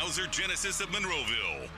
Hauser Genesis of Monroeville.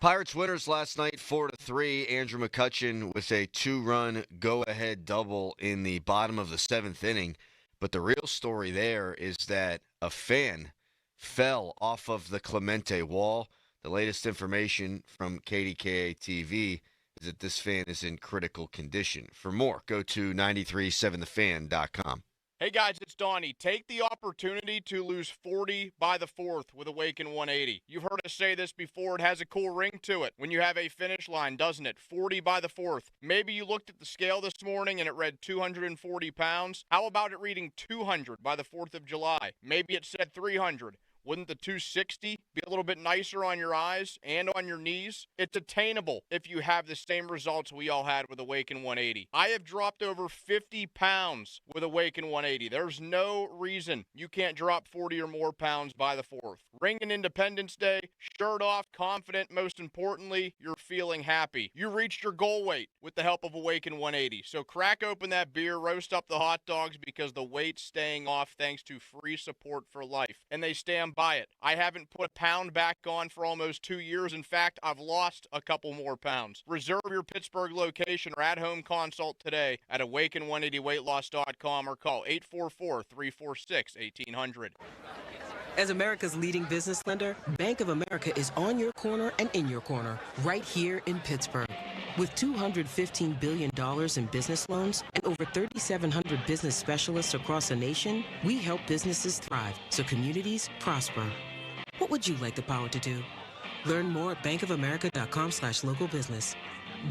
Pirates winners last night 4-3. Andrew McCutchen with a 2-run go-ahead double in the bottom of the 7th inning. But the real story there is that a fan fell off of the Clemente wall. The latest information from KDKA TV is that this fan is in critical condition. For more, go to 937thefan.com. Hey guys, it's Donnie. Take the opportunity to lose 40 by the 4th with Awaken 180. You've heard us say this before. It has a cool ring to it when you have a finish line, doesn't it? 40 by the 4th. Maybe you looked at the scale this morning and it read 240 pounds. How about it reading 200 by the 4th of July? Maybe it said 300. Wouldn't the 260 be a little bit nicer on your eyes and on your knees? It's attainable if you have the same results we all had with Awaken 180. I have dropped over 50 pounds with Awaken 180. There's no reason you can't drop 40 or more pounds by the 4th. Ringing Independence Day, shirt off, confident, most importantly, you're feeling happy. You reached your goal weight with the help of Awaken 180. So crack open that beer, roast up the hot dogs because the weight's staying off thanks to free support for life. And they stand by it. I haven't put a pound back on for almost 2 years. In fact, I've lost a couple more pounds. Reserve your Pittsburgh location or at-home consult today at awaken180weightloss.com or call 844-346-1800. As America's leading business lender, Bank of America is on your corner and in your corner, right here in Pittsburgh. With $215 billion in business loans and over 3,700 business specialists across the nation, we help businesses thrive so communities prosper. What would you like the power to do? Learn more at bankofamerica.com/local business.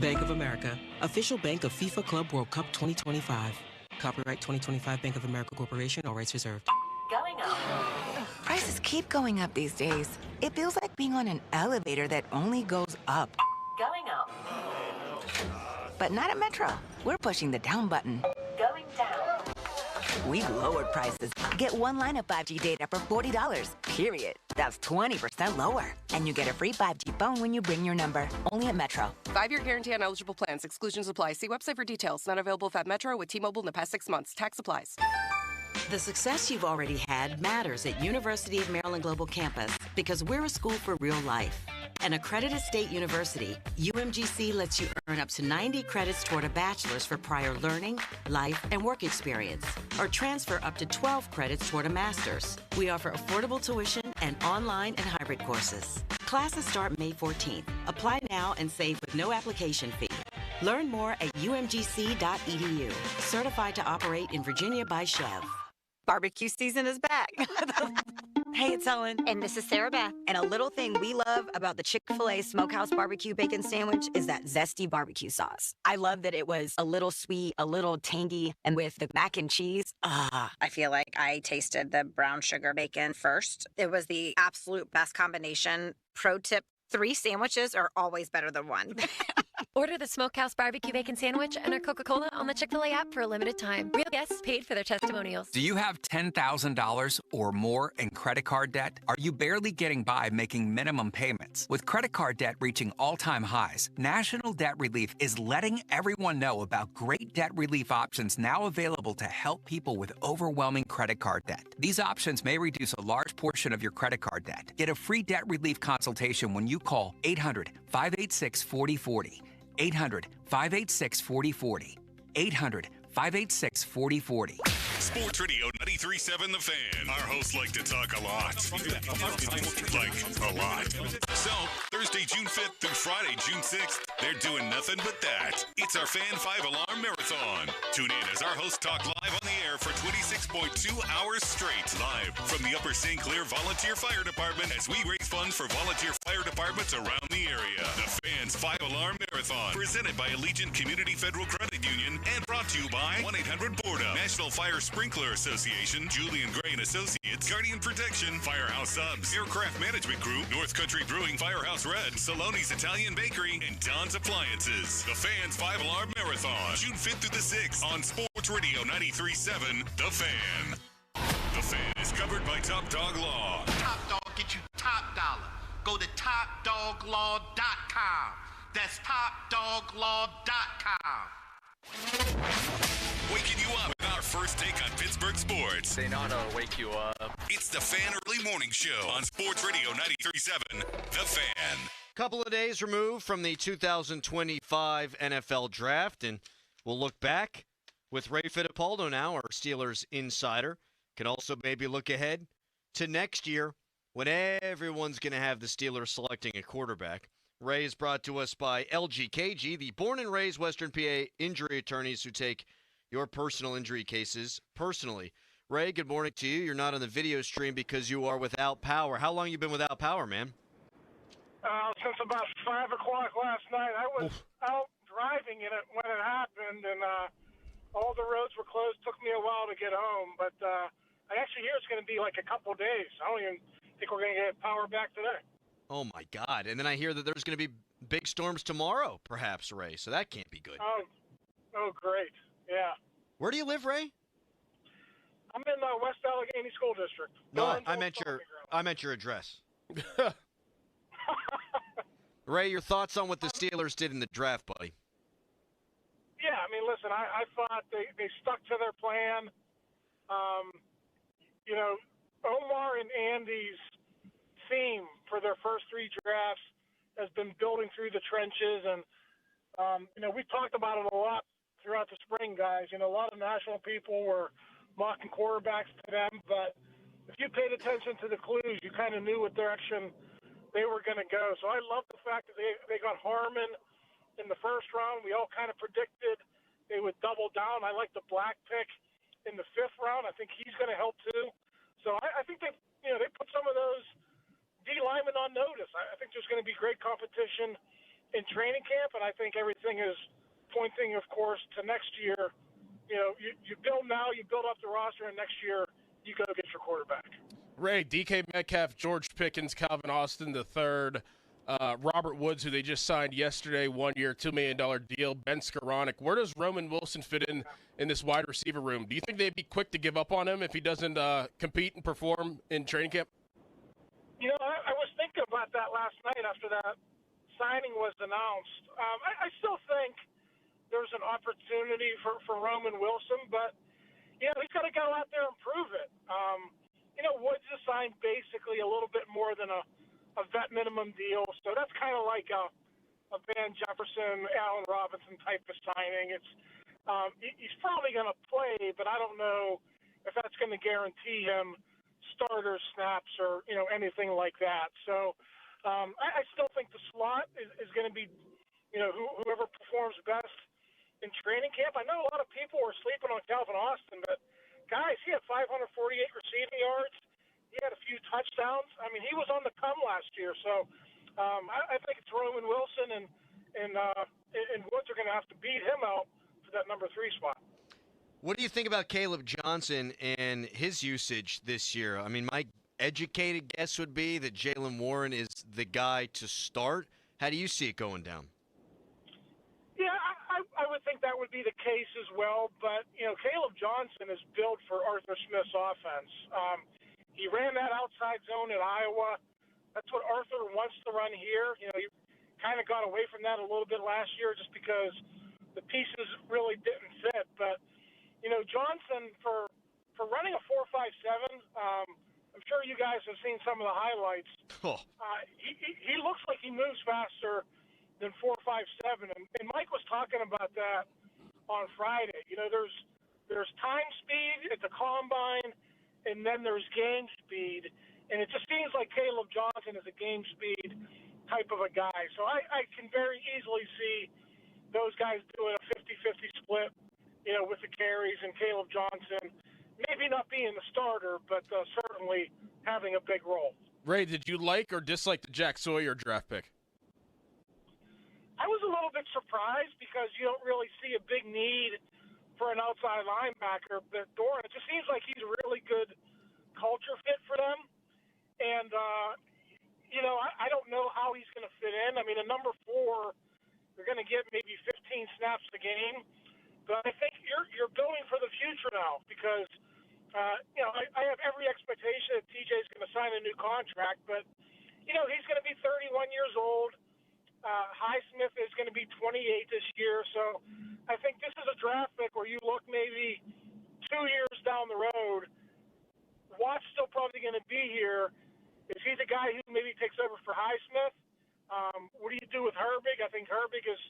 Bank of America, official bank of FIFA Club World Cup 2025. Copyright 2025 Bank of America Corporation, all rights reserved. Going up. Prices keep going up these days. It feels like being on an elevator that only goes up. Going up. But not at Metro. We're pushing the down button. Going down. We've lowered prices. Get one line of 5G data for $40, period. That's 20% lower. And you get a free 5G phone when you bring your number. Only at Metro. 5-year guarantee on eligible plans. Exclusions apply. See website for details. Not available at Metro with T-Mobile in the past 6 months. Tax applies. The success you've already had matters at University of Maryland Global Campus because we're a school for real life. An accredited state university, UMGC lets you earn up to 90 credits toward a bachelor's for prior learning, life, and work experience, or transfer up to 12 credits toward a master's. We offer affordable tuition and online and hybrid courses. Classes start May 14th. Apply now and save with no application fee. Learn more at umgc.edu. Certified to operate in Virginia by Chev. Barbecue season is back. Hey, it's Ellen. And this is Sarah Beth. And a little thing we love about the Chick-fil-A Smokehouse Barbecue Bacon Sandwich is that zesty barbecue sauce. I love that it was a little sweet, a little tangy, and with the mac and cheese, I feel like I tasted the brown sugar bacon first. It was the absolute best combination. Pro tip, 3 sandwiches are always better than 1. Order the Smokehouse Barbecue Bacon Sandwich and our Coca-Cola on the Chick-fil-A app for a limited time. Real guests paid for their testimonials. Do you have $10,000 or more in credit card debt? Are you barely getting by making minimum payments? With credit card debt reaching all-time highs, National Debt Relief is letting everyone know about great debt relief options now available to help people with overwhelming credit card debt. These options may reduce a large portion of your credit card debt. Get a free debt relief consultation when you call 800-586-4040. 800-586-4040. 800-586-4040. Sports Radio 93.7 The Fan. Our hosts like to talk a lot. Like a lot. So, Thursday, June 5th through Friday, June 6th, they're doing nothing but that. It's our Fan 5-Alarm Marathon. Tune in as our hosts talk live on the air for 26.2 hours straight. Live from the Upper St. Clair Volunteer Fire Department as we raise funds for volunteer fire departments around the area. The Fan's 5-Alarm Marathon. Presented by Allegiant Community Federal Credit Union and brought to you by 1-800-BORDA, National Fire Sprinkler Association, Julian Gray and Associates, Guardian Protection, Firehouse Subs, Aircraft Management Group, North Country Brewing, Firehouse Red, Saloni's Italian Bakery, and Don's Appliances. The Fan's 5-Alarm Marathon, June 5th through the 6th on Sports Radio 93.7 The Fan. The Fan is covered by Top Dog Law. Top Dog get you top dollar. Go to topdoglaw.com. That's topdoglaw.com. Waking you up with our first take on Pittsburgh sports. They know how to wake you up. It's the Fan Early Morning Show on Sports Radio 93.7 The Fan. Couple of days removed from the 2025 NFL Draft, and we'll look back with Ray Fittipaldo now, our Steelers insider. Can also maybe look ahead to next year when everyone's going to have the Steelers selecting a quarterback. Ray is brought to us by LGKG, the born and raised Western PA injury attorneys who take your personal injury cases personally. Ray, good morning to you. You're not on the video stream because you are without power. How long you been without power, man? Since about 5 o'clock last night. I was out driving when it happened, and all the roads were closed. Took me a while to get home, but I actually hear it's going to be like a couple days. I don't even think we're going to get power back today. Oh, my God. And then I hear that there's going to be big storms tomorrow, perhaps, Ray. So that can't be good. Oh, great. Yeah. Where do you live, Ray? I'm in West Allegheny School District. No, I meant your address. Ray, your thoughts on what the Steelers did in the draft, buddy? Yeah, I mean, listen, I thought they stuck to their plan. Omar and Andy's theme for their first three drafts has been building through the trenches, and we talked about it a lot throughout the spring, guys. A lot of national people were mocking quarterbacks to them, but if you paid attention to the clues, you kind of knew what direction they were going to go. So I love the fact that they got Harmon in the first round. We all kind of predicted they would double down. I like the Black pick in the 5th round. I think he's going to help too. So I think they put some of those D linemen on notice. I think there's going to be great competition in training camp, and I think everything is pointing, of course, to next year. You build now, you build up the roster, and next year you go get your quarterback. Ray, DK Metcalf, George Pickens, Calvin Austin III, Robert Woods, who they just signed yesterday, 1 year, $2 million deal, Ben Skoranek. Where does Roman Wilson fit in this wide receiver room? Do you think they'd be quick to give up on him if he doesn't compete and perform in training camp? I was thinking about that last night after that signing was announced. I still think there's an opportunity for Roman Wilson, but, he's got to go out there and prove it. Woods is signed basically a little bit more than a vet minimum deal, so that's kind of like a Van Jefferson, Allen Robinson type of signing. It's he's probably going to play, but I don't know if that's going to guarantee him starter snaps or anything like that. So I still think the slot is going to be whoever performs best in training camp. I know a lot of people were sleeping on Calvin Austin, but guys, he had 548 receiving yards. He had a few touchdowns. I mean, he was on the come last year. So I think it's Roman Wilson and Woods are going to have to beat him out for that number 3 spot. What do you think about Caleb Johnson and his usage this year? I mean, my educated guess would be that Jaylen Warren is the guy to start. How do you see it going down? Yeah, I would think that would be the case as well. But, Caleb Johnson is built for Arthur Smith's offense. He ran that outside zone at Iowa. That's what Arthur wants to run here. He kind of got away from that a little bit last year just because the pieces really didn't fit. But, Johnson, for running a 4.57, I'm sure you guys have seen some of the highlights. Oh. He looks like he moves faster than 4.57, and Mike was talking about that on Friday. There's time speed at the combine, and then there's game speed, and it just seems like Caleb Johnson is a game speed type of a guy. So I can very easily see those guys doing a 50-50 split, with the carries, and Caleb Johnson maybe not being the starter, but certainly having a big role. Ray, did you like or dislike the Jack Sawyer draft pick? I was a little bit surprised because you don't really see a big need for an outside linebacker, but Doran, it just seems like he's a really good culture fit for them. And, I don't know how he's going to fit in. I mean, a number 4, you're going to get maybe 15 snaps a game. But I think you're building for the future now because, I have every expectation that TJ's going to sign a new contract, but, he's going to be 31 years old. Highsmith is going to be 28 this year. So I think this is a draft pick where you look maybe 2 years down the road. Watt's still probably going to be here. Is he the guy who maybe takes over for Highsmith? What do you do with Herbig? I think Herbig is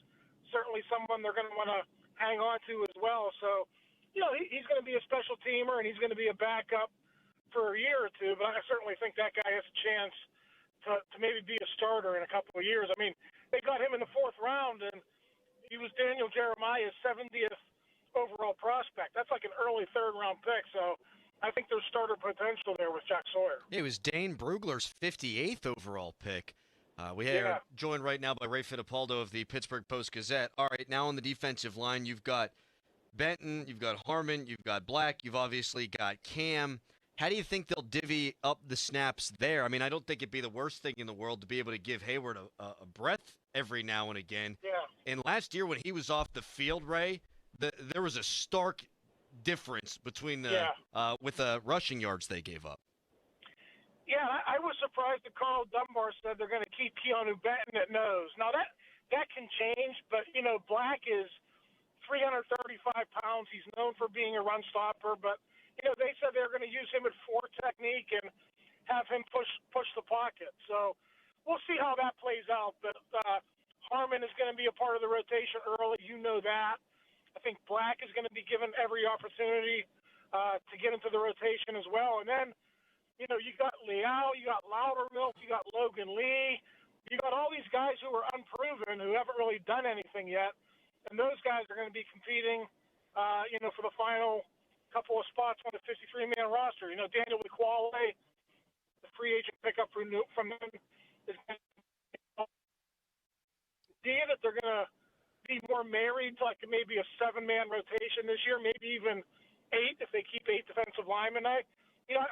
certainly someone they're going to want to hang on to as well. So, he's going to be a special teamer, and he's going to be a backup for a year or two. But I certainly think that guy has a chance to maybe be a starter in a couple of years. I mean, they got him in the 4th round, and he was Daniel Jeremiah's 70th overall prospect. That's like an early 3rd-round pick. So I think there's starter potential there with Jack Sawyer. It was Dane Brugler's 58th overall pick. We are joined right now by Ray Fittipaldo of the Pittsburgh Post-Gazette. All right, now on the defensive line, you've got Benton, you've got Harmon, you've got Black, you've obviously got Cam. How do you think they'll divvy up the snaps there? I mean, I don't think it'd be the worst thing in the world to be able to give Hayward a breath every now and again. Yeah. And last year when he was off the field, Ray, there was a stark difference between with the rushing yards they gave up. Yeah, I was surprised that Carl Dunbar said they're going to keep Keanu Benton at nose. Now, that can change, but, Black is 335 pounds. He's known for being a run stopper, but, they said they're going to use him at 4 technique and have him push the pocket. So we'll see how that plays out. But Harmon is going to be a part of the rotation early. You know that. I think Black is going to be given every opportunity to get into the rotation as well. And then, you got Leal, you got Loudermilk, you got Logan Lee. You got all these guys who are unproven, who haven't really done anything yet. And those guys are going to be competing, for the final couple of spots on the 53-man roster. Daniel Ekuale, the free agent pickup from them, is going to idea that they're going to be more married to like maybe a 7-man rotation this year, maybe even 8 if they keep 8 defensive linemen. I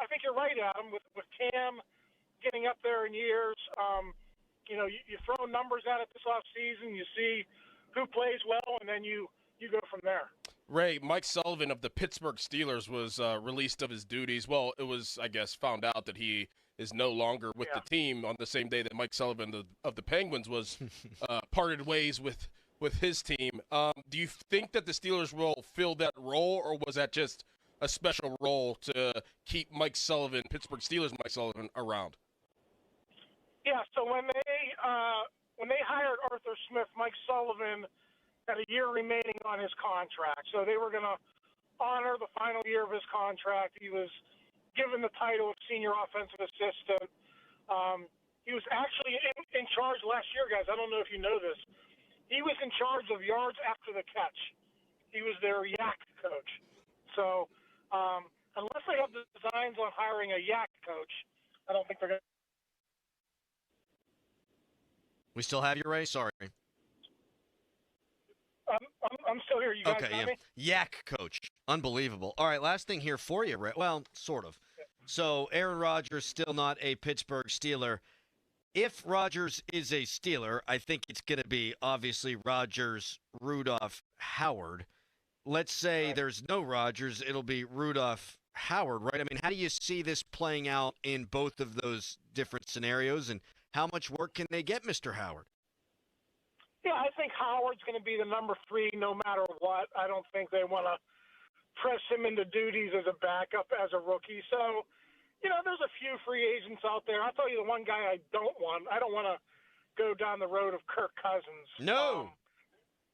think you're right, Adam, with Cam getting up there in years. You throw numbers at it this offseason, you see who plays well, and then you go from there. Ray, Mike Sullivan of the Pittsburgh Steelers was released of his duties. Well, it was, I guess, found out that he is no longer with the team on the same day that Mike Sullivan of the Penguins was parted ways with his team. Do you think that the Steelers will fill that role, or was that just a special role to keep Pittsburgh Steelers Mike Sullivan around? Yeah, so when they hired Arthur Smith, Mike Sullivan had a year remaining on his contract. So they were going to honor the final year of his contract. He was given the title of senior offensive assistant. He was actually in charge last year, guys. I don't know if you know this. He was in charge of yards after the catch. He was their yak coach. So unless they have the designs on hiring a yak coach, I don't think they're going to. We still have you, Ray? Sorry. I'm still here. You guys got me? Yak coach. Unbelievable. All right, last thing here for you, Ray. Well, sort of. So Aaron Rodgers still not a Pittsburgh Steeler. If Rodgers is a Steeler, I think it's going to be obviously Rodgers, Rudolph, Howard. Let's say there's no Rodgers, it'll be Rudolph, Howard, right? I mean, how do you see this playing out in both of those different scenarios, and how much work can they get Mr. Howard? Yeah, I think Howard's going to be the number 3 no matter what. I don't think they want to press him into duties as a backup as a rookie. So, there's a few free agents out there. I'll tell you the one guy I don't want. I don't want to go down the road of Kirk Cousins. No.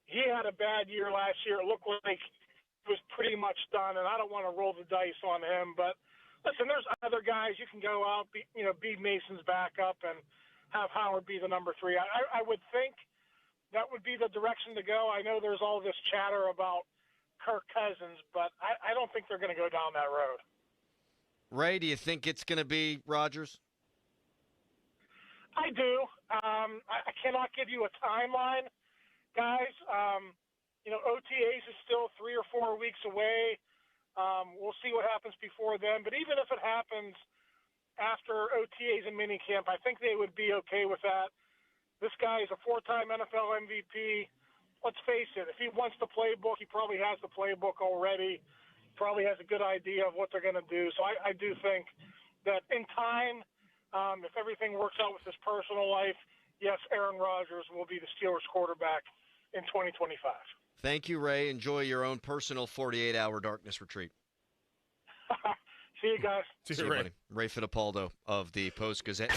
He had a bad year last year. It looked like he was pretty much done, and I don't want to roll the dice on him. But, listen, there's other guys you can go out, be Mason's backup and have Howard be the number 3. I would think that would be the direction to go. I know there's all this chatter about Kirk Cousins, but I don't think they're going to go down that road. Ray, do you think it's going to be Rodgers? I do. I cannot give you a timeline, guys. OTAs is still 3 or 4 weeks away. We'll see what happens before then. But even if it happens after OTAs and minicamp, I think they would be okay with that. This guy is a 4-time NFL MVP. Let's face it, if he wants the playbook, he probably has the playbook already. Probably has a good idea of what they're going to do. So I do think that in time, if everything works out with his personal life, yes, Aaron Rodgers will be the Steelers quarterback in 2025. Thank you, Ray. Enjoy your own personal 48-hour darkness retreat. See you guys. See you, buddy. Ray Fittipaldo of the Post-Gazette.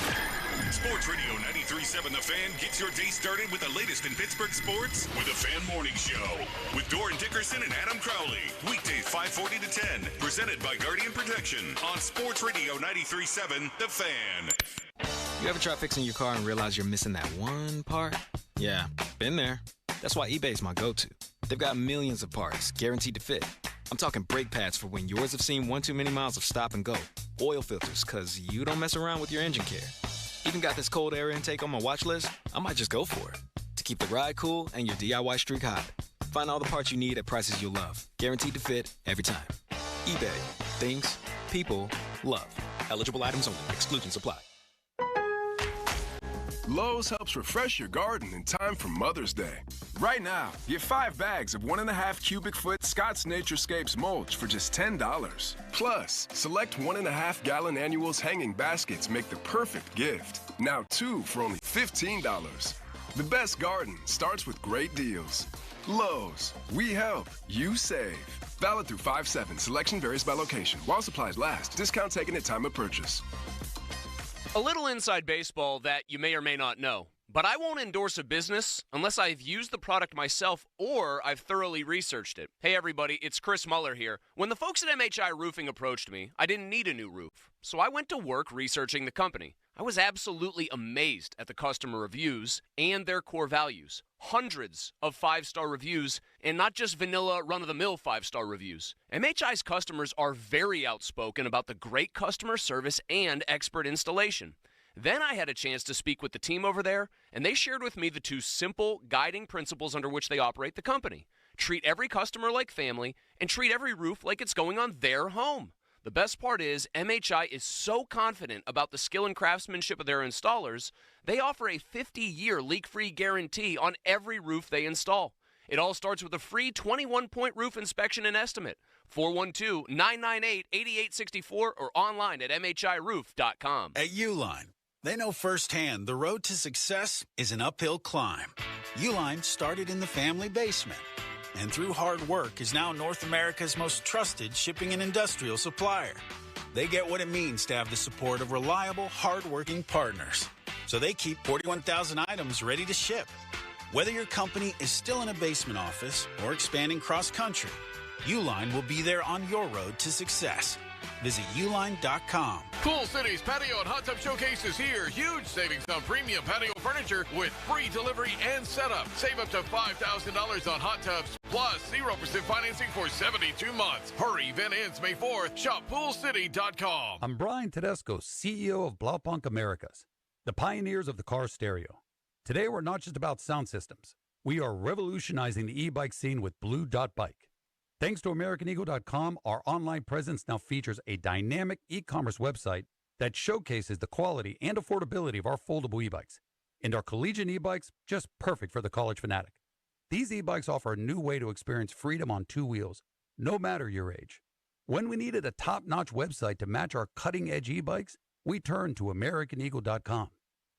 Sports Radio 93.7 The Fan gets your day started with the latest in Pittsburgh sports with the Fan Morning Show with Doran Dickerson and Adam Crowley. Weekdays 5:40 to 10. Presented by Guardian Protection on Sports Radio 93.7 The Fan. You ever try fixing your car and realize you're missing that one part? Yeah, been there. That's why eBay's my go-to. They've got millions of parts guaranteed to fit. I'm talking brake pads for when yours have seen one too many miles of stop and go. Oil filters, because you don't mess around with your engine care. Even got this cold air intake on my watch list. I might just go for it. To keep the ride cool and your DIY streak hot. Find all the parts you need at prices you'll love. Guaranteed to fit every time. eBay. Things people love. Eligible items only. Exclusions apply. Lowe's helps refresh your garden in time for Mother's Day. Right now, get 5 bags of 1.5 cubic foot Scott's Naturescapes mulch for just $10. Plus, select 1.5 gallon annuals hanging baskets make the perfect gift. Now 2 for only $15. The best garden starts with great deals. Lowe's, we help, you save. Valid through 5/7. Selection varies by location. While supplies last. Discount taken at time of purchase. A little inside baseball that you may or may not know, but I won't endorse a business unless I've used the product myself or I've thoroughly researched it. Hey everybody, it's Chris Muller here. When the folks at MHI Roofing approached me, I didn't need a new roof, so I went to work researching the company. I was absolutely amazed at the customer reviews and their core values. Hundreds of 5-star reviews, and not just vanilla run-of-the-mill 5-star reviews. MHI's customers are very outspoken about the great customer service and expert installation. Then I had a chance to speak with the team over there, and they shared with me the 2 simple guiding principles under which they operate the company. Treat every customer like family, and treat every roof like it's going on their home. The best part is MHI is so confident about the skill and craftsmanship of their installers, they offer a 50-year leak-free guarantee on every roof they install. It all starts with a free 21-point roof inspection and estimate. 412-998-8864 or online at MHIRoof.com. At Uline, they know firsthand the road to success is an uphill climb. Uline started in the family basement, and through hard work is now North America's most trusted shipping and industrial supplier. They get what it means to have the support of reliable, hard-working partners. So they keep 41,000 items ready to ship. Whether your company is still in a basement office or expanding cross-country, Uline will be there on your road to success. Visit uline.com. Pool City's Patio and Hot Tub Showcase is here. Huge savings on premium patio furniture with free delivery and setup. Save up to $5,000 on hot tubs, plus 0% financing for 72 months. Hurry, event ends May 4th. Shop poolcity.com. I'm Brian Tedesco, CEO of Blaupunk Americas, the pioneers of the car stereo. Today, we're not just about sound systems. We are revolutionizing the e-bike scene with Blue Dot Bike. Thanks to AmericanEagle.com, our online presence now features a dynamic e-commerce website that showcases the quality and affordability of our foldable e-bikes. And our collegiate e-bikes, just perfect for the college fanatic. These e-bikes offer a new way to experience freedom on 2 wheels, no matter your age. When we needed a top-notch website to match our cutting-edge e-bikes, we turned to AmericanEagle.com.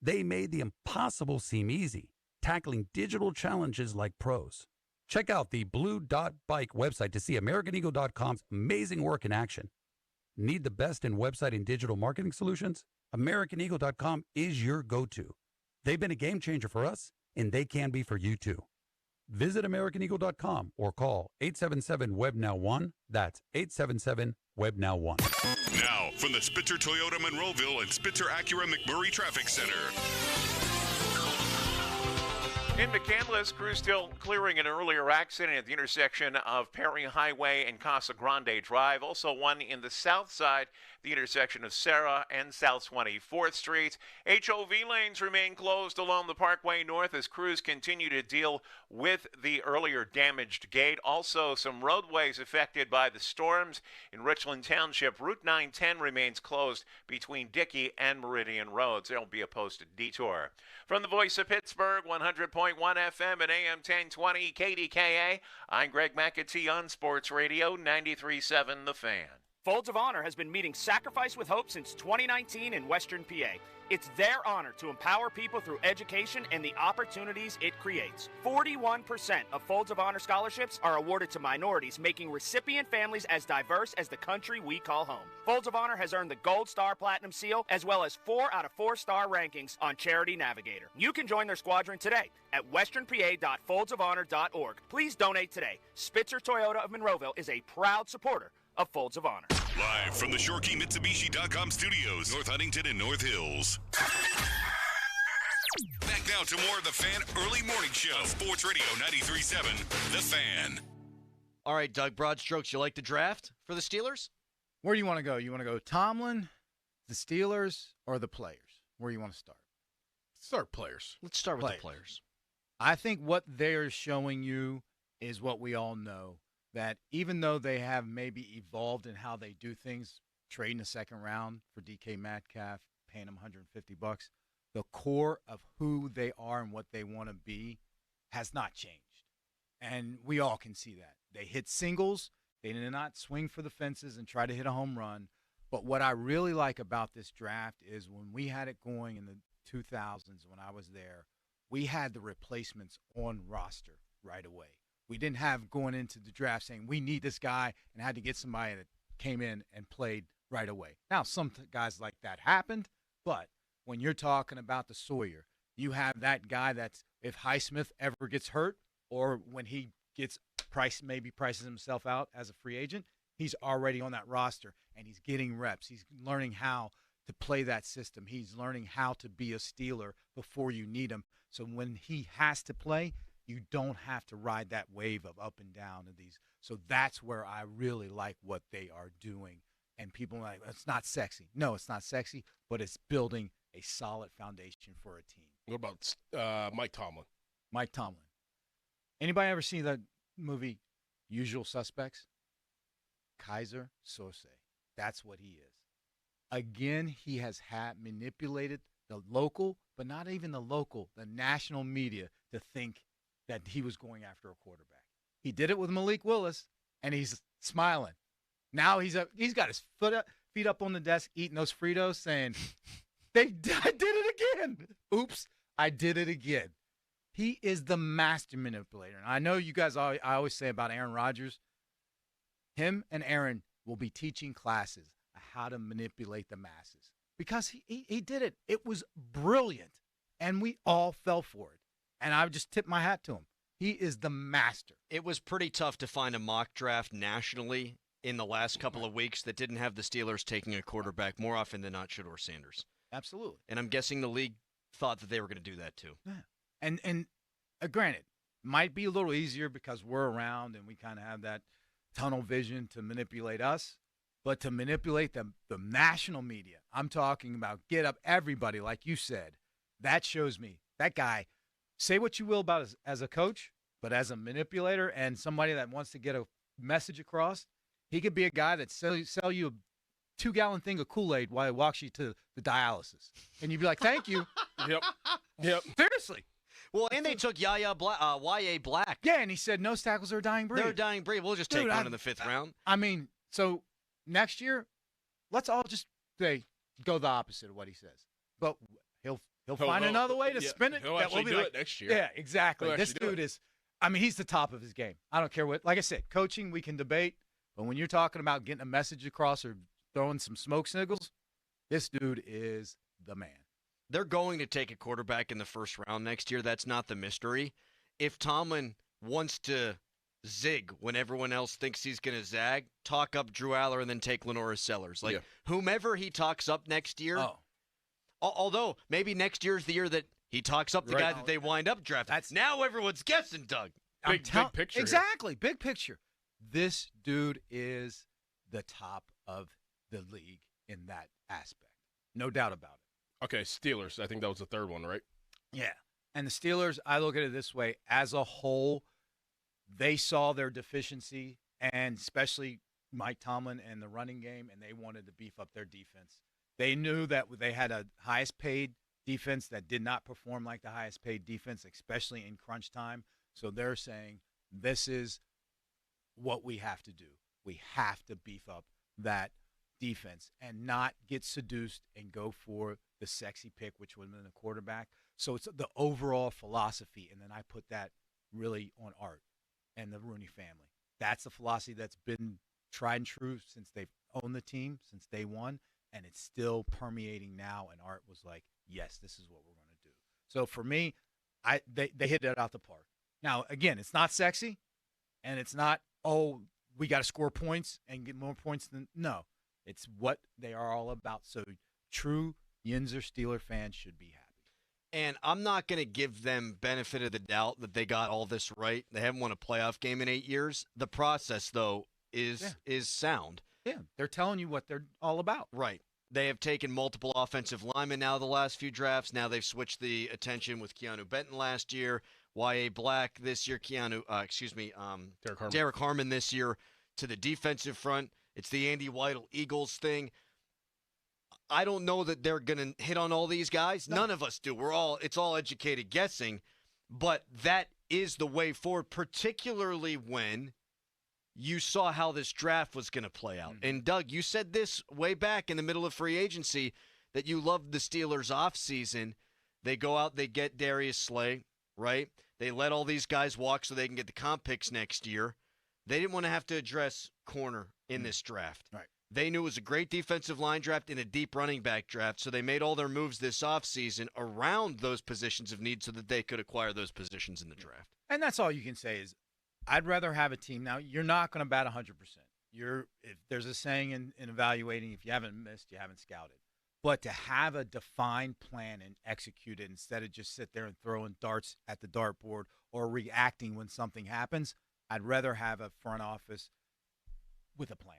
They made the impossible seem easy, tackling digital challenges like pros. Check out the Blue Dot Bike website to see AmericanEagle.com's amazing work in action. Need the best in website and digital marketing solutions? AmericanEagle.com is your go-to. They've been a game changer for us, and they can be for you too. Visit AmericanEagle.com or call 877-WEB-NOW-1. That's 877-WEB-NOW-1. Now, from the Spitzer Toyota Monroeville and Spitzer Acura McMurray Traffic Center. In McCandless, crews still clearing an earlier accident at the intersection of Perry Highway and Casa Grande Drive. Also one in the south side, the intersection of Sarah and South 24th Street. HOV lanes remain closed along the Parkway North as crews continue to deal with the earlier damaged gate. Also, some roadways affected by the storms in Richland Township. Route 910 remains closed between Dickey and Meridian Roads. There will be a posted detour. From the Voice of Pittsburgh, 100.1 FM and AM 1020 KDKA, I'm Greg McAtee on Sports Radio 93.7 The Fan. Folds of Honor has been meeting Sacrifice with Hope since 2019 in Western PA. It's their honor to empower people through education and the opportunities it creates. 41% of Folds of Honor scholarships are awarded to minorities, making recipient families as diverse as the country we call home. Folds of Honor has earned the Gold Star Platinum Seal, as well as 4 out of 4-star rankings on Charity Navigator. You can join their squadron today at westernpa.foldsofonhonor.org. Please donate today. Spitzer Toyota of Monroeville is a proud supporter of Folds of Honor. Live from the ShoreKeyMitsubishi.com studios, North Huntington and North Hills. Back now to more of the Fan Early Morning Show. Sports Radio 93.7, The Fan. All right, Doug, broad strokes. You like the draft for the Steelers? Where do you want to go? You want to go Tomlin, the Steelers, or the players? Where do you want to start? Start players. Let's start with the players. I think what they're showing you is what we all know, that even though they have maybe evolved in how they do things, trading a second round for DK Metcalf, paying him $150, the core of who they are and what they want to be has not changed. And we all can see that. They hit singles. They did not swing for the fences and try to hit a home run. But what I really like about this draft is when we had it going in the 2000s when I was there, we had the replacements on roster right away. We didn't have going into the draft saying we need this guy and had to get somebody that came in and played right away. Now, some guys like that happened, but when you're talking about the Sawyer, you have that guy that's, if Highsmith ever gets hurt or when he gets prices himself out as a free agent, he's already on that roster and he's getting reps. He's learning how to play that system. He's learning how to be a Steeler before you need him. So when he has to play, you don't have to ride that wave of up and down of these. So that's where I really like what they are doing. And people are like, it's not sexy. No, it's not sexy, but it's building a solid foundation for a team. What about Mike Tomlin? Mike Tomlin. Anybody ever seen the movie Usual Suspects? Kaiser Sose. That's what he is. Again, he has manipulated the local, but not even the local, the national media to think that he was going after a quarterback. He did it with Malik Willis, and he's smiling. Now he's got his feet up on the desk eating those Fritos saying, I did it again. Oops, I did it again. He is the master manipulator. And I know you guys, I always say about Aaron Rodgers, him and Aaron will be teaching classes how to manipulate the masses because he did it. It was brilliant, and we all fell for it. And I would just tip my hat to him. He is the master. It was pretty tough to find a mock draft nationally in the last couple of weeks that didn't have the Steelers taking a quarterback more often than not, Shedeur Sanders. Absolutely. And I'm guessing the league thought that they were going to do that too. Yeah. And granted, might be a little easier because we're around and we kind of have that tunnel vision to manipulate us. But to manipulate the national media, I'm talking about get up everybody, like you said. That shows me that guy. Say what you will about as a coach, but as a manipulator and somebody that wants to get a message across, he could be a guy that sell you a 2-gallon thing of Kool-Aid while he walks you to the dialysis. And you'd be like, thank you. Yep. Seriously. Well, and they took Y.A. Black. Yeah, and he said nose tackles are a dying breed. They're a dying breed. We'll just take one in the 5th round. I mean, so next year, let's all just go the opposite of what he says. But he'll find another way to spin it. He'll actually do it next year. Yeah, exactly. This dude is, he's the top of his game. I don't care what, like I said, coaching, we can debate. But when you're talking about getting a message across or throwing some smoke signals, this dude is the man. They're going to take a quarterback in the 1st round next year. That's not the mystery. If Tomlin wants to zig when everyone else thinks he's going to zag, talk up Drew Aller and then take Lenora Sellers. Whomever he talks up next year. Although maybe next year's the year that he talks up the guy that they wind up drafting. Now everyone's guessing, Doug. Big picture. Exactly. Big picture. This dude is the top of the league in that aspect. No doubt about it. Okay, Steelers. I think that was the 3rd one, right? Yeah. And the Steelers, I look at it this way. As a whole, they saw their deficiency, and especially Mike Tomlin and the running game, and they wanted to beef up their defense. They knew that they had a highest-paid defense that did not perform like the highest-paid defense, especially in crunch time. So they're saying, this is what we have to do. We have to beef up that defense and not get seduced and go for the sexy pick, which would have been the quarterback. So it's the overall philosophy, and then I put that really on Art and the Rooney family. That's the philosophy that's been tried and true since they've owned the team, since day one, and it's still permeating now, and Art was like, yes, this is what we're going to do. So for me, they hit it out the park. Now, again, it's not sexy, and it's not, oh, we got to score points and get more points than – no. It's what they are all about. So true Yinzer Steeler fans should be happy. And I'm not going to give them benefit of the doubt that they got all this right. They haven't won a playoff game in 8 years. The process, though, is sound. Yeah, they're telling you what they're all about. Right. They have taken multiple offensive linemen now the last few drafts. Now they've switched the attention with Keanu Benton last year, Y.A. Black this year, Derek Harmon this year to the defensive front. It's the Andy Weidel Eagles thing. I don't know that they're going to hit on all these guys. No. None of us do. It's all educated guessing. But that is the way forward, particularly when you saw how this draft was going to play out. And, Doug, you said this way back in the middle of free agency that you loved the Steelers' offseason. They go out, they get Darius Slay, right? They let all these guys walk so they can get the comp picks next year. They didn't want to have to address corner in this draft. Right. They knew it was a great defensive line draft and a deep running back draft, so they made all their moves this offseason around those positions of need so that they could acquire those positions in the draft. And that's all you can say is, I'd rather have a team. Now, you're not going to bat 100%. If there's a saying in evaluating, if you haven't missed, you haven't scouted. But to have a defined plan and execute it instead of just sit there and throwing darts at the dartboard or reacting when something happens, I'd rather have a front office with a plan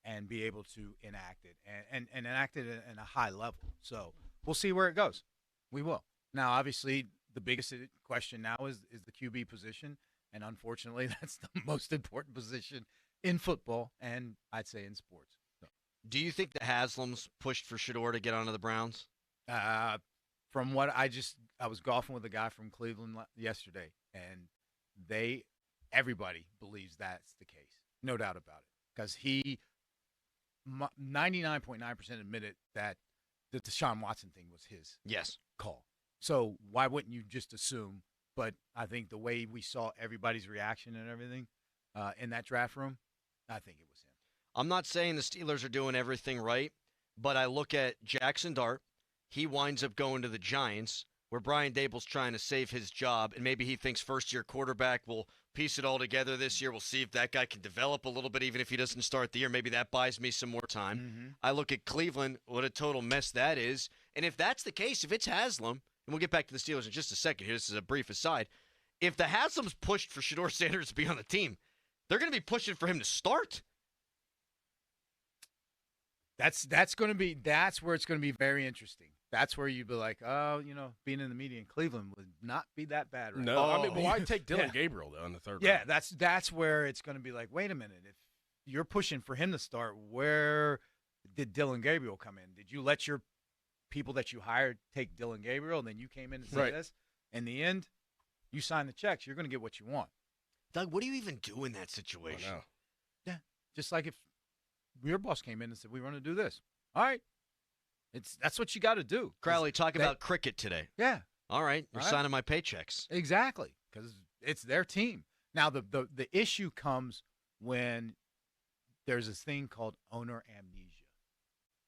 and be able to enact it and enact it in a high level. So we'll see where it goes. We will. Now, obviously, the biggest question now is the QB position. And unfortunately, that's the most important position in football and I'd say in sports. So. Do you think the Haslams pushed for Shedeur to get onto the Browns? From what I was golfing with a guy from Cleveland yesterday, and everybody believes that's the case. No doubt about it. Because he 99.9% admitted that the Deshaun Watson thing was his call. So why wouldn't you just assume? But I think the way we saw everybody's reaction and everything in that draft room, I think it was him. I'm not saying the Steelers are doing everything right, but I look at Jackson Dart. He winds up going to the Giants, where Brian Dable's trying to save his job, and maybe he thinks first-year quarterback will piece it all together this year. We'll see if that guy can develop a little bit, even if he doesn't start the year. Maybe that buys me some more time. Mm-hmm. I look at Cleveland, what a total mess that is. And if that's the case, if it's Haslam, and we'll get back to the Steelers in just a second here. This is a brief aside. If the Haslams pushed for Shedeur Sanders to be on the team, they're going to be pushing for him to start. That's where it's going to be very interesting. That's where you'd be like, oh, being in the media in Cleveland would not be that bad, right? No, I mean, but why take Dylan Gabriel though in the third round? Yeah, that's where it's going to be like, wait a minute, if you're pushing for him to start, where did Dylan Gabriel come in? Did you let your people that you hired take Dylan Gabriel, and then you came in and said this? In the end, you sign the checks, you're going to get what you want. Doug, what do you even do in that situation? Yeah, just like if your boss came in and said, we want to do this. All right. That's what you got to do. Crowley, talk about cricket today. Yeah. All right. You're signing my paychecks. Exactly, because it's their team. Now, the issue comes when there's this thing called owner amnesia.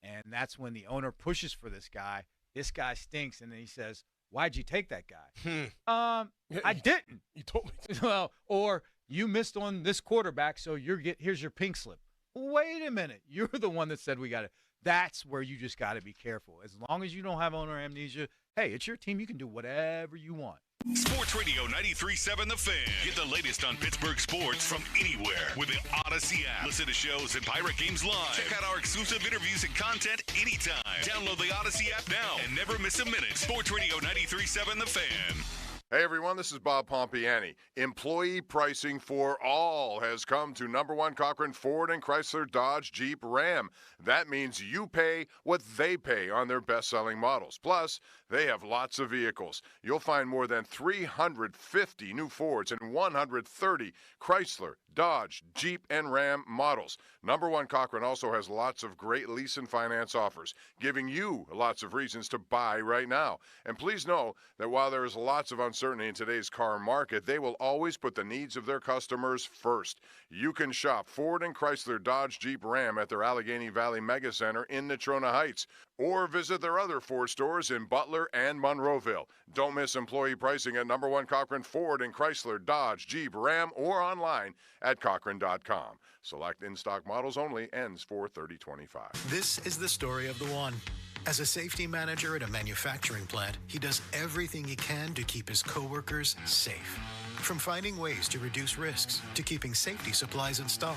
And that's when the owner pushes for this guy. This guy stinks, and then he says, why'd you take that guy? I didn't. You told me to. Well, or you missed on this quarterback, so here's your pink slip. Wait a minute. You're the one that said we got it. That's where you just got to be careful. As long as you don't have owner amnesia, hey, it's your team. You can do whatever you want. Sports Radio 93.7 The Fan. Get the latest on Pittsburgh sports from anywhere with the Odyssey app. Listen to shows and Pirate Games live. Check out our exclusive interviews and content anytime. Download the Odyssey app now and never miss a minute. Sports Radio 93.7 The Fan. Hey everyone, this is Bob Pompiani. Employee pricing for all has come to #1 Cochran Ford and Chrysler Dodge Jeep Ram. That means you pay what they pay on their best-selling models. Plus, they have lots of vehicles. You'll find more than 350 new Fords and 130 Chrysler, Dodge, Jeep, and Ram models. #1 Cochran also has lots of great lease and finance offers, giving you lots of reasons to buy right now. And please know that while there is lots of uncertainty in today's car market, they will always put the needs of their customers first. You can shop Ford and Chrysler Dodge Jeep Ram at their Allegheny Valley Mega Center in Natrona Heights, or visit their other Ford stores in Butler and Monroeville. Don't miss employee pricing at #1 Cochran Ford and Chrysler Dodge Jeep Ram or online at Cochran.com. Select in-stock models only. Ends 4/30/25. This is the story of the one. As a safety manager at a manufacturing plant, he does everything he can to keep his coworkers safe. From finding ways to reduce risks to keeping safety supplies in stock.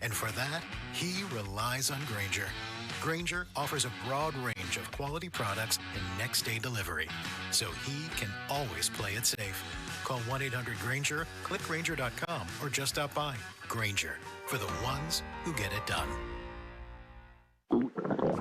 And for that, he relies on Grainger. Grainger offers a broad range of quality products and next-day delivery, so he can always play it safe. Call 1-800-GRAINGER, click Grainger.com, or just stop by. Grainger, for the ones who get it done.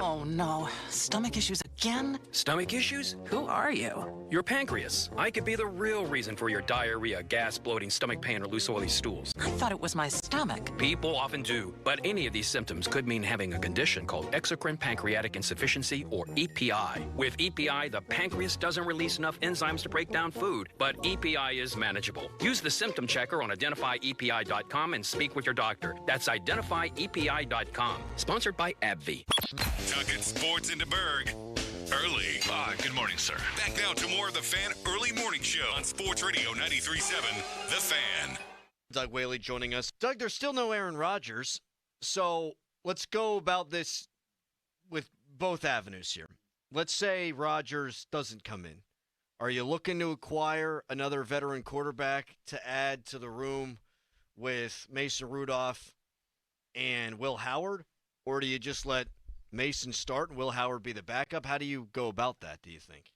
Oh no, stomach issues again? Stomach issues? Who are you? Your pancreas. I could be the real reason for your diarrhea, gas, bloating, stomach pain, or loose oily stools. I thought it was my stomach. People often do, but any of these symptoms could mean having a condition called exocrine pancreatic insufficiency, or EPI. With EPI, the pancreas doesn't release enough enzymes to break down food, but EPI is manageable. Use the symptom checker on identifyepi.com and speak with your doctor. That's identifyepi.com. Sponsored by AbbVie. Talking sports in the Berg. Early. Good morning, sir. Back now to more of the Fan Early Morning Show on Sports Radio 93.7 The Fan. Doug Whaley joining us. Doug, there's still no Aaron Rodgers, so let's go about this with both avenues here. Let's say Rodgers doesn't come in. Are you looking to acquire another veteran quarterback to add to the room with Mason Rudolph and Will Howard? Or do you just let Mason start and Will Howard be the backup? How do you go about that, do you think?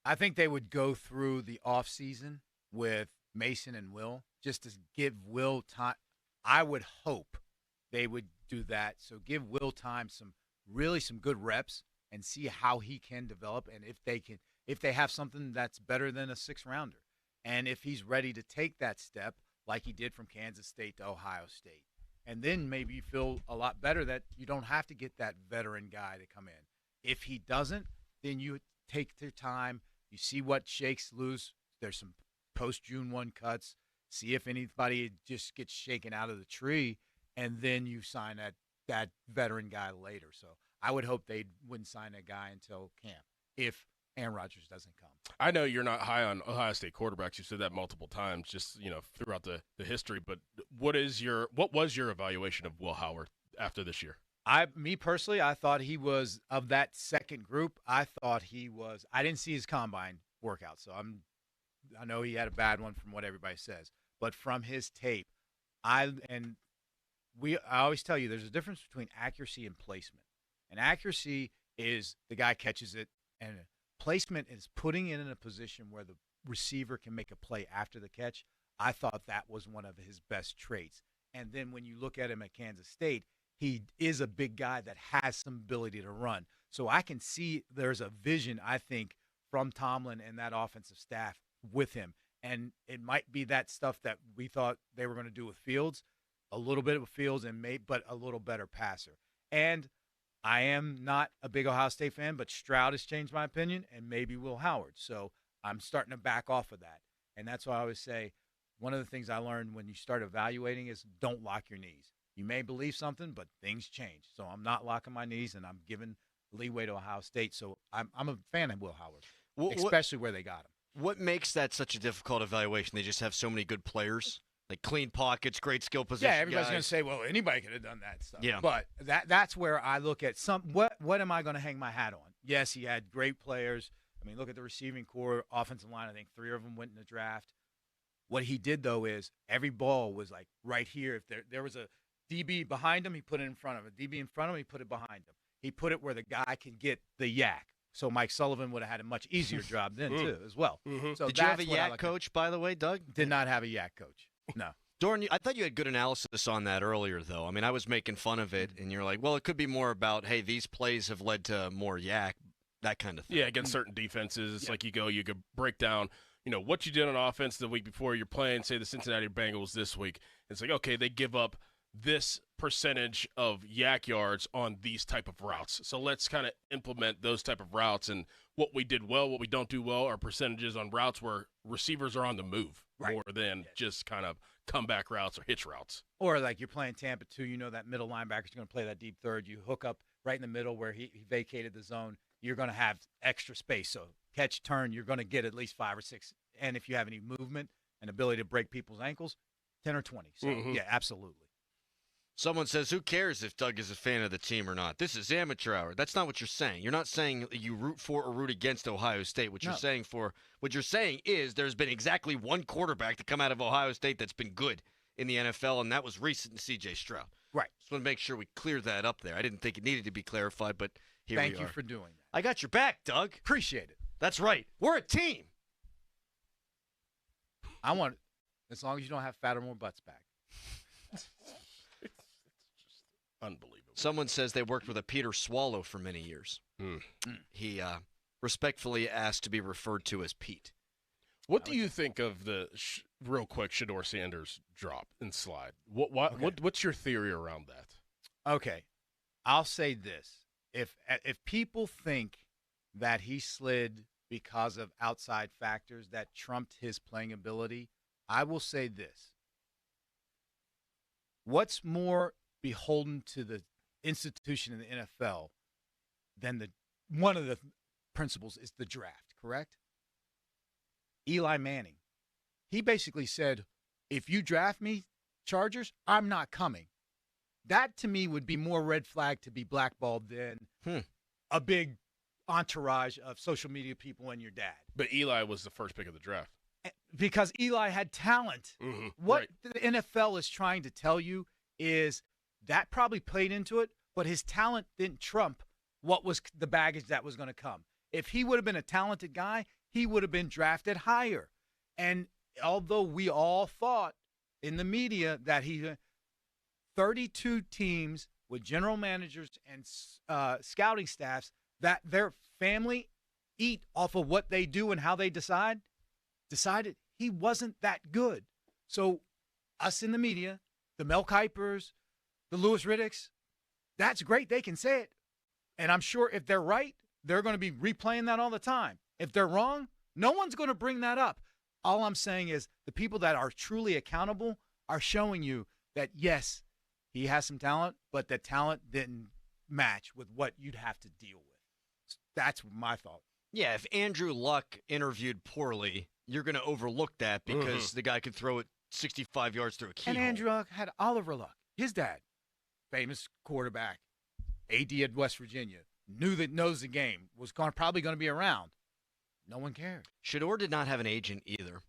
I think they would go through the offseason with Mason and Will just to give Will time. I would hope they would do that. So give Will time some good reps and see how he can develop, and if they have something that's better than a 6-rounder. And if he's ready to take that step like he did from Kansas State to Ohio State. And then maybe you feel a lot better that you don't have to get that veteran guy to come in. If he doesn't, then you take your time. You see what shakes loose. There's some post-June 1 cuts. See if anybody just gets shaken out of the tree, and then you sign that veteran guy later. So I would hope they wouldn't sign that guy until camp if Aaron Rodgers doesn't come. I know you're not high on Ohio State quarterbacks. You said that multiple times, just throughout the history. But what was your evaluation of Will Howard after this year? Me personally, I thought he was of that second group. I thought he was. I didn't see his combine workout, so I know he had a bad one from what everybody says. But from his tape, I always tell you there's a difference between accuracy and placement. And accuracy is the guy catches it, and placement is putting it in a position where the receiver can make a play after the catch. I thought that was one of his best traits. And then when you look at him at Kansas State, he is a big guy that has some ability to run. So I can see there's a vision, I think, from Tomlin and that offensive staff with him. And it might be that stuff that we thought they were going to do with Fields, a little bit of Fields, but a little better passer. And I am not a big Ohio State fan, but Stroud has changed my opinion, and maybe Will Howard. So I'm starting to back off of that. And that's why I always say one of the things I learned when you start evaluating is don't lock your knees. You may believe something, but things change. So I'm not locking my knees, and I'm giving leeway to Ohio State. So I'm a fan of Will Howard, especially where they got him. What makes that such a difficult evaluation? They just have so many good players, like clean pockets, great skill position. Yeah, everybody's going to say, well, anybody could have done that stuff. Yeah. But that's where I look at what am I going to hang my hat on? Yes, he had great players. I mean, look at the receiving core, offensive line. I think 3 of them went in the draft. What he did, though, is every ball was like right here. If there was a DB behind him, he put it in front of him. A DB in front of him, he put it behind him. He put it where the guy can get the yak. So Mike Sullivan would have had a much easier job then, too, as well. So Did you have a that's what I yak like coach, by the way, Doug? Did not have a yak coach. No. Dorn, I thought you had good analysis on that earlier, though. I mean, I was making fun of it, and you're like, well, it could be more about, hey, these plays have led to more yak, that kind of thing. Yeah, against certain defenses, it's like you could break down, what you did on offense the week before you're playing, say, the Cincinnati Bengals this week. It's like, okay, they give up this percentage of yak yards on these type of routes. So let's kind of implement those type of routes, and what we did well, what we don't do well are percentages on routes where receivers are on the move more than just kind of comeback routes or hitch routes. Or like you're playing Tampa 2, that middle linebacker's going to play that deep third. You hook up right in the middle where he vacated the zone. You're going to have extra space. So catch, turn, you're going to get at least 5 or 6. And if you have any movement and ability to break people's ankles, 10 or 20. So, yeah, absolutely. Someone says, who cares if Doug is a fan of the team or not? This is amateur hour. That's not what you're saying. You're not saying you root for or root against Ohio State. What you're saying is there's been exactly one quarterback to come out of Ohio State that's been good in the NFL, and that was recent C.J. Stroud. Right. Just want to make sure we clear that up there. I didn't think it needed to be clarified, but here we are. Thank you for doing that. I got your back, Doug. Appreciate it. That's right. We're a team. I want, as long as you don't have fat or more butts back. Unbelievable. Someone says they worked with a Peter Swallow for many years. He respectfully asked to be referred to as Pete. What do you think of the real quick Shedeur Sanders drop and slide? What's your theory around that? Okay, I'll say this: if people think that he slid because of outside factors that trumped his playing ability, I will say this: what's more beholden to the institution in the NFL than one of the principles is the draft, correct? Eli Manning, he basically said, if you draft me, Chargers, I'm not coming. That to me would be more red flag to be blackballed than a big entourage of social media people and your dad. But Eli was the first pick of the draft. Because Eli had talent. What the NFL is trying to tell you is that probably played into it, but his talent didn't trump what was the baggage that was going to come. If he would have been a talented guy, he would have been drafted higher. And although we all thought in the media that 32 teams with general managers and scouting staffs, that their family eat off of what they do and how they decided he wasn't that good. So us in the media, the Mel Kipers, the Louis Riddicks, that's great. They can say it. And I'm sure if they're right, they're going to be replaying that all the time. If they're wrong, no one's going to bring that up. All I'm saying is the people that are truly accountable are showing you that, yes, he has some talent, but the talent didn't match with what you'd have to deal with. That's my thought. Yeah, if Andrew Luck interviewed poorly, you're going to overlook that because the guy could throw it 65 yards through a keyhole. And Andrew Luck had Oliver Luck, his dad, famous quarterback, AD at West Virginia, knows the game, was probably going to be around. No one cared. Shedeur did not have an agent either.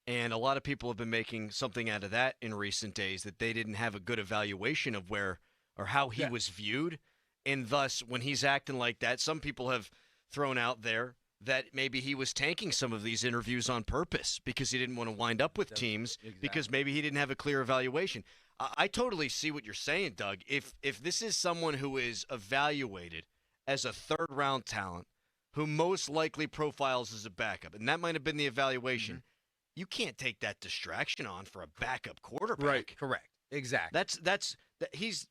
And a lot of people have been making something out of that in recent days, that they didn't have a good evaluation of where or how he was viewed. And thus, when he's acting like that, some people have thrown out there that maybe he was tanking some of these interviews on purpose because he didn't want to wind up with teams because maybe he didn't have a clear evaluation. I totally see what you're saying, Doug. If this is someone who is evaluated as a third-round talent who most likely profiles as a backup, and that might have been the evaluation, you can't take that distraction on for a backup quarterback. Right, correct. Exactly. He's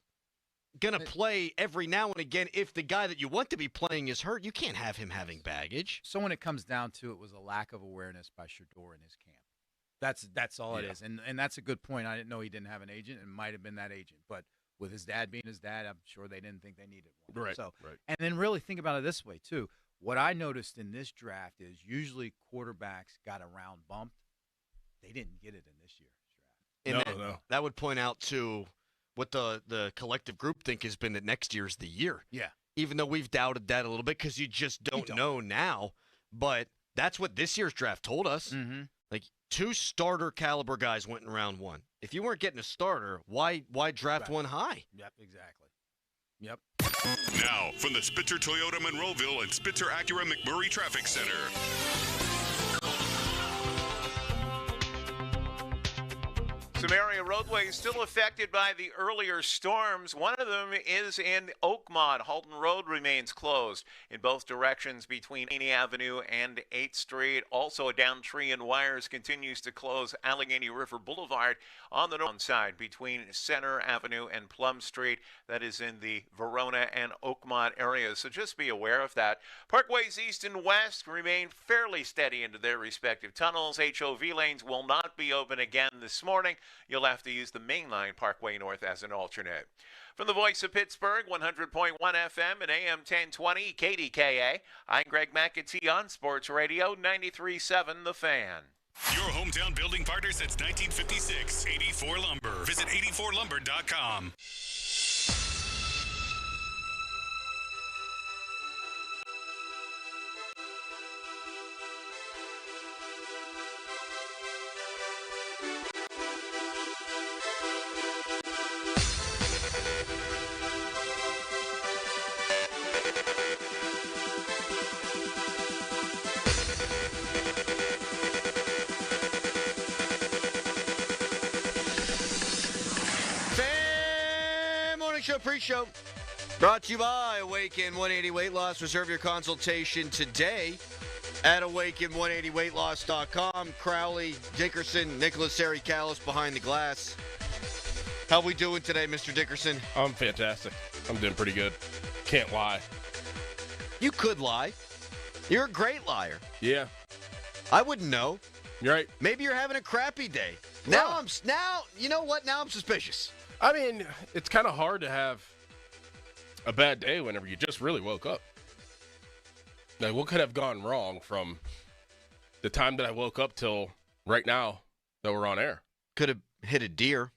going to play every now and again if the guy that you want to be playing is hurt. You can't have him having baggage. So when it comes down to it, was a lack of awareness by Shedeur in his camp. That's all it is. And that's a good point. I didn't know he didn't have an agent. It might have been that agent. But with his dad being his dad, I'm sure they didn't think they needed one. Right. And then really think about it this way, too. What I noticed in this draft is usually quarterbacks got a round bumped. They didn't get it in this year's draft. And that would point out to what the collective group think has been that next year's the year. Yeah. Even though we've doubted that a little bit because you just don't know now. But that's what this year's draft told us. Mm-hmm. Like 2 starter caliber guys went in round 1. If you weren't getting a starter, why draft one high? Yep, exactly. Yep. Now, from the Spitzer Toyota Monroeville and Spitzer Acura McMurray Traffic Center. Some area roadways still affected by the earlier storms. One of them is in Oakmont. Halton Road remains closed in both directions between Aney Avenue and 8th Street. Also, a downed tree and wires continues to close Allegheny River Boulevard on the north side between Center Avenue and Plum Street. That is in the Verona and Oakmont areas, so just be aware of that. Parkways east and west remain fairly steady into their respective tunnels. HOV lanes will not be open again this morning. You'll have to use the Main Line Parkway North as an alternate. From the voice of Pittsburgh, 100.1 FM and AM 1020 KDKA, I'm Greg McAtee on Sports Radio 93.7 The Fan. Your hometown building partner since 1956, 84 Lumber. Visit 84lumber.com. Show pre-show brought to you by Awaken 180 Weight Loss. Reserve your consultation today at awaken180weightloss.com. Crowley, Dickerson, Nicholas Serikalis behind the glass. How we doing today, Mr. Dickerson? I'm fantastic. I'm doing pretty good. Can't lie. You could lie. You're a great liar. Yeah. I wouldn't know. You're right. Maybe you're having a crappy day. Well, Now, you know what? Now I'm suspicious. I mean, it's kind of hard to have a bad day whenever you just really woke up. Like, what could have gone wrong from the time that I woke up till right now that we're on air? Could have hit a deer.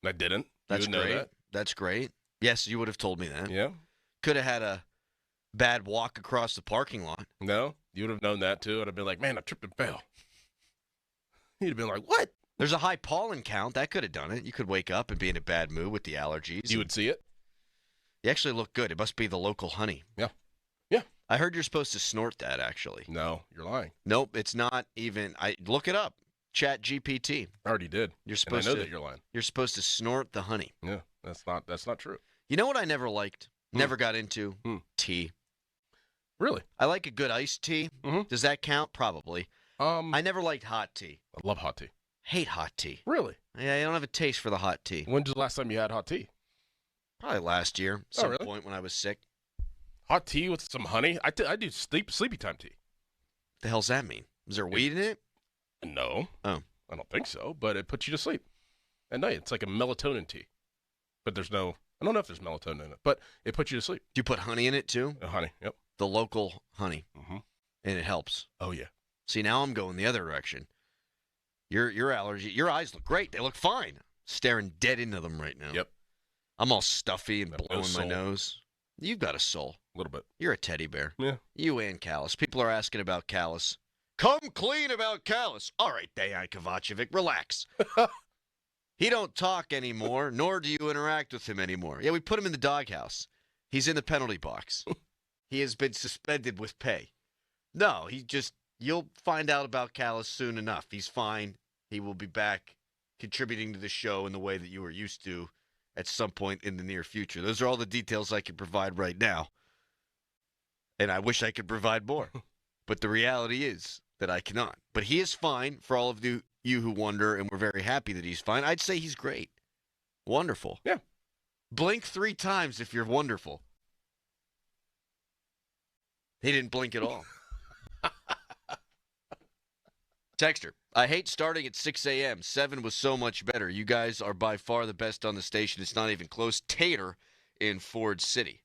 I didn't. That's you would great. know that. That's great. Yes, you would have told me that. Yeah. Could have had a bad walk across the parking lot. No, you would have known that too. I'd have been like, man, I tripped and fell. You'd have been like, what? There's a high pollen count. That could have done it. You could wake up and be in a bad mood with the allergies. You would see it? You actually look good. It must be the local honey. Yeah. Yeah. I heard you're supposed to snort that, actually. No, you're lying. Nope, it's not even. Look it up. Chat GPT. I already did. You're supposed and I know to, that you're lying. You're supposed to snort the honey. Yeah, that's not true. You know what I never liked? Never got into? Tea. Really? I like a good iced tea. Mm-hmm. Does that count? Probably. I never liked hot tea. I love hot tea. Hate hot tea. Really? Yeah, I don't have a taste for the hot tea. When's the last time you had hot tea? Probably last year. Some point when I was sick. Hot tea with some honey? I do sleepy time tea. The hell's that mean? Is there weed in it? No. Oh. I don't think so, but it puts you to sleep at night. It's like a melatonin tea. But there's no, I don't know if there's melatonin in it, but it puts you to sleep. Do you put honey in it too? Honey, yep. The local honey. Mm-hmm. And it helps. Oh, yeah. See, now I'm going the other direction. Your allergy, your eyes look great. They look fine. Staring dead into them right now. Yep. I'm all stuffy and Got blowing no my soul. nose. You've got a soul. A little bit. You're a teddy bear. Yeah. You and Callis. People are asking about Callis. Come clean about Callis. All right, Dejan Kovacevic, relax. He don't talk anymore, nor do you interact with him anymore. Yeah, we put him in the doghouse. He's in the penalty box. He has been suspended with pay. No, you'll find out about Callis soon enough. He's fine. He will be back contributing to the show in the way that you were used to at some point in the near future. Those are all the details I can provide right now. And I wish I could provide more. But the reality is that I cannot. But he is fine for all of you who wonder, and we're very happy that he's fine. I'd say he's great. Wonderful. Yeah. Blink 3 times if you're wonderful. He didn't blink at all. Texter, I hate starting at 6 a.m. 7 was so much better. You guys are by far the best on the station. It's not even close. Tater in Ford City.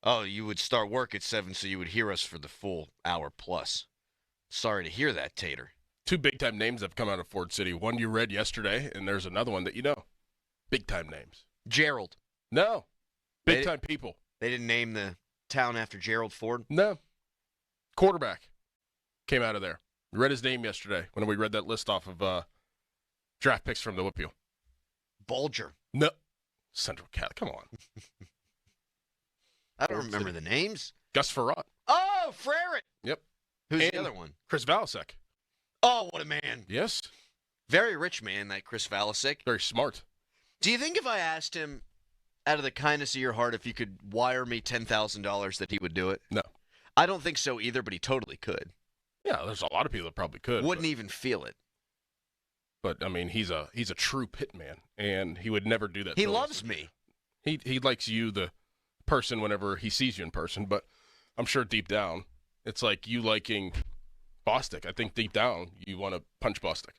Oh, you would start work at 7 so you would hear us for the full hour plus. Sorry to hear that, Tater. 2 big-time names have come out of Ford City. One you read yesterday, and there's another one that you know. Big-time names. Gerald. No. Big-time people. They didn't name the town after Gerald Ford? No. Quarterback came out of there. We read his name yesterday when we read that list off of draft picks from the Whitfield. Bulger. No. Central Cat. Come on. I don't remember the names. Gus Frerotte. Oh, Freret. Yep. Who's And the other one? Chris Valasek. Oh, what a man. Yes. Very rich man, that Chris Valasek. Very smart. Do you think if I asked him, out of the kindness of your heart, if you could wire me $10,000 that he would do it? No. I don't think so either, but he totally could. Yeah, there's a lot of people that probably could. Wouldn't even feel it. But, I mean, he's a true pitman, and he would never do that. He loves me. He likes you, the person, whenever he sees you in person, but I'm sure deep down, it's like you liking Bostic. I think deep down, you want to punch Bostic.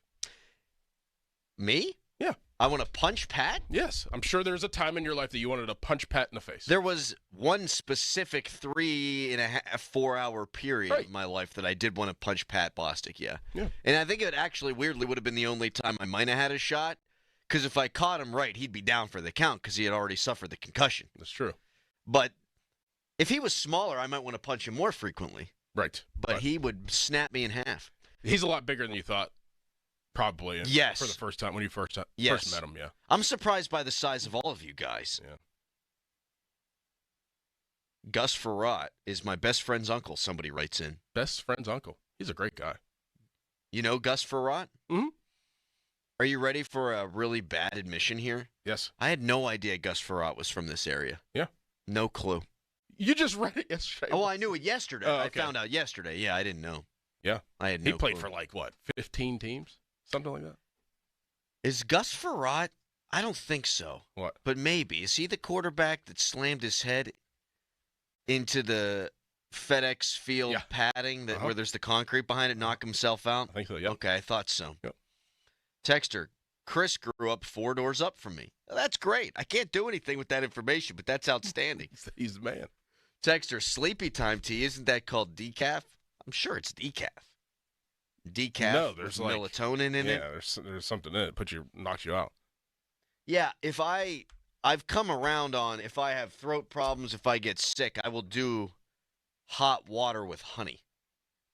Me? Yeah. I want to punch Pat? Yes. I'm sure there's a time in your life that you wanted to punch Pat in the face. There was one specific 3.5-4 hour period of my life that I did want to punch Pat Bostic, yeah. And I think it actually weirdly would have been the only time I might have had a shot, because if I caught him right, he'd be down for the count because he had already suffered the concussion. That's true. But if he was smaller, I might want to punch him more frequently. Right. But he would snap me in half. He's a lot bigger than you thought. Probably. Yes. For the first time, when you first met him, yeah. I'm surprised by the size of all of you guys. Yeah. Gus Frerotte is my best friend's uncle, somebody writes in. Best friend's uncle. He's a great guy. You know Gus Frerotte? Mm-hmm. Are you ready for a really bad admission here? Yes. I had no idea Gus Frerotte was from this area. Yeah. No clue. You just read it yesterday. Oh, well, I knew it yesterday. Oh, okay. I found out yesterday. Yeah, I didn't know. Yeah. I had no He played clue. for like, what, 15 teams? Something like that? Is Gus Frerotte? I don't think so. What? But maybe. Is he the quarterback that slammed his head into the FedEx Field padding where there's the concrete behind it, knock himself out? I think so, yeah. Okay, I thought so. Yep. Texter, Chris grew up 4 doors up from me. Well, that's great. I can't do anything with that information, but that's outstanding. He's the man. Texter, sleepy time tea, isn't that called decaf? I'm sure it's decaf. Decaf No, there's with melatonin in it. Yeah, there's something in it. Knocks you out. Yeah, if I've come around on if I have throat problems, if I get sick, I will do hot water with honey.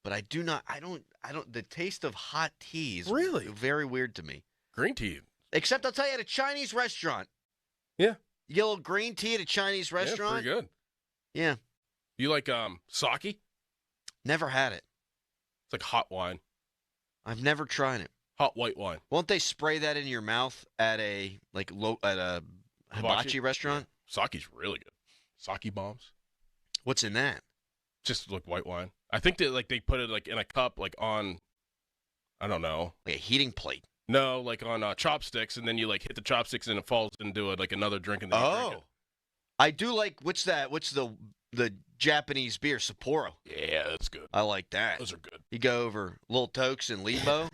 But I don't, the taste of hot tea is really very weird to me. Green tea. Except I'll tell you, at a Chinese restaurant. Yeah. You get a little green tea at a Chinese restaurant? Yeah, pretty good. Yeah. You like sake? Never had it. It's like hot wine. I've never tried it. Hot white wine. Won't they spray that in your mouth at a hibachi restaurant? Yeah. Sake's really good. Sake bombs. What's in that? Just like white wine. I think that they put it like in a cup, like on, I don't know, like a heating plate. No, like on chopsticks, and then you like hit the chopsticks and it falls into like another drink, and then you drink it. I do like what's that? What's the Japanese beer, Sapporo? Yeah, that's good. I like that. Those are good. You go over Little Tokes and Lebo.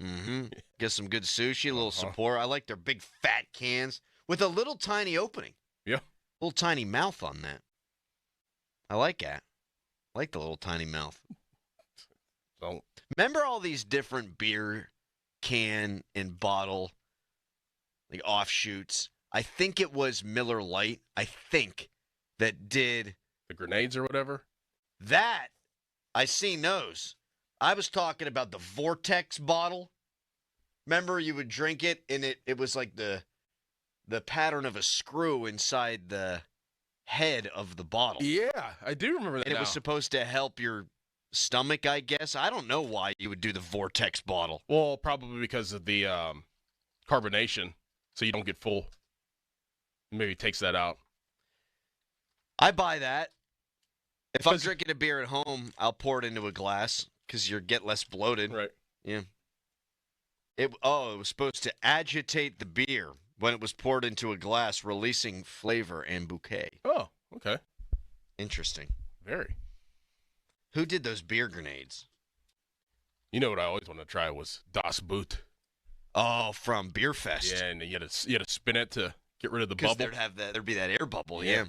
Mm-hmm. Get some good sushi, a little Sapporo. I like their big fat cans with a little tiny opening. Yeah. Little tiny mouth on that. I like that. I like the little tiny mouth. Don't. Remember all these different beer can and bottle like offshoots? I think it was Miller Lite. I think that did the grenades or whatever. That I seen those. I was talking about the Vortex bottle. Remember, you would drink it and it was like the pattern of a screw inside the head of the bottle. Yeah, I do remember that. And now. It was supposed to help your stomach, I guess. I don't know why you would do the Vortex bottle. Well, probably because of the carbonation, so you don't get full. Maybe it takes that out. I buy that. If I'm drinking a beer at home, I'll pour it into a glass because you get less bloated. Right. Yeah. It was supposed to agitate the beer when it was poured into a glass, releasing flavor and bouquet. Oh, okay. Interesting. Very. Who did those beer grenades? You know what I always wanted to try was Das Boot. Oh, from Beer Fest. Yeah, and you had to spin it to get rid of the bubble. There'd be that air bubble, yeah.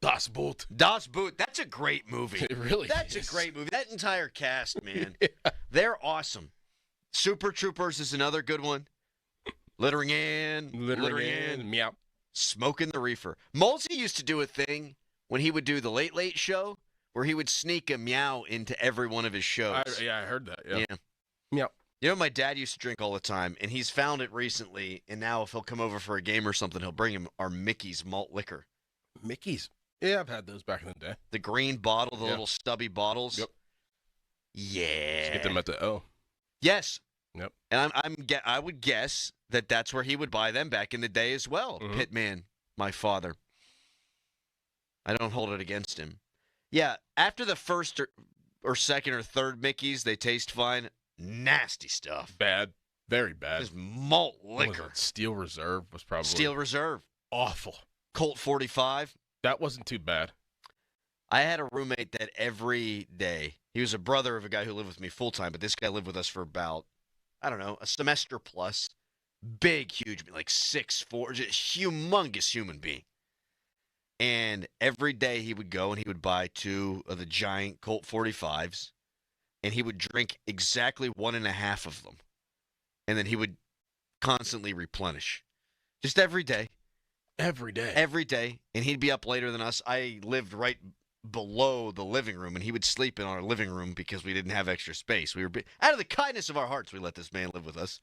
Das Boot. Das Boot. That's a great movie. It really That's is. a great movie. That entire cast, man. They're awesome. Super Troopers is another good one. Littering in. Meow. Smoking the reefer. Molesy used to do a thing when he would do the Late Late Show where he would sneak a meow into every one of his shows. I heard that. Yeah. Meow. You know, my dad used to drink all the time, and he's found it recently, and now if he'll come over for a game or something, he'll bring him our Mickey's malt liquor. Mickey's? Yeah, I've had those back in the day. The green bottle, the little stubby bottles. Yep. Yeah. Just get them at the O. Yes. Yep. And I would guess that that's where he would buy them back in the day as well. Pitman, my father. I don't hold it against him. Yeah, after the first or second or third Mickeys, they taste fine. Nasty stuff. Bad. Very bad. Just malt liquor. Steel Reserve was probably. Steel Reserve. Awful. Colt 45. That wasn't too bad. I had a roommate that every day, he was a brother of a guy who lived with me full time, but this guy lived with us for about, I don't know, a semester plus. Big, huge, like 6'4", just humongous human being. And every day he would go and he would buy 2 of the giant Colt 45s, and he would drink exactly 1.5 of them. And then he would constantly replenish. Just every day. Every day. Every day. And he'd be up later than us. I lived right below the living room, and he would sleep in our living room because we didn't have extra space. We were out of the kindness of our hearts, we let this man live with us.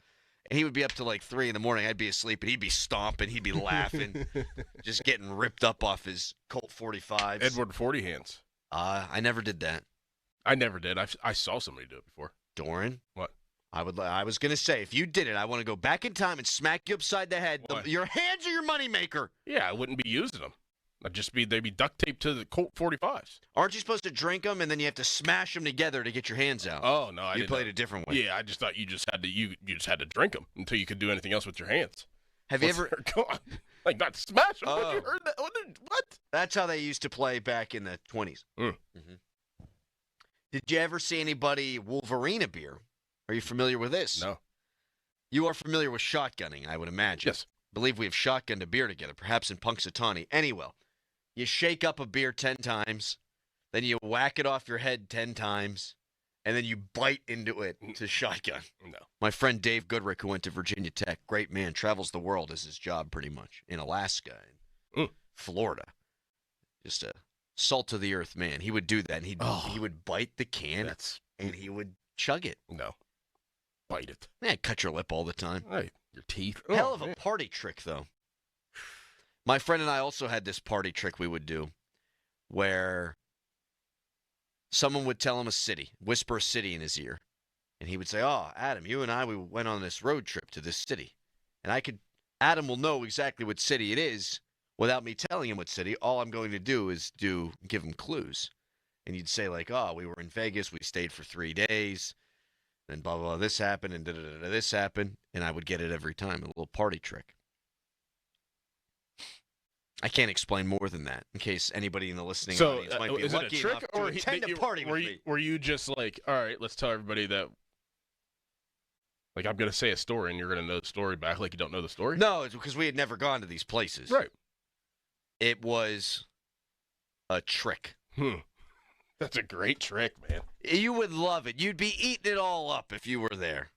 And he would be up to like 3 in the morning. I'd be asleep, and he'd be stomping. He'd be laughing, just getting ripped up off his Colt 45s. Edward 40 hands. I never did that. I never did. I saw somebody do it before. Doran? What? I was going to say, if you did it, I want to go back in time and smack you upside the head. Your hands are your moneymaker. Yeah, I wouldn't be using them. They'd be duct taped to the Colt 45s. Aren't you supposed to drink them and then you have to smash them together to get your hands out? Oh no, you played a different way. Yeah, I just thought you just had to drink them until you could do anything else with your hands. Have you ever like not smash them? What, you heard that? What? That's how they used to play back in the 20s. Did you ever see anybody Wolverine a beer? Are you familiar with this? No. You are familiar with shotgunning, I would imagine. Yes. I believe we have shotgunned a beer together, perhaps in Punxsutawney. Anyway, you shake up a beer 10 times, then you whack it off your head 10 times, and then you bite into it to shotgun. No. My friend Dave Goodrick, who went to Virginia Tech, great man, travels the world as his job pretty much, in Alaska and Florida. Just a salt-of-the-earth man. He would do that, and he would bite the can, and he would chug it. No. Bite it. Yeah, cut your lip all the time. Hey, your teeth. Hell of a party trick, though. My friend and I also had this party trick we would do where someone would tell him a city, whisper a city in his ear, and he would say, "Oh, Adam, you and I, we went on this road trip to this city." And Adam will know exactly what city it is without me telling him what city. All I'm going to do is give him clues. And you'd say, like, "Oh, we were in Vegas, we stayed for 3 days, then blah, blah, blah, this happened, and da-da-da-da, this happened," and I would get it every time, a little party trick. I can't explain more than that in case anybody in the listening audience might be lucky enough to attend a party with me. Were you just like, all right, let's tell everybody that, like, I'm going to say a story and you're going to know the story back like you don't know the story? No, it's because we had never gone to these places. Right. It was a trick. That's a great trick, man. You would love it. You'd be eating it all up if you were there.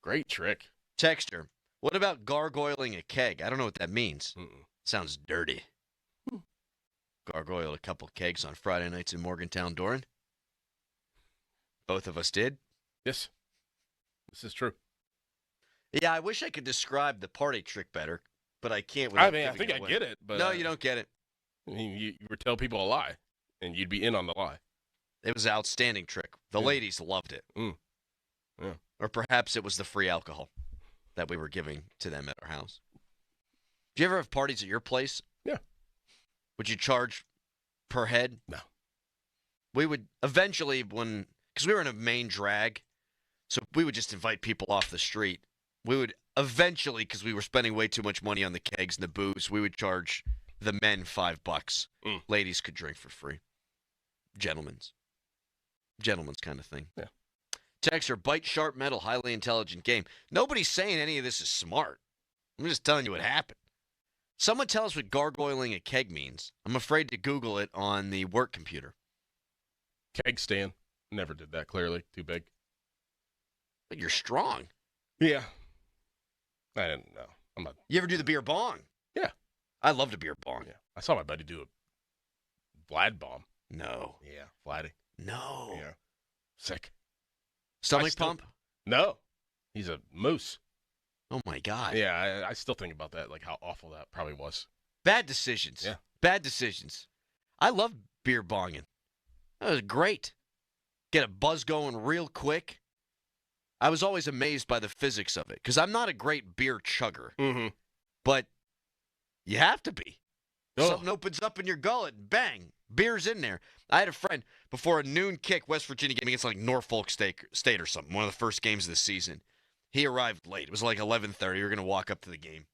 Great trick. Texter, what about gargoyling a keg? I don't know what that means. Sounds dirty. Gargoyle a couple kegs on Friday nights in Morgantown, Doran. Both of us did. Yes. This is true. Yeah, I wish I could describe the party trick better, but I can't. I mean, I think I get it. But no, you don't get it. I mean, you would tell people a lie, and you'd be in on the lie. It was an outstanding trick. The ladies loved it. Yeah. Or perhaps it was the free alcohol that we were giving to them at our house. Do you ever have parties at your place? Yeah. Would you charge per head? No. We would eventually, because we were in a main drag, so we would just invite people off the street. We would eventually, because we were spending way too much money on the kegs and the booze, we would charge the men $5. Ladies could drink for free. Gentlemen's kind of thing. Yeah. Texter, bite sharp metal, highly intelligent game. Nobody's saying any of this is smart. I'm just telling you what happened. Someone tell us what gargoyling a keg means. I'm afraid to Google it on the work computer. Keg stand. Never did that, clearly. Too big. But you're strong. Yeah. I didn't know. I'm not. You ever do the beer bong? Yeah. I love to beer bong. Yeah. I saw my buddy do a Vlad bomb. No. Yeah. Vladdy. No. Yeah. Sick. Stomach pump? No. He's a moose. Oh, my God. Yeah, I still think about that, like how awful that probably was. Bad decisions. Yeah. Bad decisions. I love beer bonging. That was great. Get a buzz going real quick. I was always amazed by the physics of it because I'm not a great beer chugger. Mm-hmm. But you have to be. Oh. Something opens up in your gullet, bang, beer's in there. I had a friend before a noon kick, West Virginia game against like Norfolk State or something, one of the first games of the season. He arrived late. It was like 11:30. We were going to walk up to the game.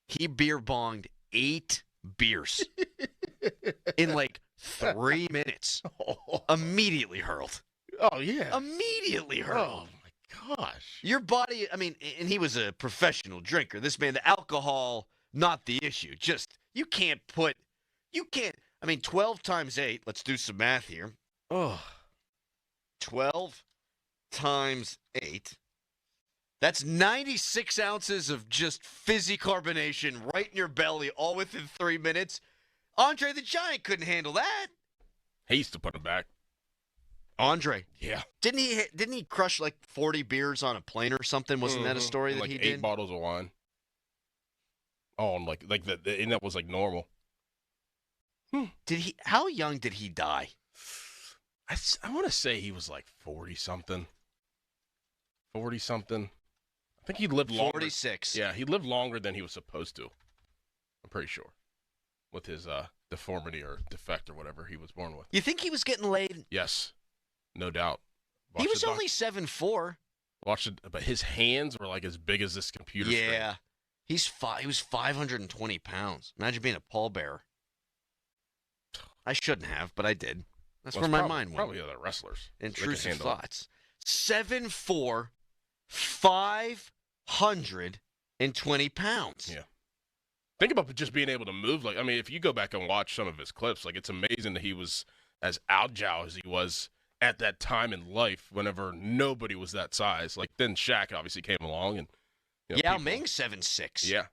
He beer bonged 8 beers in like 3 minutes. Immediately hurled. Oh, yeah. Immediately hurled. Oh, my gosh. Your body, I mean, and he was a professional drinker. This man, the alcohol, not the issue. Just, you can't, I mean, 12 times 8, let's do some math here. Oh. 12 times 8. That's 96 ounces of just fizzy carbonation right in your belly, all within 3 minutes. Andre the Giant couldn't handle that. He used to put him back. Andre. Yeah. Didn't he crush like 40 beers on a plane or something? Wasn't that a story and that like he 8 did? bottles of wine. Oh, and and that was like normal. How young did he die? I want to say he was like 40-something. 40-something. I think he lived longer. 46. Yeah, he lived longer than he was supposed to. I'm pretty sure. With his deformity or defect or whatever he was born with. You think he was getting laid? Yes. No doubt. He was only 7'4". Watch it, but his hands were like as big as this computer screen. Yeah. He was 520 pounds. Imagine being a pallbearer. I shouldn't have, but I did. That's where my mind went. Probably other wrestlers. Intrusive thoughts. 7'4", 520 pounds. Yeah. Think about just being able to move. Like, I mean, if you go back and watch some of his clips, like, it's amazing that he was as agile as he was at that time in life whenever nobody was that size. Like, then Shaq obviously came along. And Yao Ming, 7'6". Yeah.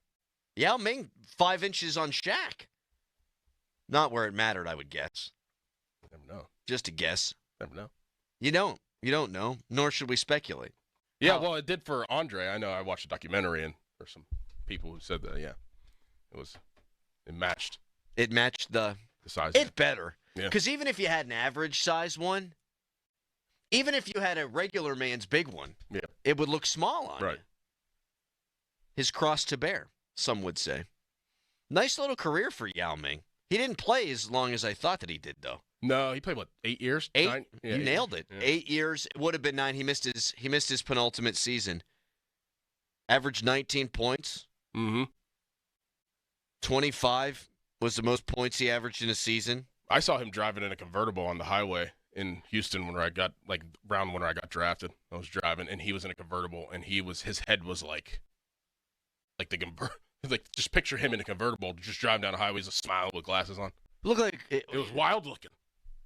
Yao Ming, 5 inches on Shaq. Not where it mattered, I would guess. Never know. Just a guess. Never know. You don't. You don't know, nor should we speculate. Yeah, well, it did for Andre. I know I watched a documentary, and there's some people who said that, yeah. It matched. It matched the size. It better. Yeah. Because even if you had an average size one, even if you had a regular man's big one, yeah, it would look small on right. you. His cross to bear, some would say. Nice little career for Yao Ming. He didn't play as long as I thought that he did, though. No, he played, 8 years? 8? 9? Yeah, you nailed it. Yeah. 8 years. It would have been 9. He missed his penultimate season. Averaged 19 points. Mm-hmm. 25 was the most points he averaged in a season. I saw him driving in a convertible on the highway in Houston when I got drafted. I was driving, and he was in a convertible, and his head was like just picture him in a convertible, just driving down the highway, a smile with glasses on. Look like it was wild looking.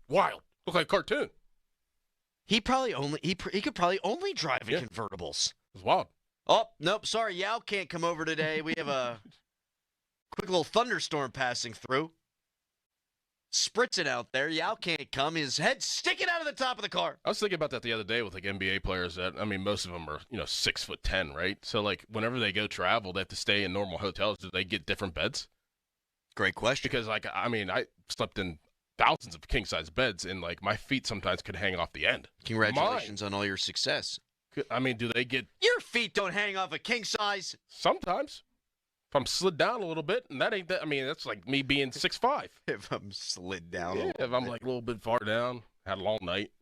Wild. Looked like a cartoon. He could probably only drive in convertibles. It was wild. Oh, nope, sorry, Yao can't come over today. We have a quick little thunderstorm passing through. Spritzing out there. Yao can't come. His head's sticking out of the top of the car. I was thinking about that the other day with like NBA players that, I mean, most of them are, 6'10", right? So like whenever they go travel, they have to stay in normal hotels. Do they get different beds? Great question. Because I slept in thousands of king-size beds, and like my feet sometimes could hang off the end. Congratulations on all your success. I mean, do they get... Your feet don't hang off a king-size. Sometimes. If I'm slid down a little bit, and that ain't that. I mean, that's like me being 6'5". If I'm slid down a little if I'm like a little bit far down, had a long night,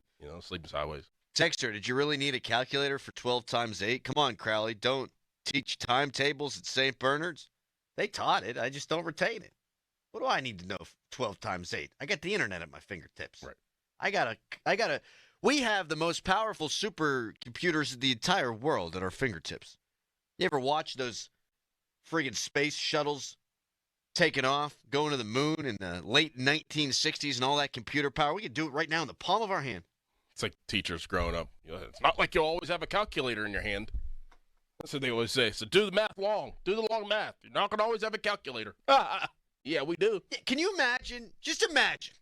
sleeping sideways. Texter, did you really need a calculator for 12 times 8? Come on, Crowley. Don't teach timetables at St. Bernard's. They taught it. I just don't retain it. What do I need to know 12 times 8? I got the internet at my fingertips. Right. We have the most powerful supercomputers in the entire world at our fingertips. You ever watch those friggin' space shuttles taking off, going to the moon in the late 1960s and all that computer power? We can do it right now in the palm of our hand. It's like teachers growing up. It's not like you always have a calculator in your hand. That's what they always say. So do the math long. Do the long math. You're not going to always have a calculator. Yeah, we do. Can you imagine? Just imagine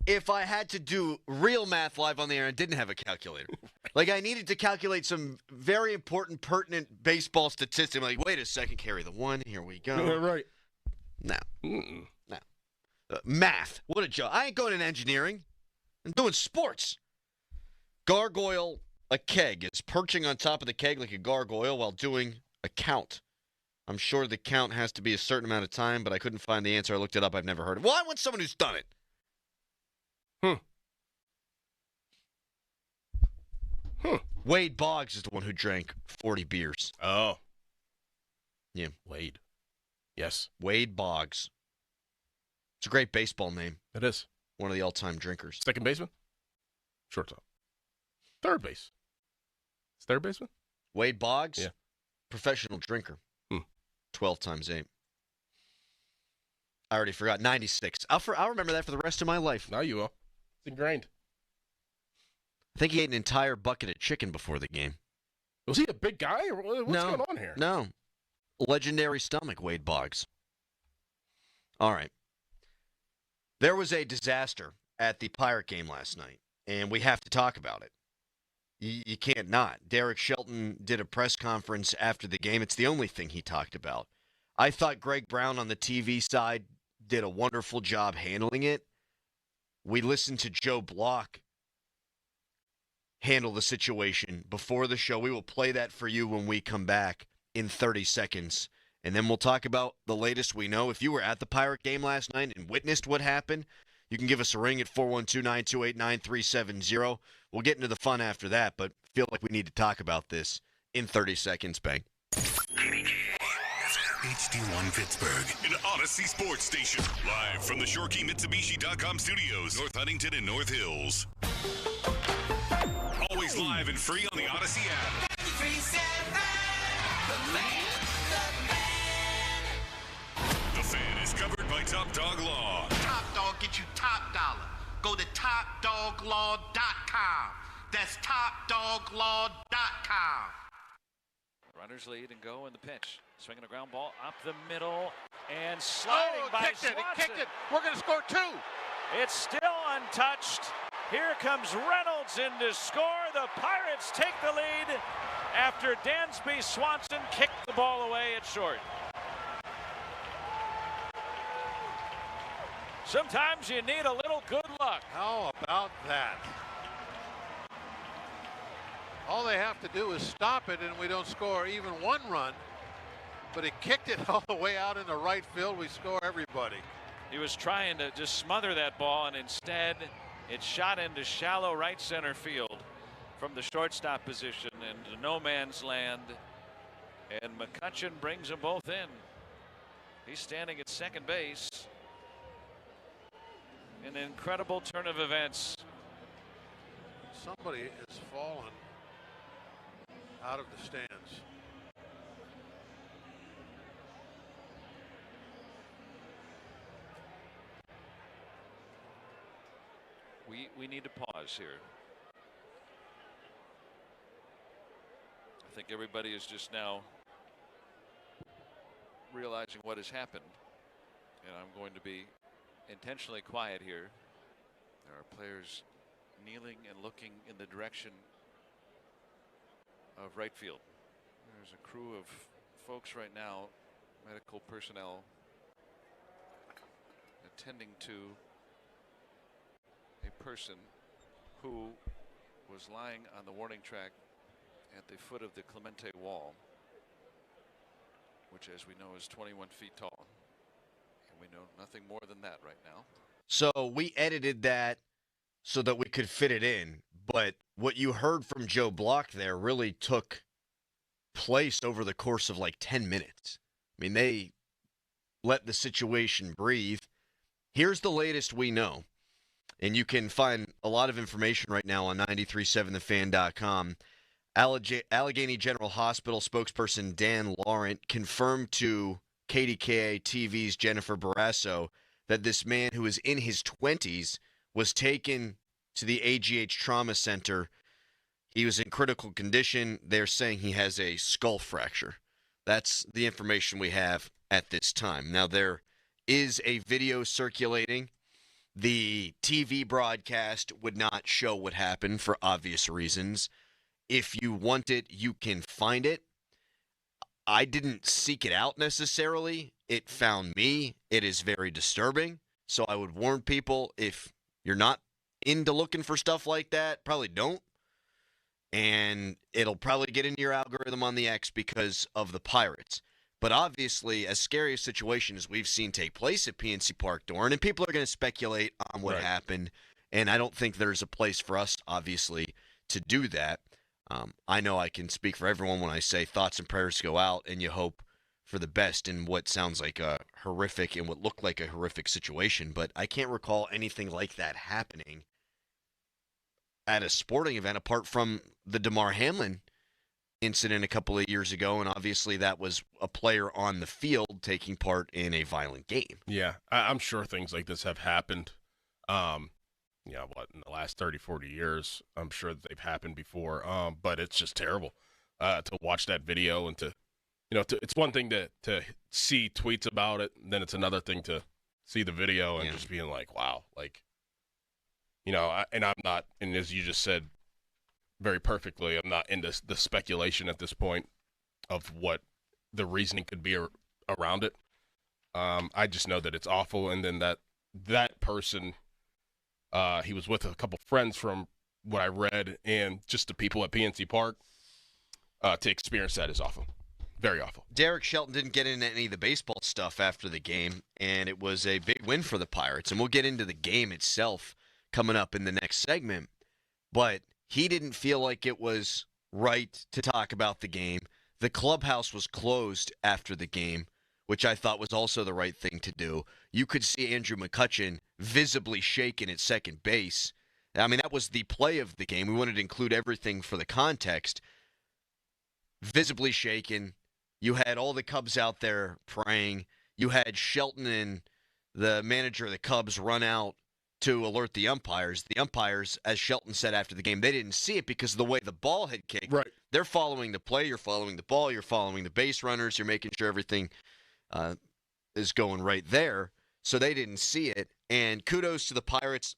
if I had to do real math live on the air and didn't have a calculator. Like I needed to calculate some very important, pertinent baseball statistic. I'm like, wait a second, carry the one. Here we go. Yeah, right. No. No. Math. What a joke. I ain't going in engineering. I'm doing sports. Gargoyle a keg is perching on top of the keg like a gargoyle while doing a count. I'm sure the count has to be a certain amount of time, but I couldn't find the answer. I looked it up. I've never heard it. Well, I want someone who's done it. Wade Boggs is the one who drank 40 beers. Oh. Yeah. Wade. Yes. Wade Boggs. It's a great baseball name. It is. One of the all-time drinkers. Second baseman? Shortstop. Third base. It's third baseman? Wade Boggs? Yeah. Professional drinker. 12 times 8. I already forgot. 96. I'll remember that for the rest of my life. Now you will. It's ingrained. I think he ate an entire bucket of chicken before the game. Was he a big guy? Or what's No. going on here? No. Legendary stomach, Wade Boggs. All right. There was a disaster at the Pirate game last night, and we have to talk about it. You can't not. Derek Shelton did a press conference after the game. It's the only thing he talked about. I thought Greg Brown on the TV side did a wonderful job handling it. We listened to Joe Block handle the situation before the show. We will play that for you when we come back in 30 seconds. And then we'll talk about the latest we know. If you were at the Pirate game last night and witnessed what happened, you can give us a ring at 412-928-9370. We'll get into the fun after that, but feel like we need to talk about this in 30 seconds, Bang. HD1 Pittsburgh, an Odyssey sports station. Live from the ShoreKeyMitsubishi.com studios, North Huntington and North Hills. Always live and free on the Odyssey app. The Fan is covered by Top Dog Law. Top Dog get you top dollar. Go to TopDogLaw.com. That's TopDogLaw.com. Runners lead and go in the pitch. Swinging a ground ball up the middle and sliding by Swanson. He kicked it. We're going to score 2. It's still untouched. Here comes Reynolds in to score. The Pirates take the lead after Dansby Swanson kicked the ball away at short. Sometimes you need a little good luck. How about that? All they have to do is stop it, and we don't score even one run. But he kicked it all the way out into right field. We score everybody. He was trying to just smother that ball, and instead it shot into shallow right center field from the shortstop position into no man's land. And McCutcheon brings them both in. He's standing at second base. An incredible turn of events. Somebody has fallen out of the stands. We need to pause here. I think everybody is just now realizing what has happened, and I'm going to be intentionally quiet here. There are players kneeling and looking in the direction of right field. There's a crew of folks right now, medical personnel, attending to a person who was lying on the warning track at the foot of the Clemente wall, which, as we know, is 21 feet tall. And we know nothing more than that right now. So we edited that so that we could fit it in. But what you heard from Joe Block there really took place over the course of like 10 minutes. I mean, they let the situation breathe. Here's the latest we know. And you can find a lot of information right now on 937thefan.com. Allegheny General Hospital spokesperson Dan Laurent confirmed to KDKA TV's Jennifer Barrasso that this man who is in his 20s was taken to the AGH Trauma Center. He was in critical condition. They're saying he has a skull fracture. That's the information we have at this time. Now, there is a video circulating. The TV broadcast would not show what happened for obvious reasons. If you want it, you can find it. I didn't seek it out necessarily. It found me. It is very disturbing. So I would warn people, if you're not into looking for stuff like that, probably don't. And it'll probably get into your algorithm on the X because of the Pirates. But obviously, as scary a situation as we've seen take place at PNC Park, Doran, and people are going to speculate on what happened, and I don't think there's a place for us, obviously, to do that. I know I can speak for everyone when I say thoughts and prayers go out, and you hope for the best in what sounds like a horrific and what looked like a horrific situation, but I can't recall anything like that happening at a sporting event apart from the DeMar Hamlin incident a couple of years ago, and obviously that was a player on the field taking part in a violent game. Yeah, I'm sure things like this have happened, in the last 30, 40 years. I'm sure that they've happened before, but it's just terrible to watch that video and it's one thing to see tweets about it, and then it's another thing to see the video and just being like, wow, like, and I'm not, and as you just said very perfectly, I'm not into the speculation at this point of what the reasoning could be around it. I just know that it's awful, and then that person, he was with a couple friends from what I read, and just the people at PNC Park, to experience that is awful. Very awful. Derek Shelton didn't get into any of the baseball stuff after the game, and it was a big win for the Pirates. And we'll get into the game itself coming up in the next segment. But he didn't feel like it was right to talk about the game. The clubhouse was closed after the game, which I thought was also the right thing to do. You could see Andrew McCutchen visibly shaken at second base. I mean, that was the play of the game. We wanted to include everything for the context. Visibly shaken. You had all the Cubs out there praying. You had Shelton and the manager of the Cubs run out to alert the umpires. The umpires, as Shelton said after the game, they didn't see it because of the way the ball had kicked. Right. They're following the play. You're following the ball. You're following the base runners. You're making sure everything is going right there. So they didn't see it. And kudos to the Pirates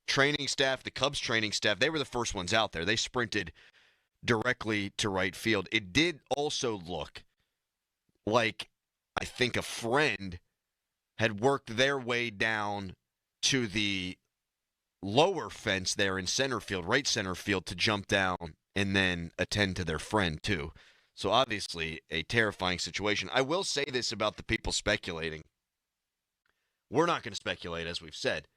training staff, the Cubs training staff. They were the first ones out there. They sprinted directly to right field. It did also look like, I think, a friend had worked their way down to the lower fence there in center field, right center field, to jump down and then attend to their friend too. So obviously a terrifying situation. I will say this about the people speculating. We're not going to speculate, as we've said.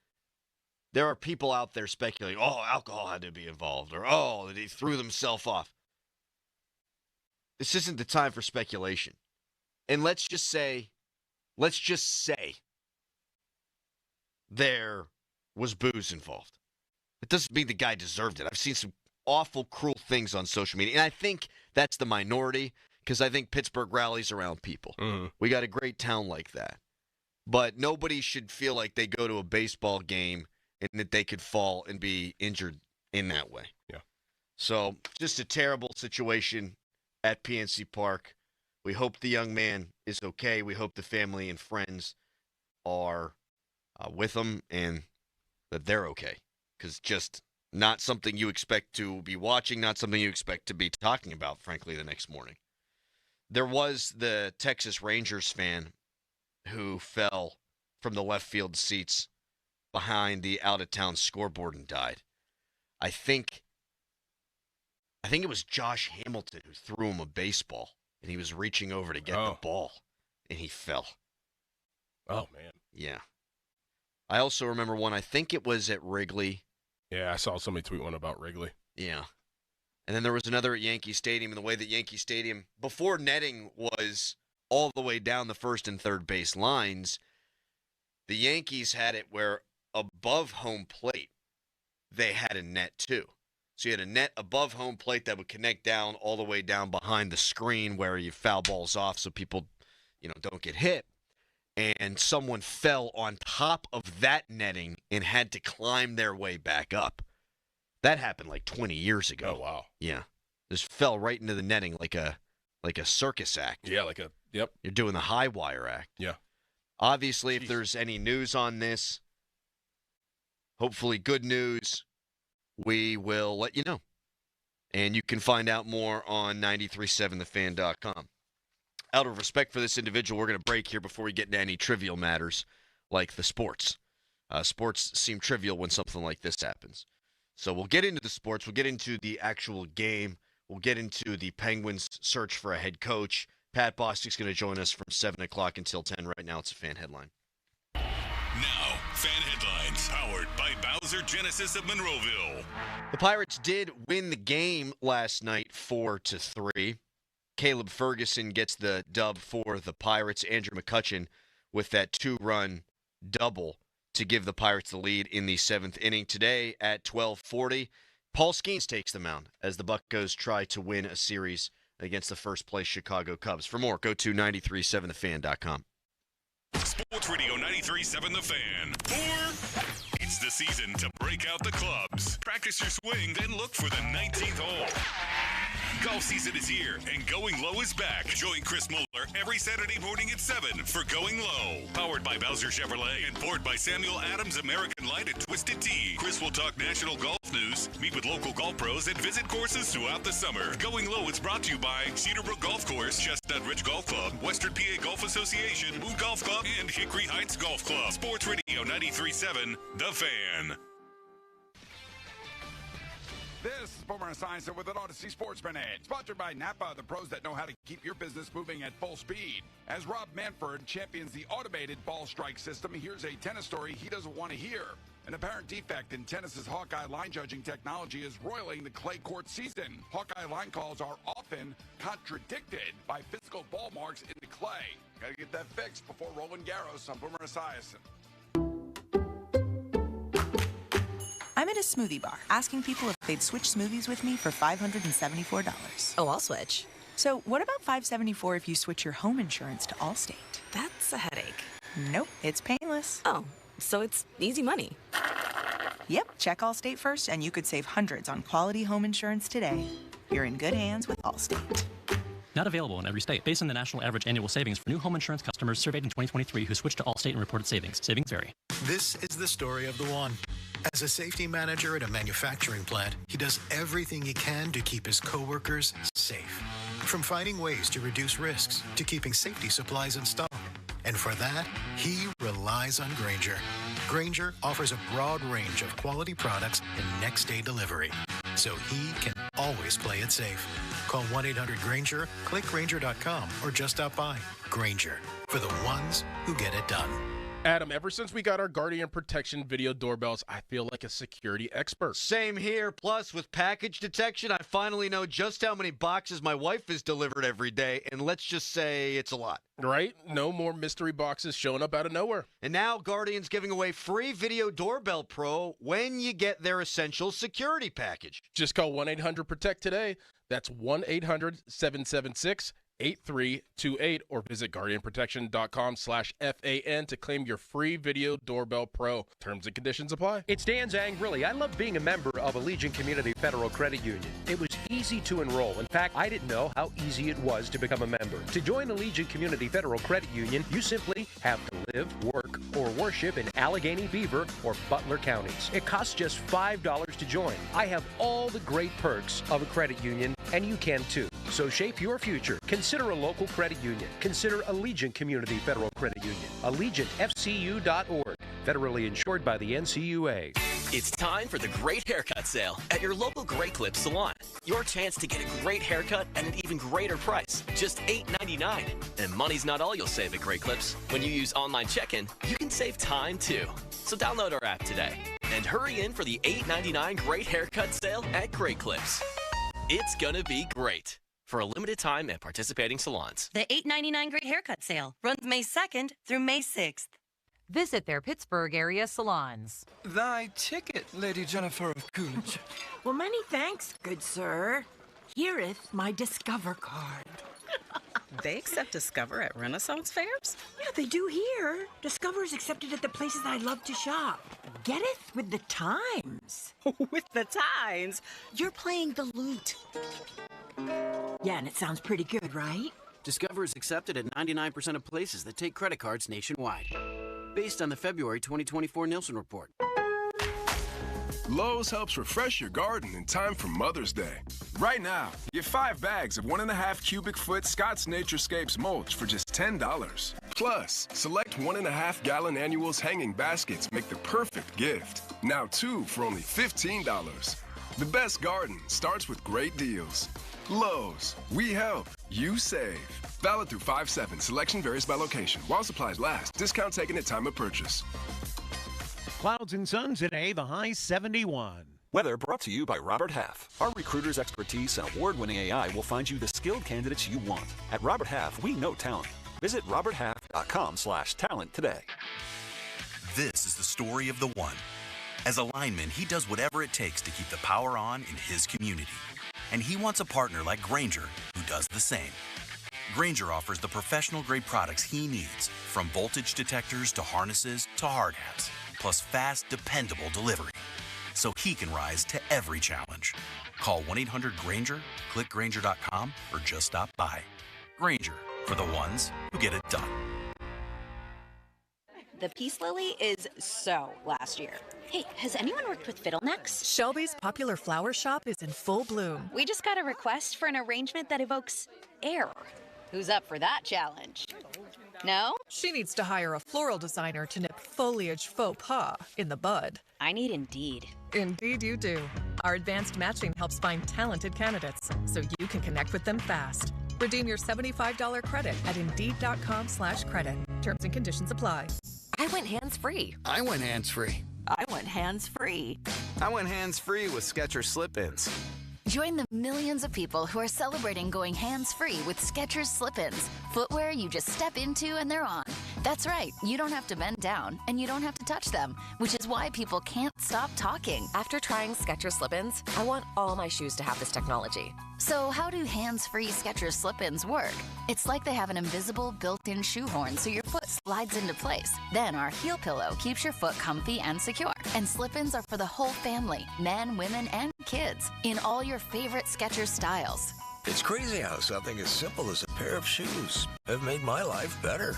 There are people out there speculating, alcohol had to be involved, or, he threw himself off. This isn't the time for speculation. And let's just say there was booze involved. It doesn't mean the guy deserved it. I've seen some awful, cruel things on social media, and I think that's the minority, because I think Pittsburgh rallies around people. Mm-hmm. We got a great town like that. But nobody should feel like they go to a baseball game and that they could fall and be injured in that way. Yeah. So just a terrible situation at PNC Park. We hope the young man is okay. We hope the family and friends are with him and that they're okay. Because just not something you expect to be watching, not something you expect to be talking about, frankly, the next morning. There was the Texas Rangers fan who fell from the left field seats behind the out-of-town scoreboard and died. I think it was Josh Hamilton who threw him a baseball, and he was reaching over to get the ball, and he fell. Oh, man. Yeah. I also remember one, I think it was at Wrigley. Yeah, I saw somebody tweet one about Wrigley. Yeah. And then there was another at Yankee Stadium, and the way that Yankee Stadium, before netting was all the way down the first and third base lines, the Yankees had it where above home plate, they had a net too. So you had a net above home plate that would connect down all the way down behind the screen where you foul balls off so people, don't get hit. And someone fell on top of that netting and had to climb their way back up. That happened like 20 years ago. Oh, wow. Yeah. Just fell right into the netting like a circus act. Yeah, yep. You're doing the high wire act. Yeah. Obviously, if there's any news on this, hopefully good news, we will let you know. And you can find out more on 937thefan.com. Out of respect for this individual, we're going to break here before we get into any trivial matters like the sports. Sports seem trivial when something like this happens. So we'll get into the sports. We'll get into the actual game. We'll get into the Penguins' search for a head coach. Pat Bostic's going to join us from 7 o'clock until 10. Right now, it's a fan headline. Now, fan headlines powered by Bowser Genesis of Monroeville. The Pirates did win the game last night 4-3. Caleb Ferguson gets the dub for the Pirates. Andrew McCutchen with that 2-run double to give the Pirates the lead in the 7th inning. Today at 12:40, Paul Skeens takes the mound as the Buccos try to win a series against the first-place Chicago Cubs. For more, go to 937thefan.com. Sports Radio 93.7 The Fan. It's the season to break out the clubs. Practice your swing, then look for the 19th hole. Golf season is here, and Going Low is back. Join Chris Muller every Saturday morning at 7 for Going Low. Powered by Bowser Chevrolet and poured by Samuel Adams American Light and Twisted Tea. Chris will talk national golf news, meet with local golf pros, and visit courses throughout the summer. Going Low is brought to you by Cedarbrook Golf Course, Chestnut Ridge Golf Club, Western PA Golf Association, Moon Golf Club, and Hickory Heights Golf Club. Sports Radio 93.7 The Fan. This is Boomer Esiason with an Odyssey Sports Minute, sponsored by Napa, the pros that know how to keep your business moving at full speed. As Rob Manford champions the automated ball strike system, here's a tennis story he doesn't want to hear. An apparent defect in tennis's Hawkeye line judging technology is roiling the clay court season. Hawkeye line calls are often contradicted by physical ball marks in the clay. Gotta get that fixed before Roland Garros on Boomer Esiason. I'm at a smoothie bar asking people if they'd switch smoothies with me for $574. Oh, I'll switch. So what about $574 if you switch your home insurance to Allstate? That's a headache. Nope, it's painless. Oh, so it's easy money. Yep, check Allstate first and you could save hundreds on quality home insurance today. You're in good hands with Allstate. Not available in every state. Based on the national average annual savings for new home insurance customers surveyed in 2023 who switched to Allstate and reported savings. Savings vary. This is the story of the one. As a safety manager at a manufacturing plant, he does everything he can to keep his coworkers safe. From finding ways to reduce risks to keeping safety supplies in stock. And for that, he relies on Grainger. Grainger offers a broad range of quality products and next-day delivery, so he can always play it safe. Call 1-800-GRAINGER, click Grainger.com, or just stop by. Grainger, for the ones who get it done. Adam, ever since we got our Guardian Protection video doorbells, I feel like a security expert. Same here. Plus, with package detection, I finally know just how many boxes my wife has delivered every day, and let's just say it's a lot. Right? No more mystery boxes showing up out of nowhere. And now Guardian's giving away free Video Doorbell Pro when you get their Essential Security Package. Just call 1-800-PROTECT today. That's 1-800-776-8328 or visit guardianprotection.com/FAN to claim your free Video Doorbell Pro. Terms and conditions apply. It's Dan Zangrilli. I love being a member of Allegiant Community Federal Credit Union. It was easy to enroll. In fact, I didn't know how easy it was to become a member. To join Allegiant Community Federal Credit Union, you simply have to live, work, or worship in Allegheny, Beaver, or Butler counties. It costs just $5 to join. I have all the great perks of a credit union, and you can too. So shape your future. Consider a local credit union. Consider Allegiant Community Federal Credit Union. AllegiantFCU.org. Federally insured by the NCUA. It's time for the Great Haircut Sale at your local Great Clips salon. Your chance to get a great haircut at an even greater price, just $8.99. And money's not all you'll save at Great Clips. When you use online check-in, you can save time too. So download our app today and hurry in for the $8.99 Great Haircut Sale at Great Clips. It's gonna be great. For a limited time at participating salons. The $8.99 Great Haircut Sale runs May 2nd through May 6th. Visit their Pittsburgh area salons. Thy ticket, Lady Jennifer of Coolidge. Well, many thanks, good sir. Here'th my Discover card. They accept Discover at Renaissance fairs? Yeah, they do here. Discover is accepted at the places I love to shop. Getteth with the times. With the times? You're playing the lute. Yeah, and it sounds pretty good, right? Discover is accepted at 99% of places that take credit cards nationwide. Based on the February 2024 Nielsen report. Lowe's helps refresh your garden in time for Mother's Day. Right now, get 5 bags of 1.5 cubic foot Scott's Naturescapes mulch for just $10. Plus, select 1.5-gallon annuals hanging baskets make the perfect gift. Now 2 for only $15. The best garden starts with great deals. Lowe's, we help, you save. Valid through 5/7. Selection varies by location. While supplies last. Discount taken at time of purchase. Clouds and sun today, the high 71. Weather brought to you by Robert Half. Our recruiters' expertise and award-winning AI will find you the skilled candidates you want. At Robert Half, we know talent. Visit roberthalf.com/talent today. This is the story of the one. As a lineman, he does whatever it takes to keep the power on in his community. And he wants a partner like Grainger who does the same. Grainger offers the professional-grade products he needs, from voltage detectors to harnesses to hard hats, plus fast, dependable delivery, so he can rise to every challenge. Call 1-800-GRAINGER, click Grainger.com, or just stop by. Grainger, for the ones who get it done. The peace lily is so last year. Hey, has anyone worked with fiddlenecks? Shelby's popular flower shop is in full bloom. We just got a request for an arrangement that evokes air. Who's up for that challenge? No? She needs to hire a floral designer to nip foliage faux pas in the bud. I need Indeed. Indeed you do. Our advanced matching helps find talented candidates, so you can connect with them fast. Redeem your $75 credit at Indeed.com/credit. Terms and conditions apply. I went hands-free. I went hands-free. I went hands-free. I went hands-free with Skechers Slip-ins. Join the millions of people who are celebrating going hands-free with Skechers Slip-ins. Footwear you just step into and they're on. That's right, you don't have to bend down and you don't have to touch them, which is why people can't stop talking. After trying Skechers Slip-ins, I want all my shoes to have this technology. So how do hands-free Skechers Slip-ins work? It's like they have an invisible built-in shoehorn so your foot slides into place. Then our heel pillow keeps your foot comfy and secure. And Slip-ins are for the whole family, men, women, and kids, in all your favorite Skechers styles. It's crazy how something as simple as a pair of shoes have made my life better.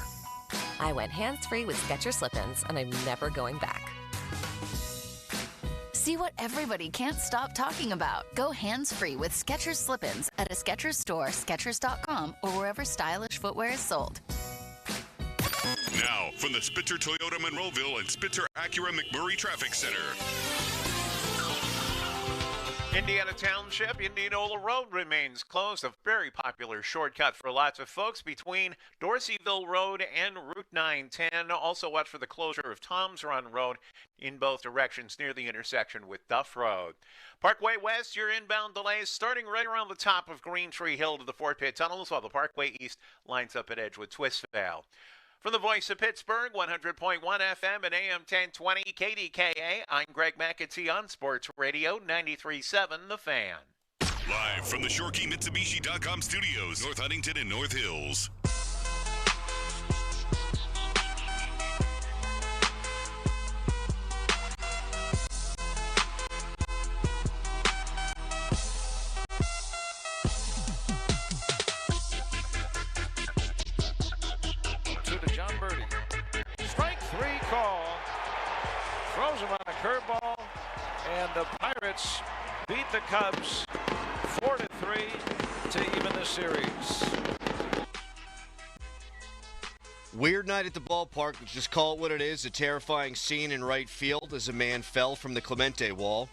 I went hands-free with Skechers Slip-ins, and I'm never going back. See what everybody can't stop talking about. Go hands-free with Skechers Slip-ins at a Skechers store, Skechers.com, or wherever stylish footwear is sold. Now, from the Spitzer Toyota Monroeville and Spitzer Acura McMurray Traffic Center. Indiana Township, Indianola Road remains closed. A very popular shortcut for lots of folks between Dorseyville Road and Route 910. Also watch for the closure of Tom's Run Road in both directions near the intersection with Duff Road. Parkway West, your inbound delays starting right around the top of Green Tree Hill to the Fort Pitt Tunnels, while the Parkway East lines up at Edgewood Twistvale. From the voice of Pittsburgh, 100.1 FM and AM 1020 KDKA, I'm Greg McAtee on Sports Radio 93.7 The Fan. Live from the ShoreKeyMitsubishi.com studios, North Huntington and North Hills. Throws him on a curveball, and the Pirates beat the Cubs 4-3 to even the series. Weird night at the ballpark. Let's just call it what it is. A terrifying scene in right field as a man fell from the Clemente wall.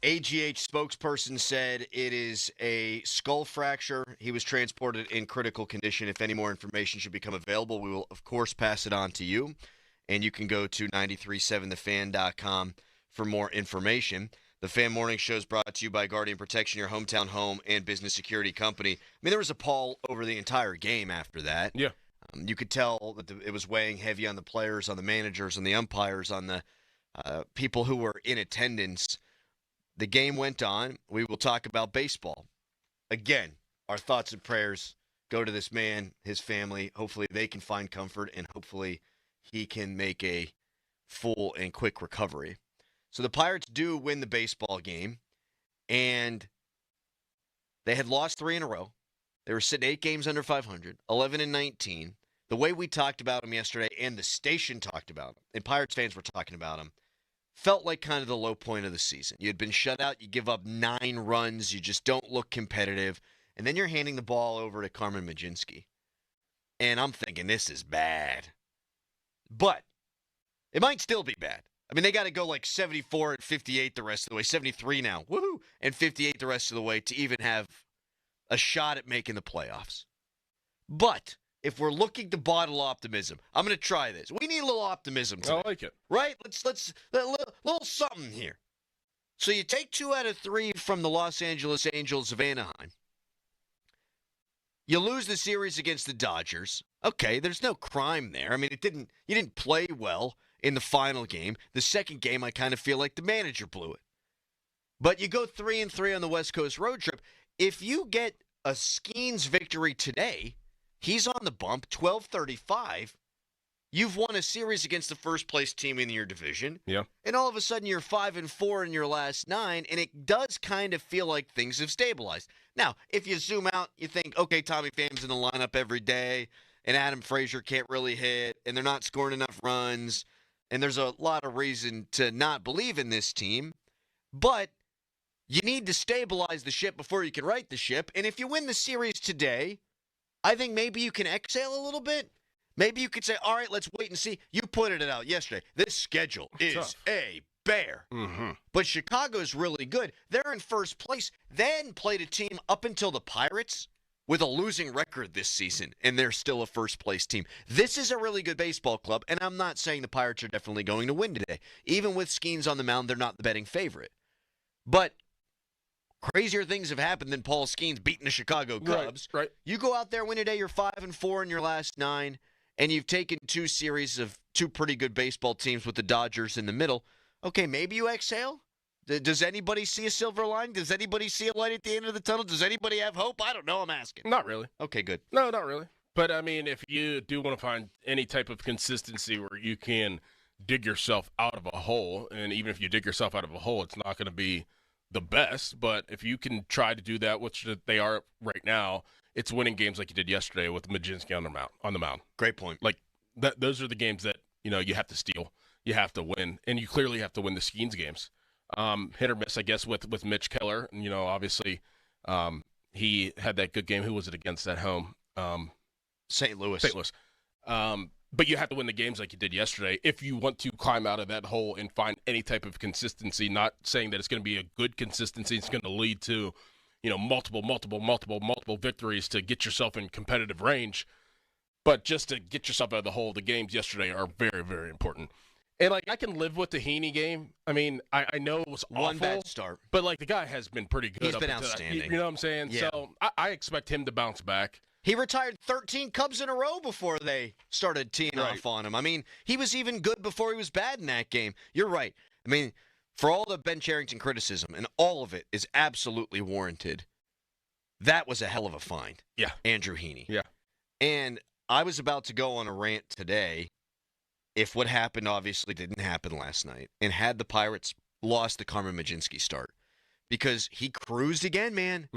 AGH spokesperson said it is a skull fracture. He was transported in critical condition. If any more information should become available, we will, of course, pass it on to you. And you can go to 937thefan.com for more information. The Fan Morning Show is brought to you by Guardian Protection, your hometown home and business security company. I mean, there was a pall over the entire game after that. Yeah. You could tell that it was weighing heavy on the players, on the managers, on the umpires, on the people who were in attendance. The game went on. We will talk about baseball. Again, our thoughts and prayers go to this man, his family. Hopefully they can find comfort, and hopefully he can make a full and quick recovery. So the Pirates do win the baseball game, and they had lost 3 in a row. They were sitting 8 games under 500, 11-19. The way we talked about them yesterday, and the station talked about them, and Pirates fans were talking about them, felt like kind of the low point of the season. You had been shut out. You give up 9 runs. You just don't look competitive. And then you're handing the ball over to Carmen Majinski. and I'm thinking this is bad. But it might still be bad. I mean, they got to go like 74 and 58 the rest of the way, 73 now, woohoo, and 58 the rest of the way to even have a shot at making the playoffs. But if we're looking to bottle optimism, I'm going to try this. We need a little optimism today. I like it. Right? Let's a little something here. So you take 2 out of 3 from the Los Angeles Angels of Anaheim. You lose the series against the Dodgers. Okay, there's no crime there. I mean, you didn't play well in the final game. The second game, I kind of feel like the manager blew it. But you go 3-3 on the West Coast road trip. If you get a Skeens victory today, he's on the bump, 12-35. You've won a series against the first-place team in your division. Yeah. And all of a sudden, you're 5-4 in your last 9, and it does kind of feel like things have stabilized. Now, if you zoom out, you think, okay, Tommy Pham's in the lineup every day, and Adam Frazier can't really hit, and they're not scoring enough runs, and there's a lot of reason to not believe in this team. But you need to stabilize the ship before you can right the ship, and if you win the series today, I think maybe you can exhale a little bit. Maybe you could say, all right, let's wait and see. You pointed it out yesterday. This schedule is tough. A bear. Mm-hmm. But Chicago's really good. They're in first place, then played a team up until the Pirates with a losing record this season, and they're still a first-place team. This is a really good baseball club, and I'm not saying the Pirates are definitely going to win today. Even with Skeens on the mound, they're not the betting favorite. But crazier things have happened than Paul Skeens beating the Chicago Cubs. Right. You go out there, win today, you're 5-4 in your last 9, and you've taken 2 series of 2 pretty good baseball teams with the Dodgers in the middle. Okay, maybe you exhale? Does anybody see a silver line? Does anybody see a light at the end of the tunnel? Does anybody have hope? I don't know. I'm asking. Not really. Okay, good. No, not really. But, I mean, if you do want to find any type of consistency where you can dig yourself out of a hole, and even if you dig yourself out of a hole, it's not going to be the best. But if you can try to do that, which they are right now, it's winning games like you did yesterday with Majinski on the mound. Great point. Like, those are the games that, you have to steal. You have to win. And you clearly have to win the Skeens games. Hit or miss, I guess, with Mitch Keller. And, obviously, he had that good game. Who was it against at home? St. Louis. But you have to win the games like you did yesterday if you want to climb out of that hole and find any type of consistency. Not saying that it's going to be a good consistency. It's going to lead to, multiple victories to get yourself in competitive range. But just to get yourself out of the hole, the games yesterday are very, very important. And, I can live with the Heaney game. I mean, I know it was awful. One bad start. But, the guy has been pretty good. He's been outstanding. You know what I'm saying? Yeah. So, I expect him to bounce back. He retired 13 Cubs in a row before they started teeing off on him. I mean, he was even good before he was bad in that game. You're right. I mean, for all the Ben Cherington criticism, and all of it is absolutely warranted, that was a hell of a find. Yeah. Andrew Heaney. Yeah. And I was about to go on a rant today if what happened obviously didn't happen last night and had the Pirates lost the Carmen Majinski start. Because he cruised again, man,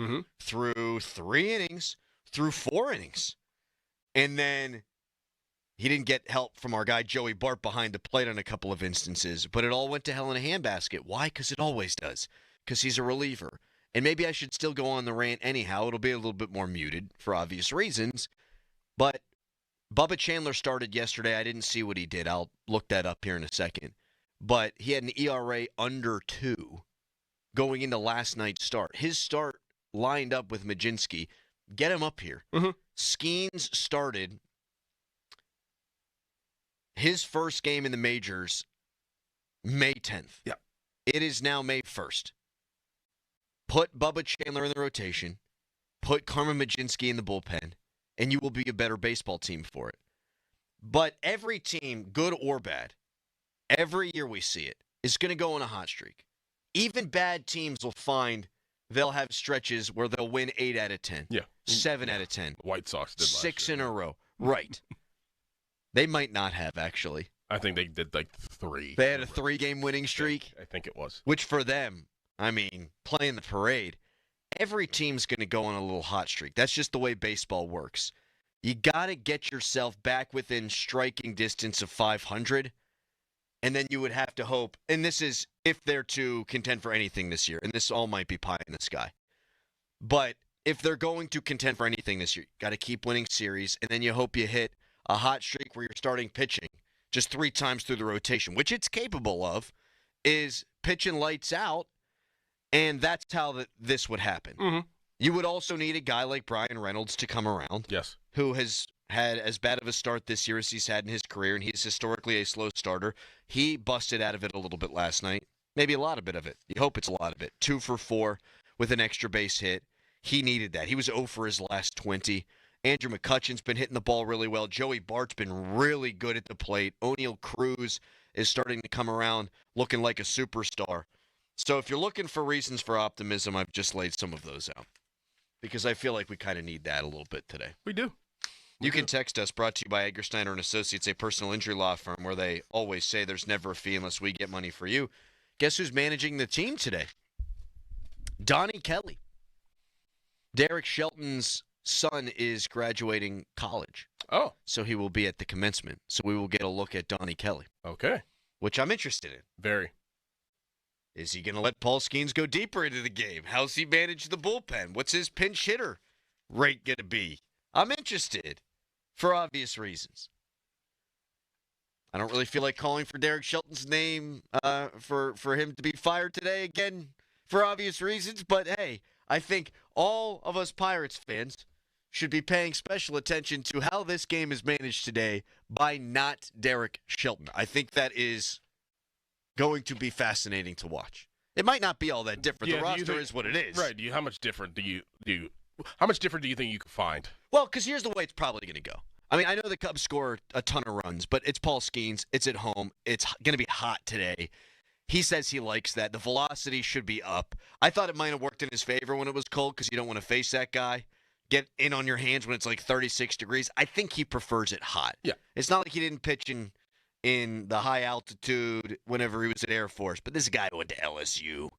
through 3 innings, through 4 innings. And then he didn't get help from our guy Joey Bart behind the plate on a couple of instances. But it all went to hell in a handbasket. Why? Because it always does. Because he's a reliever. And maybe I should still go on the rant anyhow. It'll be a little bit more muted for obvious reasons. But Bubba Chandler started yesterday. I didn't see what he did. I'll look that up here in a second. But he had an ERA under 2 going into last night's start. His start lined up with Majinski. Get him up here. Skeens started his first game in the majors May 10th. Yeah. It is now May 1st. Put Bubba Chandler in the rotation. Put Carmen Majinski in the bullpen. And you will be a better baseball team for it. But every team, good or bad, every year we see it, is going to go on a hot streak. Even bad teams will find they'll have stretches where they'll win 8 out of 10. Yeah. 7 out of 10. White Sox did last 6 year. in a row. Right. They might not have, actually. I think they did 3. They had a 3-game winning streak. I think it was. Which for them, I mean, playing the parade, every team's going to go on a little hot streak. That's just the way baseball works. You got to get yourself back within striking distance of 500, and then you would have to hope, and this is if they're to contend for anything this year, and this all might be pie in the sky, but if they're going to contend for anything this year, you got to keep winning series, and then you hope you hit a hot streak where you're starting pitching just 3 times through the rotation, which it's capable of, is pitching lights out, and that's how this would happen. Mm-hmm. You would also need a guy like Brian Reynolds to come around. Yes. Who has had as bad of a start this year as he's had in his career, and he's historically a slow starter. He busted out of it a little bit last night. Maybe a lot of it of it. You hope it's a lot of it. 2 for 4 with an extra base hit. He needed that. He was 0 for his last 20. Andrew McCutchen's been hitting the ball really well. Joey Bart's been really good at the plate. O'Neal Cruz is starting to come around looking like a superstar. So if you're looking for reasons for optimism, I've just laid some of those out. Because I feel like we kind of need that a little bit today. We do. You can text us, brought to you by Edgar Steiner & Associates, a personal injury law firm where they always say there's never a fee unless we get money for you. Guess who's managing the team today? Donnie Kelly. Derek Shelton's son is graduating college. Oh. So he will be at the commencement. So we will get a look at Donnie Kelly. Okay. Which I'm interested in. Very. Is he going to let Paul Skeens go deeper into the game? How's he manage the bullpen? What's his pinch hitter rate going to be? I'm interested for obvious reasons. I don't really feel like calling for Derek Shelton's name for him to be fired today again for obvious reasons. But, hey, I think all of us Pirates fans should be paying special attention to how this game is managed today by not Derek Shelton. I think that is going to be fascinating to watch. It might not be all that different. The roster is what it is. Right. How much different do you think you can find? Well, because here's the way it's probably going to go. I mean, I know the Cubs score a ton of runs, but it's Paul Skeens. It's at home. It's going to be hot today. He says he likes that. The velocity should be up. I thought it might have worked in his favor when it was cold because you don't want to face that guy. Get in on your hands when it's like 36 degrees. I think he prefers it hot. Yeah. It's not like he didn't pitch in the high altitude whenever he was at Air Force, but this guy went to LSU.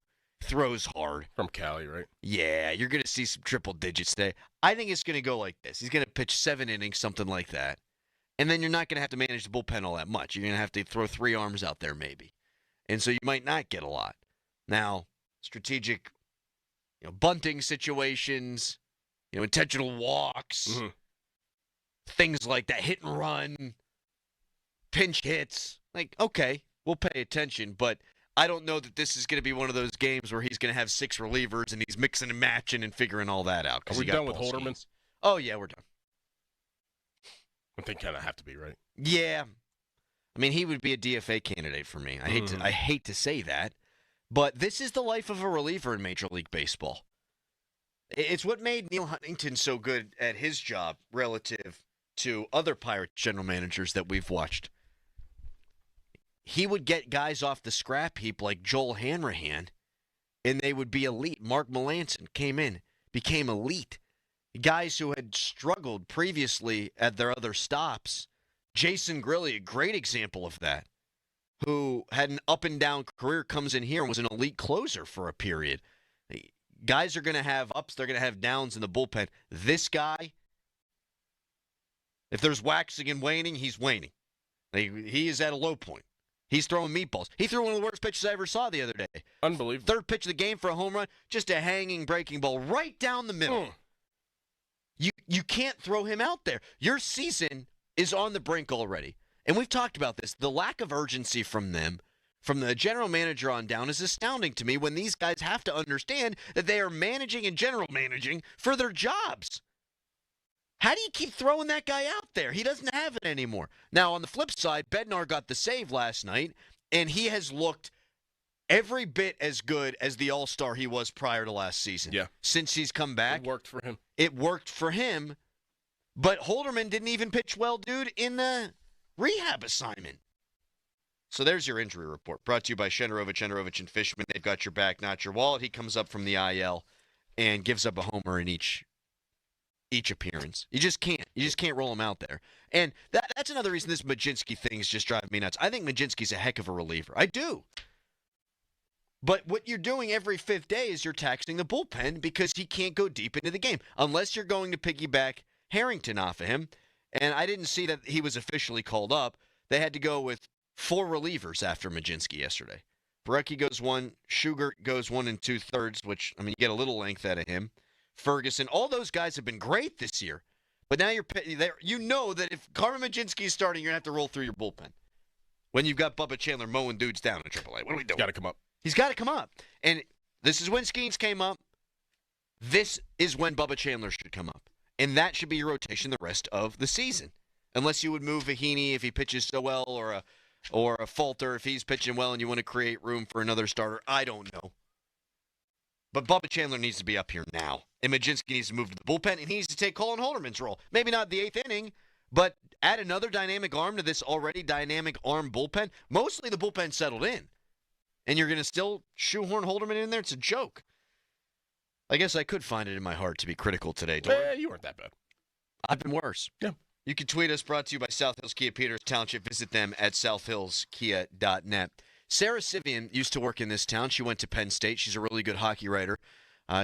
Throws hard. From Cali, right? Yeah, you're going to see some triple digits today. I think it's going to go like this. He's going to pitch 7 innings, something like that. And then you're not going to have to manage the bullpen all that much. You're going to have to throw 3 arms out there maybe. And so you might not get a lot. Now, strategic bunting situations, intentional walks, things like that, hit and run, pinch hits. Like, okay, we'll pay attention, but I don't know that this is going to be one of those games where he's going to have 6 relievers and he's mixing and matching and figuring all that out. Are we done with Holderman? Oh, yeah, we're done. I think kind of have to be, right? Yeah. I mean, he would be a DFA candidate for me. I hate to say that, but this is the life of a reliever in Major League Baseball. It's what made Neil Huntington so good at his job relative to other Pirates general managers that we've watched. He would get guys off the scrap heap like Joel Hanrahan, and they would be elite. Mark Melancon came in, became elite. Guys who had struggled previously at their other stops. Jason Grilli, a great example of that, who had an up-and-down career, comes in here and was an elite closer for a period. Guys are going to have ups, they're going to have downs in the bullpen. This guy, if there's waxing and waning, he's waning. He is at a low point. He's throwing meatballs. He threw one of the worst pitches I ever saw the other day. Unbelievable. 3rd pitch of the game for a home run, just a hanging breaking ball right down the middle. You can't throw him out there. Your season is on the brink already. And we've talked about this. The lack of urgency from them, from the general manager on down, is astounding to me when these guys have to understand that they are managing and general managing for their jobs. How do you keep throwing that guy out there? He doesn't have it anymore. Now, on the flip side, Bednar got the save last night, and he has looked every bit as good as the all-star he was prior to last season. Yeah. Since he's come back. It worked for him. It worked for him, but Holderman didn't even pitch well, dude, in the rehab assignment. So there's your injury report, brought to you by Shenderovich and Fishman. They've got your back, not your wallet. He comes up from the IL and gives up a homer in each appearance. You just can't roll him out there. And that's another reason this Majinski thing is just driving me nuts. I think Majinski's a heck of a reliever. I do. But what you're doing every 5th day is you're taxing the bullpen because he can't go deep into the game unless you're going to piggyback Harrington off of him. And I didn't see that he was officially called up. They had to go with 4 relievers after Majinski yesterday. Barecki goes 1, Shugart goes 1 2/3, which, I mean, you get a little length out of him. Ferguson. All those guys have been great this year. But now you know that if Carmen Majinski is starting, you're going to have to roll through your bullpen. When you've got Bubba Chandler mowing dudes down in AAA. What are we doing? He's got to come up. He's got to come up. And this is when Skeens came up. This is when Bubba Chandler should come up. And that should be your rotation the rest of the season. Unless you would move Vahini if he pitches so well, or a Falter if he's pitching well and you want to create room for another starter. I don't know. But Bubba Chandler needs to be up here now. And Majinski needs to move to the bullpen, and he needs to take Colin Holderman's role. Maybe not the 8th inning, but add another dynamic arm to this already dynamic arm bullpen. Mostly the bullpen settled in. And you're going to still shoehorn Holderman in there? It's a joke. I guess I could find it in my heart to be critical today. You weren't that bad. I've been worse. Yeah. You can tweet us, brought to you by South Hills Kia Peters Township. Visit them at southhillskia.net. Sarah Sivian used to work in this town. She went to Penn State. She's a really good hockey writer.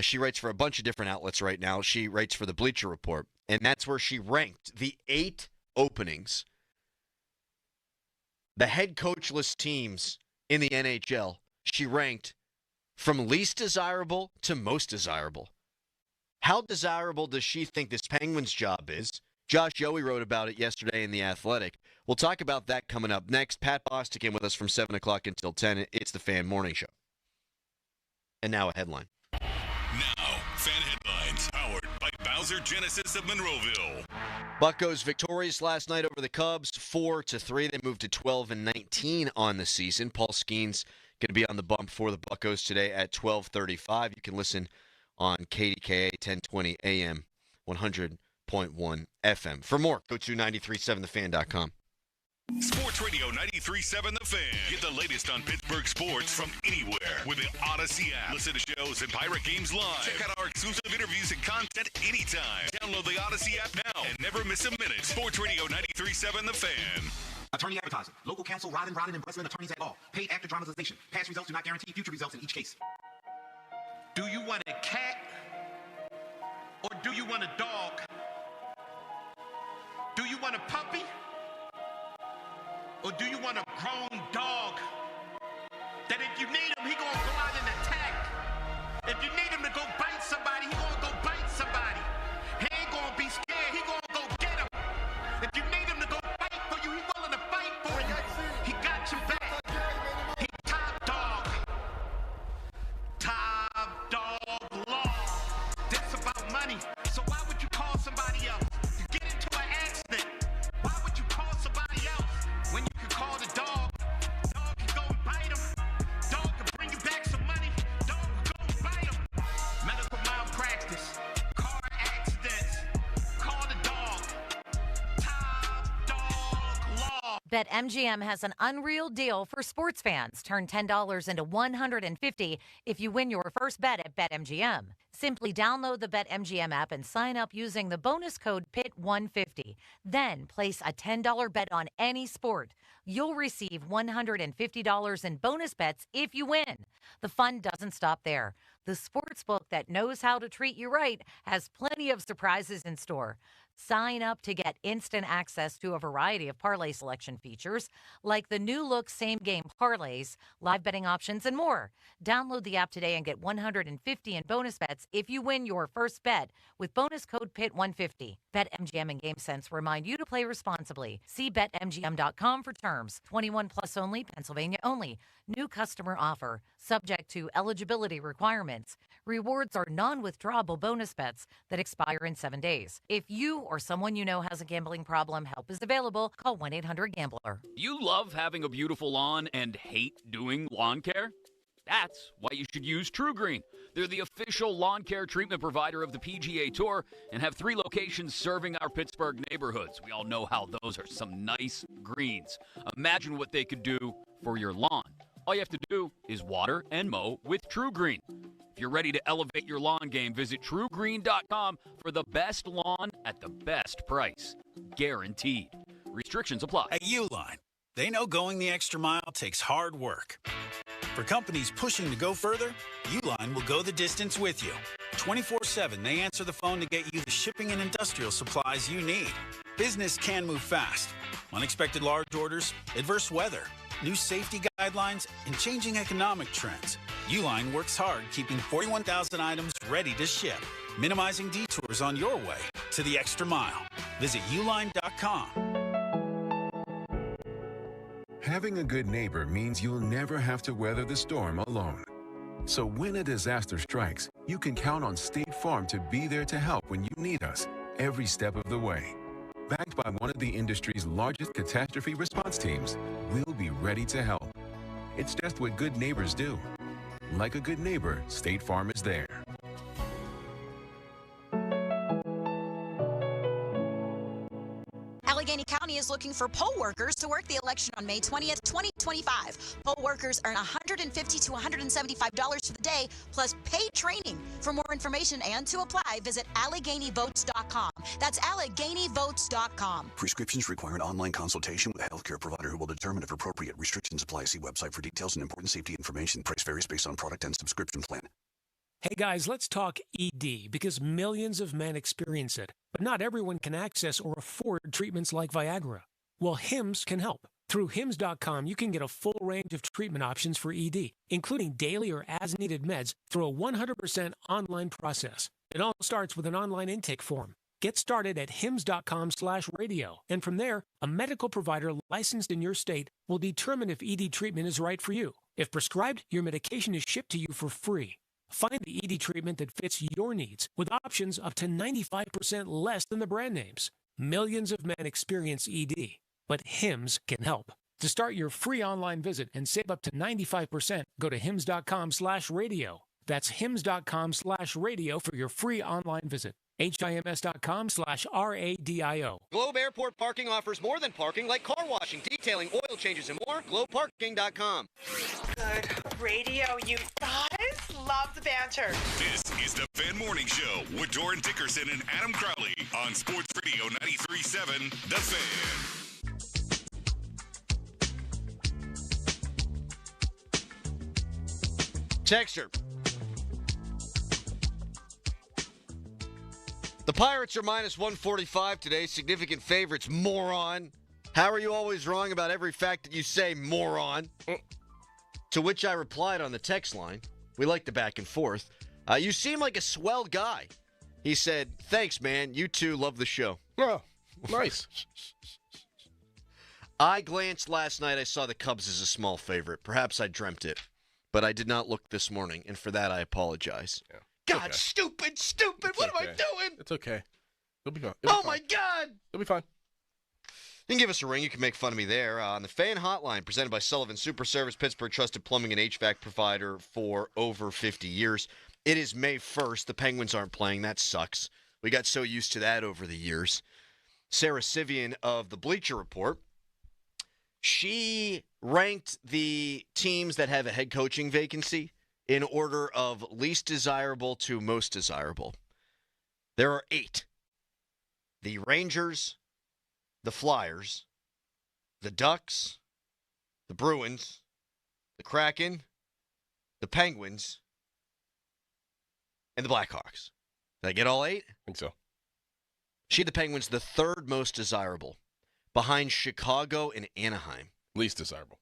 She writes for a bunch of different outlets right now. She writes for the Bleacher Report, and that's where she ranked the 8 openings, the head coachless teams in the NHL. She ranked from least desirable to most desirable. How desirable does she think this Penguins job is? Josh Yohe wrote about it yesterday in The Athletic. We'll talk about that coming up next. Pat Bostic in with us from 7 o'clock until 10. It's the Fan Morning Show. And now a headline. Now, Fan Headlines, powered by Bowser Genesis of Monroeville. Buccos victorious last night over the Cubs, 4-3. They moved to 12-19 on the season. Paul Skeens going to be on the bump for the Buccos today at 12:35. You can listen on KDKA 1020 AM 100.1 FM. For more, go to 937thefan.com. Sports Radio 93.7 The Fan. Get the latest on Pittsburgh sports from anywhere with the Odyssey app. Listen to shows and Pirate Games live. Check out our exclusive interviews and content anytime. Download the Odyssey app now and never miss a minute. Sports Radio 93.7 The Fan. Attorney advertising. Local counsel Rodden and Breslin attorneys at law. Paid after dramatization. Past results do not guarantee future results in each case. Do you want a cat or do you want a dog? Do you want a puppy? Or do you want a grown dog that if you need him, he gonna go out and attack? If you need him to go bite somebody, he gonna go bite somebody. He ain't gonna be scared, he gonna go get him. If you need him to go fight for you, he willing to fight for you. He got you back. He top dog. Top dog law. This about money. So why would you call somebody else? You get into an accident. Why would you call somebody else when you can call the dog? Dog can go and bite him. Dog can bring you back some money. Dog can go and bite him. Medical malpractice. Car accidents. Call the dog. Top dog law. BetMGM has an unreal deal for sports fans. Turn $10 into $150 if you win your first bet at BetMGM. Simply download the BetMGM app and sign up using the bonus code PIT150. Then place a $10 bet on any sport. You'll receive $150 in bonus bets if you win. The fun doesn't stop there. The sportsbook that knows how to treat you right has plenty of surprises in store. Sign up to get instant access to a variety of parlay selection features, like the new look same-game parlays, live betting options, and more. Download the app today and get $150 in bonus bets if you win your first bet with bonus code PIT150. BetMGM and GameSense remind you to play responsibly. See BetMGM.com for terms. 21 plus only, Pennsylvania only. New customer offer. Subject to eligibility requirements. Rewards are non-withdrawable bonus bets that expire in 7 days. If you or someone you know has a gambling problem, help is available. Call 1-800-GAMBLER. You love having a beautiful lawn and hate doing lawn care? That's why you should use True Green. They're the official lawn care treatment provider of the PGA Tour and have 3 locations serving our Pittsburgh neighborhoods. We all know how those are some nice greens. Imagine what they could do for your lawn. All you have to do is water and mow with True Green. If you're ready to elevate your lawn game, visit TrueGreen.com for the best lawn at the best price. Guaranteed. Restrictions apply. At Uline, they know going the extra mile takes hard work. For companies pushing to go further, Uline will go the distance with you. 24/7, they answer the phone to get you the shipping and industrial supplies you need. Business can move fast. Unexpected large orders, adverse weather, new safety guidelines, and changing economic trends. Uline works hard keeping 41,000 items ready to ship. minimizing detours on your way to the extra mile. Visit uline.com. Having a good neighbor means you'll never have to weather the storm alone. So when a disaster strikes, you can count on State Farm to be there to help when you need us every step of the way. Backed by one of the industry's largest catastrophe response teams, we'll be ready to help. It's just what good neighbors do. Like a good neighbor, State Farm is there. Allegheny County is looking for poll workers to work the election on May 20th, 2025. Poll workers earn $150 to $175 for the day, plus paid training. For more information and to apply, visit AlleghenyVotes.com. That's AlleghenyVotes.com. Prescriptions require an online consultation with a healthcare provider who will determine if appropriate. Restrictions apply. See website for details and important safety information. Price varies based on product and subscription plan. Hey guys, let's talk ED because millions of men experience it, but not everyone can access or afford treatments like Viagra. Well, HIMS can help. Through HIMS.com, you can get a full range of treatment options for ED, including daily or as-needed meds through a 100% online process. It all starts with an online intake form. Get started at HIMS.com/radio, and from there, a medical provider licensed in your state will determine if ED treatment is right for you. If prescribed, your medication is shipped to you for free. Find the ED treatment that fits your needs with options up to 95% less than the brand names. Millions of men experience ED, but HIMS can help. To start your free online visit and save up to 95%, go to HIMS.com/radio. That's HIMS.com/radio for your free online visit. HIMS.com/RADIO. Globe Airport parking offers more than parking, like car washing, detailing, oil changes, and more. GlobeParking.com. Good radio, you guys. Love the banter. This is the Fan Morning Show with Doran Dickerson and Adam Crowley on Sports Radio 93.7 The Fan. Texture. The Pirates are minus 145 today. Significant favorites, moron. How are you always wrong about every fact that you say, moron? To which I replied on the text line. We like the back and forth. You seem like a swell guy. He said, thanks, man. You too love the show. Oh, nice. I glanced last night. I saw the Cubs as a small favorite. Perhaps I dreamt it. But I did not look this morning, and for that I apologize. Yeah. God, okay. Stupid. It's what okay. am I doing? It's okay. It'll be fine. My God. It'll be fine. You can give us a ring. You can make fun of me there on the Fan Hotline, presented by Sullivan Super Service, Pittsburgh trusted plumbing and HVAC provider for over 50 years. It is May 1st. The Penguins aren't playing. That sucks. We got so used to that over the years. Sarah Sivian of the Bleacher Report, she ranked the teams that have a head coaching vacancy in order of least desirable to most desirable. There are 8. The Rangers, the Flyers, the Ducks, the Bruins, the Kraken, the Penguins, and the Blackhawks. Did I get all 8? I think so. She had the Penguins the 3rd most desirable, behind Chicago and Anaheim. Least desirable.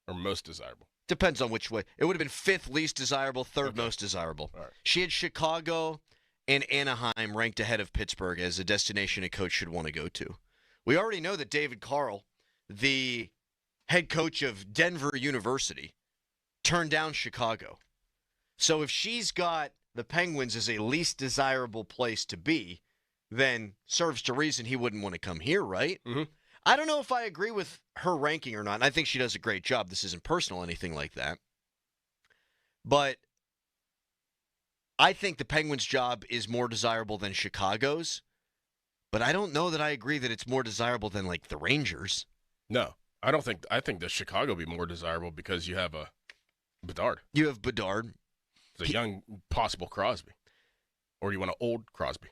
Or most desirable. Depends on which way. It would have been 5th least desirable, 3rd most desirable. All right. She had Chicago and Anaheim ranked ahead of Pittsburgh as a destination a coach should want to go to. We already know that David Carl, the head coach of Denver University, turned down Chicago. So if she's got the Penguins as a least desirable place to be, then serves to reason he wouldn't want to come here, right? Mm-hmm. I don't know if I agree with her ranking or not. And I think she does a great job. This isn't personal, anything like that. But I think the Penguins' job is more desirable than Chicago's. But I don't know that I agree that it's more desirable than, like, the Rangers. No, I don't think. I think the Chicago would be more desirable because you have a Bedard. You have Bedard. It's a young possible Crosby. Or you want an old Crosby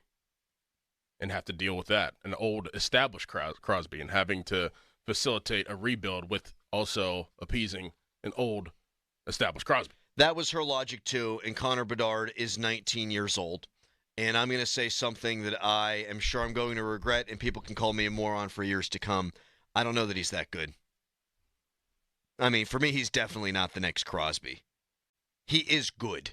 and have to deal with that. An old established Crosby and having to facilitate a rebuild with also appeasing an old established Crosby. That was her logic, too, and Connor Bedard is 19 years old. And I'm going to say something that I am sure I'm going to regret, and people can call me a moron for years to come. I don't know that he's that good. I mean, for me, he's definitely not the next Crosby. He is good.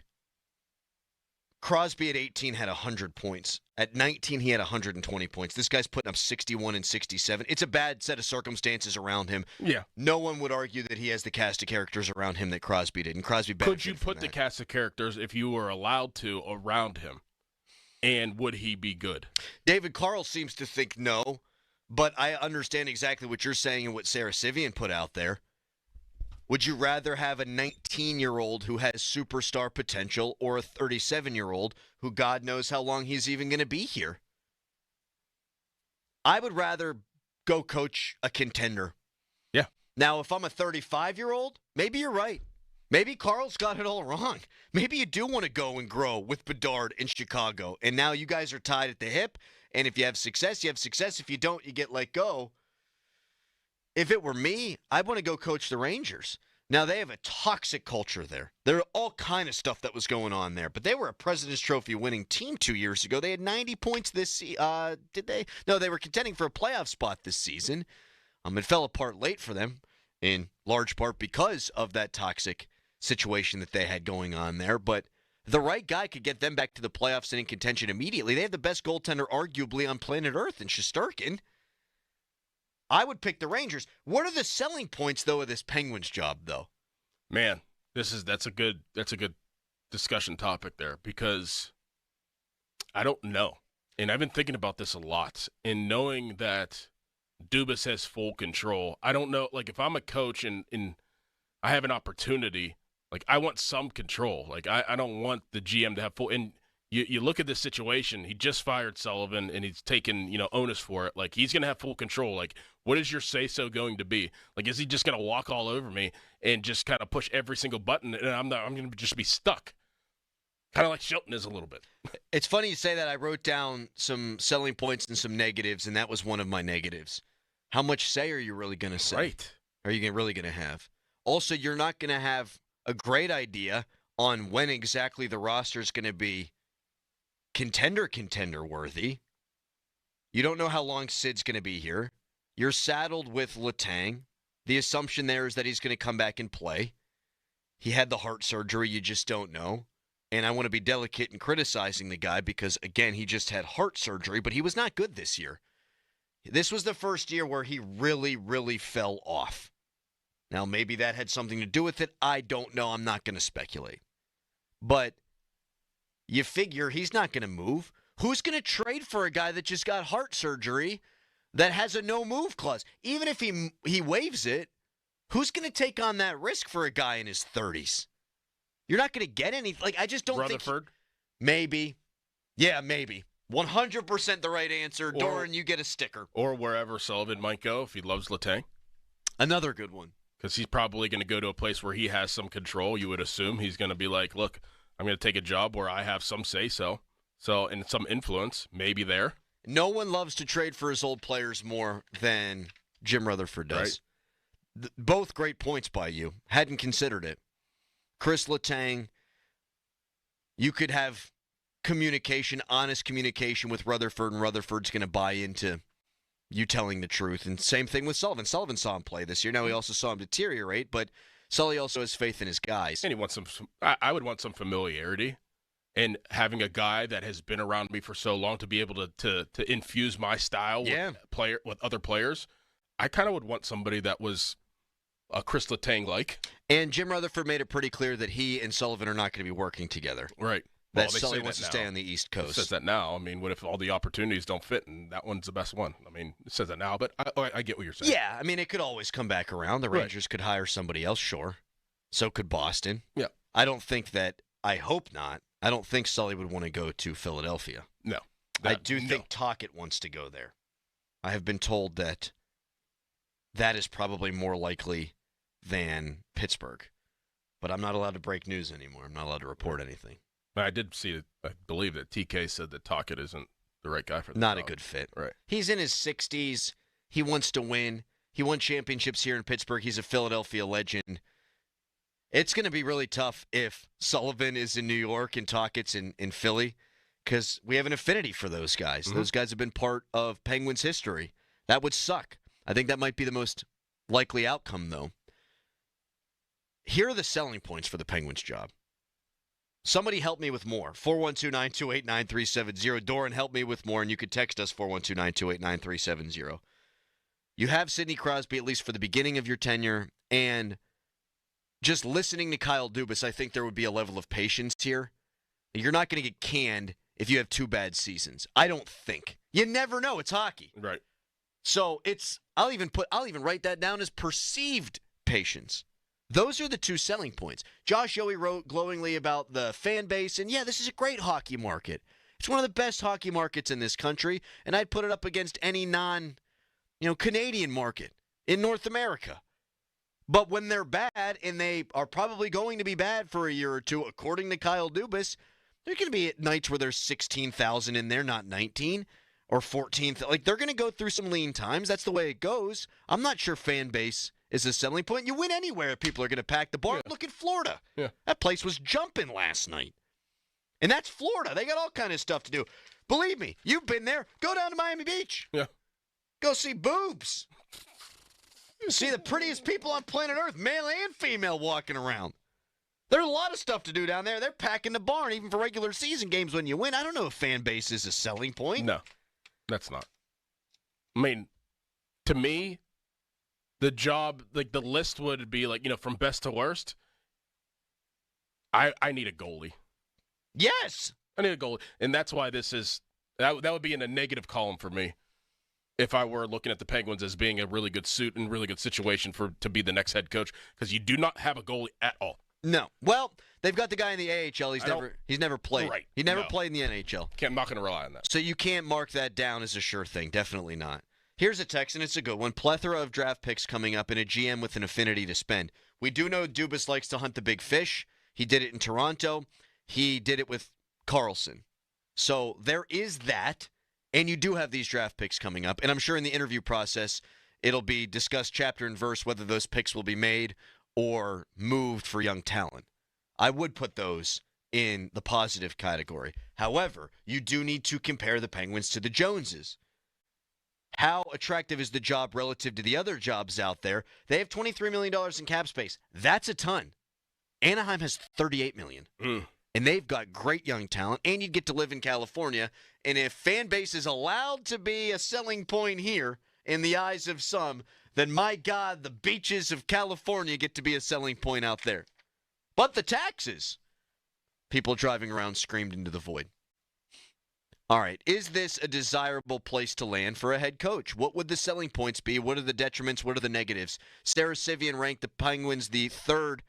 Crosby at 18 had 100 points. At 19, he had 120 points. This guy's putting up 61 and 67. It's a bad set of circumstances around him. Yeah. No one would argue that he has the cast of characters around him that Crosby did, and Crosby benefited Could you from put the that. cast of characters, if you were allowed to, around him? And would he be good? David Carl seems to think no, but I understand exactly what you're saying and what Sarah Sivian put out there. Would you rather have a 19-year-old who has superstar potential or a 37-year-old who God knows how long he's even going to be here? I would rather go coach a contender. Yeah. Now, if I'm a 35-year-old, maybe you're right. Maybe Carl's got it all wrong. Maybe you do want to go and grow with Bedard in Chicago, and now you guys are tied at the hip, and if you have success, you have success. If you don't, you get let go. If it were me, I'd want to go coach the Rangers. Now, they have a toxic culture there. There are all kind of stuff that was going on there, but they were a President's Trophy winning team 2 years ago. They had 90 points this season. Did they? No, they were contending for a playoff spot this season. It fell apart late for them, in large part because of that toxic situation that they had going on there. But the right guy could get them back to the playoffs and in contention immediately. They have the best goaltender arguably on planet Earth in Shesterkin. I would pick the Rangers. What are the selling points, though, of this Penguins job, though? Man, that's a good discussion topic there, because I don't know. And I've been thinking about this a lot. And knowing that Dubas has full control, I don't know. Like, if I'm a coach and I have an opportunity, like, I want some control. Like, I don't want the GM to have full. And you look at this situation, he just fired Sullivan, and he's taken, onus for it. Like, he's going to have full control. Like, what is your say-so going to be? Like, is he just going to walk all over me and just kind of push every single button, and I'm going to just be stuck? Kind of like Shelton is a little bit. It's funny you say that. I wrote down some selling points and some negatives, and that was one of my negatives. How much say are you really going to say? Right. Are you really going to have? Also, you're not going to have a great idea on when exactly the roster is going to be contender worthy. You don't know how long Sid's going to be here. You're saddled with Letang. The assumption there is that he's going to come back and play. He had the heart surgery. You just don't know. And I want to be delicate in criticizing the guy because, again, he just had heart surgery, but he was not good this year. This was the first year where he really, really fell off. Now, maybe that had something to do with it. I don't know. I'm not going to speculate. But you figure he's not going to move. Who's going to trade for a guy that just got heart surgery that has a no-move clause? Even if he waives it, who's going to take on that risk for a guy in his 30s? You're not going to get any. Like, I just don't think. Rutherford? Maybe. Yeah, maybe. 100% the right answer. Doran, you get a sticker. Or wherever Sullivan might go if he loves Letang. Another good one. Because he's probably going to go to a place where he has some control. You would assume he's going to be like, look, I'm going to take a job where I have some say-so. And some influence, maybe there. No one loves to trade for his old players more than Jim Rutherford does. Right. Both great points by you. Hadn't considered it. Chris Letang, you could have communication, honest communication with Rutherford, and Rutherford's going to buy into you telling the truth. And same thing with Sullivan. Sullivan saw him play this year. Now, he also saw him deteriorate, but Sully also has faith in his guys. And he wants I would want some familiarity. And having a guy that has been around me for so long to be able to infuse my style with other players, I kind of would want somebody that was a Chris Letang-like. And Jim Rutherford made it pretty clear that he and Sullivan are not going to be working together. Right. That Sully wants to stay on the East Coast. It says that now. I mean, what if all the opportunities don't fit and that one's the best one? I mean, it says that now, but I get what you're saying. Yeah, I mean, it could always come back around. The Rangers could hire somebody else, sure. So could Boston. Yeah. I hope not. I don't think Sully would want to go to Philadelphia. No. I do think Tocchet wants to go there. I have been told that is probably more likely than Pittsburgh. But I'm not allowed to break news anymore. I'm not allowed to report anything. I did see, I believe that TK said that Tocchet isn't the right guy for the Not job. a good fit. Right. He's in his 60s. He wants to win. He won championships here in Pittsburgh. He's a Philadelphia legend. It's going to be really tough if Sullivan is in New York and Tocchet's in Philly because we have an affinity for those guys. Mm-hmm. Those guys have been part of Penguins history. That would suck. I think that might be the most likely outcome, though. Here are the selling points for the Penguins job. Somebody help me with more. 412-928-9370. Doran, help me with more, and you could text us 412-928-9370. You have Sidney Crosby, at least for the beginning of your tenure, and just listening to Kyle Dubas, I think there would be a level of patience here. You're not going to get canned if you have 2 bad seasons. I don't think. You never know. It's hockey. Right. So I'll even write that down as perceived patience. Those are the 2 selling points. Josh Yohe wrote glowingly about the fan base, and yeah, this is a great hockey market. It's one of the best hockey markets in this country, and I'd put it up against any Canadian market in North America. But when they're bad, and they are probably going to be bad for a year or two, according to Kyle Dubas, they're going to be at nights where there's 16,000 in there, not 19 or 14. Like, they're going to go through some lean times. That's the way it goes. I'm not sure fan base is a selling point. You win anywhere, people are going to pack the bar. Yeah. Look at Florida. Yeah. That place was jumping last night. And that's Florida. They got all kind of stuff to do. Believe me, you've been there. Go down to Miami Beach. Yeah. Go see boobs. See the prettiest people on planet Earth, male and female, walking around. There's a lot of stuff to do down there. They're packing the barn, even for regular season games when you win. I don't know if fan base is a selling point. No, that's not. I mean, to me, the job, like the list would be like, from best to worst. I need a goalie. Yes. I need a goalie. And that's why this is, that would be in a negative column for me if I were looking at the Penguins as being a really good suit and really good situation to be the next head coach, because you do not have a goalie at all. No. Well, they've got the guy in the AHL. He's never played. Right. He never played in the NHL. I'm not going to rely on that. So you can't mark that down as a sure thing. Definitely not. Here's a text, and it's a good one. Plethora of draft picks coming up and a GM with an affinity to spend. We do know Dubas likes to hunt the big fish. He did it in Toronto. He did it with Karlsson. So there is that, and you do have these draft picks coming up. And I'm sure in the interview process, it'll be discussed chapter and verse whether those picks will be made or moved for young talent. I would put those in the positive category. However, you do need to compare the Penguins to the Joneses. How attractive is the job relative to the other jobs out there? They have $23 million in cap space. That's a ton. Anaheim has $38 million. And they've got great young talent, and you'd get to live in California. And if fan base is allowed to be a selling point here in the eyes of some, then my God, the beaches of California get to be a selling point out there. But the taxes, people driving around screamed into the void. All right, is this a desirable place to land for a head coach? What would the selling points be? What are the detriments? What are the negatives? Sarah Sivian ranked the Penguins the 3rd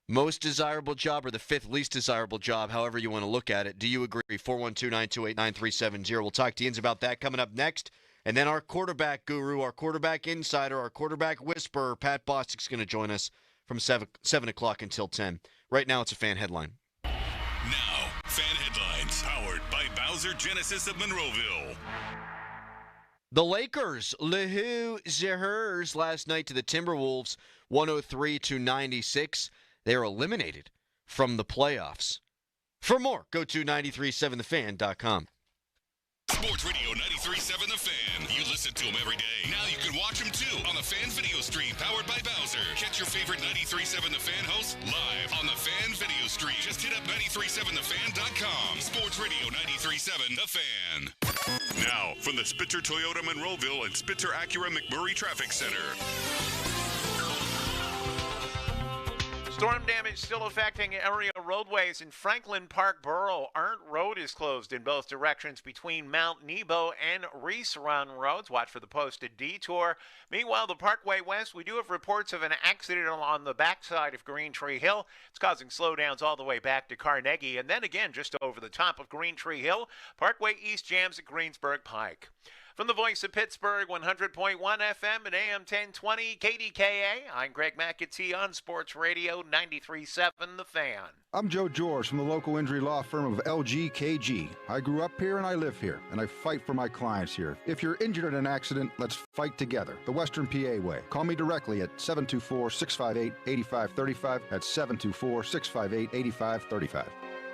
most desirable job or the 5th least desirable job, however you want to look at it. Do you agree? 412-928-9370. We'll talk to Ians about that coming up next. And then our quarterback guru, our quarterback insider, our quarterback whisperer, Pat Bostic's going to join us from 7 o'clock until 10. Right now, it's a fan headline. Now, fan headlines, powered by Bowser Genesis of Monroeville. The Lakers, Lehu Zahers last night to the Timberwolves, 103-96. They are eliminated from the playoffs. For more, go to 937thefan.com. Sports Radio 93.7 The Fan. You listen to them every day. Now you can watch them too on the Fan Video Stream powered by Bowser. Catch your favorite 93.7 The Fan hosts live on the Fan Video Stream. Just hit up 937thefan.com. Sports Radio 93.7 The Fan. Now, from the Spitzer Toyota Monroeville and Spitzer Acura McMurray Traffic Center. Storm damage still affecting area roadways in Franklin Park Borough. Arndt Road is closed in both directions between Mount Nebo and Reese Run roads. Watch for the posted detour. Meanwhile, the Parkway West, we do have reports of an accident on the backside of Green Tree Hill. It's causing slowdowns all the way back to Carnegie. And then again, just over the top of Green Tree Hill, Parkway East jams at Greensburg Pike. From the voice of Pittsburgh, 100.1 FM and AM 1020 KDKA, I'm Greg McAtee on Sports Radio 93.7 The Fan. I'm Joe George from the local injury law firm of LGKG. I grew up here and I live here, and I fight for my clients here. If you're injured in an accident, let's fight together. The Western PA way. Call me directly at 724-658-8535. That's 724-658-8535.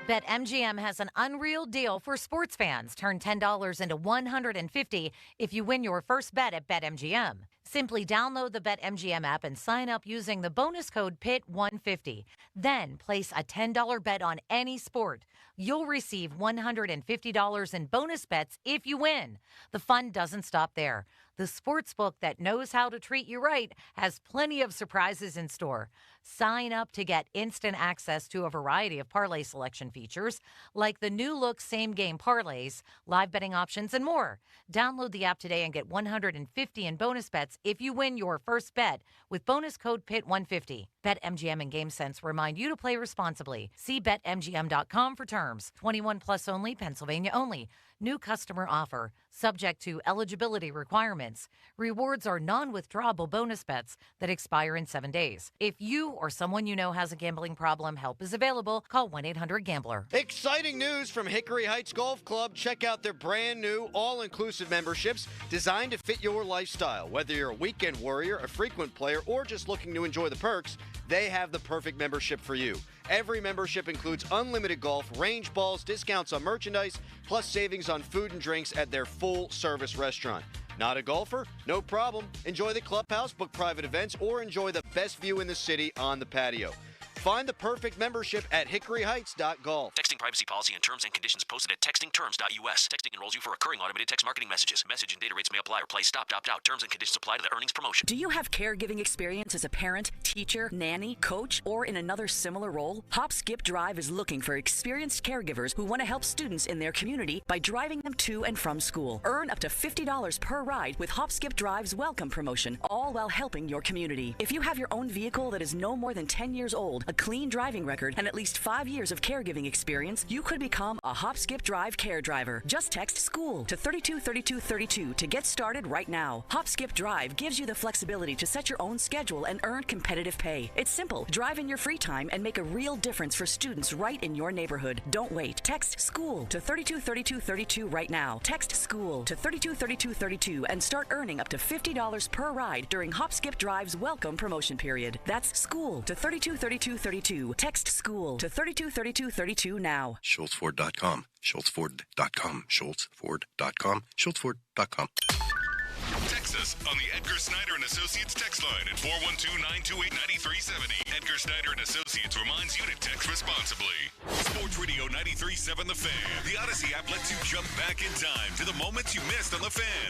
BetMGM has an unreal deal for sports fans. Turn $10 into $150 if you win your first bet at BetMGM. Simply download the BetMGM app and sign up using the bonus code PIT150. Then place a $10 bet on any sport. You'll receive $150 in bonus bets if you win. The fun doesn't stop there. The sportsbook that knows how to treat you right has plenty of surprises in store. Sign up to get instant access to a variety of parlay selection features, like the new look same-game parlays, live betting options, and more. Download the app today and get $150 in bonus bets if you win your first bet with bonus code PIT150. BetMGM and GameSense remind you to play responsibly. See BetMGM.com for terms. 21 plus only, Pennsylvania only. New customer offer. Subject to eligibility requirements. Rewards are non-withdrawable bonus bets that expire in 7 days. If you or someone you know has a gambling problem, help is available. Call 1-800-GAMBLER. Exciting news from Hickory Heights Golf Club. Check out their brand new all-inclusive memberships designed to fit your lifestyle. Whether you're a weekend warrior, a frequent player, or just looking to enjoy the perks, they have the perfect membership for you. Every membership includes unlimited golf, range balls, discounts on merchandise, plus savings on food and drinks at their full-service restaurant. Not a golfer? No problem. Enjoy the clubhouse, book private events, or enjoy the best view in the city on the patio. Find the perfect membership at hickoryheights.golf. Texting privacy policy and terms and conditions posted at textingterms.us. Texting enrolls you for recurring automated text marketing messages. Message and data rates may apply or play stop, opt out. Terms and conditions apply to the earnings promotion. Do you have caregiving experience as a parent, teacher, nanny, coach, or in another similar role? Hop Skip Drive is looking for experienced caregivers who want to help students in their community by driving them to and from school. Earn up to $50 per ride with Hop Skip Drive's welcome promotion, all while helping your community. If you have your own vehicle that is no more than 10 years old, a clean driving record, and at least 5 years of caregiving experience, you could become a Hop Skip Drive care driver. Just text SCHOOL to 323232 to get started right now. Hop Skip Drive gives you the flexibility to set your own schedule and earn competitive pay. It's simple. Drive in your free time and make a real difference for students right in your neighborhood. Don't wait. Text SCHOOL to 323232 right now. Text SCHOOL to 323232 and start earning up to $50 per ride during Hop Skip Drive's welcome promotion period. That's SCHOOL to 323232. Text SCHOOL to 323232 now. SchultzFord.com. SchultzFord.com. SchultzFord.com. SchultzFord.com. Text us on the Edgar Snyder and Associates text line at 412-928-9370. Edgar Snyder and Associates reminds you to text responsibly. Sports Radio 93.7 The Fan. The Odyssey app lets you jump back in time to the moments you missed on The Fan.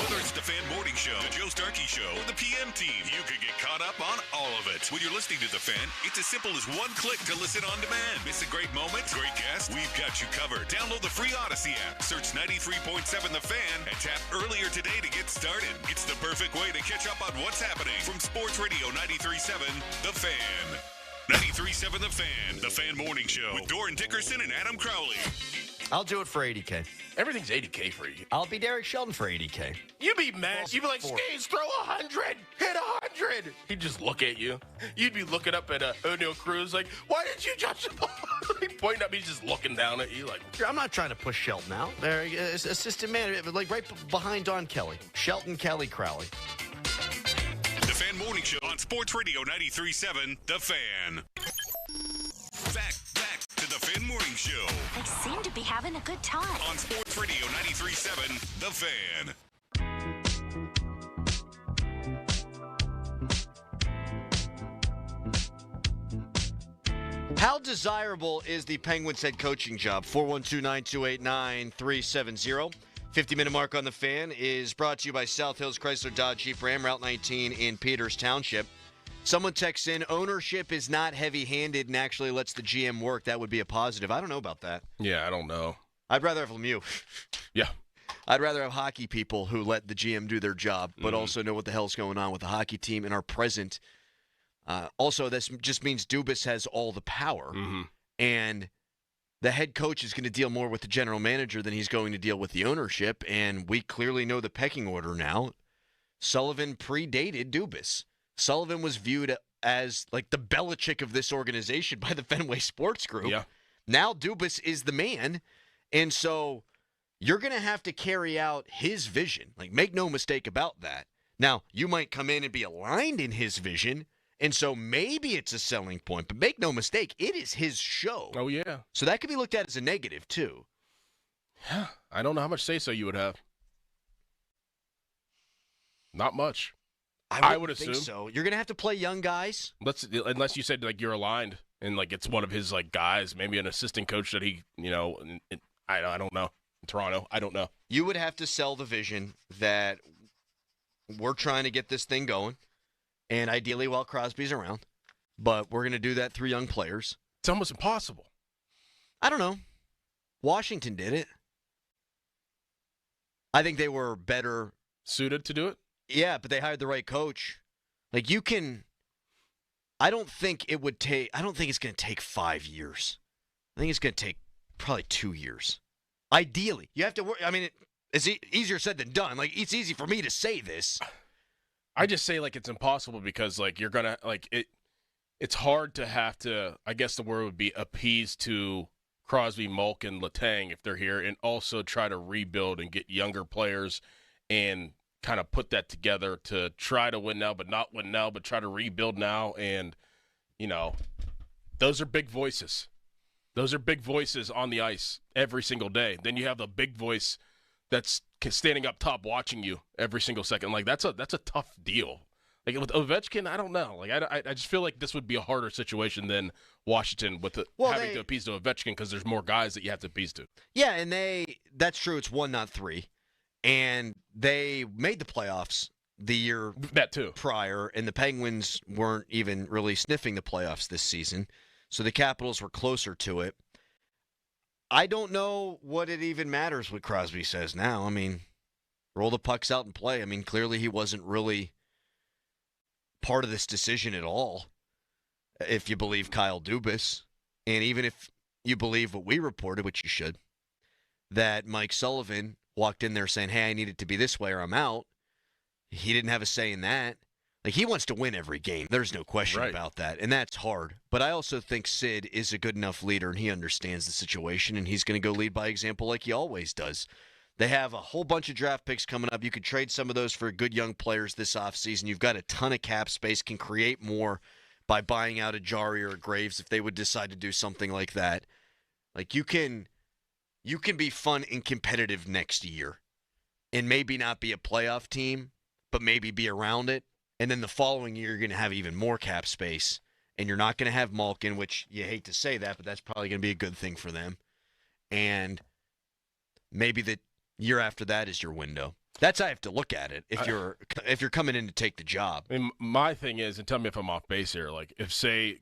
Whether it's The Fan Morning Show, The Joe Starkey Show, or The PM Team, you can get caught up on all of it. When you're listening to The Fan, it's as simple as one click to listen on demand. Miss a great moment? Great guest? We've got you covered. Download the free Odyssey app. Search 93.7 The Fan and tap earlier today to get started. It's the perfect way to catch up on what's happening from Sports Radio 93.7 The Fan. 93.7 The Fan. The Fan Morning Show with Doran Dickerson and Adam Crowley. I'll do it for 80K. Everything's 80K for you. I'll be Derek Shelton for 80K. You'd be mad. You'd be like, Skates, throw 100. Hit 100. He'd just look at you. You'd be looking up at O'Neal Cruz like, why did you judge the ball? He'd point up. He's just looking down at you like. I'm not trying to push Shelton out. There, assistant manager, like right behind Don Kelly. Shelton, Kelly, Crowley. The Fan Morning Show on Sports Radio 93.7 The Fan. Back to The Fan Morning Show. They seem to be having a good time. On Sports Radio 93.7 The Fan. How desirable is the Penguins head coaching job? 412-928-9370. 50-minute mark on The Fan is brought to you by South Hills Chrysler Dodge Jeep Ram, Route 19 in Peters Township. Someone texts in, ownership is not heavy-handed and actually lets the GM work. That would be a positive. I don't know about that. Yeah, I don't know. I'd rather have Lemieux. Yeah. I'd rather have hockey people who let the GM do their job, but also know what the hell's going on with the hockey team and are present. Also, this just means Dubas has all the power, and the head coach is going to deal more with the general manager than he's going to deal with the ownership, and we clearly know the pecking order now. Sullivan predated Dubas. Sullivan was viewed as like the Belichick of this organization by the Fenway Sports Group. Yeah. Now Dubas is the man, and so you're going to have to carry out his vision. Like, make no mistake about that. Now, you might come in and be aligned in his vision, and so maybe it's a selling point, but make no mistake, it is his show. Oh, yeah. So that could be looked at as a negative, too. I don't know how much say-so you would have. Not much. I would think assume so. You're going to have to play young guys. Unless you said like you're aligned and like it's one of his like guys, maybe an assistant coach that he, I don't know. In Toronto, I don't know. You would have to sell the vision that we're trying to get this thing going, and ideally while Crosby's around, but we're going to do that through young players. It's almost impossible. I don't know. Washington did it. I think they were better suited to do it. Yeah, but they hired the right coach. Like I don't think it's going to take 5 years. I think it's going to take probably 2 years. Ideally, you have to work. I mean, it's easier said than done. Like, it's easy for me to say this. I just say like it's impossible because like you're gonna like it. It's hard to have to. I guess the word would be appease to Crosby, Malkin, Letang if they're here, and also try to rebuild and get younger players and kind of put that together to try to win now, but not win now, but try to rebuild now. And, those are big voices. Those are big voices on the ice every single day. Then you have the big voice that's standing up top watching you every single second. Like, that's a tough deal. Like, with Ovechkin, I don't know. Like, I just feel like this would be a harder situation than Washington with having to appease to Ovechkin because there's more guys that you have to appease to. Yeah, and that's true. It's 1, not 3. And they made the playoffs the year prior, and the Penguins weren't even really sniffing the playoffs this season. So the Capitals were closer to it. I don't know what it even matters what Crosby says now. I mean, roll the pucks out and play. I mean, clearly he wasn't really part of this decision at all, if you believe Kyle Dubas. And even if you believe what we reported, which you should, that Mike Sullivan walked in there saying, hey, I need it to be this way or I'm out. He didn't have a say in that. Like, he wants to win every game. There's no question about that. And that's hard. But I also think Sid is a good enough leader, and he understands the situation, and he's going to go lead by example like he always does. They have a whole bunch of draft picks coming up. You could trade some of those for good young players this offseason. You've got a ton of cap space, can create more by buying out a Jari or a Graves if they would decide to do something like that. Like, you can be fun and competitive next year and maybe not be a playoff team, but maybe be around it. And then the following year, you're going to have even more cap space, and you're not going to have Malkin, which you hate to say that, but that's probably going to be a good thing for them. And maybe the year after that is your window. That's how I have to look at it if you're coming in to take the job. I mean, my thing is, and tell me if I'm off base here, like if, say,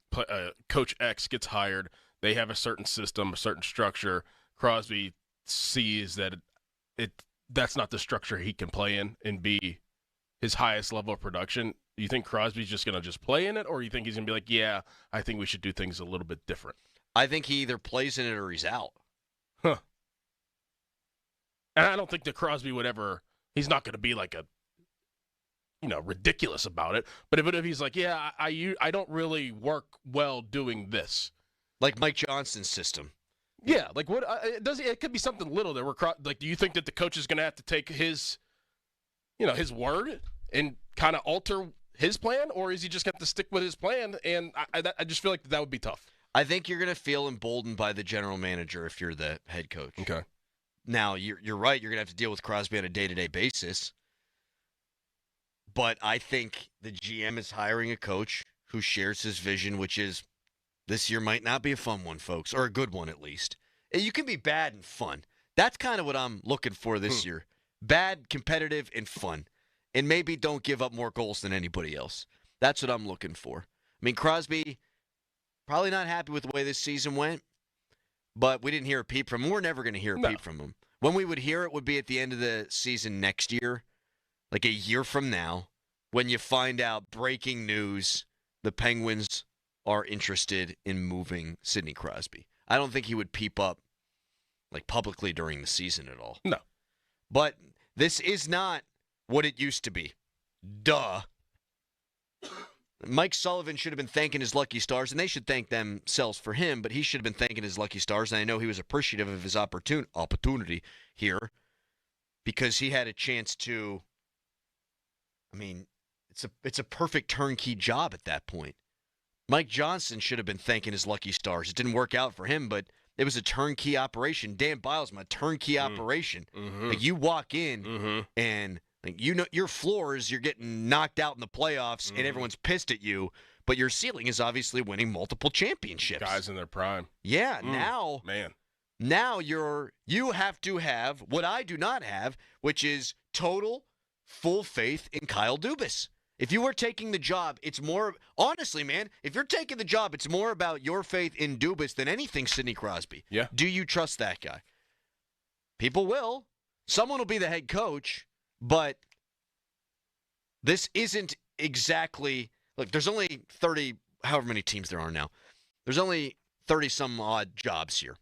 Coach X gets hired, they have a certain system, a certain structure, Crosby sees that that's not the structure he can play in and be his highest level of production. Do you think Crosby's just going to just play in it, or you think he's going to be like, yeah, I think we should do things a little bit different? I think he either plays in it or he's out. Huh. And I don't think that Crosby would ever – he's not going to be like a, ridiculous about it. But if he's like, yeah, I don't really work well doing this. Like Mike Johnson's system. Yeah, like what? It could be something little there. Like, do you think that the coach is going to have to take his word and kind of alter his plan, or is he just going to stick with his plan? And I just feel like that would be tough. I think you're going to feel emboldened by the general manager if you're the head coach. Okay. Now, you're right. You're going to have to deal with Crosby on a day-to-day basis. But I think the GM is hiring a coach who shares his vision, which is this year might not be a fun one, folks, or a good one at least. You can be bad and fun. That's kind of what I'm looking for this year. Bad, competitive, and fun. And maybe don't give up more goals than anybody else. That's what I'm looking for. I mean, Crosby, probably not happy with the way this season went, but we didn't hear a peep from him. We're never going to hear a peep from him. When we would hear it would be at the end of the season next year, like a year from now, when you find out breaking news, the Penguins are interested in moving Sidney Crosby. I don't think he would peep up like publicly during the season at all. No. But this is not what it used to be. Duh. Mike Sullivan should have been thanking his lucky stars, and they should thank themselves for him, but he should have been thanking his lucky stars, and I know he was appreciative of his opportunity here because he had a chance to, I mean, it's a perfect turnkey job at that point. Mike Johnson should have been thanking his lucky stars. It didn't work out for him, but it was a turnkey operation. Dan Biles, my turnkey operation. Mm-hmm. Like, you walk in and Like, you know, your floor is you're getting knocked out in the playoffs and everyone's pissed at you, but your ceiling is obviously winning multiple championships. Guys in their prime. Yeah, now you have to have what I do not have, which is total full faith in Kyle Dubas. If you were taking the job, it's more honestly, man, if you're taking the job, it's more about your faith in Dubas than anything Sidney Crosby. Yeah. Do you trust that guy? People will. Someone will be the head coach, but this isn't exactly look, there's only 30 however many teams there are now. There's only 30 some odd jobs here.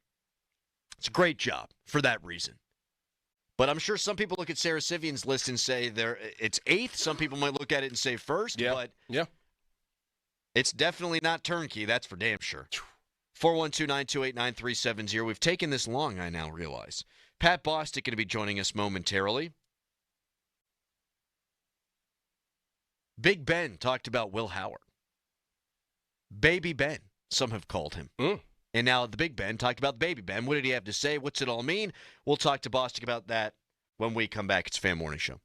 It's a great job for that reason. But I'm sure some people look at Sarah Sivian's list and say it's 8th. Some people might look at it and say 1st. But it's definitely not turnkey. That's for damn sure. 412-928-9370. We've taken this long, I now realize. Pat Bostic going to be joining us momentarily. Big Ben talked about Will Howard. Baby Ben, some have called him. And now the Big Ben talked about the Baby Ben. What did he have to say? What's it all mean? We'll talk to Bostic about that when we come back. It's Fan Morning Show.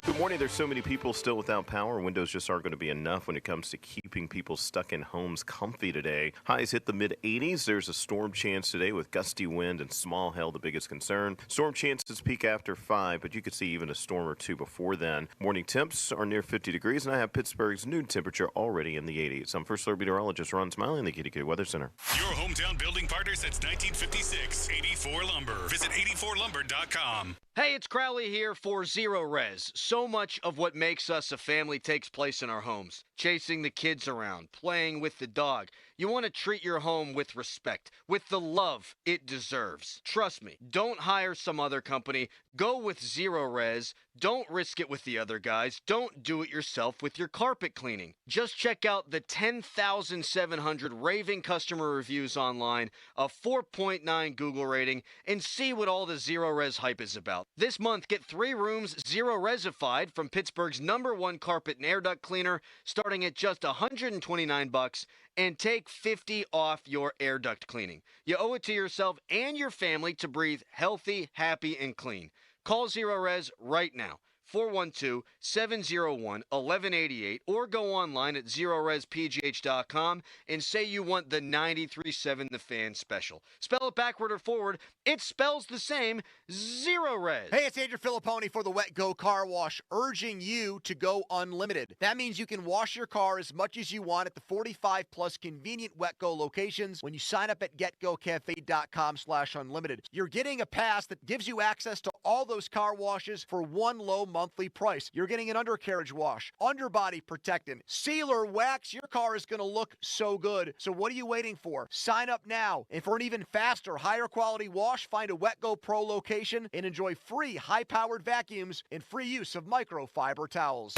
Good morning. There's so many people still without power. Windows just aren't going to be enough when it comes to keeping people stuck in homes comfy today. Highs hit the mid-80s. There's a storm chance today with gusty wind and small hail the biggest concern. Storm chances peak after 5, but you could see even a storm or two before then. Morning temps are near 50 degrees, and I have Pittsburgh's noon temperature already in the 80s. I'm First Alert Meteorologist Ron Smiley in the KDK Weather Center. Your hometown building partner since 1956. 84 Lumber. Visit 84lumber.com. Hey, it's Crowley here for Zero Res. So much of what makes us a family takes place in our homes. Chasing the kids around, playing with the dog. You want to treat your home with respect, with the love it deserves. Trust me, don't hire some other company. Go with Zero Res. Don't risk it with the other guys. Don't do it yourself with your carpet cleaning. Just check out the 10,700 raving customer reviews online, a 4.9 Google rating, and see what all the Zero Res hype is about. This month, get 3 rooms Zero Resified from Pittsburgh's #1 carpet and air duct cleaner, starting at just $129, and take $50 off your air duct cleaning. You owe it to yourself and your family to breathe healthy, happy, and clean. Call Zero Res right now. 412-701-1188 or go online at ZeroResPGH.com and say you want the 93.7 The Fan special. Spell it backward or forward, it spells the same, Zero Res. Hey, it's Andrew Filipponi for the Wet Go Car Wash, urging you to go unlimited. That means you can wash your car as much as you want at the 45-plus convenient Wet Go locations when you sign up at getgocafe.com/unlimited. You're getting a pass that gives you access to all those car washes for one low monthly price. You're getting an undercarriage wash, underbody protectant, sealer wax. Your car is going to look so good. So what are you waiting for? Sign up now. And for an even faster, higher quality wash, find a Wet Go Pro location and enjoy free high-powered vacuums and free use of microfiber towels.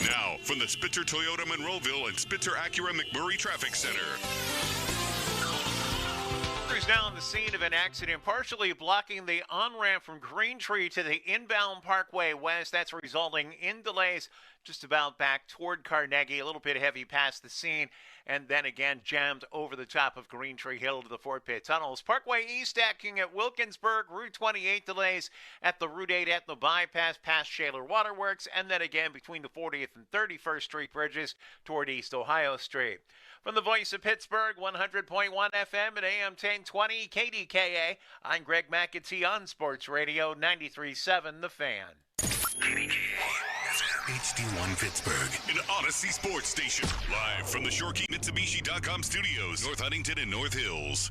Now, from the Spitzer Toyota Monroeville and Spitzer Acura McMurray Traffic Center. Crews now on the scene of an accident, partially blocking the on-ramp from Green Tree to the inbound Parkway West. That's resulting in delays just about back toward Carnegie. A little bit heavy past the scene, and then again jammed over the top of Green Tree Hill to the Fort Pitt Tunnels. Parkway East stacking at Wilkinsburg. Route 28 delays at the Route 8 at the bypass past Shaler Waterworks, and then again between the 40th and 31st Street bridges toward East Ohio Street. From the voice of Pittsburgh, 100.1 FM and AM 1020 KDKA, I'm Greg McAtee on Sports Radio 93.7 The Fan. HD1 Pittsburgh, an Odyssey sports station. Live from the ShoreKeyMitsubishi.com studios, North Huntington and North Hills.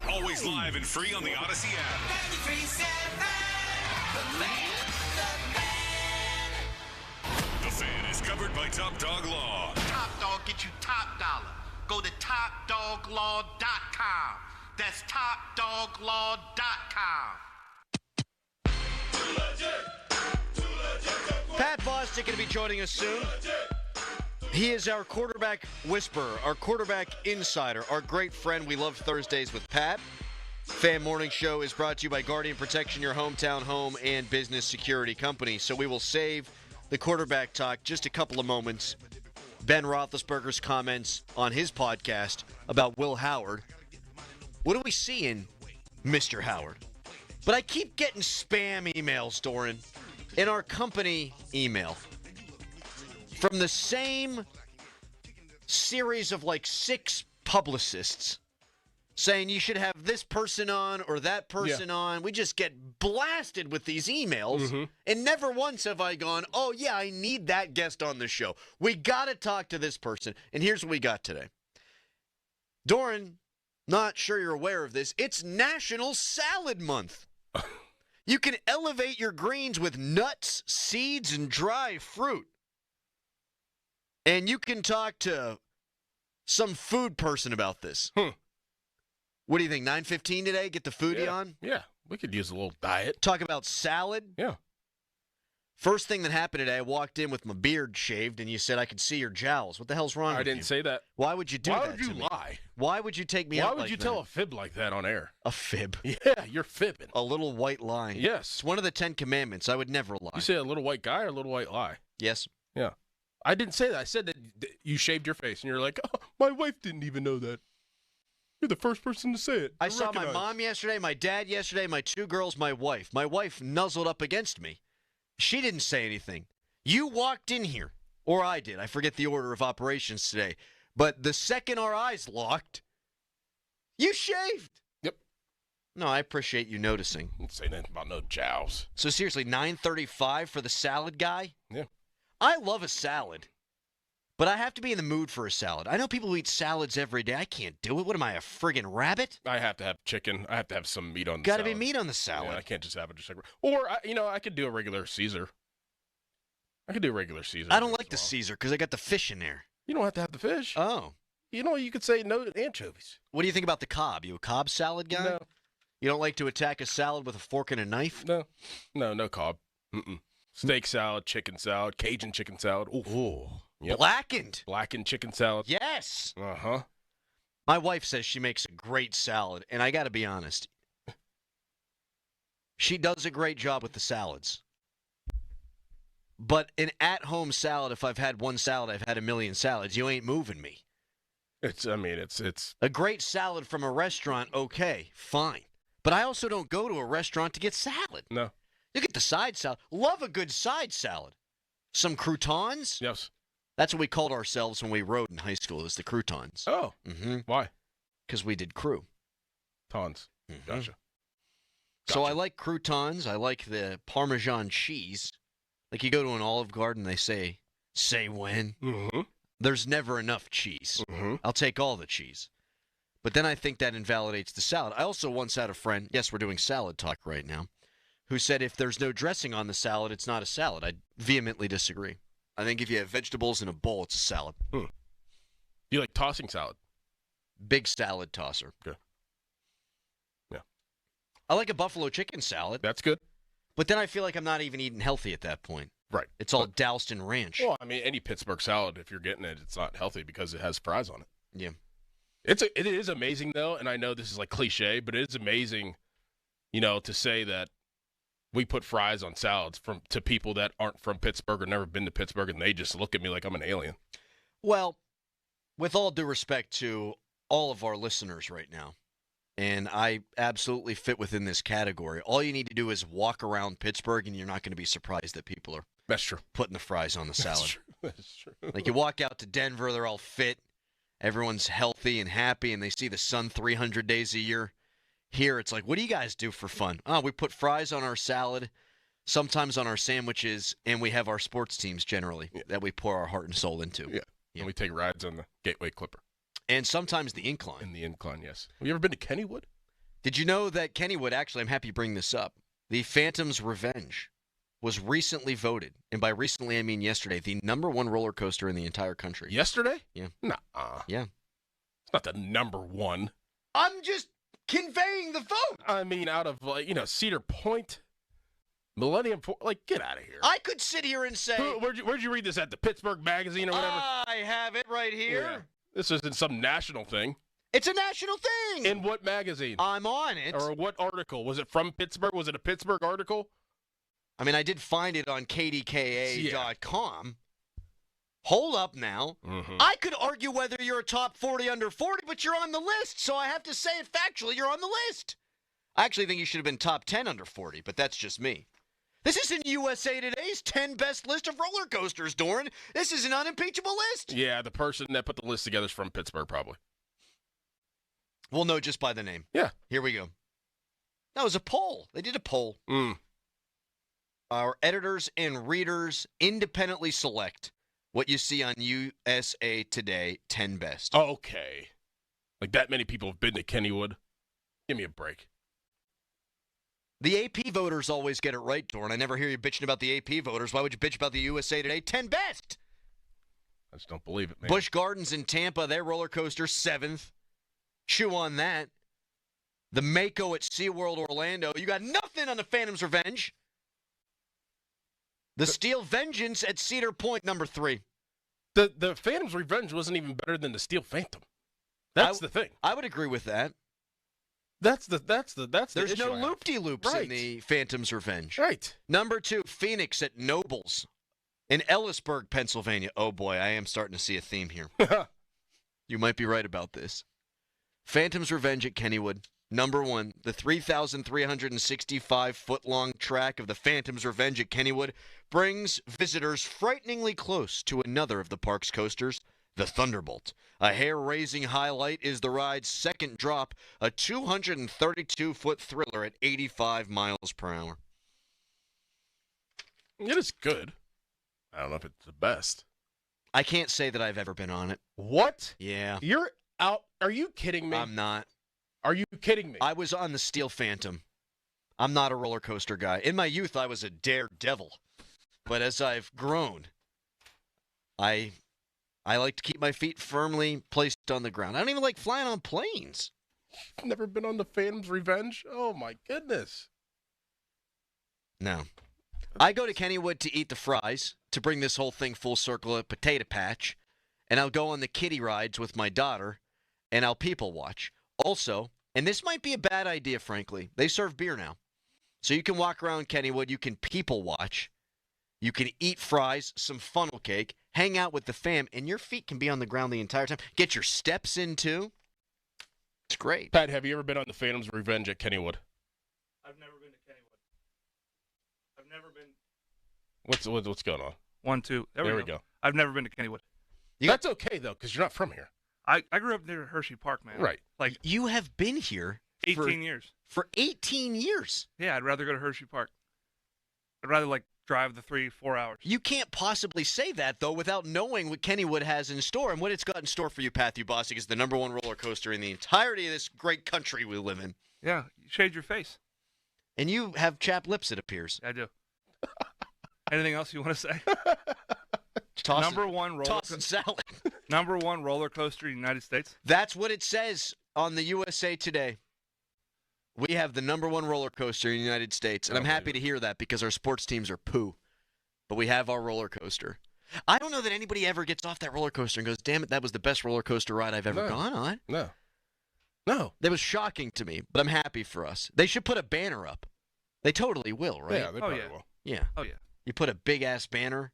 Always live and free on the Odyssey app. 93.7 The Fan is covered by Top Dog Law. Top Dog get you top dollar. Go to TopDogLaw.com. That's TopDogLaw.com. Pat Bostic going to be joining us soon. He is our quarterback whisperer, our quarterback insider, our great friend. We love Thursdays with Pat. Fan Morning Show is brought to you by Guardian Protection, your hometown home and business security company. So we will save the quarterback talk just a couple of moments. Ben Roethlisberger's comments on his podcast about Will Howard. What do we see in Mr. Howard. But I keep getting spam emails, Doran, in our company email from the same series of like 6 publicists saying you should have this person on or that person on. We just get blasted with these emails, and never once have I gone, oh, yeah, I need that guest on the show. We got to talk to this person. And here's what we got today. Doran, not sure you're aware of this. It's National Salad Month. You can elevate your greens with nuts, seeds, and dry fruit. And you can talk to some food person about this. What do you think, 9:15 today? Get the foodie on? Yeah, we could use a little diet. Talk about salad? Yeah. First thing that happened today, I walked in with my beard shaved, and you said I could see your jowls. What the hell's wrong with you? I didn't say that. Why would you do that Why would you to me? lie? Why would you take me out like that? Why would you tell a fib like that on air? A fib? Yeah, you're fibbing. A little white lie. Yes. It's one of the 10 Commandments. I would never lie. You say a little white guy or a little white lie? Yes. Yeah. I didn't say that. I said that you shaved your face, and you're like, oh, my wife didn't even know that. You're the first person to say it. I saw my mom yesterday, my dad yesterday, my 2 girls, my wife. My wife nuzzled up against me. She didn't say anything. You walked in here, or I did. I forget the order of operations today. But the second our eyes locked, you shaved. Yep. No, I appreciate you noticing. Didn't say nothing about no jowls. So seriously, 9:35 for the salad guy? Yeah. I love a salad, but I have to be in the mood for a salad. I know people who eat salads every day. I can't do it. What am I, a friggin' rabbit? I have to have chicken. I have to have some meat on the Gotta salad. be meat on the salad. Yeah, I can't just have it just like, or I could do a regular Caesar. I could do a regular Caesar. I don't like the Caesar because I got the fish in there. You don't have to have the fish. Oh. You could say no to anchovies. What do you think about the Cobb? You a Cobb salad guy? No. You don't like to attack a salad with a fork and a knife? No. No Cobb. Steak salad, chicken salad, Cajun chicken salad. Ooh. Yep. Blackened chicken salad. Yes. Uh-huh. My wife says she makes a great salad, and I got to be honest. She does a great job with the salads. But an at-home salad, if I've had one salad, I've had a million salads. You ain't moving me. It's a great salad from a restaurant, okay, fine. But I also don't go to a restaurant to get salad. No. You get the side salad. Love a good side salad. Some croutons? Yes. That's what we called ourselves when we rode in high school, is the croutons. Oh. Mm-hmm. Why? Because we did crew. Tons. Mm-hmm. Gotcha. So I like croutons. I like the Parmesan cheese. Like you go to an Olive Garden, they say when. Mm-hmm. There's never enough cheese. Mm-hmm. I'll take all the cheese. But then I think that invalidates the salad. I also once had a friend, yes, we're doing salad talk right now, who said if there's no dressing on the salad, it's not a salad. I vehemently disagree. I think if you have vegetables in a bowl, it's a salad. You like tossing salad? Big salad tosser. Good. Yeah. I like a buffalo chicken salad. That's good. But then I feel like I'm not even eating healthy at that point. Right. It's all doused in ranch. Well, I mean, any Pittsburgh salad, if you're getting it, it's not healthy because it has fries on it. Yeah. It is amazing, though, and I know this is like cliche, but it is amazing, to say that we put fries on salads to people that aren't from Pittsburgh or never been to Pittsburgh, and they just look at me like I'm an alien. Well, with all due respect to all of our listeners right now, and I absolutely fit within this category, all you need to do is walk around Pittsburgh, and you're not going to be surprised that people are That's true. putting the fries on the salad. That's true. Like you walk out to Denver, they're all fit. Everyone's healthy and happy, and they see the sun 300 days a year. Here, it's like, what do you guys do for fun? Oh, we put fries on our salad, sometimes on our sandwiches, and we have our sports teams generally that we pour our heart and soul into. Yeah. And we take rides on the Gateway Clipper. And sometimes the incline. In the incline, yes. Have you ever been to Kennywood? Did you know that Kennywood, actually, I'm happy you bring this up, the Phantom's Revenge was recently voted, and by recently I mean yesterday, the #1 roller coaster in the entire country. Yesterday? Yeah. Nuh-uh. Yeah. It's not the #1. I'm just conveying the vote. I mean, out of, Cedar Point, Millennium Point, get out of here. I could sit here and say... Where'd you read this at? The Pittsburgh Magazine or whatever? I have it right here. Yeah. This isn't some national thing. It's a national thing. In what magazine? I'm on it. Or what article? Was it from Pittsburgh? Was it a Pittsburgh article? I mean, I did find it on kdka.com. Hold up now. Mm-hmm. I could argue whether you're a top 40 under 40, but you're on the list, so I have to say it factually. You're on the list. I actually think he should have been top 10 under 40, but that's just me. This isn't USA Today's 10 best list of roller coasters, Doran. This is an unimpeachable list. Yeah, the person that put the list together is from Pittsburgh, probably. We'll know just by the name. Yeah. Here we go. That was a poll. They did a poll. Our editors and readers independently select what you see on USA Today 10 best. Okay. Like that many people have been to Kennywood. Give me a break. The AP voters always get it right, Doran. I never hear you bitching about the AP voters. Why would you bitch about the USA Today 10 best? I just don't believe it, man. Busch Gardens in Tampa, their roller coaster, 7th. Chew on that. The Mako at SeaWorld Orlando. You got nothing on the Phantom's Revenge. The Steel Vengeance at Cedar Point, number 3. The Phantom's Revenge wasn't even better than the Steel Phantom. That's the thing. I would agree with that. That's the There's issue no I have. loop-de-loops in the Phantom's Revenge. Right. Number 2, Phoenix at Nobles in Ellisburg, Pennsylvania. Oh, boy, I am starting to see a theme here. You might be right about this. Phantom's Revenge at Kennywood. Number 1, the 3,365-foot-long track of the Phantom's Revenge at Kennywood brings visitors frighteningly close to another of the park's coasters, the Thunderbolt. A hair-raising highlight is the ride's second drop, a 232-foot thriller at 85 miles per hour. It is good. I don't know if it's the best. I can't say that I've ever been on it. What? Yeah. You're out. Are you kidding me? I'm not. Are you kidding me? I was on the Steel Phantom. I'm not a roller coaster guy. In my youth, I was a daredevil. But as I've grown, I like to keep my feet firmly placed on the ground. I don't even like flying on planes. Never been on the Phantom's Revenge? Oh, my goodness. No. I go to Kennywood to eat the fries, to bring this whole thing full circle at Potato Patch, and I'll go on the kiddie rides with my daughter, and I'll people watch. Also, and this might be a bad idea, frankly, they serve beer now. So you can walk around Kennywood, you can people watch, you can eat fries, some funnel cake, hang out with the fam, and your feet can be on the ground the entire time. Get your steps in, too. It's great. Pat, have you ever been on the Phantom's Revenge at Kennywood? I've never been to Kennywood. I've never been. What's going on? 1, 2. There we go. I've never been to Kennywood. That's okay, though, because you're not from here. I grew up near Hershey Park, man. Right. Like you have been here 18 years. For 18 years. Yeah, I'd rather go to Hershey Park. I'd rather drive the 3-4 hours. You can't possibly say that, though, without knowing what Kennywood has in store. And what it's got in store for you, Pat Bostic, is the number 1 roller coaster in the entirety of this great country we live in. Yeah, you shade your face. And you have chapped lips, it appears. I do. Anything else you want to say? Number 1 roller coaster in the United States. That's what it says on the USA Today. We have the number 1 roller coaster in the United States, and I'm happy to hear that because our sports teams are poo. But we have our roller coaster. I don't know that anybody ever gets off that roller coaster and goes, damn it, that was the best roller coaster ride I've ever gone on. No. That was shocking to me, but I'm happy for us. They should put a banner up. They totally will, right? Yeah, they probably will. Yeah. Oh, yeah. You put a big-ass banner,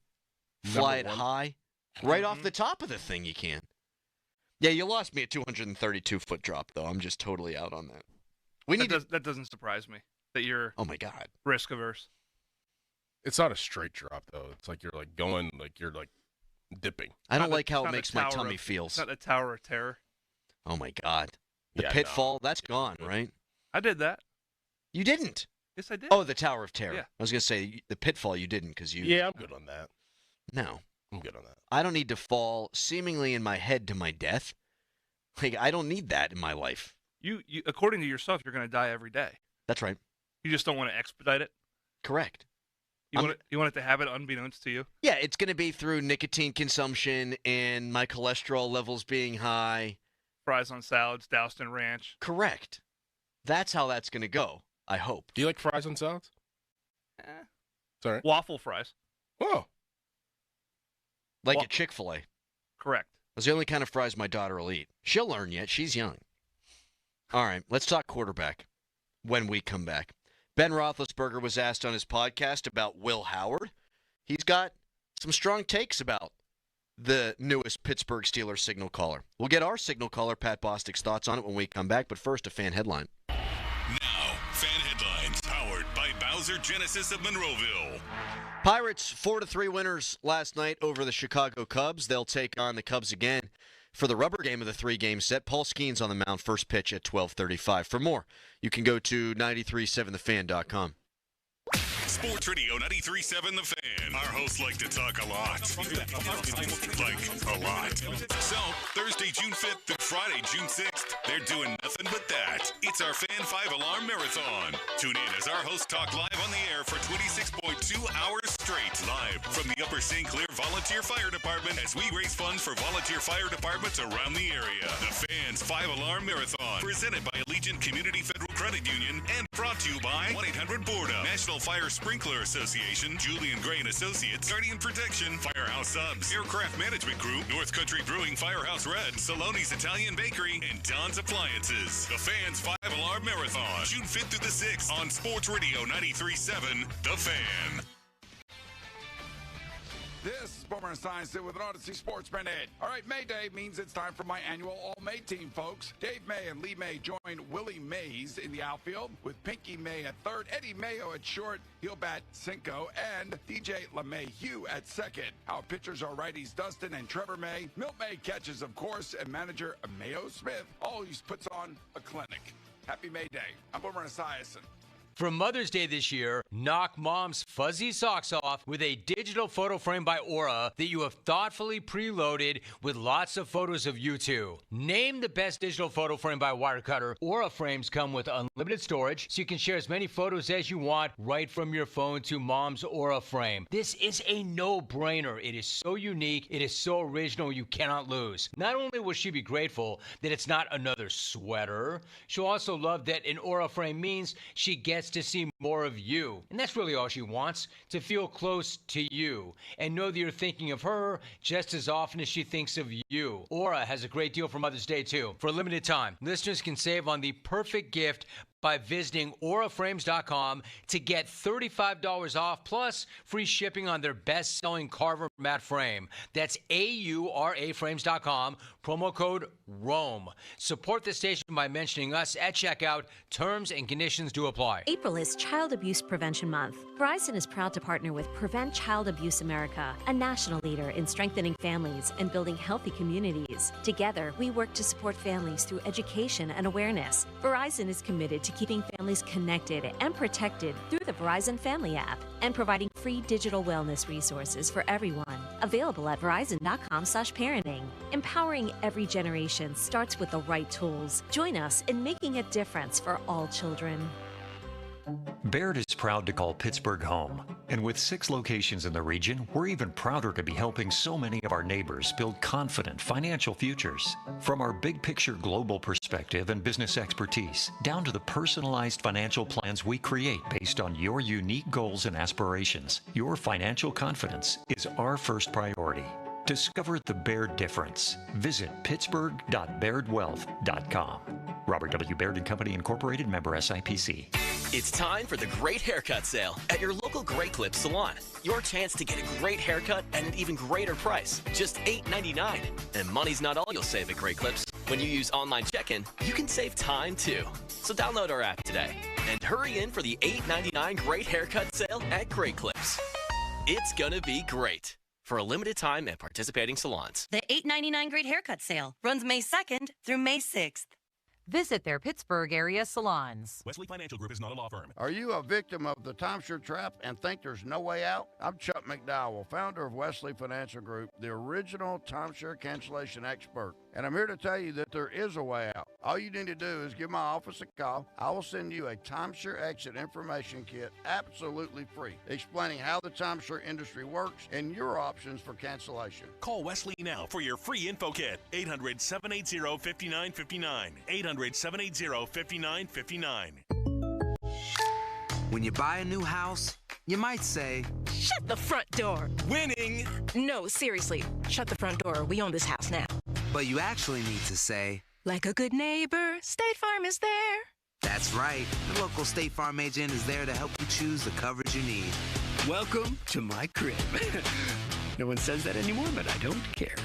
fly it high, right off the top of the thing you can. Yeah, you lost me a 232-foot drop, though. I'm just totally out on that. That doesn't surprise me that you're oh my God, risk averse. It's not a straight drop, though. It's like you're going, you're dipping. I don't like how it makes my tummy feel. It's not a Tower of Terror. Oh my God. The pitfall, that's gone, right? I did that. You didn't. Yes, I did. Oh, the Tower of Terror. Yeah. I was going to say the pitfall you didn't because you. Yeah, I'm good on that. No. I'm good on that. I don't need to fall seemingly in my head to my death. I don't need that in my life. You according to yourself, you're going to die every day. That's right. You just don't want to expedite it. Correct. You want it to happen unbeknownst to you. Yeah, it's going to be through nicotine consumption and my cholesterol levels being high. Fries on salads, doused in ranch. Correct. That's how that's going to go. I hope. Do you like fries on salads? Sorry. Waffle fries. Oh. Like a Chick-fil-A. Correct. That's the only kind of fries my daughter will eat. She'll learn yet. She's young. All right, let's talk quarterback when we come back. Ben Roethlisberger was asked on his podcast about Will Howard. He's got some strong takes about the newest Pittsburgh Steelers signal caller. We'll get our signal caller, Pat Bostic's thoughts on it when we come back, but first, a fan headline. Now, Hauser Genesis of Monroeville. Pirates 4-3 winners last night over the Chicago Cubs. They'll take on the Cubs again for the rubber game of the three-game set. Paul Skeens on the mound, first pitch at 12:35. For more, you can go to 937thefan.com. Sports Radio 93.7 The Fan. Our hosts like to talk a lot. Like a lot. So, Thursday, June 5th through Friday, June 6th, they're doing nothing but that. It's our Fan 5-Alarm Marathon. Tune in as our hosts talk live on the air for 26.2 hours straight. Live from the Upper St. Clair Volunteer Fire Department as we raise funds for volunteer fire departments around the area. The Fans 5-Alarm Marathon. Presented by Allegiant Community Federal Credit Union and brought to you by 1-800-BOARD-UP, National Fire Sprinkler Association, Julian Gray and Associates, Guardian Protection, Firehouse Subs, Aircraft Management Group, North Country Brewing, Firehouse Red, Saloni's Italian Bakery, and Don's Appliances. The Fans 5-Alarm Marathon, June 5th through the 6th on Sports Radio 93.7 The Fan. This is Boomer Science with an Odyssey Sports Minute. All right, May Day means it's time for my annual All-May team, folks. Dave May and Lee May join Willie Mays in the outfield with Pinky May at third, Eddie Mayo at short, he'll bat Cinco, and DJ LeMahieu at second. Our pitchers are righties Dustin and Trevor May. Milt May catches, of course, and manager Mayo Smith always puts on a clinic. Happy May Day. I'm Boomer Esiason. For Mother's Day this year, knock Mom's fuzzy socks off with a digital photo frame by Aura that you have thoughtfully preloaded with lots of photos of you two. Named the best digital photo frame by Wirecutter, Aura frames come with unlimited storage, so you can share as many photos as you want right from your phone to Mom's Aura frame. This is a no-brainer. It is so unique, it is so original, you cannot lose. Not only will she be grateful that it's not another sweater, she'll also love that an Aura frame means she gets to see more of you. And that's really all she wants, to feel close to you and know that you're thinking of her just as often as she thinks of you. Aura has a great deal for Mother's Day too. For a limited time, listeners can save on the perfect gift by visiting auraframes.com to get $35 off plus free shipping on their best-selling Carver matte frame. That's auraframes.com, promo code ROAM. Support the station by mentioning us at checkout. Terms and conditions do apply. April is Child Abuse Prevention Month. Verizon is proud to partner with Prevent Child Abuse America, a national leader in strengthening families and building healthy communities. Together, we work to support families through education and awareness. Verizon is committed to keeping families connected and protected through the Verizon Family app and providing free digital wellness resources for everyone. Available at verizon.com/parenting. Empowering every generation starts with the right tools. Join us in making a difference for all children. Baird is proud to call Pittsburgh home. And with 6 locations in the region, we're even prouder to be helping so many of our neighbors build confident financial futures. From our big picture global perspective and business expertise, down to the personalized financial plans we create based on your unique goals and aspirations, your financial confidence is our first priority. Discover the Baird difference. Visit pittsburgh.bairdwealth.com. Robert W. Baird & Company Incorporated, member SIPC. It's time for the Great Haircut Sale at your local Great Clips salon. Your chance to get a great haircut at an even greater price, just $8.99. And money's not all you'll save at Great Clips. When you use online check-in, you can save time too. So download our app today and hurry in for the $8.99 Great Haircut Sale at Great Clips. It's gonna be great. For a limited time at participating salons. The $8.99 Great Haircut Sale runs May 2nd through May 6th. Visit their Pittsburgh area salons. Wesley Financial Group is not a law firm. Are you a victim of the timeshare trap and think there's no way out? I'm Chuck McDowell, founder of Wesley Financial Group, the original timeshare cancellation expert. And I'm here to tell you that there is a way out. All you need to do is give my office a call. I will send you a timeshare exit information kit absolutely free, explaining how the timeshare industry works and your options for cancellation. Call Wesley now for your free info kit. 800-780-5959. 800-780-5959. When you buy a new house, you might say, "Shut the front door." Winning! No, seriously, shut the front door. We own this house now. But you actually need to say, "Like a good neighbor, State Farm is there." That's right. The local State Farm agent is there to help you choose the coverage you need. Welcome to my crib. No one says that anymore, but I don't care.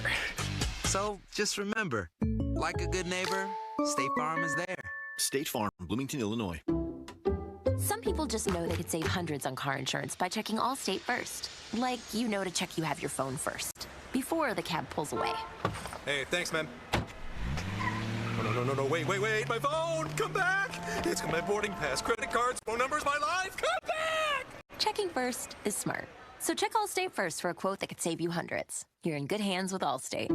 So just remember, like a good neighbor, State Farm is there. State Farm, Bloomington, Illinois. Some people just know they could save hundreds on car insurance by checking Allstate first. Like, you know to check you have your phone first, before the cab pulls away. Hey, thanks, man. Oh, no, wait, my phone! Come back! It's got my boarding pass, credit cards, phone numbers, my life! Come back! Checking first is smart. So check Allstate first for a quote that could save you hundreds. You're in good hands with Allstate.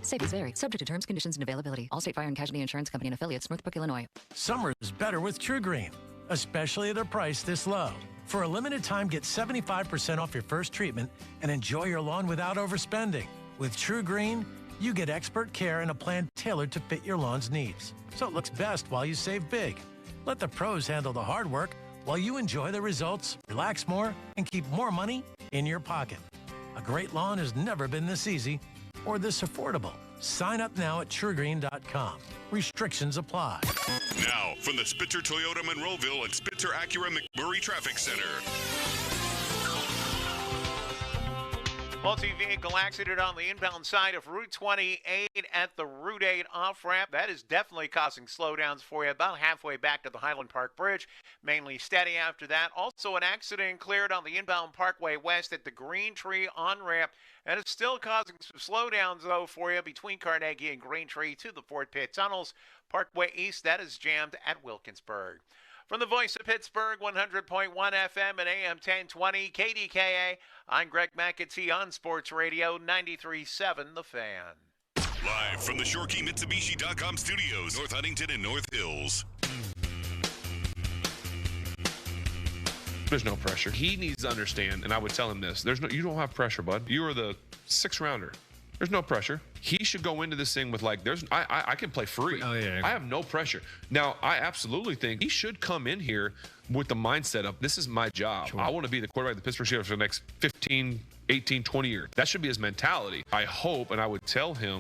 Savings vary. Subject to terms, conditions, and availability. Allstate Fire and Casualty Insurance Company and affiliates, Northbrook, Illinois. Summer is better with True Green, especially at a price this low. For a limited time, get 75% off your first treatment and enjoy your lawn without overspending. With True Green, you get expert care and a plan tailored to fit your lawn's needs. So it looks best while you save big. Let the pros handle the hard work while you enjoy the results, relax more, and keep more money in your pocket. A great lawn has never been this easy or this affordable. Sign up now at truegreen.com. Restrictions apply. Now, from the Spitzer Toyota Monroeville and Spitzer Acura McMurray Traffic Center. Multi-vehicle accident on the inbound side of Route 28 at the Route 8 off-ramp. That is definitely causing slowdowns for you about halfway back to the Highland Park Bridge. Mainly steady after that. Also an accident cleared on the inbound Parkway West at the Green Tree on-ramp. And it's still causing some slowdowns, though, for you between Carnegie and Green Tree to the Fort Pitt tunnels. Parkway East, that is jammed at Wilkinsburg. From the voice of Pittsburgh, 100.1 FM and AM 1020, KDKA, I'm Greg McAtee on Sports Radio 93.7 The Fan. Live from the ShoreKeyMitsubishi.com studios, North Huntington and North Hills. There's no pressure. He needs to understand, and I would tell him this. You don't have pressure, bud. You are the 6th rounder. There's no pressure. He should go into this thing with I can play free. Oh, yeah. I have no pressure. Now, I absolutely think he should come in here with the mindset of, this is my job. Sure. I want to be the quarterback of the Pittsburgh Steelers for the next 15, 18, 20 years. That should be his mentality. I hope, and I would tell him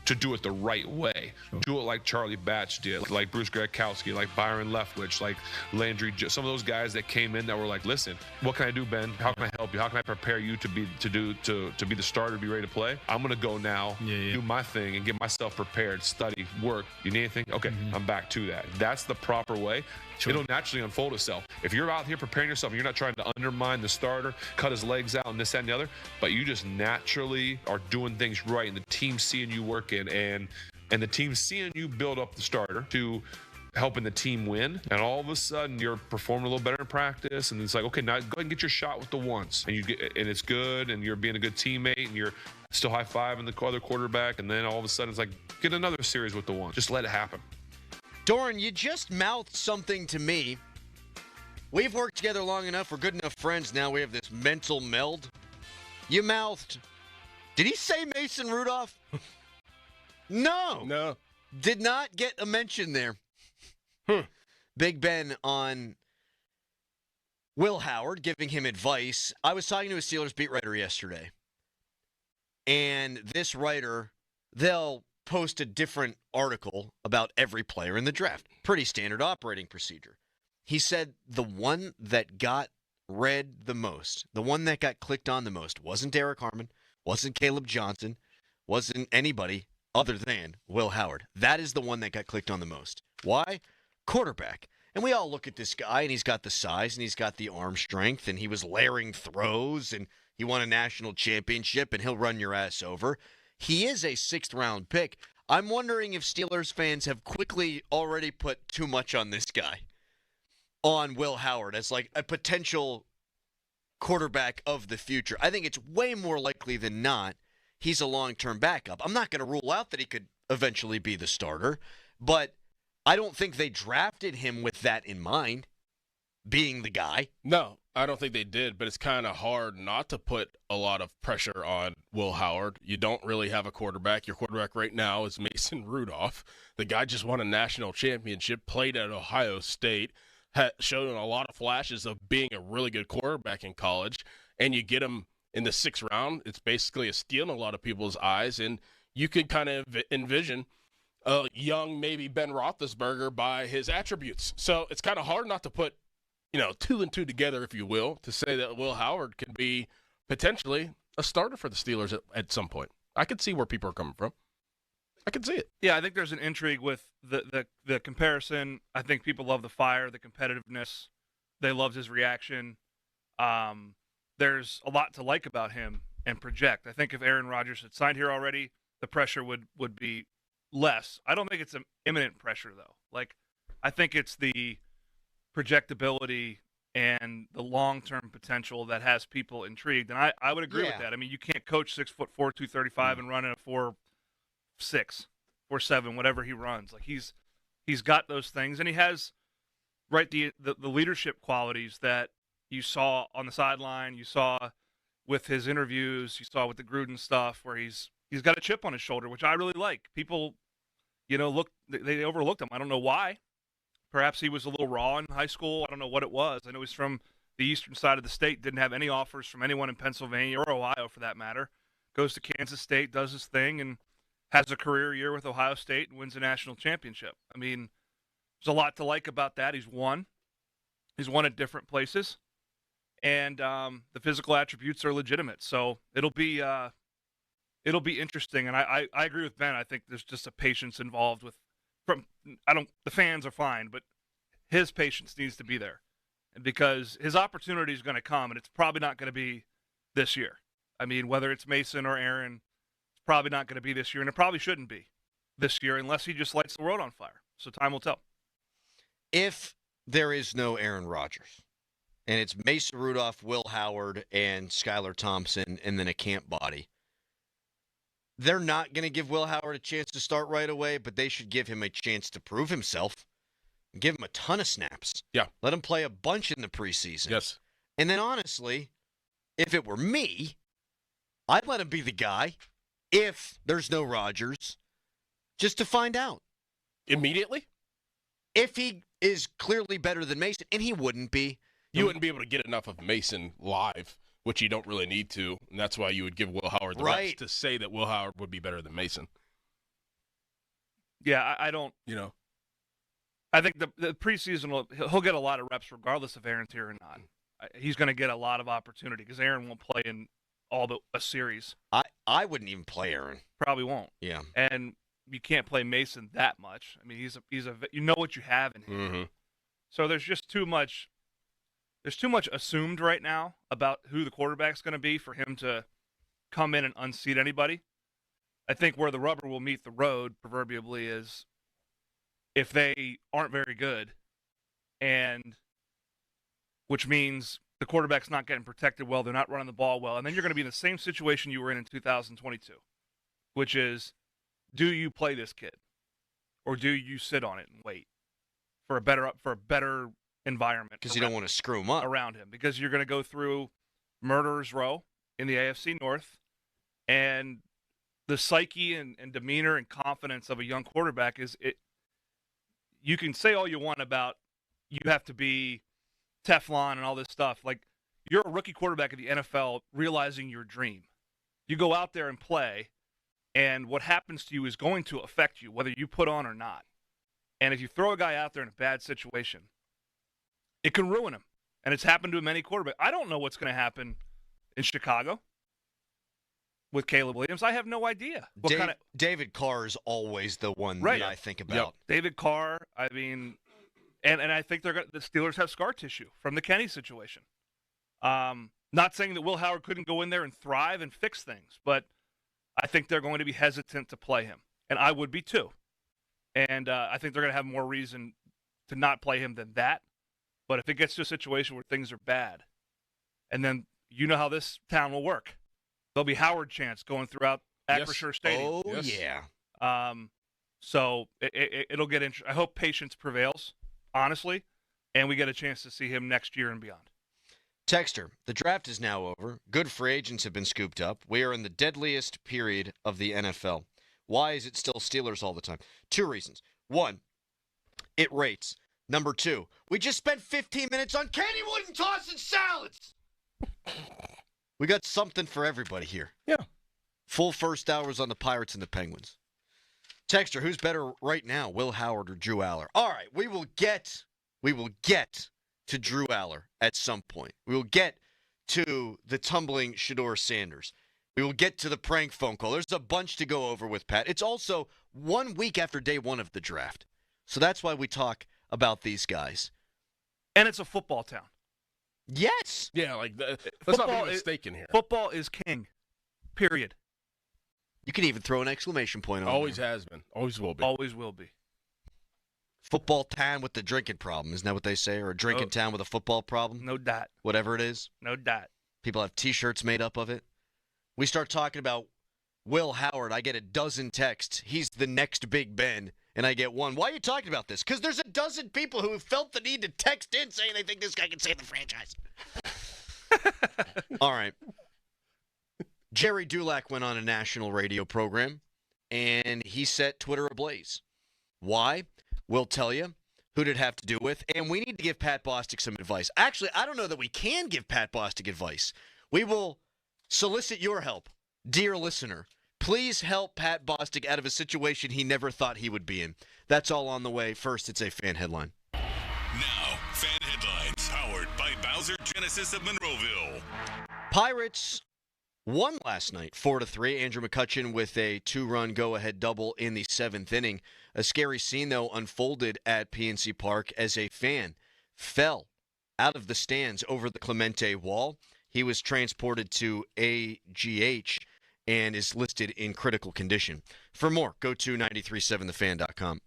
to do it the right way. Sure. Do it like Charlie Batch did, like Bruce Gradkowski, like Byron Leftwich, like Landry, some of those guys that came in that were like, listen, what can I do, Ben? How can I help you? How can I prepare you to be the starter, to be ready to play? I'm going to go now, do my thing, and get myself prepared, study, work. You need anything? Okay, I'm back to that. That's the proper way. Sure. It'll naturally unfold itself. If you're out here preparing yourself, and you're not trying to undermine the starter, cut his legs out, and this, that, and the other, but you just naturally are doing things right, and the team seeing you working, and the team seeing you build up the starter to helping the team win, and all of a sudden you're performing a little better in practice, and it's like, okay, now go ahead and get your shot with the ones, and it's good, and you're being a good teammate, and you're still high-fiving the other quarterback, and then all of a sudden it's like, get another series with the one. Just let it happen. Doran, you just mouthed something to me. We've worked together long enough. We're good enough friends now. We have this mental meld. You mouthed, did he say Mason Rudolph? No. Did not get a mention there. Big Ben on Will Howard, giving him advice. I was talking to a Steelers beat writer yesterday. And this writer, they'll post a different article about every player in the draft. Pretty standard operating procedure. He said the one that got read the most, the one that got clicked on the most, wasn't Derek Harmon, wasn't Caleb Johnson, wasn't anybody other than Will Howard. That is the one that got clicked on the most. Why? Quarterback. And we all look at this guy, and he's got the size, and he's got the arm strength, and he was layering throws, and he won a national championship, and he'll run your ass over. He is a 6th-round pick. I'm wondering if Steelers fans have quickly already put too much on this guy, on Will Howard, as like a potential quarterback of the future. I think it's way more likely than not he's a long-term backup. I'm not going to rule out that he could eventually be the starter, but I don't think they drafted him with that in mind, being the guy. No, I don't think they did, but it's kind of hard not to put a lot of pressure on Will Howard. You don't really have a quarterback. Your quarterback right now is Mason Rudolph. The guy just won a national championship, played at Ohio State, showed a lot of flashes of being a really good quarterback in college, and you get him in the 6th round. It's basically a steal in a lot of people's eyes, and you could kind of envision a young maybe Ben Roethlisberger by his attributes. So it's kind of hard not to put 2 and 2 together, if you will, to say that Will Howard can be potentially a starter for the Steelers at some point. I could see where people are coming from. I can see it. Yeah, I think there's an intrigue with the comparison. I think people love the fire, the competitiveness. They loved his reaction. There's a lot to like about him and project. I think if Aaron Rodgers had signed here already, the pressure would be less. I don't think it's an imminent pressure, though. Like, I think it's the projectability and the long-term potential that has people intrigued. And I would agree with that. I mean, you can't coach 6'4", 235 and run in a 4'6", 4'7", whatever he runs. Like, he's got those things, and he has the leadership qualities that you saw on the sideline, you saw with his interviews, you saw with the Gruden stuff, where he's got a chip on his shoulder, which I really like. People, they overlooked him. I don't know why. Perhaps he was a little raw in high school. I don't know what it was. I know he's from the eastern side of the state, didn't have any offers from anyone in Pennsylvania or Ohio for that matter. Goes to Kansas State, does his thing, and has a career year with Ohio State and wins a national championship. I mean, there's a lot to like about that. He's won at different places, and the physical attributes are legitimate. So it'll be interesting. And I agree with Ben. I think there's just a patience involved with. The fans are fine, but his patience needs to be there, and because his opportunity is going to come, and it's probably not going to be this year. I mean, whether it's Mason or Aaron, it's probably not going to be this year, and it probably shouldn't be this year unless he just lights the world on fire. So time will tell. If there is no Aaron Rodgers, and it's Mason Rudolph, Will Howard, and Skylar Thompson, and then a camp body, they're not going to give Will Howard a chance to start right away, but they should give him a chance to prove himself. Give him a ton of snaps. Yeah. Let him play a bunch in the preseason. Yes. And then, honestly, if it were me, I'd let him be the guy if there's no Rodgers, just to find out. Immediately? If he is clearly better than Mason, and he wouldn't be. You wouldn't be able to get enough of Mason live, which you don't really need to, and that's why you would give Will Howard the reps to say that Will Howard would be better than Mason. Yeah, I don't. I think the preseason he'll get a lot of reps regardless if Aaron's here or not. He's going to get a lot of opportunity because Aaron won't play in a series. I wouldn't even play Aaron. Probably won't. Yeah, and you can't play Mason that much. I mean, he's you know what you have in him. Mm-hmm. So there's just too much. There's too much assumed right now about who the quarterback's going to be for him to come in and unseat anybody. I think where the rubber will meet the road, proverbially, is if they aren't very good, and which means the quarterback's not getting protected well, they're not running the ball well, and then you're going to be in the same situation you were in 2022, which is, do you play this kid, or do you sit on it and wait for a better environment, because you don't want to screw him up around him, because you're going to go through murderer's row in the AFC North, and the psyche and demeanor and confidence of a young quarterback is it. You can say all you want about you have to be Teflon and all this stuff. Like, you're a rookie quarterback in the NFL realizing your dream. You go out there and play, and what happens to you is going to affect you, whether you put on or not. And if you throw a guy out there in a bad situation, it can ruin him. And it's happened to many quarterbacks. I don't know what's going to happen in Chicago with Caleb Williams. I have no idea. David Carr is always the one that I think about. Yep. David Carr, I mean, and I think the Steelers have scar tissue from the Kenny situation. Not saying that Will Howard couldn't go in there and thrive and fix things, but I think they're going to be hesitant to play him. And I would be too. And I think they're going to have more reason to not play him than that. But if it gets to a situation where things are bad, and then you know how this town will work. There'll be Howard chants going throughout Acrisure Stadium. Oh, yeah. So it'll get interesting. I hope patience prevails, honestly, and we get a chance to see him next year and beyond. Texter, the draft is now over. Good free agents have been scooped up. We are in the deadliest period of the NFL. Why is it still Steelers all the time? 2 reasons. 1, it rates. Number 2, we just spent 15 minutes on Kenny Wooden tossing salads. We got something for everybody here. Yeah. Full first hours on the Pirates and the Penguins. Texter, who's better right now, Will Howard or Drew Aller? All right, we will get to Drew Aller at some point. We will get to the tumbling Shedeur Sanders. We will get to the prank phone call. There's a bunch to go over with Pat. It's also 1 week after day one of the draft. So that's why we talk about these guys. And it's a football town. Yes. Yeah, let's not be mistaken here. Football is king. Period. You can even throw an exclamation point on it. Always has been. Always will be. Always will be. Football town with the drinking problem. Isn't that what they say? Or a drinking town with a football problem? No doubt. Whatever it is. No doubt. People have T-shirts made up of it. We start talking about Will Howard. I get a dozen texts. He's the next Big Ben. And I get one. Why are you talking about this? Because there's a dozen people who have felt the need to text in saying they think this guy can save the franchise. All right. Jerry Dulac went on a national radio program, and he set Twitter ablaze. Why? We'll tell you. Who did it have to do with? And we need to give Pat Bostic some advice. Actually, I don't know that we can give Pat Bostic advice. We will solicit your help, dear listener. Please help Pat Bostic out of a situation he never thought he would be in. That's all on the way. First, it's a fan headline. Now, fan headlines powered by Bowser Genesis of Monroeville. Pirates won last night, 4-3. Andrew McCutchen with a 2-run go-ahead double in the 7th inning. A scary scene, though, unfolded at PNC Park as a fan fell out of the stands over the Clemente wall. He was transported to AGH and is listed in critical condition. For more, go to 937thefan.com.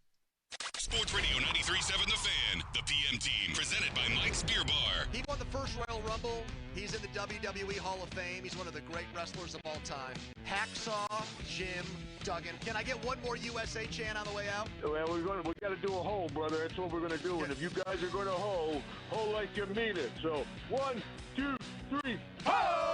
Sports Radio 93.7 The Fan, the PM team, presented by Mike's Beer Bar. He won the first Royal Rumble. He's in the WWE Hall of Fame. He's one of the great wrestlers of all time. Hacksaw Jim Duggan. Can I get one more USA chant on the way out? Well, we got to do a hoe, brother. That's what we're going to do. Yeah. And if you guys are going to hoe like you mean it. So 1, 2, 3, ho!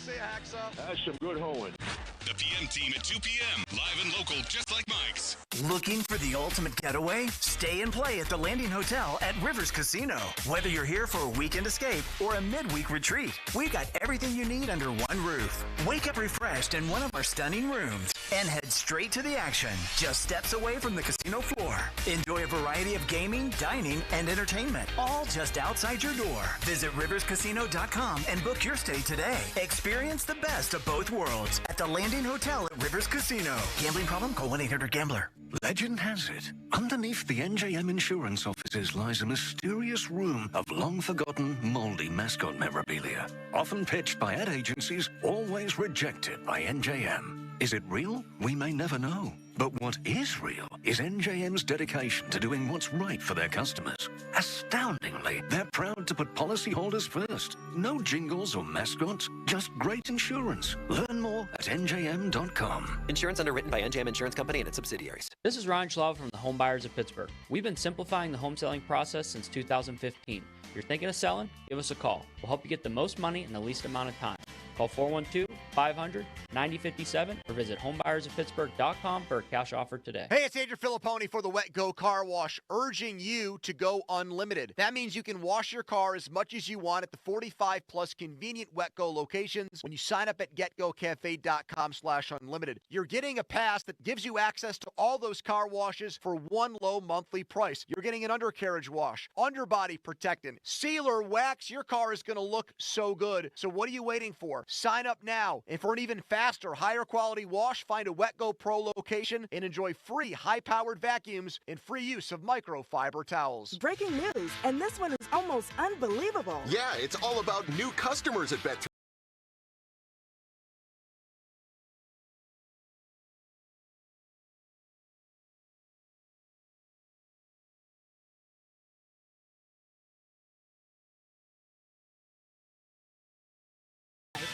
Say hacksaw. That's some good hoeing. The PM team at 2 p.m. Live and local, just like Mike's. Looking for the ultimate getaway? Stay and play at the Landing Hotel at Rivers Casino. Whether you're here for a weekend escape or a midweek retreat, we've got everything you need under one roof. Wake up refreshed in one of our stunning rooms and head straight to the action, just steps away from the casino floor. Enjoy a variety of gaming, dining, and entertainment, all just outside your door. Visit riverscasino.com and book your stay today. Experience the best of both worlds at the Landing Hotel at Rivers Casino. Gambling problem? Call 1-800-GAMBLER. Legend has it, underneath the NJM insurance offices lies a mysterious room of long-forgotten, moldy mascot memorabilia. Often pitched by ad agencies, always rejected by NJM. Is it real? We may never know. But what is real is NJM's dedication to doing what's right for their customers. Astoundingly, they're proud to put policyholders first. No jingles or mascots, just great insurance. Learn more at njm.com. Insurance underwritten by NJM Insurance Company and its subsidiaries. This is Ron Schlauff from the Home Buyers of Pittsburgh. We've been simplifying the home selling process since 2015. If you're thinking of selling, give us a call. We'll help you get the most money in the least amount of time. Call 412-500-9057 or visit homebuyersofpittsburgh.com for a cash offer today. Hey, it's Andrew Filipponi for the Wet Go Car Wash, urging you to go unlimited. That means you can wash your car as much as you want at the 45-plus convenient Wet Go locations when you sign up at getgocafe.com/unlimited. You're getting a pass that gives you access to all those car washes for one low monthly price. You're getting an undercarriage wash, underbody protectant, sealer, wax. Your car is going to look so good. So what are you waiting for? Sign up now. And for an even faster, higher quality wash, find a Wet Go Pro location and enjoy free high-powered vacuums and free use of microfiber towels. Breaking news, and this one is almost unbelievable. Yeah, it's all about new customers at Bet3.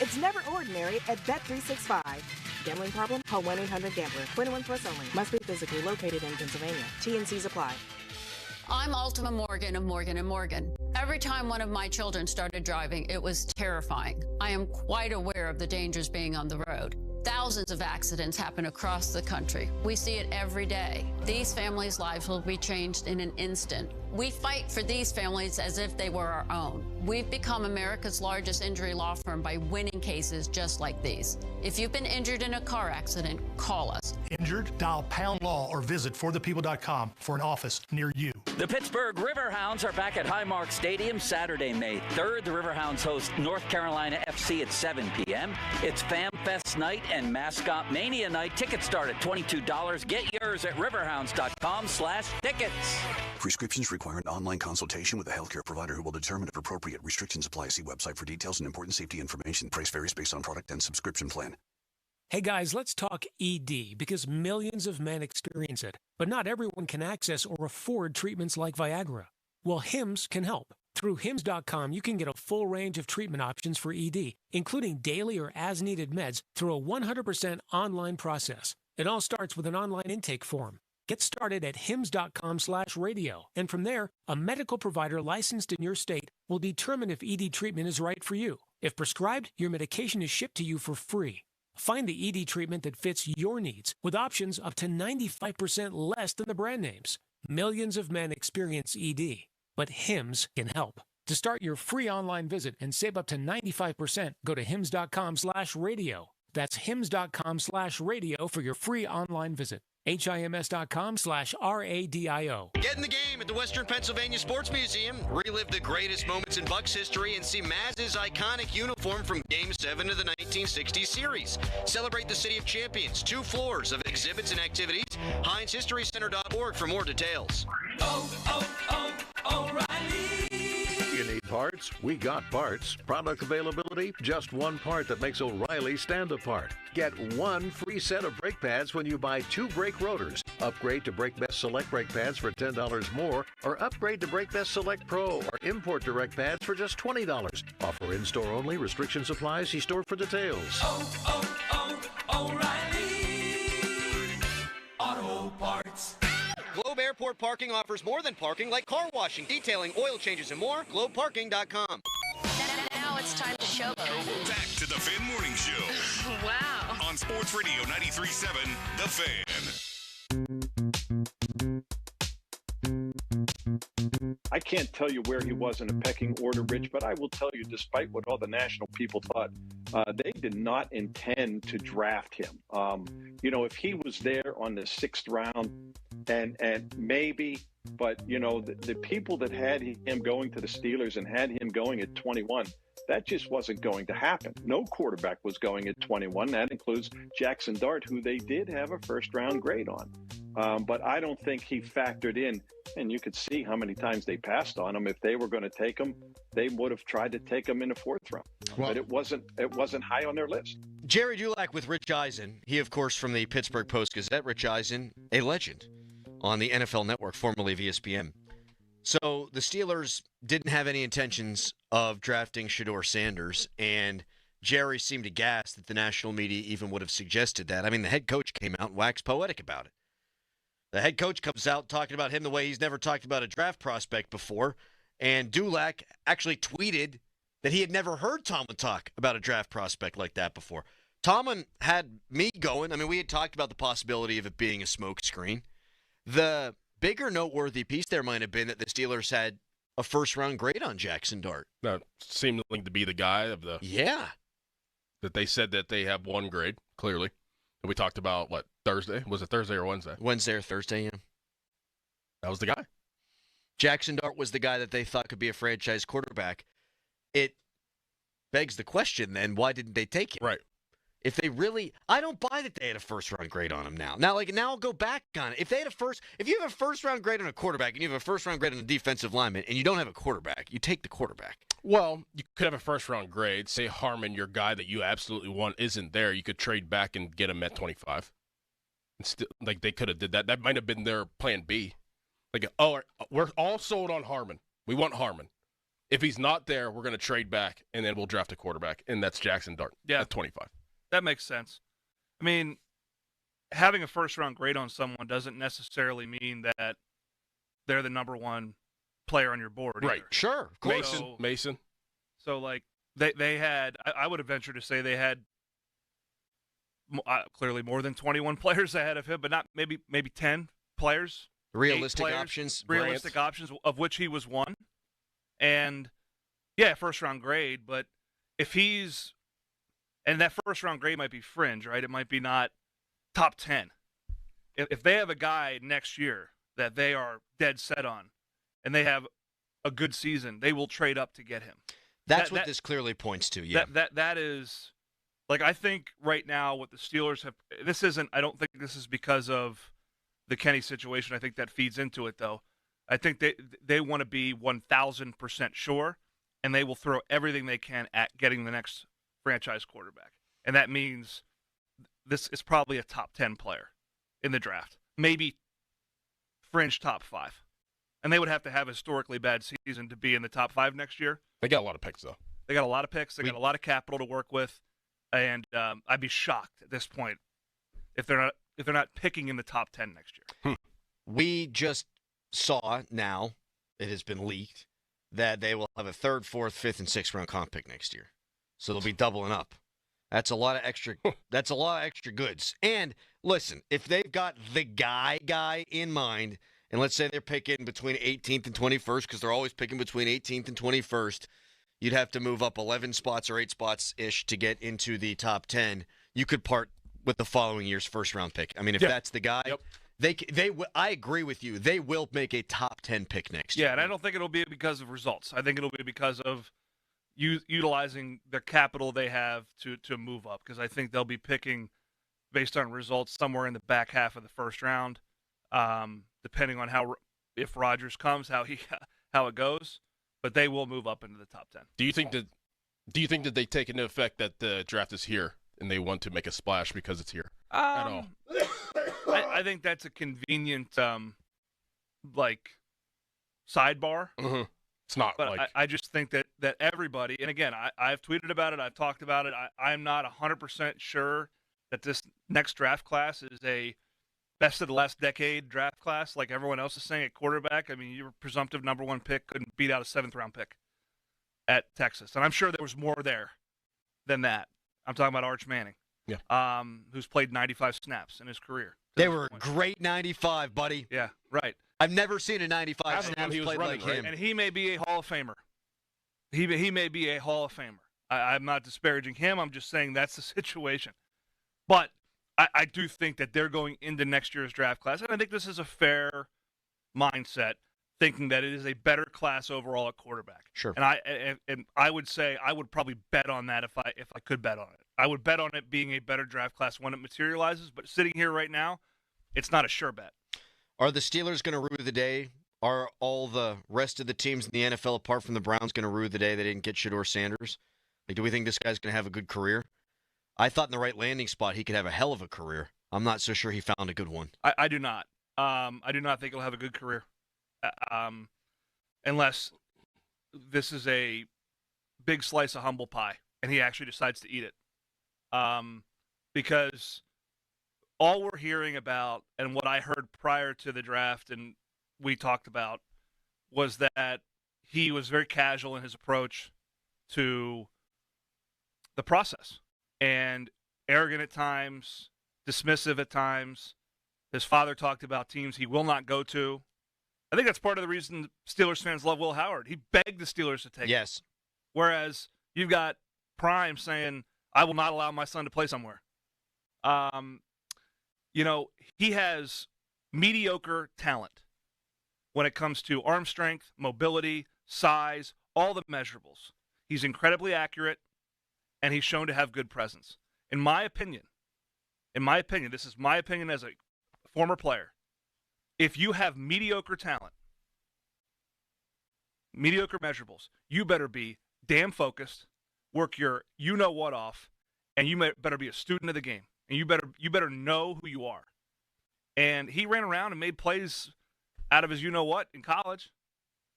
It's never ordinary at Bet365. Gambling problem? Call 1-800-GAMBLER. 21 plus only. Must be physically located in Pennsylvania. T&Cs apply. I'm Ultima Morgan of Morgan & Morgan. Every time one of my children started driving, it was terrifying. I am quite aware of the dangers being on the road. Thousands of accidents happen across the country. We see it every day. These families' lives will be changed in an instant. We fight for these families as if they were our own. We've become America's largest injury law firm by winning cases just like these. If you've been injured in a car accident, call us. Injured? Dial pound law or visit forthepeople.com for an office near you. The Pittsburgh Riverhounds are back at Highmark Stadium Saturday, May 3rd. The Riverhounds host North Carolina FC at 7 p.m. It's Fam Fest night and Mascot Mania night. Tickets start at $22. Get yours at riverhounds.com/tickets. Prescriptions require an online consultation with a healthcare provider who will determine if appropriate. Restrictions apply. See website for details and important safety information. Price varies based on product and subscription plan. Hey guys, let's talk ED because millions of men experience it, but not everyone can access or afford treatments like Viagra. Well, Hims can help. Through Hims.com, you can get a full range of treatment options for ED, including daily or as-needed meds through a 100% online process. It all starts with an online intake form. Get started at hims.com/radio, and from there, a medical provider licensed in your state will determine if ED treatment is right for you. If prescribed, your medication is shipped to you for free. Find the ED treatment that fits your needs with options up to 95% less than the brand names. Millions of men experience ED, but Hims can help. To start your free online visit and save up to 95%, go to hims.com/radio. That's hims.com/radio for your free online visit. HIMS.com/RADIO. Get in the game at the Western Pennsylvania Sports Museum. Relive the greatest moments in Bucks history and see Maz's iconic uniform from Game 7 of the 1960 series. Celebrate the City of Champions. 2 floors of exhibits and activities. HeinzHistoryCenter.org for more details. O'Reilly. You need parts? We got parts. Product availability? Just one part that makes O'Reilly stand apart. Get 1 free set of brake pads when you buy 2 brake rotors. Upgrade to Brake Best Select brake pads for $10 more, or upgrade to Brake Best Select Pro or Import Direct pads for just $20. Offer in-store only. Restrictions apply. See store for details. O'Reilly Auto Parts. Globe Airport Parking offers more than parking, like car washing, detailing, oil changes, and more. GlobeParking.com. Now it's time to show. Back to the Fan Morning Show. Wow. On Sports Radio 93.7, The Fan. I can't tell you where he was in a pecking order, Rich, but I will tell you, despite what all the national people thought, they did not intend to draft him. If he was there on the 6th round, and maybe, but, the people that had him going to the Steelers and had him going at 21, that just wasn't going to happen. No quarterback was going at 21. That includes Jackson Dart, who they did have a first-round grade on. But I don't think he factored in, and you could see how many times they passed on him. If they were going to take him, they would have tried to take him in the 4th round. Well, but it wasn't high on their list. Jerry Dulac with Rich Eisen. He, of course, from the Pittsburgh Post-Gazette. Rich Eisen, a legend on the NFL Network, formerly of ESPN. So the Steelers didn't have any intentions of drafting Shedeur Sanders, and Jerry seemed aghast that the national media even would have suggested that. I mean, the head coach came out and waxed poetic about it. The head coach comes out talking about him the way he's never talked about a draft prospect before, and Dulac actually tweeted that he had never heard Tomlin talk about a draft prospect like that before. Tomlin had me going. I mean, we had talked about the possibility of it being a smokescreen. The bigger noteworthy piece there might have been that the Steelers had a first-round grade on Jackson Dart. That seemed to be the guy of the... Yeah. That they said that they have 1 grade, clearly. And we talked about, Thursday? Was it Thursday or Wednesday? Wednesday or Thursday, yeah. That was the guy. Jackson Dart was the guy that they thought could be a franchise quarterback. It begs the question, then, why didn't they take him? Right. If they really, I don't buy that they had a first-round grade on him now. Now I'll go back on it. If you have a first-round grade on a quarterback and you have a first-round grade on a defensive lineman and you don't have a quarterback, you take the quarterback. Well, you could have a first-round grade. Say Harmon, your guy that you absolutely want, isn't there. You could trade back and get him at 25. And still, they could have did that. That might have been their plan B. We're all sold on Harmon. We want Harmon. If he's not there, we're going to trade back, and then we'll draft a quarterback, and that's Jackson Dart at 25. That makes sense. I mean, having a first-round grade on someone doesn't necessarily mean that they're the number 1 player on your board. Right. Either. Sure. Of course. Mason. So, they had – I would have ventured to say they had clearly more than 21 players ahead of him, but not maybe 10 players. Realistic options. Realistic options, of which he was one. And, yeah, first-round grade, but if he's – and that first-round grade might be fringe, right? It might be not top 10. if they have a guy next year that they are dead set on, and they have a good season, they will trade up to get him. That's what this clearly points to. Yeah, that is, like, I think right now what the Steelers have. This isn't. I don't think this is because of the Kenny situation. I think that feeds into it, though. I think they want to be 1,000% sure, and they will throw everything they can at getting the next franchise quarterback. And that means this is probably a top 10 player in the draft, maybe fringe top 5. And they would have to have a historically bad season to be in the top 5 next year. They got a lot of picks, though. They got a lot of picks. They got a lot of capital to work with, and I'd be shocked at this point if they're not picking in the top 10 next year. We just saw now, it has been leaked, that they will have a 3rd, 4th, 5th, and 6th round comp pick next year. So they'll be doubling up. That's a lot of extra. That's a lot of extra goods. And listen, if they've got the guy in mind, and let's say they're picking between 18th and 21st, because they're always picking between 18th and 21st, you'd have to move up 11 spots or 8 spots ish to get into the top 10. You could part with the following year's 1st round pick. I mean, if that's the guy. Yep. I agree with you. They will make a top 10 pick next year. Yeah, and I don't think it'll be because of results. I think it'll be because of utilizing the capital they have to move up. Because I think they'll be picking based on results somewhere in the back half of the 1st round, depending on if Rodgers comes, how it goes. But they will move up into the top 10. Do you think that they take into effect that the draft is here and they want to make a splash because it's here at all? I think that's a convenient, sidebar. Mm-hmm. It's not, but I just think that everybody, and again, I've tweeted about it, I've talked about it. I'm not 100% sure that this next draft class is a best of the last decade draft class, like everyone else is saying at quarterback. I mean, your presumptive number 1 pick couldn't beat out a 7th round pick at Texas, and I'm sure there was more there than that. I'm talking about Arch Manning, who's played 95 snaps in his career. They were a great 95, buddy. Yeah, right. I've never seen a 95 snaps played like him. And he may be a Hall of Famer. He may be a Hall of Famer. I'm not disparaging him. I'm just saying that's the situation. But I do think that they're going into next year's draft class, and I think this is a fair mindset, thinking that it is a better class overall at quarterback. Sure. And I would say I would probably bet on that if I could bet on it. I would bet on it being a better draft class when it materializes, but sitting here right now, it's not a sure bet. Are the Steelers going to rue the day? Are all the rest of the teams in the NFL, apart from the Browns, going to rue the day they didn't get Shedeur Sanders? Like, do we think this guy's going to have a good career? I thought in the right landing spot he could have a hell of a career. I'm not so sure he found a good one. I do not. I do not think he'll have a good career, unless this is a big slice of humble pie and he actually decides to eat it. Because all we're hearing about, and what I heard prior to the draft and we talked about, was that he was very casual in his approach to the process and arrogant at times, dismissive at times. His father talked about teams he will not go to. I think that's part of the reason Steelers fans love Will Howard. He begged the Steelers to take him. Whereas you've got Prime saying, I will not allow my son to play somewhere. He has mediocre talent when it comes to arm strength, mobility, size, all the measurables. He's incredibly accurate, and he's shown to have good presence. In my opinion, this is my opinion as a former player, if you have mediocre talent, mediocre measurables, you better be damn focused, work your you-know-what off, and you better be a student of the game. And you better know who you are. And he ran around and made plays out of his you-know-what in college.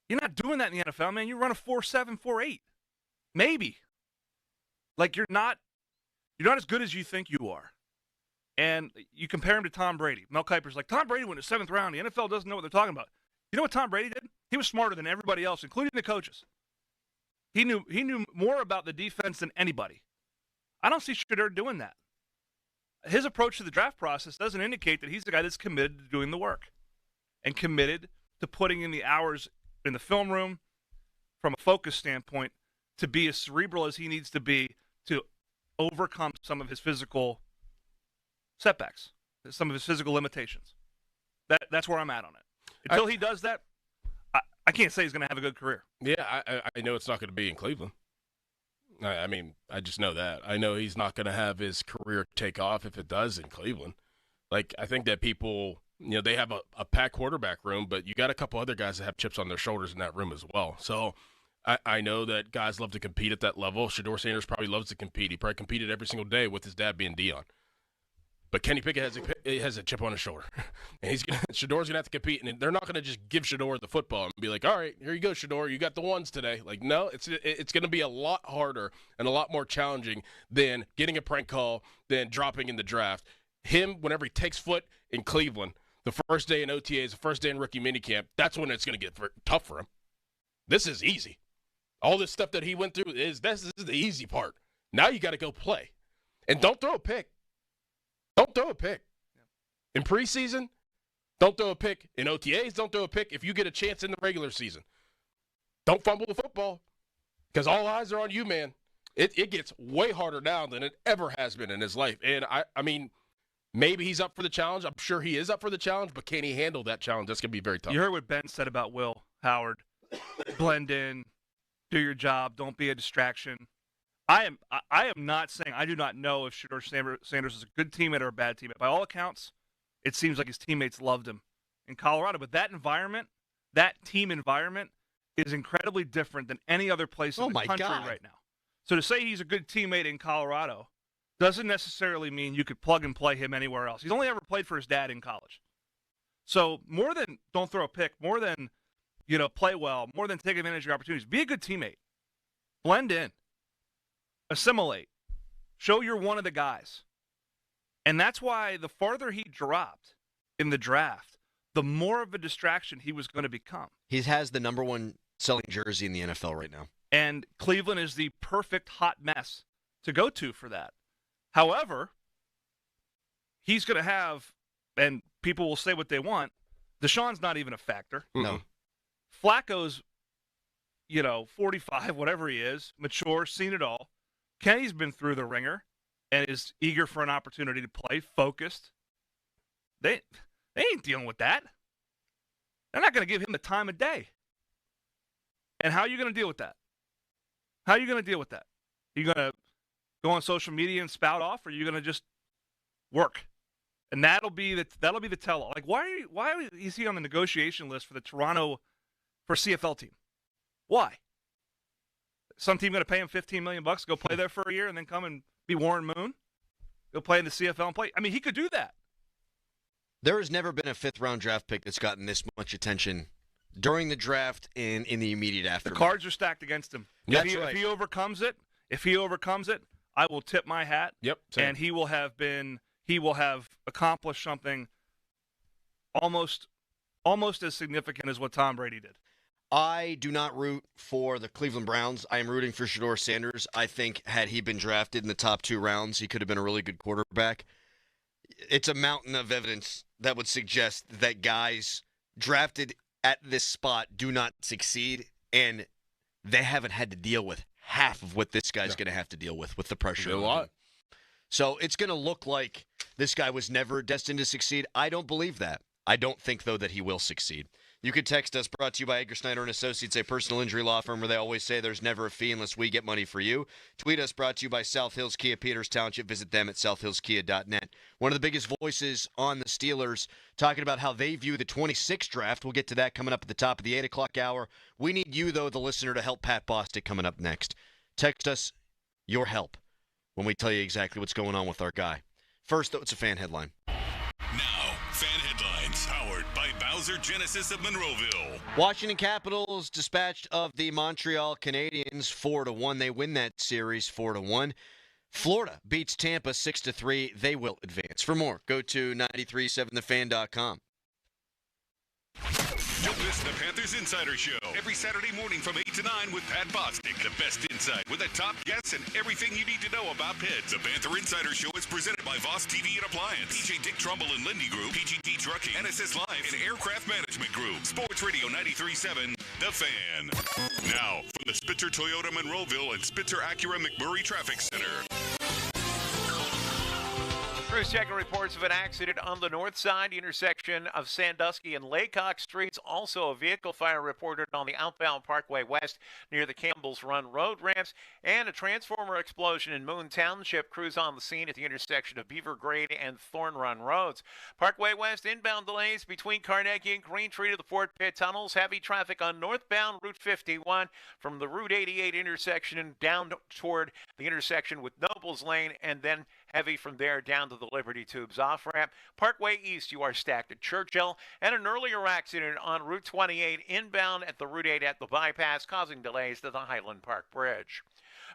You're not doing that in the NFL, man. You run a 4.7, 4.8. Maybe. Like, you're not as good as you think you are. And you compare him to Tom Brady. Mel Kiper's like, Tom Brady went to 7th round. The NFL doesn't know what they're talking about. You know what Tom Brady did? He was smarter than everybody else, including the coaches. He knew more about the defense than anybody. I don't see Shedeur doing that. His approach to the draft process doesn't indicate that he's the guy that's committed to doing the work and committed to putting in the hours in the film room from a focus standpoint to be as cerebral as he needs to be to overcome some of his physical setbacks. some of his physical limitations. That's where I'm at on it. Until he does that, I can't say he's going to have a good career. Yeah, I know it's not going to be in Cleveland. I mean, I just know that. I know he's not going to have his career take off if it does in Cleveland. Like, I think that people, they have a packed quarterback room, but you got a couple other guys that have chips on their shoulders in that room as well. So I know that guys love to compete at that level. Shedeur Sanders probably loves to compete. He probably competed every single day with his dad being Dion. But Kenny Pickett has a chip on his shoulder. And Shedor's going to have to compete, and they're not going to just give Shedeur the football and be like, all right, here you go, Shedeur. You got the ones today. Like, no, it's going to be a lot harder and a lot more challenging than getting a prank call, than dropping in the draft. Him, whenever he takes foot in Cleveland, the first day in OTAs, the first day in rookie minicamp, that's when it's going to get tough for him. This is easy. All this stuff that he went through, this is the easy part. Now you got to go play. And don't throw a pick. Don't throw a pick. In preseason, don't throw a pick. In OTAs, don't throw a pick if you get a chance in the regular season. Don't fumble the football because all eyes are on you, man. It gets way harder now than it ever has been in his life. And, I mean, maybe he's up for the challenge. I'm sure he is up for the challenge, but can he handle that challenge? That's going to be very tough. You heard what Ben said about Will Howard. Blend in, do your job, don't be a distraction. I am not saying, I do not know if Shedeur Sanders is a good teammate or a bad teammate. By all accounts, it seems like his teammates loved him in Colorado. But that environment, that team environment, is incredibly different than any other place in the country right now. So to say he's a good teammate in Colorado doesn't necessarily mean you could plug and play him anywhere else. He's only ever played for his dad in college. So more than don't throw a pick, more than play well, more than take advantage of your opportunities, be a good teammate. Blend in. Assimilate. Show you're one of the guys. And that's why the farther he dropped in the draft, the more of a distraction he was going to become. He has the number one selling jersey in the NFL right now. And Cleveland is the perfect hot mess to go to for that. However, he's going to have, and people will say what they want, Deshaun's not even a factor. No. Flacco's, 45, whatever he is, mature, seen it all. Kenny's been through the ringer and is eager for an opportunity to play, focused. They ain't dealing with that. They're not going to give him the time of day. And how are you going to deal with that? How are you going to deal with that? Are you going to go on social media and spout off, or are you going to just work? And that'll be the tell-all. Like, why is he on the negotiation list for the Toronto for CFL team? Why? Some team going to pay him $15 million, go play there for a year, and then come and be Warren Moon? Go play in the CFL and play? I mean, he could do that. There has never been a fifth-round draft pick that's gotten this much attention during the draft and in the immediate aftermath. The cards are stacked against him. That's If right. he overcomes it, I will tip my hat. Yep. Same. And he will have accomplished something almost as significant as what Tom Brady did. I do not root for the Cleveland Browns. I am rooting for Shedeur Sanders. I think had he been drafted in the top 2 rounds, he could have been a really good quarterback. It's a mountain of evidence that would suggest that guys drafted at this spot do not succeed, and they haven't had to deal with half of what this guy's going to have to deal with the pressure. A lot. So it's going to look like this guy was never destined to succeed. I don't believe that. I don't think, though, that he will succeed. You can text us, brought to you by Edgar Snyder & Associates, a personal injury law firm where they always say there's never a fee unless we get money for you. Tweet us, brought to you by South Hills Kia Peters Township. Visit them at southhillskia.net. One of the biggest voices on the Steelers talking about how they view the 26th draft. We'll get to that coming up at the top of the 8 o'clock hour. We need you, though, the listener, to help Pat Bostic coming up next. Text us your help when we tell you exactly what's going on with our guy. First, though, it's a fan headline. Now, fan headlines powered by Bowser Genesis of Monroeville. Washington Capitals dispatched of the Montreal Canadiens 4-1. They win that series 4-1. Florida beats Tampa 6-3. They will advance. For more, go to 937thefan.com. Don't miss the Panthers Insider Show every Saturday morning from 8 to 9 with Pat Bostic. The best insight with the top guests and everything you need to know about Pids. The Panther Insider Show is presented by Voss TV and Appliance, PJ Dick Trumbull and Lindy Group, PGT Trucking, NSS Live, and Aircraft Management Group. Sports Radio 93.7, The Fan. Now, from the Spitzer Toyota Monroeville and Spitzer Acura McMurray Traffic Center. Crews checking reports of an accident on the north side intersection of Sandusky and Laycock Streets. Also, a vehicle fire reported on the outbound Parkway West near the Campbell's Run road ramps, and a transformer explosion in Moon Township. Crews on the scene at the intersection of Beaver Grade and Thorn Run roads. Parkway West inbound delays between Carnegie and Green Tree to the Fort Pitt tunnels. Heavy traffic on northbound Route 51 from the Route 88 intersection and down toward the intersection with Nobles Lane, and then heavy from there down to the Liberty Tubes off-ramp. Parkway East, you are stacked at Churchill. And an earlier accident on Route 28 inbound at the Route 8 at the bypass, causing delays to the Highland Park Bridge.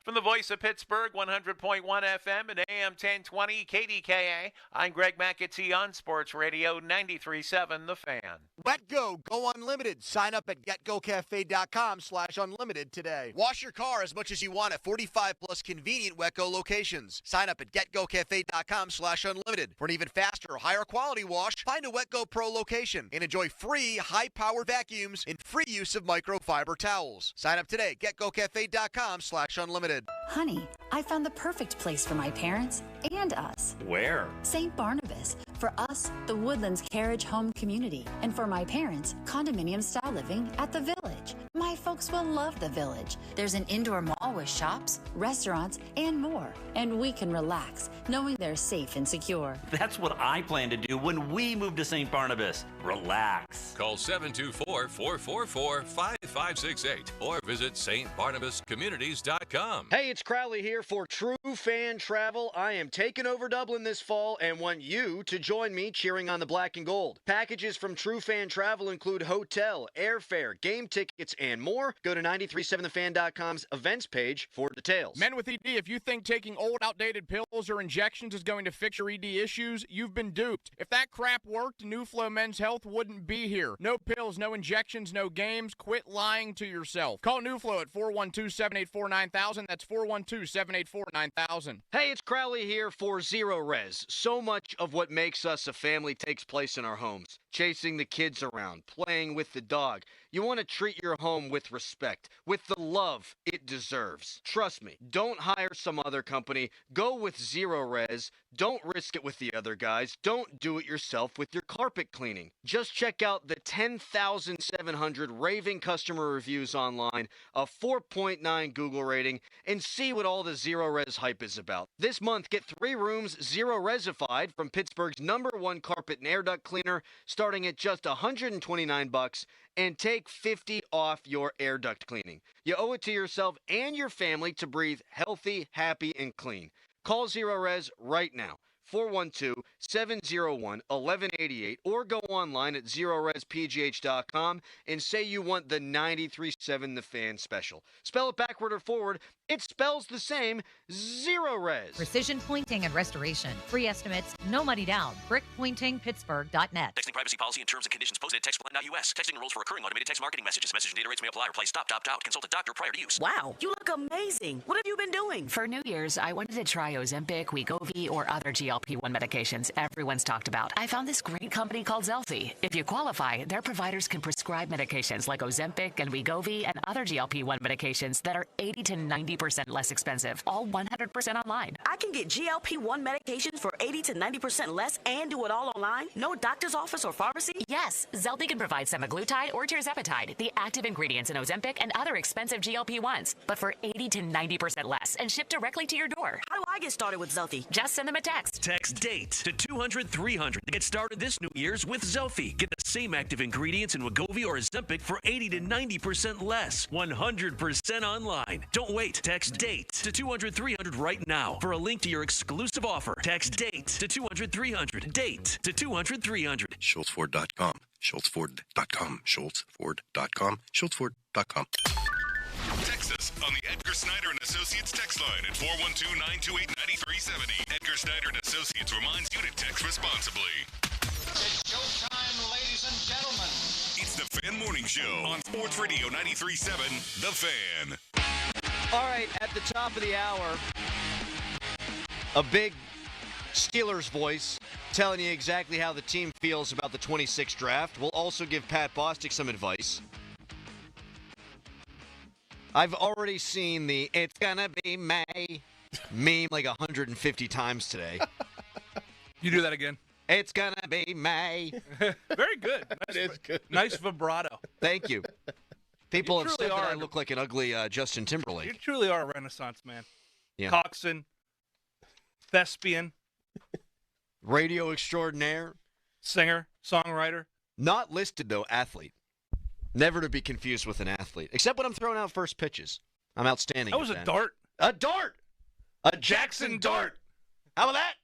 From the voice of Pittsburgh, 100.1 FM and AM 1020 KDKA, I'm Greg McAtee on Sports Radio 93.7 The Fan. Wetgo, go unlimited. Sign up at getgocafe.com/unlimited today. Wash your car as much as you want at 45 plus convenient Wetgo locations. Sign up at getgocafe.com/unlimited. For an even faster, higher quality wash, find a Wetgo Pro location and enjoy free high-powered vacuums and free use of microfiber towels. Sign up today, getgocafe.com/unlimited. Honey, I found the perfect place for my parents and us. Where? St. Barnabas. For us, the Woodlands Carriage Home Community. And for my parents, condominium-style living at the Village. My folks will love the Village. There's an indoor mall with shops, restaurants, and more. And we can relax, knowing they're safe and secure. That's what I plan to do when we move to St. Barnabas. Relax. Call 724-444-5568 or visit stbarnabascommunities.com. Hey, it's Crowley here for True Fan Travel. I am taking over Dublin this fall and want you to join me cheering on the black and gold. Packages from True Fan Travel include hotel, airfare, game tickets, and more. Go to 937thefan.com's events page for details. Men with ED, if you think taking old, outdated pills or injections is going to fix your ED issues, you've been duped. If that crap worked, New Flow Men's Health wouldn't be here. No pills, no injections, no games. Quit lying to yourself. Call New Flow at 412-784-9000. That's 412-784-9000. Hey, it's Crowley here for Zero Res. So much of what makes us a family takes place in our homes. Chasing the kids around, playing with the dog. You want to treat your home with respect, with the love it deserves. Trust me, don't hire some other company. Go with Zero Res. Don't risk it with the other guys. Don't do it yourself with your carpet cleaning. Just check out the 10,700 raving customer reviews online, a 4.9 Google rating, and see what all the Zero Res hype is about. This month, get 3 rooms Zero Resified from Pittsburgh's #1 carpet and air duct cleaner, starting at just $129, and take $50 off your air duct cleaning. You owe it to yourself and your family to breathe healthy, happy, and clean. Call Zero Res right now, 412-701-1188, or go online at ZeroResPGH.com and say you want the 93.7 The Fan special. Spell it backward or forward, it spells the same, Zero Res. Precision Pointing and Restoration. Free estimates, no money down. BrickPointingPittsburgh.net. Texting privacy policy and terms and conditions posted at textblind.us. Texting enrolls for recurring automated text marketing messages. Message and data rates may apply. Reply stop, opt out. Consult a doctor prior to use. Wow, you look amazing. What have you been doing? For New Year's, I wanted to try Ozempic, Wegovy, or other GLP-1 medications everyone's talked about. I found this great company called Zelfie. If you qualify, their providers can prescribe medications like Ozempic and Wegovy and other GLP-1 medications that are 80 to 90% less expensive, all 100% online. I can get GLP-1 medications for 80 to 90% less and do it all online? No doctor's office or pharmacy? Yes, Zelfie can provide semaglutide or tirzepatide, the active ingredients in Ozempic and other expensive GLP-1s, but for 80 to 90% less and shipped directly to your door. How do I get started with Zelfie? Just send them a text. Text DATE to 200-300 to get started this New Year's with Zelfie. Get the same active ingredients in Wegovy or Ozempic for 80 to 90% less. 100% online. Don't wait. Text DATE to 200-300 right now for a link to your exclusive offer. Text DATE to 200-300. DATE to 200-300. SchultzFord.com. SchultzFord.com. SchultzFord.com. SchultzFord.com. Text us on the Edgar Snyder & Associates text line at 412-928-9370. Edgar Snyder & Associates reminds you to text responsibly. It's showtime, ladies and gentlemen. It's the Fan Morning Show on Sports Radio 93.7 The Fan. All right, at the top of the hour, a big Steelers voice telling you exactly how the team feels about the 26th draft. We'll also give Pat Bostic some advice. I've already seen the "It's gonna be May" meme like 150 times today. You do that again. It's gonna be May. Very good. Nice, is good. Nice vibrato. Thank you. People You have truly said that are I look like an ugly Justin Timberlake. You truly are a Renaissance man. Yeah. Coxswain, thespian, Radio extraordinaire. singer, songwriter. Not listed, though, athlete. Never to be confused with an athlete. Except when I'm throwing out first pitches. I'm outstanding. That was at a dart. A dart! A Jackson dart! How about that?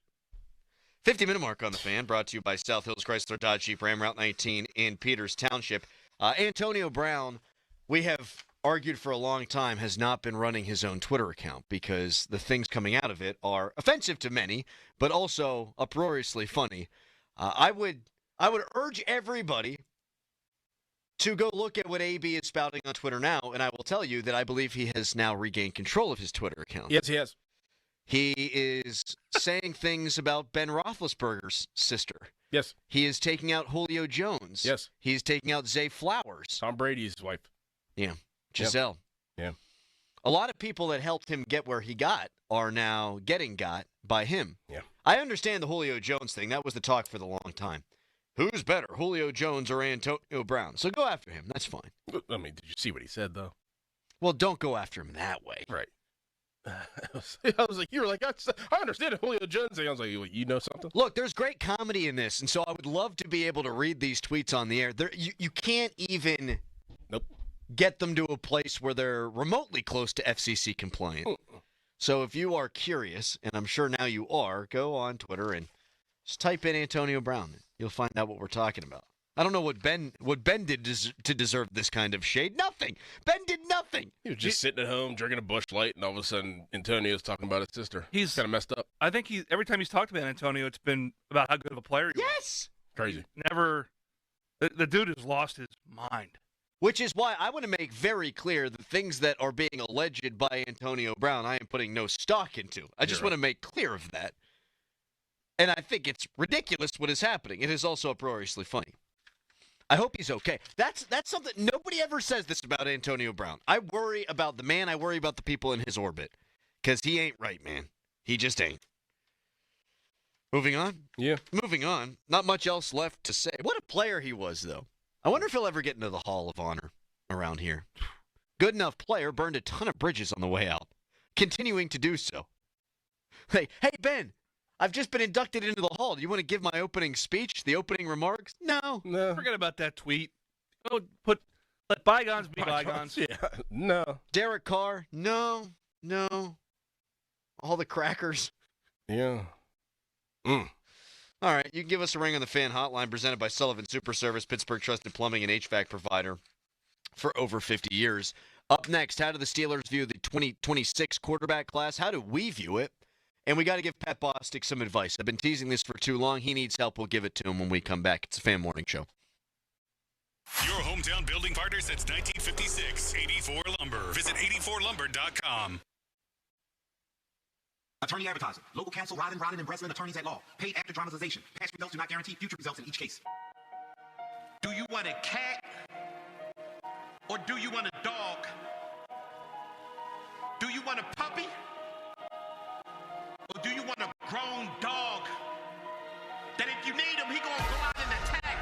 50-minute mark on the Fan, brought to you by South Hills Chrysler Dodge Jeep Ram, Route 19 in Peters Township. Antonio Brown, we have argued for a long time, has not been running his own Twitter account because the things coming out of it are offensive to many, but also uproariously funny. I would urge everybody to go look at what AB is spouting on Twitter now, and I will tell you that I believe he has now regained control of his Twitter account. Yes, he has. He is saying things about Ben Roethlisberger's sister. Yes. He is taking out Julio Jones. Yes. He's taking out Zay Flowers. Tom Brady's wife. Yeah. Giselle. Yeah. A lot of people that helped him get where he got are now getting got by him. Yeah. I understand the Julio Jones thing. That was the talk for the long time. Who's better, Julio Jones or Antonio Brown? So go after him. That's fine. I mean, did you see what he said, though? Well, don't go after him that way. Right. I was like, you were like, I understand the Julio Jones thing. I was like, you know something? Look, there's great comedy in this, and so I would love to be able to read these tweets on the air. You can't even get them to a place where they're remotely close to FCC compliant. So if you are curious, and I'm sure now you are, go on Twitter and just type in Antonio Brown. You'll find out what we're talking about. I don't know what Ben did to deserve this kind of shade. Nothing. Ben did nothing. He was just sitting at home drinking a Busch Light, and all of a sudden Antonio's talking about his sister. He's kind of messed up. I think every time he's talked about Antonio, it's been about how good of a player he was. Crazy. Never. The dude has lost his mind. Which is why I want to make very clear the things that are being alleged by Antonio Brown, I am putting no stock into. I just want to make clear of that. And I think it's ridiculous what is happening. It is also uproariously funny. I hope he's okay. That's something nobody ever says this about Antonio Brown. I worry about the man. I worry about the people in his orbit because he ain't right, man. He just ain't. Moving on? Yeah. Moving on. Not much else left to say. What a player he was, though. I wonder if he'll ever get into the Hall of Honor around here. Good enough player, burned a ton of bridges on the way out. Continuing to do so. Hey, Ben. I've just been inducted into the Hall. Do you want to give my opening speech, the opening remarks? No. Forget about that tweet. Let bygones be bygones. Yeah. No. Derek Carr? No. All the crackers? Yeah. All right. You can give us a ring on the Fan Hotline presented by Sullivan Super Service, Pittsburgh Trusted Plumbing and HVAC provider for over 50 years. Up next, how do the Steelers view the 2026 quarterback class? How do we view it? And we got to give Pat Bostic some advice. I've been teasing this for too long. He needs help. We'll give it to him when we come back. It's a Fan Morning Show. Your hometown building partner since 1956. 84 Lumber. Visit 84lumber.com. Attorney advertising. Local counsel Rodden and Breslin attorneys at law. Paid after dramatization. Past results do not guarantee future results in each case. Do you want a cat? Or do you want a dog? Do you want a puppy? Or do you want a grown dog? That if you need him, he gonna go out and attack.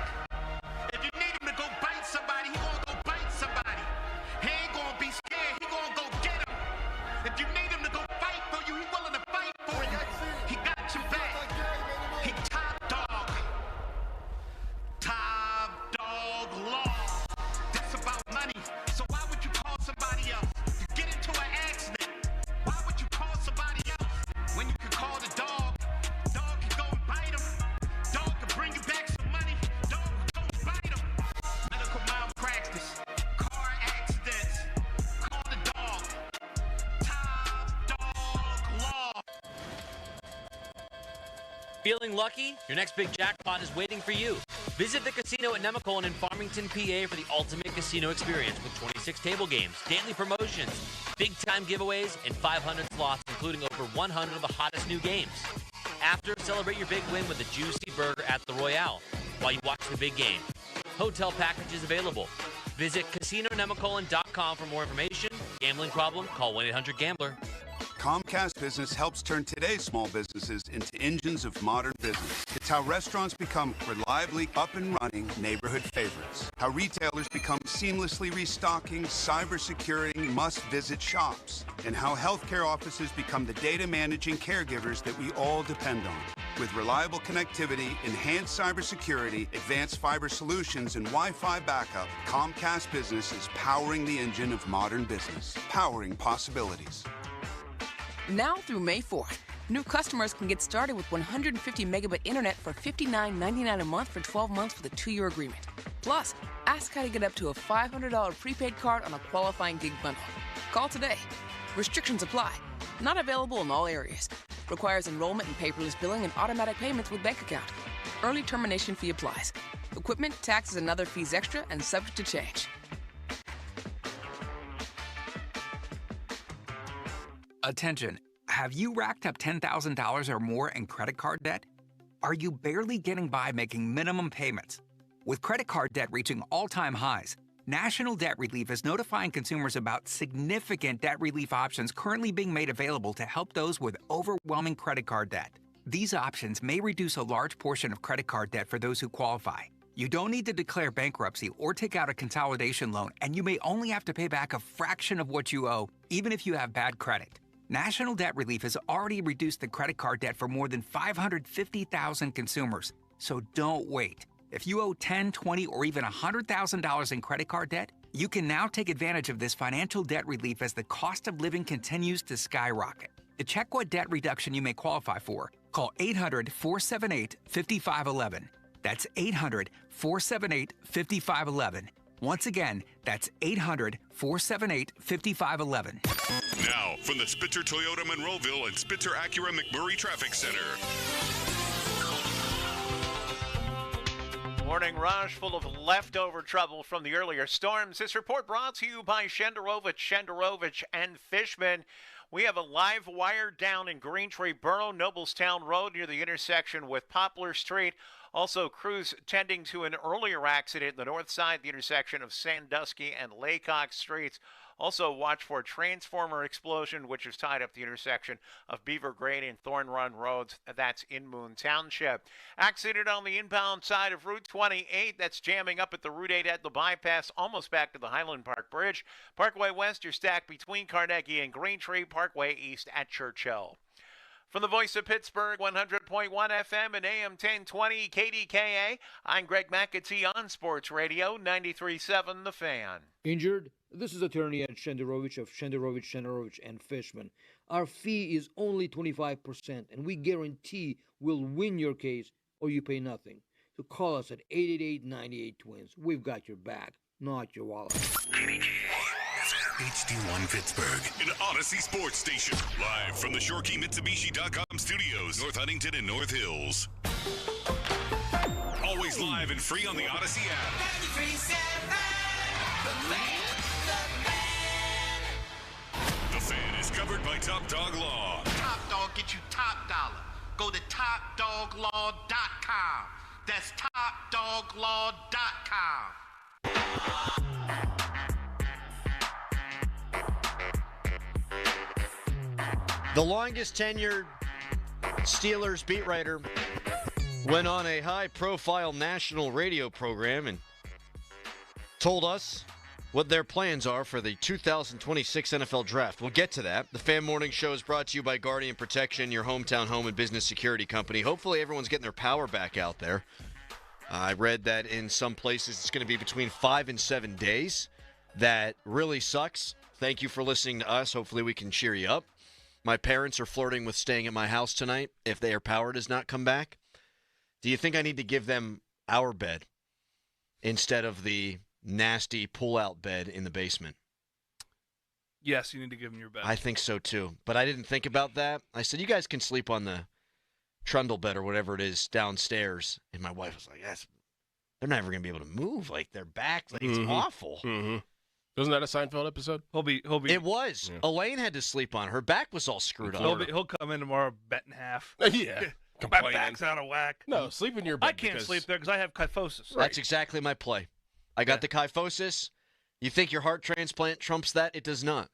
If you need him to go bite somebody, he gonna go bite somebody. He ain't gonna be scared, he gonna go get him. If you need him to go fight for you, he willing to fight for you. He got your back. He top dog. Top dog law. That's about money. So why would you call somebody else? You get into an accident. Why would you call somebody else? When you can call the dog, dog can go and bite him. Dog can bring you back some money. Dog can go bite him. Medical malpractice, car accidents. Call the dog. Top dog law. Feeling lucky? Your next big jackpot is waiting for you. Visit the casino at Nemacolin in Farmington, PA for the ultimate casino experience with 26 table games, daily promotions, big-time giveaways, and 500 slots, including over 100 of the hottest new games. After, celebrate your big win with a juicy burger at the Royale while you watch the big game. Hotel packages available. Visit CasinoNemacolin.com for more information. Gambling problem? Call 1-800-GAMBLER. Comcast Business helps turn today's small businesses into engines of modern business. It's how restaurants become reliably up and running neighborhood favorites. How retailers become seamlessly restocking, cybersecurity must-visit shops. And how healthcare offices become the data managing caregivers that we all depend on. With reliable connectivity, enhanced cybersecurity, advanced fiber solutions, and Wi-Fi backup, Comcast Business is powering the engine of modern business, powering possibilities. Now through May 4th, new customers can get started with 150 megabit internet for $59.99 a month for 12 months with a 2-year agreement. Plus, ask how to get up to a $500 prepaid card on a qualifying gig bundle. Call today. Restrictions apply. Not available in all areas. Requires enrollment in paperless billing and automatic payments with bank account. Early termination fee applies. Equipment, taxes, and other fees extra and subject to change. Attention, have you racked up $10,000 or more in credit card debt? Are you barely getting by making minimum payments? With credit card debt reaching all-time highs, National Debt Relief is notifying consumers about significant debt relief options currently being made available to help those with overwhelming credit card debt. These options may reduce a large portion of credit card debt for those who qualify. You don't need to declare bankruptcy or take out a consolidation loan, and you may only have to pay back a fraction of what you owe, even if you have bad credit. National Debt Relief has already reduced the credit card debt for more than 550,000 consumers. So don't wait. If you owe $10,000, $20,000, or even $100,000 in credit card debt, you can now take advantage of this financial debt relief as the cost of living continues to skyrocket. To check what debt reduction you may qualify for, call 800-478-5511. That's 800-478-5511. Once again, that's 800-478-5511. Now, from the Spitzer Toyota Monroeville and Spitzer Acura McMurray Traffic Center. Morning rush full of leftover trouble from the earlier storms. This report brought to you by Shenderovich and Fishman. We have a live wire down in Green Tree Borough, Noblestown Road near the intersection with Poplar Street. Also, crews tending to an earlier accident in the north side, the intersection of Sandusky and Laycock Streets. Also, watch for a transformer explosion, which has tied up the intersection of Beaver Grade and Thorn Run Roads. That's in Moon Township. Accident on the inbound side of Route 28. That's jamming up at the Route 8 at the bypass, almost back to the Highland Park Bridge. Parkway West, you're stacked between Carnegie and Green Tree. Parkway East at Churchill. From the voice of Pittsburgh, 100.1 FM and AM 1020 KDKA, I'm Greg McAtee on Sports Radio 93.7 The Fan. Injured? This is attorney Ed Shenderovich of Shenderovich and Fishman. Our fee is only 25%, and we guarantee we'll win your case or you pay nothing. So call us at 888-98-TWINS. We've got your back, not your wallet. HD1 Pittsburgh, an Odyssey sports station. Live from the ShoreKeyMitsubishi.com studios, North Huntington and North Hills. Always live and free on the Odyssey app. The Fan is covered by Top Dog Law. Top Dog get you top dollar. Go to TopDogLaw.com. That's TopDogLaw.com. The longest tenured Steelers beat writer went on a high-profile national radio program and told us what their plans are for the 2026 NFL Draft. We'll get to that. The Fan Morning Show is brought to you by Guardian Protection, your hometown home and business security company. Hopefully everyone's getting their power back out there. I read that in some places it's going to be between 5 and 7 days. That really sucks. Thank you for listening to us. Hopefully we can cheer you up. My parents are flirting with staying at my house tonight if their power does not come back. Do you think I need to give them our bed instead of the nasty pull-out bed in the basement? Yes, you need to give them your bed. I think so, too. But I didn't think about that. I said, you guys can sleep on the trundle bed or whatever it is downstairs. And my wife was like, they're never going to be able to move. Like, their back, like, it's awful. Mm-hmm. Wasn't that a Seinfeld episode? He'll be. It was. Yeah. Elaine had to sleep on. Her back was all screwed up. He'll come in tomorrow, bet in half. Yeah. My back's out of whack. No, sleep in your bed. I can't sleep there because I have kyphosis. That's exactly my play. I got the kyphosis. You think your heart transplant trumps that? It does not.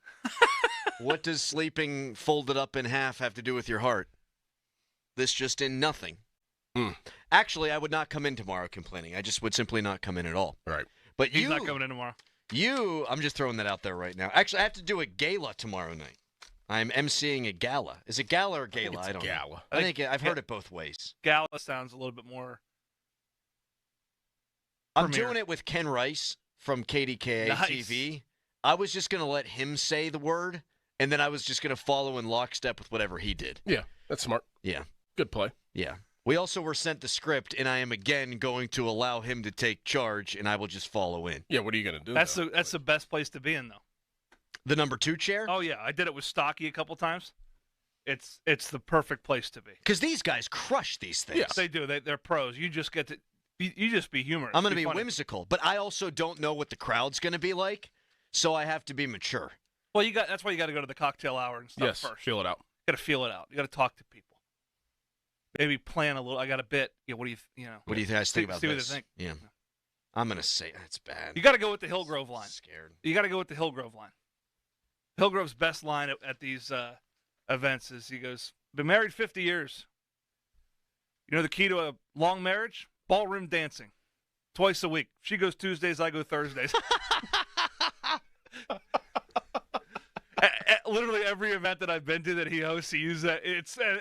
What does sleeping folded up in half have to do with your heart? This just in nothing. Actually, I would not come in tomorrow complaining. I just would simply not come in at all. Right. But He's not coming in tomorrow. I'm just throwing that out there right now. Actually, I have to do a gala tomorrow night. I'm emceeing a gala. Is it gala or gala? I don't know. I think I've heard it both ways. Gala sounds a little bit more. I'm doing it with Ken Rice from KDKA Nice. TV. I was just going to let him say the word, and then I was just going to follow in lockstep with whatever he did. Yeah, that's smart. Yeah. Good play. Yeah. We also were sent the script, and I am again going to allow him to take charge, and I will just follow in. Yeah, what are you going to do? That's the best place to be in, though. The number 2 chair? Oh yeah, I did it with Stocky a couple times. It's the perfect place to be. Because these guys crush these things. Yes, they do. They're pros. You just get to be humorous. I'm going to be funny. whimsical, but I also don't know what the crowd's going to be like, so I have to be mature. Well, that's why you got to go to the cocktail hour and stuff first. Feel it out. You got to feel it out. You got to talk to people. Maybe plan a little. I got a bit. What do you guys think about see this? What they think. Yeah. I'm going to say that's bad. You got to go with the Hillgrove line. Scared. You got to go with the Hillgrove line. Hillgrove's best line at these events is he goes, "Been married 50 years. You know the key to a long marriage? Ballroom dancing. Twice a week. She goes Tuesdays, I go Thursdays." Literally every event that I've been to that he hosts, he uses that.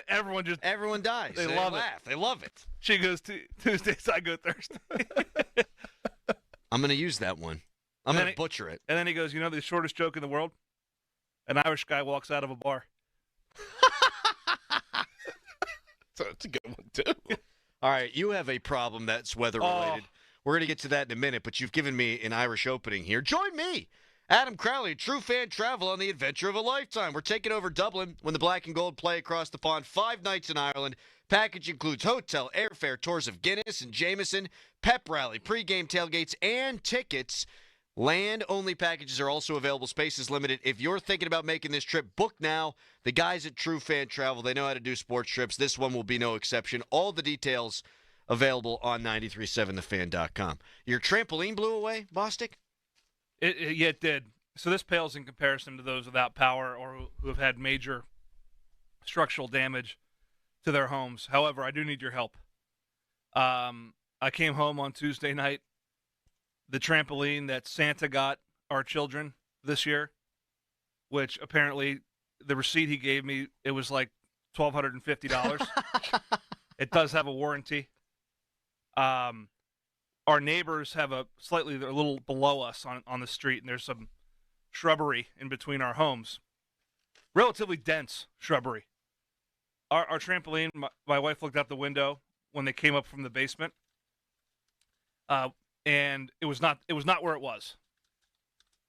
Everyone dies. They love laugh. it. They love it. She goes Tuesdays, I go Thursdays. I'm going to use that one. I'm going to butcher it. And then he goes, "You know the shortest joke in the world? An Irish guy walks out of a bar." So it's a good one, too. All right, you have a problem that's weather-related. We're going to get to that in a minute, but you've given me an Irish opening here. Join me, Adam Crowley, True Fan Travel, on the adventure of a lifetime. We're taking over Dublin when the Black and Gold play across the pond. 5 nights in Ireland. Package includes hotel, airfare, tours of Guinness and Jameson, pep rally, pregame tailgates, and tickets. Land-only packages are also available. Space is limited. If you're thinking about making this trip, book now. The guys at True Fan Travel, they know how to do sports trips. This one will be no exception. All the details available on 937thefan.com. Your trampoline blew away, Bostic? It did. So this pales in comparison to those without power or who have had major structural damage to their homes. However, I do need your help. I came home on Tuesday night. The trampoline that Santa got our children this year, which apparently the receipt he gave me, it was like $1,250. It does have a warranty. Our neighbors have they're a little below us on the street, and there's some shrubbery in between our homes. Relatively dense shrubbery. Our trampoline, my wife looked out the window when they came up from the basement. And it was not where it was.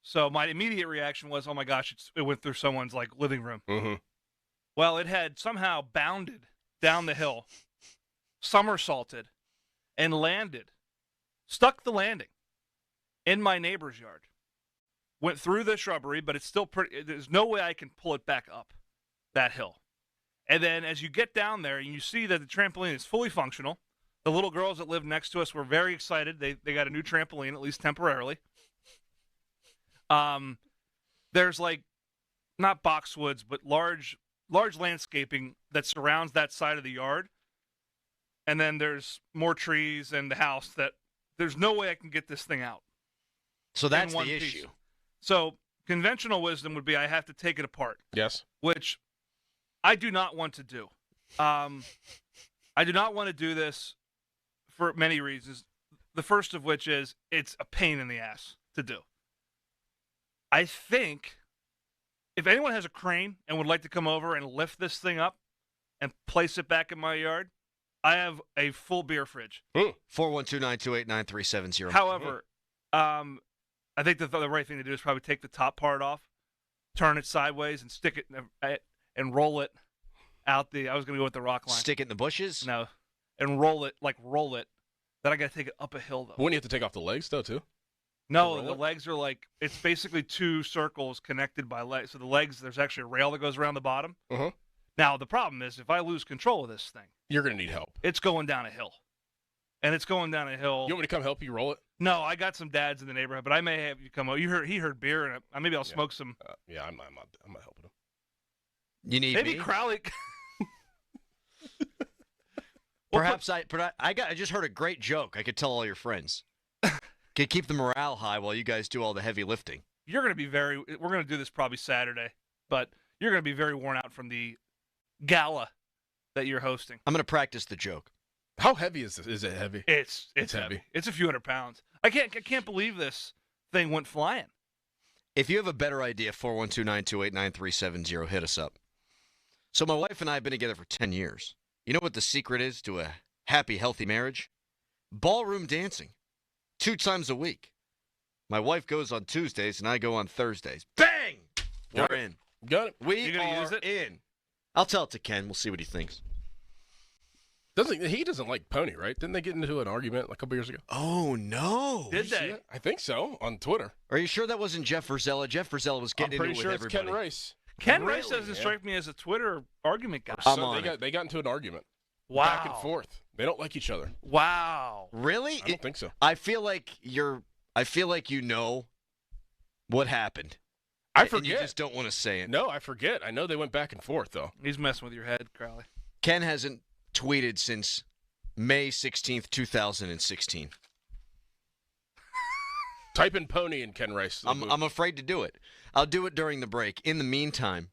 So my immediate reaction was, "Oh my gosh, it went through someone's living room." Mm-hmm. Well, it had somehow bounded down the hill, somersaulted, and stuck the landing in my neighbor's yard. Went through the shrubbery, but it's still there's no way I can pull it back up that hill. And then as you get down there and you see that the trampoline is fully functional, the little girls that live next to us were very excited. They got a new trampoline, at least temporarily. There's not boxwoods, but large landscaping that surrounds that side of the yard. And then there's more trees and the house that there's no way I can get this thing out. So that's the issue. So conventional wisdom would be I have to take it apart. Yes. Which I do not want to do. I do not want to do this for many reasons. The first of which is it's a pain in the ass to do. I think if anyone has a crane and would like to come over and lift this thing up and place it back in my yard, I have a full beer fridge. 412-928-9370. However, I think the right thing to do is probably take the top part off, turn it sideways, and stick it and roll it out I was going to go with the rock line. Stick it in the bushes? No. And roll it. Then I got to take it up a hill, though. Wouldn't you have to take off the legs, though, too? No, the legs are it's basically 2 circles connected by legs. So the legs, there's actually a rail that goes around the bottom. Uh-huh. Now, the problem is if I lose control of this thing, you're going to need help. It's going down a hill. And it's going down a hill. You want me to come help you roll it? No, I got some dads in the neighborhood, but I may have you come over. He heard beer, and maybe I'll smoke some. I'm not helping him. You need maybe me? Crowley. Perhaps I just heard a great joke. I could tell all your friends. Could keep the morale high while you guys do all the heavy lifting. You're going to be we're going to do this probably Saturday, but you're going to be very worn out from the gala that you're hosting. I'm going to practice the joke. How heavy is this? Is it heavy? It's heavy. It's a few hundred pounds. I can't believe this thing went flying. If you have a better idea, 412-928-9370, hit us up. So my wife and I have been together for 10 years. You know what the secret is to a happy, healthy marriage? Ballroom dancing. 2 times a week. My wife goes on Tuesdays and I go on Thursdays. Bang! We're in. Got it. We are in. I'll tell it to Ken. We'll see what he thinks. He doesn't like Pony, right? Didn't they get into an argument a couple years ago? Oh, no. Did they? I think so, on Twitter. Are you sure that wasn't Jeff Verzella? Jeff Verzella was getting into it with everybody. I'm pretty sure it's Ken Rice. Ken Rice doesn't strike me as a Twitter argument guy. They got into an argument. Wow. Back and forth. They don't like each other. Wow. Really? I don't think so. I feel like you know what happened. I forget. And you just don't want to say it. No, I forget. I know they went back and forth, though. He's messing with your head, Crowley. Ken hasn't tweeted since May 16th, 2016. Type in Pony and Ken Rice. I'm afraid to do it. I'll do it during the break. In the meantime,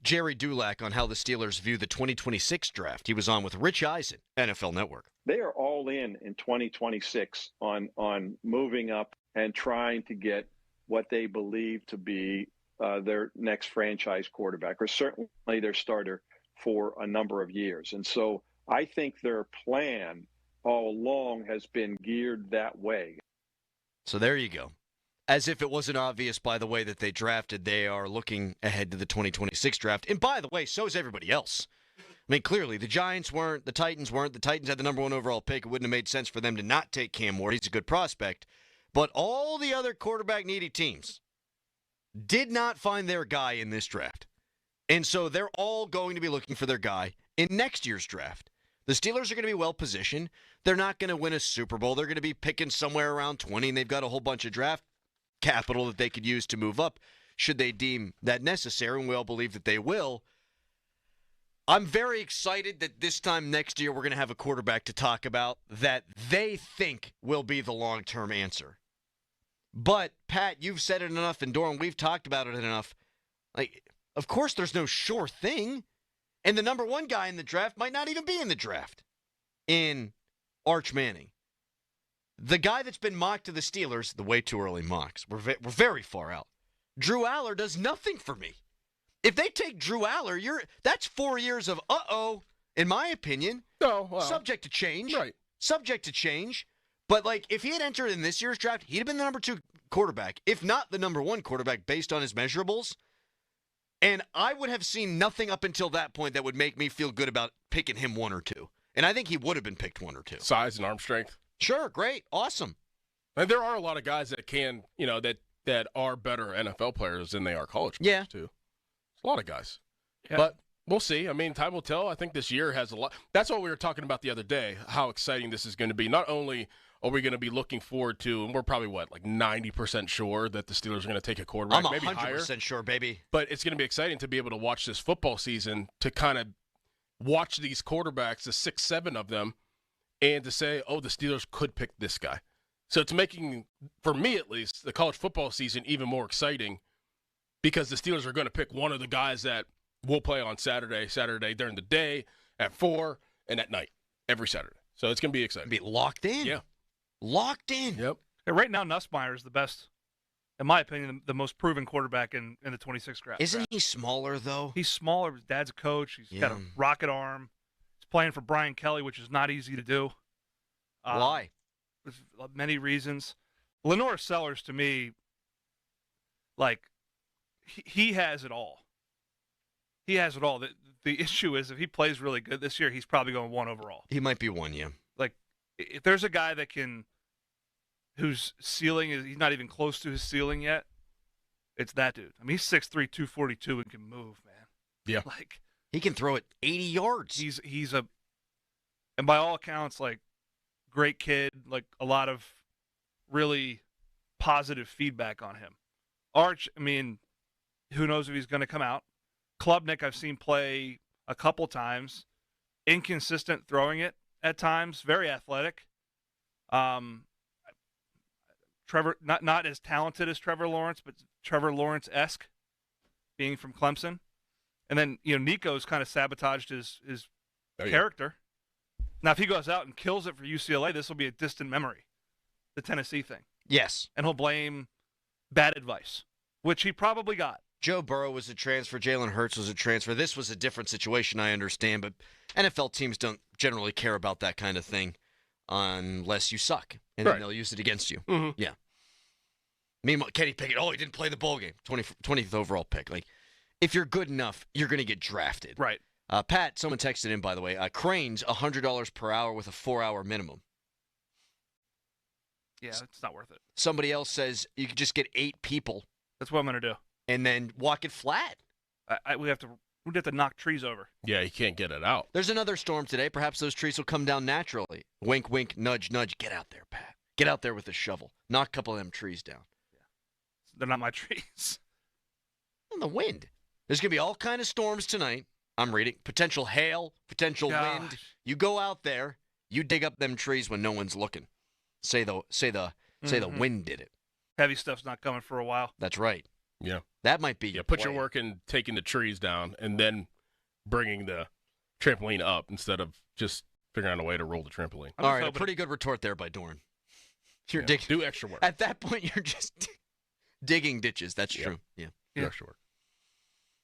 Jerry Dulac on how the Steelers view the 2026 draft. He was on with Rich Eisen, NFL Network. They are all in 2026 on moving up and trying to get what they believe to be their next franchise quarterback, or certainly their starter for a number of years. And so I think their plan all along has been geared that way. So there you go. As if it wasn't obvious by the way that they drafted, they are looking ahead to the 2026 draft. And by the way, so is everybody else. I mean, clearly, the Giants weren't, the Titans weren't. The Titans had the number 1 overall pick. It wouldn't have made sense for them to not take Cam Ward. He's a good prospect. But all the other quarterback-needy teams did not find their guy in this draft. And so they're all going to be looking for their guy in next year's draft. The Steelers are going to be well-positioned. They're not going to win a Super Bowl. They're going to be picking somewhere around 20, and they've got a whole bunch of draft capital that they could use to move up should they deem that necessary, and we all believe that they will. I'm very excited that this time next year we're going to have a quarterback to talk about that they think will be the long-term answer. But, Pat, you've said it enough, and Doran, we've talked about it enough. Like, of course there's no sure thing. And the number 1 guy in the draft might not even be in the draft in Arch Manning. The guy that's been mocked to the Steelers, the way too early mocks, we're very far out. Drew Aller does nothing for me. If they take Drew Aller, that's 4 years of in my opinion. Oh, well, subject to change. Right. Subject to change. But, like, if he had entered in this year's draft, he'd have been the number 2 quarterback, if not the number 1 quarterback based on his measurables. And I would have seen nothing up until that point that would make me feel good about picking him 1 or 2. And I think he would have been picked 1 or 2. Size and arm strength. Sure, great, awesome. And there are a lot of guys that can, that are better NFL players than they are college players, too. There's a lot of guys. Yeah. But we'll see. I mean, time will tell. I think this year has a lot. That's what we were talking about the other day, how exciting this is going to be. Not only are we going to be looking forward to, and we're probably, 90% sure that the Steelers are going to take a quarterback, I'm maybe 100% higher. sure, baby. But it's going to be exciting to be able to watch this football season, to kind of watch these quarterbacks, the 6, 7 of them, and to say, oh, the Steelers could pick this guy. So it's making, for me at least, the college football season even more exciting, because the Steelers are going to pick one of the guys that will play on Saturday during the day, at 4, and at night, every Saturday. So it's going to be exciting. Be locked in. Yeah. Locked in. Yep. And right now, Nussmeier is the best, in my opinion, the most proven quarterback in the 26th draft. Isn't he smaller, though? He's smaller. His dad's a coach. He's got a rocket arm. He's playing for Brian Kelly, which is not easy to do. Why? There's many reasons. Lenore Sellers, to me, he has it all. He has it all. The issue is, if he plays really good this year, he's probably going 1 overall. He might be 1, yeah. If there's a guy whose ceiling is, he's not even close to his ceiling yet, it's that dude. I mean, he's 6'3", 242 and can move, man. Yeah. He can throw it 80 yards. And by all accounts, great kid, like a lot of really positive feedback on him. Arch, I mean, who knows if he's going to come out. Klubnik, I've seen play a couple times. Inconsistent throwing it at times. Very athletic. Trevor, not as talented as Trevor Lawrence, but Trevor Lawrence-esque, being from Clemson. And then, Nico's kind of sabotaged his character. Now, if he goes out and kills it for UCLA, this will be a distant memory, the Tennessee thing. Yes. And he'll blame bad advice, which he probably got. Joe Burrow was a transfer. Jalen Hurts was a transfer. This was a different situation, I understand, but NFL teams don't generally care about that kind of thing unless you suck, and then they'll use it against you. Mm-hmm. Yeah. Meanwhile, Kenny Pickett, he didn't play the bowl game. 20th overall pick. Like, if you're good enough, you're going to get drafted. Right. Pat, someone texted in, by the way, Crane's $100 per hour with a 4-hour minimum. Yeah, it's not worth it. Somebody else says you could just get 8 people. That's what I'm going to do. And then walk it flat. We'd have to knock trees over. Yeah, you can't get it out. There's another storm today. Perhaps those trees will come down naturally. Wink, wink, nudge, nudge. Get out there, Pat. Get out there with a shovel. Knock a couple of them trees down. They're not my trees. And the wind. There's going to be all kind of storms tonight. I'm reading. Potential hail, potential wind. You go out there, you dig up them trees when no one's looking. Say the wind did it. Heavy stuff's not coming for a while. That's right. Yeah. That might be your put play. your work in taking the trees down and then bringing the trampoline up instead of just figuring out a way to roll the trampoline. All right, a pretty good retort there by Dorn. You're digging. Do extra work. At that point, you're just digging ditches. That's true. Yeah. Do extra work.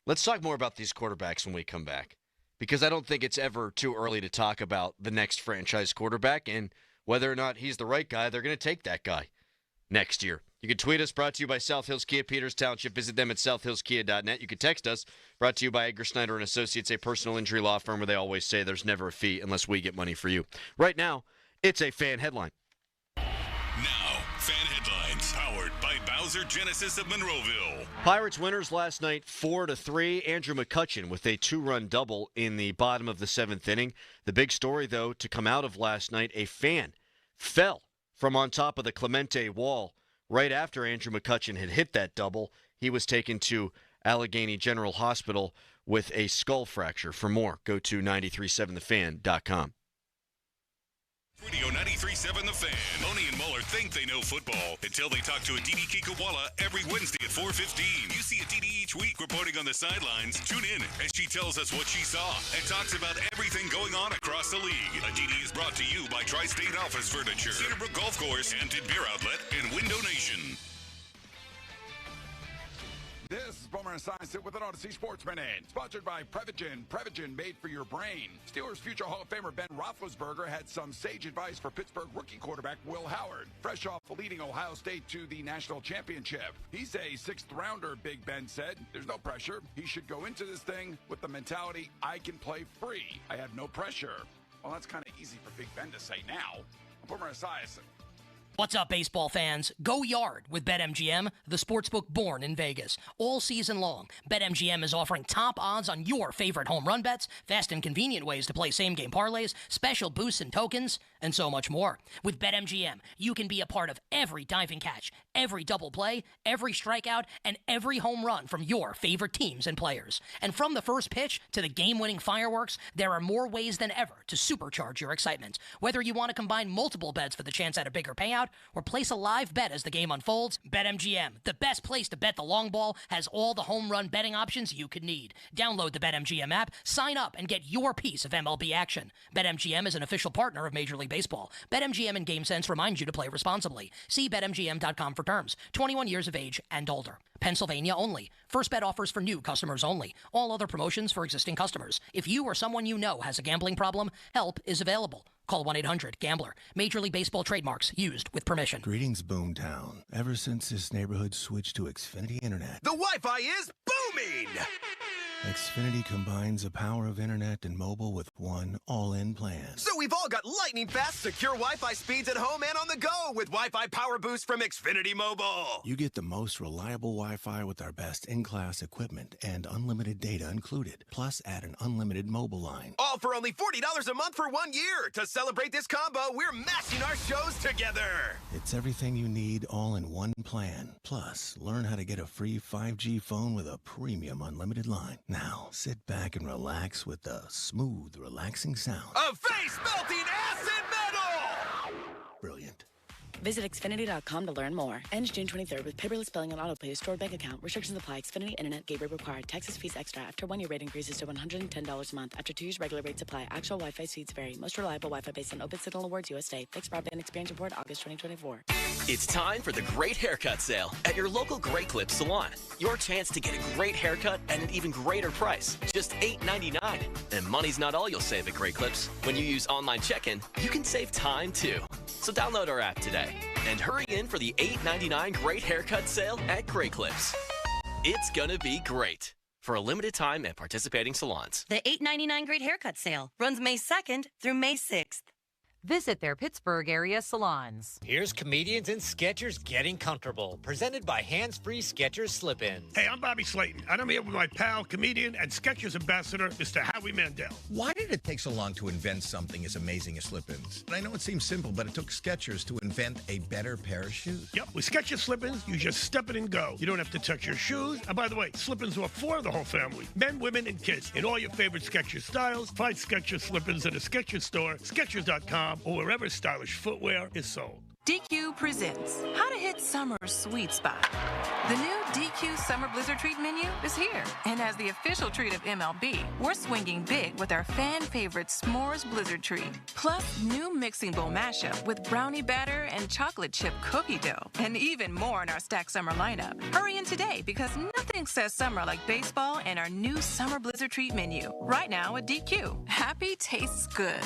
Let's talk more about these quarterbacks when we come back, because I don't think it's ever too early to talk about the next franchise quarterback and whether or not he's the right guy. They're going to take that guy next year. You can tweet us, brought to you by South Hills Kia, Peters Township. Visit them at southhillskia.net. You can text us, brought to you by Edgar Snyder & Associates, a personal injury law firm where they always say there's never a fee unless we get money for you. Right now, it's a fan headline. Now, fan headlines, powered by Bowser Genesis of Monroeville. Pirates winners last night 4-3. Andrew McCutchen with a 2-run double in the bottom of the 7th inning. The big story, though, to come out of last night, a fan fell from on top of the Clemente wall right after Andrew McCutchen had hit that double. He was taken to Allegheny General Hospital with a skull fracture. For more, go to 937thefan.com. Radio 93.7 The Fan. Loney and Muller think they know football until they talk to Aditi Kikawala every Wednesday at 4:15. You see Aditi each week reporting on the sidelines. Tune in as she tells us what she saw and talks about everything going on across the league. Aditi is brought to you by Tri-State Office Furniture, Cedarbrook Golf Course, Hampton Beer Outlet, and Window Nation. This is Boomer Esiason with an Odyssey Sports Minute, sponsored by Prevagen. Prevagen made for your brain. Steelers future Hall of Famer Ben Roethlisberger had some sage advice for Pittsburgh rookie quarterback Will Howard, fresh off leading Ohio State to the national championship. He's a 6th rounder, Big Ben said. There's no pressure. He should go into this thing with the mentality, I can play free. I have no pressure. Well, that's kind of easy for Big Ben to say now. Boomer Esiason. What's up, baseball fans? Go yard with BetMGM, the sportsbook born in Vegas. All season long, BetMGM is offering top odds on your favorite home run bets, fast and convenient ways to play same-game parlays, special boosts and tokens, and so much more. With BetMGM, you can be a part of every diving catch, every double play, every strikeout, and every home run from your favorite teams and players. And from the first pitch to the game-winning fireworks, there are more ways than ever to supercharge your excitement. Whether you want to combine multiple bets for the chance at a bigger payout, or place a live bet as the game unfolds, BetMGM, the best place to bet the long ball, has all the home run betting options you could need. Download the BetMGM app, sign up, and get your piece of MLB action. BetMGM is an official partner of Major League Baseball. BetMGM and GameSense remind you to play responsibly. See BetMGM.com for terms. 21 years of age and older. Pennsylvania only. First bet offers for new customers only. All other promotions for existing customers. If you or someone you know has a gambling problem, help is available. Call 1-800-GAMBLER. Major League Baseball trademarks used with permission. Greetings, Boomtown. Ever since this neighborhood switched to Xfinity Internet, the Wi-Fi is booming! Xfinity combines the power of internet and mobile with one all-in plan. So we've all got lightning-fast, secure Wi-Fi speeds at home and on the go with Wi-Fi Power Boost from Xfinity Mobile. You get the most reliable Wi-Fi with our best in-class equipment and unlimited data included. Plus, add an unlimited mobile line. All for only $40 a month for 1 year. To celebrate this combo, we're matching our shows together. It's everything you need all in one plan. Plus, learn how to get a free 5G phone with a premium unlimited line. Now, sit back and relax with the smooth, relaxing sound. Of face-melting acid metal! Brilliant. Visit Xfinity.com to learn more. Ends June 23rd with paperless billing and autopay stored bank account. Restrictions apply. Xfinity Internet gateway required. Taxes, fees extra. After 1 year rate increases to $110 a month. After 2 years regular rates apply. Actual Wi-Fi speeds vary. Most reliable Wi-Fi based on Open Signal Awards USA. Fixed broadband experience report August 2024. It's time for the Great Haircut Sale at your local Great Clips salon. Your chance to get a great haircut at an even greater price, just $8.99. And money's not all you'll save at Great Clips. When you use online check-in, you can save time too. So download our app today and hurry in for the $8.99 Great Haircut Sale at Great Clips. It's gonna be great. For a limited time at participating salons. The $8.99 Great Haircut Sale runs May 2nd through May 6th. Visit their Pittsburgh area salons. Here's Comedians and Sketchers Getting Comfortable, presented by Hands-Free Skechers Slip-Ins. Hey, I'm Bobby Slayton, and I'm here with my pal, comedian, and Skechers ambassador, Mr. Howie Mandel. Why did it take so long to invent something as amazing as slip-ins? I know it seems simple, but it took Skechers to invent a better pair of shoes. Yep, with Skechers Slip-ins, you just step it and go. You don't have to touch your shoes. And by the way, Slip-ins are for the whole family. Men, women, and kids. In all your favorite Skechers styles, find Skechers Slip-ins at a Skechers store, Skechers.com, or wherever stylish footwear is sold. DQ presents How to Hit Summer's Sweet Spot. The new DQ Summer Blizzard Treat menu is here. And as the official treat of MLB, we're swinging big with our fan favorite S'mores Blizzard Treat. Plus, new mixing bowl mashup with brownie batter and chocolate chip cookie dough. And even more in our stacked summer lineup. Hurry in today because nothing says summer like baseball and our new Summer Blizzard Treat menu. Right now at DQ. Happy tastes good.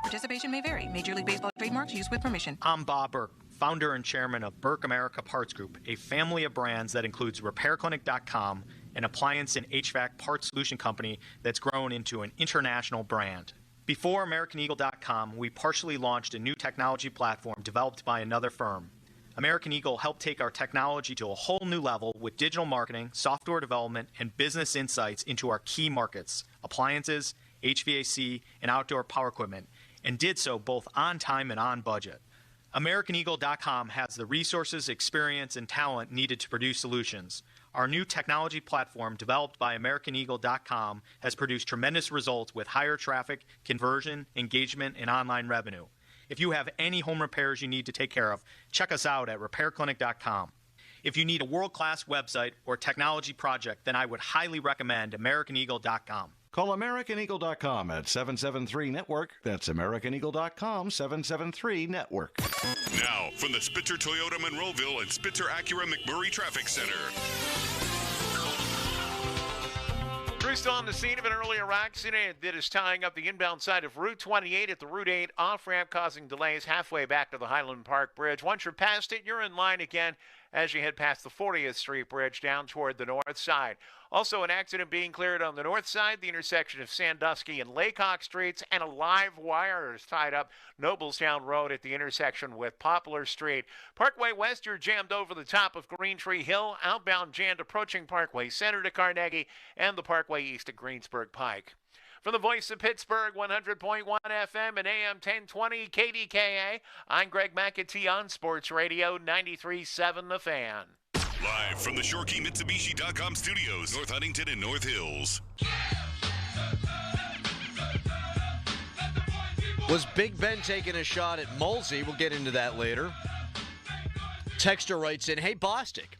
Participation may vary. Major League Baseball trademarks used with permission. I'm Bob Burke, founder and chairman of Burke America Parts Group, a family of brands that includes RepairClinic.com, an appliance and HVAC parts solution company that's grown into an international brand. Before AmericanEagle.com, we partially launched a new technology platform developed by another firm. American Eagle helped take our technology to a whole new level with digital marketing, software development, and business insights into our key markets, appliances, HVAC, and outdoor power equipment, and did so both on time and on budget. AmericanEagle.com has the resources, experience, and talent needed to produce solutions. Our new technology platform, developed by AmericanEagle.com, has produced tremendous results with higher traffic, conversion, engagement, and online revenue. If you have any home repairs you need to take care of, check us out at RepairClinic.com. If you need a world-class website or technology project, then I would highly recommend AmericanEagle.com. Call AmericanEagle.com at 773-NETWORK. That's AmericanEagle.com, 773-NETWORK. Now, from the Spitzer Toyota Monroeville and Spitzer Acura McMurray Traffic Center. Crew still on the scene of an earlier accident that is tying up the inbound side of Route 28 at the Route 8 off-ramp, causing delays halfway back to the Highland Park Bridge. Once you're past it, you're in line again as you head past the 40th Street Bridge down toward the north side. Also, an accident being cleared on the north side, the intersection of Sandusky and Laycock Streets, and a live wire is tied up Noblestown Road at the intersection with Poplar Street. Parkway West, you're jammed over the top of Green Tree Hill, outbound jammed approaching Parkway Center to Carnegie, and the Parkway East to Greensburg Pike. From the voice of Pittsburgh, 100.1 FM and AM 1020 KDKA, I'm Greg McAtee on Sports Radio 93.7 The Fan. Live from the ShoreKeyMitsubishi.com studios, North Huntington and North Hills. Was Big Ben taking a shot at Mulsey? We'll get into that later. Texter writes in, hey, Bostic,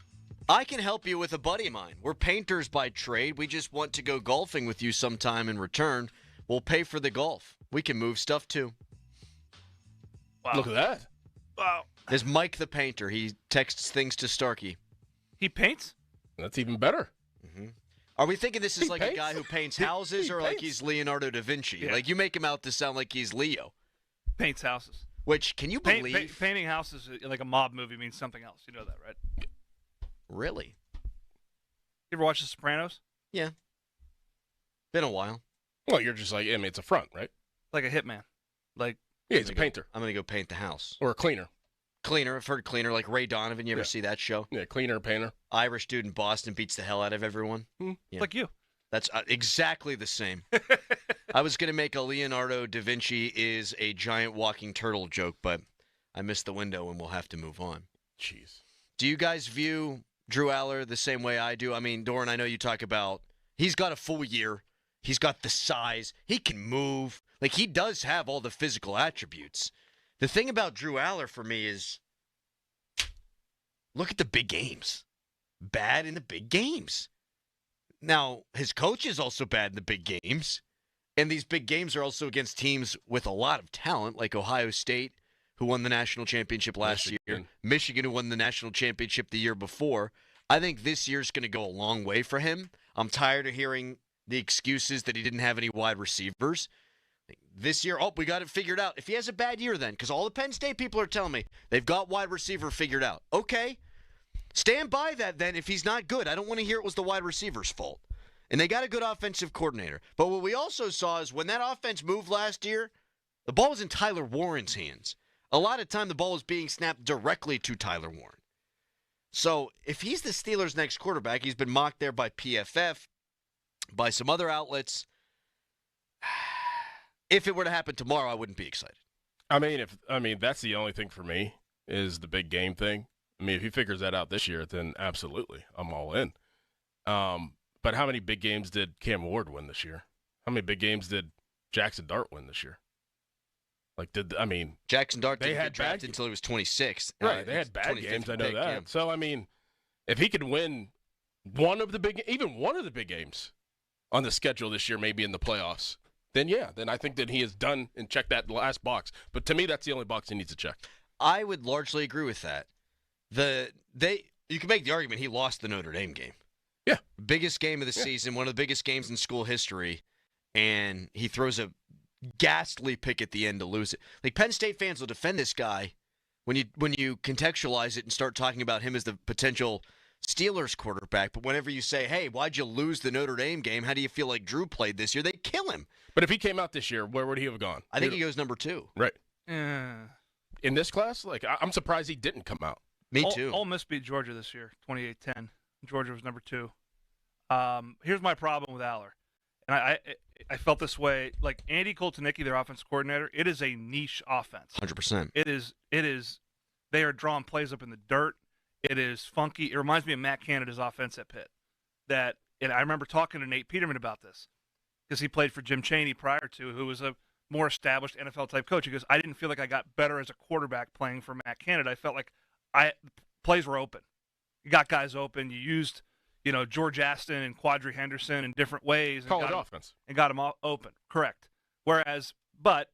I can help you with a buddy of mine. We're painters by trade. We just want to go golfing with you sometime in return. We'll pay for the golf. We can move stuff, too. Wow. Look at that. Wow. There's Mike the painter. He texts things to Starkey. He paints? That's even better. Mm-hmm. Are we thinking this is like a guy who paints houses or like he's Leonardo da Vinci? Yeah. Like you make him out to sound like he's Leo. Paints houses. Which, can you believe? Painting houses like a mob movie means something else. You know that, right? Really? You ever watch The Sopranos? Yeah. Been a while. Well, you're just like, I mean, it's a front, right? Like a hitman. Like Yeah, he's a painter. I'm going to go paint the house. Or a cleaner. Cleaner. I've heard cleaner, like Ray Donovan. You ever see that show? Yeah, cleaner, painter. Irish dude in Boston beats the hell out of everyone. Yeah. Like you. That's exactly the same. I was going to make a Leonardo da Vinci is a giant walking turtle joke, but I missed the window and we'll have to move on. Jeez. Do you guys view Drew Aller the same way I do? I mean, Doran, I know you talk about he's got a full year. He's got the size. He can move. Like, he does have all the physical attributes. The thing about Drew Aller for me is look at the big games. Bad in the big games. Now, his coach is also bad in the big games. And these big games are also against teams with a lot of talent, like Ohio State, who won the national championship last year. Michigan, who won the national championship the year before. I think this year's going to go a long way for him. I'm tired of hearing the excuses that he didn't have any wide receivers. This year, we got it figured out. If he has a bad year then, because all the Penn State people are telling me they've got wide receiver figured out. Okay. Stand by that then if he's not good. I don't want to hear it was the wide receiver's fault. And they got a good offensive coordinator. But what we also saw is when that offense moved last year, the ball was in Tyler Warren's hands. A lot of time the ball was being snapped directly to Tyler Warren. So if he's the Steelers' next quarterback, he's been mocked there by PFF, by some other outlets. If it were to happen tomorrow, I wouldn't be excited. I mean, that's the only thing for me is the big game thing. I mean, if he figures that out this year, then absolutely, I'm all in. But how many big games did Cam Ward win this year? How many big games did Jackson Dart win this year? Jackson Dart didn't get drafted until he was 26. Right, they had bad games, I know that. Yeah. So, I mean, if he could win one of the big games on the schedule this year, maybe in the playoffs, then I think that he is done and checked that last box. But to me, that's the only box he needs to check. I would largely agree with that. You can make the argument he lost the Notre Dame game. Yeah. Biggest game of the season, one of the biggest games in school history, and he throws a ghastly pick at the end to lose it. Like, Penn State fans will defend this guy when you contextualize it and start talking about him as the potential Steelers quarterback. But whenever you say, hey, why'd you lose the Notre Dame game? How do you feel like Drew played this year? They kill him. But if he came out this year, where would he have gone? I think he goes number 2. Right. In this class? Like, I'm surprised he didn't come out. Me too. Ole Miss beat Georgia this year, 28-10. Georgia was number 2. Here's my problem with Aller. And I felt this way. Like, Andy Koltanicki, their offensive coordinator, it is a niche offense. 100%. It is. They are drawing plays up in the dirt. It is funky. It reminds me of Matt Canada's offense at Pitt. And I remember talking to Nate Peterman about this because he played for Jim Chaney prior to, who was a more established NFL-type coach. He goes, I didn't feel like I got better as a quarterback playing for Matt Canada. I felt like plays were open. You got guys open. You used, George Aston and Quadri Henderson in different ways. College offense. And got them all open. Correct. Whereas, but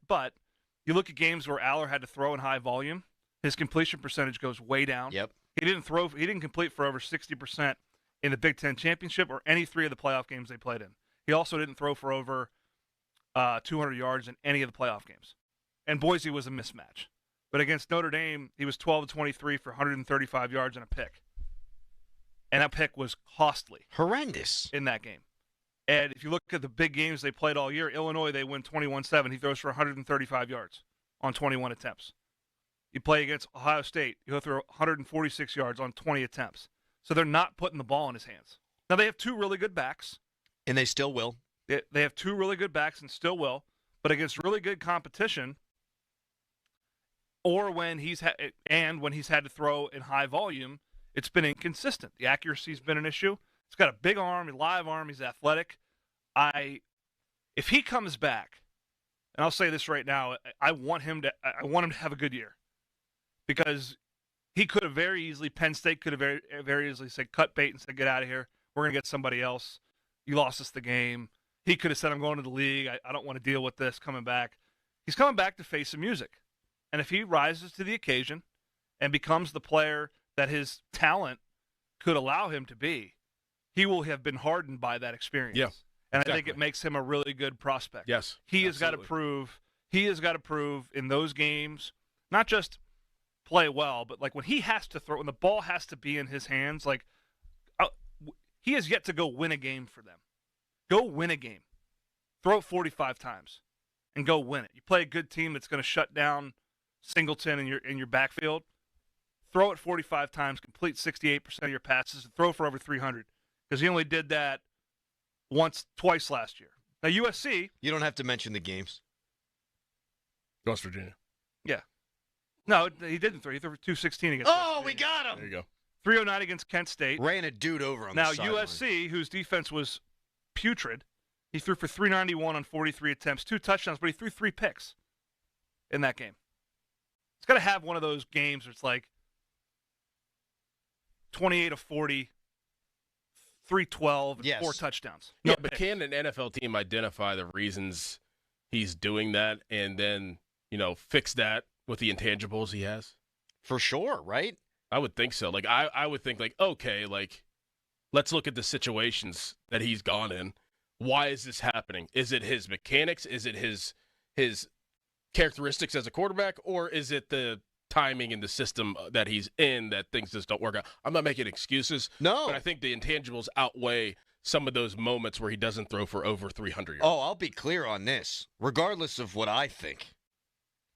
you look at games where Aller had to throw in high volume, his completion percentage goes way down. Yep. He didn't complete for over 60% in the Big Ten Championship or any 3 of the playoff games they played in. He also didn't throw for over 200 yards in any of the playoff games. And Boise was a mismatch. But against Notre Dame, he was 12-23 for 135 yards and a pick. And that pick was costly. Horrendous. In that game. And if you look at the big games they played all year, Illinois, they win 21-7. He throws for 135 yards on 21 attempts. You play against Ohio State, he'll throw 146 yards on 20 attempts. So they're not putting the ball in his hands. Now, they have 2 really good backs. And they still will. They have 2 really good backs and still will. But against really good competition, or when he's had to throw in high volume, it's been inconsistent. The accuracy's been an issue. He's got a big arm, a live arm. He's athletic. If he comes back, and I'll say this right now, I want him to have a good year, because he could have very easily, Penn State could have very, very easily said, cut bait and said, get out of here. We're going to get somebody else. You lost us the game. He could have said, I'm going to the league. I don't want to deal with this coming back. He's coming back to face some music. And if he rises to the occasion and becomes the player that his talent could allow him to be, he will have been hardened by that experience. Yeah, and exactly. I think it makes him a really good prospect. Yes, he has got to prove. He has got to prove in those games, not just play well, but like when he has to throw, when the ball has to be in his hands, like he has yet to go win a game for them. Go win a game. throw it 45 times and go win it. You play a good team that's going to shut down Singleton in your backfield. Throw it 45 times, complete 68% of your passes, and throw for over 300. Because he only did that twice last year. Now, USC. You don't have to mention the games. West Virginia. Yeah. No, he didn't throw. He threw for 216 against West Virginia. We got him. There you go. 309 against Kent State. Ran a dude over on now, the sideline. USC, whose defense was putrid, he threw for 391 on 43 attempts, 2 touchdowns, but he threw 3 picks in that game. It's got to have one of those games where it's like 28 of 40, 312, and 4 touchdowns. Yeah, but can an NFL team identify the reasons he's doing that and then, fix that with the intangibles he has? For sure, right? I would think so. Like, I would think, okay, let's look at the situations that he's gone in. Why is this happening? Is it his mechanics? Is it his characteristics as a quarterback? Or is it the timing and the system that he's in that things just don't work out? I'm not making excuses. No. But I think the intangibles outweigh some of those moments where he doesn't throw for over 300 yards. Oh, I'll be clear on this, regardless of what I think.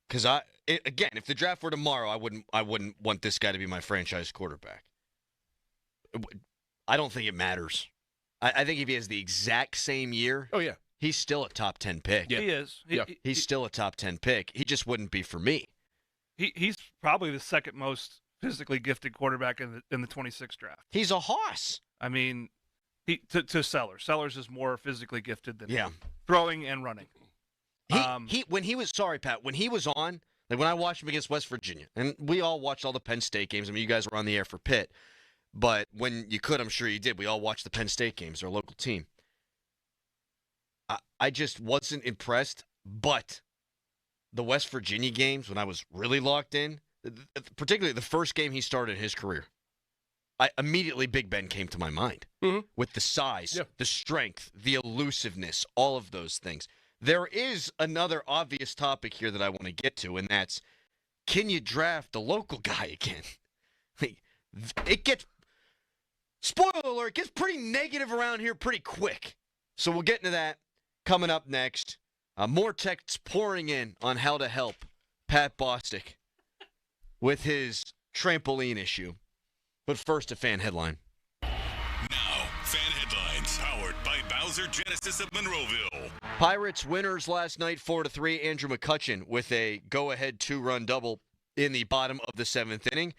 Because again, if the draft were tomorrow, I wouldn't want this guy to be my franchise quarterback. I don't think it matters. I think if he has the exact same year, he's still a top 10 pick. Yeah. He is. He's still a top 10 pick. He just wouldn't be for me. He's probably the second most physically gifted quarterback in the 26th draft. He's a hoss. I mean, to Sellers. Sellers is more physically gifted than him, throwing and running. When he was on, like when I watched him against West Virginia, and we all watched all the Penn State games. I mean, you guys were on the air for Pitt, but when you could, I'm sure you did. We all watched the Penn State games, our local team. I just wasn't impressed, but the West Virginia games, when I was really locked in, particularly the first game he started in his career, immediately Big Ben came to my mind with the size, the strength, the elusiveness, all of those things. There is another obvious topic here that I want to get to, and that's, can you draft a local guy again? Spoiler alert, it gets pretty negative around here pretty quick. So we'll get into that coming up next. More texts pouring in on how to help Pat Bostic with his trampoline issue. But first, a fan headline. Now, fan headlines powered by Bowser Genesis of Monroeville. Pirates winners last night, 4-3. Andrew McCutchen with a go-ahead 2-run double in the bottom of the 7th inning.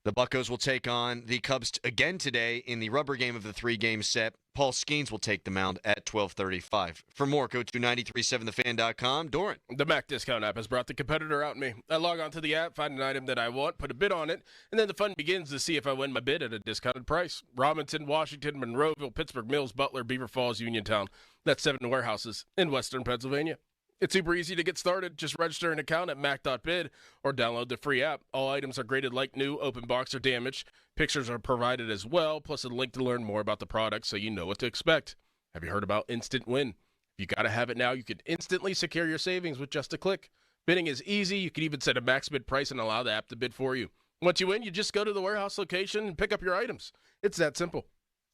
The Buccos will take on the Cubs again today in the rubber game of the 3-game set. Paul Skeens will take the mound at 12:35. For more, go to 937thefan.com. Doran. The Mac Discount app has brought the competitor out in me. I log on to the app, find an item that I want, put a bid on it, and then the fun begins to see if I win my bid at a discounted price. Robinson, Washington, Monroeville, Pittsburgh Mills, Butler, Beaver Falls, Uniontown. That's 7 warehouses in western Pennsylvania. It's super easy to get started. Just register an account at mac.bid or download the free app. All items are graded like new, open box, or damaged. Pictures are provided as well, plus a link to learn more about the product so you know what to expect. Have you heard about Instant Win? If you got to have it now, you can instantly secure your savings with just a click. Bidding is easy. You can even set a max bid price and allow the app to bid for you. Once you win, you just go to the warehouse location and pick up your items. It's that simple.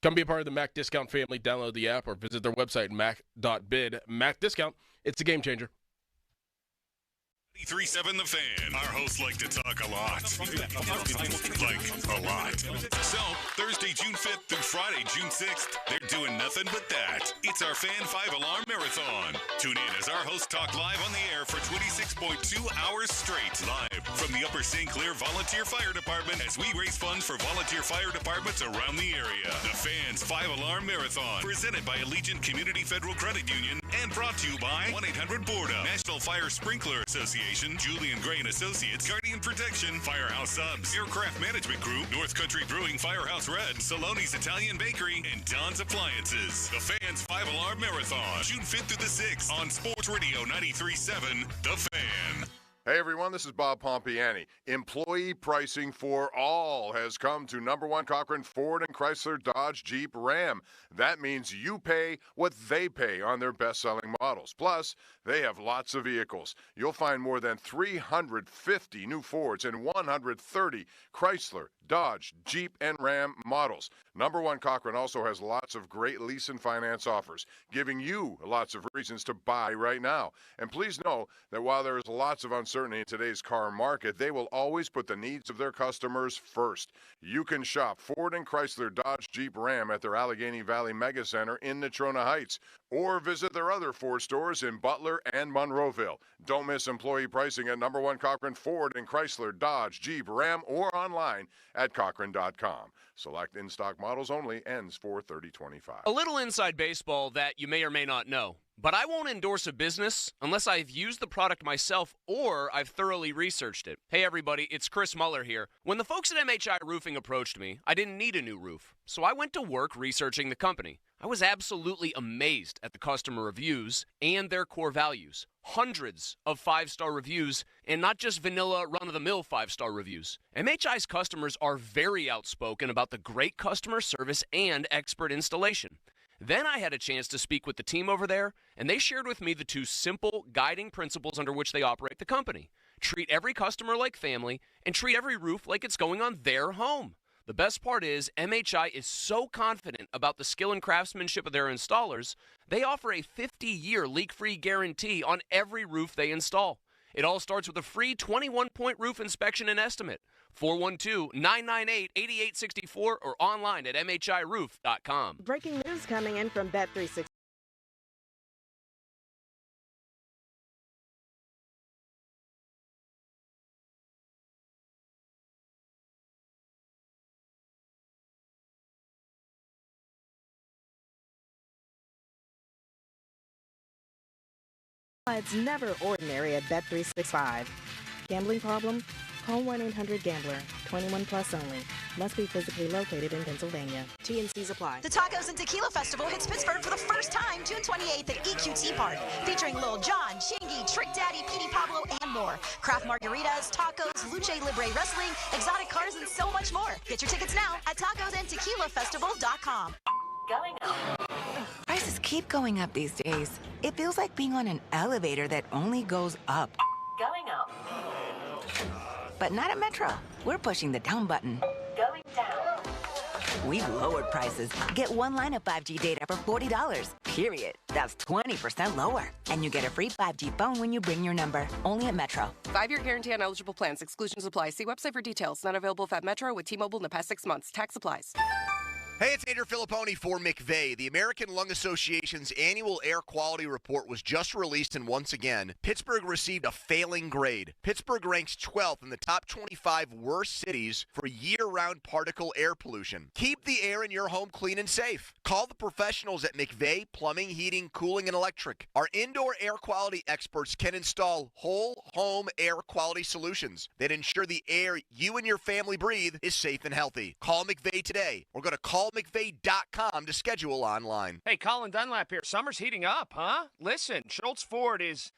Come be a part of the Mac Discount family. Download the app or visit their website, mac.bid. Mac Discount. It's a game changer. 93.7 The Fan. Our hosts like to talk a lot. Like a lot. So, Thursday, June 5th through Friday, June 6th, they're doing nothing but that. It's our Fan 5-Alarm Marathon. Tune in as our hosts talk live on the air for 26.2 hours straight. Live from the Upper St. Clair Volunteer Fire Department as we raise funds for volunteer fire departments around the area. The Fans 5-Alarm Marathon. Presented by Allegiant Community Federal Credit Union and brought to you by 1-800-BORDA, National Fire Sprinkler Association, Julian Gray and Associates, Guardian Protection, Firehouse Subs, Aircraft Management Group, North Country Brewing, Firehouse Red, Saloni's Italian Bakery, and Don's Appliances. The Fans 5-Alarm Marathon, June 5th through the 6th on Sports Radio 93.7 The Fan. Hey everyone, this is Bob Pompiani. Employee pricing for all has come to #1 Cochran Ford and Chrysler Dodge Jeep Ram. That means you pay what they pay on their best-selling models. Plus, they have lots of vehicles. You'll find more than 350 new Fords and 130 Chrysler, Dodge, Jeep, and Ram models. #1 Cochran also has lots of great lease and finance offers, giving you lots of reasons to buy right now. And please know that while there is lots of uncertainty in today's car market, they will always put the needs of their customers first. You can shop Ford and Chrysler Dodge Jeep Ram at their Allegheny Valley Mega Center in Natrona Heights, or visit their other Ford stores in Butler and Monroeville. Don't miss employee pricing at #1 Cochran Ford and Chrysler Dodge Jeep Ram or online at Cochran.com. Select in-stock models only. Ends 4/30/25. A little inside baseball that you may or may not know. But I won't endorse a business unless I've used the product myself or I've thoroughly researched it. Hey everybody, it's Chris Muller here. When the folks at MHI Roofing approached me, I didn't need a new roof. So I went to work researching the company. I was absolutely amazed at the customer reviews and their core values. Hundreds of 5-star reviews, and not just vanilla run-of-the-mill 5-star reviews. MHI's customers are very outspoken about the great customer service and expert installation. Then I had a chance to speak with the team over there, and they shared with me the 2 simple guiding principles under which they operate the company. Treat every customer like family, and treat every roof like it's going on their home. The best part is MHI is so confident about the skill and craftsmanship of their installers, they offer a 50-year leak-free guarantee on every roof they install. It all starts with a free 21-point roof inspection and estimate. 412-998-8864 or online at mhiroof.com. Breaking news coming in from Bet365. It's never ordinary at Bet365. Gambling problem? Call 1-800-GAMBLER. 21 plus only. Must be physically located in Pennsylvania. T&Cs apply. The Tacos and Tequila Festival hits Pittsburgh for the first time June 28th at EQT Park, featuring Lil Jon, Chingy, Trick Daddy, Petey Pablo, and more. Craft margaritas, tacos, lucha libre wrestling, exotic cars, and so much more. Get your tickets now at tacosandtequilafestival.com. Going up. Prices keep going up these days. It feels like being on an elevator that only goes up. Going up. But not at Metro. We're pushing the down button. Going down. We've lowered prices. Get 1 line of 5G data for $40. Period. That's 20% lower. And you get a free 5G phone when you bring your number. Only at Metro. 5-year guarantee on eligible plans. Exclusions apply. See website for details. Not available at Metro with T-Mobile in the past 6 months. Tax applies. Hey, it's Andrew Filipponi for McVeigh. The American Lung Association's annual air quality report was just released, and once again, Pittsburgh received a failing grade. Pittsburgh ranks 12th in the top 25 worst cities for year-round particle air pollution. Keep the air in your home clean and safe. Call the professionals at McVeigh Plumbing, Heating, Cooling, and Electric. Our indoor air quality experts can install whole home air quality solutions that ensure the air you and your family breathe is safe and healthy. Call McVeigh today or go to callmcveigh.com to schedule online. Hey, Colin Dunlap here. Summer's heating up, huh? Listen, Schultz Ford is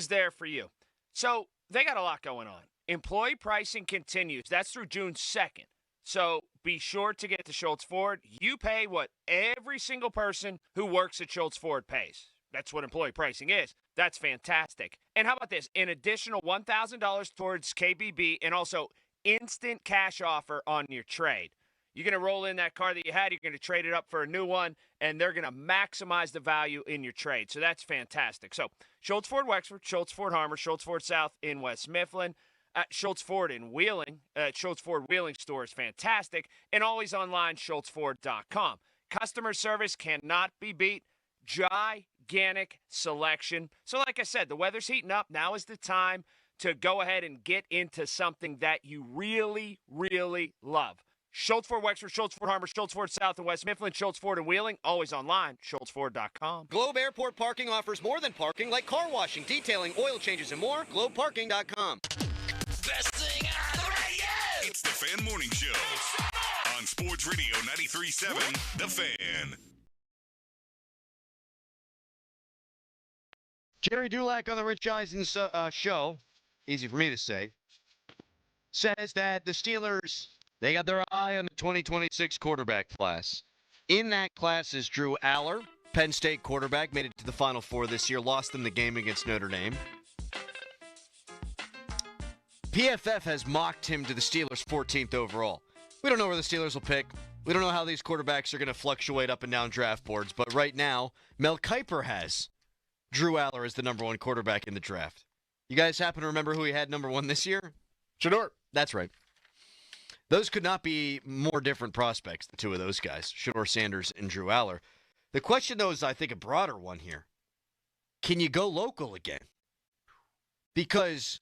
there for you. So they got a lot going on. Employee pricing continues. That's through June 2nd. So be sure to get to Schultz Ford. You pay what every single person who works at Schultz Ford pays. That's what employee pricing is. That's fantastic. And how about this? An additional $1,000 towards KBB and also instant cash offer on your trade. You're going to roll in that car that you had, you're going to trade it up for a new one, and they're going to maximize the value in your trade. So that's fantastic. So Schultz Ford Wexford, Schultz Ford Harmer, Schultz Ford South in West Mifflin, Schultz Ford in Wheeling. Schultz Ford Wheeling store is fantastic, and always online, schultzford.com. Customer service cannot be beat. Gigantic selection. So like I said, the weather's heating up. Now is the time to go ahead and get into something that you really, really love. Schultz Ford Wexford, Schultz Ford Harmer, Schultz Ford South and West Mifflin, Schultz Ford and Wheeling, always online, schultzford.com. Globe Airport Parking offers more than parking, like car washing, detailing, oil changes, and more. GlobeParking.com. Best thing on the radio! It's the Fan Morning Show on Sports Radio 93.7, The Fan. Jerry Dulac on the Rich Eisen show. easy for me to say, says that the Steelers, they got their eye on the 2026 quarterback class. In that class is Drew Aller, Penn State quarterback, made it to the Final Four this year, lost in the game against Notre Dame. PFF has mocked him to the Steelers 14th overall. We don't know where the Steelers will pick. We don't know how these quarterbacks are going to fluctuate up and down draft boards, but right now, Mel Kiper has Drew Aller as the number one quarterback in the draft. You guys happen to remember who he had number one this year? Shador. That's right. Those could not be more different prospects, the two of those guys, Shador Sanders and Drew Aller. The question, though, is, I think, a broader one here. Can you go local again? Because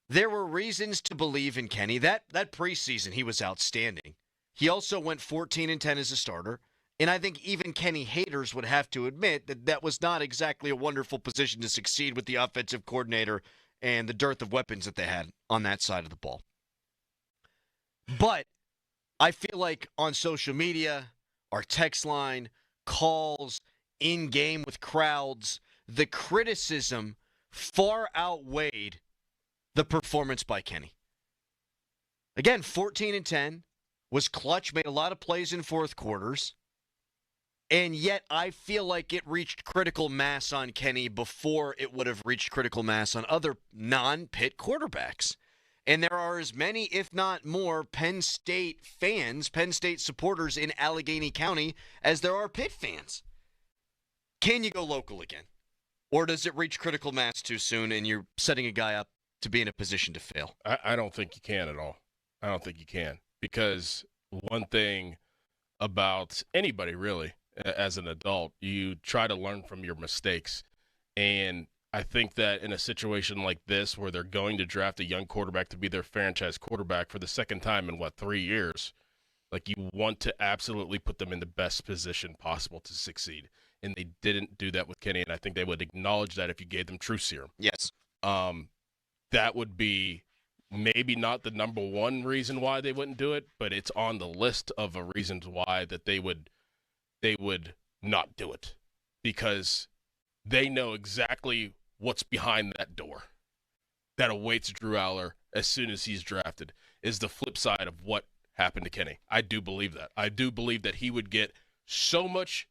there were reasons to believe in Kenny. That preseason, he was outstanding. He also went 14-10 as a starter. And I think even Kenny haters would have to admit that that was not exactly a wonderful position to succeed with the offensive coordinator and the dearth of weapons that they had on that side of the ball. But I feel like on social media, our text line, calls, in-game with crowds, the criticism far outweighed the performance by Kenny. Again, 14-10, was clutch, made a lot of plays in fourth quarters, and yet I feel like it reached critical mass on Kenny before it would have reached critical mass on other non-Pitt quarterbacks. And there are as many, if not more, Penn State fans, Penn State supporters in Allegheny County as there are Pitt fans. Can you go local again? Or does it reach critical mass too soon and you're setting a guy up to be in a position to fail? I don't think you can at all. I don't think you can. Because one thing about anybody, really, as an adult, you try to learn from your mistakes. And I think that in a situation like this where they're going to draft a young quarterback to be their franchise quarterback for the second time in, 3 years, like, you want to absolutely put them in the best position possible to succeed. And they didn't do that with Kenny, and I think they would acknowledge that if you gave them true serum. Yes. That would be maybe not the number one reason why they wouldn't do it, but it's on the list of reasons why that they would not do it, because they know exactly what's behind that door that awaits Drew Aller as soon as he's drafted is the flip side of what happened to Kenny. I do believe that. I do believe that he would get so much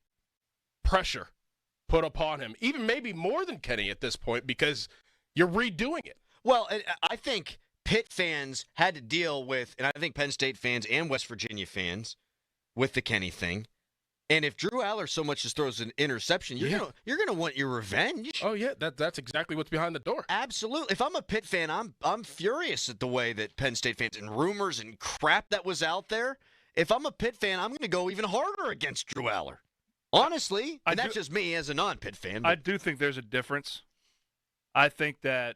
pressure put upon him, even maybe more than Kenny at this point, because you're redoing it. Well, I think Pitt fans had to deal with, and I think Penn State fans and West Virginia fans, with the Kenny thing. And if Drew Aller so much as throws an interception, you're gonna want your revenge. Oh yeah, that's exactly what's behind the door. Absolutely. If I'm a Pitt fan, I'm furious at the way that Penn State fans and rumors and crap that was out there. If I'm a Pitt fan, I'm gonna go even harder against Drew Aller. Honestly, and that's just me as a non-Pitt fan. But I do think there's a difference. I think that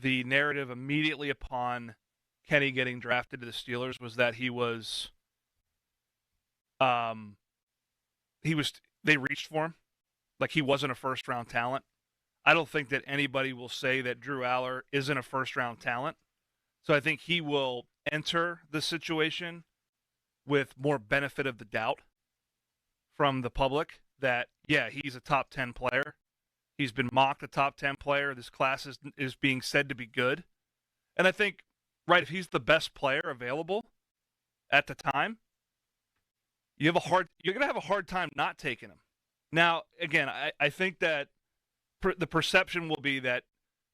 the narrative immediately upon Kenny getting drafted to the Steelers was that they reached for him, like he wasn't a first-round talent. I don't think that anybody will say that Drew Aller isn't a first-round talent. So I think he will enter the situation with more benefit of the doubt from the public that, yeah, he's a top 10 player. He's been mocked a top 10 player. This class is being said to be good. And I think, right, if he's the best player available at the time, you're going to have a hard time not taking him. Now, again, I think that the perception will be that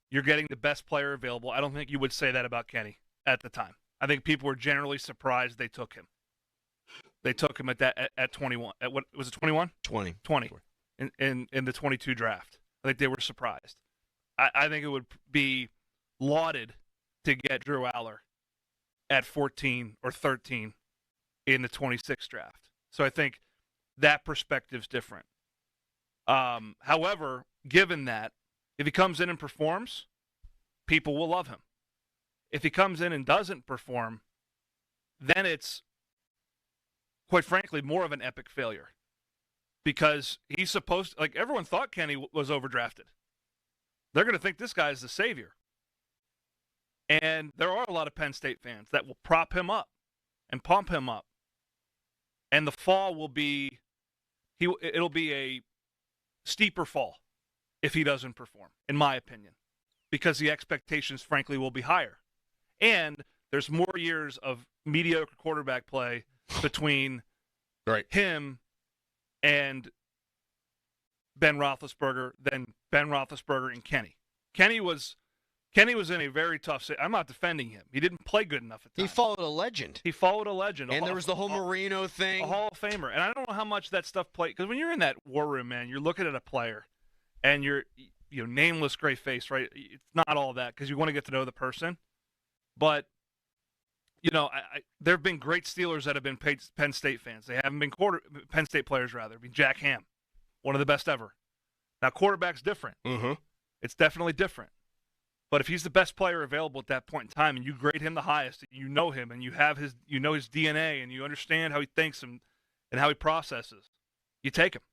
you're getting the best player available. I don't think you would say that about Kenny at the time. I think people were generally surprised they took him. They took him at 21. At what was it, 21? 20. 20 in the 22 draft. I think they were surprised. I think it would be lauded to get Drew Aller at 14 or 13 in the 26 draft. So I think that perspective's different. However, given that, if he comes in and performs, people will love him. If he comes in and doesn't perform, then it's, quite frankly, more of an epic failure. Because he's supposed to, like, everyone thought Kenny was overdrafted. They're going to think this guy is the savior. And there are a lot of Penn State fans that will prop him up and pump him up. And the fall will be, it'll be a steeper fall if he doesn't perform, in my opinion. because the expectations, frankly, will be higher. And there's more years of mediocre quarterback play between him and Ben Roethlisberger than Ben Roethlisberger and Kenny. Kenny was in a very tough I'm not defending him. He didn't play good enough at times. He followed a legend. And there was the whole Marino thing. A Hall of Famer. And I don't know how much that stuff played. Because when you're in that war room, man, you're looking at a player, and you're nameless, gray face, right? It's not all that because you want to get to know the person. But, there have been great Steelers that have been Penn State fans. They haven't been Penn State players, rather. I mean, Jack Ham, one of the best ever. Now, quarterback's different. Mm-hmm. It's definitely different. But if he's the best player available at that point in time, and you grade him the highest, and you know him, and you have his DNA, and you understand how he thinks and how he processes, you take him,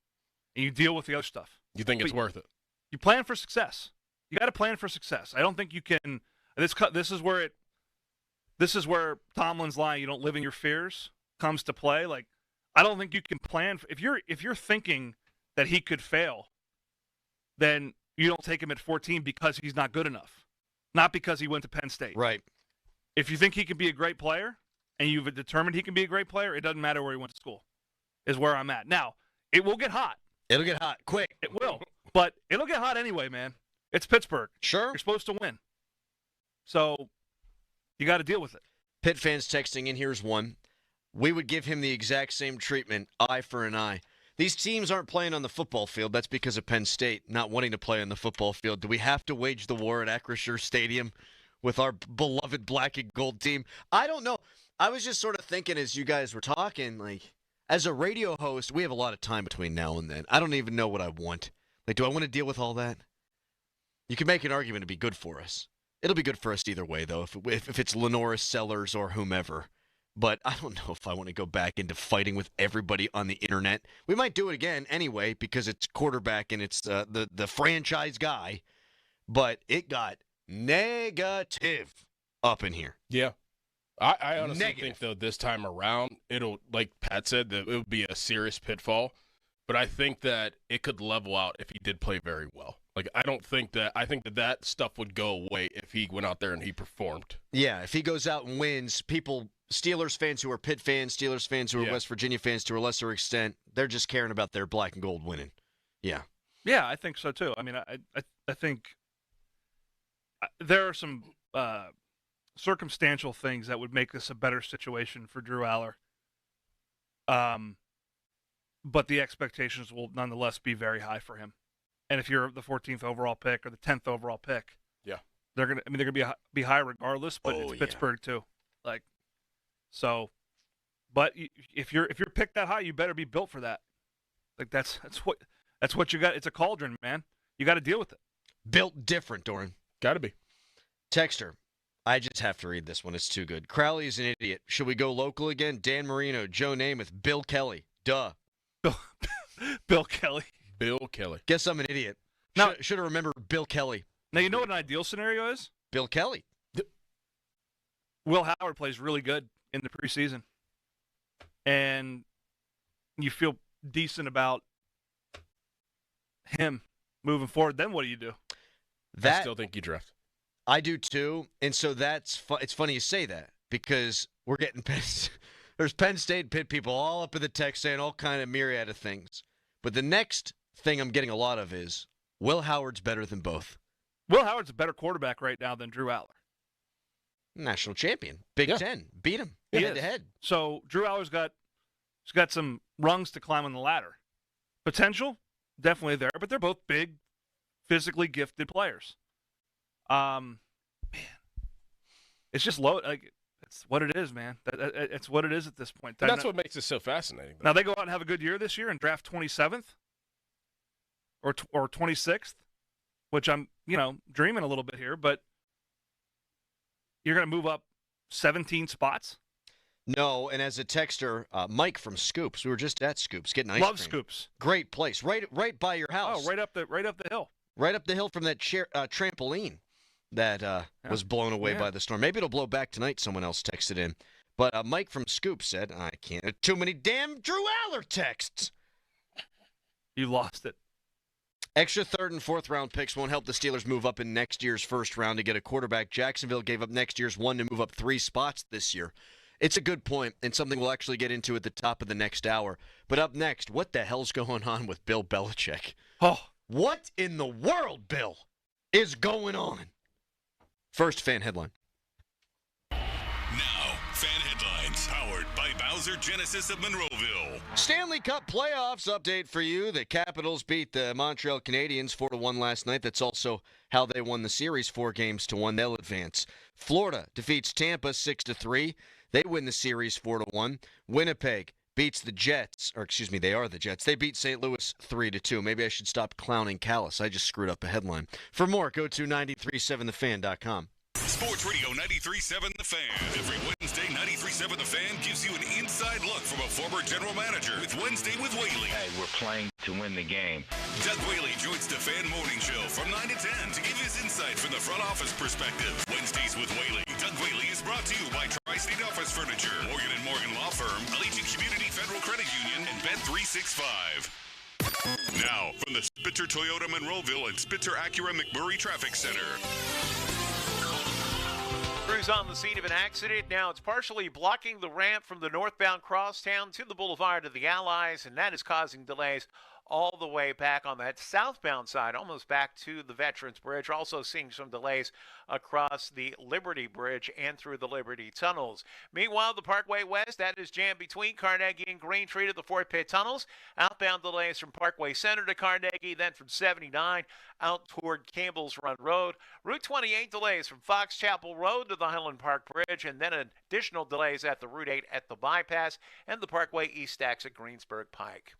and you deal with the other stuff. You think it's worth it? You plan for success. You got to plan for success. I don't think you can. This is where Tomlin's line, "You don't live in your fears," comes to play. Like, I don't think you can plan if you're thinking that he could fail, then you don't take him at 14 because he's not good enough. Not because he went to Penn State. Right. If you think he can be a great player and you've determined he can be a great player, it doesn't matter where he went to school, is where I'm at. Now, it will get hot. It'll get hot quick. It will. But it'll get hot anyway, man. It's Pittsburgh. Sure. You're supposed to win. So you got to deal with it. Pitt fans texting in, here's one. We would give him the exact same treatment, eye for an eye. These teams aren't playing on the football field. That's because of Penn State not wanting to play on the football field. Do we have to wage the war at Acrisure Stadium with our beloved black and gold team? I don't know. I was just sort of thinking as you guys were talking, like, as a radio host, we have a lot of time between now and then. I don't even know what I want. Like, do I want to deal with all that? You can make an argument to be good for us. It'll be good for us either way, though, if it's Lenora, Sellers, or whomever. But I don't know if I want to go back into fighting with everybody on the internet. We might do it again anyway because it's quarterback and it's the franchise guy. But it got negative up in here. Yeah. I honestly think, though, this time around, it'll, like Pat said, that it would be a serious pitfall. But I think that it could level out if he did play very well. Like, I think that stuff would go away if he went out there and he performed. Yeah, if he goes out and wins, Steelers fans who are Pitt fans, Steelers fans who are West Virginia fans to a lesser extent, they're just caring about their black and gold winning. Yeah. Yeah, I think so too. I mean, I think there are some circumstantial things that would make this a better situation for Drew Aller. But the expectations will nonetheless be very high for him. And if you're the 14th overall pick or the 10th overall pick, they're gonna be high regardless. But it's Pittsburgh too, like. So, but if you're picked that high, you better be built for that. Like that's what you got. It's a cauldron, man. You got to deal with it. Built different, Doran. Got to be. Texter, I just have to read this one. It's too good. Crowley's an idiot. Should we go local again? Dan Marino, Joe Namath, Bill Kelly. Duh. Bill Kelly. Bill Kelly. Guess I'm an idiot. Should have remembered Bill Kelly. Now you know what an ideal scenario is? Bill Kelly. Will Howard plays really good in the preseason, and you feel decent about him moving forward. Then what do you do? I still think you draft. I do too, and so it's funny you say that because we're getting there's Penn State Pitt people all up in the text saying all kind of myriad of things. But the next thing I'm getting a lot of is Will Howard's better than both. Will Howard's a better quarterback right now than Drew Aller. National champion, Big Ten, beat him head to head. So Drew Aller's got some rungs to climb on the ladder. Potential, definitely there, but they're both big, physically gifted players. Man, it's just low. Like it's what it is, man. It's what it is at this point. That's what makes it so fascinating. Now they go out and have a good year this year and draft 27th or 26th, which I'm dreaming a little bit here, but. You're going to move up 17 spots? No, and as a texter, Mike from Scoops, we were just at Scoops getting ice cream. Love Scoops. Great place, right by your house. Oh, right up the hill. Right up the hill from that trampoline that was blown away by the storm. Maybe it'll blow back tonight. Someone else texted in, but Mike from Scoops said, "I can't. Too many damn Drew Aller texts." You lost it. Extra third and fourth round picks won't help the Steelers move up in next year's first round to get a quarterback. Jacksonville gave up next year's one to move up 3 spots this year. It's a good point and something we'll actually get into at the top of the next hour. But up next, what the hell's going on with Bill Belichick? Oh, what in the world, Bill, is going on? First fan headline. Now, fan headlines powered by Bowser Genesis of Monroeville. Stanley Cup playoffs update for you. The Capitals beat the Montreal Canadiens 4-1 last night. That's also how they won the series, 4-1. They'll advance. Florida defeats Tampa 6-3. They win the series 4-1. Winnipeg beats the Jets, or excuse me, they are the Jets. They beat St. Louis 3-2. Maybe I should stop clowning Callis. I just screwed up a headline. For more, go to 937thefan.com. Sports Radio 93.7 The Fan. Every Wednesday, 93.7 The Fan gives you an inside look from a former general manager with Wednesday with Whaley. Hey, we're playing to win the game. Doug Whaley joins the Fan Morning Show from 9 to 10 to give his insight from the front office perspective. Wednesdays with Whaley. Doug Whaley is brought to you by Tri-State Office Furniture, Morgan & Morgan Law Firm, Allegiant Community Federal Credit Union, and Bet365. Now, from the Spitzer Toyota Monroeville and Spitzer Acura McMurray Traffic Center. Crews on the scene of an accident. Now it's partially blocking the ramp from the northbound crosstown to the Boulevard of the Allies, and that is causing delays all the way back on that southbound side, almost back to the Veterans Bridge. Also seeing some delays across the Liberty Bridge and through the Liberty Tunnels. Meanwhile, the Parkway West, that is jammed between Carnegie and Green Tree to the Fort Pitt Tunnels. Outbound delays from Parkway Center to Carnegie, then from 79 out toward Campbell's Run Road. Route 28 delays from Fox Chapel Road to the Highland Park Bridge, and then additional delays at the Route 8 at the bypass and the Parkway East stacks at Greensburg Pike.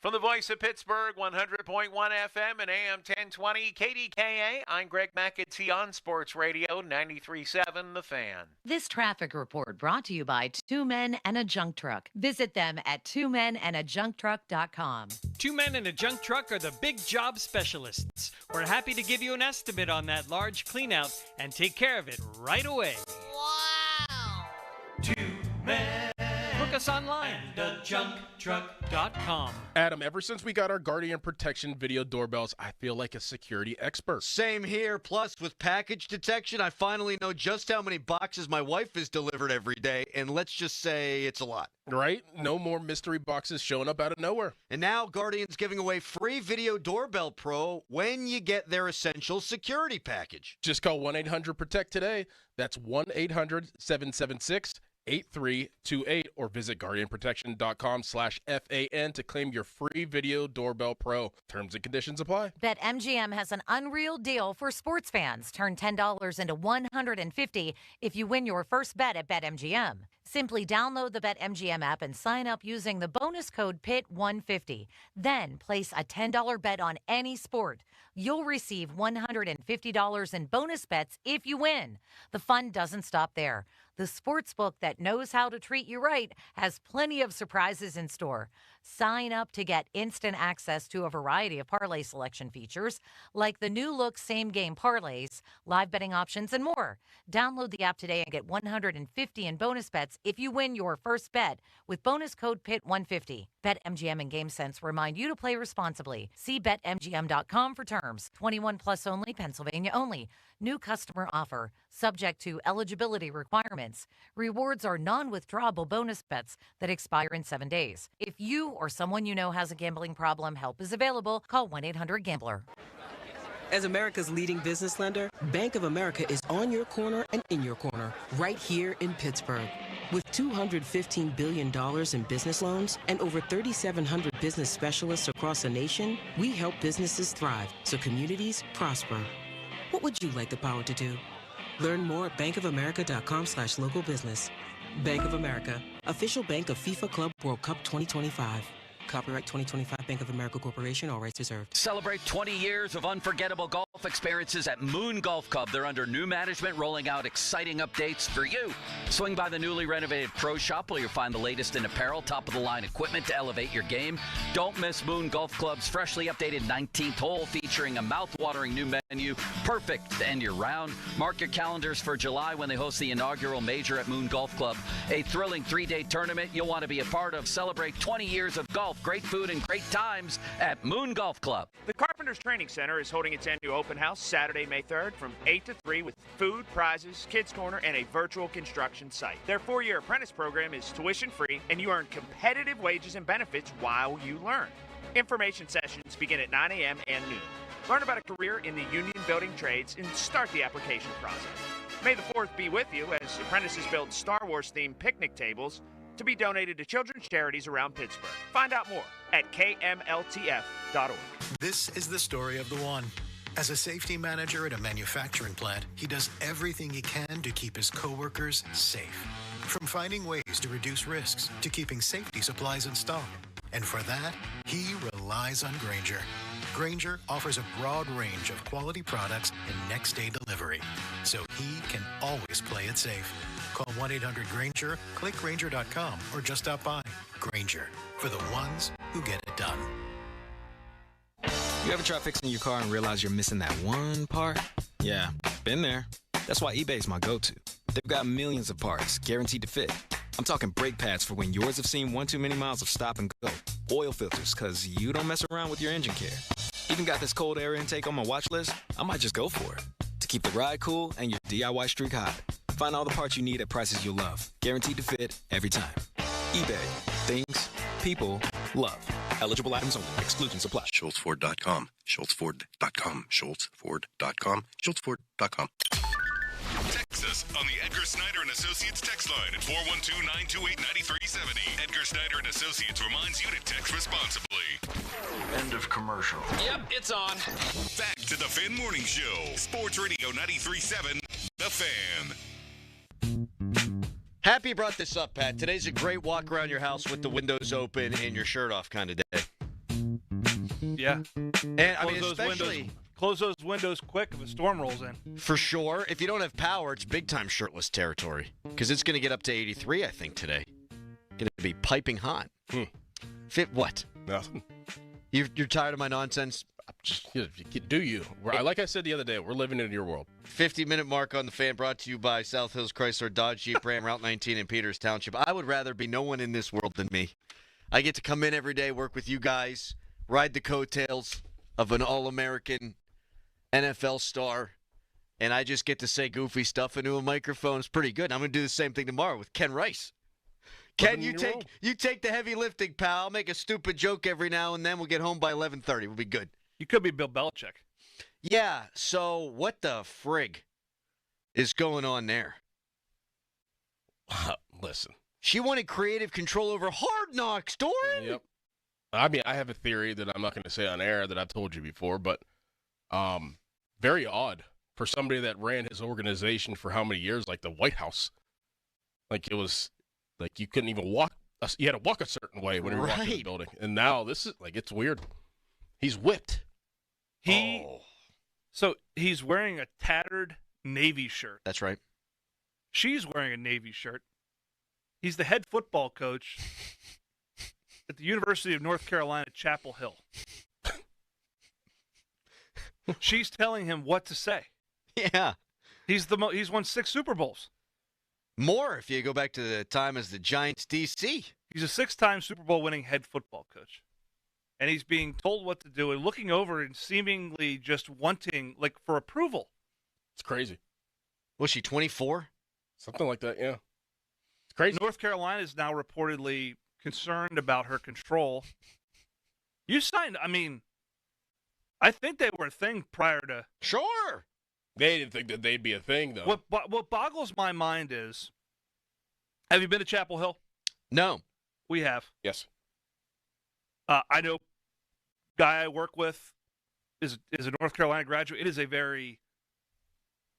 From the voice of Pittsburgh, 100.1 FM and AM 1020 KDKA, I'm Greg McAtee on Sports Radio 93.7 The Fan. This traffic report brought to you by Two Men and a Junk Truck. Visit them at twomenandajuncktruck.com. 2 Men and a Junk Truck are the big job specialists. We're happy to give you an estimate on that large cleanout and take care of it right away. Wow! 2 Men. Book us online at junkTruck.com. Adam, ever since we got our Guardian Protection video doorbells, I feel like a security expert. Same here. Plus, with package detection, I finally know just how many boxes my wife has delivered every day, and let's just say it's a lot. Right? No more mystery boxes showing up out of nowhere. And now Guardian's giving away free Video Doorbell Pro when you get their Essential Security Package. Just call 1-800-PROTECT today. That's 1-800-776-8328 or visit guardianprotection.com/FAN to claim your free Video Doorbell Pro. Terms and conditions apply. BetMGM has an unreal deal for sports fans. Turn $10 into $150 if you win your first bet at BetMGM. Simply download the BetMGM app and sign up using the bonus code PIT150. Then place a $10 bet on any sport. You'll receive $150 in bonus bets if you win. The fun doesn't stop there. The sportsbook that knows how to treat you right has plenty of surprises in store. Sign up to get instant access to a variety of parlay selection features, like the new look same-game parlays, live betting options, and more. Download the app today and get $150 in bonus bets if you win your first bet with bonus code PIT150. BetMGM and GameSense remind you to play responsibly. See BetMGM.com for terms. 21 plus only, Pennsylvania only. New customer offer. Subject to eligibility requirements. Rewards are non-withdrawable bonus bets that expire in 7 days. If you or someone you know has a gambling problem, help is available. Call 1-800-GAMBLER. As America's leading business lender, Bank of America is on your corner and in your corner, right here in Pittsburgh. With $215 billion in business loans and over 3,700 business specialists across the nation, we help businesses thrive so communities prosper. What would you like the power to do? Learn more at bankofamerica.com/local business. Bank of America, official bank of FIFA Club World Cup 2025. Copyright 2025 Bank of America Corporation, all rights reserved. Celebrate 20 years of unforgettable golf golf experiences at Moon Golf Club. They're under new management, rolling out exciting updates for you. Swing by the newly renovated Pro Shop where you'll find the latest in apparel, top-of-the-line equipment to elevate your game. Don't miss Moon Golf Club's freshly updated 19th hole featuring a mouth-watering new menu, perfect to end your round. Mark your calendars for July when they host the inaugural major at Moon Golf Club, a thrilling 3-day tournament you'll want to be a part of. Celebrate 20 years of golf, great food, and great times at Moon Golf Club. The Carpenters Training Center is holding its annual open house Saturday, May 3rd from 8 to 3 with food, prizes, kids corner, and a virtual construction site. Their 4-year apprentice program is tuition-free, and you earn competitive wages and benefits while you learn. Information sessions begin at 9 a.m. and noon. Learn about a career in the union building trades and start the application process. May the 4th be with you as apprentices build Star Wars-themed picnic tables to be donated to children's charities around Pittsburgh. Find out more at kmltf.org. This is the story of the one. As a safety manager at a manufacturing plant, he does everything he can to keep his coworkers safe. From finding ways to reduce risks to keeping safety supplies in stock. And for that, he relies on Grainger. Grainger offers a broad range of quality products and next-day delivery, so he can always play it safe. Call 1-800-GRAINGER, click Grainger.com, or just stop by. Grainger, for the ones who get it done. You ever try fixing your car and realize you're missing that one part? Yeah, been there. That's why eBay's my go-to. They've got millions of parts, guaranteed to fit. I'm talking brake pads for when yours have seen one too many miles of stop and go. Oil filters, because you don't mess around with your engine care. Even got this cold air intake on my watch list. I might just go for it. To keep the ride cool and your DIY streak hot. Find all the parts you need at prices you'll love. Guaranteed to fit every time. eBay. Things people love. Eligible items only. Exclusions apply. SchultzFord.com. SchultzFord.com. SchultzFord.com. SchultzFord.com. Text us on the Edgar Snyder and Associates text line at 412-928-9370. Edgar Snyder and Associates reminds you to text responsibly. End of commercial. Yep, it's on. Back to the Fan Morning Show. Sports Radio 93.7, The Fan. Happy you brought this up, Pat. Today's a great walk around your house with the windows open and your shirt off kind of day. Yeah. And I mean, especially close those windows quick if a storm rolls in. For sure. If you don't have power, it's big time shirtless territory because it's going to get up to 83, I think, today. Going to be piping hot. Fit what? Nothing. You're tired of my nonsense? Do you? Like I said the other day, we're living in your world. 50-minute mark on the Fan brought to you by South Hills Chrysler Dodge Jeep Ram Route 19 in Peters Township. I would rather be no one in this world than me. I get to come in every day, work with you guys, ride the coattails of an All-American NFL star, and I just get to say goofy stuff into a microphone. It's pretty good. I'm going to do the same thing tomorrow with Ken Rice. Ken, you take the heavy lifting, pal. I'll make a stupid joke every now and then. We'll get home by 11:30. We'll be good. You could be Bill Belichick. Yeah, so what the frig is going on there? Listen. She wanted creative control over Hard Knocks, Doran. Yep. I mean, I have a theory that I'm not going to say on air that I've told you before, but very odd for somebody that ran his organization for how many years, like the White House. Like it was, like you couldn't even walk. You had to walk a certain way when you were walking in the building. And now this is, like, it's weird. He's whipped. So he's wearing a tattered Navy shirt. That's right. She's wearing a Navy shirt. He's the head football coach at the University of North Carolina, Chapel Hill. She's telling him what to say. Yeah. He's won 6 Super Bowls. More if you go back to the time as the Giants DC. He's a 6-time Super Bowl winning head football coach. And he's being told what to do and looking over and seemingly just wanting, like, for approval. It's crazy. Was she 24? Something like that, yeah. It's crazy. North Carolina is now reportedly concerned about her control. You signed, I mean, I think they were a thing prior to. Sure. They didn't think that they'd be a thing, though. What boggles my mind is, have you been to Chapel Hill? No. We have. Yes. I know guy I work with is a North Carolina graduate.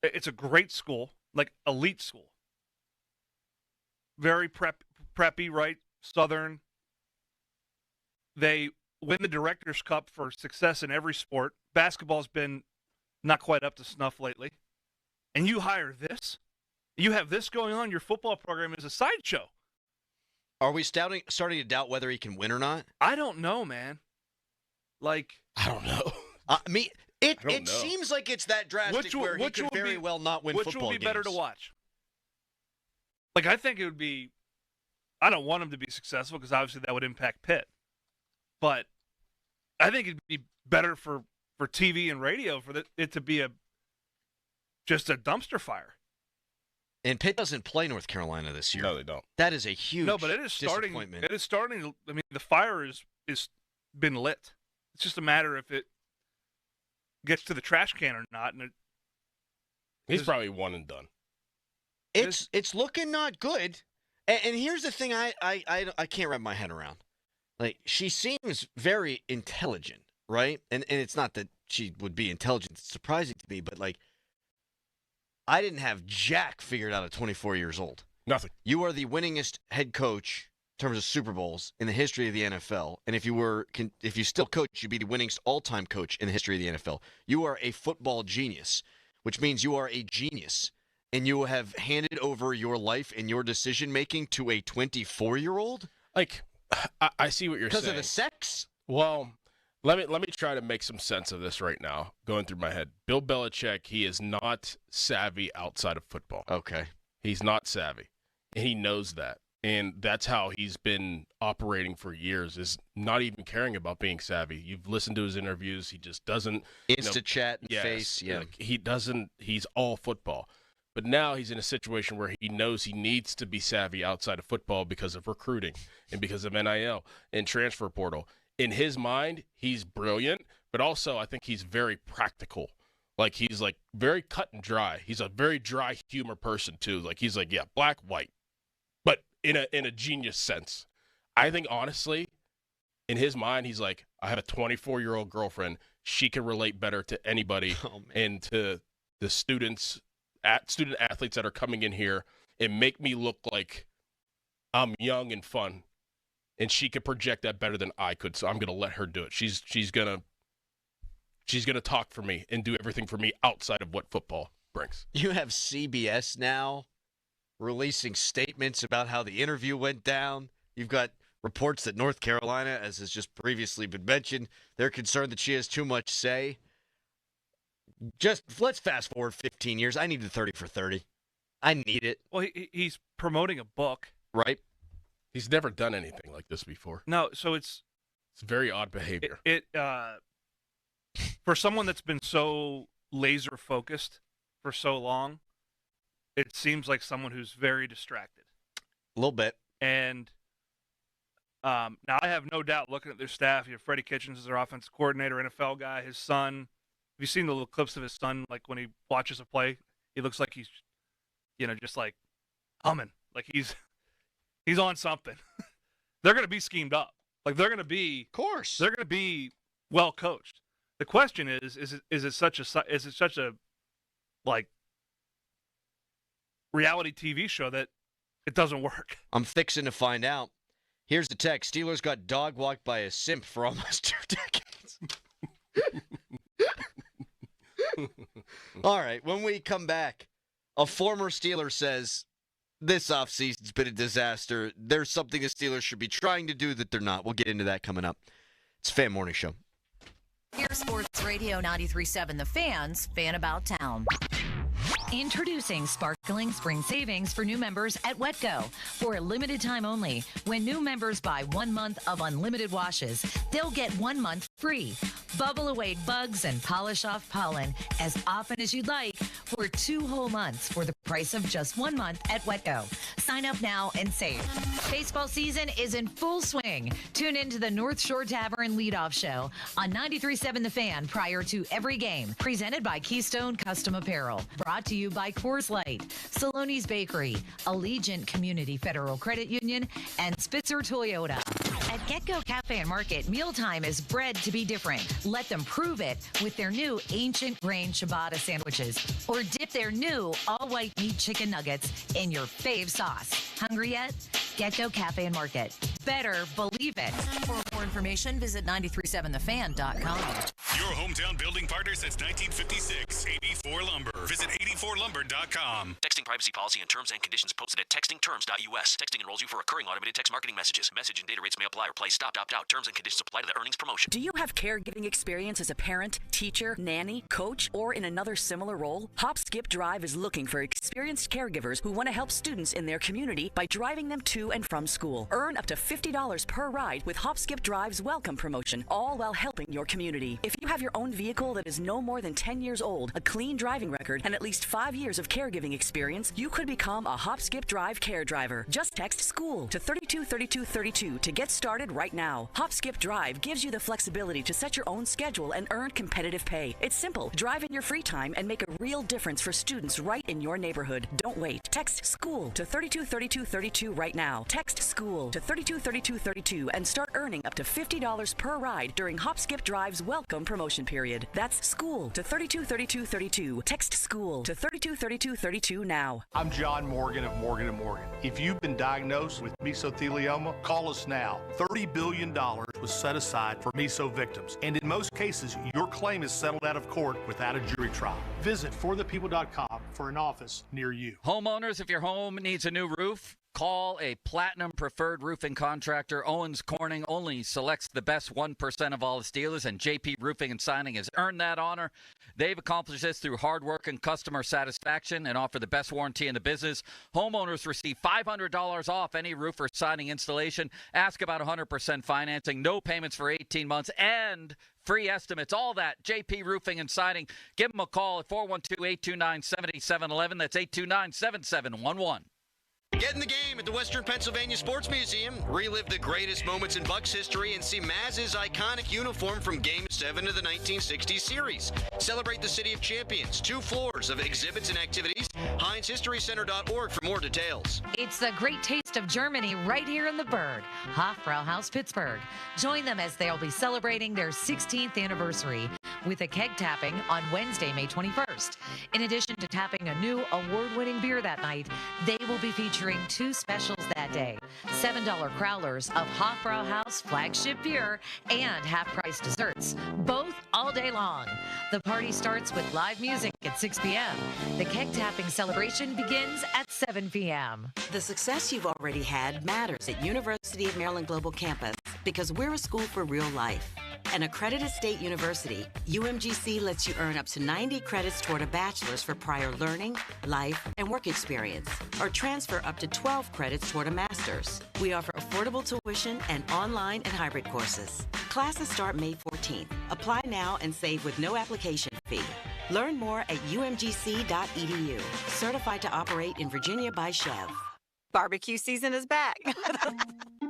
It's a great school, like elite school. Very preppy, right? Southern. They win the Directors' Cup for success in every sport. Basketball's been not quite up to snuff lately, and you hire this, you have this going on, your football program is a sideshow. Are we starting to doubt whether he can win or not? I don't know, man. Like, I don't know. It seems like it's that drastic where he could very well not win football games. Which will be better to watch? Like, I think it would be – I don't want him to be successful because obviously that would impact Pitt. But I think it'd be better for TV and radio for it to be just a dumpster fire. And Pitt doesn't play North Carolina this year. No, they don't. That is a huge No, but it is starting. disappointment. It is starting. I mean, the fire is been lit. It's just a matter if it gets to the trash can or not. And he's probably one and done. It's looking not good. And here's the thing I can't wrap my head around. Like, she seems very intelligent, right? And it's not that she would be intelligent. It's surprising to me, but like, I didn't have jack figured out at 24 years old. Nothing. You are the winningest head coach in terms of Super Bowls in the history of the NFL. And if you still coach, you'd be the winningest all-time coach in the history of the NFL. You are a football genius, which means you are a genius. And you have handed over your life and your decision-making to a 24-year-old? Like, I see what you're saying. Because of the sex? Well, let me try to make some sense of this right now, going through my head. Bill Belichick, he is not savvy outside of football. Okay. He's not savvy. And he knows that. And that's how he's been operating for years, is not even caring about being savvy. You've listened to his interviews. He just doesn't. Chat and face. Yeah. Like, he doesn't. He's all football. But now he's in a situation where he knows he needs to be savvy outside of football because of recruiting and because of NIL and transfer portal. In his mind, he's brilliant, but also I think he's very practical. Like, he's like very cut and dry. He's a very dry humor person too. Like, he's like, yeah, black, white, but in a genius sense. I think honestly, in his mind, he's like, I have a 24-year-old girlfriend. She can relate better to anybody and to the student athletes that are coming in here and make me look like I'm young and fun. And she could project that better than I could, so I'm going to let her do it. She's going to talk for me and do everything for me outside of what football brings. You have CBS now releasing statements about how the interview went down. You've got reports that North Carolina, as has just previously been mentioned, they're concerned that she has too much say. Just let's fast forward 15 years. I need the 30 for 30. I need it. Well, he's promoting a book. Right. He's never done anything like this before. No, so it's very odd behavior. For someone that's been so laser focused for so long, it seems like someone who's very distracted. A little bit. And now I have no doubt, looking at their staff, you have Freddie Kitchens as their offensive coordinator, NFL guy, his son. Have you seen the little clips of his son? Like, when he watches a play, he looks like he's, just like humming, like he's on something. They're going to be schemed up. Like, they're going to be, of course, they're going to be well coached. The question is it such a like reality TV show that it doesn't work? I'm fixing to find out. Here's the text. Steelers got dog walked by a simp for almost 2 decades. All right, when we come back, a former Steeler says this offseason's been a disaster. There's something the Steelers should be trying to do that they're not. We'll get into that coming up. It's Fan Morning Show. Here's Sports Radio 93.7 The Fans, Fan About Town. Introducing sparkling spring savings for new members at WetGo. For a limited time only, when new members buy 1 month of unlimited washes, they'll get 1 month free. Bubble away bugs and polish off pollen as often as you'd like for 2 whole months for the price of just 1 month at WetGo. Sign up now and save. Baseball season is in full swing. Tune in to the North Shore Tavern Leadoff Show on 93.7 The Fan prior to every game. Presented by Keystone Custom Apparel. Brought to you by Coors Light, Saloni's Bakery, Allegiant Community Federal Credit Union, and Spitzer Toyota. At GetGo Cafe and Market, mealtime is bred to be different. Let them prove it with their new Ancient Grain Ciabatta sandwiches. Or dip their new all-white meat chicken nuggets in your fave sauce. Hungry yet? GetGo Cafe and Market. Better believe it. For more information, visit 937thefan.com. Your hometown building partner since 1956. 84 Lumber. Visit 84lumber.com. Texting privacy policy and terms and conditions posted at textingterms.us. Texting enrolls you for recurring automated text marketing messages. Message and data rates may apply or play. Stop, opt out. Terms and conditions apply to the earnings promotion. Do you have caregiving experience as a parent, teacher, nanny, coach, or in another similar role? Hop Skip Drive is looking for experienced caregivers who want to help students in their community by driving them to and from school. Earn up to $50 per ride with Hop Skip Drive's welcome promotion, all while helping your community. If you have your own vehicle that is no more than 10 years old, a clean driving record, and at least 5 years of caregiving experience, you could become a Hop Skip Drive care driver. Just text SCHOOL to 323232 to get started right now. Hop Skip Drive gives you the flexibility to set your own schedule and earn competitive pay. It's simple. Drive in your free time and make a real difference for students right in your neighborhood. Don't wait. Text SCHOOL to 323232 right now. Text SCHOOL to 323232 and start earning up to $50 per ride during Hop Skip Drive's welcome promotion period. That's SCHOOL to 323232. Text SCHOOL to 323232 now. I'm John Morgan of Morgan & Morgan. If you've been diagnosed with mesothelioma, call us now. $30 billion was set aside for meso victims, and in most cases, your claim is settled out of court without a jury trial. Visit forthepeople.com for an office near you. Homeowners, if your home needs a new roof, call a Platinum Preferred Roofing Contractor. Owens Corning only selects the best 1% of all its dealers, and JP Roofing and Signing has earned that honor. They've accomplished this through hard work and customer satisfaction and offer the best warranty in the business. Homeowners receive $500 off any roof or siding installation. Ask about 100% financing, no payments for 18 months, and free estimates. All that, JP Roofing and Siding. Give them a call at 412-829-7711. That's 829-7711. Get in the game at the Western Pennsylvania Sports Museum. Relive the greatest moments in Bucks history and see Maz's iconic uniform from Game 7 of the 1960 series. Celebrate the City of Champions. 2 floors of exhibits and activities. HeinzHistoryCenter.org for more details. It's the great taste of Germany right here in the Bird, Hofbrauhaus Pittsburgh. Join them as they'll be celebrating their 16th anniversary with a keg tapping on Wednesday, May 21st. In addition to tapping a new award-winning beer that night, they will be featuring 2 specials that day. $7 crowlers of Hofbrauhaus flagship beer and half-price desserts, both all day long. The party starts with live music at 6 p.m. The keg tapping celebration begins at 7 p.m. The success you've already had matters at University of Maryland Global Campus because we're a school for real life. An accredited state university, UMGC lets you earn up to 90 credits toward a bachelor's for prior learning, life, and work experience, or transfer up to 12 credits toward a master's. We offer affordable tuition and online and hybrid courses. Classes start May 14th. Apply now and save with no application fee. Learn more at umgc.edu. Certified to operate in Virginia by Chev. Barbecue season is back.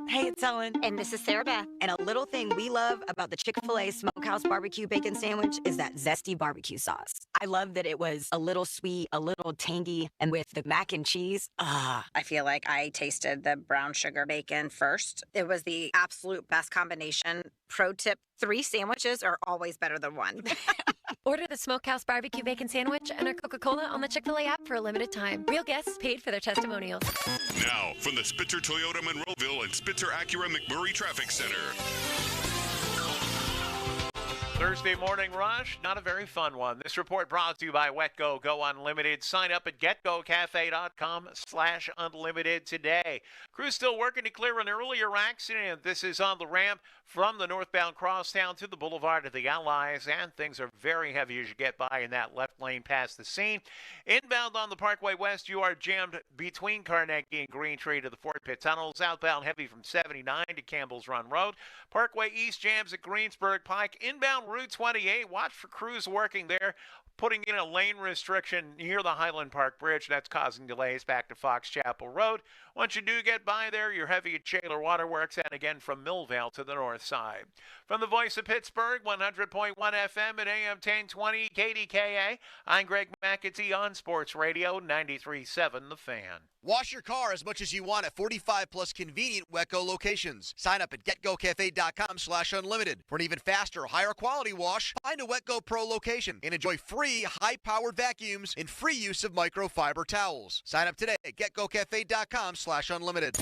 Hey, it's Ellen. And this is Sarah Beth. And a little thing we love about the Chick-fil-A Smokehouse Barbecue Bacon Sandwich is that zesty barbecue sauce. I love that it was a little sweet, a little tangy, and with the mac and cheese. I feel like I tasted the brown sugar bacon first. It was the absolute best combination. Pro tip, 3 sandwiches are always better than 1. Order the Smokehouse Barbecue Bacon Sandwich and our Coca-Cola on the Chick-fil-A app for a limited time. Real guests paid for their testimonials. Now, from the Spitzer Toyota Monroeville and Spitzer Acura McMurray Traffic Center. Thursday morning rush, not a very fun one. This report brought to you by WetGo Go Unlimited. Sign up at getgocafe.com/unlimited today. Crews still working to clear an earlier accident. This is on the ramp from the northbound crosstown to the Boulevard of the Allies, and things are very heavy as you get by in that left lane past the scene. Inbound on the Parkway West, you are jammed between Carnegie and Green Tree to the Fort Pitt tunnels. Outbound heavy from 79 to Campbell's Run Road. Parkway East jams at Greensburg Pike. Inbound Route 28, watch for crews working there, putting in a lane restriction near the Highland Park Bridge. That's causing delays back to Fox Chapel Road. Once you do get by there, you're heavy at Shaler Waterworks and again from Millvale to the north side. From the voice of Pittsburgh, 100.1 FM at AM 1020 KDKA, I'm Greg McAtee on Sports Radio 93.7 The Fan. Wash your car as much as you want at 45 plus convenient WetGo locations. Sign up at getgocafe.com/unlimited. For an even faster, higher quality wash, find a WetGo Pro location and enjoy free high-powered vacuums and free use of microfiber towels. Sign up today at getgocafe.com/unlimited.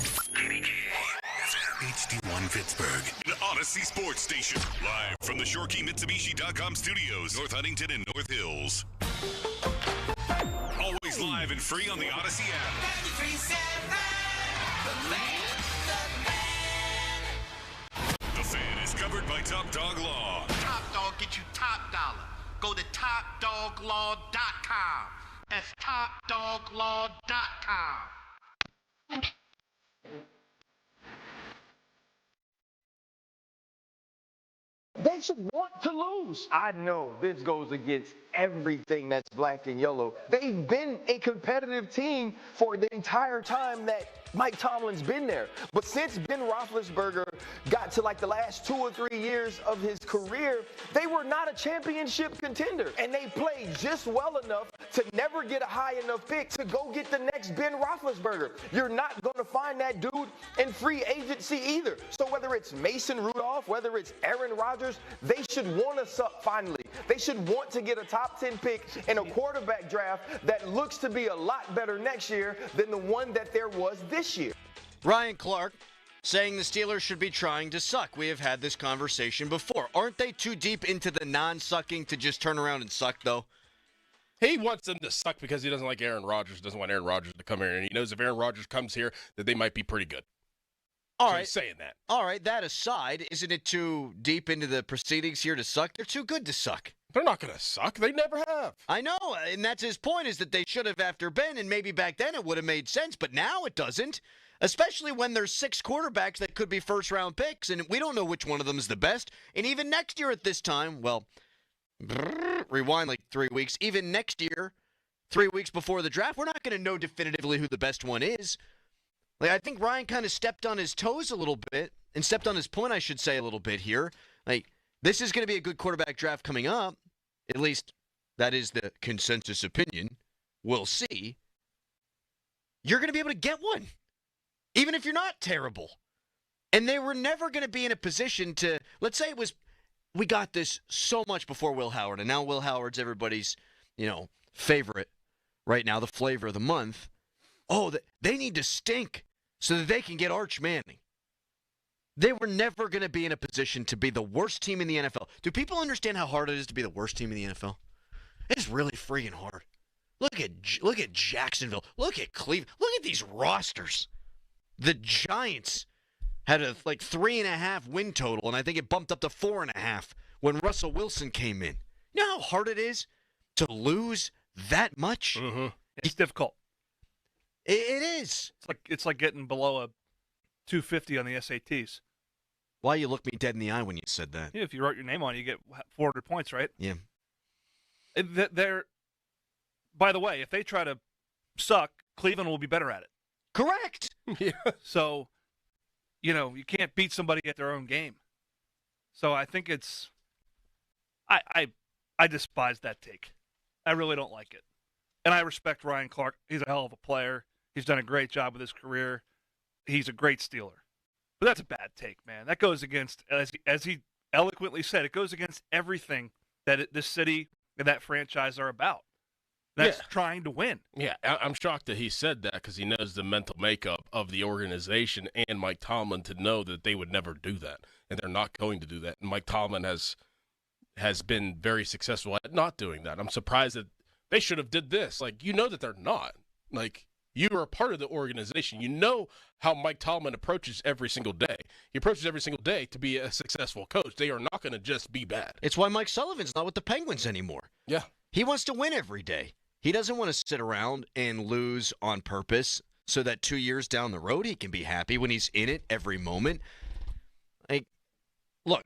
HD1 Pittsburgh, an Odyssey Sports Station, live from the ShoreKeyMitsubishi.com studios, North Huntington and North Hills. Always live and free on the Odyssey app. The Fan is covered by Top Dog Law. Top Dog get you top dollar. Go to TopDogLaw.com. That's TopDogLaw.com. They should want to lose. I know this goes against everything that's black and yellow. They've been a competitive team for the entire time that Mike Tomlin's been there. But since Ben Roethlisberger got to like the last 2 or 3 years of his career, they were not a championship contender. And they played just well enough to never get a high enough pick to go get the next Ben Roethlisberger. You're not going to find that dude in free agency either. So whether it's Mason Rudolph, whether it's Aaron Rodgers, they should want to suck finally. They should want to get a top 10 pick in a quarterback draft that looks to be a lot better next year than the one that there was this year. Ryan Clark saying the Steelers should be trying to suck. We have had this conversation before. Aren't they too deep into the non-sucking to just turn around and suck, though? He wants them to suck because he doesn't like Aaron Rodgers, doesn't want Aaron Rodgers to come here, and he knows if Aaron Rodgers comes here that they might be pretty good. All so right. He's saying that. All right, that aside, isn't it too deep into the proceedings here to suck? They're too good to suck. They're not going to suck. They never have. I know, and that's his point, is that they should have after Ben, and maybe back then it would have made sense, but now it doesn't, especially when there's 6 quarterbacks that could be first-round picks, and we don't know which one of them is the best. And even next year at this time, well, rewind like 3 weeks, even next year, 3 weeks before the draft, we're not going to know definitively who the best one is. Like, I think Ryan kind of stepped on his toes a little bit, and stepped on his point, I should say, a little bit here. Like, this is going to be a good quarterback draft coming up. At least that is the consensus opinion. We'll see. You're going to be able to get one, even if you're not terrible. And they were never going to be in a position to, let's say it was, we got this so much before Will Howard, and now Will Howard's everybody's, favorite right now, the flavor of the month. Oh, they need to stink so that they can get Arch Manning. They were never going to be in a position to be the worst team in the NFL. Do people understand how hard it is to be the worst team in the NFL? It's really freaking hard. Look at Jacksonville. Look at Cleveland. Look at these rosters. The Giants had a 3.5 win total, and I think it bumped up to 4.5 when Russell Wilson came in. You know how hard it is to lose that much? Mm-hmm. It's difficult. It is. It's like getting below a 250 on the SATs. Why you look me dead in the eye when you said that? Yeah, if you wrote your name on it, you get 400 points, right? Yeah. By the way, if they try to suck, Cleveland will be better at it. Correct. Yeah. So, you can't beat somebody at their own game. So I think it's I despise that take. I really don't like it. And I respect Ryan Clark. He's a hell of a player. He's done a great job with his career. He's a great Steeler. But that's a bad take, man. That goes against, as he eloquently said, it goes against everything that this city and that franchise are about. That's trying to win. Yeah, I'm shocked that he said that because he knows the mental makeup of the organization and Mike Tomlin to know that they would never do that, and they're not going to do that. And Mike Tomlin has been very successful at not doing that. I'm surprised that they should have did this. That they're not. You are a part of the organization. You know how Mike Tomlin approaches every single day. He approaches every single day to be a successful coach. They are not going to just be bad. It's why Mike Sullivan's not with the Penguins anymore. Yeah. He wants to win every day. He doesn't want to sit around and lose on purpose so that 2 years down the road he can be happy when he's in it every moment. Look,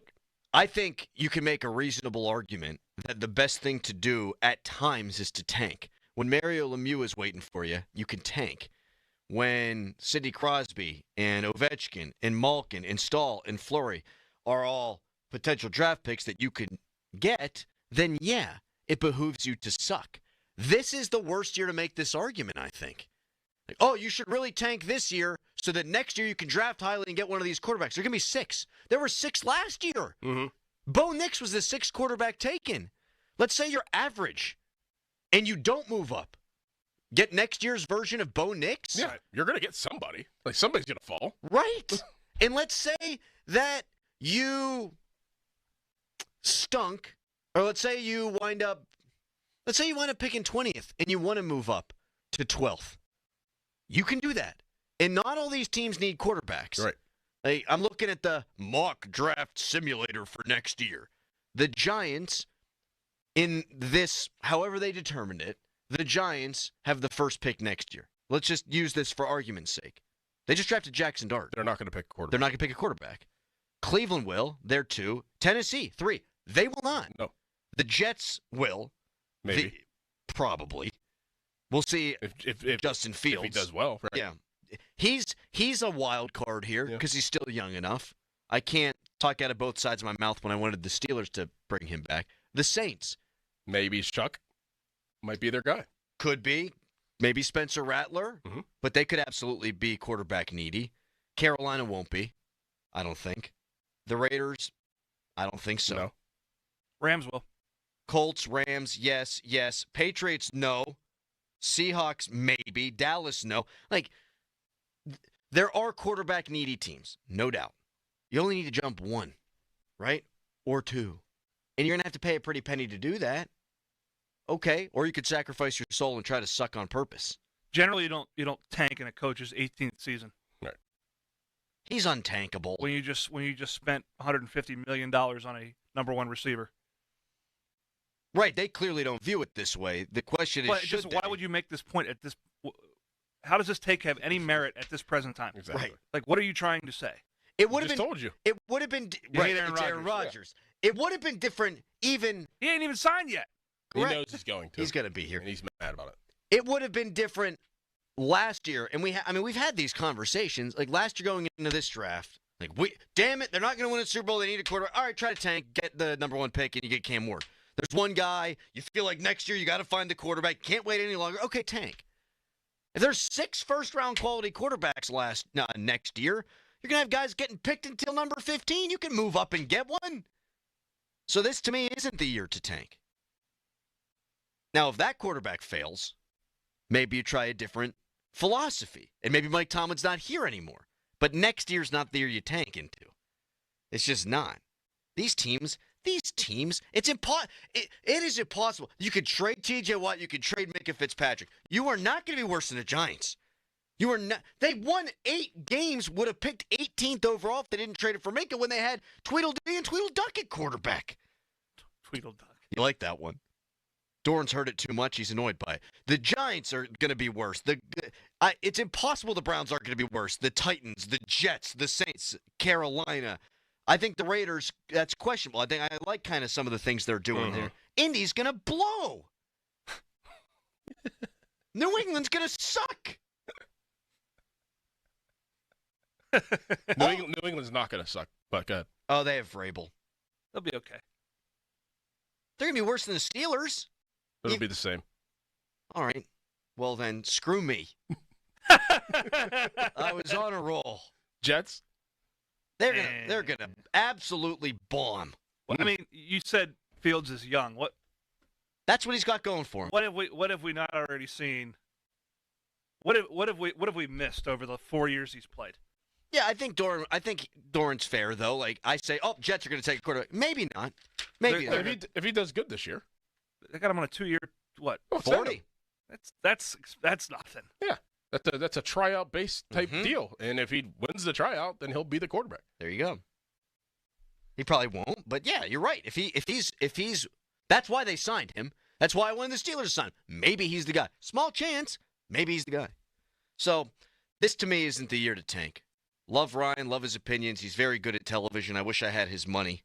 I think you can make a reasonable argument that the best thing to do at times is to tank. When Mario Lemieux is waiting for you, you can tank. When Sidney Crosby and Ovechkin and Malkin and Stahl and Fleury are all potential draft picks that you can get, then yeah, it behooves you to suck. This is the worst year to make this argument, I think. You should really tank this year so that next year you can draft highly and get one of these quarterbacks. There are going to be 6. There were 6 last year. Mm-hmm. Bo Nix was the 6th quarterback taken. Let's say you're average and you don't move up. Get next year's version of Bo Nix? Yeah, you're going to get somebody. Somebody's going to fall. Right. And let's say that you stunk, or let's say you wind up picking 20th and you want to move up to 12th. You can do that. And not all these teams need quarterbacks. Right. Like, I'm looking at the mock draft simulator for next year. The Giants, in this, however they determined it, the Giants have the first pick next year. Let's just use this for argument's sake. They just drafted Jackson Dart. They're not going to pick a quarterback. They're not going to pick a quarterback. Cleveland will. They're 2. Tennessee, 3. They will not. No. The Jets will. Maybe. Probably. We'll see if Justin Fields. If he does well. Right. Yeah. He's a wild card here because he's still young enough. I can't talk out of both sides of my mouth when I wanted the Steelers to bring him back. The Saints. Maybe Chuck might be their guy. Could be. Maybe Spencer Rattler. Mm-hmm. But they could absolutely be quarterback needy. Carolina won't be, I don't think. The Raiders, I don't think so. No. Rams will. Colts, Rams, yes. Patriots, no. Seahawks, maybe. Dallas, no. Like, there are quarterback needy teams, no doubt. You only need to jump 1, right? Or 2. And you're going to have to pay a pretty penny to do that. Okay. Or you could sacrifice your soul and try to suck on purpose. Generally, you don't tank in a coach's 18th season. Right. He's untankable. When you just spent $150 million on a number 1 receiver. Right. They clearly don't view it this way. The question is, why would you make this point at this? How does this take have any merit at this present time? Exactly. Right. Like, what are you trying to say? It would have been. Told you. It would have been. You Right. hate Aaron It's Aaron Rodgers. Yeah. It would have been different. Even he ain't even signed yet. He Correct. knows he's going to. He's going to be here. And he's mad about it. It would have been different last year, and we've had these conversations. Like last year going into this draft, like damn it, they're not going to win a Super Bowl. They need a quarterback. All right, try to tank, get the number 1 pick, and you get Cam Ward. There's one guy you feel like next year you got to find the quarterback. Can't wait any longer. Okay, tank. If there's 6 first-round quality quarterbacks next year, you're gonna have guys getting picked until number 15. You can move up and get one. So this to me isn't the year to tank. Now, if that quarterback fails, maybe you try a different philosophy. And maybe Mike Tomlin's not here anymore. But next year's not the year you tank into. It's just not. These teams, it is impossible. You could trade T.J. Watt, you could trade Minka Fitzpatrick. You are not going to be worse than the Giants. You are not. They won 8 games, would have picked 18th overall if they didn't trade it for Minka when they had Tweedledee and Tweedleduck at quarterback. Tweedleduck. You like that one? Dorn's heard it too much. He's annoyed by it. The Giants are going to be worse. It's impossible the Browns aren't going to be worse. The Titans, the Jets, the Saints, Carolina. I think the Raiders, that's questionable. I like kind of some of the things they're doing there. Indy's going to blow. New England's going to suck. New England's not going to suck, but go ahead. Oh, they have Vrabel. They'll be okay. They're going to be worse than the Steelers. It'll be the same. All right. Well, then, screw me. I was on a roll. Jets? They're gonna absolutely bomb. Well, I mean, you said Fields is young. What? That's what he's got going for him. What have we not already seen? What have we missed over the 4 years he's played? Yeah, I think Doran's fair though. Like I say, Jets are going to take a quarterback. Maybe not. Maybe not. If he does good this year, they got him on a 2-year what? 40. That's nothing. Yeah. That's a tryout based type deal, and if he wins the tryout, then he'll be the quarterback. There you go. He probably won't, but yeah, you're right. If he's, that's why they signed him. That's why one of the Steelers signed. Maybe he's the guy. Small chance. Maybe he's the guy. So this to me isn't the year to tank. Love Ryan, love his opinions. He's very good at television. I wish I had his money,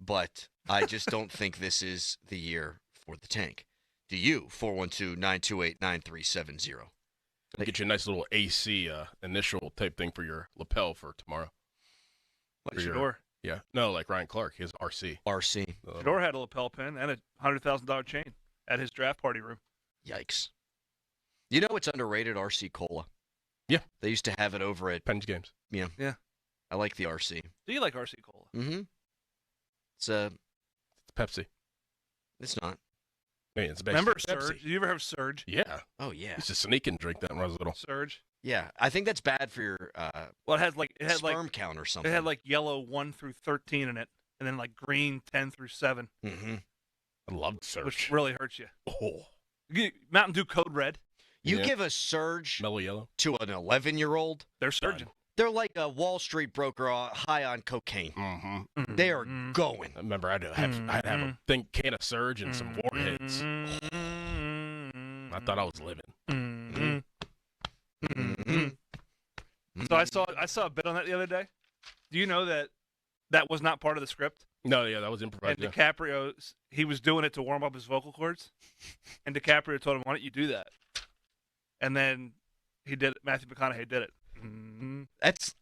but I just don't think this is the year for the tank. Do you? 412-928-9370. Get you a nice little AC initial type thing for your lapel for tomorrow. Like Shador? Yeah. No, like Ryan Clark, his RC. RC. Shador had a lapel pin and a $100,000 chain at his draft party room. Yikes. You know what's underrated? RC Cola. Yeah. They used to have it over at Penn's Games. Yeah. Yeah. I like the RC. Do you like RC Cola? Mm-hmm. It's Pepsi. It's not. Hey, it's Remember Pepsi. Surge? Did you ever have Surge? Yeah. Oh, yeah. Used to sneak and drink that when I was little. Surge? Yeah, I think that's bad for your Well, it had sperm count or something. It had yellow 1 through 13 in it, and then green 10 through 7. Mm-hmm. I love Surge. Which really hurts you. Oh. Mountain Dew Code Red. You give a Surge Mellow Yellow to an 11-year-old. They're surging. They're like a Wall Street broker high on cocaine. Mm-hmm. They are going. I remember I'd have a can of Surge and some Warheads. I thought I was living. So I saw a bit on that the other day. Do you know that was not part of the script? No, yeah, that was improvised. And DiCaprio, he was doing it to warm up his vocal cords, and DiCaprio told him, "Why don't you do that?" And then he did it. Matthew McConaughey did it.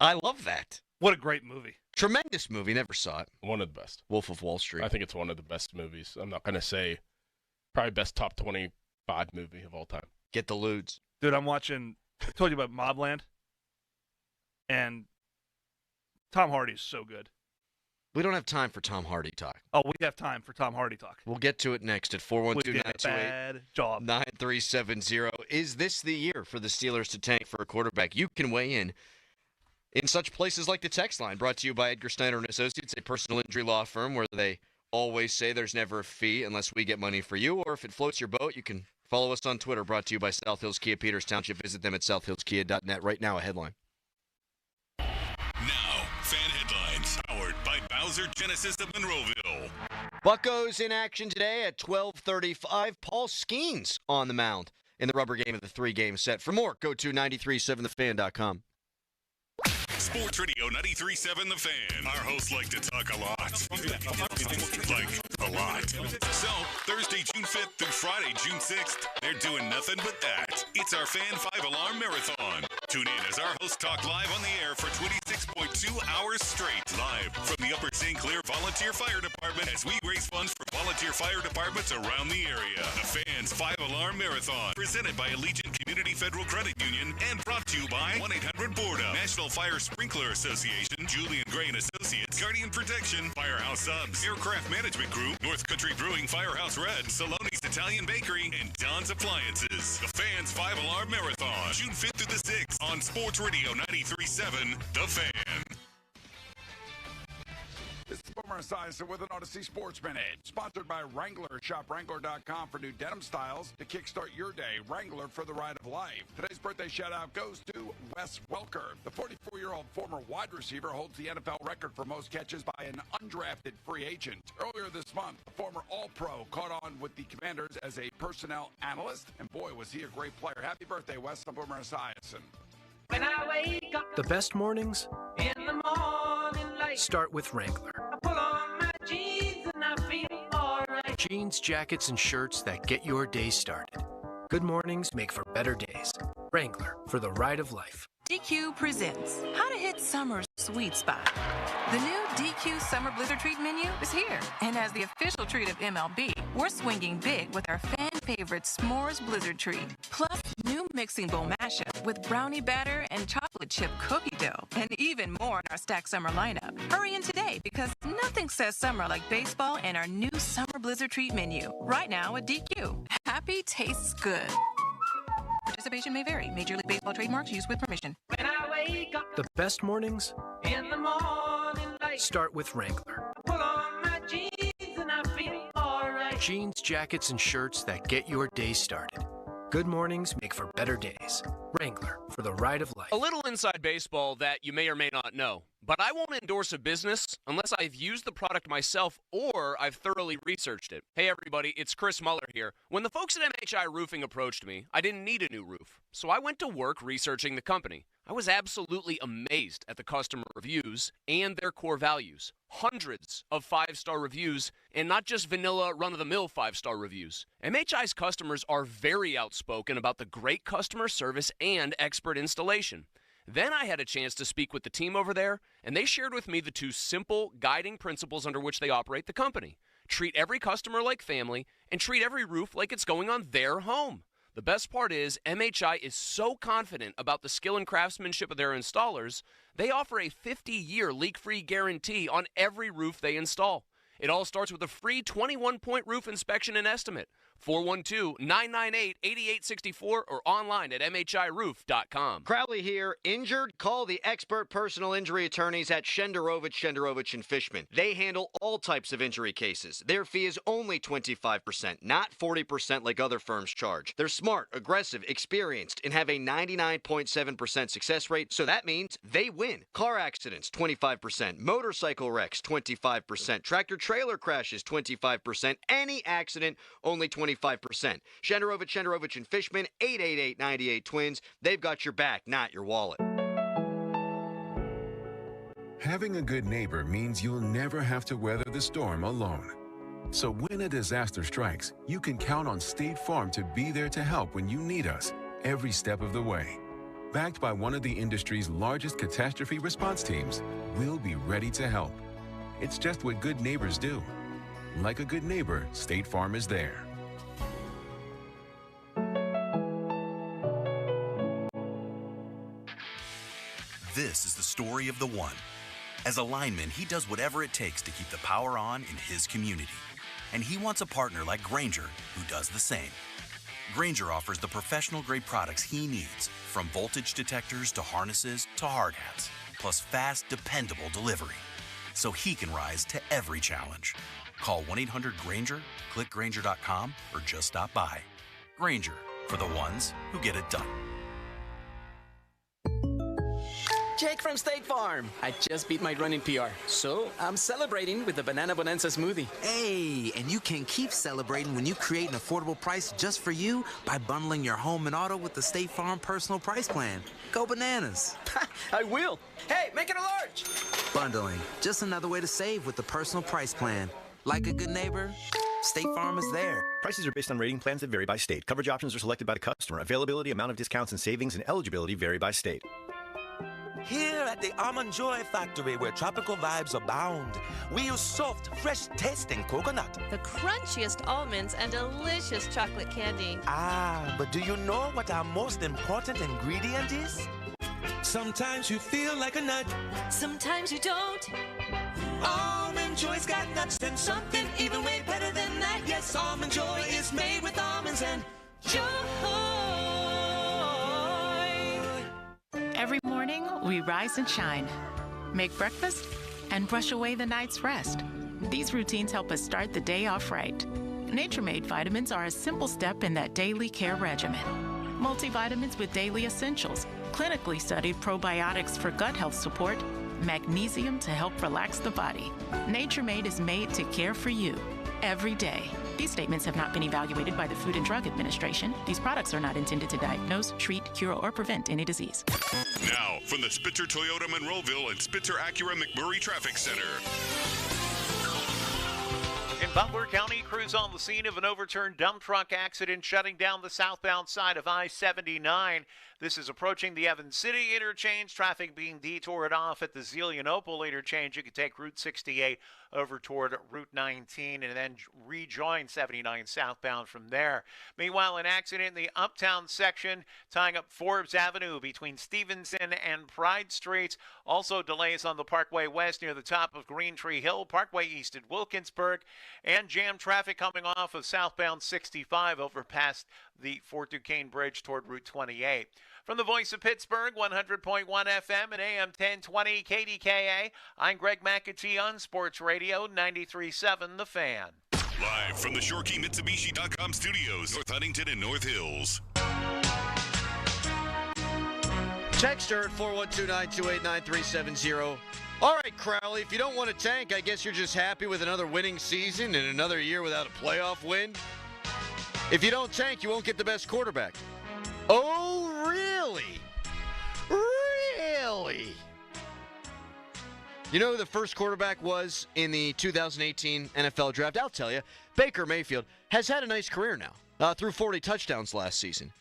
I love that. What a great movie. Tremendous movie. Never saw it. One of the best. Wolf of Wall Street. I think it's one of the best movies. I'm not going to say probably best top 25 movie of all time. Get the lewds. Dude, I told you about Mobland. And Tom Hardy is so good. We don't have time for Tom Hardy talk. Oh, we have time for Tom Hardy talk. We'll get to it next at 412-928-9370. Is this the year for the Steelers to tank for a quarterback? You can weigh in such places like the text line, brought to you by Edgar Snyder & Associates, a personal injury law firm where they always say there's never a fee unless we get money for you. Or if it floats your boat, you can follow us on Twitter, brought to you by South Hills Kia Peters Township. Visit them at southhillskia.net. Right now, a headline. Now, fan headlines powered by Bowser Genesis of Monroeville. Buccos in action today at 12:35. Paul Skeens on the mound in the rubber game of the 3-game set. For more, go to 937thefan.com. Sports Radio 93.7 The Fan. Our hosts like to talk a lot. Like, a lot. So, Thursday, June 5th through Friday, June 6th, they're doing nothing but that. It's our Fan 5-Alarm Marathon. Tune in as our hosts talk live on the air for 26.2 hours straight. Live from the Upper St. Clair Volunteer Fire Department as we raise funds for volunteer fire departments around the area. The Fan's 5-Alarm Marathon. Presented by Allegiant Community Federal Credit Union and brought to you by 1-800-BORDA, National Fire Sprinkler Association, Julian Gray & Associates, Guardian Protection, Firehouse Subs, Aircraft Management Group, North Country Brewing, Firehouse Red, Saloni's Italian Bakery, and Don's Appliances. The Fans 5-Alarm Marathon, June 5th through the 6th on Sports Radio 93.7 The Fan. This is Boomer Esiason with an Odyssey Sports Minute. Sponsored by Wrangler. Shop Wrangler.com for new denim styles to kickstart your day. Wrangler for the ride of life. Today's birthday shout-out goes to Wes Welker. The 44-year-old former wide receiver holds the NFL record for most catches by an undrafted free agent. Earlier this month, a former All-Pro caught on with the Commanders as a personnel analyst. And boy, was he a great player. Happy birthday, Wes. I'm Boomer Esiason. When I wake up, the best mornings in the morning light start with Wrangler. I pull on my jeans and I feel alright. Jeans, jackets, and shirts that get your day started. Good mornings make for better days. Wrangler, for the ride of life. DQ presents how to hit summer's sweet spot. The new DQ Summer Blizzard Treat menu is here. And as the official treat of MLB, we're swinging big with our fan favorite S'mores Blizzard Treat. Plus, new mixing bowl mashup with brownie batter and chocolate chip cookie dough. And even more in our stacked summer lineup. Hurry in today because nothing says summer like baseball and our new Summer Blizzard Treat menu. Right now at DQ. Happy tastes good. Participation may vary. Major League Baseball trademarks used with permission. When I wake up, the best mornings in the morning light start with Wrangler. I pull on my jeans and I feel alright. Jeans, jackets, and shirts that get your day started. Good mornings make for better days. Wrangler, for the ride of life. A little inside baseball that you may or may not know, but I won't endorse a business unless I've used the product myself or I've thoroughly researched it. Hey everybody, it's Chris Muller here. When the folks at MHI Roofing approached me, I didn't need a new roof, so I went to work researching the company. I was absolutely amazed at the customer reviews and their core values. Hundreds of 5-star reviews, and not just vanilla run-of-the-mill 5-star reviews. MHI's customers are very outspoken about the great customer service and expert installation. Then I had a chance to speak with the team over there, and they shared with me the 2 simple guiding principles under which they operate the company. Treat every customer like family, and treat every roof like it's going on their home. The best part is MHI is so confident about the skill and craftsmanship of their installers, they offer a 50-year leak-free guarantee on every roof they install. It all starts with a free 21-point roof inspection and estimate. 412-998-8864 or online at mhiroof.com. Crowley here. Injured? Call the expert personal injury attorneys at Shenderovich and Fishman. They handle all types of injury cases. Their fee is only 25%, not 40% like other firms charge. They're smart, aggressive, experienced, and have a 99.7% success rate, so that means they win. Car accidents, 25%. Motorcycle wrecks, 25%. Tractor-trailer crashes, 25%. Any accident, only 25%. Shenderovich and Fishman, 888-98-TWINS. They've got your back, not your wallet. Having a good neighbor means you'll never have to weather the storm alone. So when a disaster strikes, you can count on State Farm to be there to help when you need us, every step of the way. Backed by one of the industry's largest catastrophe response teams, we'll be ready to help. It's just what good neighbors do. Like a good neighbor, State Farm is there. This is the story of the one. As a lineman, he does whatever it takes to keep the power on in his community. And he wants a partner like Grainger who does the same. Grainger offers the professional-grade products he needs, from voltage detectors to harnesses to hard hats, plus fast, dependable delivery, so he can rise to every challenge. Call 1-800-GRAINGER, click Grainger.com, or just stop by. Grainger, for the ones who get it done. Jake from State Farm. I just beat my running PR, so I'm celebrating with the Banana Bonanza smoothie. Hey, and you can keep celebrating when you create an affordable price just for you by bundling your home and auto with the State Farm Personal Price Plan. Go bananas. I will. Hey, make it a large. Bundling, just another way to save with the Personal Price Plan. Like a good neighbor, State Farm is there. Prices are based on rating plans that vary by state. Coverage options are selected by the customer. Availability, amount of discounts and savings, and eligibility vary by state. Here at the Almond Joy Factory, where tropical vibes abound, we use soft, fresh-tasting coconut. The crunchiest almonds and delicious chocolate candy. Ah, but do you know what our most important ingredient is? Sometimes you feel like a nut. Sometimes you don't. Almond Joy's got nuts and something even way better than that. Yes, Almond Joy is made with almonds and joy. Every morning, we rise and shine, make breakfast, and brush away the night's rest. These routines help us start the day off right. Nature-Made vitamins are a simple step in that daily care regimen. Multivitamins with daily essentials, clinically studied probiotics for gut health support, magnesium to help relax the body. Nature-Made is made to care for you every day. These statements have not been evaluated by the Food and Drug Administration. These products are not intended to diagnose, treat, cure, or prevent any disease. Now, from the Spitzer Toyota Monroeville and Spitzer Acura McMurray Traffic Center. In Butler County, crews on the scene of an overturned dump truck accident shutting down the southbound side of I-79. This is approaching the Evans City interchange. Traffic being detoured off at the Zelienople interchange. You can take Route 68 over toward Route 19 and then rejoin 79 southbound from there. Meanwhile, an accident in the uptown section tying up Forbes Avenue between Stevenson and Pride Streets. Also delays on the Parkway West near the top of Green Tree Hill, Parkway East at Wilkinsburg, and jam traffic coming off of southbound 65 over past the Fort Duquesne Bridge toward Route 28. From the Voice of Pittsburgh, 100.1 FM and AM 1020 KDKA, I'm Greg McAtee on Sports Radio 93.7 The Fan. Live from the ShoreKeyMitsubishi.com studios, North Huntington and North Hills. Text her at 412-928-9370. All right, Crowley, if you don't want to tank, I guess you're just happy with another winning season and another year without a playoff win. If you don't tank, you won't get the best quarterback. Oh, really? Really? You know who the first quarterback was in the 2018 NFL draft? I'll tell you. Baker Mayfield has had a nice career now. Threw 40 touchdowns last season.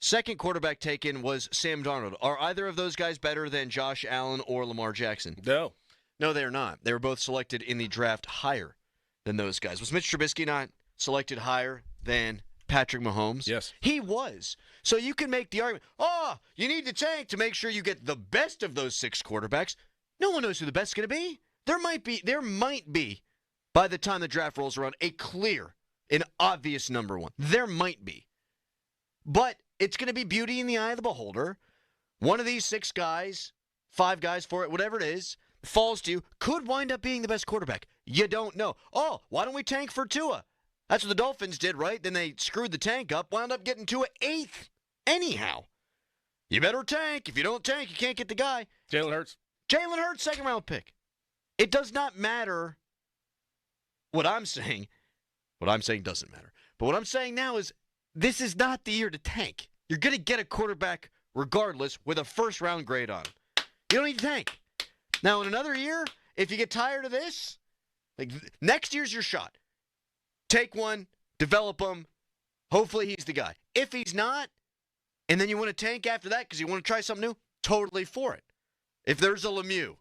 Second quarterback taken was Sam Darnold. Are either of those guys better than Josh Allen or Lamar Jackson? No. No, they're not. They were both selected in the draft higher than those guys. Was Mitch Trubisky not selected higher than Patrick Mahomes? Yes. He was. So you can make the argument, you need to tank to make sure you get the best of those six quarterbacks. No one knows who the best is going to be. There might be, by the time the draft rolls around, a clear an obvious number one. There might be. But it's going to be beauty in the eye of the beholder. One of these 6 guys, 5 guys for it, whatever it is, falls to you, could wind up being the best quarterback. You don't know. Oh, why don't we tank for Tua? That's what the Dolphins did, right? Then they screwed the tank up, wound up getting Tua 8th. Anyhow, you better tank. If you don't tank, you can't get the guy. Jalen Hurts. Jalen Hurts, 2nd-round pick. It does not matter what I'm saying. What I'm saying doesn't matter. But what I'm saying now is this is not the year to tank. You're going to get a quarterback regardless with a 1st-round grade on him. You don't need to tank. Now, in another year, if you get tired of this, like next year's your shot. Take one, develop him. Hopefully he's the guy. If he's not, and then you want to tank after that because you want to try something new, totally for it. If there's a Lemieux,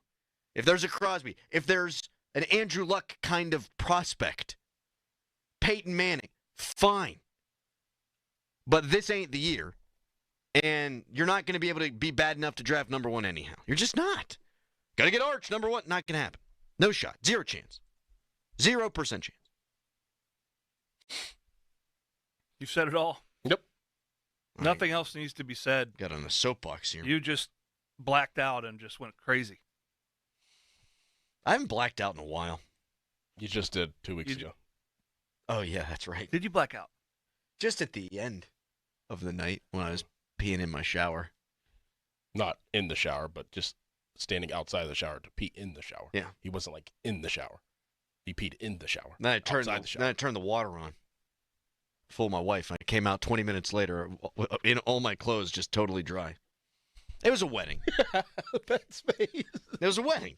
if there's a Crosby, if there's an Andrew Luck kind of prospect, Peyton Manning, fine. But this ain't the year. And you're not going to be able to be bad enough to draft number 1 anyhow. You're just not. Got to get Arch, number 1. Not going to happen. No shot. 0 chance. 0% chance. You've said it all. Yep. Nothing else needs to be said. Got on the soapbox here. You just blacked out and just went crazy. I haven't blacked out in a while. You just did 2 weeks ago. Oh, yeah, that's right. Did you black out? Just at the end of the night when I was peeing in my shower. Not in the shower, but just standing outside of the shower to pee in the shower. Yeah. He wasn't like in the shower. He peed in the shower. Then I turned the water on. Fooled my wife. I came out 20 minutes later in all my clothes just totally dry. It was a wedding. That's me. It was a wedding.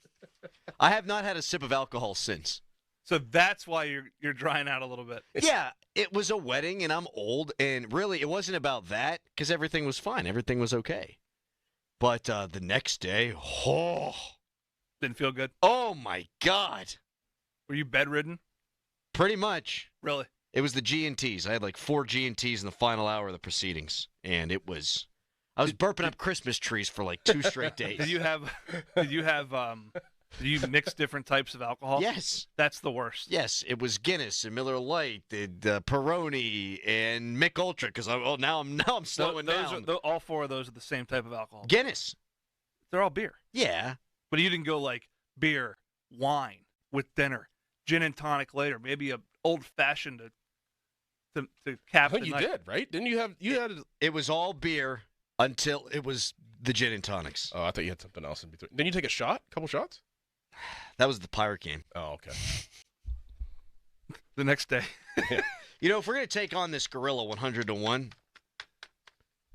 I have not had a sip of alcohol since. So that's why you're drying out a little bit. Yeah, it was a wedding, and I'm old, and really, it wasn't about that, because everything was fine. Everything was okay. But the next day, didn't feel good? Oh, my God. Were you bedridden? Pretty much. Really? It was the G&Ts. I had like 4 G&Ts in the final hour of the proceedings, and it was... I was burping up Christmas trees for like 2 straight days. Did you mix different types of alcohol? Yes. That's the worst. Yes, it was Guinness and Miller Lite, and Peroni and Mick Ultra. Because now I'm slowing down. All 4 of those are the same type of alcohol. Guinness. They're all beer. Yeah, but you didn't go like beer, wine with dinner, gin and tonic later, maybe a old fashioned to cap. I think you did, right? Didn't you have It was all beer until it was the gin and tonics. Oh, I thought you had something else in between. Didn't you take a shot? A couple shots? That was the Pirate game. Oh, okay. The next day. Yeah. You know, if we're going to take on this gorilla 100-1,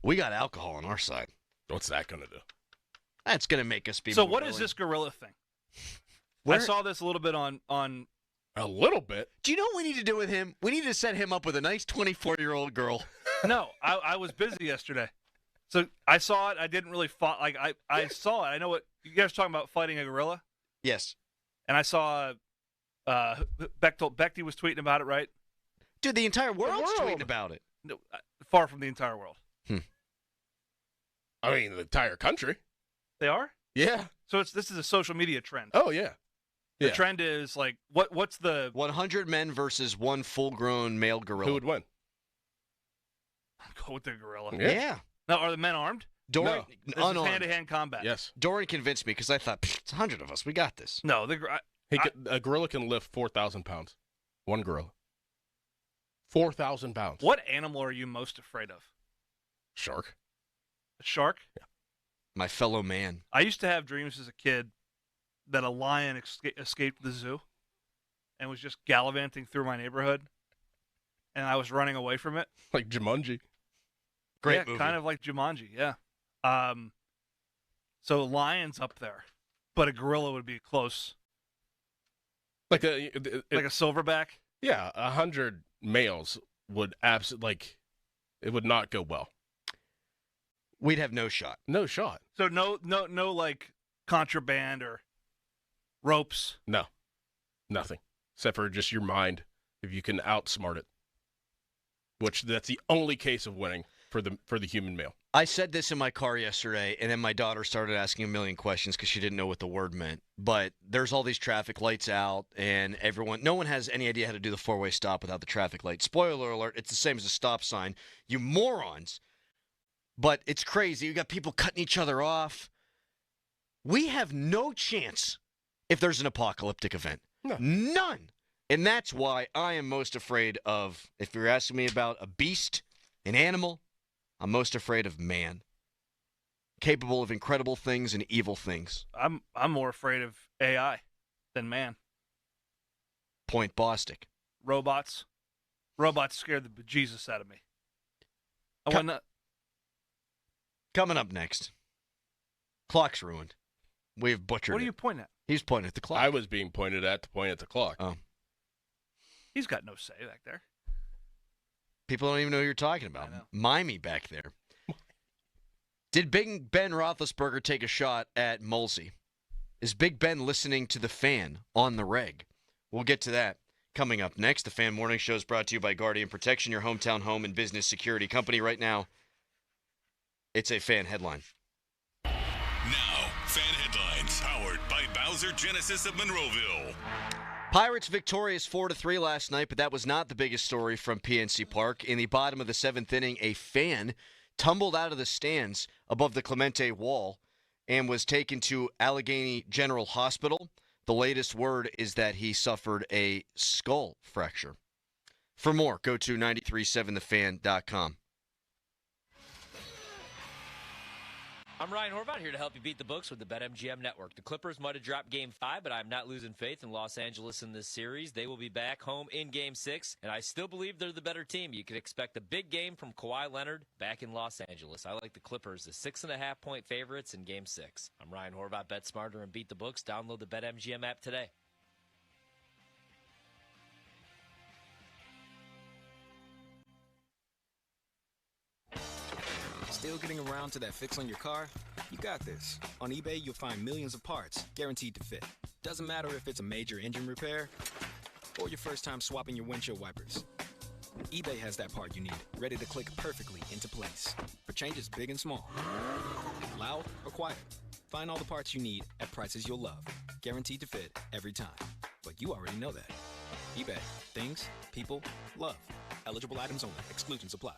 we got alcohol on our side. What's that going to do? That's going to make us be So more what willing. is this gorilla thing? Where- I saw this a little bit on A little bit? Do you know what we need to do with him? We need to set him up with a nice 24-year-old girl. No, I was busy yesterday. So I saw it. I didn't really fight. Like I saw it. I know what you guys are talking about, fighting a gorilla. Yes. And I saw Becky was tweeting about it, right? Dude, the entire world's tweeting about it. No, far from the entire world. I mean, the entire country. They are? Yeah. So this is a social media trend. Oh, yeah. The trend is like what's the 100 men versus 1 full-grown male gorilla. Who would win? Go with the gorilla. Yeah. Now, are the men armed? Doran, This is unarmed. hand-to-hand combat. Yes. Doran convinced me because I thought, it's 100 of us. We got this. No, A gorilla can lift 4,000 pounds. One gorilla. 4,000 pounds. What animal are you most afraid of? Shark. A shark? Yeah. My fellow man. I used to have dreams as a kid that a lion escaped the zoo and was just gallivanting through my neighborhood, and I was running away from it. Like Jumanji. Great movie. Kind of like Jumanji, yeah. So lion's up there, but a gorilla would be close. Like a silverback? Yeah, 100 males would it would not go well. We'd have no shot. No shot. So no like contraband or ropes. No. Nothing. Except for just your mind, if you can outsmart it. Which that's the only case of winning. for the human male. I said this in my car yesterday, and then my daughter started asking a million questions because she didn't know what the word meant. But there's all these traffic lights out, and no one has any idea how to do the four-way stop without the traffic light. Spoiler alert, it's the same as a stop sign. You morons. But it's crazy. You got people cutting each other off. We have no chance if there's an apocalyptic event. No. None. And that's why I am most afraid of, if you're asking me about a beast, an animal, I'm most afraid of man. Capable of incredible things and evil things. I'm more afraid of AI than man. Point Bostic. Robots scared the bejesus out of me. Coming up next. Clock's ruined. We've butchered What are it. you pointing at? He's pointing at the clock. I was being pointed at to point at the clock. Oh. He's got no say back there. People don't even know who you're talking about. Mimey back there. Did Big Ben Roethlisberger take a shot at Mulsey? Is Big Ben listening to the fan on the reg? We'll get to that coming up next. The Fan Morning Show is brought to you by Guardian Protection, your hometown home and business security company. Right now, it's a fan headline. Now, fan headlines powered by Bowser Genesis of Monroeville. Pirates victorious 4-3 last night, but that was not the biggest story from PNC Park. In the bottom of the seventh inning, a fan tumbled out of the stands above the Clemente wall and was taken to Allegheny General Hospital. The latest word is that he suffered a skull fracture. For more, go to 937thefan.com. I'm Ryan Horvath here to help you beat the books with the BetMGM Network. The Clippers might have dropped Game 5, but I'm not losing faith in Los Angeles in this series. They will be back home in Game 6, and I still believe they're the better team. You could expect a big game from Kawhi Leonard back in Los Angeles. I like the Clippers as 6.5-point favorites in Game 6. I'm Ryan Horvath. Bet smarter and beat the books. Download the BetMGM app today. Still getting around to that fix on your car? You got this. On eBay, you'll find millions of parts, guaranteed to fit. Doesn't matter if it's a major engine repair or your first time swapping your windshield wipers. eBay has that part you need, ready to click perfectly into place for changes big and small. Loud or quiet. Find all the parts you need at prices you'll love, guaranteed to fit every time. But you already know that. eBay. Things, people, love. Eligible items only. Exclusions apply.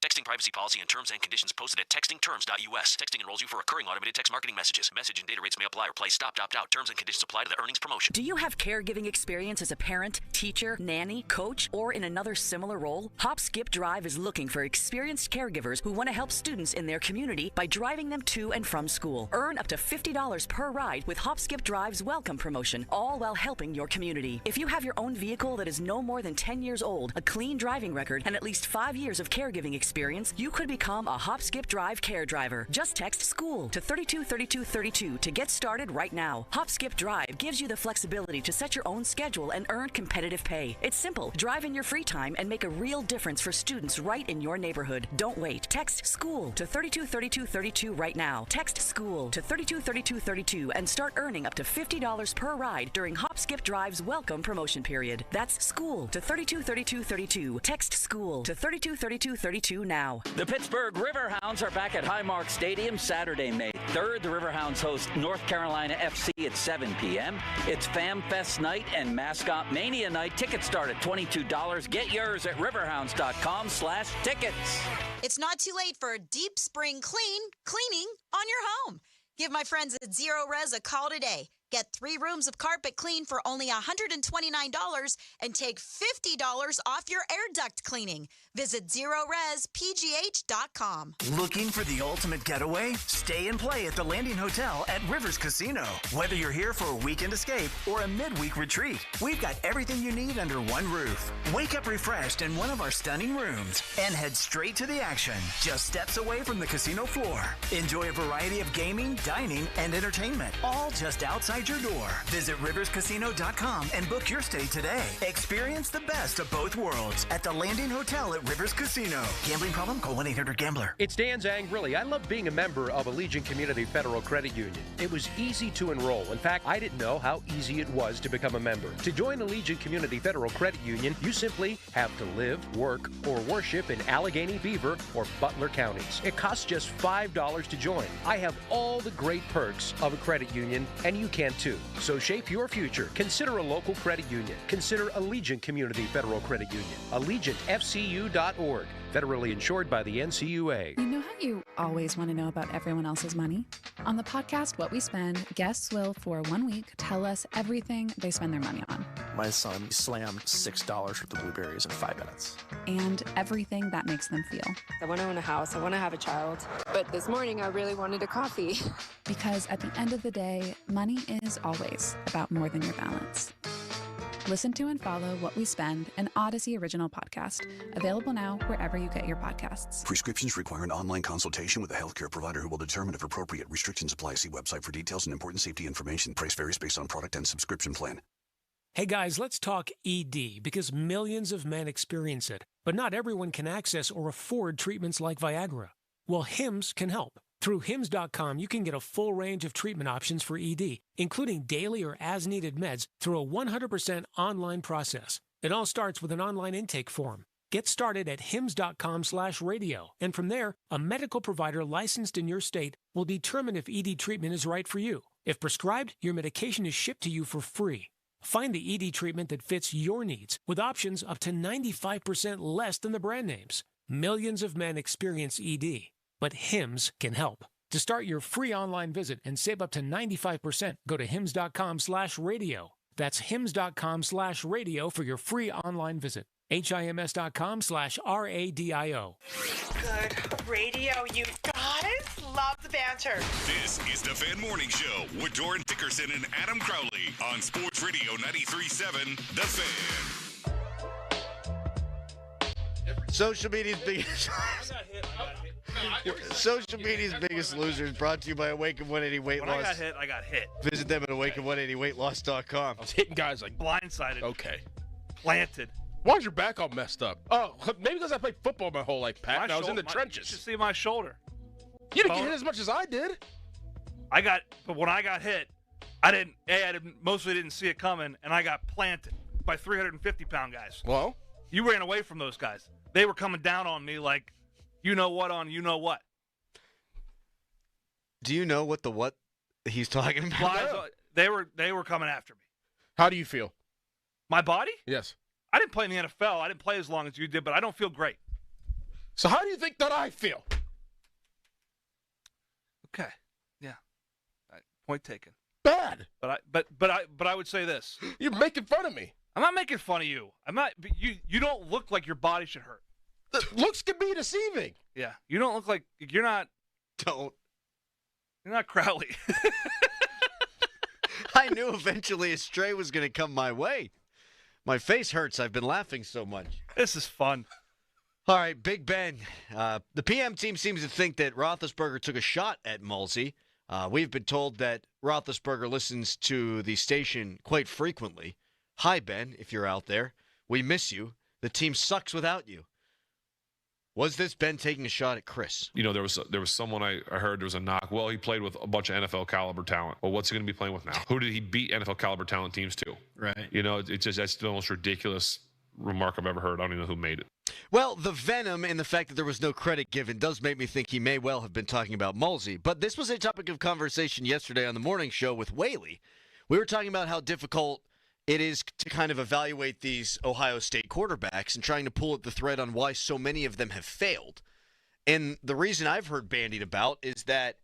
Texting privacy policy and terms and conditions posted at textingterms.us. Texting enrolls you for recurring automated text marketing messages. Message and data rates may apply or play. Stop, opt out. Terms and conditions apply to the earnings promotion. Do you have caregiving experience as a parent, teacher, nanny, coach, or in another similar role? Hop Skip Drive is looking for experienced caregivers who want to help students in their community by driving them to and from school. Earn up to $50 per ride with Hop Skip Drive's welcome promotion, all while helping your community. If you have your own vehicle that is no more than 10 years old, a clean driving record, and at least 5 years of caregiving experience, you could become a Hop Skip Drive care driver. Just text SCHOOL to 323232 to get started right now. Hop Skip Drive gives you the flexibility to set your own schedule and earn competitive pay. It's simple. Drive in your free time and make a real difference for students right in your neighborhood. Don't wait. Text SCHOOL to 323232 right now. Text SCHOOL to 323232 and start earning up to $50 per ride during Hop Skip Drive's welcome promotion period. That's SCHOOL to 323232. Text SCHOOL to 323232 now. The Pittsburgh Riverhounds are back at Highmark Stadium Saturday, May 3rd. The Riverhounds host North Carolina FC at 7 p.m. It's Fam Fest night and Mascot Mania night. Tickets start at $22. Get yours at riverhounds.com/tickets. It's not too late for a deep spring cleaning on your home. Give my friends at Zero Res a call today. Get 3 rooms of carpet clean for only $129 and take $50 off your air duct cleaning. Visit ZeroResPGH.com. Looking for the ultimate getaway? Stay and play at the Landing Hotel at Rivers Casino. Whether you're here for a weekend escape or a midweek retreat, we've got everything you need under one roof. Wake up refreshed in one of our stunning rooms and head straight to the action, just steps away from the casino floor. Enjoy a variety of gaming, dining, and entertainment, all just outside your door. Visit riverscasino.com and book your stay today. Experience the best of both worlds at the Landing Hotel at Rivers Casino. Gambling problem? Call 1-800-GAMBLER. It's Dan Zangrilli. I love being a member of Allegiant Community Federal Credit Union. It was easy to enroll. In fact, I didn't know how easy it was to become a member. To join Allegiant Community Federal Credit Union, you simply have to live, work, or worship in Allegheny, Beaver, or Butler counties. It costs just $5 to join. I have all the great perks of a credit union, and you can too. So shape your future. Consider a local credit union. Consider Allegiant Community Federal Credit Union. AllegiantFCU.org. Federally insured by the NCUA. You know how you always want to know about everyone else's money? On the podcast What We Spend, guests will, for 1 week, tell us everything they spend their money on. My son slammed $6 worth of blueberries in 5 minutes. And everything that makes them feel. I want to own a house. I want to have a child. But this morning, I really wanted a coffee. Because at the end of the day, money is always about more than your balance. Listen to and follow What We Spend, an Odyssey original podcast. Available now wherever you get your podcasts. Prescriptions require an online consultation with a healthcare provider who will determine if appropriate. Restrictions apply. See website for details and important safety information. Price varies based on product and subscription plan. Hey guys, let's talk ED, because millions of men experience it, but not everyone can access or afford treatments like Viagra. Well, Hims can help. Through Hims.com, you can get a full range of treatment options for ED, including daily or as-needed meds, through a 100% online process. It all starts with an online intake form. Get started at hims.com/radio, and from there, a medical provider licensed in your state will determine if ED treatment is right for you. If prescribed, your medication is shipped to you for free. Find the ED treatment that fits your needs, with options up to 95% less than the brand names. Millions of men experience ED. But Hims can help. To start your free online visit and save up to 95%, go to hims.com/radio. That's hims.com/radio for your free online visit. HIMS.com/RADIO. Good radio, you guys. Love the banter. This is the Fan Morning Show with Doran Dickerson and Adam Crowley on Sports Radio 93.7 The Fan. Social media's biggest... Social media's biggest losers, brought to you by Awaken 180 Weight Loss. When I got hit. Visit them at awaken180weightloss.com. I was hitting guys like blindsided. Okay. Planted. Why's your back all messed up? Oh, maybe because I played football my whole life, Pat, and I was in the trenches. You should see my shoulder. You didn't get hit as much as I did. But when I got hit, I mostly didn't see it coming, and I got planted by 350-pound guys. Well? You ran away from those guys. They were coming down on me like, you know what on you know what. Do you know what he's talking about? They were coming after me. How do you feel? My body? Yes. I didn't play in the NFL. I didn't play as long as you did, but I don't feel great. So how do you think that I feel? Okay. Yeah. Point taken. Bad. But I would say this. You're making fun of me. I'm not making fun of you. I'm not. You don't look like your body should hurt. The looks can be deceiving. Yeah. You don't look like you're not. Don't. You're not Crowley. I knew eventually a stray was going to come my way. My face hurts. I've been laughing so much. This is fun. All right, Big Ben. The PM team seems to think that Roethlisberger took a shot at Mulsey. We've been told that Roethlisberger listens to the station quite frequently. Hi, Ben, if you're out there. We miss you. The team sucks without you. Was this Ben taking a shot at Chris? You know, there was someone I heard there was a knock. Well, he played with a bunch of NFL caliber talent. Well, what's he going to be playing with now? Who did he beat NFL caliber talent teams to? Right. You know, it's just that's the most ridiculous remark I've ever heard. I don't even know who made it. Well, the venom in the fact that there was no credit given does make me think he may well have been talking about Mulsey. But this was a topic of conversation yesterday on the morning show with Whaley. We were talking about how difficult it is to kind of evaluate these Ohio State quarterbacks and trying to pull at the thread on why so many of them have failed. And the reason I've heard bandied about is that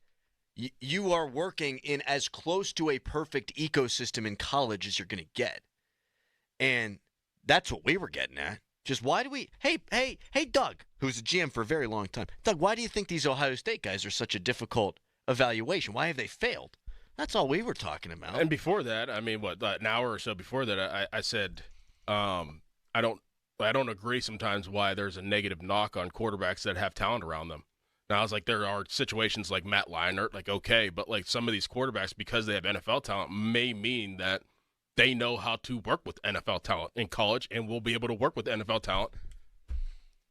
you are working in as close to a perfect ecosystem in college as you're going to get. And that's what we were getting at. Just why do we – hey, Doug, who's a GM for a very long time. Doug, why do you think these Ohio State guys are such a difficult evaluation? Why have they failed? That's all we were talking about. And before that, I mean, an hour or so before that, I said I don't agree sometimes why there's a negative knock on quarterbacks that have talent around them. Now, I was like, there are situations like Matt Leinart, like, okay, but like some of these quarterbacks, because they have NFL talent, may mean that they know how to work with NFL talent in college and will be able to work with NFL talent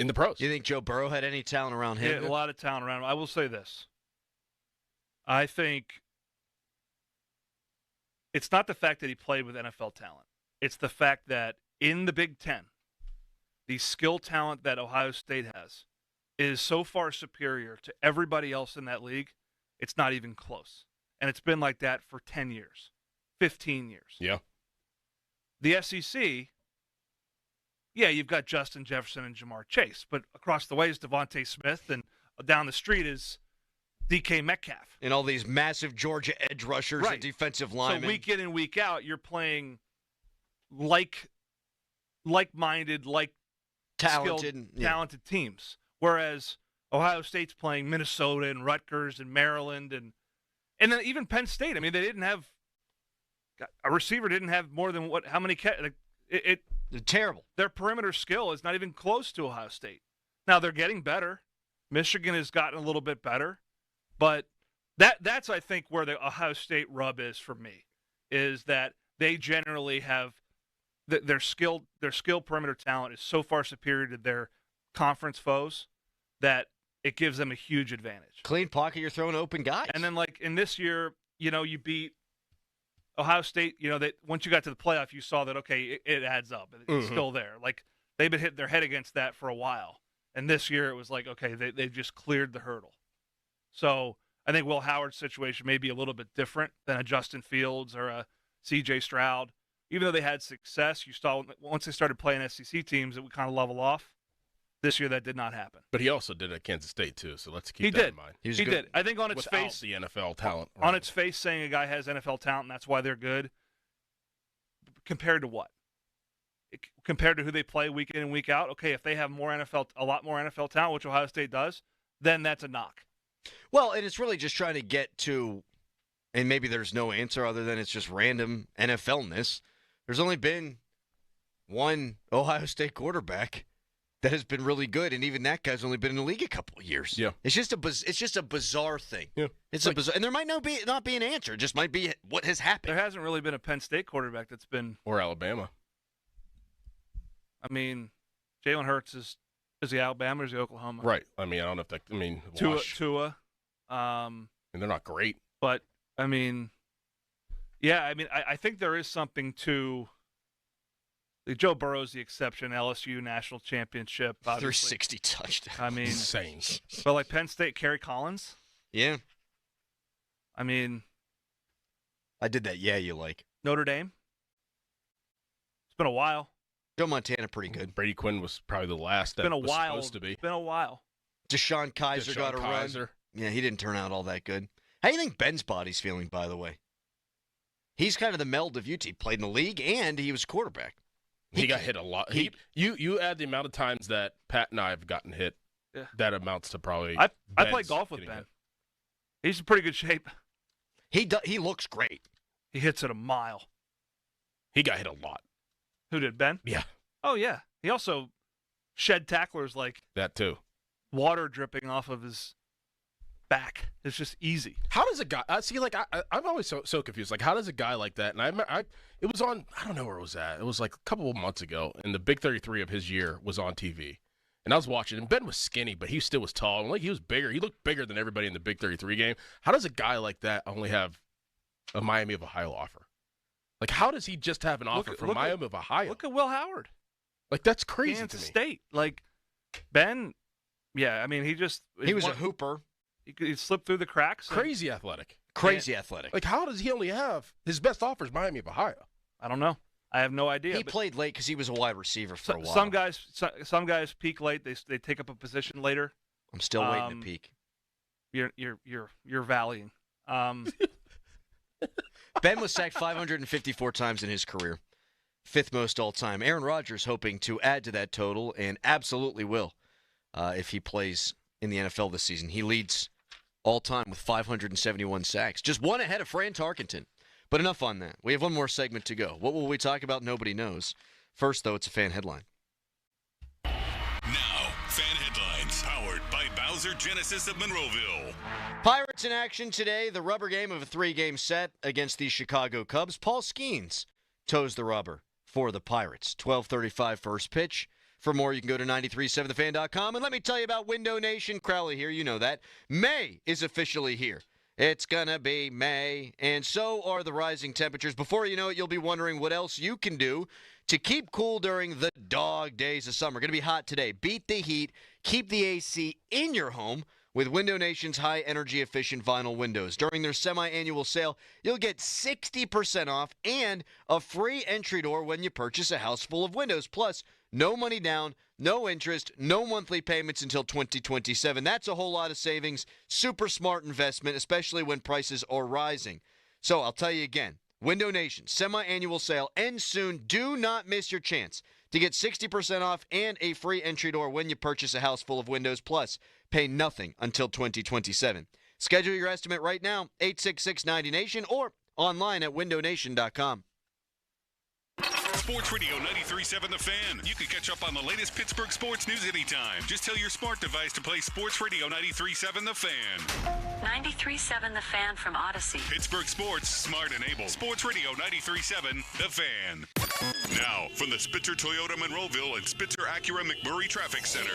in the pros. You think Joe Burrow had any talent around him? Yeah, a lot of talent around him. I will say this. I think it's not the fact that he played with NFL talent. It's the fact that in the Big Ten, the skill talent that Ohio State has is so far superior to everybody else in that league, it's not even close. And it's been like that for 10 years, 15 years. Yeah. The SEC, yeah, you've got Justin Jefferson and Jamar Chase, but across the way is Devontae Smith, and down the street is DK Metcalf. And all these massive Georgia edge rushers and defensive linemen. So week in and week out, you're playing like-minded, talented teams. Whereas Ohio State's playing Minnesota and Rutgers and Maryland and then even Penn State. I mean, they didn't have a receiver. Didn't have more than how many? They're terrible. Their perimeter skill is not even close to Ohio State. Now they're getting better. Michigan has gotten a little bit better, but that's I think where the Ohio State rub is for me, is that they generally have their skill perimeter talent is so far superior to their conference foes that it gives them a huge advantage. Clean pocket, you're throwing open guys. And then, like, in this year, you beat Ohio State. That once you got to the playoff, you saw that, okay, it adds up. It's still there. Like, they've been hitting their head against that for a while. And this year it was like, okay, they just cleared the hurdle. So I think Will Howard's situation may be a little bit different than a Justin Fields or a C.J. Stroud. Even though they had success, you saw once they started playing SEC teams, it would kind of level off. This year, that did not happen. But he also did it at Kansas State, too, so let's keep that in mind. He did. I think on its without face, the NFL talent. On its face, saying a guy has NFL talent and that's why they're good, compared to what? Compared to who they play week in and week out, okay, if they have a lot more NFL talent, which Ohio State does, then that's a knock. Well, and it's really just trying to get to, and maybe there's no answer other than it's just random NFL-ness. There's only been one Ohio State quarterback that has been really good, and even that guy's only been in the league a couple of years. Yeah, it's just a bizarre thing. Yeah, it's a bizarre, and there might not be an answer. It just might be what has happened. There hasn't really been a Penn State quarterback that's been, or Alabama. I mean, Jalen Hurts is he Alabama or is he Oklahoma? Right. I mean, I don't know if that. I mean, Tua. And they're not great, but I mean, yeah. I mean, I think there is something to. Joe Burrow's the exception. LSU national championship. 360 touchdowns. I mean, insane. But like Penn State, Kerry Collins. Yeah. I mean, I did that. Yeah, you like Notre Dame. It's been a while. Joe Montana, pretty good. Brady Quinn was probably the last that was supposed to be. It's been a while. Deshaun Kaiser got a run. Yeah, he didn't turn out all that good. How do you think Ben's body's feeling, by the way? He's kind of the meld of UT. Played in the league, and he was quarterback. He got hit a lot. You add the amount of times that Pat and I have gotten hit, that amounts to probably. I play golf with Ben. Hit. He's in pretty good shape. He looks great. He hits it a mile. He got hit a lot. Who did, Ben? Yeah. Oh yeah. He also shed tacklers like that too. Water dripping off of his back. It's just easy. How does a guy see? Like I'm always so confused. Like how does a guy like that? And it was on. I don't know where it was at. It was like a couple of months ago, and the Big 33 of his year was on TV, and I was watching. And Ben was skinny, but he still was tall. And like he was bigger. He looked bigger than everybody in the Big 33 game. How does a guy like that only have a Miami of Ohio offer? Like how does he just have an offer from Miami of Ohio? Look at Will Howard. Like that's crazy Kansas to me. State. Like Ben. Yeah, I mean he was a hooper. He slipped through the cracks. Crazy athletic. Athletic. Like, how does he only have his best offers Miami of Ohio? I don't know. I have no idea. He played late because he was a wide receiver for a while. Some guys peak late. They take up a position later. I'm still waiting to peak. You're valleying. Ben was sacked 554 times in his career, fifth most all time. Aaron Rodgers hoping to add to that total and absolutely will if he plays in the NFL this season. He leads all time with 571 sacks. Just one ahead of Fran Tarkenton. But enough on that. We have one more segment to go. What will we talk about? Nobody knows. First, though, it's a fan headline. Now, fan headlines powered by Bowser Genesis of Monroeville. Pirates in action today. The rubber game of a 3-game set against the Chicago Cubs. Paul Skeens toes the rubber for the Pirates. 12:35 first pitch. For more, you can go to 937thefan.com. And let me tell you about Window Nation. Crowley here, you know that. May is officially here. It's gonna be May, and so are the rising temperatures. Before you know it, you'll be wondering what else you can do to keep cool during the dog days of summer. Gonna be hot today. Beat the heat. Keep the AC in your home with Window Nation's high energy efficient vinyl windows. During their semi-annual sale, you'll get 60% off and a free entry door when you purchase a house full of windows. Plus, no money down, no interest, no monthly payments until 2027. That's a whole lot of savings. Super smart investment, especially when prices are rising. So I'll tell you again, Window Nation semi-annual sale ends soon. Do not miss your chance to get 60% off and a free entry door when you purchase a house full of windows. Plus, pay nothing until 2027. Schedule your estimate right now, 866-90Nation, or online at windownation.com. Sports Radio 93.7 The Fan. You can catch up on the latest Pittsburgh sports news anytime. Just tell your smart device to play Sports Radio 93.7 The Fan. 93.7 The Fan from Odyssey. Pittsburgh sports, smart and able. Sports Radio 93.7 The Fan. Now, from the Spitzer Toyota Monroeville and Spitzer Acura McMurray Traffic Center.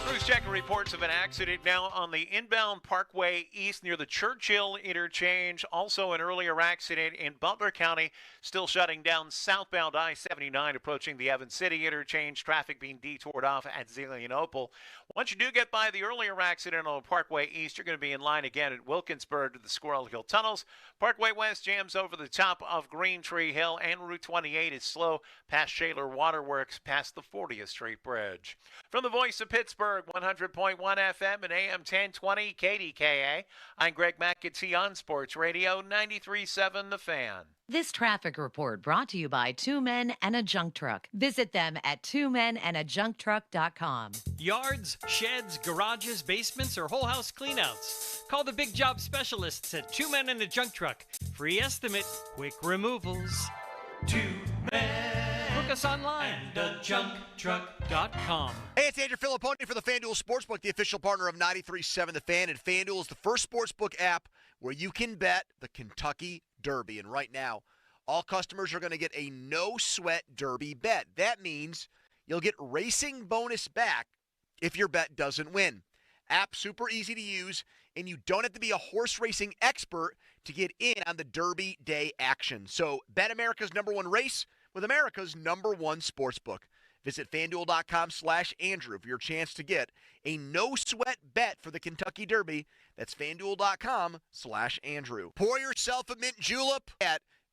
Cruise checking reports of an accident now on the inbound Parkway East near the Churchill interchange. Also an earlier accident in Butler County, still shutting down southbound I-79 approaching the Evans City interchange. Traffic being detoured off at Zelienople. Once you do get by the earlier accident on Parkway East, you're going to be in line again at Wilkinsburg to the Squirrel Hill Tunnels. Parkway West jams over the top of Green Tree Hill, and Route 28 is slow past Shaler Waterworks past the 40th Street Bridge. From the voice of Pittsburgh, 100.1 FM and AM 1020 KDKA, I'm Greg McAtee on Sports Radio 93.7 The Fan. This traffic report brought to you by Two Men and a Junk Truck. Visit them at twomenandajuncktruck.com. Yards, sheds, garages, basements, or whole house cleanouts. Call the big job specialists at Two Men and a Junk Truck. Free estimate, quick removals. Two Men. Book us online at junkTruck.com. Hey, it's Andrew Filipponi for the FanDuel Sportsbook, the official partner of 93.7 The Fan. And FanDuel is the first sportsbook app where you can bet the Kentucky Derby. And right now, all customers are going to get a no-sweat Derby bet. That means you'll get racing bonus back if your bet doesn't win. App super easy to use, and you don't have to be a horse racing expert to get in on the Derby Day action. So bet America's #1 race with America's #1 sportsbook. Visit FanDuel.com/Andrew for your chance to get a no-sweat bet for the Kentucky Derby. That's FanDuel.com/Andrew. Pour yourself a mint julep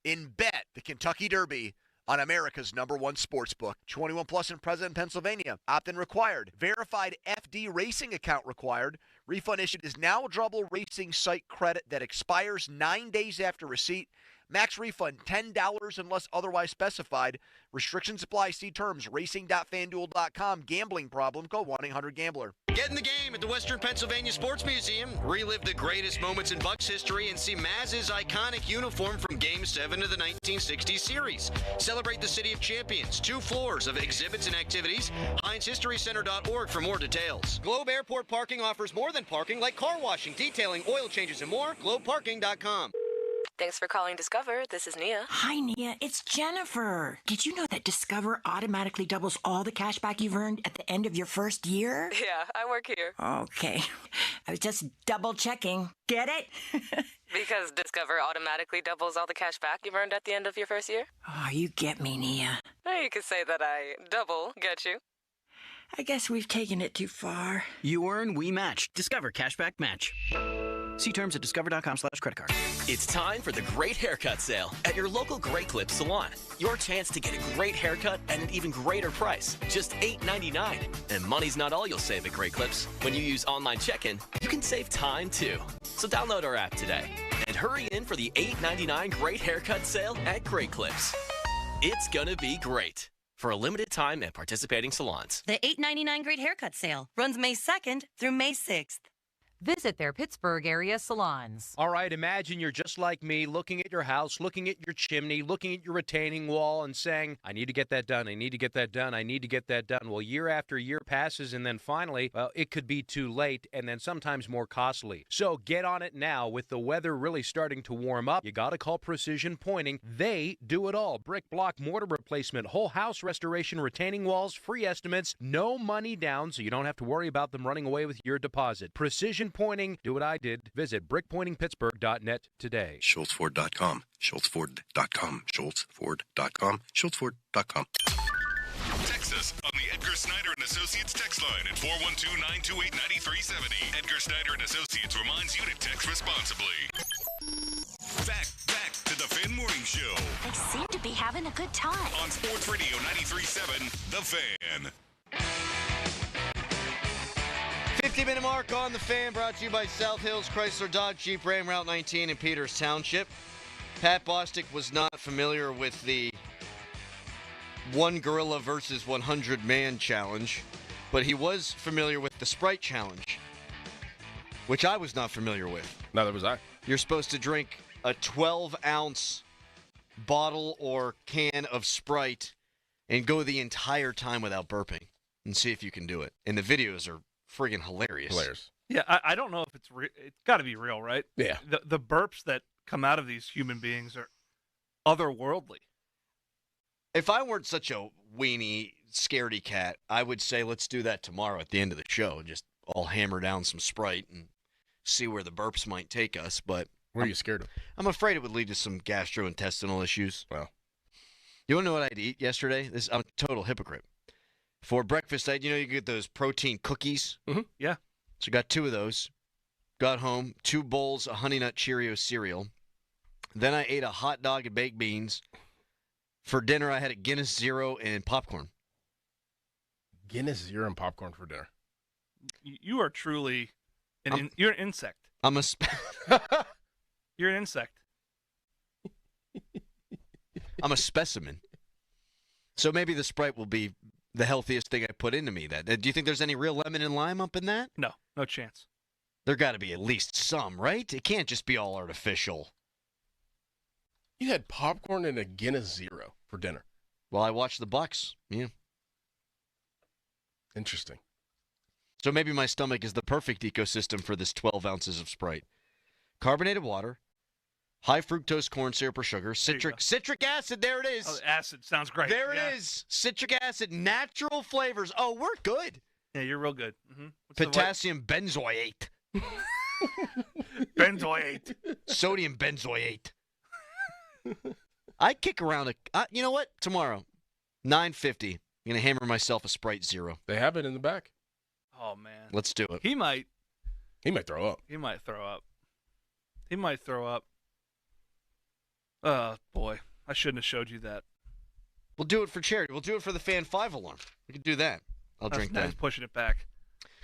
and bet the Kentucky Derby on America's #1 sportsbook. 21 plus and present in Pennsylvania. Opt-in required. Verified FD racing account required. Refund issued is now double racing site credit that expires 9 days after receipt. Max refund $10 unless otherwise specified. Restrictions apply. See terms. Racing.fanduel.com. Gambling problem? Call 1-800-GAMBLER. Get in the game at the Western Pennsylvania Sports Museum. Relive the greatest moments in Bucs history and see Maz's iconic uniform from Game 7 of the 1960 series. Celebrate the City of Champions. 2 floors of exhibits and activities. HeinzHistoryCenter.org for more details. Globe Airport Parking offers more than parking, like car washing, detailing, oil changes, and more. GlobeParking.com. Thanks for calling Discover. This is Nia. Hi, Nia. It's Jennifer. Did you know that Discover automatically doubles all the cash back you've earned at the end of your first year? Yeah, I work here. Okay. I was just double checking. Get it? Because Discover automatically doubles all the cash back you've earned at the end of your first year? Oh, you get me, Nia. You could say that I double get you. I guess we've taken it too far. You earn, we match. Discover Cashback Match. See terms at discover.com/credit card. It's time for the Great Haircut Sale at your local Great Clips salon. Your chance to get a great haircut at an even greater price, just $8.99. And money's not all you'll save at Great Clips. When you use online check-in, you can save time too. So download our app today and hurry in for the $8.99 Great Haircut Sale at Great Clips. It's gonna be great. For a limited time at participating salons. The $8.99 Great Haircut Sale runs May 2nd through May 6th. Visit their Pittsburgh area salons. All right, imagine you're just like me, looking at your house, looking at your chimney, looking at your retaining wall, and saying, I need to get that done, I need to get that done, I need to get that done. Well, year after year passes, and then finally, well, it could be too late, and then sometimes more costly. So get on it now. With the weather really starting to warm up, you got to call Precision Pointing. They do it all. Brick, block, mortar replacement, whole house restoration, retaining walls, free estimates, no money down, so you don't have to worry about them running away with your deposit. Precision Pointing, do what I did. Visit brickpointingpittsburgh.net today. SchultzFord.com, SchultzFord.com, SchultzFord.com, SchultzFord.com. Text us on the Edgar Snyder and Associates text line at 412-928-9370. Edgar Snyder and Associates reminds you to text responsibly. Back to the Fan Morning Show. They seem to be having a good time. On Sports Radio 93.7, The Fan. 50-minute mark on The Fan, brought to you by South Hills Chrysler Dodge Jeep Ram Route 19 in Peters Township. Pat Bostic was not familiar with the one gorilla versus 100 man challenge, but he was familiar with the Sprite challenge, which I was not familiar with. Neither was I. You're supposed to drink a 12-ounce bottle or can of Sprite and go the entire time without burping and see if you can do it. And the videos are friggin' hilarious. Yeah, I don't know if it's it's got to be real, right? Yeah. The burps that come out of these human beings are otherworldly. If I weren't such a weenie, scaredy cat, I would say let's do that tomorrow at the end of the show. Just all hammer down some Sprite and see where the burps might take us. But what are you scared of? I'm afraid it would lead to some gastrointestinal issues. Well, you want to know what I'd eat yesterday? I'm a total hypocrite. For breakfast, you get those protein cookies. Mm-hmm. Yeah. So got 2 of those. Got home, 2 bowls of Honey Nut Cheerio cereal. Then I ate a hot dog and baked beans. For dinner, I had a Guinness Zero and popcorn. Guinness Zero and popcorn for dinner. You are truly you're an insect. You're an insect. I'm a specimen. So maybe the Sprite will be the healthiest thing I put into me. Do you think there's any real lemon and lime up in that? No chance. There got to be at least some, right? It can't just be all artificial. You had popcorn and a Guinness Zero for dinner. Well, I watched the Bucks. Yeah. Interesting. So maybe my stomach is the perfect ecosystem for this 12 ounces of Sprite. Carbonated water, high fructose corn syrup or sugar, citric acid, there it is. Oh, acid sounds great. There it is. Citric acid, natural flavors. Oh, we're good. Yeah, you're real good. Mm-hmm. Potassium benzoate. Benzoate. Sodium benzoate. I kick around you know what? Tomorrow, 9:50. I'm going to hammer myself a Sprite Zero. They have it in the back. Oh, man. Let's do it. He might throw up. He might throw up. Oh, boy. I shouldn't have showed you that. We'll do it for charity. We'll do it for the Fan 5 alarm. We can do that. I'll drink that. That's pushing it back.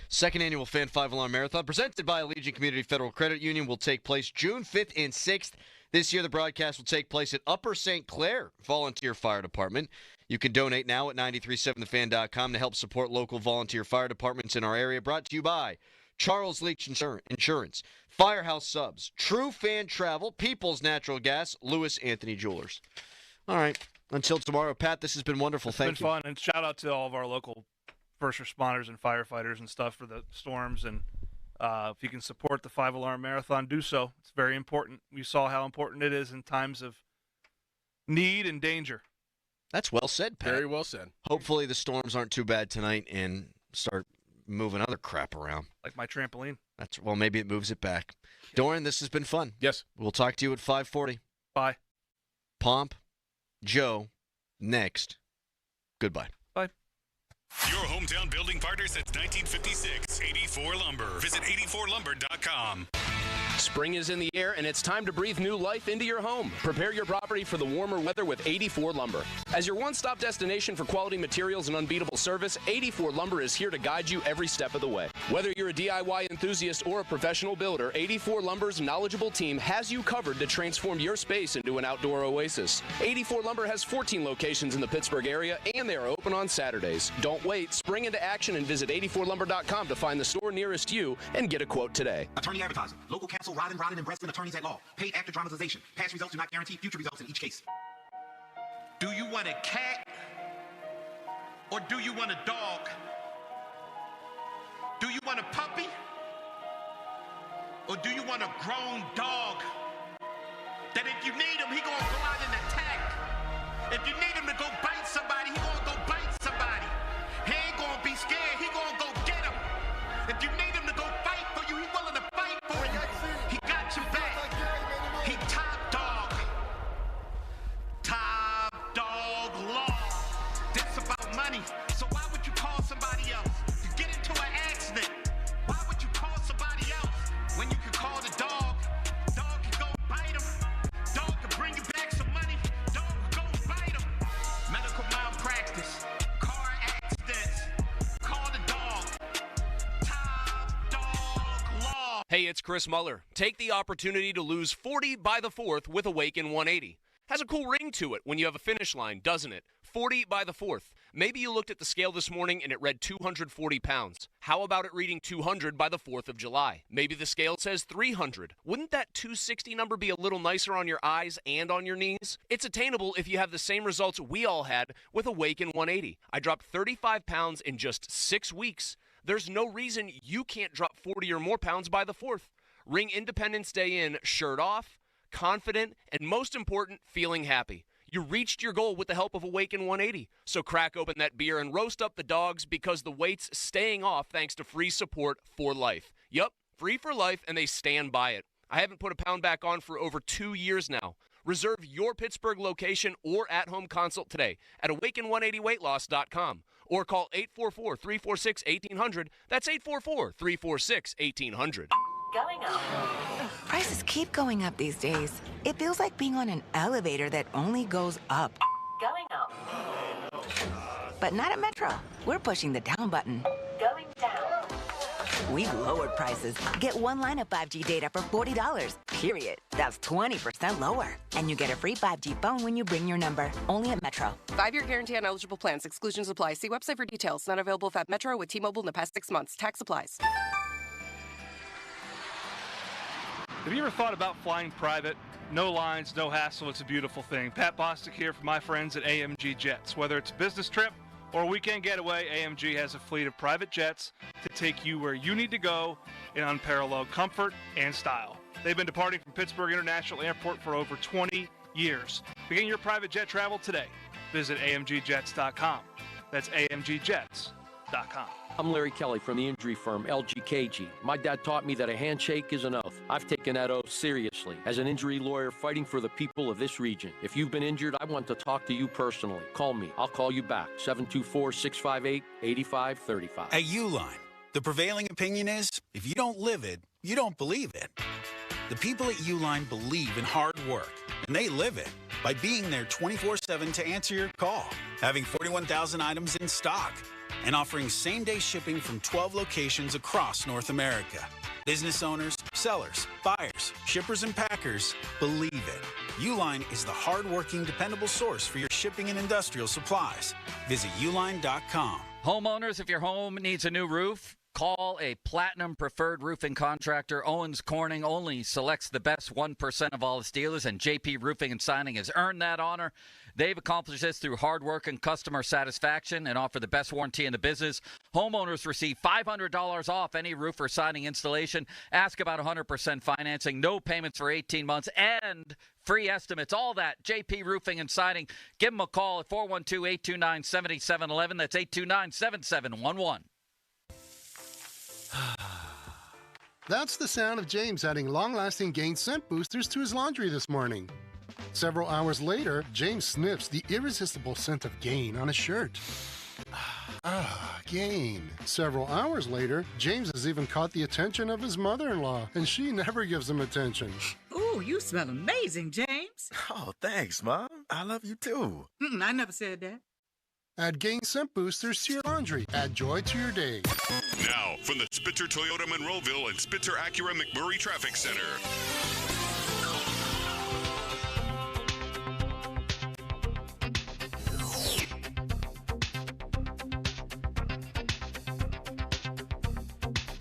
Second annual Fan 5 Alarm Marathon, presented by Allegiant Community Federal Credit Union, will take place June 5th and 6th. This year, the broadcast will take place at Upper St. Clair Volunteer Fire Department. You can donate now at 937thefan.com to help support local volunteer fire departments in our area. Brought to you by Charles Leach Insurance, Firehouse Subs, True Fan Travel, People's Natural Gas, Lewis Anthony Jewelers. All right. Until tomorrow, Pat, this has been wonderful. Thank you. It's been fun. And shout out to all of our local first responders and firefighters and stuff for the storms. And if you can support the 5 Alarm Marathon, do so. It's very important. We saw how important it is in times of need and danger. That's well said, Pat. Very well said. Hopefully the storms aren't too bad tonight and start moving other crap around. Like my trampoline. Well, maybe it moves it back. Doran, this has been fun. Yes. We'll talk to you at 5:40. Bye. Pomp, Joe, next. Goodbye. Bye. Your hometown building partner since 1956. 84 Lumber. Visit 84lumber.com. Spring is in the air, and it's time to breathe new life into your home. Prepare your property for the warmer weather with 84 Lumber. As your one-stop destination for quality materials and unbeatable service, 84 Lumber is here to guide you every step of the way. Whether you're a DIY enthusiast or a professional builder, 84 Lumber's knowledgeable team has you covered to transform your space into an outdoor oasis. 84 Lumber has 14 locations in the Pittsburgh area, and they are open on Saturdays. Don't wait. Spring into action and visit 84lumber.com to find the store nearest you and get a quote today. Attorney advertising. Local counsel, Rodden and Bresman attorneys at law. Paid after dramatization. Past results do not guarantee future results in each case. Do you want a cat or do you want a dog? Do you want a puppy or do you want a grown dog? That if you need him, he gonna go out and attack. If you need him to go bite somebody, he gonna go bite somebody. He ain't gonna be scared, he gonna go get him. If you need him to go fight for you, he willing to fight for you. He got your back. He top dog. Top dog law. This about money. So why would you call somebody else? You get into an accident. Why would you call somebody else when you can call the dog? Dog can go bite him. Dog can bring you back some money. Dog can go bite him. Medical malpractice. Car accidents. Call the dog. Top dog law. Hey, it's Chris Muller. Take the opportunity to lose 40 by the 4th with Awaken 180. Has a cool ring to it when you have a finish line, doesn't it? 40 by the 4th. Maybe you looked at the scale this morning and it read 240 pounds. How about it reading 200 by the 4th of July? Maybe the scale says 300. Wouldn't that 260 number be a little nicer on your eyes and on your knees? It's attainable if you have the same results we all had with Awaken 180. I dropped 35 pounds in just 6 weeks. There's no reason you can't drop 40 or more pounds by the 4th. Ring Independence Day in shirt off, confident, and most important, feeling happy. You reached your goal with the help of Awaken 180. So crack open that beer and roast up the dogs because the weight's staying off thanks to free support for life. Yup, free for life, and they stand by it. I haven't put a pound back on for over 2 years now. Reserve your Pittsburgh location or at-home consult today at awaken180weightloss.com or call 844-346-1800. That's 844-346-1800. Going up. Prices keep going up these days. It feels like being on an elevator that only goes up. Going up. But not at Metro. We're pushing the down button. Going down. We've lowered prices. Get one line of 5G data for $40, period. That's 20% lower. And you get a free 5G phone when you bring your number. Only at Metro. 5-year guarantee on eligible plans. Exclusions apply. See website for details. Not available at Metro with T-Mobile in the past 6 months. Tax applies. Have you ever thought about flying private? No lines, no hassle, it's a beautiful thing. Pat Bostic here for my friends at AMG Jets. Whether it's a business trip or a weekend getaway, AMG has a fleet of private jets to take you where you need to go in unparalleled comfort and style. They've been departing from Pittsburgh International Airport for over 20 years. Begin your private jet travel today. Visit AMGjets.com. That's AMGjets.com. I'm Larry Kelly from the injury firm LGKG. My dad taught me that a handshake is an oath. I've taken that oath seriously as an injury lawyer fighting for the people of this region. If you've been injured, I want to talk to you personally. Call me. I'll call you back. 724-658-8535. At Uline, the prevailing opinion is, if you don't live it, you don't believe it. The people at Uline believe in hard work, and they live it by being there 24/7 to answer your call, having 41,000 items in stock, and offering same-day shipping from 12 locations across North America. Business owners, sellers, buyers, shippers, and packers believe it. Uline is the hard-working, dependable source for your shipping and industrial supplies. Visit uline.com. Homeowners, if your home needs a new roof, call a Platinum Preferred Roofing Contractor. Owens Corning only selects the best 1% of all its dealers, and JP Roofing and Signing has earned that honor. They've accomplished this through hard work and customer satisfaction and offer the best warranty in the business. Homeowners receive $500 off any roof or siding installation. Ask about 100% financing, no payments for 18 months, and free estimates. All that, JP Roofing and Siding. Give them a call at 412-829-7711. That's 829-7711. That's the sound of James adding long-lasting Gain scent boosters to his laundry this morning. Several hours later, James sniffs the irresistible scent of Gain on his shirt. gain. Several hours later, James has even caught the attention of his mother-in-law, and she never gives him attention. Ooh, you smell amazing, James. Oh, thanks, Mom. I love you too. I never said that. Add Gain Scent Boosters to your laundry. Add joy to your day. Now, from the Spitzer Toyota Monroeville and Spitzer Acura McMurray Traffic Center.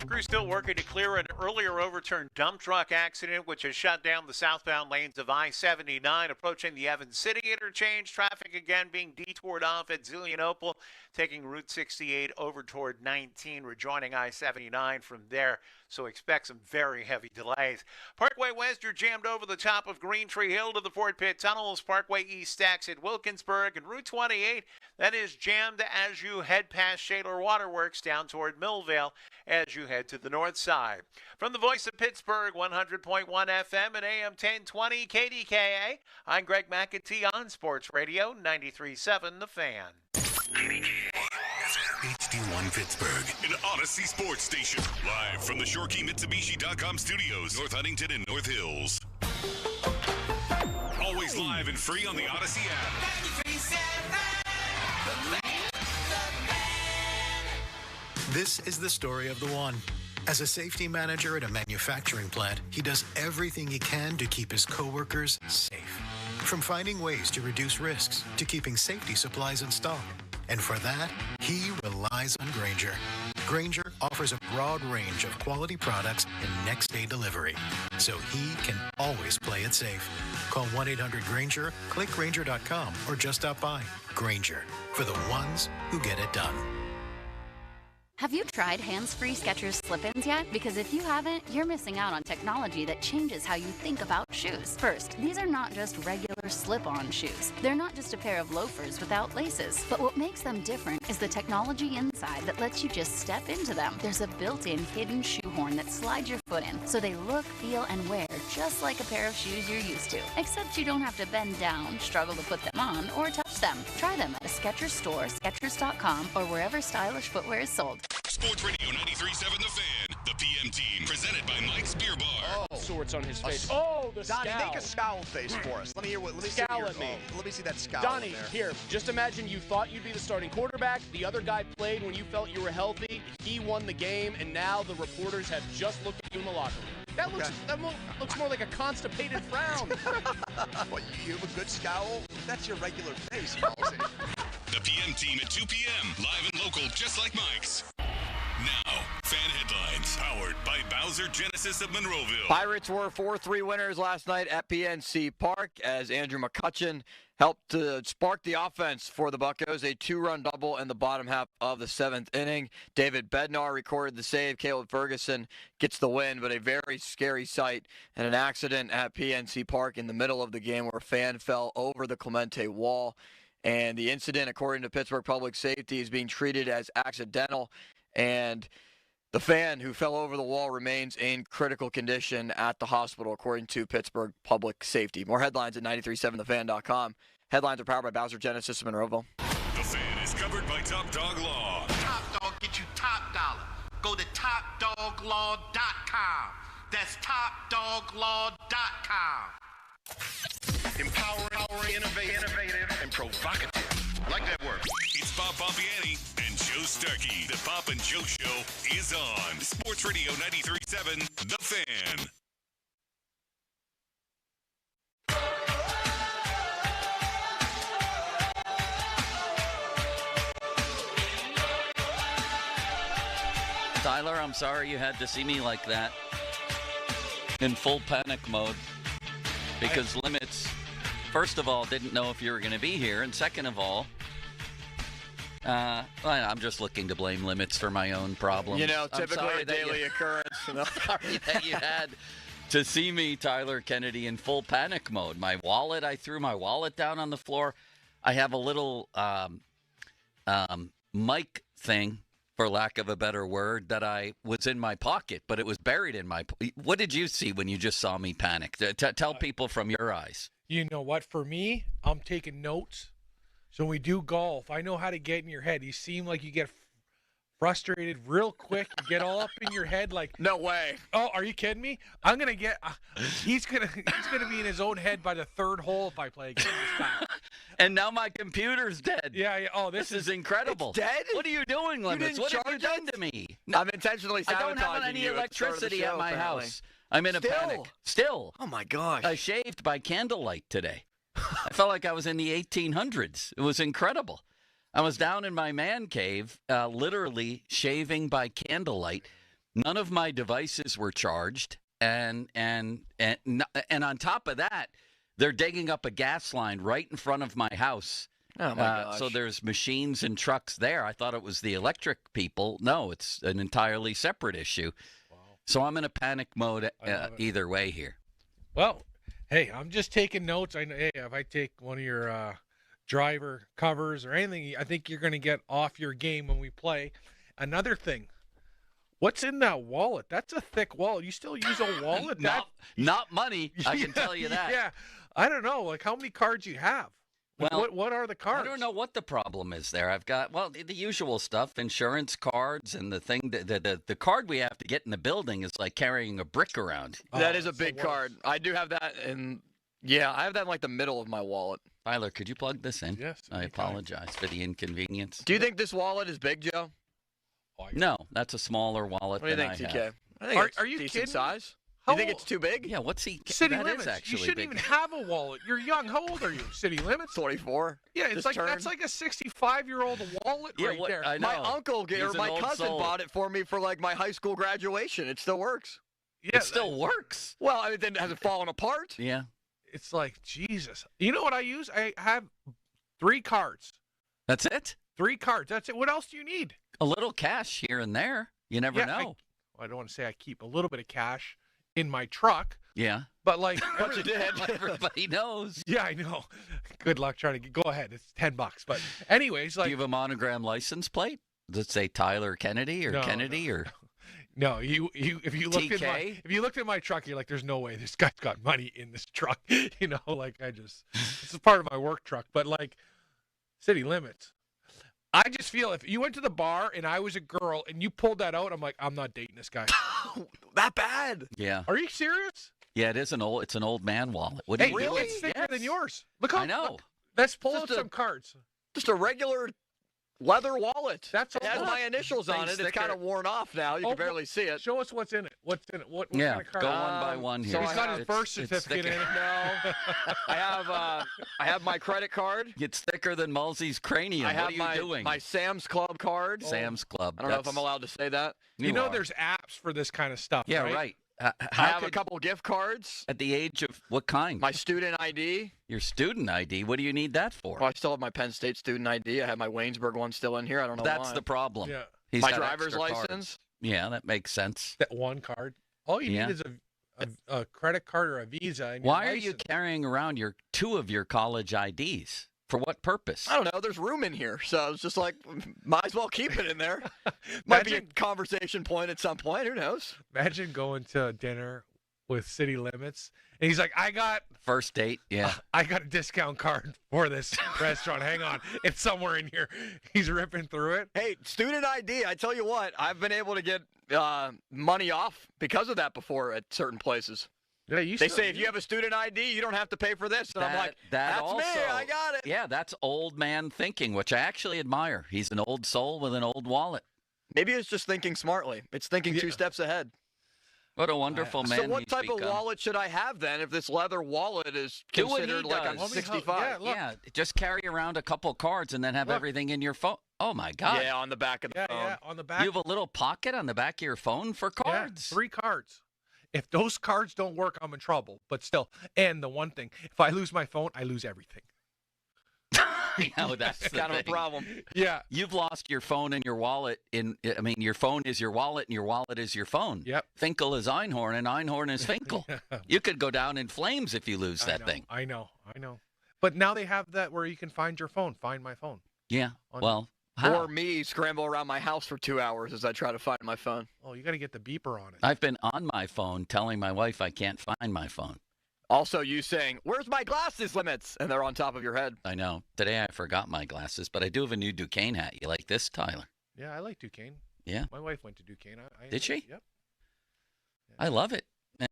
Crews still working to clear an earlier overturned dump truck accident, which has shut down the southbound lanes of I-79 approaching the Evans City interchange. Traffic again being detoured off at Zelienople, taking Route 68 over toward 19, rejoining I-79 from there. So expect some very heavy delays. Parkway West, you're jammed over the top of Green Tree Hill to the Fort Pitt Tunnels. Parkway East stacks at Wilkinsburg, and Route 28, that is jammed as you head past Shaler Waterworks down toward Millvale as you head to the north side. From the Voice of Pittsburgh, 100.1 FM and AM 1020 KDKA, I'm Greg McAtee on Sports Radio 93.7 The Fan. HD1 Pittsburgh, an Odyssey sports station. Live from the ShoreKeyMitsubishi.com studios, North Huntington and North Hills. Always live and free on the Odyssey app. This is the story of the one. As a safety manager at a manufacturing plant, he does everything he can to keep his coworkers safe. From finding ways to reduce risks to keeping safety supplies in stock. And for that, he relies on Grainger. Grainger offers a broad range of quality products and next-day delivery, so he can always play it safe. Call 1-800-GRAINGER, click Grainger.com, or just stop by. Grainger, for the ones who get it done. Have you tried hands-free Skechers slip-ins yet? Because if you haven't, you're missing out on technology that changes how you think about shoes. First, these are not just regular slip-on shoes. They're not just a pair of loafers without laces. But what makes them different is the technology inside that lets you just step into them. There's a built-in hidden shoehorn that slides your foot in, so they look, feel, and wear just like a pair of shoes you're used to. Except you don't have to bend down, struggle to put them on, or touch them. Try them at a Skechers store, Skechers.com, or wherever stylish footwear is sold. Sports Radio 93.7 The Fan, the PM team, presented by Mike's Beer Bar. Oh, swords on his face. Oh, the Donnie, scowl. make a scowl face for us. Let me hear what. Let me Scowl see at me. Let me see that scowl. Donnie, in there. here, just imagine you thought you'd be the starting quarterback. The other guy played when you felt you were healthy. He won the game, and now the reporters have just looked at you in the locker room. That looks more like a constipated frown. What, you have a good scowl? That's your regular face, Halsey. The PM team at 2 p.m. Live and local, just like Mike's. Now, fan headlines, powered by Bowser Genesis of Monroeville. Pirates were 4-3 winners last night at PNC Park as Andrew McCutchen helped to spark the offense for the Buccos. A 2-run double in the bottom half of the 7th inning. David Bednar recorded the save. Caleb Ferguson gets the win, but a very scary sight and an accident at PNC Park in the middle of the game where a fan fell over the Clemente wall. And the incident, according to Pittsburgh Public Safety, is being treated as accidental. And the fan who fell over the wall remains in critical condition at the hospital, according to Pittsburgh Public Safety. More headlines at 937thefan.com. Headlines are powered by Bowser Genesis of Monroeville. The Fan is covered by Top Dog Law. Top Dog get you top dollar. Go to topdoglaw.com. That's topdoglaw.com. Empowering, innovative, and provocative. I like that word. It's Bob Pompiani and Joe Starkey. The Pop and Joe Show is on Sports Radio 93.7 The Fan. Tyler, I'm sorry you had to see me like that. In full panic mode. Because Limits, first of all, didn't know if you were going to be here. And second of all, I'm just looking to blame Limits for my own problems. You know, typically a daily occurrence. I'm sorry that you had to see me, Tyler Kennedy, in full panic mode. My wallet, I threw my wallet down on the floor. I have a little mic thing, for lack of a better word, that I was in my pocket, but it was buried in my. What did you see when you just saw me panic? Tell people from your eyes. You know what? For me, I'm taking notes. So when we do golf, I know how to get in your head. You seem like you get frustrated real quick. You get all up in your head like, no way. Oh, are you kidding me? I'm gonna get. He's gonna be in his own head by the third hole if I play again this time. And now my computer's dead. Yeah. Oh, this is incredible. It's dead? What are you doing, Limits? What have you done to me? I'm intentionally sabotaging I don't have any you at the start of the electricity show, at my apparently. house. I'm in a panic. Still. Oh, my gosh. I shaved by candlelight today. I felt like I was in the 1800s. It was incredible. I was down in my man cave, literally shaving by candlelight. None of my devices were charged, and on top of that, they're digging up a gas line right in front of my house. Oh my gosh. So there's machines and trucks there. I thought it was the electric people. No, it's an entirely separate issue. Wow. So I'm in a panic mode either way here. Well, hey, I'm just taking notes. I know. Hey, if I take one of your driver covers or anything, I think you're going to get off your game when we play. Another thing, what's in that wallet? That's a thick wallet. You still use a wallet? Not money, I can tell you that. Yeah, I don't know, like how many cards you have. Well, what are the cards? I don't know what the problem is there. I've got, the usual stuff, insurance cards, and the thing that the card we have to get in the building is like carrying a brick around. That is a big card. I do have that I have that in like the middle of my wallet. Tyler, could you plug this in? Yes. I apologize for the inconvenience. Do you think this wallet is big, Joe? No, that's a smaller wallet. What do you think, TK? I think it's are you decent kidding? size. How You think old? it's too big? Yeah, what's he? City that limits. is actually You shouldn't big. even have a wallet. You're young. How old are you? City limits. 24. Yeah, it's Just like turned. that's like a 65-year-old wallet Yeah, right there. I know. My uncle He's or an my old cousin soul. bought it for me for like my high school graduation. It still works. Yeah, It still works. Well, I mean, then has it fallen apart? Yeah. It's like Jesus. You know what I use? I have 3 cards. That's it? 3 cards. That's it. What else do you need? A little cash here and there. You never know. I don't want to say I keep a little bit of cash in my truck, Yeah. but like But you did. Everybody knows. yeah, I know. Good luck trying to go ahead. It's $10. But anyways, Do like you have a monogram license plate? Does it say Tyler Kennedy or No, Kennedy or no, if you looked TK? if you looked at my truck, you're like, there's no way this guy's got money in this truck. You know, like this is part of my work truck. But like city limits. I just feel if you went to the bar and I was a girl and you pulled that out, I'm like, I'm not dating this guy. That bad? Yeah. Are you serious? Yeah, it's an old man wallet. What do Hey, you do? it's thicker than yours. Look how I know. look, let's pull out Just a- some cards. Just a regular leather wallet. That's it has all. my initials on Thing's it. It's kind thicker. of worn off now. You can barely see it. Show us what's in it. What's in it? What Yeah, kind of card? go one by one here. so He's I got have- his birth it's certificate in thicker. it. No, I have my credit card. It's thicker than Mulsey's cranium. I have what are you doing? my Sam's Club card. Sam's Club. I don't know if I'm allowed to say that. You know, are. there's apps for this kind of stuff. Yeah, right? right. I How have a could, couple gift cards. at the age of what kind? My student ID. Your student ID. What do you need that for? Well, I still have my Penn State student ID. I have my Waynesburg one still in here. I don't know That's why. the problem. Yeah. He's My got driver's extra license. cards. Yeah, that makes sense. That one card. All you Yeah. need is a credit card or a Visa. And Why your are you license. carrying around two of your college IDs? For what purpose? I don't know. There's room in here, so it's just like might as well keep it in there. Might be a conversation point at some point. Who knows? Imagine going to dinner with City Limits, and he's like, I got First date, yeah. a discount card for this restaurant. Hang on, it's somewhere in here. He's ripping through it. Hey, student ID. I tell you what, I've been able to get money off because of that before at certain places. Yeah, They say if you have a student ID, you don't have to pay for this. And I'm like, that's also, me. I got it. Yeah, that's old man thinking, which I actually admire. He's an old soul with an old wallet. Maybe it's just thinking smartly. It's thinking 2 steps ahead. What a wonderful man. So what he's type of become. wallet should I have then if this leather wallet is Do what he considered like I'm does. 65? Yeah, just carry around a couple cards and then have everything in your phone. Oh, my God. Yeah, on the back of the phone. Yeah, on the back. You have a little pocket on the back of your phone for cards. Yeah, 3 cards. If those cards don't work, I'm in trouble. But still, and the one thing, if I lose my phone, I lose everything. That's the kind of a thing. problem. Yeah. You've lost your phone and your wallet. Your phone is your wallet and your wallet is your phone. Yep. Finkel is Einhorn and Einhorn is Finkel. You could go down in flames if you lose that thing. I know. But now they have that where you can find your phone. Find my phone. Yeah. Well, Or me scramble around my house for 2 hours as I try to find my phone. Oh, you got to get the beeper on it. I've been on my phone telling my wife I can't find my phone. Also, you saying, "Where's my glasses?" Limits, and they're on top of your head. I know. Today I forgot my glasses, but I do have a new Duquesne hat. You like this, Tyler? Yeah, I like Duquesne. Yeah. My wife went to Duquesne. Did she? Yep. I love it.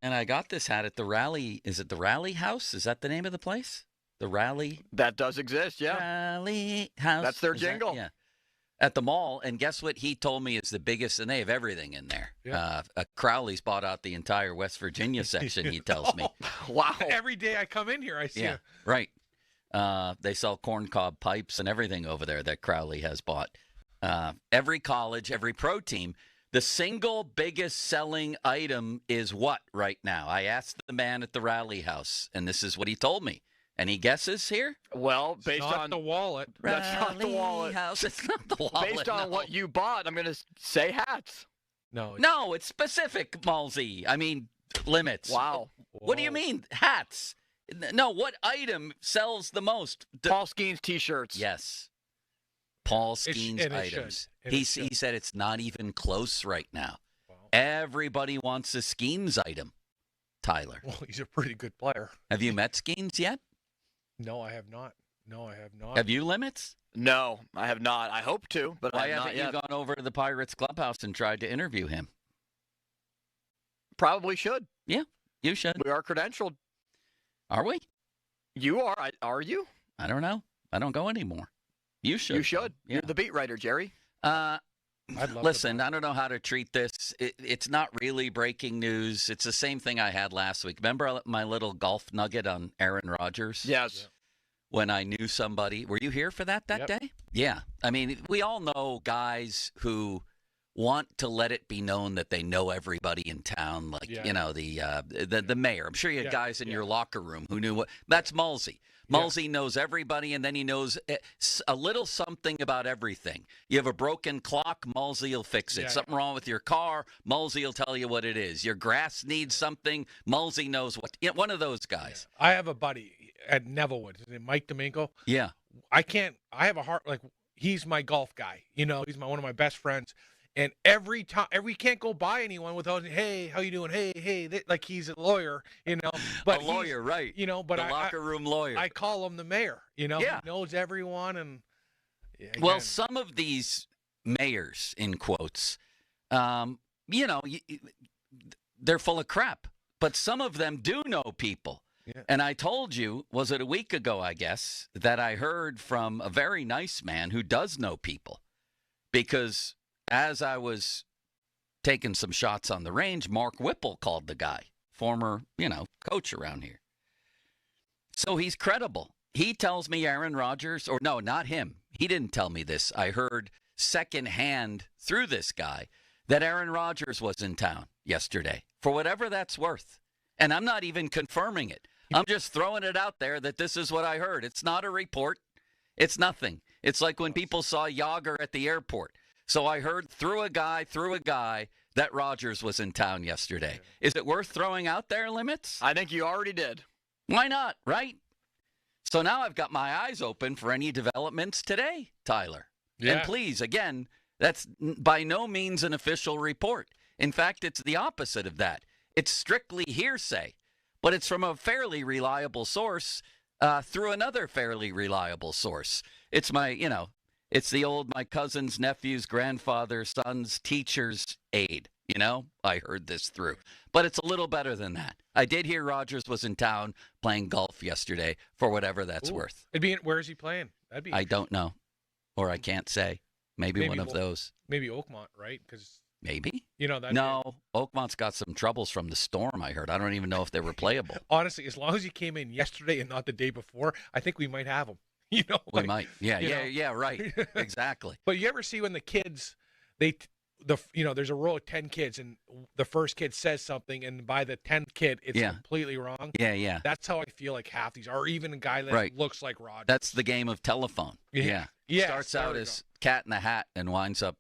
And I got this hat at the Rally. Is it the Rally House? Is that the name of the place? The Rally? That does exist, yeah. Rally House. That's their Is that- jingle. yeah. At the mall. And guess what he told me is the biggest, and they have everything in there. Yeah. Crowley's bought out the entire West Virginia section, he tells me. Wow. Every day I come in here, I see Yeah, it. right. They sell corncob pipes and everything over there that Crowley has bought. Every college, every pro team. The single biggest selling item is what right now? I asked the man at the Rally House, and this is what he told me. Any guesses here? Well, based Not on the wallet. That's not the Rally wallet. House. It's not the wallet. Based on no. what you bought, I'm going to say hats. No. No, it's specific, Malzy. I mean, limits. Wow. What do you mean, hats? No, what item sells the most? Paul Skeens T-shirts. Yes. Paul It sh- Skeens and it items. should. And it He should. said it's not even close right now. Everybody wants a Skeens item, Tyler. Well, he's a pretty good player. Have you met Skeens yet? No, I have not. No, I have not. Have you, Limits? No, I have not. I hope to, but Why I have not haven't you yet. gone over to the Pirates clubhouse and tried to interview him? Probably should. Yeah, you should. We are credentialed. Are we? You are. Are you? I don't know. I don't go anymore. You should. You should. Yeah. You're the beat writer, Jerry. Listen, I don't know how to treat this. It's not really breaking news. It's the same thing I had last week. Remember my little golf nugget on Aaron Rodgers? Yes. When I knew somebody. Were you here for that Yep. day? Yeah. I mean, we all know guys who want to let it be known that they know everybody in town, like, Yeah. you know, the mayor. I'm sure you had Yeah, guys in yeah. your locker room who knew what. That's Mulsey. Mulsey knows everybody, and then he knows a little something about everything. You have a broken clock, Mulsey will fix it. Yeah. Something wrong with your car, Mulsey will tell you what it is. Your grass needs something, Mulsey knows what. Yeah, one of those guys. I have a buddy at Nevillewood. His name Mike Domingo. Yeah. I have a heart, like, he's my golf guy. You know, he's one of my best friends. And every time, we can't go by anyone without, hey, how you doing? Hey, like he's a lawyer, you know. But A lawyer, right. You know, but The locker room lawyer. I call him the mayor, you know. Yeah. He knows everyone. And Well, again, some of these mayors, in quotes, you know, they're full of crap. But some of them do know people. Yeah. And I told you, was it a week ago, I guess, that I heard from a very nice man who does know people. Because as I was taking some shots on the range, Mark Whipple called the guy, former, coach around here. So he's credible. He tells me Aaron Rodgers, or no, not him. He didn't tell me this. I heard secondhand through this guy that Aaron Rodgers was in town yesterday, for whatever that's worth. And I'm not even confirming it. I'm just throwing it out there that this is what I heard. It's not a report. It's nothing. It's like when people saw Yager at the airport. So I heard through a guy that Rodgers was in town yesterday. Is it worth throwing out there, Limits? I think you already did. Why not, right? So now I've got my eyes open for any developments today, Tyler. Yeah. And please, again, that's by no means an official report. In fact, it's the opposite of that. It's strictly hearsay, but it's from a fairly reliable source through another fairly reliable source. It's it's the old my cousin's nephew's grandfather's son's teacher's aide. I heard this through. But it's a little better than that. I did hear Rodgers was in town playing golf yesterday for whatever that's worth. where is he playing? That'd be. I don't know. Or I can't say. Maybe one of those. Maybe Oakmont, right? Because Maybe. that. No, Oakmont's got some troubles from the storm, I heard. I don't even know if they were playable. Honestly, as long as he came in yesterday and not the day before, I think we might have him. We might. Yeah, right. Exactly. But you ever see when the kids, there's a row of 10 kids and the first kid says something and by the 10th kid, it's completely wrong? Yeah. That's how I feel like half these, or even a guy that looks like Rodgers. That's the game of telephone. Yeah. Starts out as Cat in the Hat and winds up,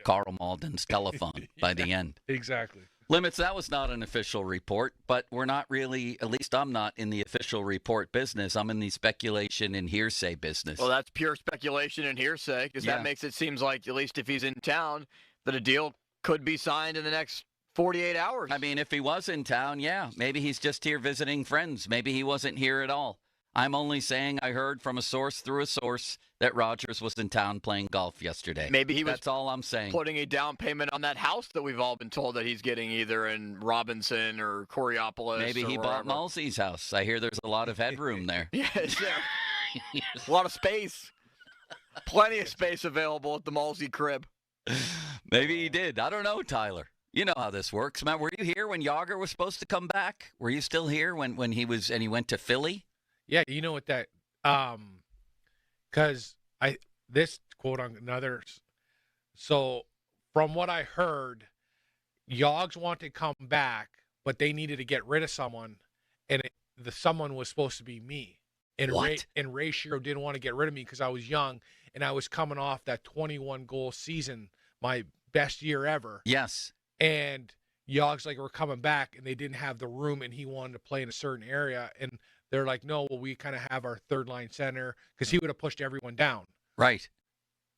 Carl Malden's telephone by the end. Exactly. Limits, that was not an official report, but we're not really, at least I'm not in the official report business. I'm in the speculation and hearsay business. Well, that's pure speculation and hearsay, because that makes it seem like, at least if he's in town, that a deal could be signed in the next 48 hours. I mean, if he was in town, maybe he's just here visiting friends. Maybe he wasn't here at all. I'm only saying I heard from a source through a source that Rodgers was in town playing golf yesterday. Maybe he was That's all I'm saying. putting a down payment on that house that we've all been told that he's getting either in Robinson or Coriopolis. Maybe or he wherever. bought Malsey's house. I hear there's a lot of headroom there. Yeah, is there? A lot of space. Plenty of space available at the Malsey crib. Maybe he did. I don't know, Tyler. You know how this works. Matt, were you here when Yager was supposed to come back? Were you still here when he was and he went to Philly? Yeah, you know what that because this quote on another. So from what I heard, Yogs wanted to come back, but they needed to get rid of someone, and the someone was supposed to be me. And What? Ray Shiro didn't want to get rid of me because I was young and I was coming off that 21-goal season, my best year ever. Yes. And Yogs were coming back and they didn't have the room and he wanted to play in a certain area. And they're like, no, well, we kind of have our third line center because he would have pushed everyone down. Right.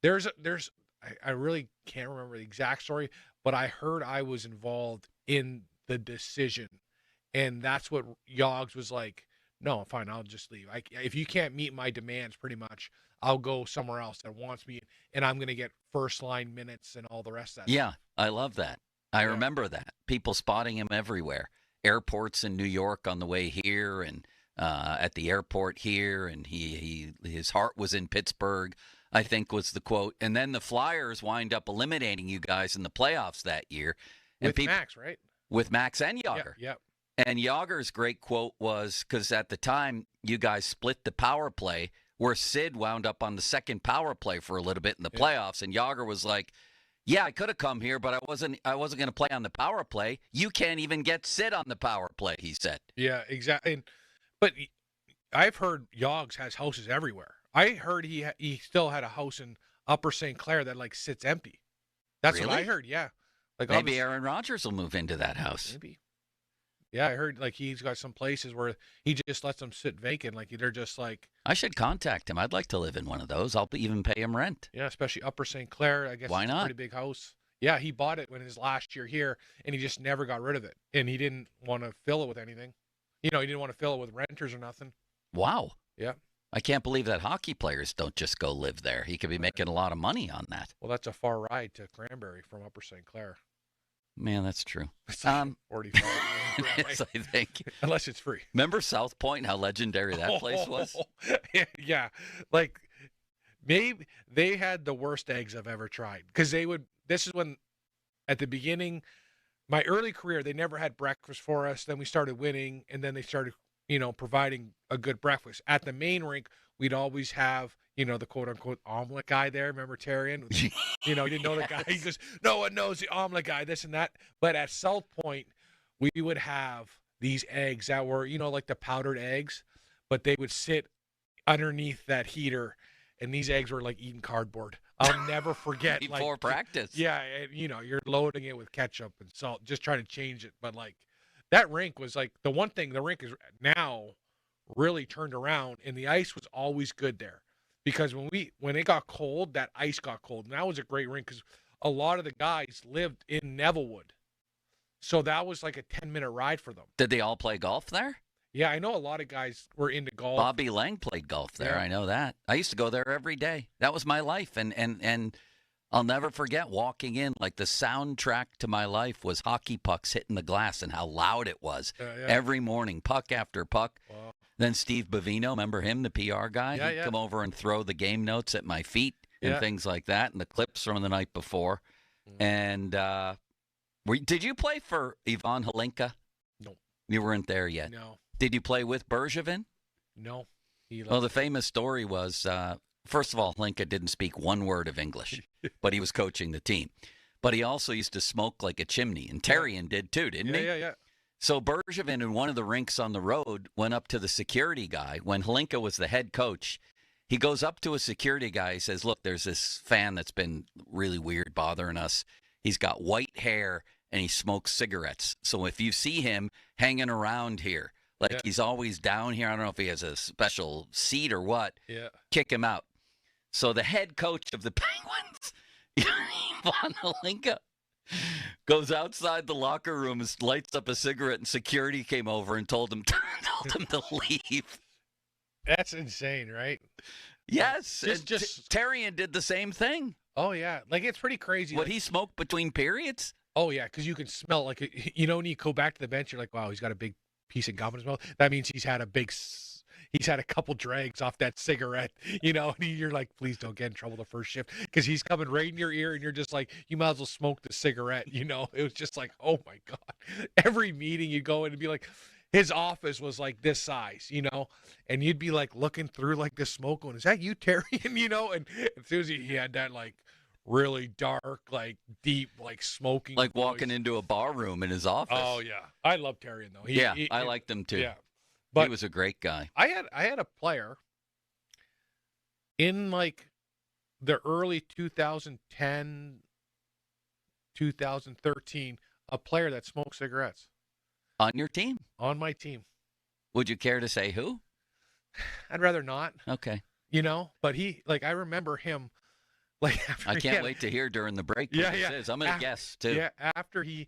I really can't remember the exact story, but I heard I was involved in the decision. And that's what Yogs was like, no, fine, I'll just leave. If you can't meet my demands, pretty much, I'll go somewhere else that wants me, and I'm going to get first-line minutes and all the rest of that. Yeah, I love that. I remember that. People spotting him everywhere. Airports in New York on the way here and at the airport here, and his heart was in Pittsburgh, I think was the quote. And then the Flyers wind up eliminating you guys in the playoffs that year. And With Max, right? With Max and Yager. Yeah. And Yager's great quote was, because at the time you guys split the power play, where Sid wound up on the second power play for a little bit in the playoffs, and Yager was like, yeah, I could have come here, but I wasn't going to play on the power play. You can't even get Sid on the power play, he said. Yeah, exactly. But I've heard Yogs has houses everywhere. I heard he still had a house in Upper St. Clair that sits empty. That's what I heard. Yeah, maybe Aaron Rodgers will move into that house. Maybe. Yeah, I heard he's got some places where he just lets them sit vacant. They're just I should contact him. I'd like to live in one of those. I'll even pay him rent. Yeah, especially Upper St. Clair. I guess Why it's not? a pretty big house. Yeah, he bought it when his last year here, and he just never got rid of it. And he didn't want to fill it with anything. He didn't want to fill it with renters or nothing. Wow. Yeah. I can't believe that hockey players don't just go live there. He could be making a lot of money on that. Well, that's a far ride to Cranberry from Upper St. Clair. Man, that's true. It's 45 yes, I think. Unless it's free. Remember South Point, how legendary that place was? Yeah. Maybe they had the worst eggs I've ever tried. Because this is when, at the beginning, my early career, they never had breakfast for us. Then we started winning, and then they started, providing a good breakfast. At the main rink, we'd always have, the quote-unquote omelet guy there. Remember Tarian? You didn't know the guy. He goes, no one knows the omelet guy, this and that. But at South Point, we would have these eggs that were, like the powdered eggs, but they would sit underneath that heater, and these eggs were like eating cardboard. I'll never forget. Before practice. Yeah, and, you're loading it with ketchup and salt, just trying to change it. But, that rink was, the one thing, the rink is now really turned around, and the ice was always good there. Because when it got cold, that ice got cold. And that was a great rink because a lot of the guys lived in Nevillewood. So that was like a 10-minute ride for them. Did they all play golf there? Yeah, I know a lot of guys were into golf. Bobby Lang played golf there. Yeah. I know that. I used to go there every day. That was my life. And I'll never forget walking in. The soundtrack to my life was hockey pucks hitting the glass and how loud it was. Every morning, puck after puck. Wow. Then Steve Bavino, remember him, the PR guy? Yeah, He'd yeah. come over and throw the game notes at my feet and things like that, and the clips from the night before. And did you play for Ivan Halinka? No. You weren't there yet? No. Did you play with Bergevin? No. Well, the famous story was, first of all, Halinka didn't speak one word of English, but he was coaching the team. But he also used to smoke like a chimney, and Tarian did too, didn't he? Yeah. So Bergevin in one of the rinks on the road went up to the security guy when Halinka was the head coach. He goes up to a security guy. He says, look, there's this fan that's been really weird, bothering us. He's got white hair, and he smokes cigarettes. So if you see him hanging around here, he's always down here, I don't know if he has a special seat or what, kick him out. So the head coach of the Penguins, Ivan Halinka, goes outside the locker room and lights up a cigarette, and security came over and told him to leave. That's insane, right? Yes. Just Terrian did the same thing. Oh, yeah. Like, it's pretty crazy. Would he smoke between periods? Oh, yeah, because you can smell, like, when you go back to the bench, you're like, wow, he's got a big piece of gum in his mouth. That means he's had a couple drags off that cigarette, and you're like, please don't get in trouble the first shift, because he's coming right in your ear, and you're just like, you might as well smoke the cigarette, It was just like, oh, my God. Every meeting you go in and be like, his office was like this size, and you'd be like looking through like the smoke going, is that you, Terrian, and as soon as he had that like really dark, like deep, like smoking. Like walking into a bar room in his office. Oh, yeah. I love Terrian, though. I liked him, too. Yeah. But he was a great guy. I had a player in like the early 2010, 2013, a player that smoked cigarettes. On your team? On my team. Would you care to say who? I'd rather not. Okay. But I remember him, like, after I can't wait to hear during the break what this is. I'm going to guess, too. Yeah, after he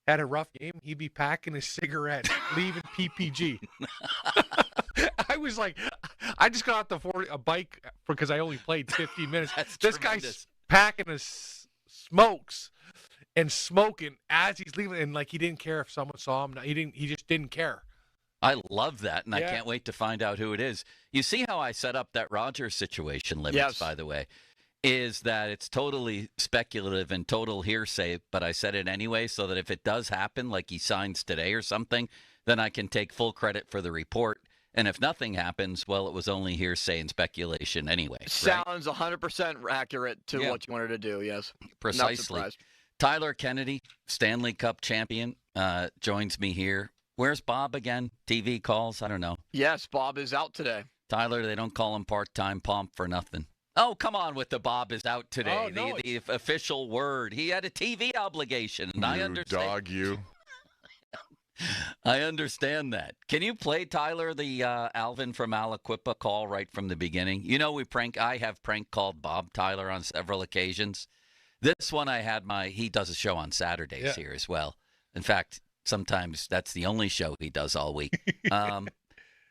had a rough game, he'd be packing his cigarette, leaving PPG. I was like, I just got off a bike because I only played 15 minutes. This guy's packing his smokes and smoking as he's leaving, and like he didn't care if someone saw him. He just didn't care. I love that, and I can't wait to find out who it is. You see how I set up that Rodgers situation limits, by the way, is that it's totally speculative and total hearsay, but I said it anyway so that if it does happen, like he signs today or something, then I can take full credit for the report. And if nothing happens, well, it was only hearsay and speculation anyway. Sounds 100% accurate to what you wanted to do, yes. Precisely. Tyler Kennedy, Stanley Cup champion, joins me here. Where's Bob again? TV calls? I don't know. Yes, Bob is out today. Tyler, they don't call him part-time pomp for nothing. Oh, come on with the Bob is out today. Oh, no, the official word. He had a TV obligation, and I understand. Dog, you. I understand that. Can you play, Tyler, the Alvin from Aliquippa call right from the beginning? I have prank called Bob Tyler on several occasions. This one he does a show on Saturdays here as well. In fact, sometimes that's the only show he does all week.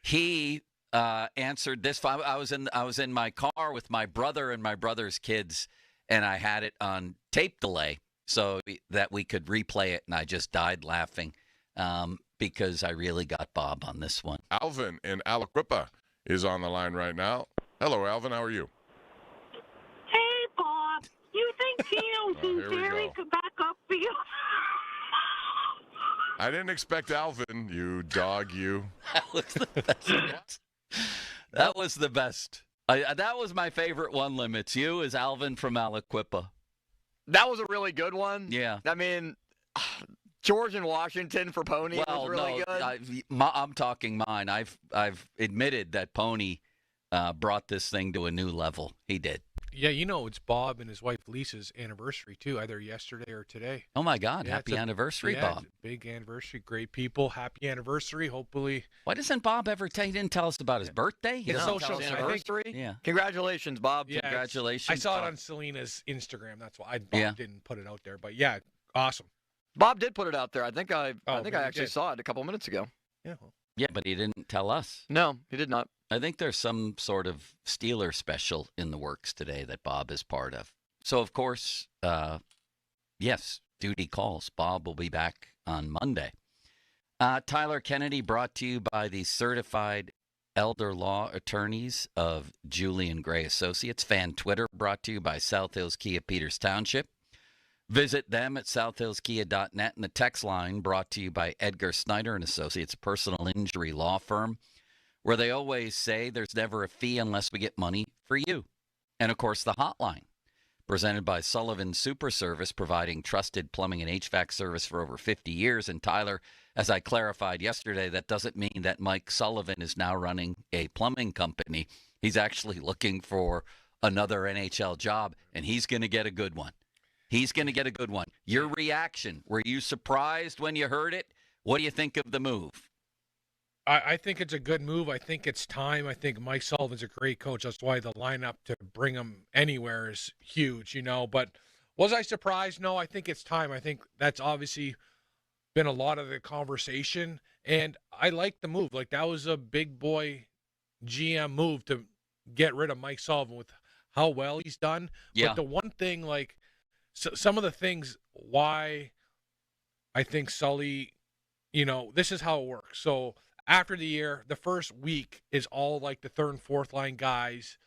He answered this. I was in my car with my brother and my brother's kids, and I had it on tape delay so that we could replay it, and I just died laughing because I really got Bob on this one. Alvin in Aliquippa is on the line right now. Hello, Alvin. How are you? Hey, Bob. You think Tino Sinceri could back up for you? I didn't expect Alvin, you dog, you. That was the best. That was the best. That was my favorite one, Limits. You is Alvin from Aliquippa. That was a really good one. Yeah. I mean, George and Washington for Pony was really good. I'm talking mine. I've admitted that Pony brought this thing to a new level. He did. Yeah, it's Bob and his wife Lisa's anniversary, too, either yesterday or today. Oh, my God. Happy anniversary, Bob. It's a big anniversary. Great people. Happy anniversary. Hopefully. Why doesn't Bob ever he didn't tell us about his birthday? His social anniversary? Yeah. Congratulations, Bob. Yeah, Congratulations. I saw it on Selena's Instagram. That's why Bob didn't put it out there. But, yeah, awesome. Bob did put it out there. I think I actually saw it a couple minutes ago. Yeah. Yeah, but he didn't tell us. No, he did not. I think there's some sort of Steeler special in the works today that Bob is part of. So, of course, yes, duty calls. Bob will be back on Monday. Tyler Kennedy brought to you by the certified elder law attorneys of Julian Gray Associates. Fan Twitter brought to you by South Hills Kia Peters Township. Visit them at southhillskia.net, and the text line brought to you by Edgar Snyder and Associates, a personal injury law firm, where they always say there's never a fee unless we get money for you. And, of course, the hotline, presented by Sullivan Super Service, providing trusted plumbing and HVAC service for over 50 years. And, Tyler, as I clarified yesterday, that doesn't mean that Mike Sullivan is now running a plumbing company. He's actually looking for another NHL job, and he's going to get a good one. He's going to get a good one. Your reaction, were you surprised when you heard it? What do you think of the move? I think it's a good move. I think it's time. I think Mike Sullivan's a great coach. That's why the lineup to bring him anywhere is huge, But was I surprised? No, I think it's time. I think that's obviously been a lot of the conversation. And I like the move. Like, that was a big boy GM move to get rid of Mike Sullivan with how well he's done. Yeah. But the one thing, like, some of the things why I think Sully, this is how it works. So after the year, the first week is all like the third and fourth line guys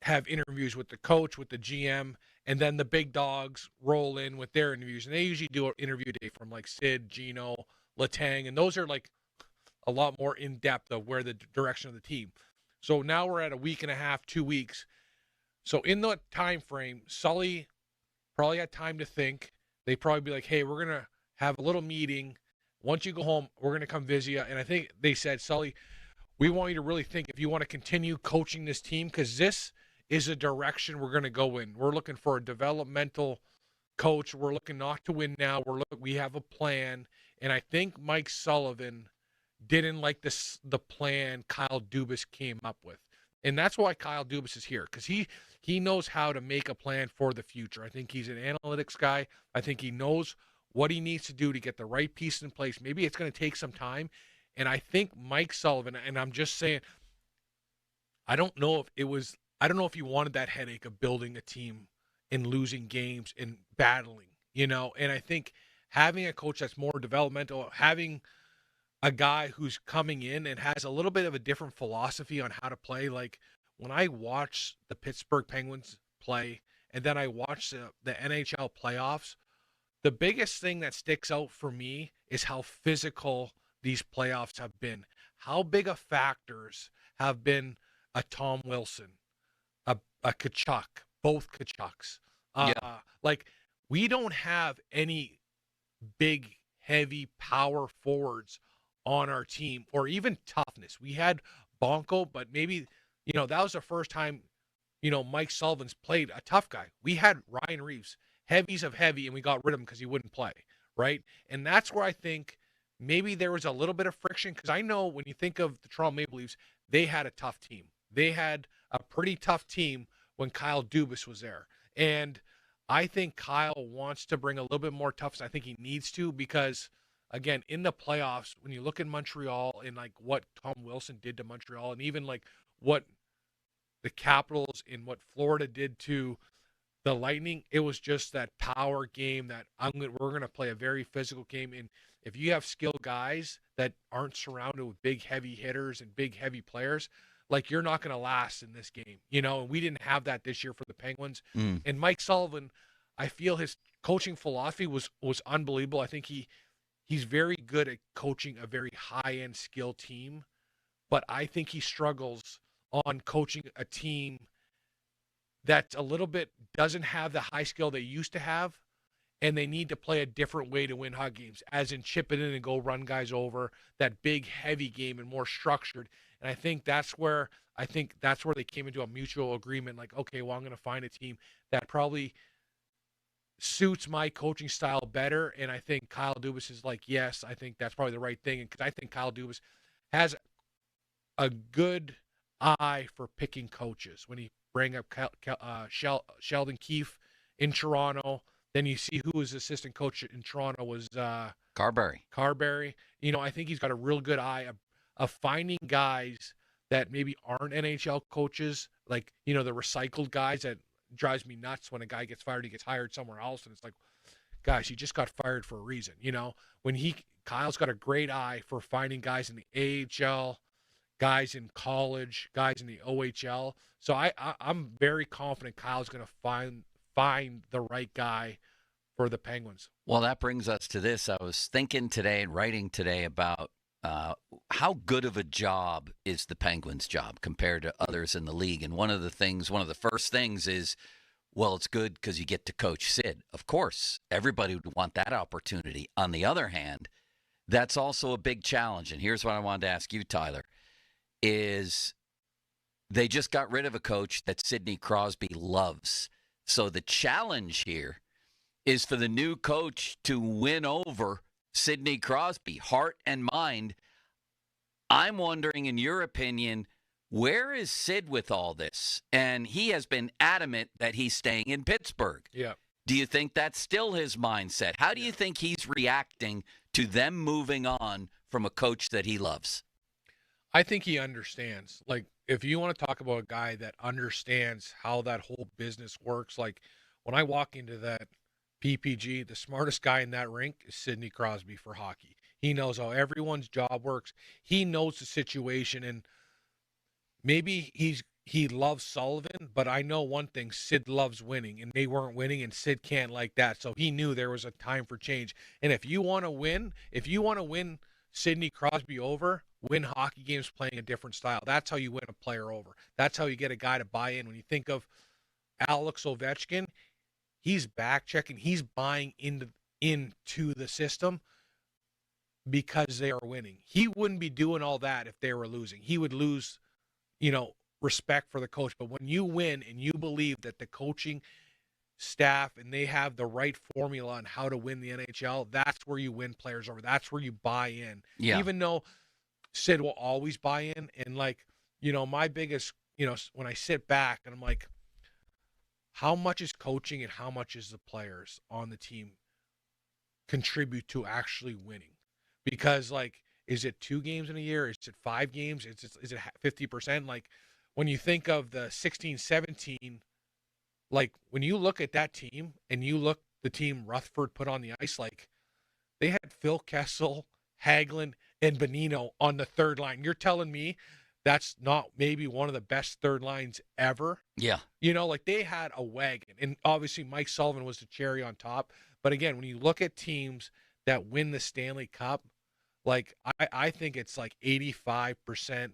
have interviews with the coach, with the GM, and then the big dogs roll in with their interviews. And they usually do an interview day from like Sid, Gino, Letang, and those are like a lot more in depth of where the direction of the team. So now we're at a week and a half, 2 weeks. So in that time frame, Sully probably had time to think. They probably be like, hey, we're going to have a little meeting. Once you go home, we're going to come visit you. And I think they said, Sully, we want you to really think if you want to continue coaching this team, because this is a direction we're going to go in. We're looking for a developmental coach. We're looking not to win now. We have a plan. And I think Mike Sullivan didn't like the plan Kyle Dubas came up with. And that's why Kyle Dubas is here, because he knows how to make a plan for the future. I think he's an analytics guy. I think he knows what he needs to do to get the right pieces in place. Maybe it's going to take some time. And I think Mike Sullivan, and I'm just saying, I don't know if he wanted that headache of building a team and losing games and battling, and I think having a coach that's more developmental, having a guy who's coming in and has a little bit of a different philosophy on how to play. Like when I watch the Pittsburgh Penguins play and then I watch the NHL playoffs, the biggest thing that sticks out for me is how physical these playoffs have been. How big of factors have been a Tom Wilson, a Tkachuk, both Tkachuks. Like we don't have any big, heavy power forwards on our team, or even toughness. We had Bonko, but maybe, that was the first time, Mike Sullivan's played a tough guy. We had Ryan Reeves, heavies of heavy, and we got rid of him because he wouldn't play, right? And that's where I think maybe there was a little bit of friction, because I know when you think of the Toronto Maple Leafs, they had a tough team. They had a pretty tough team when Kyle Dubas was there. And I think Kyle wants to bring a little bit more toughness. I think he needs to, because again, in the playoffs, when you look at Montreal and like what Tom Wilson did to Montreal, and even like what the Capitals and what Florida did to the Lightning, it was just that power game that we're going to play a very physical game. And if you have skilled guys that aren't surrounded with big, heavy hitters and big, heavy players, like you're not going to last in this game, and we didn't have that this year for the Penguins. And Mike Sullivan, I feel his coaching philosophy was unbelievable. I think he's very good at coaching a very high-end skill team, but I think he struggles on coaching a team that a little bit doesn't have the high skill they used to have, and they need to play a different way to win hockey games, as in chip it in and go run guys over, that big, heavy game and more structured. And I think that's where they came into a mutual agreement, like, okay, well, I'm going to find a team that probably suits my coaching style better. And I think Kyle Dubas is like, yes, I think that's probably the right thing. And because I think Kyle Dubas has a good eye for picking coaches. When he bring up Sheldon Keefe in Toronto, then you see who his assistant coach in Toronto was Carberry. I think he's got a real good eye of finding guys that maybe aren't NHL coaches, like, the recycled guys that drives me nuts when a guy gets fired, he gets hired somewhere else. And it's like, guys, he just got fired for a reason. Kyle's got a great eye for finding guys in the AHL, guys in college, guys in the OHL. So I'm very confident Kyle's going to find the right guy for the Penguins. Well, that brings us to this. I was thinking today and writing today about how good of a job is the Penguins' job compared to others in the league. And one of the first things is, well, it's good because you get to coach Sid. Of course, everybody would want that opportunity. On the other hand, that's also a big challenge. And here's what I wanted to ask you, Tyler, is they just got rid of a coach that Sidney Crosby loves. So the challenge here is for the new coach to win over Sidney Crosby, heart and mind. I'm wondering, in your opinion, where is Sid with all this? And he has been adamant that he's staying in Pittsburgh. Yeah. Do you think that's still his mindset? How do you think he's reacting to them moving on from a coach that he loves? I think he understands. Like, if you want to talk about a guy that understands how that whole business works, like when I walk into that PPG, the smartest guy in that rink is Sidney Crosby for hockey. He knows how everyone's job works. He knows the situation, and maybe he loves Sullivan, but I know one thing, Sid loves winning, and they weren't winning, and Sid can't like that. So he knew there was a time for change. And if you want to win Sidney Crosby over, win hockey games playing a different style. That's how you win a player over. That's how you get a guy to buy in. When you think of Alex Ovechkin, he's back checking. He's buying into the system because they are winning. He wouldn't be doing all that if they were losing. He would lose, respect for the coach. But when you win and you believe that the coaching staff and they have the right formula on how to win the NHL, that's where you win players over. That's where you buy in. Yeah. Even though Sid will always buy in. And my biggest, when I sit back and I'm like, how much is coaching and how much is the players on the team contribute to actually winning? Because is it 2 games in a year? Is it 5 games? Is it 50%? Like when you think of the 16-17, when you look at that team and you look the team Rutherford put on the ice, they had Phil Kessel, Hagelin, and Bonino on the third line. You're telling me that's not maybe one of the best third lines ever? Yeah. They had a wagon. And obviously Mike Sullivan was the cherry on top. But again, when you look at teams that win the Stanley Cup, I think it's 85%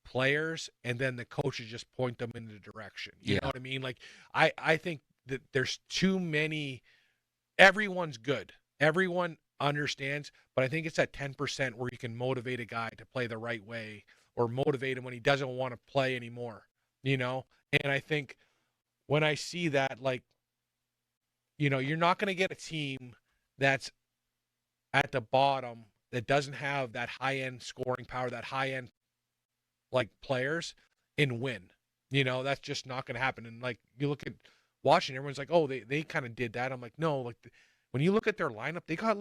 players, and then the coaches just point them in the direction. You know what I mean? I think that there's too many. Everyone's good. Everyone understands, but I think it's that 10% where you can motivate a guy to play the right way or motivate him when he doesn't want to play anymore, And I think when I see that, you're not going to get a team that's at the bottom that doesn't have that high-end scoring power, that high-end players and win. That's just not going to happen. And you look at Washington, everyone's like, oh, they kind of did that. I'm like, no, when you look at their lineup, they got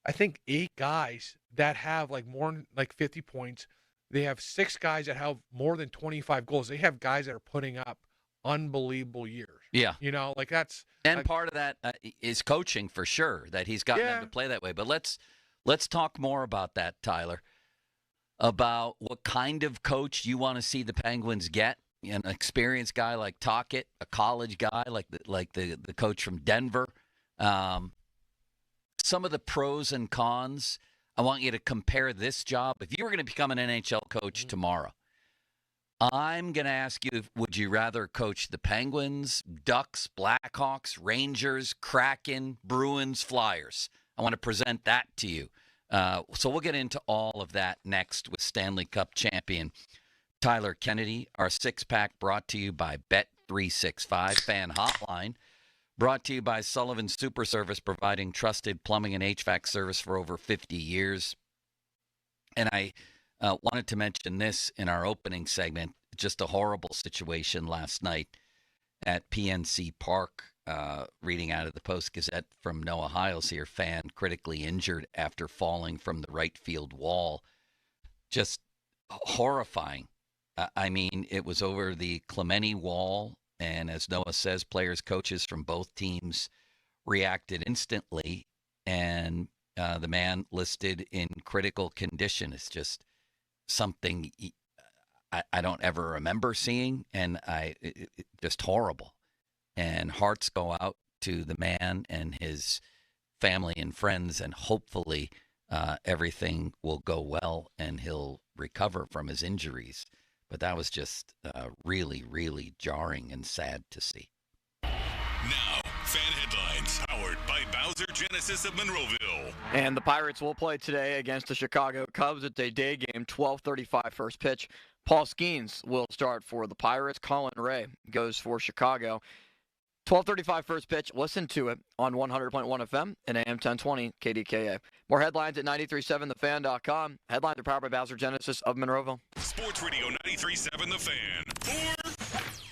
I think 8 guys that have more than 50 points. They have 6 guys that have more than 25 goals. They have guys that are putting up unbelievable years. Yeah. That's and part of that is coaching for sure, that he's gotten them to play that way. But let's talk more about that, Tyler, about what kind of coach you want to see the Penguins get. An experienced guy like Tocchet, a college guy like the coach from Denver. Some of the pros and cons. I want you to compare this job. If you were going to become an NHL coach tomorrow, I'm going to ask you, would you rather coach the Penguins, Ducks, Blackhawks, Rangers, Kraken, Bruins, Flyers? I want to present that to you. So we'll get into all of that next with Stanley Cup champion Tyler Kennedy. Our 6-pack brought to you by Bet365 Fan Hotline. Brought to you by Sullivan Super Service, providing trusted plumbing and HVAC service for over 50 years. And I wanted to mention this in our opening segment, just a horrible situation last night at PNC Park. Reading out of the Post-Gazette from Noah Hiles here, fan critically injured after falling from the right field wall. Just horrifying. I mean, it was over the Clemente wall, and as Noah says, players, coaches from both teams reacted instantly, and the man listed in critical condition. It's just something I don't ever remember seeing, and just horrible. And hearts go out to the man and his family and friends, and hopefully everything will go well and he'll recover from his injuries. But that was just really, really jarring and sad to see. Now, fan headlines powered by Bowser Genesis of Monroeville. And the Pirates will play today against the Chicago Cubs. It's a day game, 12:35 first pitch. Paul Skeens will start for the Pirates. Colin Ray goes for Chicago. 12:35 first pitch. Listen to it on 100.1 FM and AM 1020 KDKA. More headlines at 937thefan.com. Headlines are powered by Bowser Genesis of Monroeville. Sports Radio 93.7 The Fan.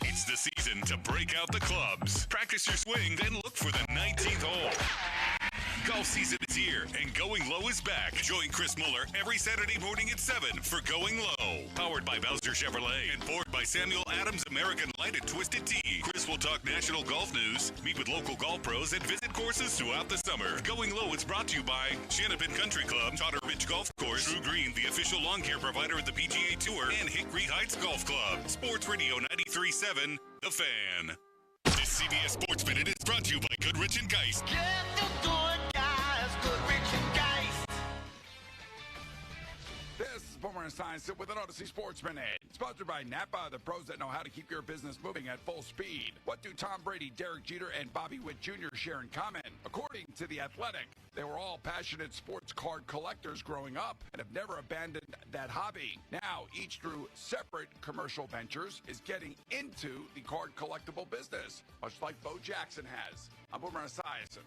It's the season to break out the clubs. Practice your swing, then look for the 19th hole. Golf season is here, and Going Low is back. Join Chris Muller every Saturday morning at 7 for Going Low. Powered by Bowser Chevrolet and poured by Samuel Adams American Light and Twisted Tea. Chris will talk national golf news, meet with local golf pros, and visit courses throughout the summer. Going Low is brought to you by Shanapin Country Club, Totter Ridge Golf Course, True Green, the official lawn care provider of the PGA Tour, and Hickory Heights Golf Club. Sports Radio 93.7, The Fan. This CBS Sports Minute is brought to you by Goodrich and Geist. Get the good guys, Goodrich and Geist. This is Boomer and Science with an Odyssey Sports Minute. Sponsored by Napa, the pros that know how to keep your business moving at full speed. What do Tom Brady, Derek Jeter, and Bobby Witt Jr. share in common? According to The Athletic, they were all passionate sports card collectors growing up and have never abandoned that hobby. Now, each through separate commercial ventures is getting into the card collectible business, much like Bo Jackson has. I'm Boomer Esiason.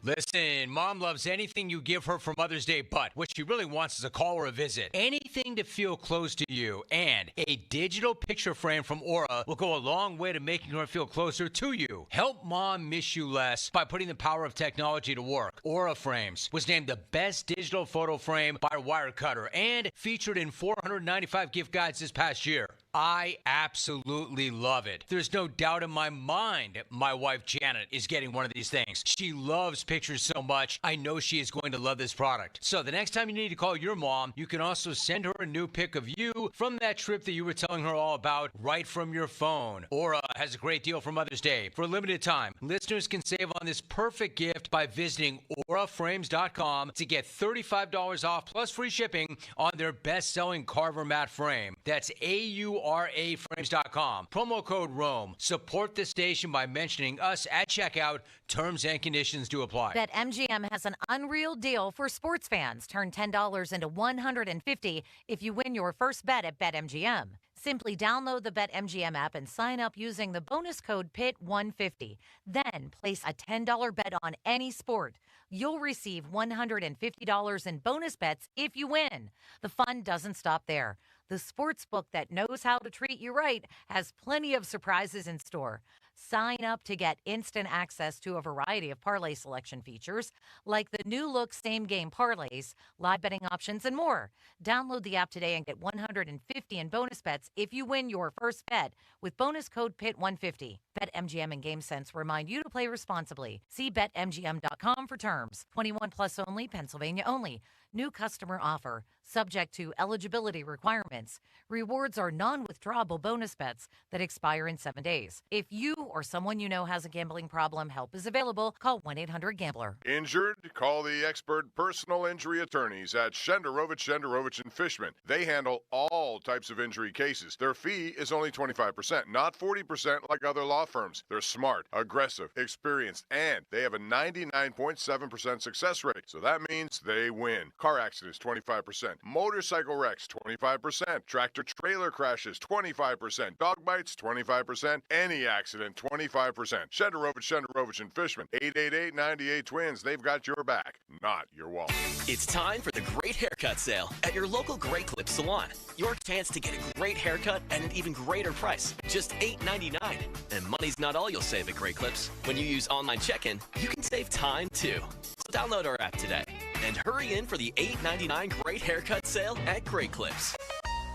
Listen, Mom loves anything you give her for Mother's Day, but what she really wants is a call or a visit. Anything to feel close to you. And a digital picture frame from Aura will go a long way to making her feel closer to you. Help Mom miss you less by putting the power of technology to work. Aura Frames was named the best digital photo frame by Wirecutter and featured in 495 gift guides this past year. I absolutely love it. There's no doubt in my mind my wife Janet is getting one of these things. She loves pictures so much, I know she is going to love this product. So the next time you need to call your mom, you can also send her a new pic of you from that trip that you were telling her all about right from your phone. Aura has a great deal for Mother's Day. For a limited time, listeners can save on this perfect gift by visiting auraframes.com to get $35 off plus free shipping on their best-selling Carver mat frame. That's auraframes.com. Promo code ROAM. Support the station by mentioning us at checkout. Terms and conditions do apply. BetMGM has an unreal deal for sports fans. Turn $10 into $150 if you win your first bet at BetMGM. Simply download the BetMGM app and sign up using the bonus code PIT150. Then place a $10 bet on any sport. You'll receive $150 in bonus bets if you win. The fun doesn't stop there. The sports book that knows how to treat you right has plenty of surprises in store. Sign up to get instant access to a variety of parlay selection features, like the new look same game parlays, live betting options, and more. Download the app today and get $150 in bonus bets if you win your first bet with bonus code PIT150. BetMGM and GameSense remind you to play responsibly. See BetMGM.com for terms. 21 plus only, Pennsylvania only. New customer offer. Subject to eligibility requirements. Rewards are non-withdrawable bonus bets that expire in 7 days. If you or someone you know has a gambling problem, help is available. Call 1-800-GAMBLER. Injured? Call the expert personal injury attorneys at Shenderovich and Fishman. They handle all types of injury cases. Their fee is only 25%, not 40% like other law firms. They're smart, aggressive, experienced, and they have a 99.7% success rate. So that means they win. Car accidents, 25%. Motorcycle wrecks, 25%. Tractor trailer crashes, 25%. Dog bites, 25%. Any accident, 25%. Shenderovich and Fishman. 888-98-TWINS. They've got your back, not your wallet. It's time for the Great Haircut Sale at your local Great Clip Salon. Your chance to get a great haircut at an even greater price, just $8.99. And money's not all you'll save at Great Clips. When you use online check-in, you can save time too. So download our app today and hurry in for the $8.99 Great Haircut Sale at Great Clips.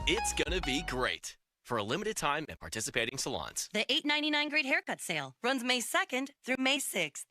It's gonna be great. For a limited time at participating salons. The $8.99 Great Haircut Sale runs May 2nd through May 6th.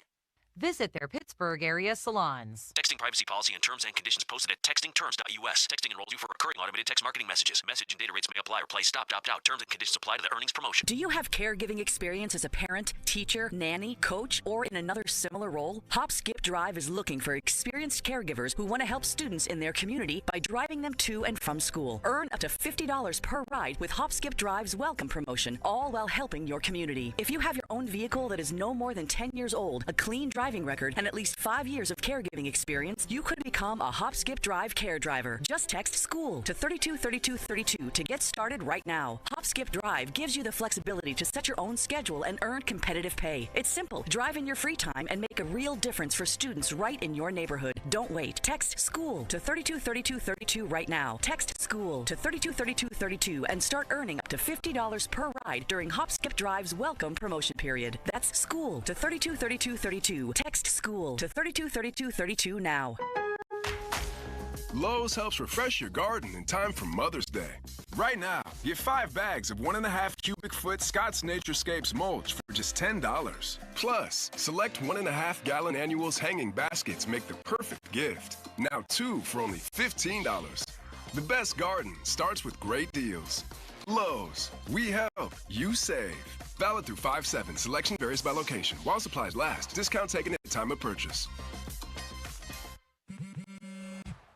Visit their Pittsburgh area salons. Texting privacy policy and terms and conditions posted at textingterms.us. Texting enrolls you for recurring automated text marketing messages. Message and data rates may apply or play stop, opt out. Terms and conditions apply to the earnings promotion. Do you have caregiving experience as a parent, teacher, nanny, coach, or in another similar role? Hop Skip Drive is looking for experienced caregivers who want to help students in their community by driving them to and from school. Earn up to $50 per ride with Hop Skip Drive's welcome promotion, all while helping your community. If you have your own vehicle that is no more than 10 years old, a clean driving record, and at least 5 years of caregiving experience, experience, you could become a hop, skip, drive care driver. Just text SCHOOL to 323232 to get started right now. Hop, skip, drive gives you the flexibility to set your own schedule and earn competitive pay. It's simple. Drive in your free time and make a real difference for students right in your neighborhood. Don't wait. Text SCHOOL to 323232 right now. Text SCHOOL to 323232 and start earning up to $50 per ride during Hop, Skip, Drive's welcome promotion period. That's SCHOOL to 323232. Text SCHOOL to 323232 now. Lowe's helps refresh your garden in time for Mother's Day. Right now, get 5 bags of 1.5 cubic foot Scott's Naturescapes mulch for just $10. Plus, select 1.5 gallon annuals hanging baskets make the perfect gift. Now 2 for only $15. The best garden starts with great deals. Lowe's, we help, you save. Valid through 5/7. Selection varies by location. While supplies last. Discount taken at the time of purchase.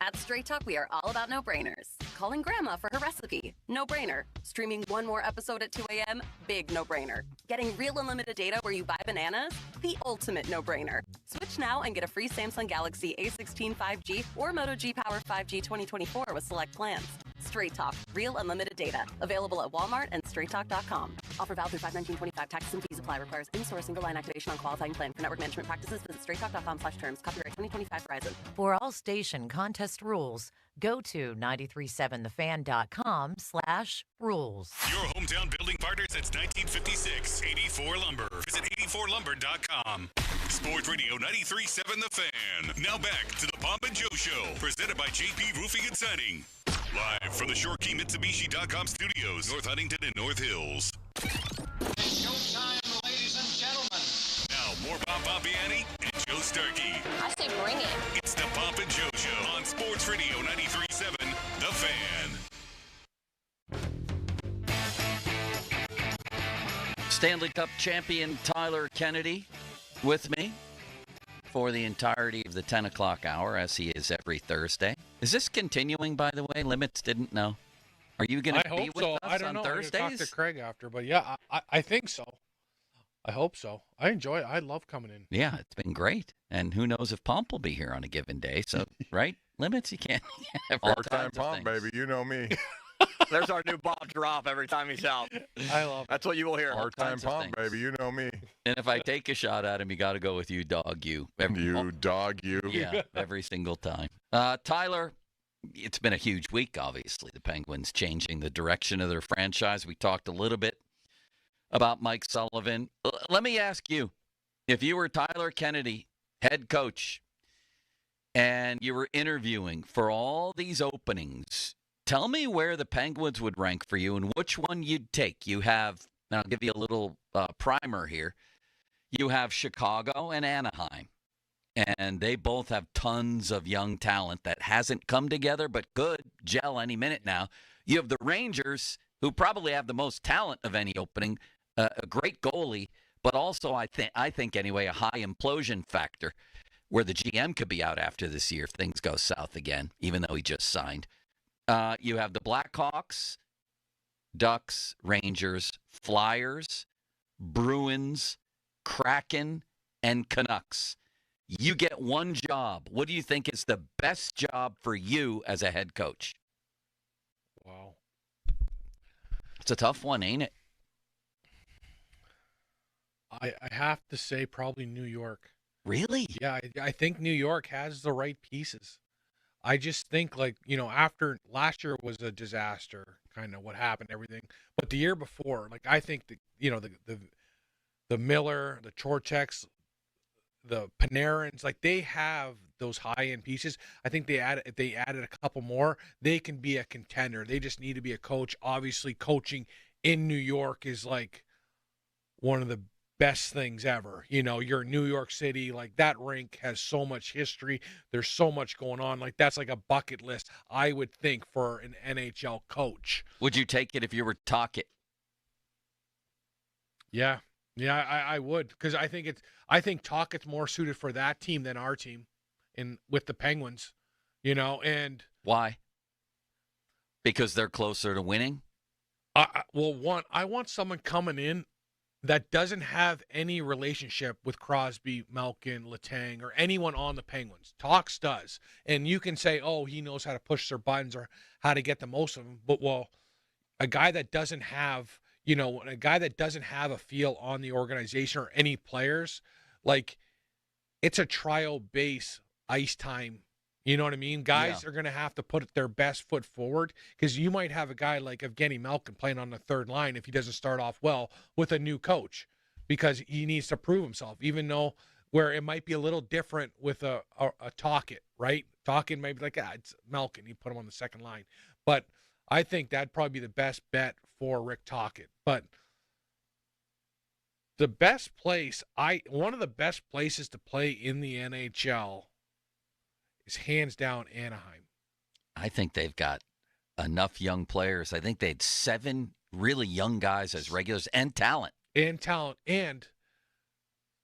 At Straight Talk, we are all about no-brainers. Calling Grandma for her recipe, no-brainer. Streaming one more episode at 2 a.m., big no-brainer. Getting real unlimited data where you buy bananas, the ultimate no-brainer. Switch now and get a free Samsung Galaxy A16 5G or Moto G Power 5G 2024 with select plans. Straight Talk, real unlimited data. Available at Walmart and straighttalk.com. Offer valid through 5/19/25. Taxes and fees apply. Requires in-store single line activation on qualifying plan. For network management practices, visit straighttalk.com/terms. Copyright 2025 Verizon. For all station contest rules, go to 937thefan.com/rules. Your hometown building partner since 1956, 84 Lumber. Visit 84lumber.com. Sports Radio 93.7 The Fan. Now back to the Pomp and Joe Show, presented by JP Roofing and Siding. Live from the Shortkey Mitsubishi.com studios, North Huntington and North Hills. It's showtime, ladies and gentlemen. Now, more Bob Bobbiani and Joe Starkey. I say bring it. It's the Pomp and Joe Show on Sports Radio 93.7 The Fan. Stanley Cup champion Tyler Kennedy with me for the entirety of the 10 o'clock hour, as he is every Thursday. Is this continuing, by the way? Limits didn't know. Are you going to be with us I don't on know. Thursdays? I'm going to talk to Craig after, but yeah, I think so. I hope so. I enjoy it. I love coming in. Yeah, it's been great. And who knows if Pomp will be here on a given day. So, right? Limits, you can't have all Part-time kinds of Pomp, things. baby. You know me. There's our new Bob drop every time he's out. I love it. That's what you will hear. Part-time Pomp, baby. You know me. And if I take a shot at him, you got to go with you, dog, you. Dog, you. Yeah, every single time. Tyler, it's been a huge week, obviously. The Penguins changing the direction of their franchise. We talked a little bit about Mike Sullivan. Let me ask you, if you were Tyler Kennedy, head coach, and you were interviewing for all these openings, tell me where the Penguins would rank for you and which one you'd take. You have, and I'll give you a little primer here. You have Chicago and Anaheim, and they both have tons of young talent that hasn't come together but could gel any minute now. You have the Rangers, who probably have the most talent of any opening, a great goalie, but also I think anyway, a high implosion factor where the GM could be out after this year if things go south again, even though he just signed. You have the Blackhawks, Ducks, Rangers, Flyers, Bruins, Kraken, and Canucks. You get one job. What do you think is the best job for you as a head coach? Wow. It's a tough one, ain't it? I have to say probably New York. Really? Yeah, I think New York has the right pieces. I just think, after last year was a disaster, kind of what happened, everything. But the year before, I think the Miller, the Chorcheks, the Panarins, they have those high-end pieces. I think if they added a couple more, they can be a contender. They just need to be a coach. Obviously, coaching in New York is one of the best things ever. You're in New York City, that rink has so much history. There's so much going on. That's like a bucket list, I would think, for an NHL coach. Would you take it if you were Tocchet? Yeah, I would, because I think Tocchet's more suited for that team than our team, with the Penguins, and why? Because they're closer to winning. I want someone coming in that doesn't have any relationship with Crosby, Malkin, Letang, or anyone on the Penguins. Talks does. And you can say, oh, he knows how to push their buttons or how to get the most of them. But, well, a guy that doesn't have, a guy that doesn't have a feel on the organization or any players, like, it's a trial base ice time. You know what I mean? Guys are going to have to put their best foot forward, because you might have a guy like Evgeny Malkin playing on the third line if he doesn't start off well with a new coach, because he needs to prove himself, even though where it might be a little different with a Tocchet, right? Tocchet might be like, it's Malkin. You put him on the second line. But I think that'd probably be the best bet for Rick Tocchet. But the best place, one of the best places to play in the NHL is hands down Anaheim. I think they've got enough young players. I think they had 7 really young guys as regulars and talent. And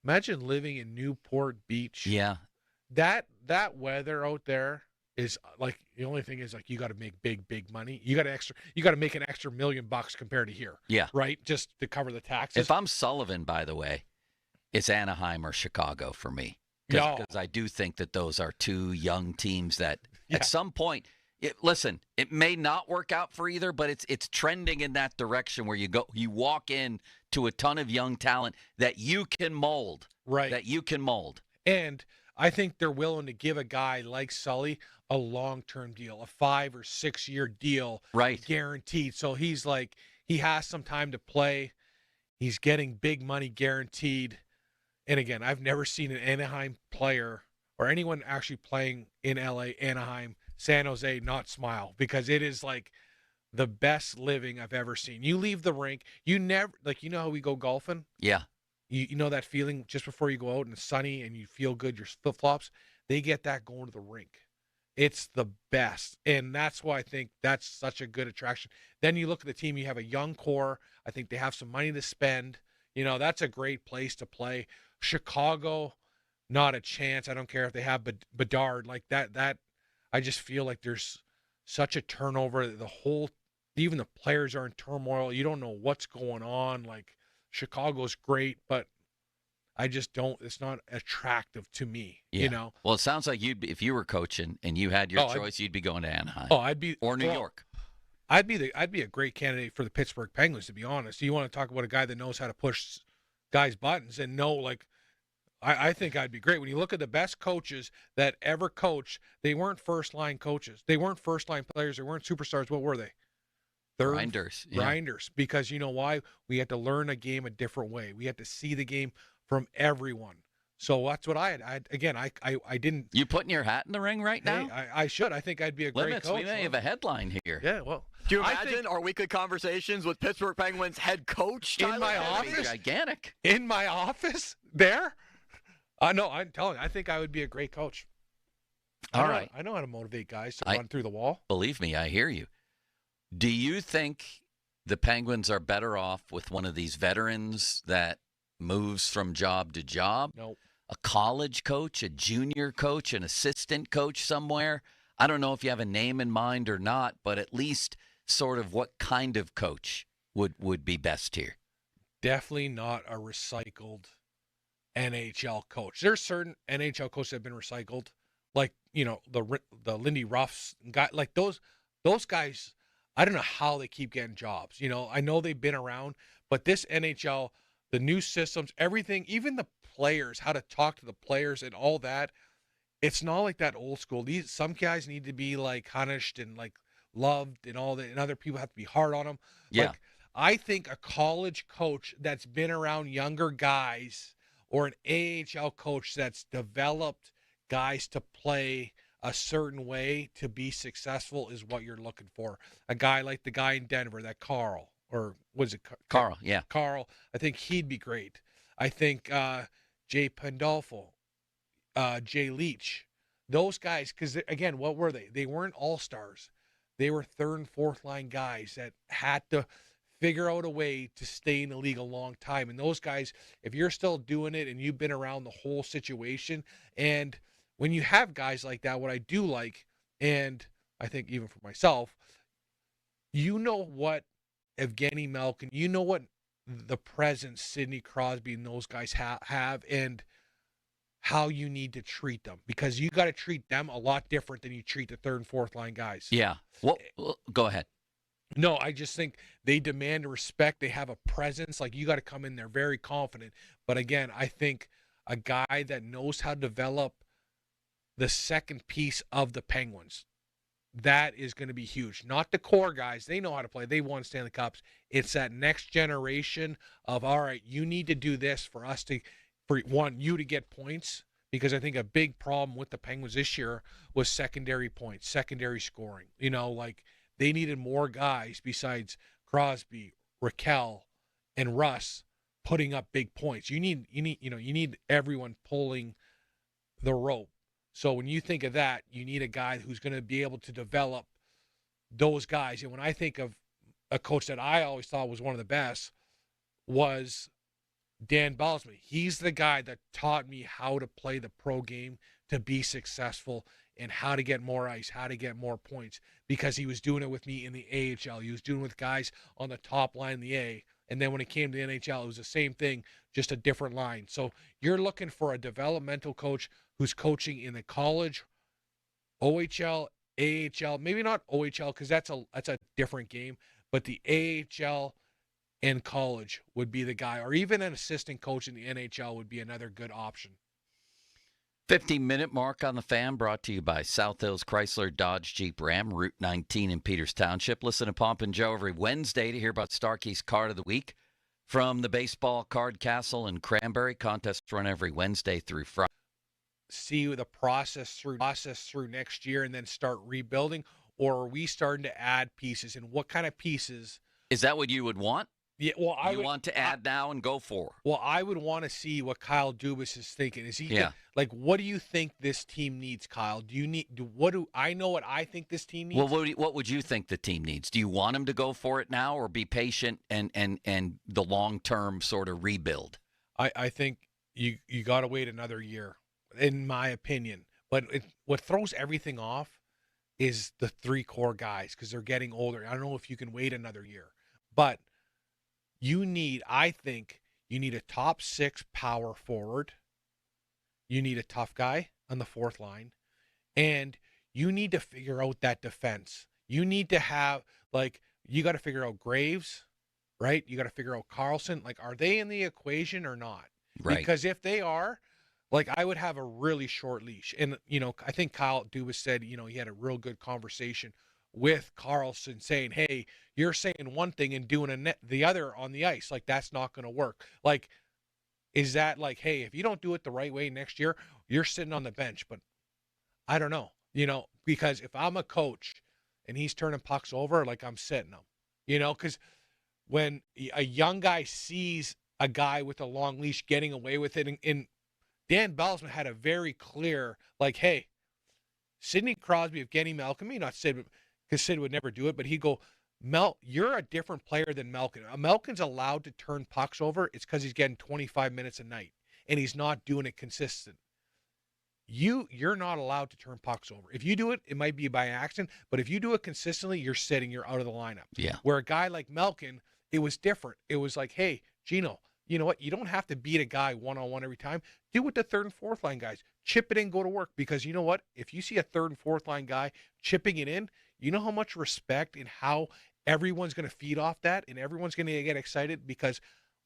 imagine living in Newport Beach. Yeah. That weather out there is like, the only thing is, like, you got to make big money. You got to make an extra $1 million compared to here. Yeah. Right? Just to cover the taxes. If I'm Sullivan, by the way, it's Anaheim or Chicago for me. Because I do think that those are 2 young teams that at some point, it may not work out for either, but it's trending in that direction where you walk in to a ton of young talent that you can mold. Right. That you can mold. And I think they're willing to give a guy like Sully a long-term deal, a 5 or 6 year deal, right? Guaranteed. So he's like, he has some time to play. He's getting big money guaranteed. And again, I've never seen an Anaheim player or anyone actually playing in LA, Anaheim, San Jose not smile, because it is like the best living I've ever seen. You leave the rink, you never, like, you know how we go golfing? Yeah. You know that feeling just before you go out and it's sunny and you feel good, your flip-flops? They get that going to the rink. It's the best. And that's why I think that's such a good attraction. Then you look at the team, you have a young core. I think they have some money to spend. That's a great place to play. Chicago, not a chance. I don't care if they have Bedard like that. I just feel like there's such a turnover. Even the players are in turmoil. You don't know what's going on. Like, Chicago's great, but I just don't. It's not attractive to me. Yeah. Well, it sounds like if you were coaching and you had your choice, you'd be going to Anaheim. Or New York. I'd be a great candidate for the Pittsburgh Penguins, to be honest. You want to talk about a guy that knows how to push guys' buttons and know, like, I think I'd be great. When you look at the best coaches that ever coached, they weren't first-line coaches. They weren't first-line players. They weren't superstars. What were they? Grinders. Grinders. Because you know why? We had to learn a game a different way. We had to see the game from everyone. So that's what I had. I didn't. You putting your hat in the ring right now? I should. I think I'd be a great coach. We may have a headline here. Yeah, well. Do you imagine our weekly conversations with Pittsburgh Penguins head coach Tyler in my Kennedy? office? Gigantic. In my office there? No, I'm telling you, I think I would be a great coach. All right. I know how to motivate guys to run through the wall. Believe me, I hear you. Do you think the Penguins are better off with one of these veterans that moves from job to job? No. A college coach, a junior coach, an assistant coach somewhere? I don't know if you have a name in mind or not, but at least sort of what kind of coach would be best here? Definitely not a recycled NHL coach. There's certain NHL coaches that have been recycled, like, the Lindy Ruffs, like those guys. I don't know how they keep getting jobs. I know they've been around, but this NHL, the new systems, everything, even the players, how to talk to the players and all that, it's not like that old school. Some guys need to be like punished and like loved and all that, and other people have to be hard on them. Yeah. Like, I think a college coach that's been around younger guys, or an AHL coach that's developed guys to play a certain way to be successful, is what you're looking for. A guy like the guy in Denver, that Carl, or was it Carl? Yeah. Carl. I think he'd be great. I think Jay Pandolfo, Jay Leach, those guys, because, again, what were they? They weren't all-stars. They were third and fourth line guys that had to figure out a way to stay in the league a long time. And those guys, if you're still doing it and you've been around the whole situation, and when you have guys like that, what I do like, and I think even for myself, what Evgeny Malkin, what the presence Sidney Crosby and those guys have and how you need to treat them, because you got to treat them a lot different than you treat the third and fourth line guys. Yeah. Well, go ahead. No, I just think they demand respect. They have a presence. Like, you got to come in there very confident. But again, I think a guy that knows how to develop the second piece of the Penguins, that is going to be huge. Not the core guys. They know how to play. They won Stanley Cups. It's that next generation of, all right, you need to do this for us to, for one, you to get points. Because I think a big problem with the Penguins this year was secondary points, secondary scoring. You know, like, they needed more guys besides Crosby, Raquel, and Russ putting up big points. You need everyone pulling the rope. So when you think of that, you need a guy who's going to be able to develop those guys. And when I think of a coach that I always thought was one of the best, was Dan Belsman. He's the guy that taught me how to play the pro game to be successful and how to get more ice, how to get more points, because he was doing it with me in the AHL. He was doing it with guys on the top line in the A. And then when it came to the NHL, it was the same thing, just a different line. So you're looking for a developmental coach who's coaching in the college, OHL, AHL, maybe not OHL because that's a different game, but the AHL and college would be the guy, or even an assistant coach in the NHL would be another good option. 15-minute mark on the Fan, brought to you by South Hills Chrysler Dodge Jeep Ram, Route 19 in Peters Township. Listen to Pomp and Joe every Wednesday to hear about Starkey's Card of the Week. From the Baseball Card Castle in Cranberry, contests run every Wednesday through Friday. See the process through next year and then start rebuilding, or are we starting to add pieces? And what kind of pieces? Is that what you would want? Yeah, well, I want to add now and go for. Well, I would want to see what Kyle Dubas is thinking. Is he like, what do you think this team needs, Kyle? I know what I think this team needs? Well, what would you think the team needs? Do you want him to go for it now, or be patient and the long-term sort of rebuild? I think you got to wait another year, in my opinion. But what throws everything off is the three core guys, because they're getting older. I don't know if you can wait another year, but I think you need a top six power forward. You need a tough guy on the fourth line. And you need to figure out that defense. You need to have, you got to figure out Graves, right? You got to figure out Carlson. Are they in the equation or not? Right. Because if they are, I would have a really short leash. And, I think Kyle Dubas said, he had a real good conversation with Carlson saying, hey, you're saying one thing and doing the other on the ice. That's not going to work. Is that hey, if you don't do it the right way next year, you're sitting on the bench? But I don't know, because if I'm a coach and he's turning pucks over, I'm sitting him, because when a young guy sees a guy with a long leash getting away with it, and Dan Belsman had a very clear, hey, Sidney Crosby, Evgeny Malkin, maybe not Sid, because Sid would never do it, but he'd go, you're a different player than Malkin. Malkin's allowed to turn pucks over. It's because he's getting 25 minutes a night, and he's not doing it consistent. You're not allowed to turn pucks over. If you do it, it might be by accident, but if you do it consistently, you're out of the lineup. Yeah. Where a guy like Malkin, it was different. It was hey, Gino, you know what? You don't have to beat a guy one-on-one every time. Do what the third and fourth line guys. Chip it in, go to work. Because you know what? If you see a third and fourth line guy chipping it in, you know how much respect and how everyone's going to feed off that, and everyone's going to get excited because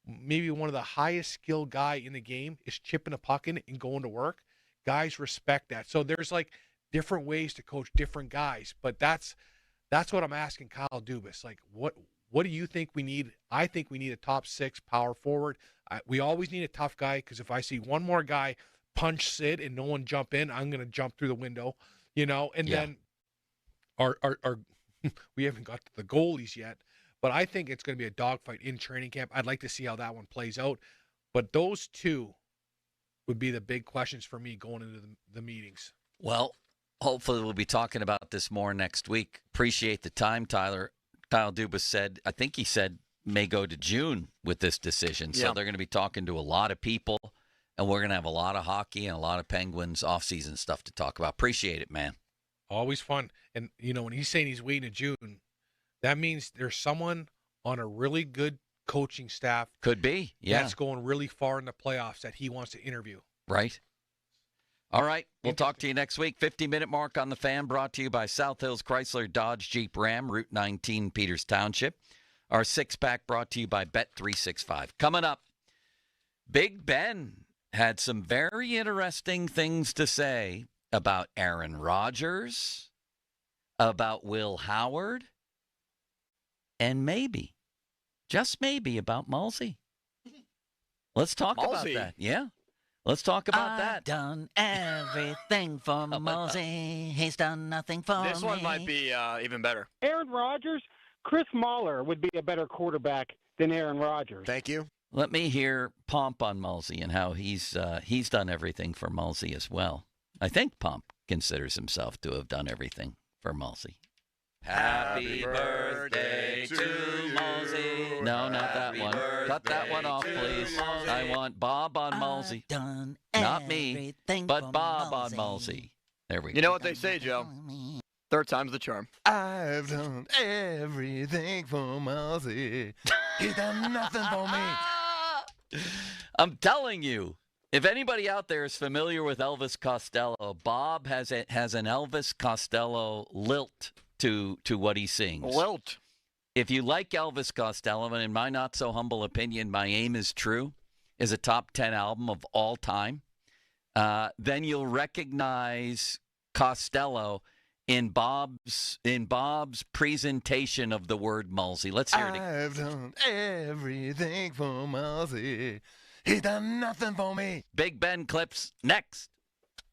maybe one of the highest skilled guy in the game is chipping a puck in and going to work. Guys respect that. So there's different ways to coach different guys, but that's what I'm asking Kyle Dubas. What do you think we need? I think we need a top six power forward. We always need a tough guy, because if I see one more guy punch Sid and no one jump in, I'm going to jump through the window, and then our we haven't got to the goalies yet, but I think it's going to be a dogfight in training camp. I'd like to see how that one plays out, but those two would be the big questions for me going into the meetings. Well, hopefully we'll be talking about this more next week. Appreciate the time, Tyler. Kyle Dubas said, I think he said, may go to June with this decision. So they're going to be talking to a lot of people, and we're going to have a lot of hockey and a lot of Penguins off-season stuff to talk about. Appreciate it, man. Always fun. And, when he's saying he's waiting in June, that means there's someone on a really good coaching staff. Could be, yeah. That's going really far in the playoffs that he wants to interview. Right. All right. We'll talk to you next week. 50-minute mark on the Fan, brought to you by South Hills Chrysler Dodge Jeep Ram, Route 19, Peters Township. Our six-pack brought to you by Bet365. Coming up, Big Ben had some very interesting things to say about Aaron Rodgers, about Will Howard, and maybe, just maybe, about Mulsey. Let's talk about that. Yeah. Let's talk about that. I've done everything for Mulsey. He's done nothing for me. This one might be even better. Aaron Rodgers, Chris Mahler would be a better quarterback than Aaron Rodgers. Thank you. Let me hear Pomp on Mulsey and how he's done everything for Mulsey as well. I think Pomp considers himself to have done everything for Mulsey. Happy birthday to Mulsey. No, not that one. Cut that one off, please. I want Bob on Mulsey. Not me, but Bob on Mulsey. There we go. You know what they say, Joe? Third time's the charm. I've done everything for Mulsey. He's done nothing for me. I'm telling you, if anybody out there is familiar with Elvis Costello, Bob has an Elvis Costello lilt to what he sings. Lilt. If you like Elvis Costello, and in my not so humble opinion, My Aim Is True is a top 10 album of all time, then you'll recognize Costello in Bob's presentation of the word Mulsey. Let's hear it again. I've done everything for Mulsey. He's done nothing for me. Big Ben clips next.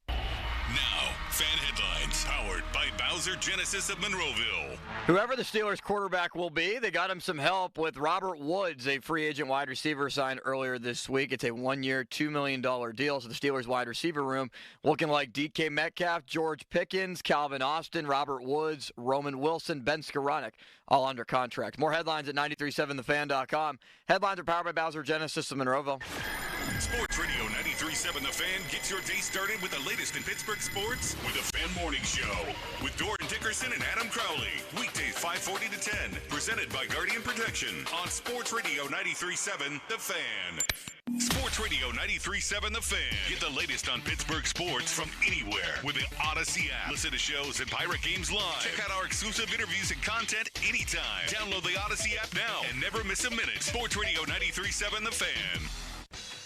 Now, fan headlines powered by Bowser Genesis of Monroeville. Whoever the Steelers quarterback will be, they got him some help with Robert Woods, a free agent wide receiver signed earlier this week. It's a one-year, $2 million deal. So the Steelers wide receiver room looking like DK Metcalf, George Pickens, Calvin Austin, Robert Woods, Roman Wilson, Ben Skoranek, all under contract. More headlines at 937thefan.com. Headlines are powered by Bowser Genesis of Monroeville. Sports Radio 93.7 The Fan gets your day started with the latest in Pittsburgh sports with the Fan Morning Show with Doran Dickerson and Adam Crowley. Weekdays 5:40 to 10. Presented by Guardian Protection on Sports Radio 93.7 The Fan. Sports Radio 93.7 The Fan. Get the latest on Pittsburgh sports from anywhere with the Odyssey app. Listen to shows and Pirate Games live. Check out our exclusive interviews and content anytime. Download the Odyssey app now and never miss a minute. Sports Radio 93.7 The Fan.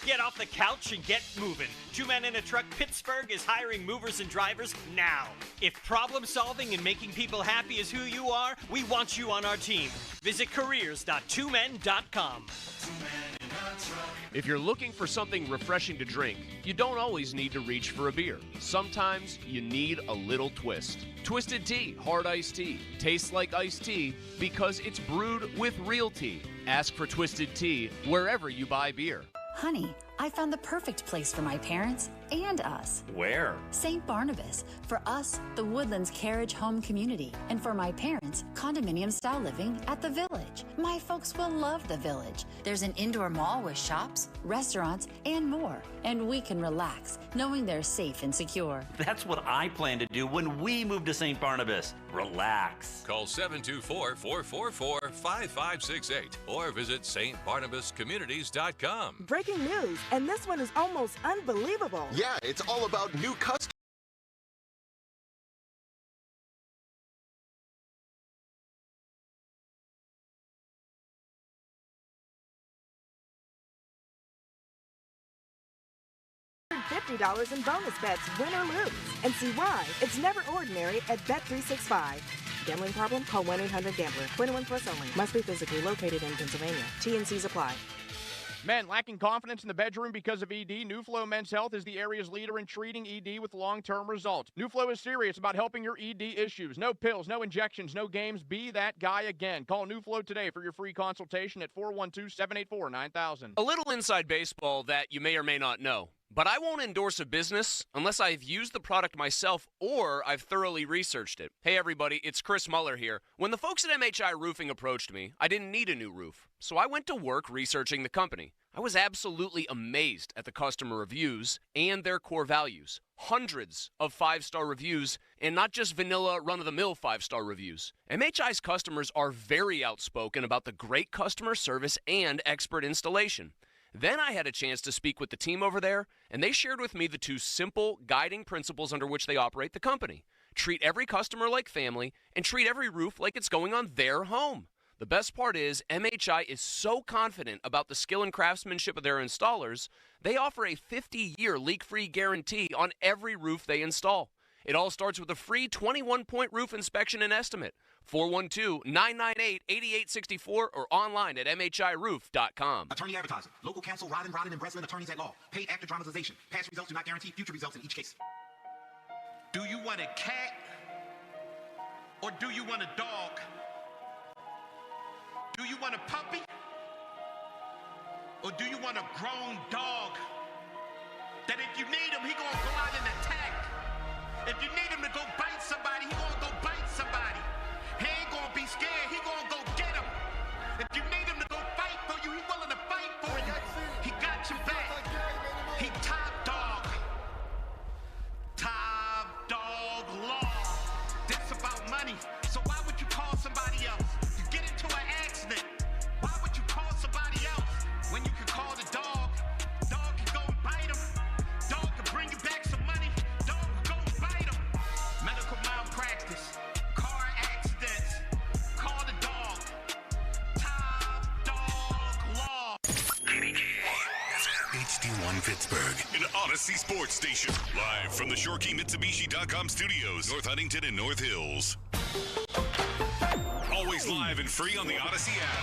Get off the couch and get moving. Two Men in a Truck Pittsburgh is hiring movers and drivers now. If problem solving and making people happy is who you are, we want you on our team. Visit careers.twomen.com. If you're looking for something refreshing to drink, you don't always need to reach for a beer. Sometimes you need a little twist. Twisted Tea, hard iced tea, tastes like iced tea because it's brewed with real tea. Ask for Twisted Tea wherever you buy beer. Honey, I found the perfect place for my parents and us. Where? St. Barnabas. For us, the Woodlands Carriage Home Community. And for my parents, condominium-style living at the Village. My folks will love the Village. There's an indoor mall with shops, restaurants, and more. And we can relax, knowing they're safe and secure. That's what I plan to do when we move to St. Barnabas. Relax. Call 724-444-5568 or visit stbarnabascommunities.com. Breaking news, and this one is almost unbelievable. Yeah, it's all about new customers. $50 in bonus bets, win or lose. And see why it's never ordinary at Bet365. Gambling problem? Call 1-800-GAMBLER. 21 plus only. Must be physically located in Pennsylvania. T&Cs apply. Men lacking confidence in the bedroom because of ED, NuFlow Men's Health is the area's leader in treating ED with long-term results. NuFlow is serious about helping your ED issues. No pills, no injections, no games. Be that guy again. Call NuFlow today for your free consultation at 412-784-9000. A little inside baseball that you may or may not know. but I won't endorse a business unless I've used the product myself or I've thoroughly researched it. Hey everybody, it's Chris Muller here. When the folks at MHI Roofing approached me, I didn't need a new roof, so I went to work researching the company. I was absolutely amazed at the customer reviews and their core values. Hundreds of 5-star reviews, and not just vanilla run-of-the-mill 5-star reviews. MHI's customers are very outspoken about the great customer service and expert installation. Then I had a chance to speak with the team over there, and they shared with me the 2 simple guiding principles under which they operate the company. Treat every customer like family, and treat every roof like it's going on their home. The best part is MHI is so confident about the skill and craftsmanship of their installers, they offer a 50-year leak-free guarantee on every roof they install. It all starts with a free 21-point roof inspection and estimate. 412-998-8864 or online at MHIRoof.com. Attorney advertising. Local counsel Rodden and Breslin, attorneys at law. Paid after dramatization. Past results do not guarantee future results in each case. Do you want a cat or do you want a dog? Do you want a puppy or do you want a grown dog that if you need him, he gonna go out and attack? If you need him to go bite somebody, he gonna go bite somebody. He ain't gonna be scared, he gonna go get him. If you need him to go fight for you, he willing to fight for you. He got your back. He top dog. Top dog law. This about money. So why would you call somebody else? You get into an accident. Why would you call somebody else when you can call the dog? Dog can go and bite him. Dog can bring you back some money. Dog can go and bite him. Medical malpractice. Car accidents. Call the dog. Top dog law. HD1 Pittsburgh, an Odyssey sports station. Live from the ShoreKeyMitsubishi.com studios, North Huntington and North Hills. Always live and free on the Odyssey app.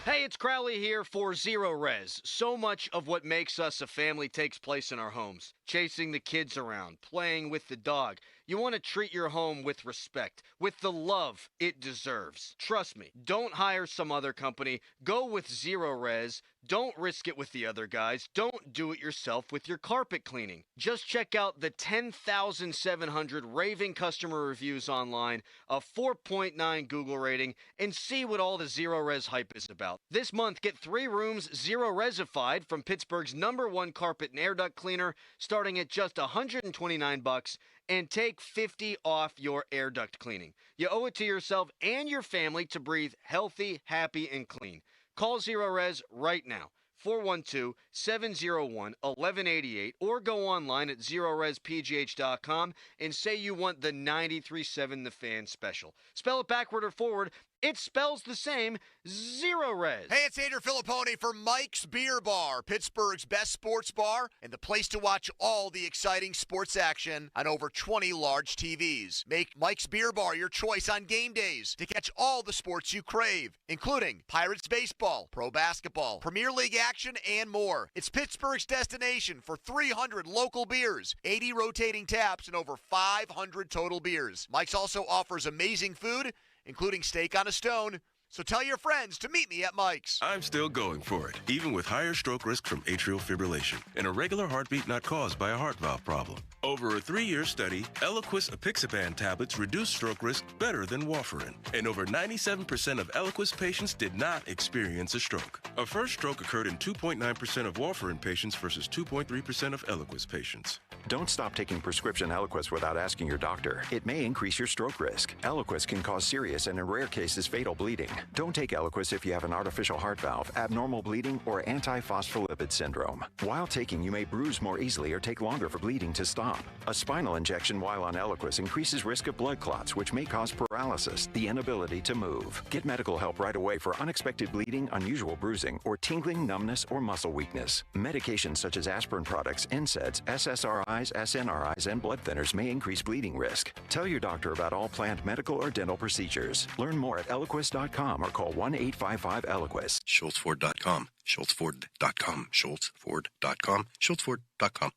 Hey, it's Crowley here for Zero Res. So much of what makes us a family takes place in our homes. Chasing the kids around, playing with the dog. You want to treat your home with respect, with the love it deserves. Trust me, don't hire some other company. Go with Zero Res. Don't risk it with the other guys. Don't do it yourself with your carpet cleaning. Just check out the 10,700 raving customer reviews online, a 4.9 Google rating, and see what all the Zero Res hype is about. This month, get 3 rooms Zero Resified from Pittsburgh's #1 carpet and air duct cleaner, starting at just $129, and take $50 off your air duct cleaning. You owe it to yourself and your family to breathe healthy, happy, and clean. Call Zero Res right now, 412-701-1188, or go online at ZeroResPGH.com and say you want the 93.7 The Fan special. Spell it backward or forward, it spells the same, Zero Res. Hey, it's Andrew Filipponi for Mike's Beer Bar, Pittsburgh's best sports bar and the place to watch all the exciting sports action on over 20 large TVs. Make Mike's Beer Bar your choice on game days to catch all the sports you crave, including Pirates baseball, pro basketball, Premier League action, and more. It's Pittsburgh's destination for 300 local beers, 80 rotating taps, and over 500 total beers. Mike's also offers amazing food, including steak on a stone. So tell your friends to meet me at Mike's. I'm still going for it, even with higher stroke risk from atrial fibrillation and a regular heartbeat not caused by a heart valve problem. Over a 3-year study, Eliquis apixaban tablets reduced stroke risk better than warfarin, and over 97% of Eliquis patients did not experience a stroke. A first stroke occurred in 2.9% of warfarin patients versus 2.3% of Eliquis patients. Don't stop taking prescription Eliquis without asking your doctor. It may increase your stroke risk. Eliquis can cause serious and in rare cases fatal bleeding. Don't take Eliquis if you have an artificial heart valve, abnormal bleeding, or antiphospholipid syndrome. While taking, you may bruise more easily or take longer for bleeding to stop. A spinal injection while on Eliquis increases risk of blood clots, which may cause paralysis, the inability to move. Get medical help right away for unexpected bleeding, unusual bruising, or tingling, numbness, or muscle weakness. Medications such as aspirin products, NSAIDs, SSRIs, SNRIs, and blood thinners may increase bleeding risk. Tell your doctor about all planned medical or dental procedures. Learn more at Eliquis.com or call 1-855-ELIQUIS. SchultzFord.com. SchultzFord.com. SchultzFord.com. SchultzFord.com.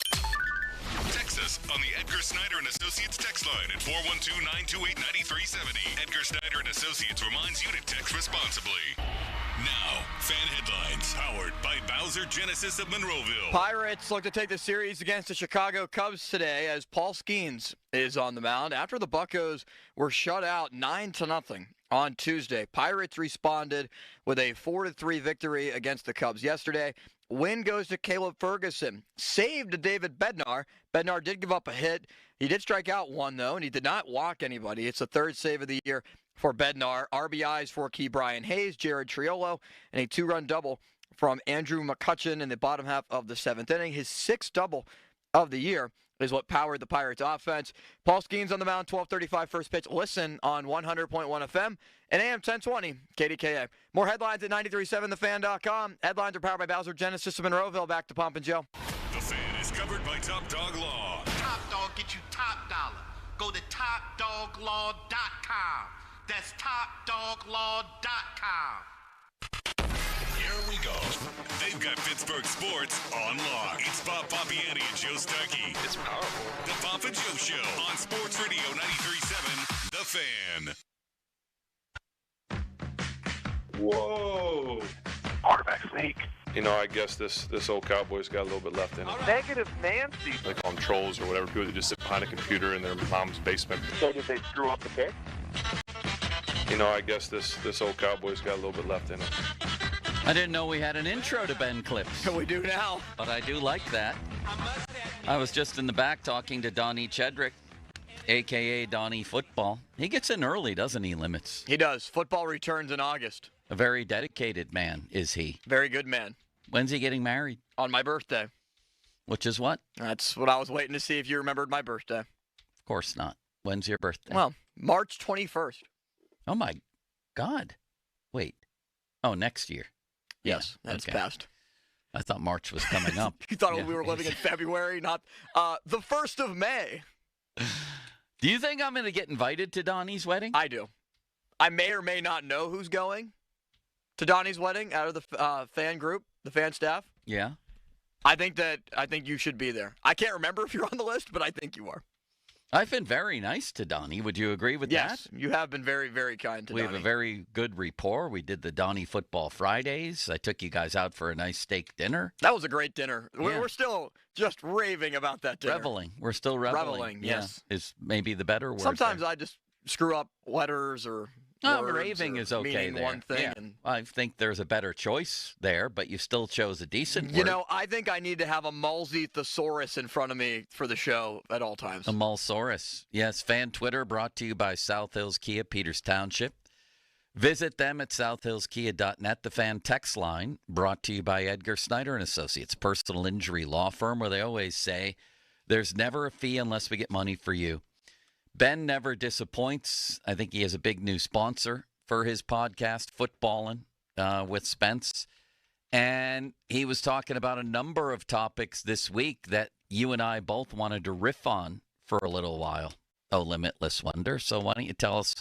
Text us on the Edgar Snyder and Associates text line at 412-928-9370. Edgar Snyder and Associates reminds you to text responsibly. Now, Fan headlines, powered by Bowser Genesis of Monroeville. Pirates look to take the series against the Chicago Cubs today as Paul Skeens is on the mound after the Buccos were shut out 9-0 on Tuesday. Pirates responded with a 4-3 victory against the Cubs yesterday. Win goes to Caleb Ferguson. Save to David Bednar. Bednar did give up a hit. He did strike out one, though, and he did not walk anybody. It's the third save of the year for Bednar. RBIs for Key Brian Hayes, Jared Triolo, and a 2-run double from Andrew McCutchen in the bottom half of the seventh inning. His sixth double of the year is what powered the Pirates offense. Paul Skeens on the mound, 12:35 first pitch. Listen on 100.1 FM and AM 1020 KDKA. More headlines at 937thefan.com. Headlines are powered by Bowser Genesis of Monroeville. Back to Pomp and Joe. The Fan is covered by Top Dog Law. Top Dog get you top dollar. Go to topdoglaw.com. That's topdoglaw.com. Here we go. They've got Pittsburgh sports on lock. It's Bob Papiani and Joe Stuckey. It's powerful. The Pop and Joe Show on Sports Radio 93.7 The Fan. Whoa. Quarterback sneak. You know, I guess this old Cowboy's got a little bit left in it. Negative Nancy. They call them trolls or whatever, people that just sit behind a computer in their mom's basement. So did they screw up the pick? You know, I guess this old Cowboy's got a little bit left in it. I didn't know we had an intro to Ben Clips. We do now. But I do like that. I was just in the back talking to Donnie Chedrick, a.k.a. Donnie Football. He gets in early, doesn't he, Limits? He does. Football returns in August. A very dedicated man, is he? Very good man. When's he getting married? On my birthday. Which is what? That's what I was waiting to see if you remembered my birthday. Of course not. When's your birthday? Well, March 21st. Oh, my God. Wait. Oh, next year. Yes, that's past. I thought March was coming up. You thought we were living in February, not the 1st of May. Do you think I'm going to get invited to Donnie's wedding? I do. I may or may not know who's going to Donnie's wedding out of the fan group, the fan staff. Yeah. I think you should be there. I can't remember if you're on the list, but I think you are. I've been very nice to Donnie. Would you agree with that? Yes, you have been very, very kind to Donnie. We Donnie. have a very good rapport. We did the Donnie Football Fridays. I took you guys out for a nice steak dinner. That was a great dinner. Yeah. We're still just raving about that dinner. Reveling. We're still reveling. Reveling, yeah. yes. Is maybe the better word. Sometimes I just screw up letters or words raving or is okay meaning there. one thing. Yeah. And I think there's a better choice there, but you still chose a decent word. You know, I think I need to have a Mulsey thesaurus in front of me for the show at all times. A Mulsaurus. Yes, fan Twitter brought to you by South Hills Kia, Peters Township. Visit them at southhillskia.net. The fan text line brought to you by Edgar Snyder and Associates, personal injury law firm, where they always say there's never a fee unless we get money for you. Ben never disappoints. I think he has a big new sponsor for his podcast, Footballin' with Spence. And he was talking about a number of topics this week that you and I both wanted to riff on for a little while. Oh, Limitless Wonder. So why don't you tell us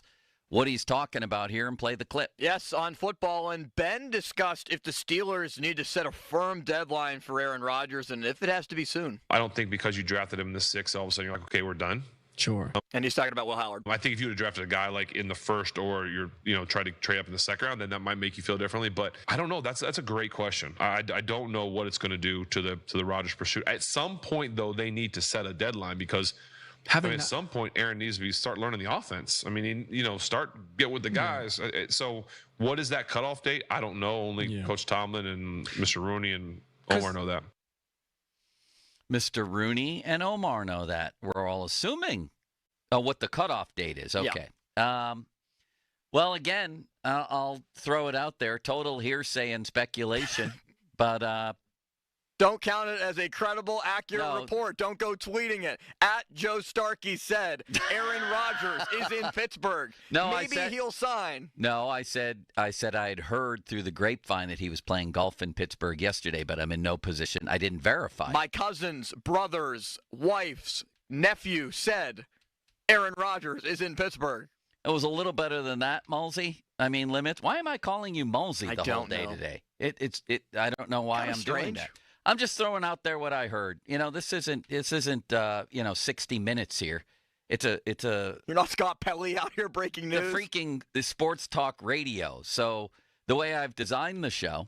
what he's talking about here and play the clip? Yes, on football, and Ben discussed if the Steelers need to set a firm deadline for Aaron Rodgers and if it has to be soon. I don't think because you drafted him in the 6th, all of a sudden you're like, okay, we're done. Sure. And he's talking about Will Howard. I think if you would have drafted a guy like in the 1st or you're trying to trade up in the 2nd round, then that might make you feel differently. But I don't know. That's a great question. I don't know what it's going to do to the Rodgers pursuit. At some point, though, they need to set a deadline because at some point, Aaron needs to start learning the offense. I mean, get with the guys. Yeah. So what is that cutoff date? I don't know. Only Coach Tomlin and Mr. Rooney and Omar know that. Mr. Rooney and Omar know that. We're all assuming what the cutoff date is. Okay. Yeah. Well, again, I'll throw it out there. Total hearsay and speculation. But don't count it as a credible, accurate report. Don't go tweeting it. At Joe Starkey said, Aaron Rodgers is in Pittsburgh. Maybe he'll sign. No, I said I had heard through the grapevine that he was playing golf in Pittsburgh yesterday, but I'm in no position. I didn't verify. My cousins, brothers, wife's nephew said Aaron Rodgers is in Pittsburgh. It was a little better than that, Mulsey. I mean, Limits. Why am I calling you Mulsey the whole day today? I don't know why I'm doing that. I'm just throwing out there what I heard. This isn't 60 Minutes here. It's a You're not Scott Pelley out here breaking news. The sports talk radio. So the way I've designed the show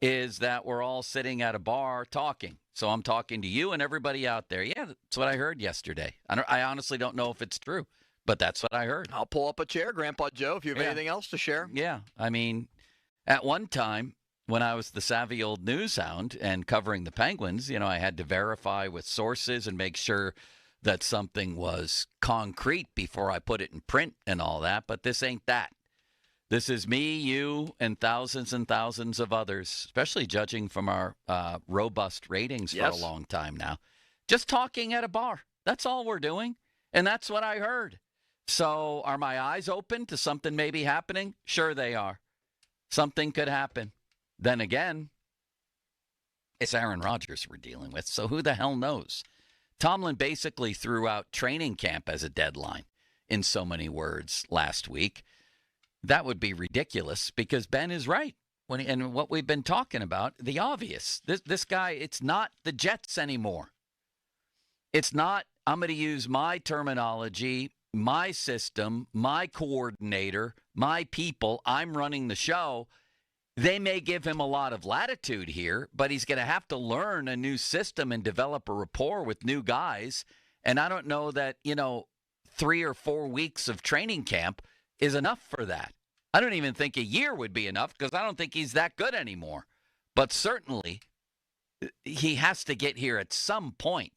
is that we're all sitting at a bar talking. So I'm talking to you and everybody out there. Yeah, that's what I heard yesterday. I honestly don't know if it's true, but that's what I heard. I'll pull up a chair, Grandpa Joe, if you have anything else to share. Yeah, I mean, at one time when I was the savvy old news hound and covering the Penguins, I had to verify with sources and make sure that something was concrete before I put it in print and all that. But this ain't that. This is me, you, and thousands of others, especially judging from our robust ratings for a long time now. Just talking at a bar. That's all we're doing. And that's what I heard. So are my eyes open to something maybe happening? Sure they are. Something could happen. Then again, it's Aaron Rodgers we're dealing with, so who the hell knows? Tomlin basically threw out training camp as a deadline in so many words last week. That would be ridiculous because Ben is right. And what we've been talking about, the obvious. This guy, it's not the Jets anymore. It's not, I'm going to use my terminology, my system, my coordinator, my people. I'm running the show. They may give him a lot of latitude here, but he's going to have to learn a new system and develop a rapport with new guys. And I don't know that, 3 or 4 weeks of training camp is enough for that. I don't even think a year would be enough because I don't think he's that good anymore. But certainly, he has to get here at some point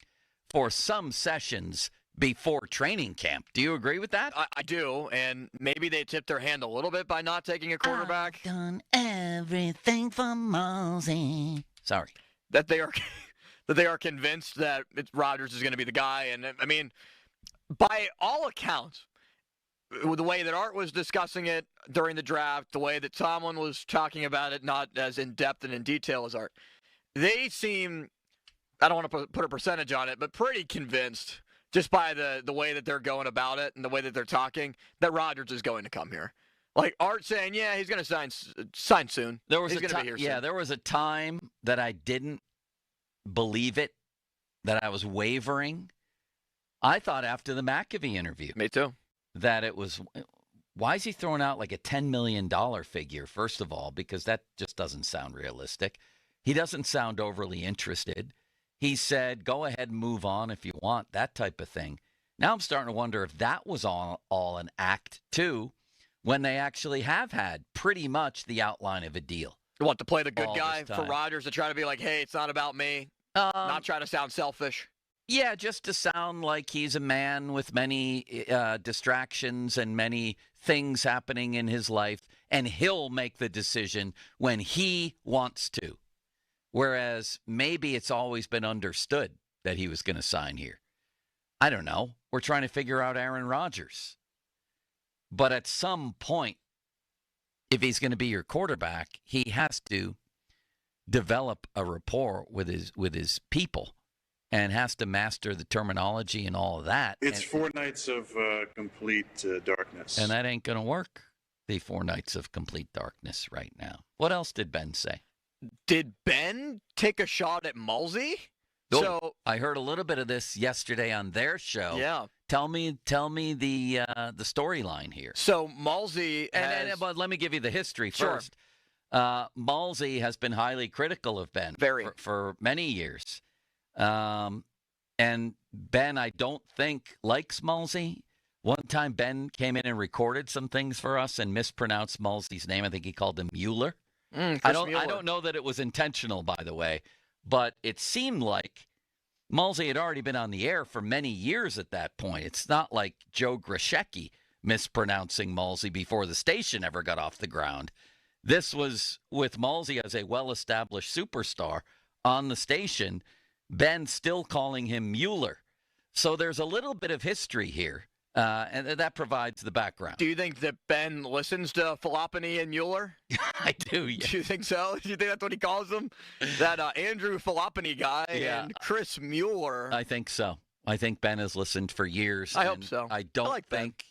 for some sessions before training camp. Do you agree with that? I do, and maybe they tipped their hand a little bit by not taking a quarterback. I've done everything for Mosey. Sorry. That they are convinced that Rodgers is going to be the guy. And, I mean, by all accounts, the way that Art was discussing it during the draft, the way that Tomlin was talking about it, not as in-depth and in detail as Art, they seem, I don't want to put a percentage on it, but pretty convinced just by the way that they're going about it and the way that they're talking, that Rodgers is going to come here. Like Art saying, yeah, he's going to sign soon. There was he's going to be here soon. Yeah, there was a time that I didn't believe it, that I was wavering. I thought after the McAfee interview. Me too. That it was, why is he throwing out like a $10 million figure, first of all, because that just doesn't sound realistic. He doesn't sound overly interested. He said, go ahead and move on if you want, that type of thing. Now I'm starting to wonder if that was all an act, too, when they actually have had pretty much the outline of a deal. You want to play the good guy for Rodgers to try to be like, hey, it's not about me, not try to sound selfish? Yeah, just to sound like he's a man with many distractions and many things happening in his life, and he'll make the decision when he wants to. Whereas maybe it's always been understood that he was going to sign here. I don't know. We're trying to figure out Aaron Rodgers. But at some point, if he's going to be your quarterback, he has to develop a rapport with his people and has to master the terminology and all of that. It's 4 nights of complete darkness. And that ain't going to work, the 4 nights of complete darkness right now. What else did Ben say? Did Ben take a shot at Malsey? Oh, So I heard a little bit of this yesterday on their show. Yeah. Tell me the storyline here. So Malsey but let me give you the history Sure. first. Malsey has been highly critical of Ben for many years. And Ben, I don't think, likes Malsey. One time Ben came in and recorded some things for us and mispronounced Malsey's name. I think he called him Mueller. I don't know that it was intentional, by the way, but it seemed like Malsey had already been on the air for many years at that point. It's not like Joe Grishecki mispronouncing Malsey before the station ever got off the ground. This was with Malsey as a well-established superstar on the station, Ben still calling him Mueller. So there's a little bit of history here, and that provides the background. Do you think that Ben listens to Filipini and Mueller? I do, yeah. Do you think so? Do you think that's what he calls them? That Andrew Filipini guy and Chris Mueller. I think so. I think Ben has listened for years. I hope so. I don't think.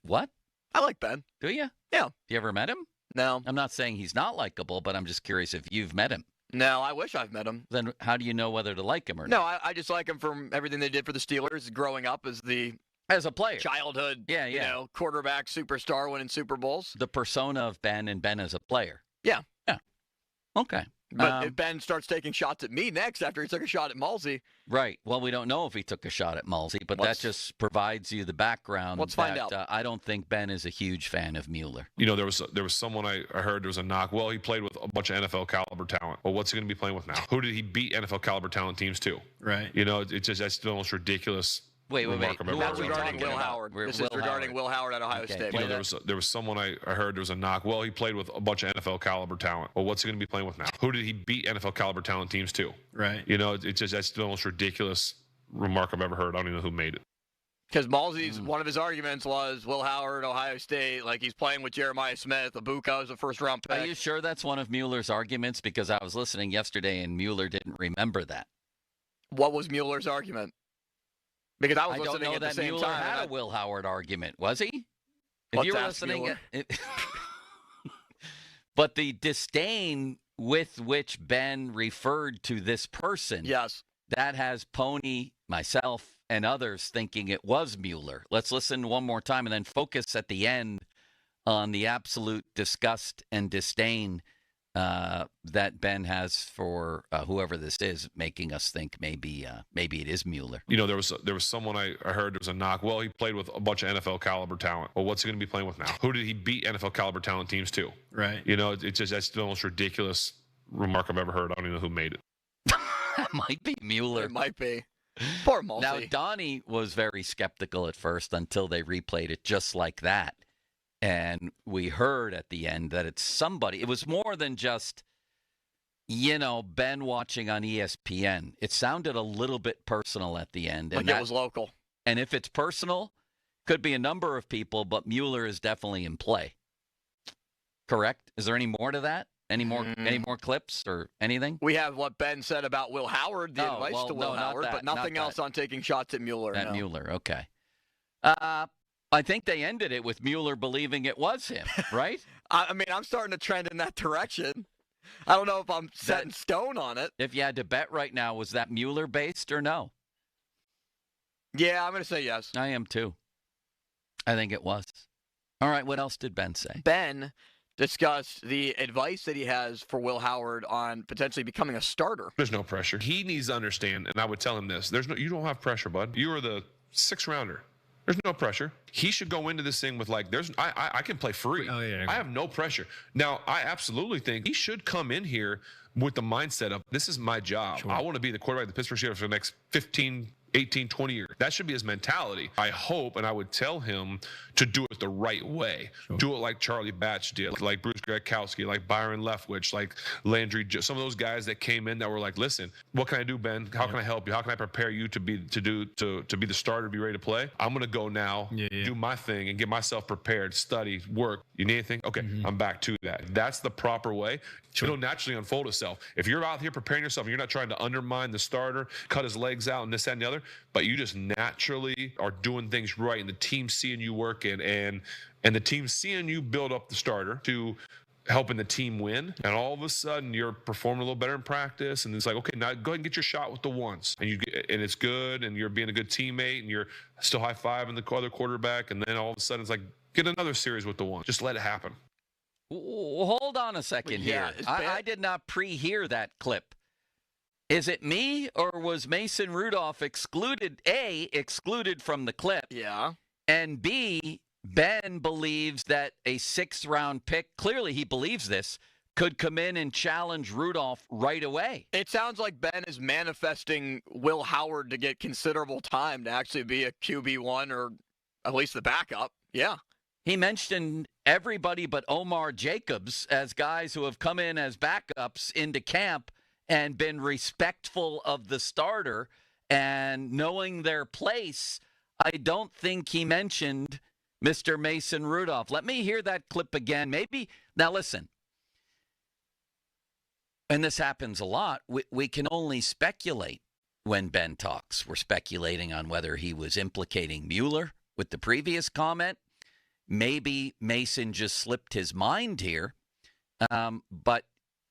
What? I like Ben. Do you? Yeah. You ever met him? No. I'm not saying he's not likable, but I'm just curious if you've met him. No, I wish I've met him. Then how do you know whether to like him or not? No, I just like him from everything they did for the Steelers growing up as a player. Childhood, quarterback, superstar, winning Super Bowls. The persona of Ben and Ben as a player. Yeah. Yeah. Okay. But if Ben starts taking shots at me next after he took a shot at Malsey. Right. Well, we don't know if he took a shot at Malsey, but that just provides you the background. Let's find out. I don't think Ben is a huge fan of Mueller. You know, there was someone I heard there was a knock. Well, he played with a bunch of NFL caliber talent. Well, what's he going to be playing with now? Who did he beat NFL caliber talent teams to? Right. You know, that's the most ridiculous. Wait. That's regarding Will Howard. This is regarding Will Howard at Ohio State. You know, there was someone I heard there was a knock. Well, he played with a bunch of NFL caliber talent. Well, what's he going to be playing with now? Who did he beat NFL caliber talent teams to? Right. You know, that's the most ridiculous remark I've ever heard. I don't even know who made it. Because Malsey's one of his arguments was Will Howard, Ohio State, like he's playing with Jeremiah Smith. Abuka is a first-round pick. Are you sure that's one of Mueller's arguments? Because I was listening yesterday and Mueller didn't remember that. What was Mueller's argument? Because I was listening don't know at the that same Mueller time. had a Will Howard argument, was he? If Let's you were ask listening, Mueller. But the disdain with which Ben referred to this person, yes, that has Pony, myself, and others thinking it was Mueller. Let's listen one more time and then focus at the end on the absolute disgust and disdain that Ben has for whoever this is, making us think maybe it is Mueller. You know, there was someone I heard there was a knock. Well, he played with a bunch of NFL caliber talent. Well, what's he going to be playing with now? Who did he beat NFL caliber talent teams to? Right. You know, that's the most ridiculous remark I've ever heard. I don't even know who made it. That might be Mueller. It might be. Poor Malsey. Now, Donnie was very skeptical at first until they replayed it just like that. And we heard at the end that it's somebody. It was more than just, Ben watching on ESPN. It sounded a little bit personal at the end. Like it was local. And if it's personal, could be a number of people, but Mueller is definitely in play. Correct? Is there any more to that? Any more clips or anything? We have what Ben said about Will Howard, the advice to Will Howard, but nothing else on taking shots at Mueller. At Mueller, okay. I think they ended it with Mueller believing it was him, right? I mean, I'm starting to trend in that direction. I don't know if I'm set in stone on it. If you had to bet right now, was that Mueller-based or no? Yeah, I'm going to say yes. I am too. I think it was. All right, what else did Ben say? Ben discussed the advice that he has for Will Howard on potentially becoming a starter. There's no pressure. He needs to understand, and I would tell him this. You don't have pressure, bud. You are the 6th rounder. There's no pressure. He should go into this thing with I can play free. Oh, yeah. I have no pressure. Now, I absolutely think he should come in here with the mindset of, this is my job. Sure. I want to be the quarterback of the Pittsburgh Steelers for the next 15, 18, 20 years. That should be his mentality. I hope, and I would tell him to do it the right way. Sure. Do it like Charlie Batch did, like Bruce Gradkowski, like Byron Leftwich, like Landry, some of those guys that came in that were like, listen, what can I do, Ben? How can I help you? How can I prepare you to be the starter, be ready to play? I'm going to go now, do my thing, and get myself prepared, study, work. You need anything? Okay, I'm back to that. That's the proper way. Sure. It'll naturally unfold itself. If you're out here preparing yourself and you're not trying to undermine the starter, cut his legs out and this, that, and the other, but you just naturally are doing things right and the team seeing you working and the team seeing you build up the starter to helping the team win, and all of a sudden you're performing a little better in practice, and it's like, okay, now go ahead and get your shot with the ones, and it's good, and you're being a good teammate, and you're still high-fiving the other quarterback, and then all of a sudden it's like, get another series with the ones. Just let it happen. Hold on a second here. I did not pre-hear that clip. Is it me, or was Mason Rudolph excluded from the clip? Yeah. And B, Ben believes that a 6th-round pick, clearly he believes this, could come in and challenge Rudolph right away. It sounds like Ben is manifesting Will Howard to get considerable time to actually be a QB1 or at least the backup. Yeah. He mentioned everybody but Omar Jacobs as guys who have come in as backups into camp and been respectful of the starter and knowing their place. I don't think he mentioned Mr. Mason Rudolph. Let me hear that clip again. Maybe. Now, listen. And this happens a lot. We can only speculate when Ben talks. We're speculating on whether he was implicating Mueller with the previous comment. Maybe Mason just slipped his mind here. But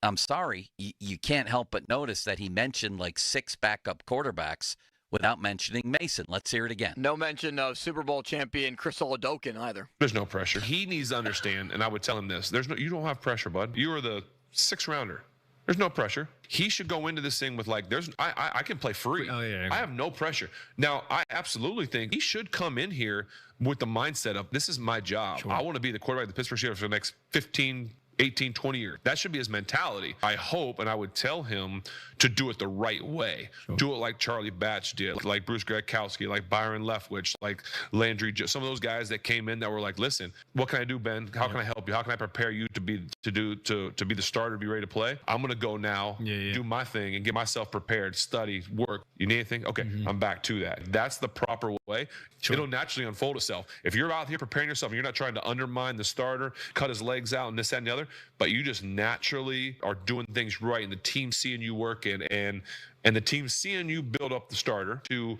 I'm sorry, you can't help but notice that he mentioned like 6 backup quarterbacks without mentioning Mason. Let's hear it again. No mention of Super Bowl champion Chris Oladokin either. There's no pressure. He needs to understand, and I would tell him this. You don't have pressure, bud. You are the 6th rounder. There's no pressure. He should go into this thing with I can play free. Oh, yeah. I have no pressure. Now, I absolutely think he should come in here with the mindset of, this is my job. Sure. I want to be the quarterback of the Pittsburgh Steelers for the next 15, 18, 20 years. That should be his mentality. I hope, and I would tell him to do it the right way. Sure. Do it like Charlie Batch did, like Bruce Gradkowski, like Byron Leftwich, like Landry, some of those guys that came in that were like, listen, what can I do, Ben? How can I help you? How can I prepare you to be the starter, be ready to play? I'm going to go now, do my thing, and get myself prepared, study, work. You need anything? Okay, I'm back to that. That's the proper way. Sure. It'll naturally unfold itself. If you're out here preparing yourself and you're not trying to undermine the starter, cut his legs out, and this, that, and the other, but you just naturally are doing things right, and the team seeing you work and the team seeing you build up the starter to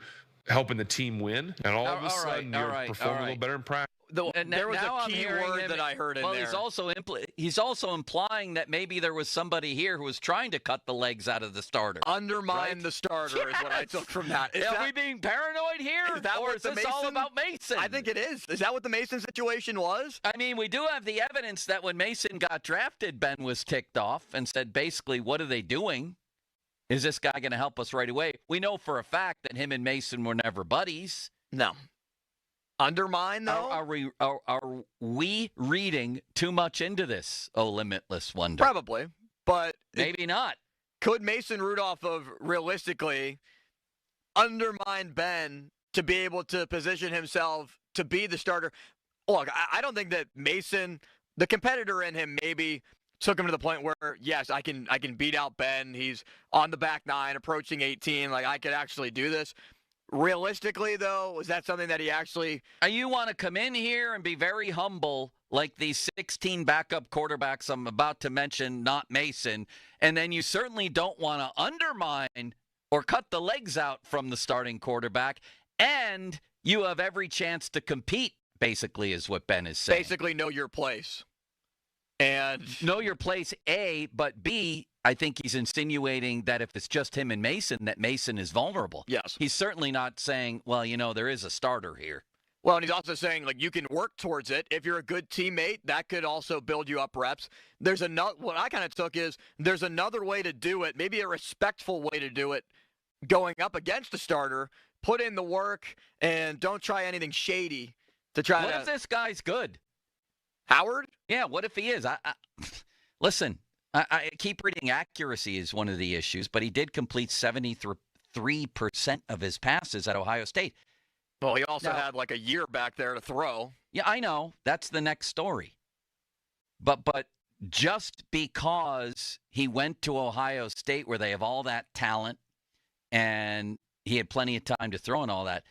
helping the team win, and all of a sudden you're performing a little better in practice. There was a key word that I heard in there. He's also implying that maybe there was somebody here who was trying to cut the legs out of the starter. Undermine the starter is what I took from that. Are we being paranoid here? Or is this all about Mason? I think it is. Is that what the Mason situation was? I mean, we do have the evidence that when Mason got drafted, Ben was ticked off and said, basically, what are they doing? Is this guy going to help us right away? We know for a fact that him and Mason were never buddies. No. Undermine, though? Are we reading too much into this, oh limitless wonder? Probably, but maybe not. Could Mason Rudolph have realistically undermined Ben to be able to position himself to be the starter? Look, I don't think that Mason, the competitor in him, maybe took him to the point where, yes, I can beat out Ben. He's on the back nine, approaching 18. Like, I could actually do this. Realistically, though, was that something that he actually... You want to come in here and be very humble like these 16 backup quarterbacks I'm about to mention, not Mason, and then you certainly don't want to undermine or cut the legs out from the starting quarterback, and you have every chance to compete, basically, is what Ben is saying. Basically, know your place. And know your place, A, but B, I think he's insinuating that if it's just him and Mason, that Mason is vulnerable. Yes. He's certainly not saying, well, there is a starter here. Well, and he's also saying, you can work towards it. If you're a good teammate, that could also build you up reps. There's another, what I kind of took is, there's another way to do it, maybe a respectful way to do it, going up against the starter, put in the work, and don't try anything shady to try What if this guy's good? Howard? Yeah, what if he is? Listen, I keep reading accuracy is one of the issues, but he did complete 73% of his passes at Ohio State. Well, he also had a year back there to throw. Yeah, I know. That's the next story. But just because he went to Ohio State where they have all that talent and he had plenty of time to throw and all that,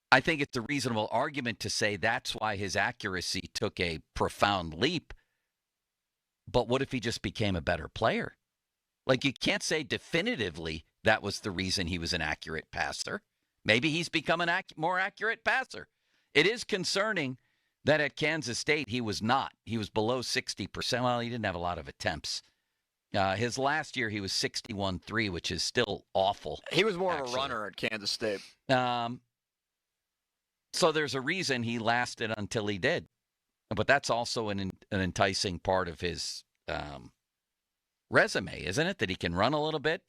I think it's a reasonable argument to say that's why his accuracy took a profound leap. But what if he just became a better player? You can't say definitively that was the reason he was an accurate passer. Maybe he's become an more accurate passer. It is concerning that at Kansas State he was not. He was below 60%. Well, he didn't have a lot of attempts. His last year he was 61.3, which is still awful. He was more of a runner at Kansas State. So there's a reason he lasted until he did. But that's also an enticing part of his resume, isn't it? That he can run a little bit,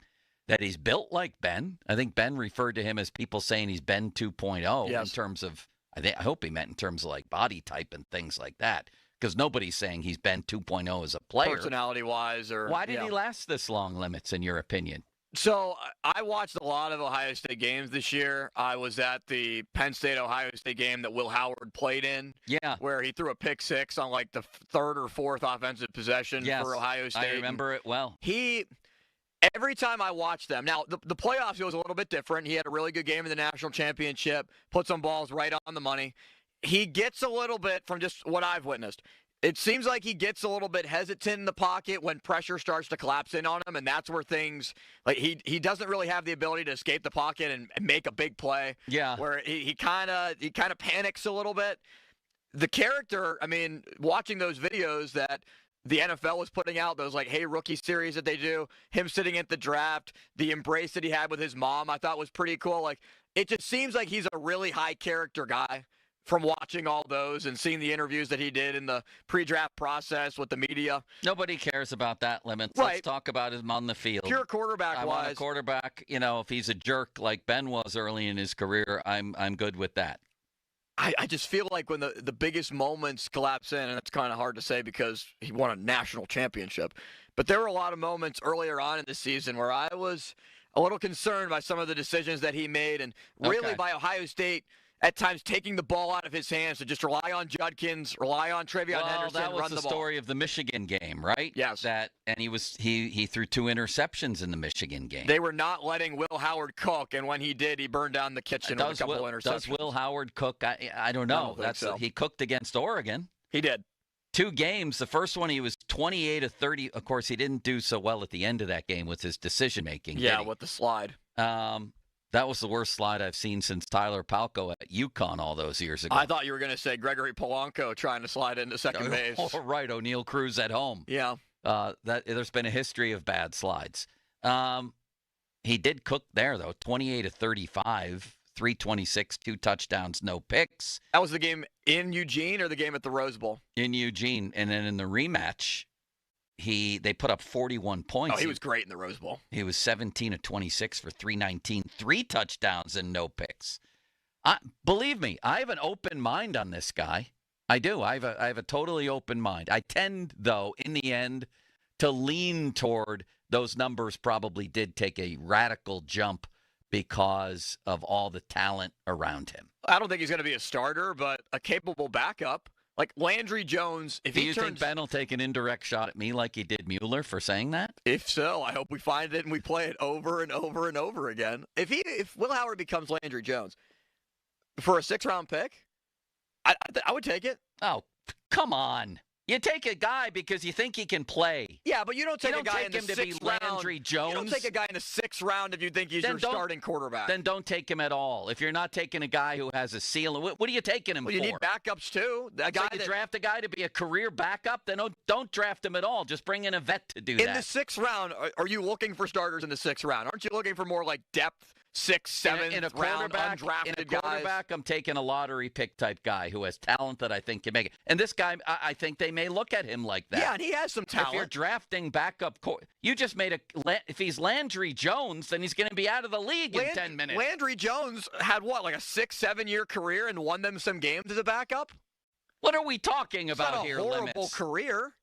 that he's built like Ben. I think Ben referred to him as people saying he's Ben 2.0 in terms of, I hope he meant in terms of body type and things like that. Because nobody's saying he's Ben 2.0 as a player. Personality-wise. Why did he last this long, Limits, in your opinion? So I watched a lot of Ohio State games this year. I was at the Penn State-Ohio State game that Will Howard played in. Yeah. Where he threw a pick six on the third or fourth offensive possession for Ohio State. I remember it well. Every time I watch them, now the playoffs, it was a little bit different. He had a really good game in the national championship, put some balls right on the money. He gets a little bit, from just what I've witnessed, it seems like he gets a little bit hesitant in the pocket when pressure starts to collapse in on him, and that's where things, he doesn't really have the ability to escape the pocket and make a big play. Yeah. Where he kind of panics a little bit. The character, watching those videos that the NFL was putting out, those hey rookie series that they do, him sitting at the draft, the embrace that he had with his mom, I thought was pretty cool. It just seems like he's a really high character guy from watching all those and seeing the interviews that he did in the pre-draft process with the media. Nobody cares about that, Lemons. Right. Let's talk about him on the field. Pure quarterback-wise. I want a quarterback, if he's a jerk like Ben was early in his career, I'm good with that. I just feel like when the biggest moments collapse in, and it's kind of hard to say because he won a national championship, but there were a lot of moments earlier on in the season where I was a little concerned by some of the decisions that he made, and really by Ohio State at times taking the ball out of his hands to just rely on Judkins, rely on Travion Henderson, that was run the ball. Story of the Michigan game, right? Yes. And he threw 2 interceptions in the Michigan game. They were not letting Will Howard cook, and when he did, he burned down the kitchen with a couple interceptions. Does Will Howard cook? I don't know. He cooked against Oregon. He did. 2 games. The first one he was 28 of 30. Of course, he didn't do so well at the end of that game with his decision making. Yeah, with the slide. That was the worst slide I've seen since Tyler Palko at UConn all those years ago. I thought you were going to say Gregory Polanco trying to slide into second base. Oh, right, O'Neal Cruz at home. Yeah. There's been a history of bad slides. He did cook there, though. 28 of 35, 326, 2 touchdowns, no picks. That was the game in Eugene or the game at the Rose Bowl? In Eugene. And then in the rematch, they put up 41 points. Oh, he was great in the Rose Bowl. He was 17 of 26 for 319, 3 touchdowns and no picks. Believe me, I have an open mind on this guy. I do. I have a totally open mind. I tend, though, in the end, to lean toward those numbers probably did take a radical jump because of all the talent around him. I don't think he's going to be a starter, but a capable backup. Like Landry Jones, if Do he you think Ben will take an indirect shot at me like he did Mueller for saying that? If so, I hope we find it and we play it over and over and over again. If Will Howard becomes Landry Jones for a 6th-round pick, I would take it. Oh, come on. You take a guy because you think he can play. Yeah, but you don't take a guy in the him to 6th be Landry round. Jones. You don't take a guy in the 6th round if you think he's your starting quarterback. Then don't take him at all. If you're not taking a guy who has a ceiling, what are you taking him for? You need backups too. Draft a guy to be a career backup, then don't draft him at all. Just bring in a vet to do that. In the 6th round, are you looking for starters in the 6th round? Aren't you looking for more like depth? 6th, 7th in a round undrafted in a quarterback, guys. I'm taking a lottery pick type guy who has talent that I think can make it. And this guy, I think they may look at him like that. Yeah, and he has some talent. If you're drafting backup, you just made if he's Landry Jones, then he's going to be out of the league in 10 minutes. Landry Jones had like a 6-7 year career and won them some games as a backup? What are we talking about here, Lemons? Horrible career.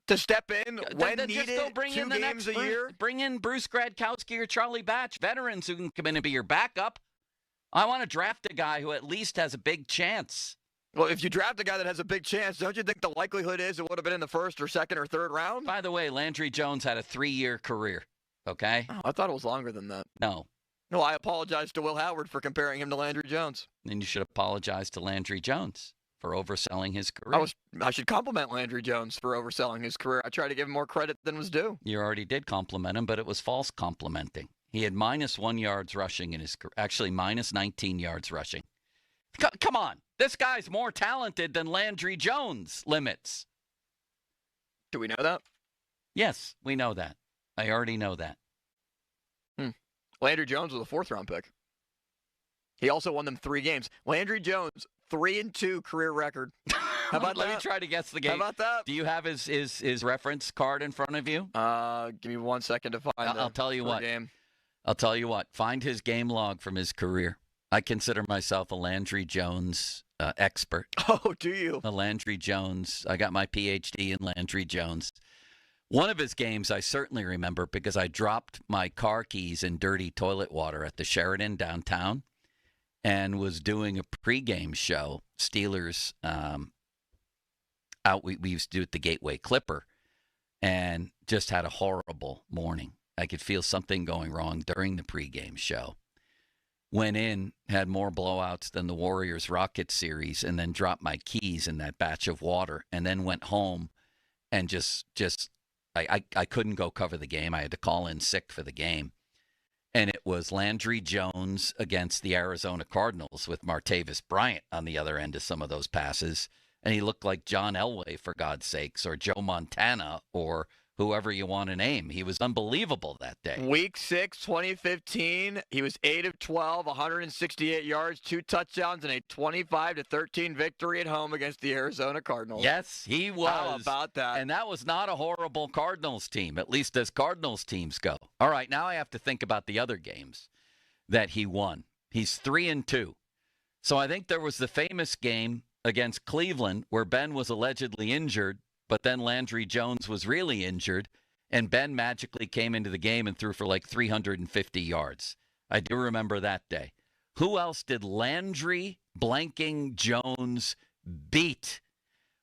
To step in when then needed, just go bring 2 in the games next a year. Bring in Bruce Gradkowski or Charlie Batch, veterans who can come in and be your backup. I want to draft a guy who at least has a big chance. Well, if you draft a guy that has a big chance, don't you think the likelihood is it would have been in the 1st or 2nd or 3rd round? By the way, Landry Jones had a 3-year career, okay? Oh, I thought it was longer than that. No, I apologize to Will Howard for comparing him to Landry Jones. Then you should apologize to Landry Jones for overselling his career. I should compliment Landry Jones for overselling his career. I tried to give him more credit than was due. You already did compliment him, but it was false complimenting. He had -1 yards rushing in his career. Actually, -19 yards rushing. Come on. This guy's more talented than Landry Jones, Limits. Do we know that? Yes, we know that. I already know that. Landry Jones was a 4th-round pick. He also won them 3 games. Landry Jones, 3-2 career record. How about Let that? me try to guess the game. How about that? Do you have his reference card in front of you? Give me 1 second to find I'll tell you what. Game. I'll tell you what. Find his game log from his career. I consider myself a Landry Jones expert. Oh, do you? A Landry Jones. I got my PhD in Landry Jones. One of his games I certainly remember because I dropped my car keys in dirty toilet water at the Sheraton downtown and was doing a pregame show. Steelers out. We used to do it at the Gateway Clipper and just had a horrible morning. I could feel something going wrong during the pregame show. Went in, had more blowouts than the Warriors-Rockets series, and then dropped my keys in that batch of water, and then went home and I couldn't go cover the game. I had to call in sick for the game. And it was Landry Jones against the Arizona Cardinals with Martavis Bryant on the other end of some of those passes. And he looked like John Elway, for God's sakes, or Joe Montana, or whoever you want to name. He was unbelievable that day. Week 6, 2015, he was 8 of 12, 168 yards, 2 touchdowns, and a 25-13 victory at home against the Arizona Cardinals. Yes, he was. How about that? And that was not a horrible Cardinals team, at least as Cardinals teams go. All right, now I have to think about the other games that he won. He's 3-2. So I think there was the famous game against Cleveland where Ben was allegedly injured, but then Landry Jones was really injured, and Ben magically came into the game and threw for like 350 yards. I do remember that day. Who else did Landry blanking Jones beat?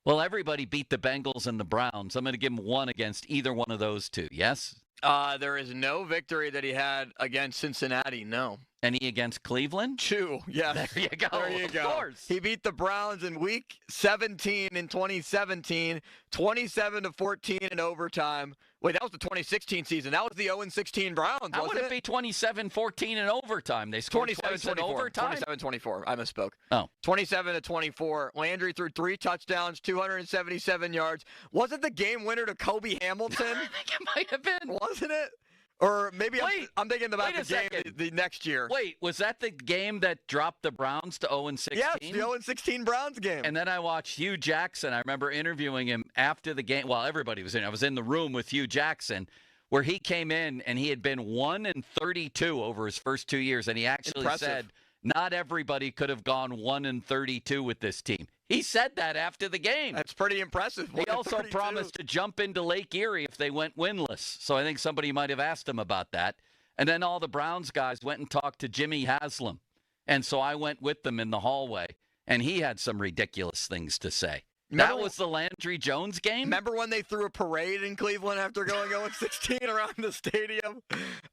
Well, everybody beat the Bengals and the Browns. I'm going to give him one against either one of those two, yes? There is no victory that he had against Cincinnati, no. Any against Cleveland? 2, yes. There you go. There you go. Of course. He beat the Browns in Week 17 in 2017, 27-14 in overtime. Wait, that was the 2016 season. That was the 0-16 Browns, How wasn't would it be 27-14 in overtime? They scored twice in overtime? 27-24. I misspoke. Oh. 27-24. Landry threw 3 touchdowns, 277 yards. Wasn't the game winner to Kobe Hamilton? I think it might have been. Wasn't it? Or maybe I'm thinking about the game the next year. Wait, was that the game that dropped the Browns to 0-16? Yes, the 0-16 Browns game. And then I watched Hugh Jackson. I remember interviewing him after the game. Well, everybody was in. I was in the room with Hugh Jackson, where he came in and he had been 1-32 over his first 2 years, and he actually said not everybody could have gone 1-32 with this team. He said that after the game. That's pretty impressive. He also promised to jump into Lake Erie if they went winless. So I think somebody might have asked him about that. And then all the Browns guys went and talked to Jimmy Haslam. And so I went with them in the hallway, and he had some ridiculous things to say. That was the Landry Jones game? Remember when they threw a parade in Cleveland after going 0-16 around the stadium?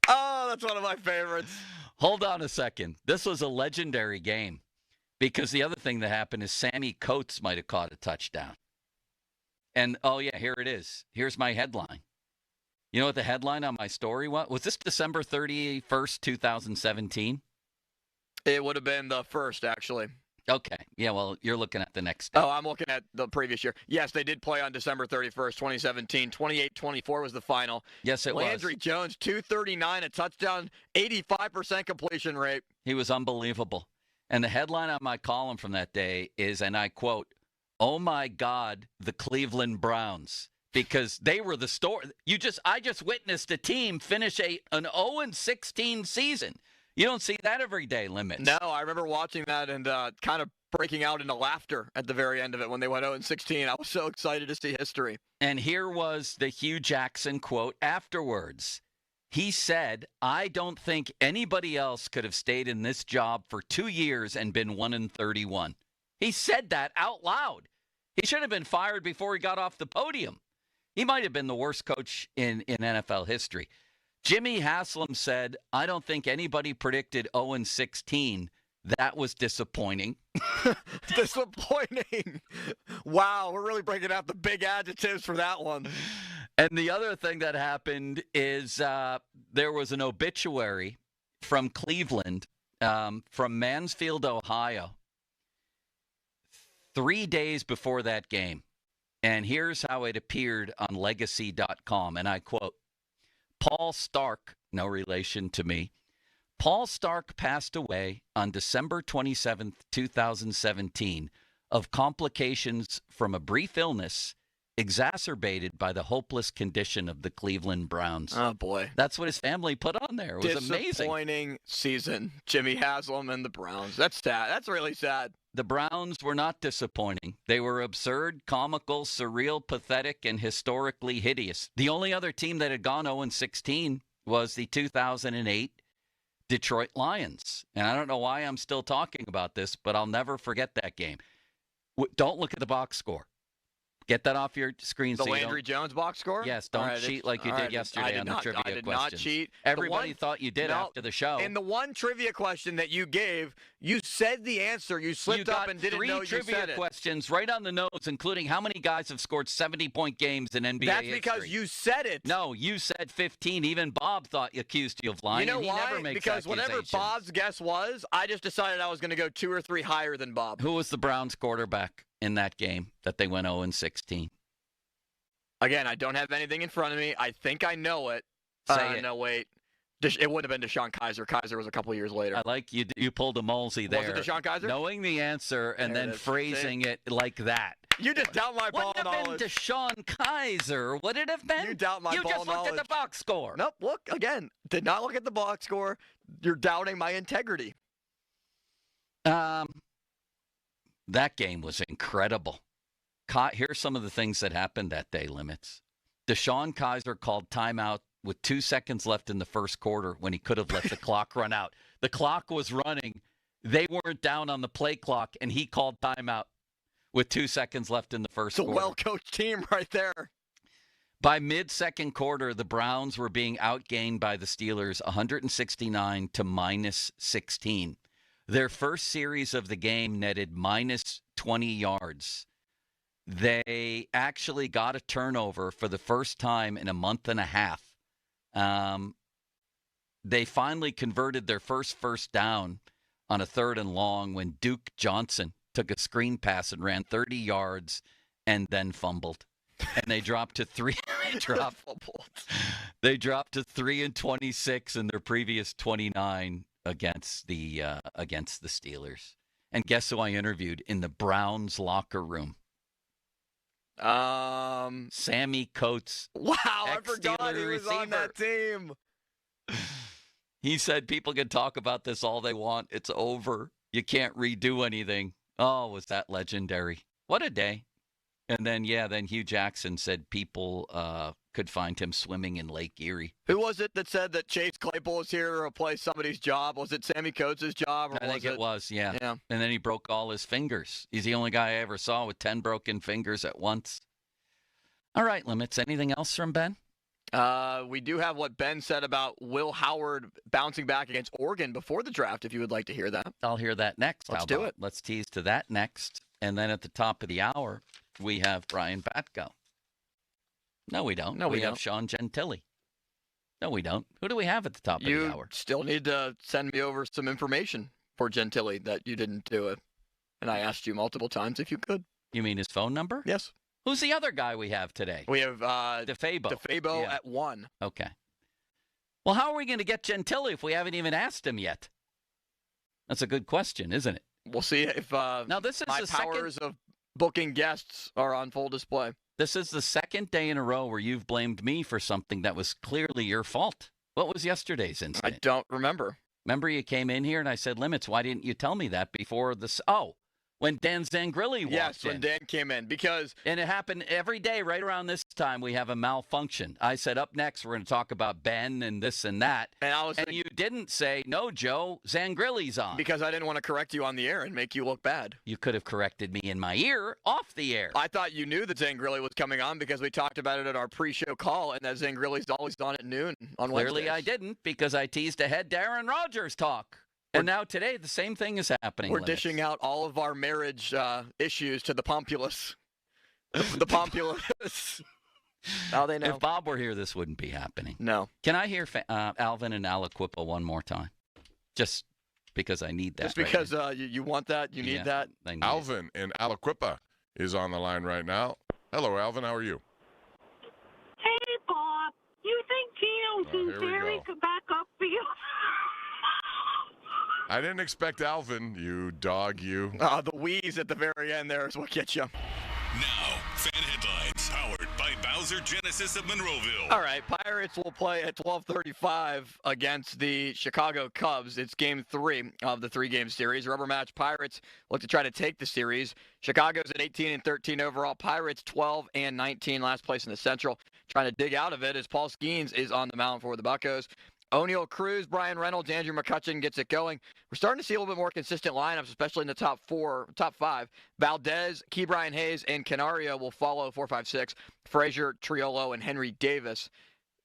Oh, that's one of my favorites. Hold on a second. This was a legendary game. Because the other thing that happened is Sammy Coates might have caught a touchdown. And, oh, yeah, here it is. Here's my headline. You know what the headline on my story was? Was this December 31st, 2017? It would have been the first, actually. Okay. Yeah, well, you're looking at the next day. Oh, I'm looking at the previous year. Yes, they did play on December 31st, 2017. 28-24 was the final. Yes, it was. Landry Jones, 239, a touchdown, 85% completion rate. He was unbelievable. And the headline on my column from that day is, and I quote, "Oh my God, the Cleveland Browns," because they were the story. I just witnessed a team finish an 0-16 season. You don't see that every day, Limits. No, I remember watching that and kind of breaking out into laughter at the very end of it when they went 0-16. I was so excited to see history. And here was the Hugh Jackson quote afterwards. He said, "I don't think anybody else could have stayed in this job for 2 years and been 1-31. He said that out loud. He should have been fired before he got off the podium. He might have been the worst coach in NFL history. Jimmy Haslam said, "I don't think anybody predicted 0-16. That was disappointing." Disappointing. Wow, we're really breaking out the big adjectives for that one. And the other thing that happened is there was an obituary from Cleveland, from Mansfield, Ohio, 3 days before that game. And here's how it appeared on legacy.com. And I quote, "Paul Stark, no relation to me. Paul Stark passed away on December 27th, 2017, of complications from a brief illness exacerbated by the hopeless condition of the Cleveland Browns." Oh, boy. That's what his family put on there. It was amazing. Disappointing season. Jimmy Haslam and the Browns. That's sad. That's really sad. The Browns were not disappointing. They were absurd, comical, surreal, pathetic, and historically hideous. The only other team that had gone 0-16 was the 2008 Detroit Lions. And I don't know why I'm still talking about this, but I'll never forget that game. Don't look at the box score. Get that off your screen. The Landry Jones box score? Yes, don't cheat like you did yesterday on the trivia questions. I did not cheat. Everybody thought you did after the show. And the one trivia question that you gave, you said the answer. You slipped up and didn't know you said it. 3 trivia questions right on the nose, including how many guys have scored 70-point games in NBA history. That's because you said it. No, you said 15. Even Bob accused you of lying. You know and he why? Never makes because whatever Bob's guess was, I just decided I was going to go 2 or 3 higher than Bob. Who was the Browns quarterback in that game that they went 0-16? Again, I don't have anything in front of me. I think I know it. Say it. No, wait. It wouldn't have been Deshaun Kaiser. Kaiser was a couple years later. I like you. You pulled a Molesy there. Was it Deshaun Kaiser? Knowing the answer and then phrasing it like that. You just doubt my ball knowledge. Wouldn't have been Deshaun Kaiser. Would it have been? You doubt my ball knowledge. You just looked at the box score. Nope. Look again. Did not look at the box score. You're doubting my integrity. That game was incredible. Here's some of the things that happened that day, Limits. Deshaun Kaiser called timeout with 2 seconds left in the first quarter when he could have let the clock run out. The clock was running. They weren't down on the play clock, and he called timeout with 2 seconds left in the first quarter. It's a well-coached team right there. By mid-second quarter, the Browns were being outgained by the Steelers 169 to minus 16. Their first series of the game netted minus 20 yards. They actually got a turnover for the first time in a month and a half. They finally converted their first down on a 3rd and long when Duke Johnson took a screen pass and ran 30 yards and then fumbled. And they dropped to 3. They dropped to 3-26 in their previous 29 against the Steelers. And guess who I interviewed in the Browns locker room? Sammy Coates. Wow, I forgot he was on that team. He said people can talk about this all they want. It's over. You can't redo anything. Oh, was that legendary? What a day. And then Hugh Jackson said people could find him swimming in Lake Erie. Who was it that said that Chase Claypool was here to replace somebody's job? Was it Sammy Coates' job? Or I think it was, yeah. Yeah. And then he broke all his fingers. He's the only guy I ever saw with 10 broken fingers at once. All right, Limits. Anything else from Ben? We do have what Ben said about Will Howard bouncing back against Oregon before the draft, if you would like to hear that. I'll hear that next. Let's do it. Let's tease to that next. And then at the top of the hour, we have Brian Batko. No, we don't. No, we have don't. Sean Gentili. No, we don't. Who do we have at the top of the hour? You still need to send me over some information for Gentili that you didn't do it. And I asked you multiple times if you could. You mean his phone number? Yes. Who's the other guy we have today? We have DeFabo at 1. Okay. Well, how are we going to get Gentili if we haven't even asked him yet? That's a good question, isn't it? We'll see if now this is my the powers of booking guests are on full display. This is the second day in a row where you've blamed me for something that was clearly your fault. What was yesterday's incident? I don't remember. Remember you came in here and I said, Limits, why didn't you tell me that before this? Oh, when Dan Zangrilli walked in. Yes, when Dan came in. And it happened every day right around this time we have a malfunction. I said, up next, we're going to talk about Ben and this and that. And you didn't say, no, Joe, Zangrilli's on. Because I didn't want to correct you on the air and make you look bad. You could have corrected me in my ear off the air. I thought you knew that Zangrilli was coming on because we talked about it at our pre-show call and that Zangrilli's always on at noon on Wednesdays. Clearly I didn't because I teased ahead Aaron Rodgers talk. And now today, the same thing is happening. We're dishing out all of our marriage issues to the populace. The populace. Now they know. If Bob were here, this wouldn't be happening. No. Can I hear Alvin and Aliquippa one more time? Just because I need that. Just because you want that? You need that? Alvin and Aliquippa is on the line right now. Hello, Alvin. How are you? Hey, Bob. You think Gino Cincinnati could back up for you? I didn't expect Alvin, you dog, you. The wheeze at the very end there is what gets you. Now, fan headlines powered by Bowser Genesis of Monroeville. All right, Pirates will play at 12:35 against the Chicago Cubs. It's game 3 of the 3-game series. Rubber match Pirates look to try to take the series. Chicago's at 18-13 overall. Pirates 12-19, last place in the Central. Trying to dig out of it as Paul Skeens is on the mound for the Buccos. O'Neill Cruz, Brian Reynolds, Andrew McCutchen gets it going. We're starting to see a little bit more consistent lineups, especially in the top 5. Valdez, Ke'Bryan Hayes, and Canario will follow 4, 5, 6. Frazier, Triolo, and Henry Davis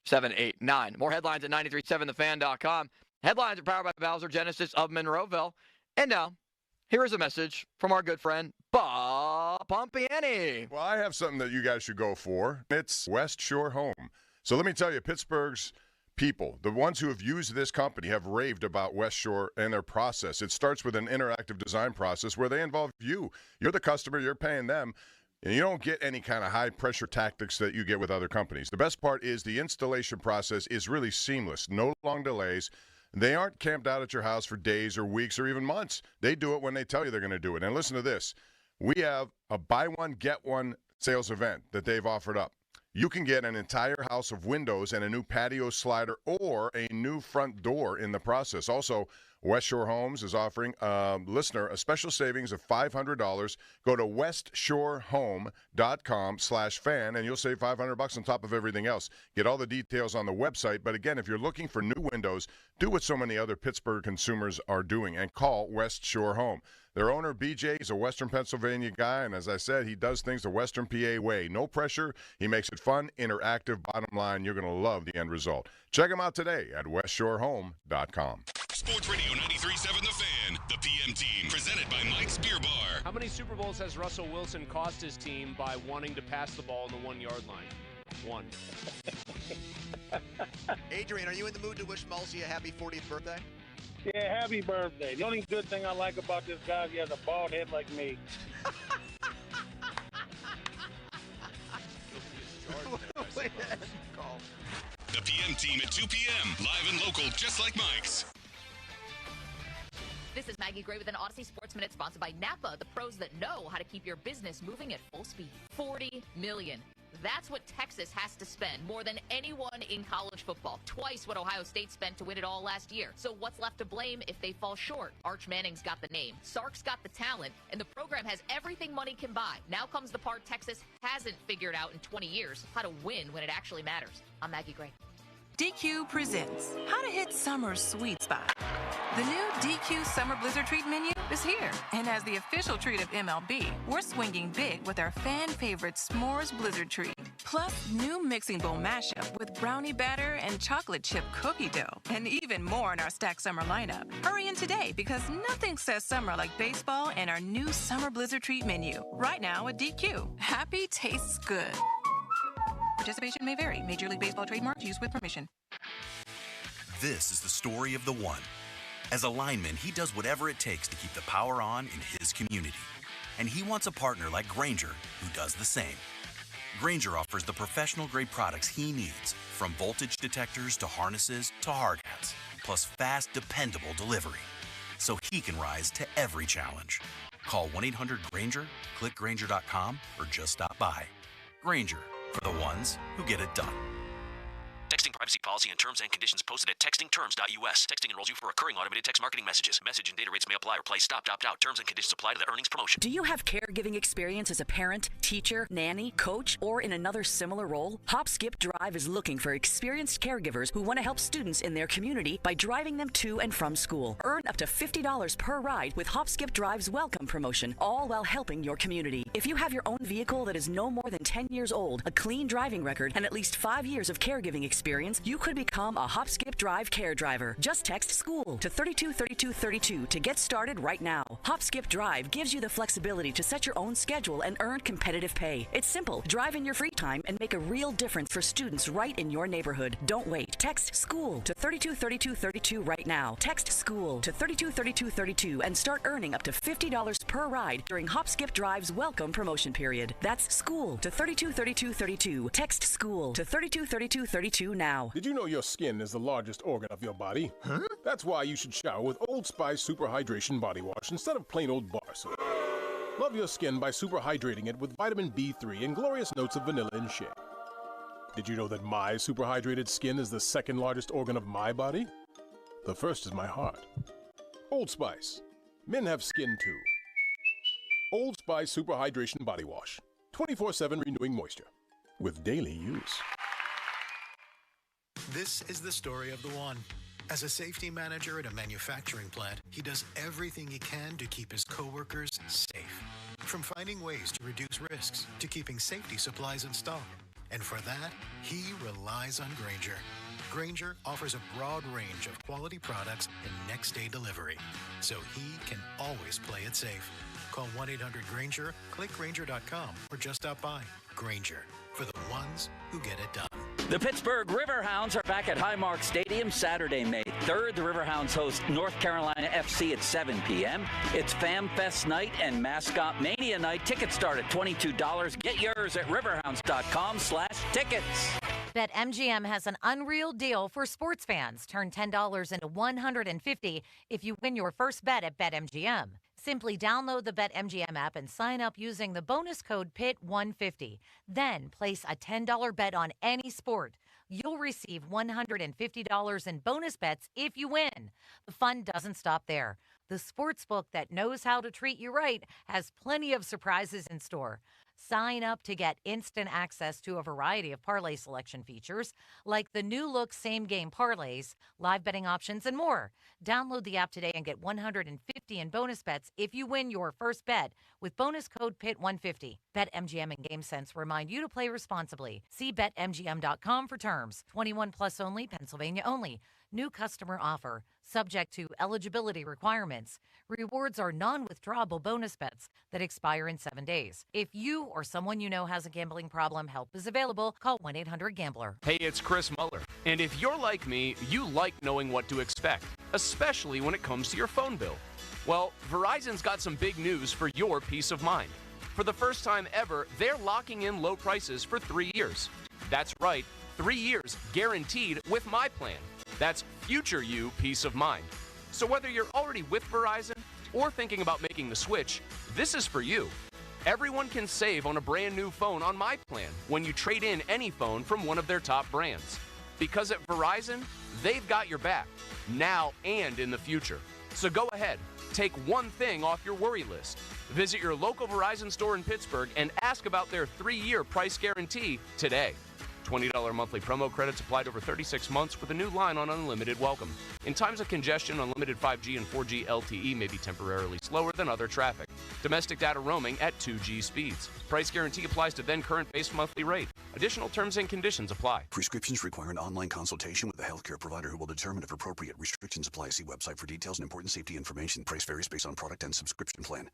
7, 8, 9. More headlines at 937thefan.com. Headlines are powered by Bowser Genesis of Monroeville. And now, here is a message from our good friend, Bob Pompiani. Well, I have something that you guys should go for. It's West Shore Home. So let me tell you, Pittsburgh's people, the ones who have used this company, have raved about West Shore and their process. It starts with an interactive design process where they involve you. You're the customer. You're paying them. And you don't get any kind of high-pressure tactics that you get with other companies. The best part is the installation process is really seamless. No long delays. They aren't camped out at your house for days or weeks or even months. They do it when they tell you they're going to do it. And listen to this. We have a buy one, get one sales event that they've offered up. You can get an entire house of windows and a new patio slider or a new front door in the process. Also, West Shore Homes is offering a listener a special savings of $500. Go to westshorehome.com/fan and you'll save $500 on top of everything else. Get all the details on the website. But again, if you're looking for new windows, do what so many other Pittsburgh consumers are doing and call West Shore Home. Their owner, BJ, is a Western Pennsylvania guy, and as I said, he does things the Western PA way. No pressure. He makes it fun, interactive. Bottom line, you're going to love the end result. Check him out today at westshorehome.com. Sports Radio 93.7 The Fan, the PM team, presented by Mike's Beer Bar. How many Super Bowls has Russell Wilson cost his team by wanting to pass the ball on the 1 yard line? One. Adrian, are you in the mood to wish Mulsey a happy 40th birthday? Yeah, happy birthday. The only good thing I like about this guy is he has a bald head like me. The PM team at 2 p.m., live and local, just like Mike's. This is Maggie Gray with an Odyssey Sports Minute sponsored by Napa, the pros that know how to keep your business moving at full speed. $40 million. That's what Texas has to spend, more than anyone in college football. Twice what Ohio State spent to win it all last year. So what's left to blame if they fall short? Arch Manning's got the name, Sark's got the talent, and the program has everything money can buy. Now comes the part Texas hasn't figured out in 20 years, how to win when it actually matters. I'm Maggie Gray. DQ presents How to Hit Summer's Sweet Spot. The new DQ Summer Blizzard Treat menu is here. And as the official treat of MLB, we're swinging big with our fan favorite S'mores Blizzard Treat. Plus, new mixing bowl mashup with brownie batter and chocolate chip cookie dough. And even more in our stacked summer lineup. Hurry in today because nothing says summer like baseball and our new Summer Blizzard Treat menu. Right now at DQ. Happy tastes good. Participation may vary. Major League Baseball trademarks used with permission. This is the story of the one. As a lineman, he does whatever it takes to keep the power on in his community. And he wants a partner like Grainger who does the same. Grainger offers the professional-grade products he needs, from voltage detectors to harnesses to hard hats, plus fast, dependable delivery, so he can rise to every challenge. Call 1-800-GRAINGER, click Grainger.com, or just stop by. Grainger, for the ones who get it done. Texting privacy policy and terms and conditions posted at textingterms.us. Texting enrolls you for recurring automated text marketing messages. Message and data rates may apply or play. Stop, opt out. Terms and conditions apply to the earnings promotion. Do you have caregiving experience as a parent, teacher, nanny, coach, or in another similar role? Hop, Skip, Drive is looking for experienced caregivers who want to help students in their community by driving them to and from school. Earn up to $50 per ride with Hop, Skip, Drive's welcome promotion, all while helping your community. If you have your own vehicle that is no more than 10 years old, a clean driving record, and at least 5 years of caregiving experience, you could become a Hop, Skip, Drive care driver. Just text SCHOOL to 323232 to get started right now. Hop, Skip, Drive gives you the flexibility to set your own schedule and earn competitive pay. It's simple. Drive in your free time and make a real difference for students right in your neighborhood. Don't wait. Text SCHOOL to 323232 right now. Text SCHOOL to 323232 and start earning up to $50 per ride during Hop, Skip, Drive's welcome promotion period. That's SCHOOL to 323232. Text SCHOOL to 323232 now. Did you know your skin is the largest organ of your body? Huh? That's why you should shower with Old Spice Super Hydration Body Wash instead of plain old bar soap. Love your skin by super hydrating it with vitamin B3 and glorious notes of vanilla and shea. Did you know that my super hydrated skin is the second largest organ of my body? The first is my heart. Old Spice. Men have skin too. Old Spice Super Hydration Body Wash. 24/7 renewing moisture. With daily use. This is the story of the one. As a safety manager at a manufacturing plant, he does everything he can to keep his coworkers safe. From finding ways to reduce risks to keeping safety supplies in stock. And for that, he relies on Grainger. Grainger offers a broad range of quality products and next-day delivery, so he can always play it safe. Call 1-800-GRAINGER, click Grainger.com, or just stop by. Grainger, for the ones who get it done. The Pittsburgh Riverhounds are back at Highmark Stadium Saturday, May 3rd. The Riverhounds host North Carolina FC at 7 p.m. It's Fam Fest night and Mascot Mania night. Tickets start at $22. Get yours at riverhounds.com/tickets. BetMGM has an unreal deal for sports fans. Turn $10 into $150 if you win your first bet at BetMGM. Simply download the BetMGM app and sign up using the bonus code PIT150. Then place a $10 bet on any sport. You'll receive $150 in bonus bets if you win. The fun doesn't stop there. The sportsbook that knows how to treat you right has plenty of surprises in store. Sign up to get instant access to a variety of parlay selection features, like the new look same-game parlays, live betting options, and more. Download the app today and get $150 in bonus bets if you win your first bet with bonus code PIT150. BetMGM and GameSense remind you to play responsibly. See BetMGM.com for terms. 21 plus only, Pennsylvania only. New customer offer. Subject to eligibility requirements. Rewards are non-withdrawable bonus bets that expire in 7 days. If you or someone you know has a gambling problem, help is available. Call 1-800-GAMBLER. Hey, it's Chris Muller. And if you're like me, you like knowing what to expect, especially when it comes to your phone bill. Well, Verizon's got some big news for your peace of mind. For the first time ever, they're locking in low prices for 3 years. That's right, 3 years guaranteed with my plan. That's future you peace of mind. So whether you're already with Verizon or thinking about making the switch, this is for you. Everyone can save on a brand new phone on my plan when you trade in any phone from one of their top brands. Because at Verizon, they've got your back, now and in the future. So go ahead, take one thing off your worry list. Visit your local Verizon store in Pittsburgh and ask about their 3-year price guarantee today. $20 monthly promo credits applied over 36 months with a new line on unlimited welcome. In times of congestion, unlimited 5G and 4G LTE may be temporarily slower than other traffic. Domestic data roaming at 2G speeds. Price guarantee applies to then current base monthly rate. Additional terms and conditions apply. Prescriptions require an online consultation with a healthcare provider who will determine if appropriate. Restrictions apply. See website for details and important safety information. Price varies based on product and subscription plan.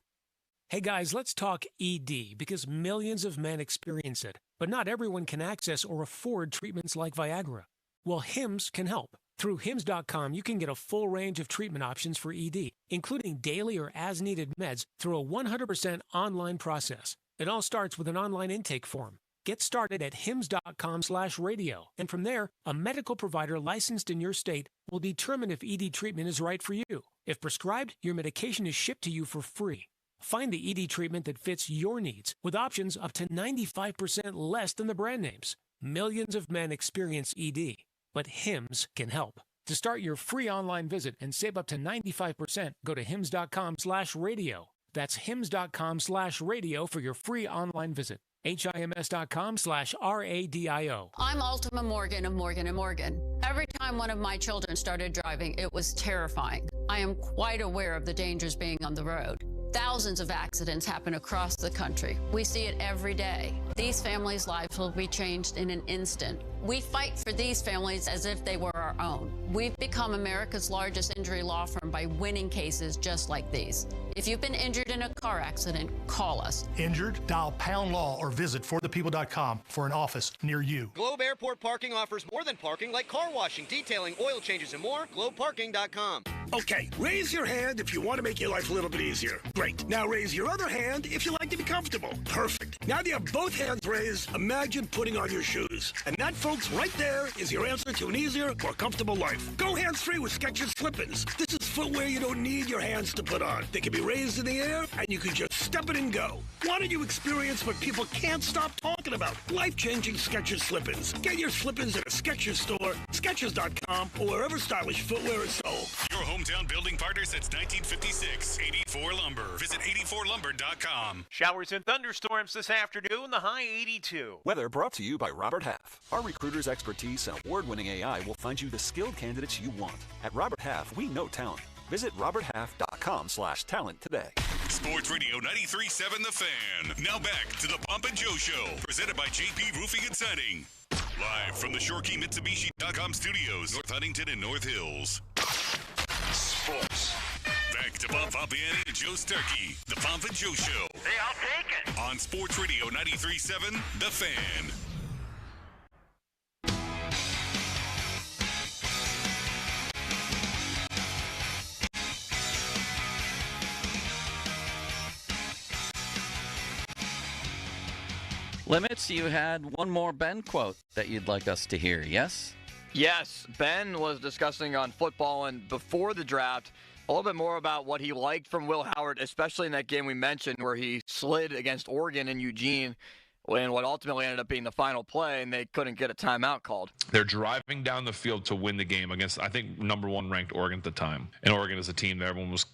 Hey guys, let's talk ED because millions of men experience it, but not everyone can access or afford treatments like Viagra. Well, Hims can help. Through Hims.com, you can get a full range of treatment options for ED, including daily or as-needed meds through a 100% online process. It all starts with an online intake form. Get started at hims.com/radio, and from there, a medical provider licensed in your state will determine if ED treatment is right for you. If prescribed, your medication is shipped to you for free. Find the ED treatment that fits your needs with options up to 95% less than the brand names. Millions of men experience ED, but Hims can help. To start your free online visit and save up to 95%, go to hims.com/radio. That's hims.com/radio for your free online visit. HIMS.com/RADIO. I'm Ultima Morgan of Morgan & Morgan. Every time one of my children started driving, it was terrifying. I am quite aware of the dangers being on the road. Thousands of accidents happen across the country. We see it every day. These families' lives will be changed in an instant. We fight for these families as if they were our own. We've become America's largest injury law firm by winning cases just like these. If you've been injured in a car accident, call us. Injured? Dial Pound Law or visit forthepeople.com for an office near you. Globe Airport Parking offers more than parking, like car washing, detailing, oil changes, and more. GlobeParking.com. Okay, raise your hand if you want to make your life a little bit easier. Great. Now raise your other hand if you like to be comfortable. Perfect. Now that you have both hands raised, imagine putting on your shoes. And that, folks, right there is your answer to an easier, more comfortable life. Go hands-free with Skechers Slip-ins. This is footwear you don't need your hands to put on. They can be raised in the air, and you can just step it and go. Why don't you experience what people can't stop talking about? Life-changing Skechers Slip-ins. Get your Slip-ins at a Skechers store, Skechers.com, or wherever stylish footwear is sold. Your hometown building partner since 1956, 84 Lumber. Visit 84lumber.com. Showers and thunderstorms this afternoon, the high 82. Weather brought to you by Robert Half. Our recruiters' expertise and award-winning AI will find you the skilled candidates you want. At Robert Half, we know talent. Visit roberthalf.com/talent today. Sports Radio 93.7 The Fan. Now back to the Pomp and Joe Show, presented by JP Roofing and Siding. Live from the ShoreKeyMitsubishi.com studios, North Huntington and North Hills. Sports. Back to Bob Fabiani and Joe Starkey. The Pomp and Joe Show. Hey, I'll take it. On Sports Radio 93.7 The Fan. Limits, you had one more Ben quote that you'd like us to hear, yes? Yes, Ben was discussing on football and before the draft a little bit more about what he liked from Will Howard, especially in that game we mentioned where he slid against Oregon and Eugene in what ultimately ended up being the final play, and they couldn't get a timeout called. They're driving down the field to win the game against, I think, number 1 ranked Oregon at the time. And Oregon is a team that everyone was,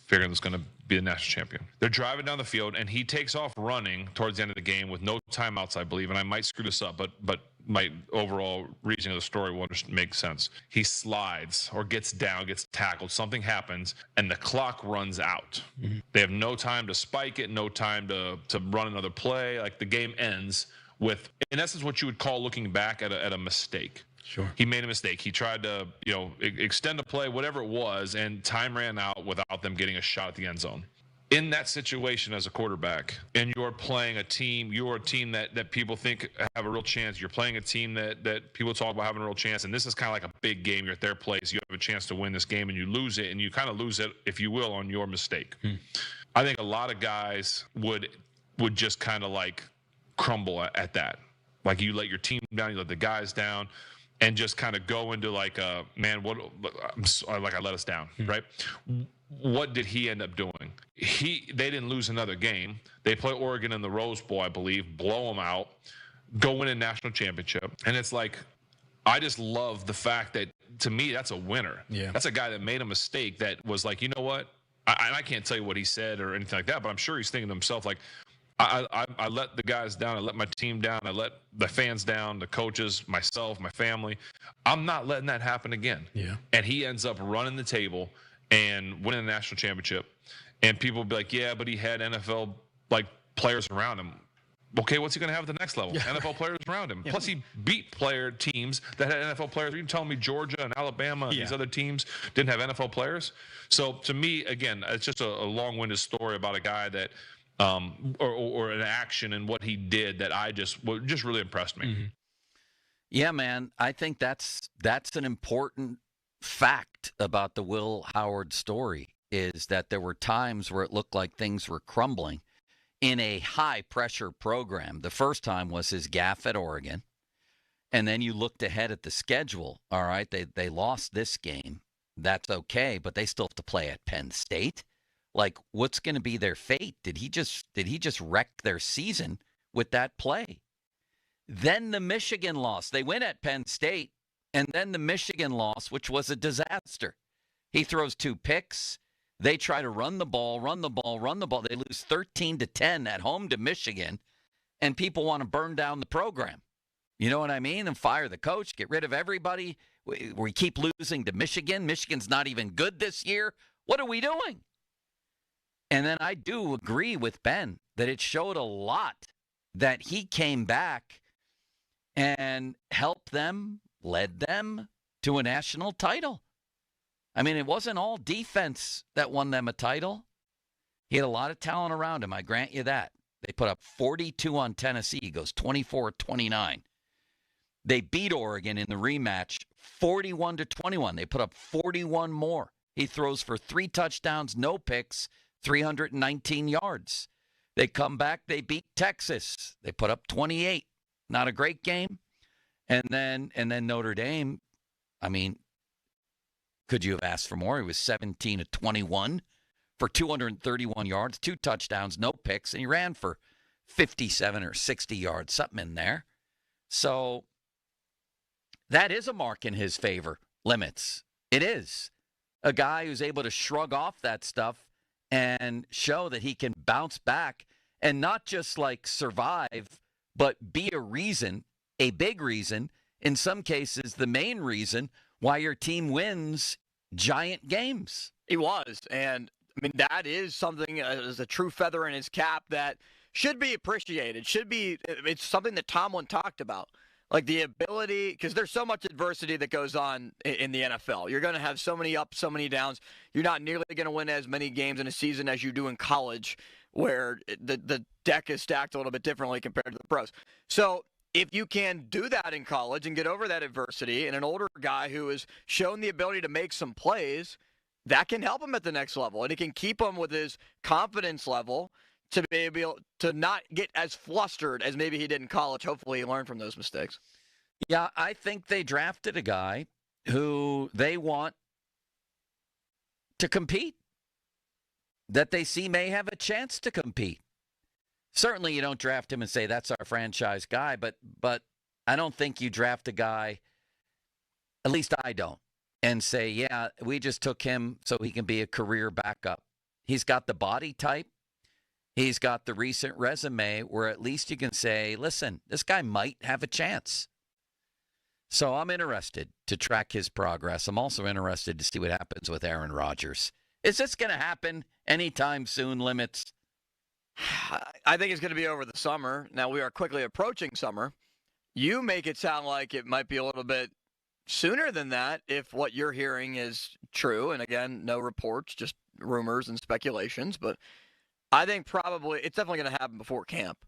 figuring was going to be the national champion. They're driving down the field, and he takes off running towards the end of the game with no timeouts, I believe. And I might screw this up, but my overall reasoning of the story will make sense. He slides or gets down, gets tackled, something happens, and the clock runs out. Mm-hmm. They have no time to spike it, no time to run another play. Like, the game ends with, in essence, what you would call looking back at a mistake. Sure. He made a mistake. He tried to, extend a play, whatever it was, and time ran out without them getting a shot at the end zone. In that situation as a quarterback, and you're playing a team, you're a team that people think have a real chance. You're playing a team that people talk about having a real chance, and this is kind of like a big game. You're at their place. You have a chance to win this game, and you lose it, and you kind of lose it, if you will, on your mistake. I think a lot of guys would just kind of like crumble at that. Like, you let your team down, you let the guys down, and just kind of go into like, man, I let us down, right? What did he end up doing? They didn't lose another game. They play Oregon in the Rose Bowl, I believe, blow them out, go win a national championship. And it's like, I just love the fact that, to me, that's a winner. Yeah. That's a guy that made a mistake that was like, you know what? I can't tell you what he said or anything like that, but I'm sure he's thinking to himself, like, I let the guys down. I let my team down. I let the fans down, the coaches, myself, my family. I'm not letting that happen again. Yeah. And he ends up running the table and winning the national championship. And people will be like, yeah, but he had NFL players around him. Okay, what's he going to have at the next level? Yeah. NFL players around him. Yeah. Plus, he beat teams that had NFL players. Are you telling me Georgia and Alabama and these other teams didn't have NFL players? So, to me, again, it's just a long-winded story about a guy that or an action and what he did that just really impressed me. Mm-hmm. Yeah, man, I think that's an important fact about the Will Howard story, is that there were times where it looked like things were crumbling in a high-pressure program. The first time was his gaffe at Oregon, and then you looked ahead at the schedule. All right, they lost this game. That's okay, but they still have to play at Penn State. Like, what's going to be their fate? Did he just wreck their season with that play? Then the Michigan loss. They win at Penn State, and then the Michigan loss, which was a disaster. He throws 2 picks. They try to run the ball. They lose 13-10 at home to Michigan, and people want to burn down the program. You know what I mean? And fire the coach, get rid of everybody. We keep losing to Michigan. Michigan's not even good this year. What are we doing? And then I do agree with Ben that it showed a lot that he came back and helped them, led them to a national title. I mean, it wasn't all defense that won them a title. He had a lot of talent around him, I grant you that. They put up 42 on Tennessee. He goes 24-29. They beat Oregon in the rematch 41-21. They put up 41 more. He throws for 3 touchdowns, no picks, 319 yards. They come back, they beat Texas. They put up 28. Not a great game. And then Notre Dame, I mean, could you have asked for more? He was 17-21 for 231 yards, 2 touchdowns, no picks, and he ran for 57 or 60 yards, something in there. So that is a mark in his favor, Limits. It is. A guy who's able to shrug off that stuff and show that he can bounce back and not just like survive, but be a big reason, in some cases the main reason why your team wins giant games. He was, and I mean, that is something as a true feather in his cap that should be appreciated. It's something that Tomlin talked about. Like the ability, because there's so much adversity that goes on in the NFL. You're going to have so many ups, so many downs. You're not nearly going to win as many games in a season as you do in college, where the deck is stacked a little bit differently compared to the pros. So if you can do that in college and get over that adversity, and an older guy who has shown the ability to make some plays, that can help him at the next level. And it can keep him with his confidence level to be able to not get as flustered as maybe he did in college. Hopefully he learned from those mistakes. Yeah, I think they drafted a guy who they want to compete, that they see may have a chance to compete. Certainly you don't draft him and say that's our franchise guy, but I don't think you draft a guy, at least I don't, and say, yeah, we just took him so he can be a career backup. He's got the body type. He's got the recent resume where at least you can say, listen, this guy might have a chance. So I'm interested to track his progress. I'm also interested to see what happens with Aaron Rodgers. Is this going to happen anytime soon, Limits? I think it's going to be over the summer. Now, we are quickly approaching summer. You make it sound like it might be a little bit sooner than that if what you're hearing is true. And again, no reports, just rumors and speculations. But I think probably it's definitely going to happen before camp.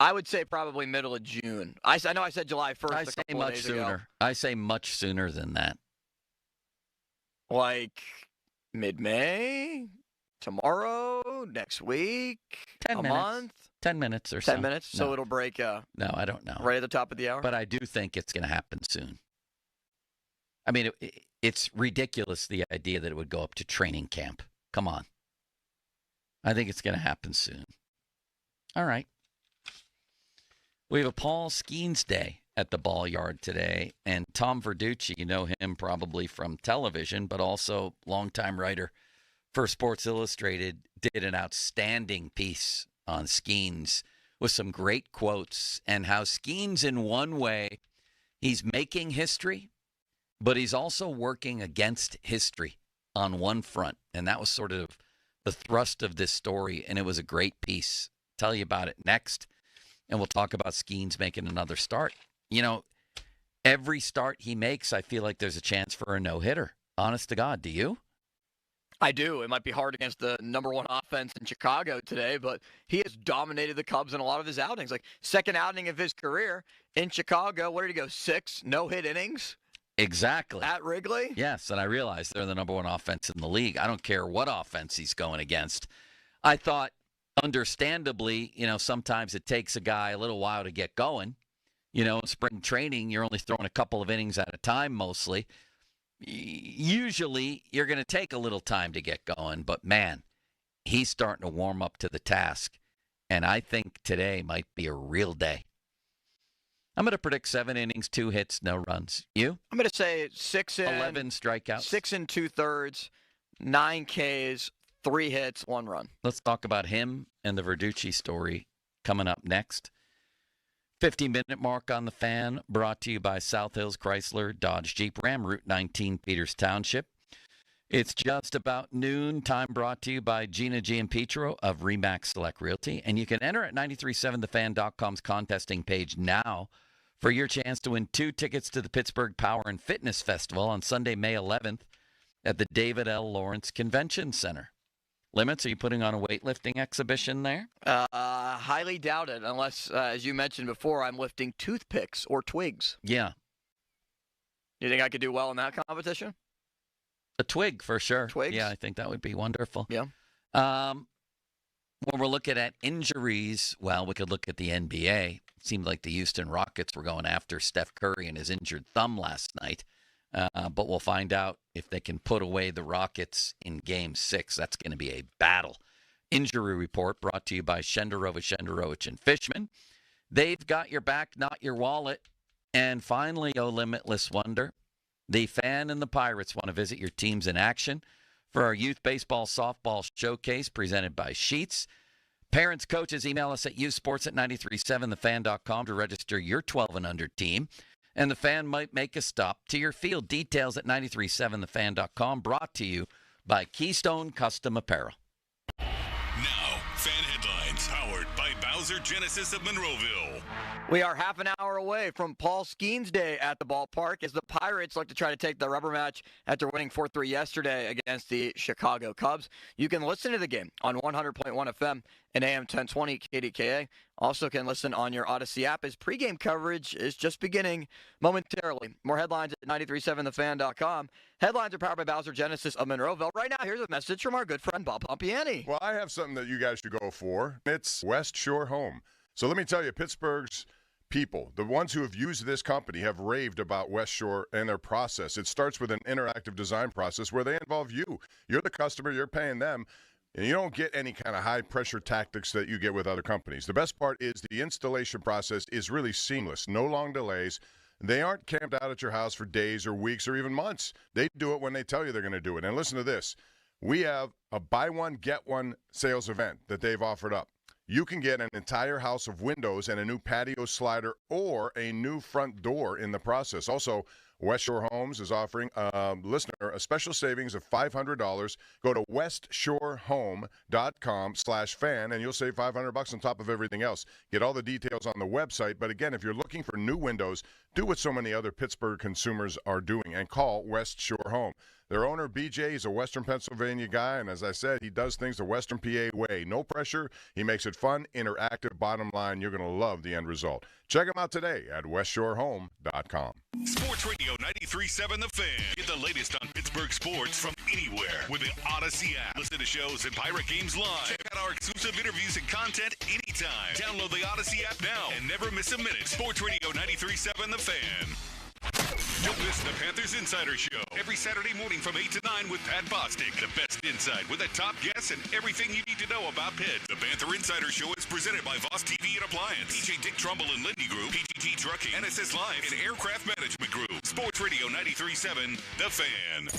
I would say probably middle of June. I know I said July 1st I a say couple of much days sooner. ago. I say much sooner than that. Like mid-May, tomorrow, next week, 10 a minutes. month. 10 minutes or so. 10 minutes, so No. it'll break No, I don't know. right at the top of the hour? But I do think it's going to happen soon. I mean, it's ridiculous, the idea that it would go up to training camp. Come on. I think it's going to happen soon. All right. We have a Paul Skeens Day at the Ball Yard today, and Tom Verducci, you know him probably from television, but also longtime writer for Sports Illustrated, did an outstanding piece on Skeens with some great quotes and how Skeens, in one way, he's making history, but he's also working against history on one front, and that was sort of the thrust of this story, and it was a great piece. Tell you about it next. And we'll talk about Skeens making another start. You know, every start he makes, I feel like there's a chance for a no-hitter. Honest to God, do you? I do. It might be hard against the number one offense in Chicago today, but he has dominated the Cubs in a lot of his outings. Like, second outing of his career in Chicago, where did he go? 6 no-hit innings? Exactly. At Wrigley? Yes, and I realize they're the number one offense in the league. I don't care what offense he's going against. I thought, understandably, you know, sometimes it takes a guy a little while to get going. You know, in spring training, you're only throwing a couple of innings at a time mostly. Usually, you're going to take a little time to get going. But, man, he's starting to warm up to the task. And I think today might be a real day. I'm going to predict 7 innings, 2 hits, no runs. You? I'm going to say 11 strikeouts. 6 2/3, 9 Ks, 3 hits, 1 run. Let's talk about him and the Verducci story coming up next. 15-minute mark on the Fan, brought to you by South Hills Chrysler Dodge Jeep Ram, Route 19, Peters Township. It's just about noon. Time brought to you by Gina Giampetro of Remax Select Realty. And you can enter at 937thefan.com's contesting page now for your chance to win 2 tickets to the Pittsburgh Power and Fitness Festival on Sunday, May 11th at the David L. Lawrence Convention Center. Limits, are you putting on a weightlifting exhibition there? Highly doubt it, unless, as you mentioned before, I'm lifting toothpicks or twigs. Yeah. You think I could do well in that competition? A twig, for sure. Twigs? Yeah, I think that would be wonderful. Yeah. When we're looking at injuries, well, we could look at the NBA. It seemed like the Houston Rockets were going after Steph Curry and his injured thumb last night. But we'll find out if they can put away the Rockets in Game 6. That's going to be a battle. Injury report brought to you by Shenderovich and Fishman. They've got your back, not your wallet. And finally, oh limitless wonder, the Fan and the Pirates want to visit your teams in action for our youth baseball softball showcase presented by Sheets. Parents, coaches, email us at youthsports@937thefan.com to register your 12 and under team. And the Fan might make a stop to your field. Details at 937thefan.com. Brought to you by Keystone Custom Apparel. Now, Fan Headlines, powered by Bowser Genesis of Monroeville. We are half an hour away from Paul Skeens Day at the ballpark as the Pirates look to try to take the rubber match after winning 4-3 yesterday against the Chicago Cubs. You can listen to the game on 100.1 FM and AM 1020 KDKA. Also can listen on your Odyssey app as pregame coverage is just beginning momentarily. More headlines at 937thefan.com. Headlines are powered by Bowser Genesis of Monroeville. Right now, here's a message from our good friend Bob Pompiani. Well, I have something that you guys should go for. It's West Shore Home. So let me tell you, Pittsburgh's people, the ones who have used this company, have raved about West Shore and their process. It starts with an interactive design process where they involve you. You're the customer, you're paying them, and you don't get any kind of high-pressure tactics that you get with other companies. The best part is the installation process is really seamless, no long delays. They aren't camped out at your house for days or weeks or even months. They do it when they tell you they're going to do it. And listen to this. We have a buy one, get one sales event that they've offered up. You can get an entire house of windows and a new patio slider or a new front door in the process. Also, West Shore Homes is offering a listener a special savings of $500. Go to westshorehome.com/fan and you'll save $500 on top of everything else. Get all the details on the website. But again, if you're looking for new windows, do what so many other Pittsburgh consumers are doing and call West Shore Home. Their owner, BJ, is a Western Pennsylvania guy, and as I said, he does things the Western PA way. No pressure. He makes it fun, interactive. Bottom line, you're going to love the end result. Check him out today at westshorehome.com. Sports Radio 93.7 The Fan. Get the latest on Pittsburgh sports from anywhere with the Odyssey app. Listen to shows and Pirate Games live. Check out our exclusive interviews and content anytime. Download the Odyssey app now and never miss a minute. Sports Radio 93.7 The Fan. Don't miss the Panthers Insider Show every Saturday morning from 8 to 9 with Pat Bostic. The best insight with the top guests and everything you need to know about Pitt. The Panther Insider Show is presented by Voss TV and Appliance, PJ Dick Trumbull and Lindy Group, PGT Trucking, NSS Live, and Aircraft Management Group. Sports Radio 93.7 The Fan.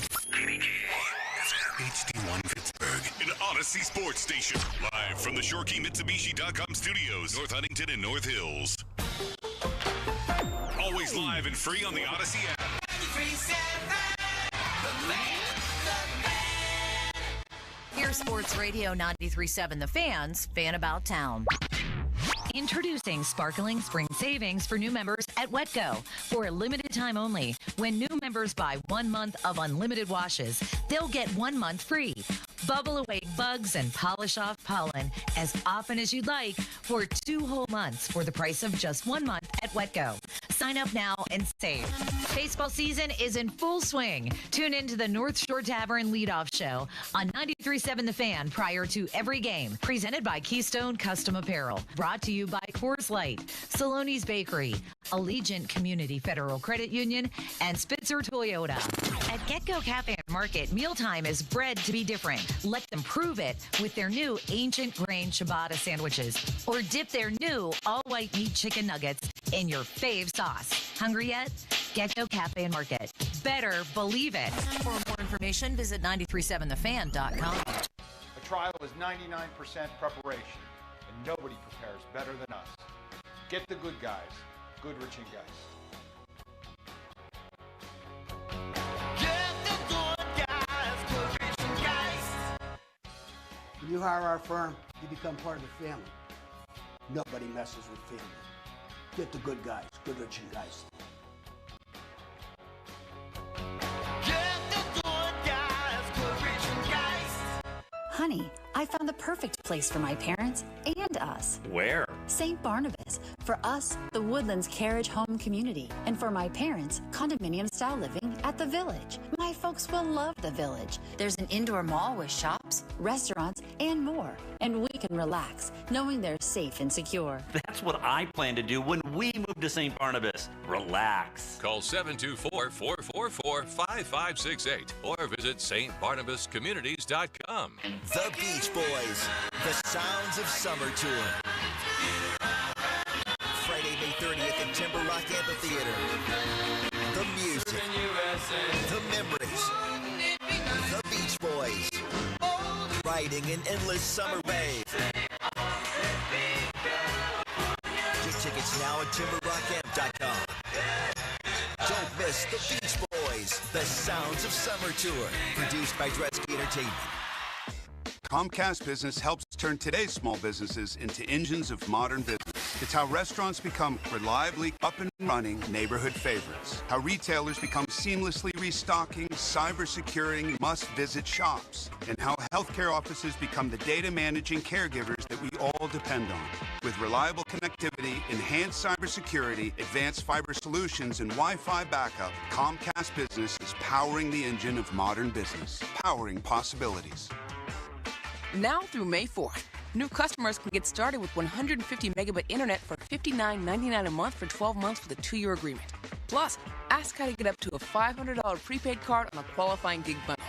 HD1 Pittsburgh. An Odyssey Sports Station. Live from the ShoreKeyMitsubishi.com studios, North Huntington and North Hills. Always live and free on the Odyssey app. Here's Sports Radio 93.7 The Fan's Fan About Town. Introducing sparkling spring savings for new members at WetGo. For a limited time only, when new members buy 1 month of unlimited washes, they'll get 1 month free. Bubble away bugs and polish off pollen as often as you'd like for 2 whole months for the price of just 1 month at WetGo. Sign up now and save. Baseball season is in full swing. Tune into the North Shore Tavern leadoff show on 93.7 The Fan prior to every game. Presented by Keystone Custom Apparel. Brought to you by Coors Light, Saloni's Bakery, Allegiant Community Federal Credit Union, and Spitzer Toyota. At Get-Go Cafe and Market, mealtime is bred to be different. Let them prove it with their new Ancient Grain Ciabatta sandwiches. Or dip their new all-white meat chicken nuggets in your fave sauce. Hungry yet? Get-Go Cafe and Market. Better believe it. For more information, visit 937thefan.com. A trial is 99% preparation, and nobody prepares better than us. Get the good guys, Goodrich and Geist. When you hire our firm, you become part of the family. Nobody messes with family. Get the good guys, Goodrich and Geist. Honey, I found the perfect place for my parents and us. Where? St. Barnabas. For us, the Woodlands Carriage Home Community. And for my parents, condominium-style living at the Village. My folks will love the Village. There's an indoor mall with shops, restaurants, and more. And we can relax, knowing they're safe and secure. That's what I plan to do when we move to St. Barnabas. Relax. Call 724-444-5568 or visit stbarnabascommunities.com. The Beach Boys, the Sounds of Summer Tour. Friday, May 30th at Timber Rock Amphitheater. The music, the memories, the Beach Boys, riding an endless summer wave. Get tickets now at timberrockam.com. Don't miss the Beach Boys, the Sounds of Summer Tour, produced by Dresky Entertainment. Comcast Business helps turn today's small businesses into engines of modern business. It's how restaurants become reliably up and running neighborhood favorites. How retailers become seamlessly restocking, cyber-securing, must-visit shops. And how healthcare offices become the data-managing caregivers that we all depend on. With reliable connectivity, enhanced cybersecurity, advanced fiber solutions, and Wi-Fi backup, Comcast Business is powering the engine of modern business, powering possibilities. Now through May 4th, new customers can get started with 150 megabit internet for $59.99 a month for 12 months with a 2-year agreement. Plus, ask how to get up to a $500 prepaid card on a qualifying gig bundle.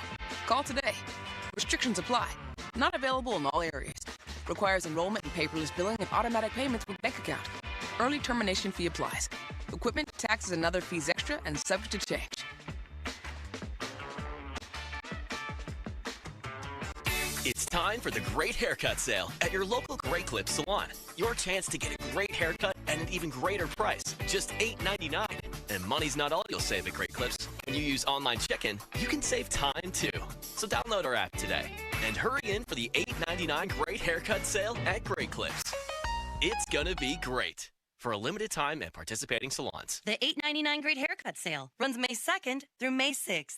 Call today. Restrictions apply. Not available in all areas. Requires enrollment in paperless billing and automatic payments with bank account. Early termination fee applies. Equipment, taxes, and other fees extra and subject to change. It's time for the Great Haircut Sale at your local Great Clip salon. Your chance to get a great haircut at an even greater price, just $8.99. And money's not all you'll save at Great Clips. When you use online check-in, you can save time too. So download our app today and hurry in for the $8.99 Great Haircut Sale at Great Clips. It's gonna be great. For a limited time at participating salons. The $8.99 Great Haircut Sale runs May 2nd through May 6th.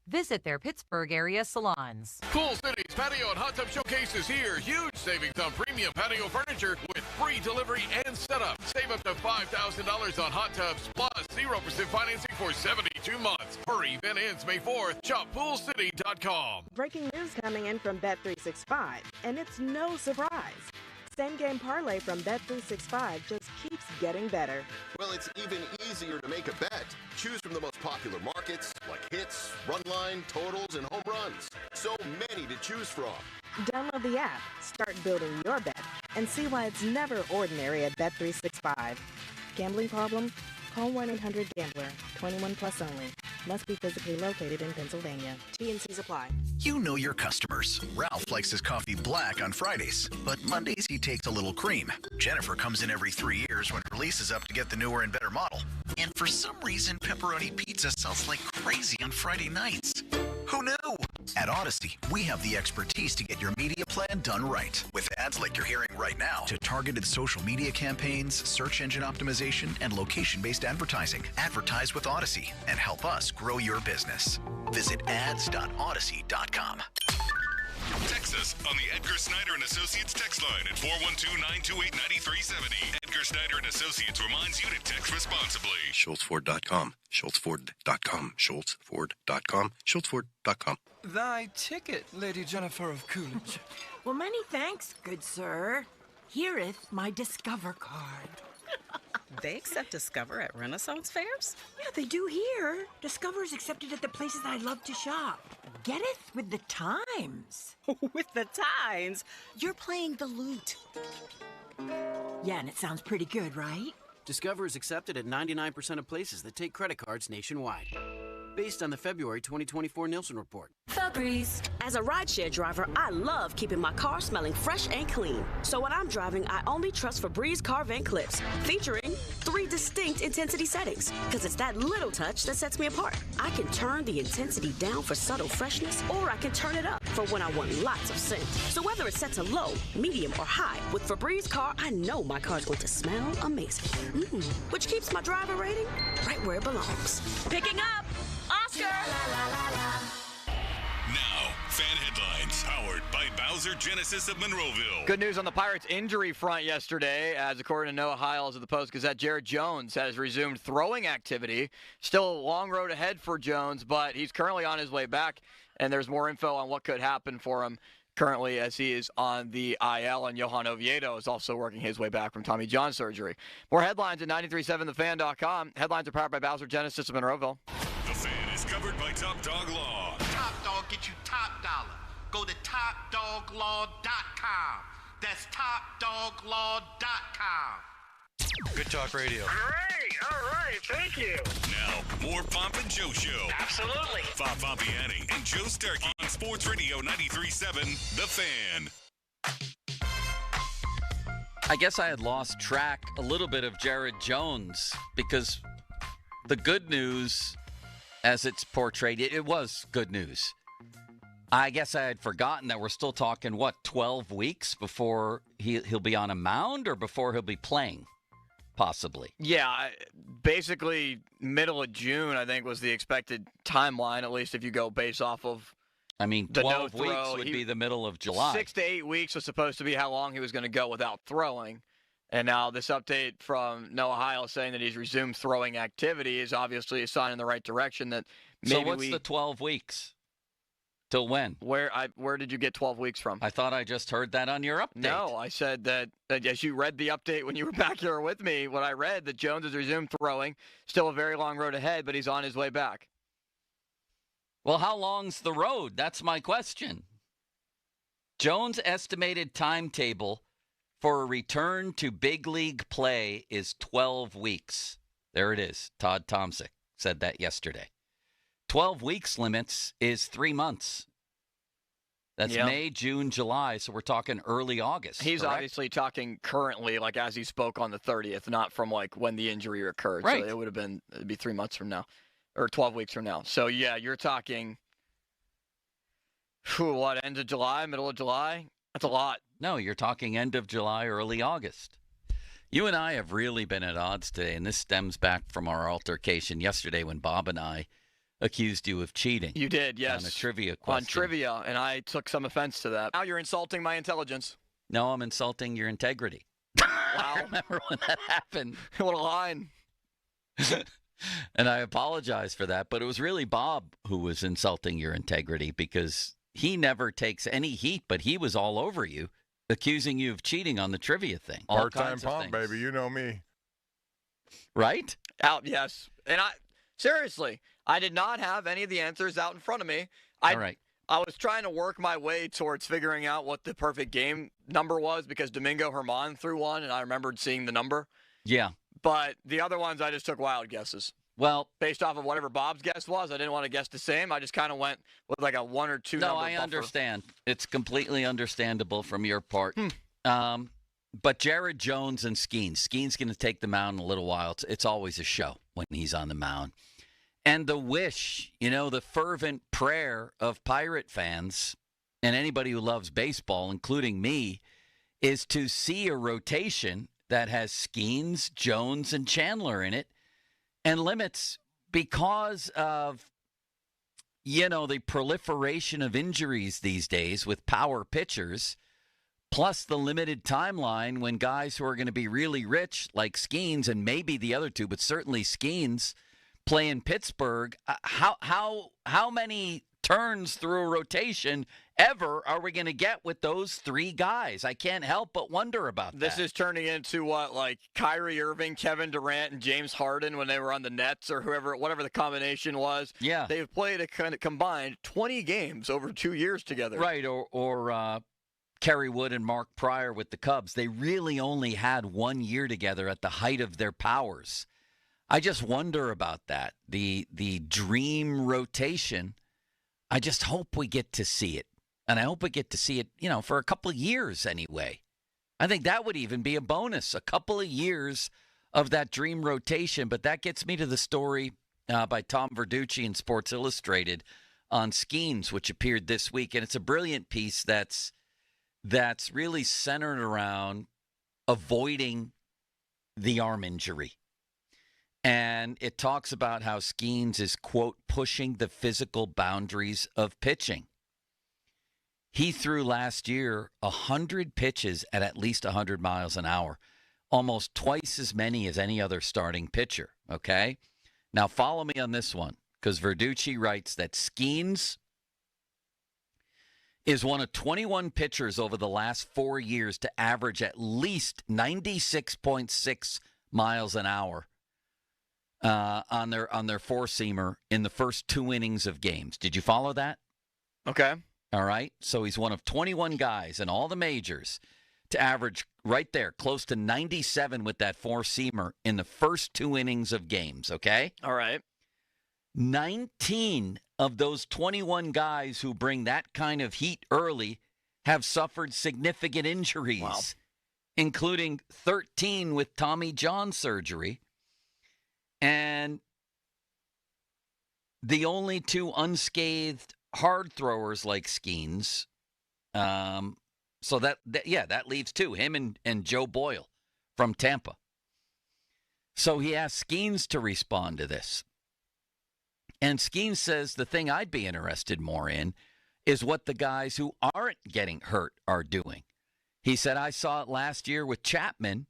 Visit their Pittsburgh area salons. Pool City's Patio and Hot Tub Showcase is here. Huge savings on premium patio furniture with free delivery and setup. Save up to $5,000 on hot tubs plus 0% financing for 72 months. Hurry, event ends May 4th. Shop poolcity.com. Breaking news coming in from Bet365, and it's no surprise. Same-game parlay from Bet365 just keeps getting better. Well, it's even easier to make a bet. Choose from the most popular markets, like hits, run line, totals, and home runs. So many to choose from. Download the app, start building your bet, and see why it's never ordinary at Bet365. Gambling problem? Call 1-800-GAMBLER. 21 plus only. Must be physically located in Pennsylvania. T&Cs apply. You know your customers. Ralph likes his coffee black on Fridays, but Mondays he takes a little cream. Jennifer comes in every 3 years when her lease is up to get the newer and better model. And for some reason, pepperoni pizza sells like crazy on Friday nights. Who knew? At Odyssey, we have the expertise to get your media plan done right. With ads like you're hearing right now, to targeted social media campaigns, search engine optimization, and location-based advertising. Advertise with Odyssey and help us grow your business. Visit ads.odyssey.com. Text us on the Edgar Snyder and Associates text line at 412-928-9370. Edgar Snyder and Associates reminds you to text responsibly. SchultzFord.com. SchultzFord.com. SchultzFord.com. SchultzFord.com. Thy ticket, Lady Jennifer of Coolidge. Well, many thanks, good sir. Here'th my Discover card. They accept Discover at Renaissance fairs? Yeah, they do here. Discover is accepted at the places I love to shop. Getteth with the times. With the times? You're playing the lute. Yeah, and it sounds pretty good, right? Discover is accepted at 99% of places that take credit cards nationwide. Based on the February 2024 Nielsen report. Febreze. As a rideshare driver, I love keeping my car smelling fresh and clean. So when I'm driving, I only trust Febreze car vent clips, featuring 3 distinct intensity settings. Because it's that little touch that sets me apart. I can turn the intensity down for subtle freshness, or I can turn it up for when I want lots of scent. So whether it's set to low, medium, or high, with Febreze car, I know my car's going to smell amazing. Which keeps my driver rating right where it belongs. Picking up Oscar! Now, fan headlines powered by Bowser Genesis of Monroeville. Good news on the Pirates' injury front yesterday, as according to Noah Hiles of the Post-Gazette, Jared Jones has resumed throwing activity. Still a long road ahead for Jones, but he's currently on his way back, and there's more info on what could happen for him currently as he is on the IL, and Johan Oviedo is also working his way back from Tommy John surgery. More headlines at 937thefan.com. Headlines are powered by Bowser Genesis of Monroeville. The Fan is covered by Top Dog Law. Top Dog get you top dollar. Go to TopDogLaw.com. That's TopDogLaw.com. Good talk radio. Great. All right. Thank you. Now, more Pomp and Joe Show. Absolutely. Bob Pompiani and Joe Starkey on Sports Radio 93.7 The Fan. I guess I had lost track a little bit of Jared Jones because the good news, as it's portrayed, it was good news. I guess I had forgotten that we're still talking, 12 weeks before he'll be on a mound or before he'll be playing, possibly. Yeah, basically middle of June, I think, was the expected timeline, at least if you go based off of I mean, 12 weeks would be the middle of July. 6 to 8 weeks was supposed to be how long he was going to go without throwing. And now this update from Noah Heil saying that he's resumed throwing activity is obviously a sign in the right direction that maybe So what's the 12 weeks? Till when? Where did you get 12 weeks from? I thought I just heard that on your update. No, I said that as you read the update when you were back here with me, what I read, that Jones has resumed throwing. Still a very long road ahead, but he's on his way back. Well, how long's the road? That's my question. Jones' estimated timetable for a return to big league play is 12 weeks. There it is. Todd Tomsick said that yesterday. 12 weeks limits is 3 months. That's May, June, July, so we're talking early August. He's correct? obviously talking currently, like as he spoke on the 30th, not from like when the injury occurred. Right. So it'd be 3 months from now, or 12 weeks from now. So yeah, you're talking, end of July, middle of July? That's a lot. No, you're talking end of July, early August. You and I have really been at odds today, and this stems back from our altercation yesterday when Bob and I accused you of cheating. You did, yes. On a trivia question. On trivia, and I took some offense to that. Now you're insulting my intelligence. No, I'm insulting your integrity. Wow. I remember when that happened. What a line. And I apologize for that, but it was really Bob who was insulting your integrity because he never takes any heat, but he was all over you, accusing you of cheating on the trivia thing. Part-time pump, baby. You know me. Right? Yes. And seriously, I did not have any of the answers out in front of me. All right. I was trying to work my way towards figuring out what the perfect game number was because Domingo Herman threw one, and I remembered seeing the number. Yeah. But the other ones, I just took wild guesses. Well, based off of whatever Bob's guess was, I didn't want to guess the same. I just kind of went with like a 1 or 2 number buffer. No, I understand. It's completely understandable from your part. But Jared Jones and Skeens going to take the mound in a little while. It's always a show when he's on the mound. And the wish, the fervent prayer of Pirate fans and anybody who loves baseball, including me, is to see a rotation that has Skeens, Jones, and Chandler in it. And limits because of, the proliferation of injuries these days with power pitchers, plus the limited timeline when guys who are going to be really rich, like Skeens and maybe the other two, but certainly Skeens, play in Pittsburgh. How many turns through a rotation ever are we going to get with those 3 guys? I can't help but wonder about that. This is turning into what, like Kyrie Irving, Kevin Durant, and James Harden when they were on the Nets or whatever the combination was. Yeah. They've played a kind of combined 20 games over 2 years together. Right, or Kerry Wood and Mark Pryor with the Cubs. They really only had 1 year together at the height of their powers. I just wonder about that. The dream rotation, I just hope we get to see it. And I hope we get to see it, for a couple of years anyway. I think that would even be a bonus, a couple of years of that dream rotation. But that gets me to the story by Tom Verducci in Sports Illustrated on Skeens, which appeared this week. And it's a brilliant piece that's really centered around avoiding the arm injury. And it talks about how Skeens is, quote, pushing the physical boundaries of pitching. He threw last year 100 pitches at least 100 miles an hour, almost twice as many as any other starting pitcher, okay? Now, follow me on this one, because Verducci writes that Skeens is one of 21 pitchers over the last 4 years to average at least 96.6 miles an hour on their four-seamer in the first 2 innings of games. Did you follow that? Okay. All right. So he's one of 21 guys in all the majors to average right there, close to 97 with that four-seamer in the first 2 innings of games, okay? All right. 19 of those 21 guys who bring that kind of heat early have suffered significant injuries, including 13 with Tommy John surgery. And the only 2 unscathed hard throwers like Skeens. So that leaves 2, him and Joe Boyle from Tampa. So he asked Skeens to respond to this. And Skeens says the thing I'd be interested more in is what the guys who aren't getting hurt are doing. He said, I saw it last year with Chapman,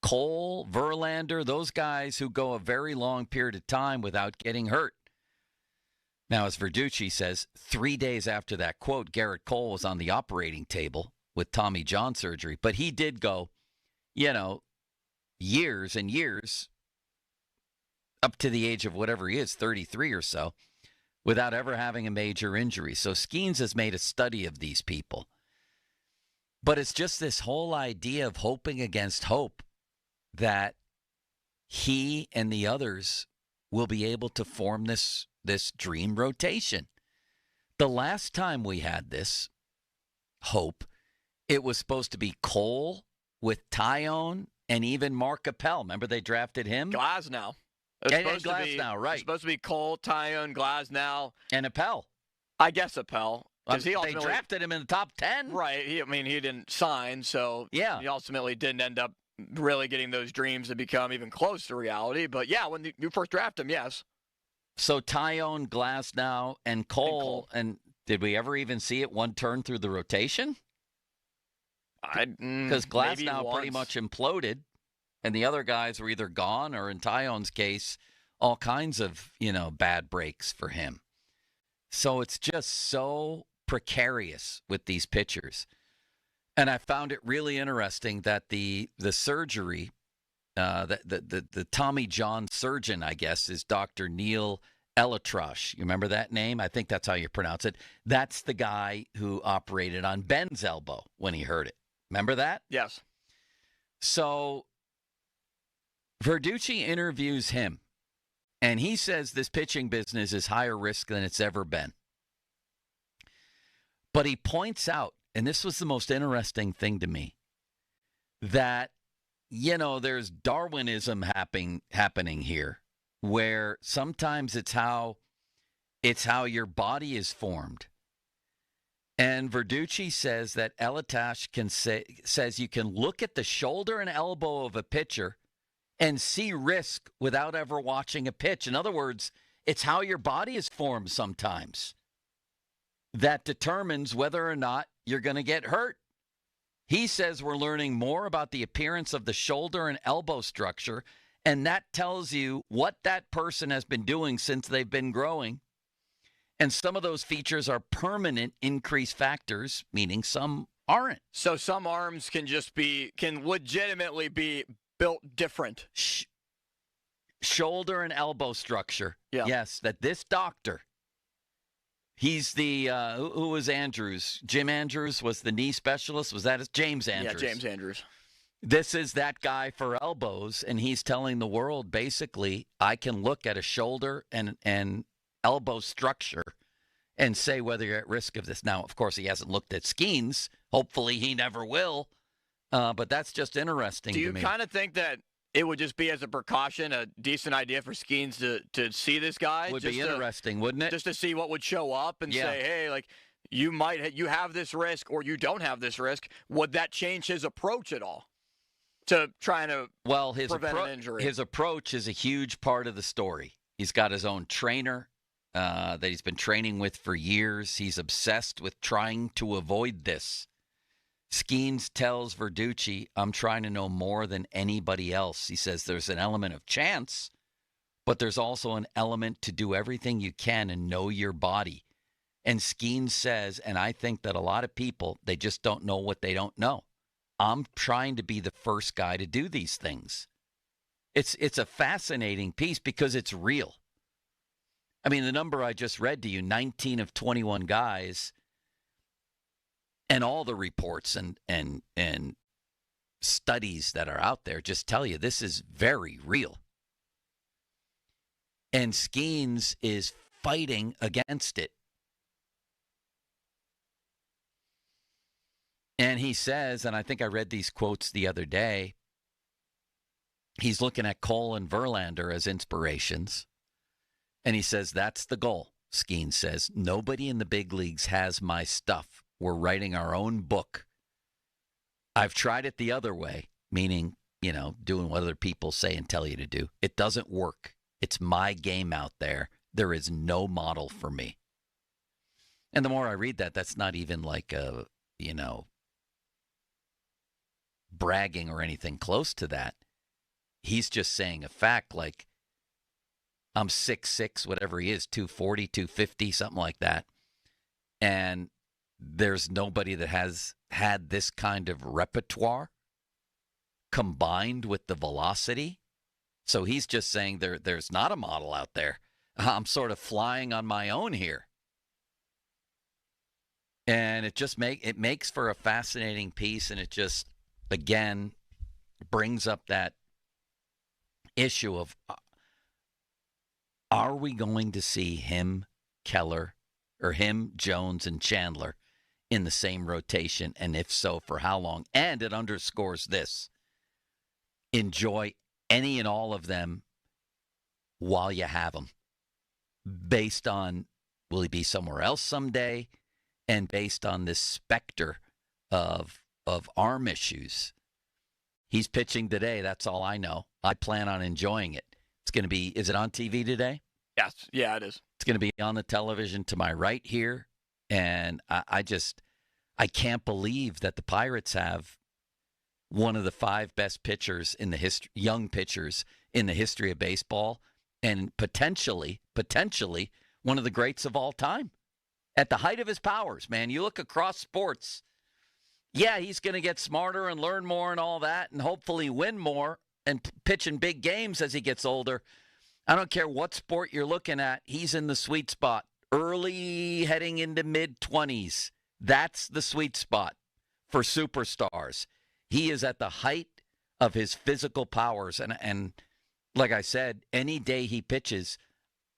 Cole, Verlander, those guys who go a very long period of time without getting hurt. Now, as Verducci says, 3 days after that quote, Garrett Cole was on the operating table with Tommy John surgery. But he did go, years and years, up to the age of whatever he is, 33 or so, without ever having a major injury. So Skeens has made a study of these people. But it's just this whole idea of hoping against hope that he and the others will be able to form this dream rotation. The last time we had this hope, it was supposed to be Cole with Tyone and even Mark Appel. Remember they drafted him? Glasnow. And Glasnow, right. It's supposed to be Cole, Tyone, Glasnow. And Appel. I guess Appel. They drafted him in the top 10. Right. He didn't sign, so yeah. He ultimately didn't end up really getting those dreams to become even close to reality. But, yeah, when you first draft him, yes. So Tyone, Glasnow, and Cole. And did we ever even see it one turn through the rotation? Because Glasnow pretty much imploded, and the other guys were either gone or, in Tyone's case, all kinds of, bad breaks for him. So it's just so precarious with these pitchers. And I found it really interesting that the surgery, the Tommy John surgeon, I guess, is Dr. Neil Elatrosh. You remember that name? I think that's how you pronounce it. That's the guy who operated on Ben's elbow when he hurt it. Remember that? Yes. So Verducci interviews him, and he says this pitching business is higher risk than it's ever been. But he points out, and this was the most interesting thing to me, that, there's Darwinism happening here, where sometimes it's how your body is formed. And Verducci says that Elatrosh says you can look at the shoulder and elbow of a pitcher and see risk without ever watching a pitch. In other words, it's how your body is formed sometimes that determines whether or not you're going to get hurt. He says we're learning more about the appearance of the shoulder and elbow structure, and that tells you what that person has been doing since they've been growing. And some of those features are permanent increase factors, meaning some aren't. So some arms can legitimately be built different. Shoulder and elbow structure. Yeah. Yes, that this doctor, he's the, who was Andrews? Jim Andrews was the knee specialist. Was that James Andrews? Yeah, James Andrews. This is that guy for elbows, and he's telling the world, basically, I can look at a shoulder and elbow structure and say whether you're at risk of this. Now, of course, he hasn't looked at Skeens. Hopefully he never will. But that's just interesting to me. Do you kind of think that it would just be as a precaution, a decent idea for Skeens to see this guy? Would be interesting, wouldn't it? Just to see what would show up and say, hey, like, you have this risk or you don't have this risk. Would that change his approach at all to trying to prevent an injury? His approach is a huge part of the story. He's got his own trainer that he's been training with for years. He's obsessed with trying to avoid this. Skeens tells Verducci, I'm trying to know more than anybody else. He says there's an element of chance, but there's also an element to do everything you can and know your body. And Skeens says, and I think that a lot of people, they just don't know what they don't know. I'm trying to be the first guy to do these things. It's a fascinating piece because it's real. I mean, the number I just read to you, 19 of 21 guys, and all the reports and studies that are out there just tell you this is very real. And Skeens is fighting against it. And he says, and I think I read these quotes the other day, he's looking at Cole and Verlander as inspirations. And he says, that's the goal. Skeens says, nobody in the big leagues has my stuff. We're writing our own book. I've tried it the other way, meaning, doing what other people say and tell you to do. It doesn't work. It's my game out there. There is no model for me. And the more I read that, that's not even like a, bragging or anything close to that. he's just saying a fact like, I'm 6'6", whatever he is, 240, 250, something like that. And there's nobody that has had this kind of repertoire combined with the velocity. So he's just saying there's not a model out there. I'm sort of flying on my own here. And it just makes for a fascinating piece, and it just, again, brings up that issue of, are we going to see him, Keller, or him, Jones, and Chandler in the same rotation? And if so, for how long? And it underscores this. Enjoy any and all of them while you have them. Based on, will he be somewhere else someday? And based on this specter of arm issues. He's pitching today. That's all I know. I plan on enjoying it. It's going to be, is it on TV today? Yes. Yeah, it is. It's going to be on the television to my right here. And I can't believe that the Pirates have one of the 5 best pitchers in the history, young pitchers in the history of baseball, and potentially one of the greats of all time. At the height of his powers, man. You look across sports, yeah, he's going to get smarter and learn more and all that, and hopefully win more and pitch in big games as he gets older. I don't care what sport you're looking at. He's in the sweet spot. Early heading into mid-20s. That's the sweet spot for superstars. He is at the height of his physical powers. And like I said, any day he pitches,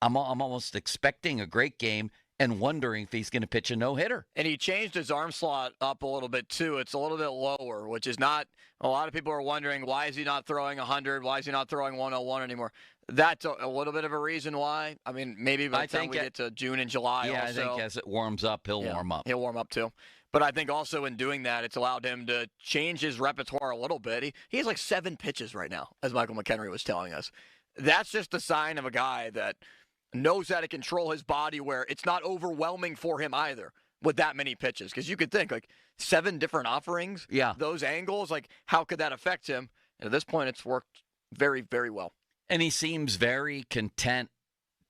I'm almost expecting a great game and wondering if he's going to pitch a no-hitter. And he changed his arm slot up a little bit, too. It's a little bit lower, which is not – a lot of people are wondering, why is he not throwing 100? Why is he not throwing 101 anymore? That's a little bit of a reason why. I mean, maybe by the time we get to June and July also. I think as it warms up, he'll warm up. He'll warm up, too. But I think also in doing that, it's allowed him to change his repertoire a little bit. He has like 7 pitches right now, as Michael McHenry was telling us. That's just a sign of a guy that – knows how to control his body where it's not overwhelming for him either with that many pitches. Because you could think, like, 7 different offerings, those angles, like, how could that affect him? And at this point, it's worked very, very well. And he seems very content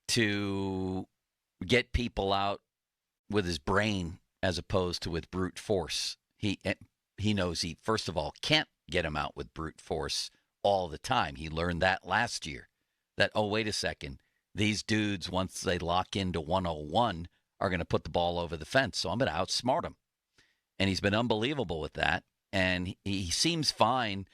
to get people out with his brain as opposed to with brute force. He knows he, first of all, can't get him out with brute force all the time. He learned that last year. That, oh, wait a second. These dudes, once they lock into 101, are going to put the ball over the fence. So I'm going to outsmart them. And he's been unbelievable with that. And he seems fine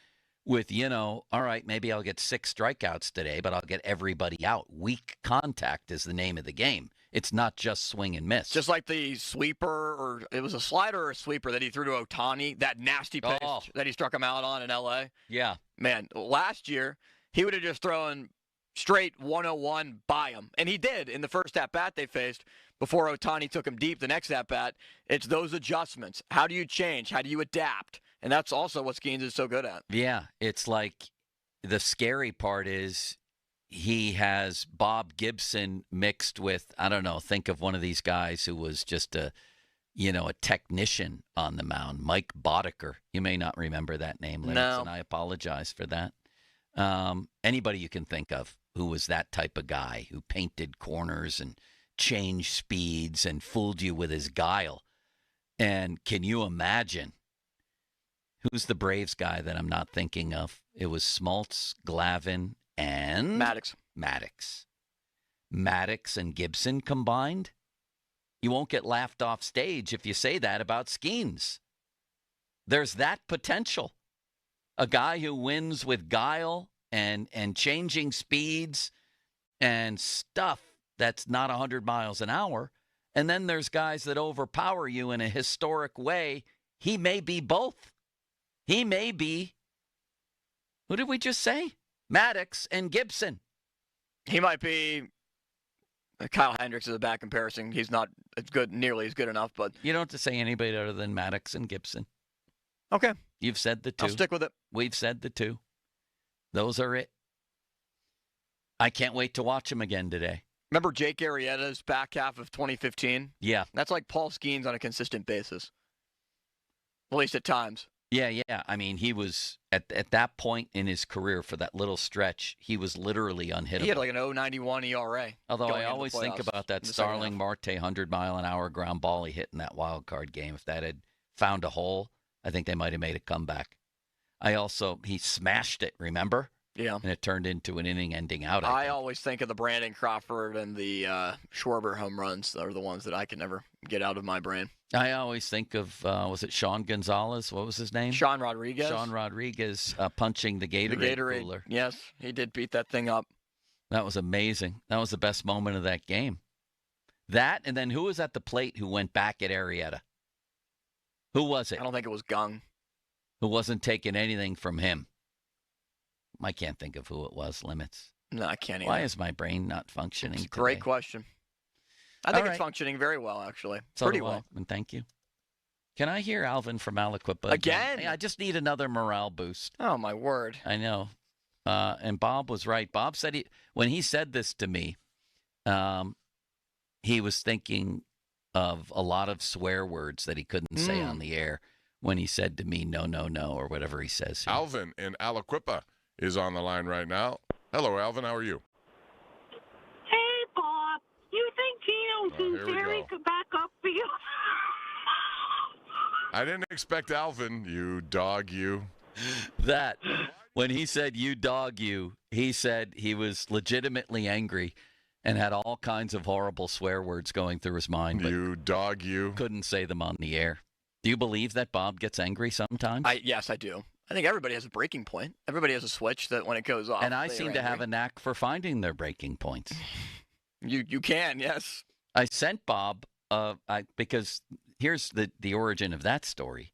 with, all right, maybe I'll get 6 strikeouts today, but I'll get everybody out. Weak contact is the name of the game. It's not just swing and miss. Just like the sweeper, or it was a slider or a sweeper that he threw to Ohtani, that nasty pitch that he struck him out on in L.A. Yeah. Man, last year, he would have just thrown straight 101 by him. And he did in the first at-bat they faced before Ohtani took him deep the next at-bat. It's those adjustments. How do you change? How do you adapt? And that's also what Skeens is so good at. Yeah, it's like the scary part is he has Bob Gibson mixed with, I don't know, think of one of these guys who was just a technician on the mound, Mike Boddicker. You may not remember that name, Lance, and I apologize for that. Anybody you can think of who was that type of guy who painted corners and changed speeds and fooled you with his guile. And can you imagine who's the Braves guy that I'm not thinking of? It was Smoltz, Glavine, and Maddox. Maddox and Gibson combined? You won't get laughed off stage if you say that about Skeens. There's that potential. A guy who wins with guile and changing speeds and stuff that's not 100 miles an hour. And then there's guys that overpower you in a historic way. He may be both. He may be, who did we just say? Maddox and Gibson. He might be, Kyle Hendricks is a bad comparison. He's not as good, nearly as good enough. But you don't have to say anybody other than Maddox and Gibson. Okay. You've said the 2. I'll stick with it. We've said the 2. Those are it. I can't wait to watch him again today. Remember Jake Arrieta's back half of 2015? Yeah. That's like Paul Skeens on a consistent basis. At least at times. Yeah. I mean, he was at that point in his career for that little stretch, he was literally unhittable. He had like an 0.91 ERA. Although I always think about that Starling Marte 100-mile-an-hour ground ball he hit in that wild card game. If that had found a hole, I think they might have made a comeback. He smashed it, remember? Yeah. And it turned into an inning-ending out. I always think of the Brandon Crawford and the Schwarber home runs. Those are the ones that I can never get out of my brain. I always think of, was it Sean Gonzalez? What was his name? Sean Rodriguez. Sean Rodriguez punching the Gatorade cooler. Yes, he did beat that thing up. That was amazing. That was the best moment of that game. That, and then who was at the plate who went back at Arrieta? Who was it? I don't think it was Gung. Who wasn't taking anything from him? I can't think of who it was. Limits. No, I can't either. Why is my brain not functioning today? Great question. I think it's functioning very well, actually. So pretty well. And thank you. Can I hear Alvin from Aliquippa again? I just need another morale boost. Oh, my word. I know. And Bob was right. Bob said when he said this to me, he was thinking of a lot of swear words that he couldn't say on the air when he said to me, no, or whatever he says here. Alvin in Aliquippa is on the line right now. Hello, Alvin. How are you? Hey, Bob. You think Gino Cincinnati could back up for you? I didn't expect Alvin, you dog, you. That, when he said you dog you, he said he was legitimately angry and had all kinds of horrible swear words going through his mind. But you dog you. Couldn't say them on the air. Do you believe that Bob gets angry sometimes? Yes, I do. I think everybody has a breaking point. Everybody has a switch that when it goes off. And I seem to have a knack for finding their breaking points. You can, yes. I sent Bob, because here's the origin of that story,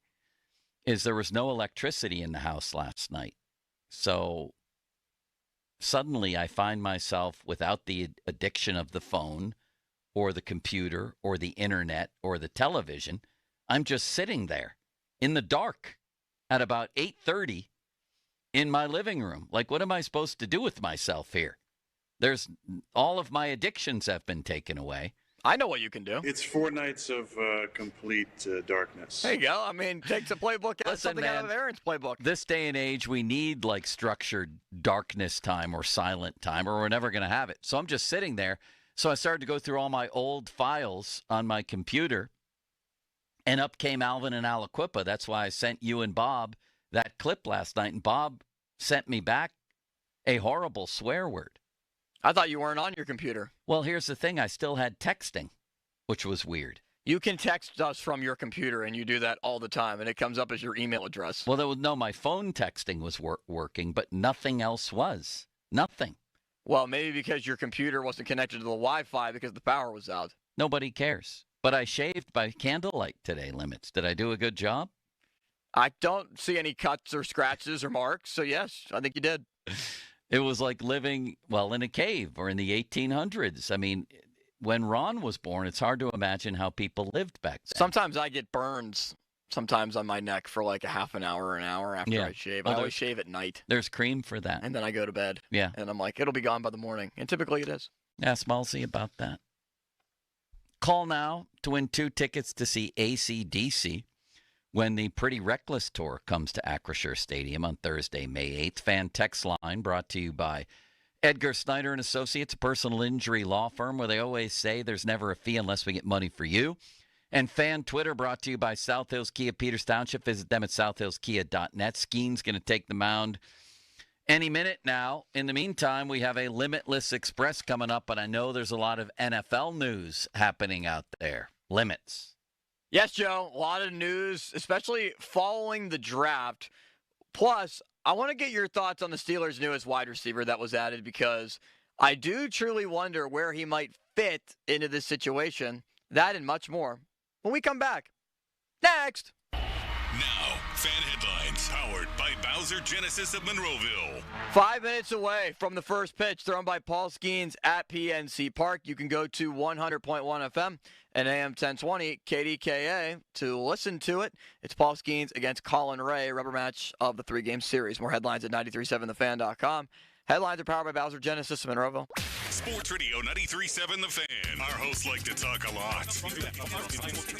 is there was no electricity in the house last night. So suddenly I find myself without the addiction of the phone or the computer or the internet or the television. I'm just sitting there in the dark at about 8:30 in my living room. Like, what am I supposed to do with myself here? There's all of my addictions have been taken away. I know what you can do. It's 4 nights of complete darkness. There you go. I mean, take the playbook out, something out of Aaron's playbook. This day and age, we need like structured darkness time or silent time, or we're never going to have it. So I'm just sitting there. So I started to go through all my old files on my computer, and up came Alvin and Aliquippa. That's why I sent you and Bob that clip last night, and Bob sent me back a horrible swear word. I thought you weren't on your computer. Well, here's the thing. I still had texting, which was weird. You can text us from your computer, and you do that all the time, and it comes up as your email address. Well, no, my phone texting was working, but nothing else was. Nothing. Well, maybe because your computer wasn't connected to the Wi-Fi because the power was out. Nobody cares. But I shaved by candlelight today, Limits. Did I do a good job? I don't see any cuts or scratches or marks, so yes, I think you did. It was like living, in a cave or in the 1800s. I mean, when Ron was born, it's hard to imagine how people lived back then. Sometimes I get burns sometimes on my neck for like a half an hour after I shave. I always shave at night. There's cream for that. And then I go to bed. Yeah. And I'm like, it'll be gone by the morning. And typically it is. Ask Malsey about that. Call now to win 2 tickets to see AC/DC when the Pretty Reckless Tour comes to Acrisure Stadium on Thursday, May 8th. Fan text line brought to you by Edgar Snyder & Associates, a personal injury law firm where they always say there's never a fee unless we get money for you. And fan Twitter brought to you by South Hills Kia Peters Township. Visit them at southhillskia.net. Skeen's going to take the mound any minute now. In the meantime, we have a Limitless Express coming up, and I know there's a lot of NFL news happening out there. Limits. Yes, Joe, a lot of news, especially following the draft. Plus, I want to get your thoughts on the Steelers' newest wide receiver that was added, because I do truly wonder where he might fit into this situation. That and much more when we come back. Next. Now, fan headlines powered by Bowser Genesis of Monroeville. 5 minutes away from the first pitch thrown by Paul Skeens at PNC Park. You can go to 100.1 FM and AM 1020 KDKA to listen to it. It's Paul Skeens against Colin Ray, rubber match of the 3-game series. More headlines at 937thefan.com. Headlines are powered by Bowser Genesis of Monroeville. Sports Radio 93.7 The Fan. Our hosts like to talk a lot.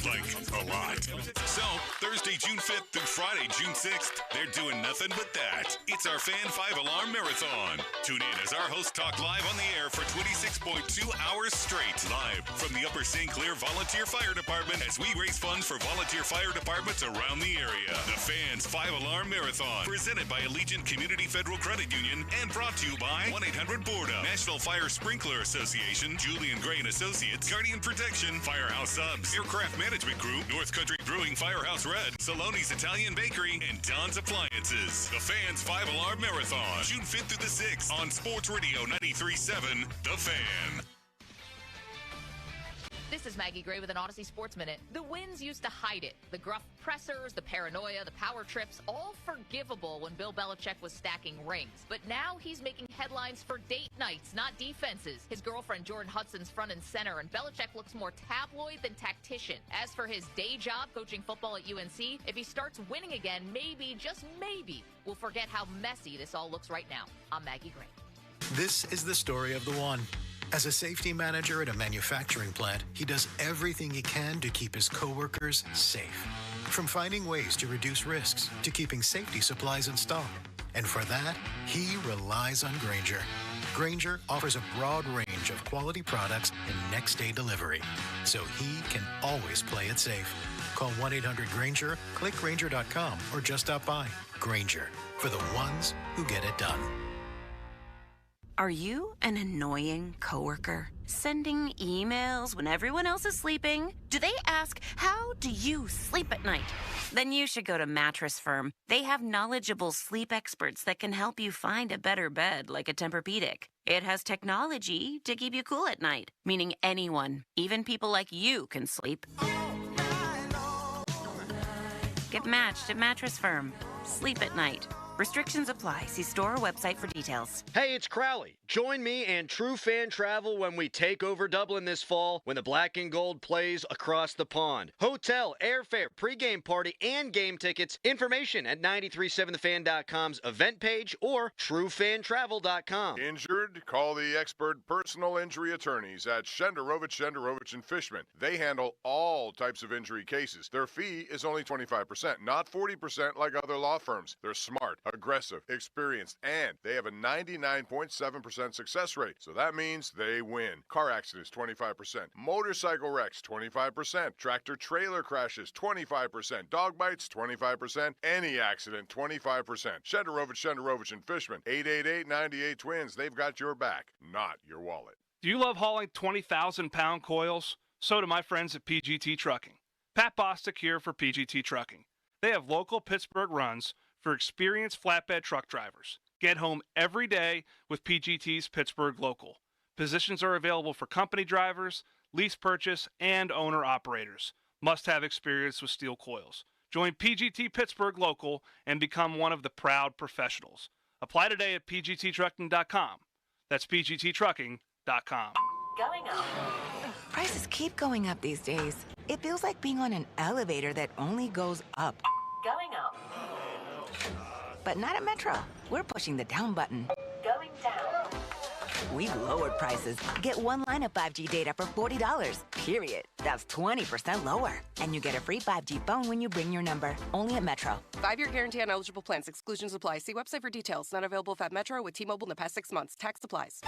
Like, a lot. So, Thursday, June 5th through Friday, June 6th, they're doing nothing but that. It's our Fan 5-Alarm Marathon. Tune in as our hosts talk live on the air for 26.2 hours straight. Live from the Upper St. Clair Volunteer Fire Department as we raise funds for volunteer fire departments around the area. The Fans 5-Alarm Marathon. Presented by Allegiant Community Federal Credit Union and brought to you by 1-800-BORDA, National Fire Sprinkler Association, Julian Gray and Associates, Guardian Protection, Firehouse Subs, Aircraft Management Group, North Country Brewing, Firehouse Red, Saloni's Italian Bakery, and Don's Appliances. The Fans 5-Alarm Marathon, June 5th through the 6th on Sports Radio 93.7 The Fan. This is Maggie Gray with an Odyssey Sports Minute. The wins used to hide it. The gruff pressers, the paranoia, the power trips, all forgivable when Bill Belichick was stacking rings. But now he's making headlines for date nights, not defenses. His girlfriend Jordan Hudson's front and center, and Belichick looks more tabloid than tactician. As for his day job, coaching football at UNC, if he starts winning again, maybe, just maybe, we'll forget how messy this all looks right now. I'm Maggie Gray. This is the story of the one. As a safety manager at a manufacturing plant, he does everything he can to keep his coworkers safe. From finding ways to reduce risks to keeping safety supplies in stock. And for that, he relies on Grainger. Grainger offers a broad range of quality products and next-day delivery, so he can always play it safe. Call 1-800-GRAINGER, click Grainger.com, or just stop by. Grainger, for the ones who get it done. Are you an annoying coworker? Sending emails when everyone else is sleeping? Do they ask, how do you sleep at night? Then you should go to Mattress Firm. They have knowledgeable sleep experts that can help you find a better bed, like a Tempur-Pedic. It has technology to keep you cool at night, meaning anyone, even people like you, can sleep. Get matched at Mattress Firm. Sleep at night. Restrictions apply. See store or website for details. Hey, it's Crowley. Join me and True Fan Travel when we take over Dublin this fall when the Black and Gold plays across the pond. Hotel, airfare, pregame party, and game tickets. Information at 937thefan.com's event page or truefantravel.com. Injured? Call the expert personal injury attorneys at Shenderovich and Fishman. They handle all types of injury cases. Their fee is only 25%, not 40% like other law firms. They're smart, aggressive, experienced, and they have a 99.7% success rate. So that means they win. Car accidents, 25%. Motorcycle wrecks, 25%. Tractor trailer crashes, 25%. Dog bites, 25%. Any accident, 25%. Shenderovich and Fishman, 888-98-TWINS. They've got your back, not your wallet. Do you love hauling 20,000-pound coils? So do my friends at PGT Trucking. Pat Bostic here for PGT Trucking. They have local Pittsburgh runs for experienced flatbed truck drivers. Get home every day with PGT's Pittsburgh Local. Positions are available for company drivers, lease purchase, and owner-operators. Must have experience with steel coils. Join PGT Pittsburgh Local and become one of the proud professionals. Apply today at pgttrucking.com. That's pgttrucking.com. Going up. Prices keep going up these days. It feels like being on an elevator that only goes up. Going up. But not at Metro. We're pushing the down button. Going down. We've lowered prices. Get one line of 5G data for $40, period. That's 20% lower. And you get a free 5G phone when you bring your number. Only at Metro. 5-year guarantee on eligible plans. Exclusions apply. See website for details. Not available at Metro with T-Mobile in the past 6 months. Tax applies.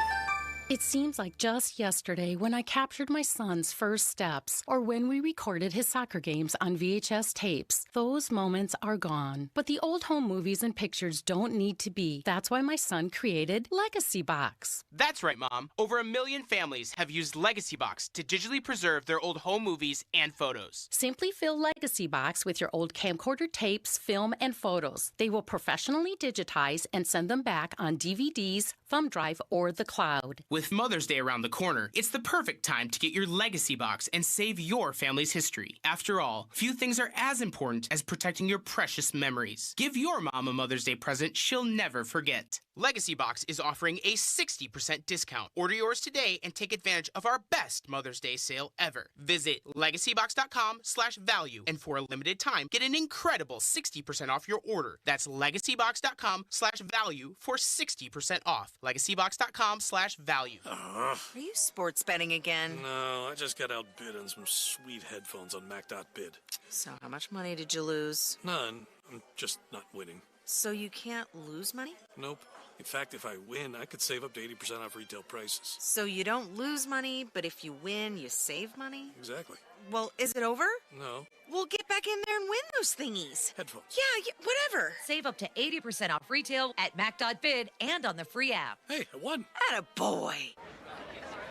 It seems like just yesterday when I captured my son's first steps or when we recorded his soccer games on VHS tapes. Those moments are gone. But the old home movies and pictures don't need to be. That's why my son created Legacy Box. That's right, Mom. Over 1 million families have used Legacy Box to digitally preserve their old home movies and photos. Simply fill Legacy Box with your old camcorder tapes, film, and photos. They will professionally digitize and send them back on DVDs, thumb drive, or the cloud. With Mother's Day around the corner, it's the perfect time to get your Legacy Box and save your family's history. After all, few things are as important as protecting your precious memories. Give your mom a Mother's Day present she'll never forget. Legacy Box is offering a 60% discount. Order yours today and take advantage of our best Mother's Day sale ever. Visit legacybox.com/value and for a limited time, get an incredible 60% off your order. That's legacybox.com/value for 60% off. legacybox.com/value. value. Are you sports betting again? No, I just got outbid on some sweet headphones on Mac.bid. So how much money did you lose? None. I'm just not winning. So you can't lose money? Nope. In fact, if I win, I could save up to 80% off retail prices. So you don't lose money, but if you win, you save money? Exactly. Well, is it over? No. We'll get back in there and win those thingies. Headphones. Yeah, whatever. Save up to 80% off retail at Mac.bid and on the free app. Hey, I won. Attaboy.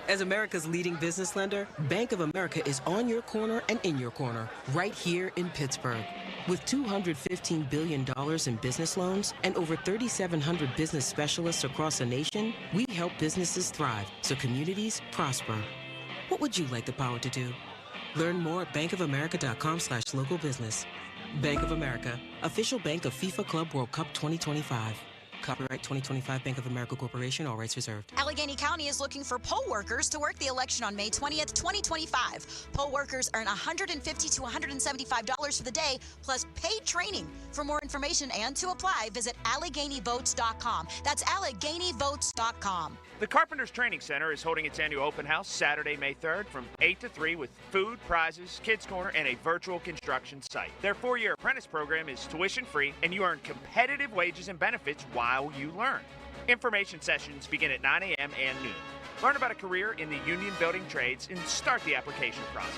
As America's leading business lender, Bank of America is on your corner and in your corner, right here in Pittsburgh. With $215 billion in business loans and over 3,700 business specialists across the nation, we help businesses thrive so communities prosper. What would you like the power to do? Learn more at bankofamerica.com/local business. Bank of America, official bank of FIFA Club World Cup 2025. Copyright 2025 Bank of America Corporation, all rights reserved. Allegheny County is looking for poll workers to work the election on May 20th, 2025. Poll workers earn $150 to $175 for the day, plus paid training. For more information and to apply, visit AlleghenyVotes.com. That's AlleghenyVotes.com. The Carpenters Training Center is holding its annual open house Saturday, May 3rd from 8 to 3 with food, prizes, kids' corner, and a virtual construction site. Their 4-year apprentice program is tuition-free, and you earn competitive wages and benefits while you learn. Information sessions begin at 9 a.m. and noon. Learn about a career in the union building trades and start the application process.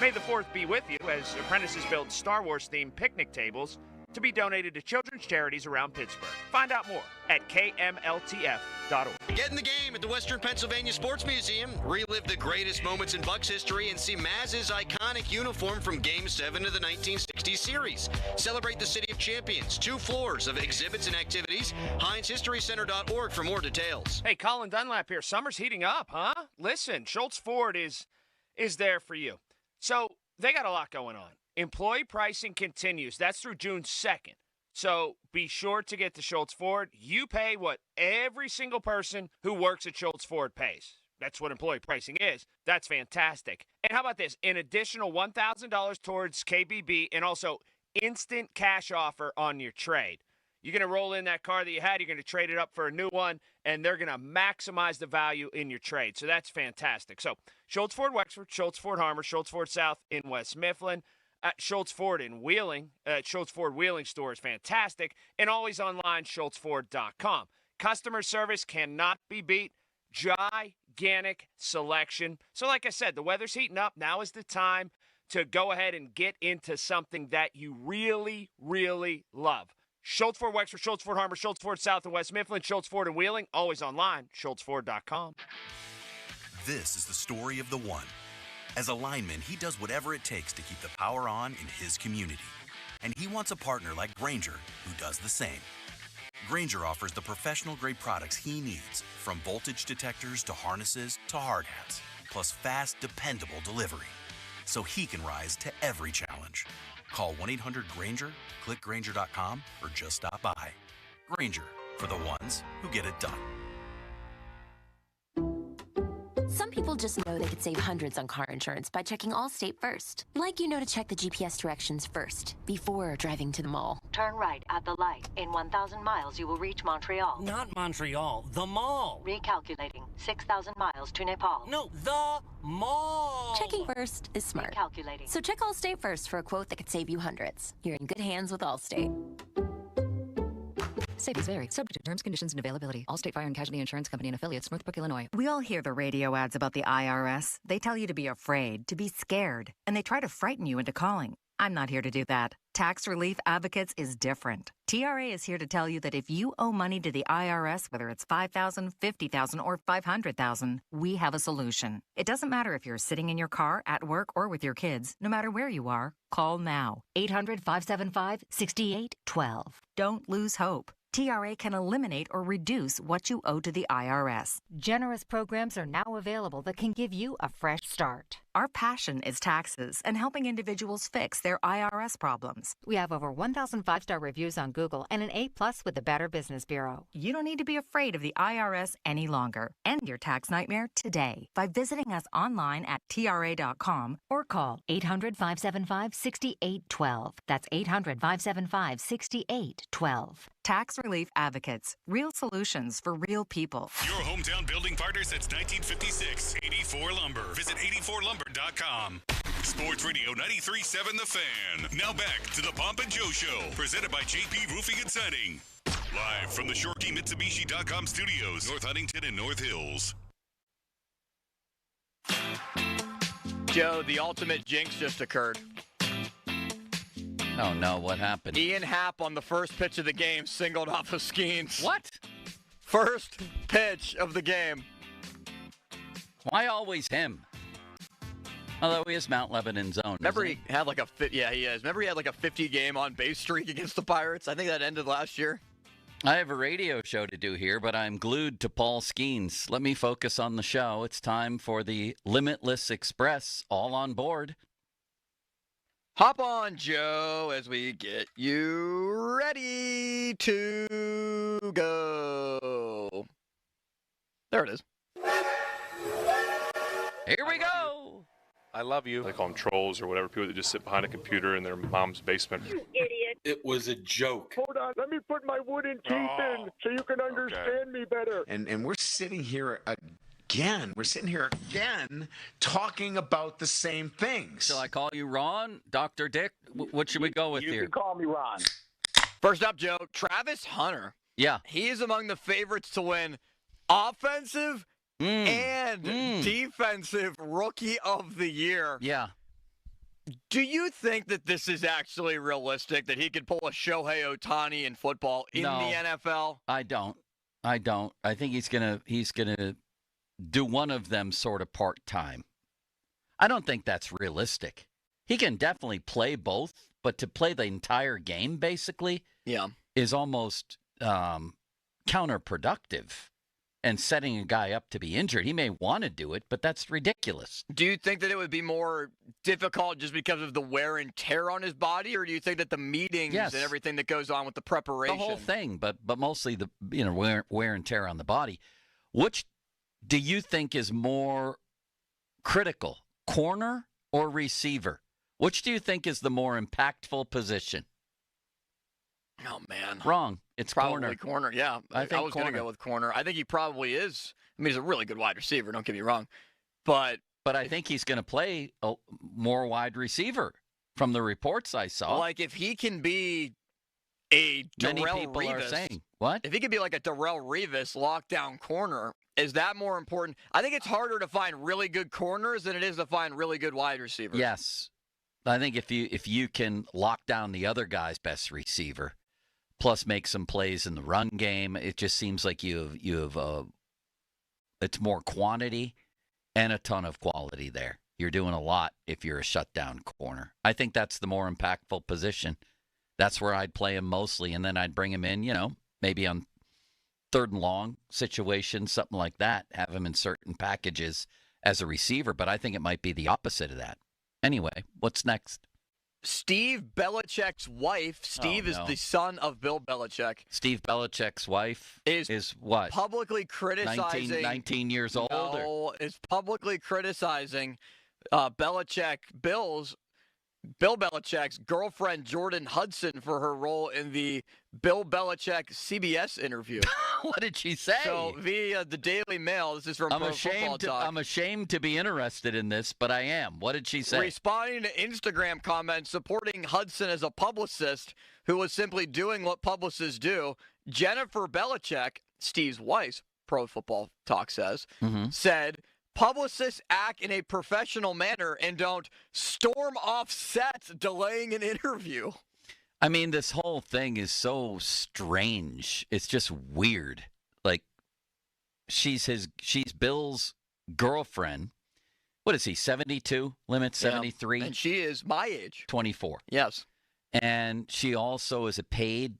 May the 4th be with you as apprentices build Star Wars-themed picnic tables to be donated to children's charities around Pittsburgh. Find out more at kmltf.org. Get in the game at the Western Pennsylvania Sports Museum. Relive the greatest moments in Bucks history and see Maz's iconic uniform from Game 7 of the 1960 series. Celebrate the City of Champions. 2 floors of exhibits and activities. HeinzHistoryCenter.org for more details. Hey, Colin Dunlap here. Summer's heating up, huh? Listen, Schultz Ford is there for you. So they got a lot going on. Employee pricing continues. That's through June 2nd. So be sure to get to Schultz Ford. You pay what every single person who works at Schultz Ford pays. That's what employee pricing is. That's fantastic. And how about this? An additional $1,000 towards KBB and also instant cash offer on your trade. You're going to roll in that car that you had. You're going to trade it up for a new one, and they're going to maximize the value in your trade. So that's fantastic. So Schultz Ford Wexford, Schultz Ford Harmer, Schultz Ford South in West Mifflin. Schultz Ford in Wheeling, Schultz Ford Wheeling store is fantastic, and always online, schultzford.com. Customer service cannot be beat. Gigantic selection. So like I said, the weather's heating up. Now is the time to go ahead and get into something that you really, really love. Schultz Ford Wexford, Schultz Ford Harmer, Schultz Ford South and West Mifflin, Schultz Ford in Wheeling, always online, schultzford.com. This is the story of the one. As a lineman, he does whatever it takes to keep the power on in his community. And he wants a partner like Grainger who does the same. Grainger offers the professional-grade products he needs, from voltage detectors to harnesses to hard hats, plus fast, dependable delivery, so he can rise to every challenge. Call 1-800-GRAINGER, click Grainger.com, or just stop by. Grainger, for the ones who get it done. Some people just know they could save hundreds on car insurance by checking Allstate first. Like you know to check the GPS directions first, before driving to the mall. Turn right at the light. In 1,000 miles, you will reach Montreal. Not Montreal, the mall. Recalculating. 6,000 miles to Nepal. No, the mall. Checking first is smart. Recalculating. So check Allstate first for a quote that could save you hundreds. You're in good hands with Allstate. Savings vary. Subject to terms, conditions, and availability. Allstate Fire and Casualty Insurance Company and affiliates, Northbrook, Illinois. We all hear the radio ads about the IRS. They tell you to be afraid, to be scared, and they try to frighten you into calling. I'm not here to do that. Tax Relief Advocates is different. TRA is here to tell you that if you owe money to the IRS, whether it's $5,000, $50,000, or $500,000, we have a solution. It doesn't matter if you're sitting in your car, at work, or with your kids. No matter where you are, call now. 800-575-6812. Don't lose hope. TRA can eliminate or reduce what you owe to the IRS. Generous programs are now available that can give you a fresh start. Our passion is taxes and helping individuals fix their IRS problems. We have over 1,000 5-star reviews on Google and an A+ with the Better Business Bureau. You don't need to be afraid of the IRS any longer. End your tax nightmare today by visiting us online at TRA.com or call 800-575-6812. That's 800-575-6812. Tax Relief Advocates. Real solutions for real people. Your hometown building partner since 1956. 84 Lumber. Visit 84lumber.com. Sports Radio 93.7 The Fan. Now back to the Pomp and Joe Show. Presented by JP Roofing and Siding. Live from the ShoreKeyMitsubishi.com studios. North Huntington and North Hills. Joe, the ultimate jinx just occurred. Oh, no. What happened? Ian Happ on the first pitch of the game singled off of Skeens. What? First pitch of the game. Why always him? Although he is Mount Lebanon's own. Remember he had like a he is. Remember he had like a 50-game on-base streak against the Pirates? I think that ended last year. I have a radio show to do here, but I'm glued to Paul Skeens. Let me focus on the show. It's time for the Limitless Express. All on board. Hop on, Joe, as we get you ready to go. There it is. Here we go. I love you. They call them trolls or whatever, people that just sit behind a computer in their mom's basement. You idiot. It was a joke. Hold on. Let me put my wooden teeth in so you can understand me better. And we're sitting here again. We're sitting here again talking about the same things. Shall I call you Ron? Dr. Dick? What should we go with you here? You can call me Ron. First up, Joe, Travis Hunter. Yeah. He is among the favorites to win offensive and defensive rookie of the year. Yeah. Do you think that this is actually realistic, that he could pull a Shohei Ohtani in football in the NFL? I don't. I think he's gonna do one of them sort of part-time. I don't think that's realistic. He can definitely play both, but to play the entire game basically is almost counterproductive and setting a guy up to be injured. He may want to do it, but that's ridiculous. Do you think that it would be more difficult just because of the wear and tear on his body, or do you think that the meetings and everything that goes on with the preparation? The whole thing, but mostly the wear and tear on the body. Which do you think is more critical, corner or receiver? Which do you think is the more impactful position? Oh, man. Wrong. It's probably corner. Yeah. I was going to go with corner. I think he probably is. I mean, he's a really good wide receiver. Don't get me wrong. But I think he's going to play a more wide receiver from the reports I saw. Like if he can be a Darrelle Revis. Are saying, what? If he could be like a Darrelle Revis lockdown corner, is that more important? I think it's harder to find really good corners than it is to find really good wide receivers. Yes. I think if you can lock down the other guy's best receiver, plus make some plays in the run game, it just seems like you have it's more quantity and a ton of quality there. You're doing a lot if you're a shutdown corner. I think that's the more impactful position. That's where I'd play him mostly, and then I'd bring him in, maybe on third and long situations, something like that, have him in certain packages as a receiver, but I think it might be the opposite of that. Anyway, what's next? Steve Belichick's wife. Steve is the son of Bill Belichick. Steve Belichick's wife is what? Publicly criticizing. 19 years old? No, is publicly criticizing Bill Belichick's girlfriend, Jordan Hudson, for her role in the Bill Belichick CBS interview. What did she say? So via the Daily Mail, this is from Pro Football Talk. I'm ashamed to be interested in this, but I am. What did she say? Responding to Instagram comments supporting Hudson as a publicist who was simply doing what publicists do, Jennifer Belichick, Steve's wife, Pro Football Talk says, said, publicists act in a professional manner and don't storm off sets delaying an interview. I mean, this whole thing is so strange. It's just weird. Like, she's Bill's girlfriend. What is he, 72? Limit 73? And she is my age. 24. Yes. And she also is a paid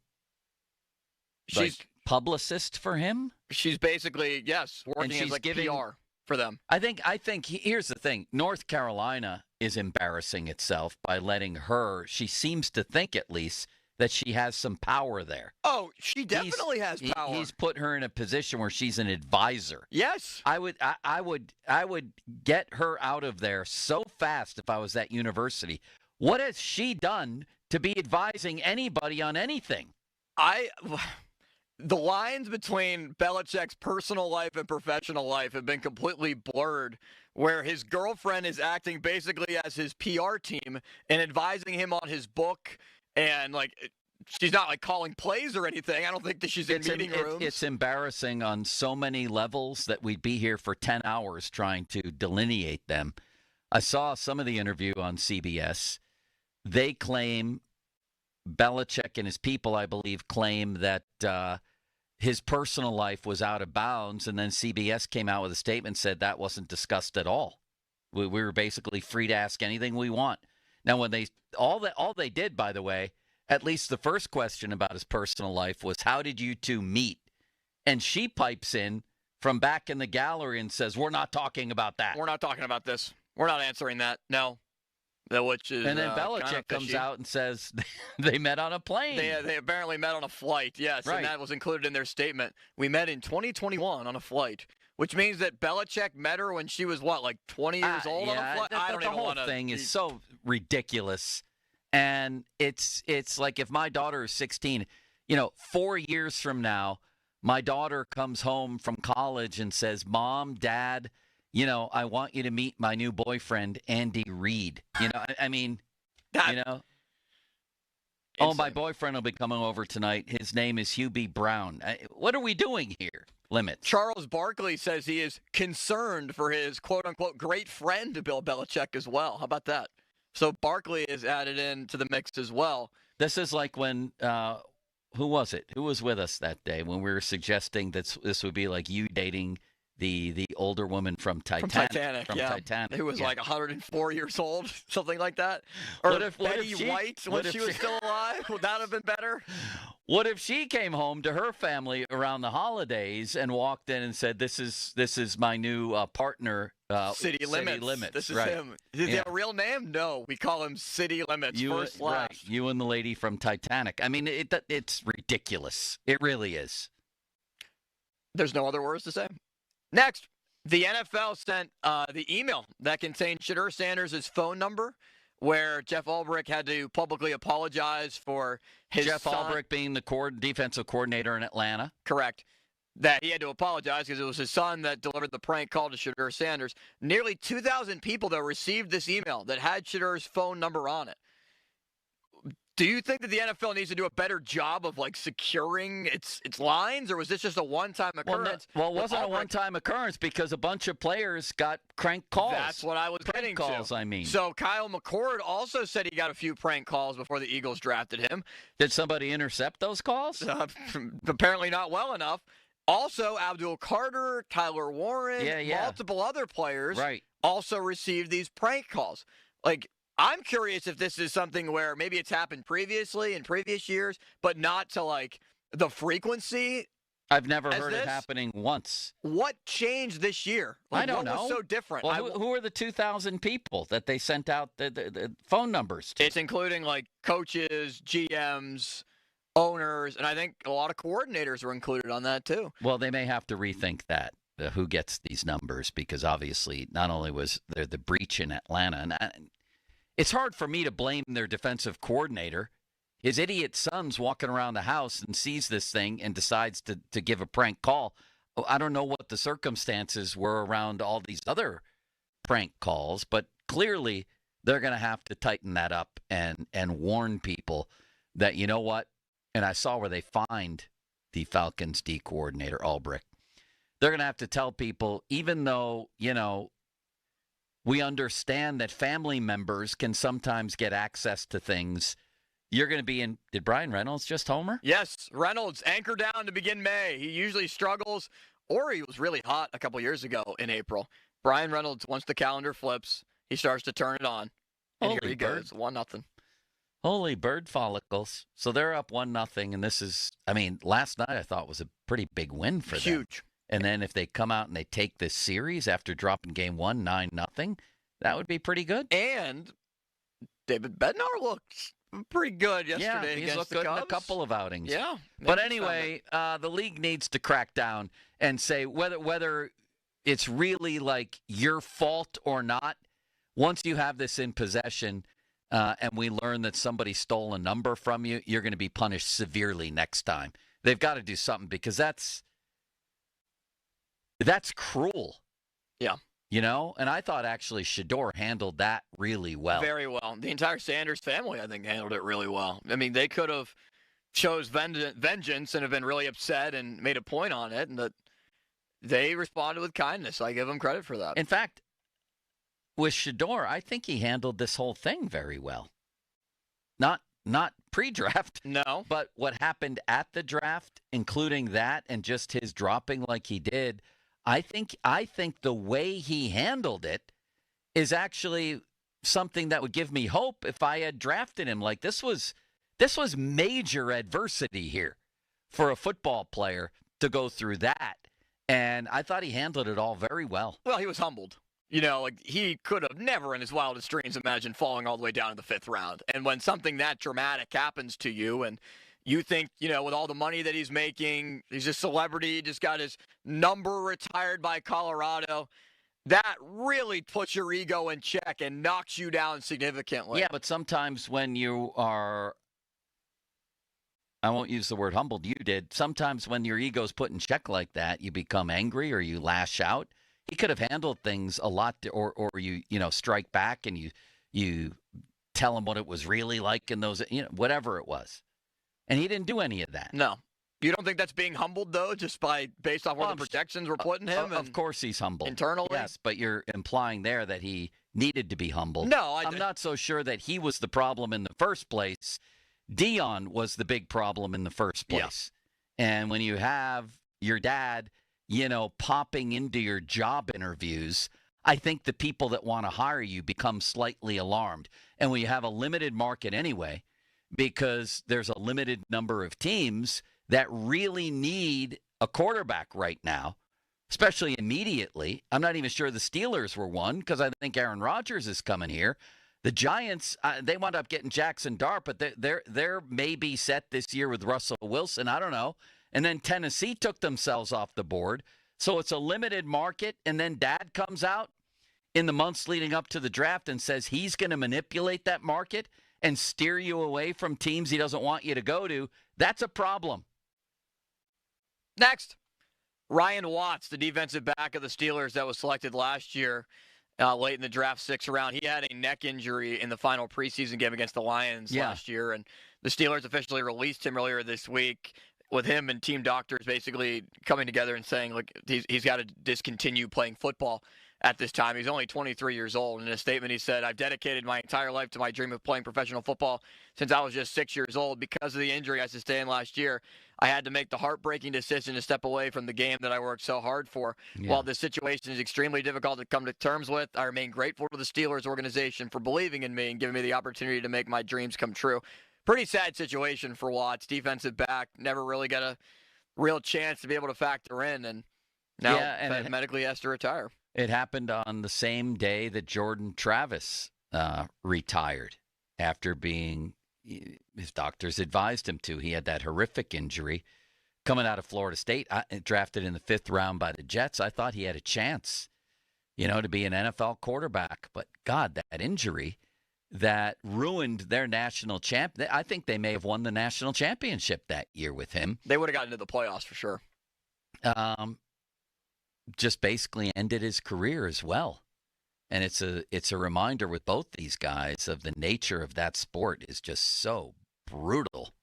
publicist for him? She's basically, working as PR for them. I think here's the thing. North Carolina is embarrassing itself by letting her, she seems to think at least, that she has some power there. Oh, she definitely has power. He's put her in a position where she's an advisor. Yes. I would get her out of there so fast if I was that university. What has she done to be advising anybody on anything? The lines between Belichick's personal life and professional life have been completely blurred, where his girlfriend is acting basically as his PR team and advising him on his book, and she's not calling plays or anything. I don't think that she's in meeting rooms. It's embarrassing on so many levels that we'd be here for 10 hours trying to delineate them. I saw some of the interview on CBS. They claim, Belichick and his people, I believe, claim that his personal life was out of bounds, and then CBS came out with a statement and said that wasn't discussed at all. We were basically free to ask anything we want. Now, when all they did, by the way, at least the first question about his personal life was, how did you two meet? And she pipes in from back in the gallery and says, we're not talking about that. We're not talking about this. We're not answering that. No. Which is, and then Belichick comes out and says they met on a plane. They apparently met on a flight, yes, right. And that was included in their statement. We met in 2021 on a flight, which means that Belichick met her when she was, 20 years old on a flight? I don't even want to. The whole thing is so ridiculous. And it's like if my daughter is 16, 4 years from now, my daughter comes home from college and says, Mom, Dad, I want you to meet my new boyfriend, Andy Reid. My boyfriend will be coming over tonight. His name is Hugh B. Brown. What are we doing here? Limits. Charles Barkley says he is concerned for his quote-unquote great friend, Bill Belichick, as well. How about that? So Barkley is added into the mix as well. This is like when, who was it? Who was with us that day when we were suggesting that this would be like you dating the older woman from Titanic. From Titanic. Who was 104 years old, something like that. Or what if Betty she, White, when she was still alive? Would that have been better? What if she came home to her family around the holidays and walked in and said, "This is my new partner, City Limits. This is right. him. Is he a real name? No, we call him City Limits. First last. Right. You and the lady from Titanic. I mean, it's ridiculous. It really is. There's no other words to say. Next, the NFL sent the email that contained Shedeur Sanders' phone number, where Jeff Ulbrich had to publicly apologize for his Jeff son. Ulbrich being the defensive coordinator in Atlanta. Correct. That he had to apologize because it was his son that delivered the prank call to Shedeur Sanders. Nearly 2,000 people, though, received this email that had Shedeur's phone number on it. Do you think that the NFL needs to do a better job of securing its lines, or was this just a one-time occurrence? Well, it wasn't a one-time occurrence because a bunch of players got prank calls. That's what I was getting to. Prank calls, I mean. So Kyle McCord also said he got a few prank calls before the Eagles drafted him. Did somebody intercept those calls? Apparently not well enough. Also, Abdul Carter, Tyler Warren, multiple other players also received these prank calls. I'm curious if this is something where maybe it's happened previously in previous years, but not to the frequency. I've never heard it happening once. What changed this year? I don't know. What was so different? Well, who are the 2,000 people that they sent out the phone numbers to? It's including coaches, GMs, owners, and I think a lot of coordinators were included on that too. Well, they may have to rethink that. Who gets these numbers? Because obviously, not only was there the breach in Atlanta, and it's hard for me to blame their defensive coordinator. His idiot son's walking around the house and sees this thing and decides to give a prank call. I don't know what the circumstances were around all these other prank calls, but clearly they're going to have to tighten that up and warn people that, you know what, and I saw where they fined the Falcons D coordinator, Ulbrich. They're going to have to tell people, even though, we understand that family members can sometimes get access to things. You're going to be in. Did Brian Reynolds just homer? Yes, Reynolds anchor down to begin May. He usually struggles, or he was really hot a couple years ago in April. Brian Reynolds, once the calendar flips, he starts to turn it on. And here he goes, 1-0. Holy bird follicles. So they're up 1-0, and this is, last night I thought was a pretty big win for them. Huge. And then if they come out and they take this series after dropping game 1, 9-0, that would be pretty good. And David Bednar looked pretty good yesterday he's against looked the good Cubs. In a couple of outings. Yeah. But anyway, the league needs to crack down and say whether it's really your fault or not. Once you have this in possession, and we learn that somebody stole a number from you, you're going to be punished severely next time. They've got to do something because that's cruel. Yeah. You know, and I thought actually Shador handled that really well. Very well. The entire Sanders family, I think, handled it really well. I mean, they could have chose vengeance and have been really upset and made a point on it, and that they responded with kindness. I give them credit for that. In fact, with Shador, I think he handled this whole thing very well. Not pre-draft. No. But what happened at the draft, including that and just his dropping like he did, I think the way he handled it is actually something that would give me hope if I had drafted him. Like this was major adversity here for a football player to go through that. And I thought he handled it all very well. Well, he was humbled. You know, like he could have never in his wildest dreams imagined falling all the way down in the 5th round. And when something that dramatic happens to you and you think, you know, with all the money that he's making, he's a celebrity, just got his number retired by Colorado, that really puts your ego in check and knocks you down significantly. Yeah, but sometimes when you are, I won't use the word humbled, you did. Sometimes when your ego's put in check like that, you become angry or you lash out. He could have handled things a lot, or you strike back and you tell him what it was really like in those, whatever it was. And he didn't do any of that. No. You don't think that's being humbled, though, just based off where the projections were putting him? Of course he's humbled. Internally? Yes, but you're implying there that he needed to be humbled. No. I'm not so sure that he was the problem in the first place. Dion was the big problem in the first place. Yeah. And when you have your dad, popping into your job interviews, I think the people that want to hire you become slightly alarmed. And when you have a limited market anyway, because there's a limited number of teams that really need a quarterback right now, especially immediately. I'm not even sure the Steelers were one because I think Aaron Rodgers is coming here. The Giants, they wound up getting Jackson Dart, but they're maybe set this year with Russell Wilson. I don't know. And then Tennessee took themselves off the board. So it's a limited market. And then Dad comes out in the months leading up to the draft and says he's going to manipulate that market and steer you away from teams he doesn't want you to go to. That's a problem. Next, Ryan Watts, the defensive back of the Steelers that was selected last year late in the draft, 6th round. He had a neck injury in the final preseason game against the Lions last year, and the Steelers officially released him earlier this week with him and team doctors basically coming together and saying, look, he's got to discontinue playing football at this time. He's only 23 years old. In a statement, he said, I've dedicated my entire life to my dream of playing professional football since I was just 6 years old. Because of the injury I sustained last year, I had to make the heartbreaking decision to step away from the game that I worked so hard for. Yeah. While this situation is extremely difficult to come to terms with, I remain grateful to the Steelers organization for believing in me and giving me the opportunity to make my dreams come true. Pretty sad situation for Watts, defensive back, never really got a real chance to be able to factor in, and now medically has to retire. It happened on the same day that Jordan Travis retired after his doctors advised him to. He had that horrific injury coming out of Florida State, drafted in the 5th round by the Jets. I thought he had a chance, to be an NFL quarterback. But, God, that injury that ruined their national champ. I think they may have won the national championship that year with him. They would have gotten into the playoffs for sure. Just basically ended his career as well. And it's a reminder with both these guys of the nature of that sport is just so brutal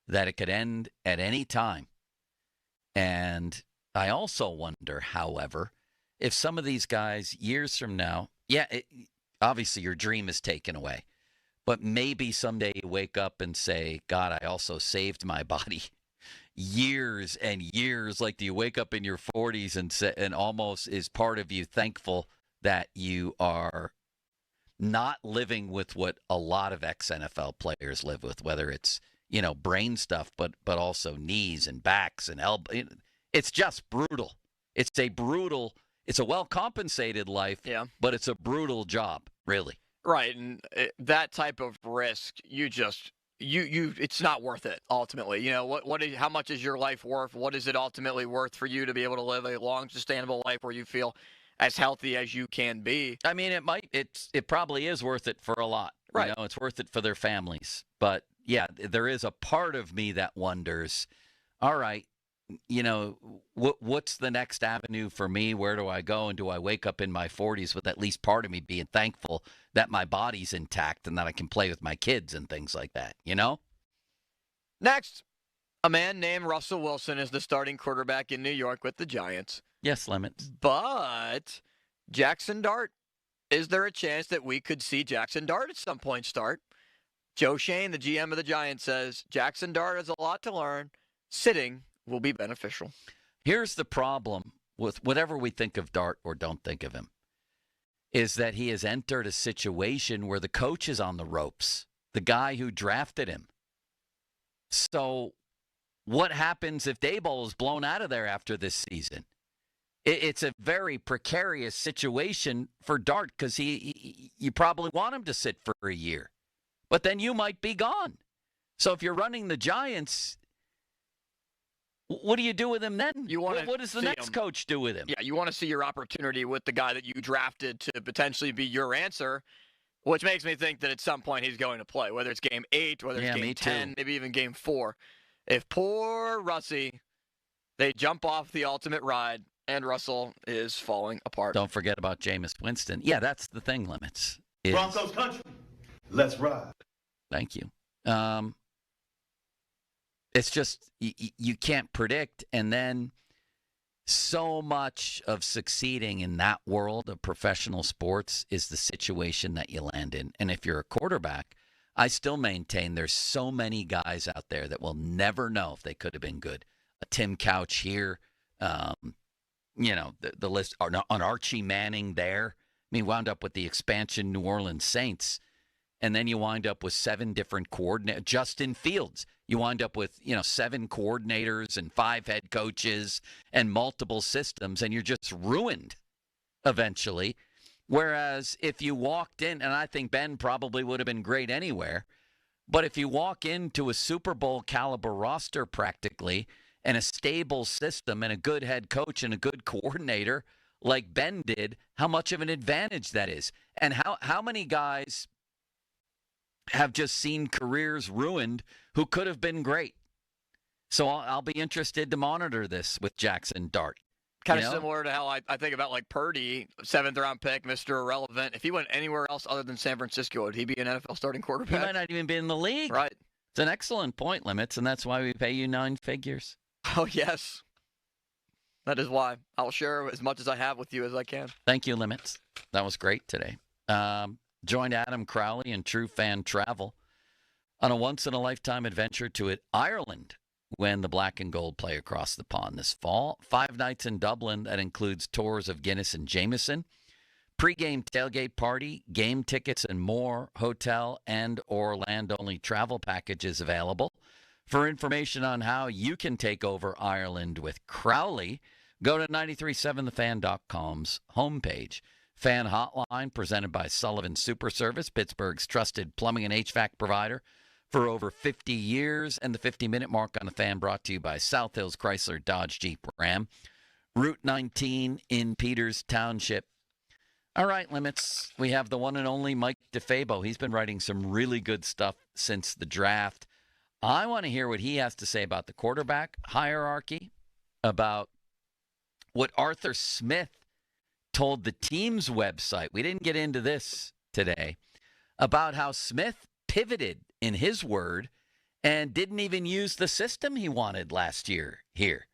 that it could end at any time. And I also wonder, however, if some of these guys years from now, obviously your dream is taken away, but maybe someday you wake up and say, God, I also saved my body. Years and years, like do you wake up in your 40s and almost is part of you thankful that you are not living with what a lot of ex-NFL players live with, whether it's, brain stuff, but also knees and backs and elbows. It's just brutal. It's a well-compensated life, but it's a brutal job, really. Right, and that type of risk, it's not worth it ultimately. How much is your life worth? What is it ultimately worth for you to be able to live a long, sustainable life where you feel as healthy as you can be? I mean, it probably is worth it for a lot. Right. You know, it's worth it for their families. But, yeah, there is a part of me that wonders, all right, you know, what's the next avenue for me? Where do I go? And do I wake up in my 40s with at least part of me being thankful that my body's intact and that I can play with my kids and things like that, you know? Next, a man named Russell Wilson is the starting quarterback in New York with the Giants. Yes, Lemons. But Jackson Dart, is there a chance that we could see Jackson Dart at some point start? Joe Shane, the GM of the Giants, says Jackson Dart has a lot to learn. Sitting will be beneficial. Here's the problem with whatever we think of Dart or don't think of him, is that he has entered a situation where the coach is on the ropes, the guy who drafted him. So what happens if Daboll is blown out of there after this season? It's a very precarious situation for Dart because you probably want him to sit for a year, but then you might be gone. So if you're running the Giants, what do you do with him then? What does the next coach do with him? Yeah, you want to see your opportunity with the guy that you drafted to potentially be your answer, which makes me think that at some point he's going to play, whether it's game 8, whether it's game 10, maybe even game 4. If poor Russie, they jump off the ultimate ride, and Russell is falling apart. Don't forget about Jameis Winston. Yeah, that's the thing, Limits. Broncos country, let's ride. Thank you. It's just you can't predict, and then so much of succeeding in that world of professional sports is the situation that you land in. And if you're a quarterback, I still maintain there's so many guys out there that will never know if they could have been good. A Tim Couch here, you know, the list on Archie Manning there. I mean, wound up with the expansion New Orleans Saints, and then you wind up with 7 different coordinators. Justin Fields, you wind up with, 7 coordinators and 5 head coaches and multiple systems, and you're just ruined eventually. Whereas if you walked in, and I think Ben probably would have been great anywhere, but if you walk into a Super Bowl caliber roster practically and a stable system and a good head coach and a good coordinator like Ben did, how much of an advantage that is. And how many guys have just seen careers ruined who could have been great. So I'll be interested to monitor this with Jackson Dart. Kind of similar to how I think about like Purdy, 7th-round pick, Mr. Irrelevant. If he went anywhere else other than San Francisco, would he be an NFL starting quarterback? He might not even be in the league. Right. It's an excellent point, Limits, and that's why we pay you 9 figures. Oh, yes. That is why. I'll share as much as I have with you as I can. Thank you, Limits. That was great today. Joined Adam Crowley and True Fan Travel on a once-in-a-lifetime adventure to Ireland when the Black and Gold play across the pond this fall. 5 nights in Dublin that includes tours of Guinness and Jameson, pre-game tailgate party, game tickets, and more. Hotel and or land-only travel packages available. For information on how you can take over Ireland with Crowley, go to 937thefan.com's homepage. Fan Hotline, presented by Sullivan Super Service, Pittsburgh's trusted plumbing and HVAC provider for over 50 years. And the 50-minute mark on the Fan brought to you by South Hills Chrysler Dodge Jeep Ram. Route 19 in Peters Township. All right, Limits. We have the one and only Mike DeFabo. He's been writing some really good stuff since the draft. I want to hear what he has to say about the quarterback hierarchy, about what Arthur Smith told the team's website. We didn't get into this today, about how Smith pivoted, in his word, and didn't even use the system he wanted last year here.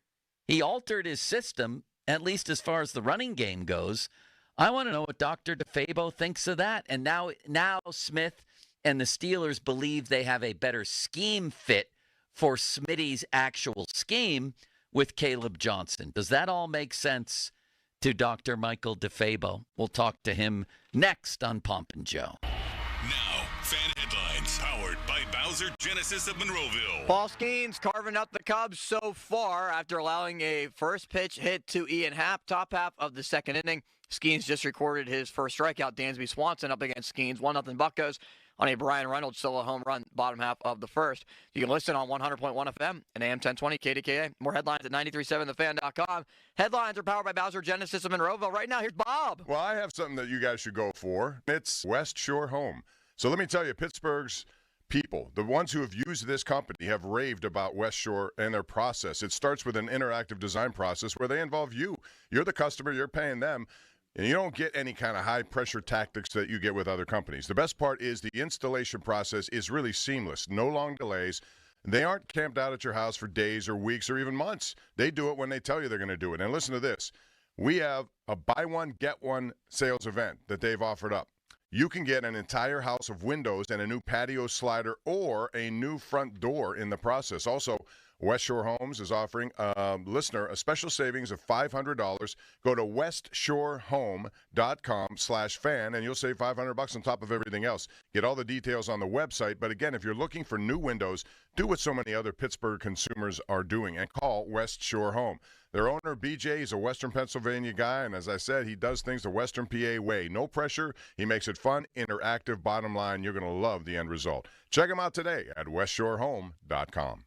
He altered his system, at least as far as the running game goes. I want to know what Dr. DeFabo thinks of that. And now Smith and the Steelers believe they have a better scheme fit for Smitty's actual scheme with Caleb Johnson. Does that all make sense to Dr. Michael DeFabo? We'll talk to him next on Pomp and Joe. Now, fan headlines powered by Bowser Genesis of Monroeville. Paul Skeens carving up the Cubs so far after allowing a first pitch hit to Ian Happ, top half of the second inning. Skeens just recorded his first strikeout. Dansby Swanson up against Skeens, 1-0 Buccos on a Brian Reynolds solo home run, bottom half of the first. You can listen on 100.1 FM and AM 1020 KDKA. More headlines at 937thefan.com. Headlines are powered by Bowser Genesis of Monroeville. Right now, here's Bob. Well, I have something that you guys should go for. It's West Shore Home. So let me tell you, Pittsburgh's people, the ones who have used this company, have raved about West Shore and their process. It starts with an interactive design process where they involve you. You're the customer, you're paying them, and you don't get any kind of high-pressure tactics that you get with other companies. The best part is the installation process is really seamless, no long delays. They aren't camped out at your house for days or weeks or even months. They do it when they tell you they're going to do it. And listen to this. We have a buy one, get one sales event that they've offered up. You can get an entire house of windows and a new patio slider or a new front door in the process. Also, West Shore Homes is offering a listener a special savings of $500. Go to westshorehome.com/fan and you'll save $500 on top of everything else. Get all the details on the website. But again, if you're looking for new windows, do what so many other Pittsburgh consumers are doing and call West Shore Home. Their owner, BJ, is a Western Pennsylvania guy, and as I said, he does things the Western PA way. No pressure. He makes it fun, interactive. Bottom line, you're going to love the end result. Check him out today at westshorehome.com.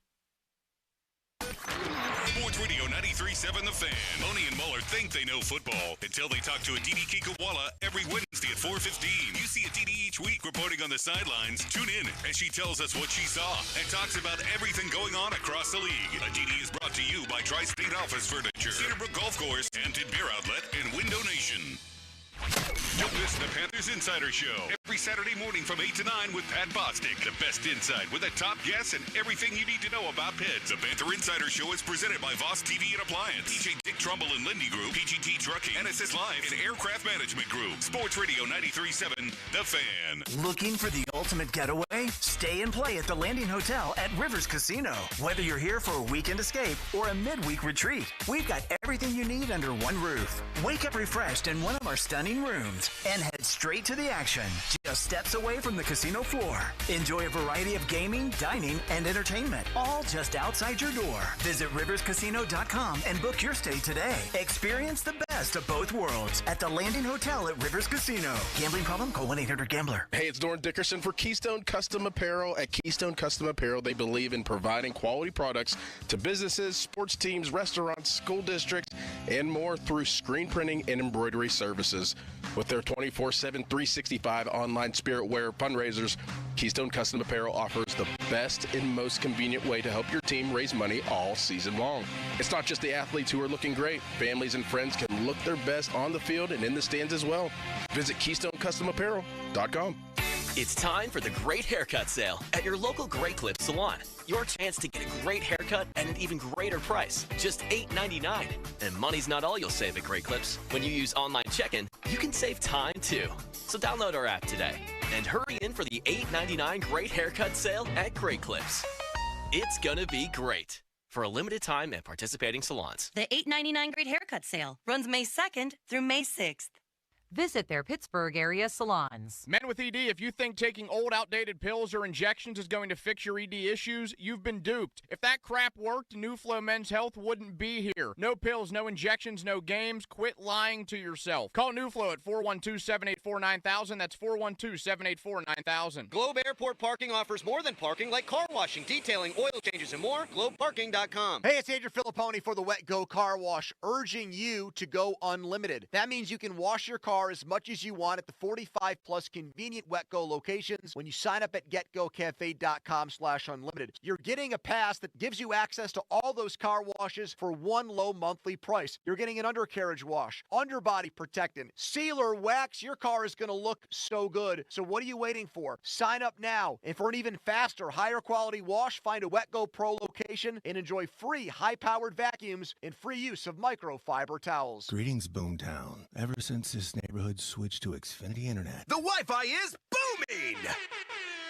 Sports Radio 93.7 The Fan. Loney and Muller think they know football until they talk to Aditi Kikawala every Wednesday at 4:15. You see Aditi each week reporting on the sidelines. Tune in as she tells us what she saw and talks about everything going on across the league. Aditi is brought to you by Tri-State Office Furniture, Cedarbrook Golf Course, Hampton Beer Outlet, and Window Nation. Don't miss the Panthers Insider Show every Saturday morning from 8 to 9 with Pat Bostic. The best insight with the top guests and everything you need to know about Pitt. The Panther Insider Show is presented by Voss TV and Appliance, DJ Dick Trumbull and Lindy Group, PGT Trucking, NSS Live, and Aircraft Management Group. Sports Radio 93.7 The Fan. Looking for the ultimate getaway? Stay and play at the Landing Hotel at Rivers Casino. Whether you're here for a weekend escape or a midweek retreat, we've got everything you need under one roof. Wake up refreshed in one of our stunning rooms and head straight to the action, just steps away from the casino floor. Enjoy a variety of gaming, dining, and entertainment, all just outside your door. Visit riverscasino.com and book your stay today. Experience the best of both worlds at the Landing Hotel at Rivers Casino. Gambling problem? Call 1-800-GAMBLER. Hey, it's Doran Dickerson for Keystone Custom Apparel. At Keystone Custom Apparel, they believe in providing quality products to businesses, sports teams, restaurants, school districts, and more through screen printing and embroidery services. With their 24/7, 365 online spirit wear fundraisers, Keystone Custom Apparel offers the best and most convenient way to help your team raise money all season long. It's not just the athletes who are looking great. Families and friends can look their best on the field and in the stands as well. Visit KeystoneCustomApparel.com. It's time for the Great Haircut Sale at your local Great Clips salon. Your chance to get a great haircut at an even greater price, just $8.99. And money's not all you'll save at Great Clips. When you use online check-in, you can save time too. So download our app today and hurry in for the $8.99 Great Haircut Sale at Great Clips. It's gonna be great. For a limited time at participating salons. The $8.99 Great Haircut Sale runs May 2nd through May 6th. Visit their Pittsburgh area salons. Men with ED, if you think taking old, outdated pills or injections is going to fix your ED issues, you've been duped. If that crap worked, New Flow Men's Health wouldn't be here. No pills, no injections, no games. Quit lying to yourself. Call New Flow at 412-784-9000. That's 412-784-9000. Globe Airport Parking offers more than parking, like car washing, detailing, oil changes, and more. GlobeParking.com. Hey, it's Andrew Filipponi for the Wet Go Car Wash, urging you to go unlimited. That means you can wash your car as much as you want at the 45-plus convenient Wet Go locations when you sign up at getgocafe.com/unlimited. You're getting a pass that gives you access to all those car washes for one low monthly price. You're getting an undercarriage wash, underbody protectant, sealer, wax. Your car is going to look so good. So what are you waiting for? Sign up now. And for an even faster, higher quality wash, find a Wet Go Pro location and enjoy free high-powered vacuums and free use of microfiber towels. Greetings, Boomtown. Ever since this neighborhood switched to Xfinity Internet, the Wi-Fi is booming!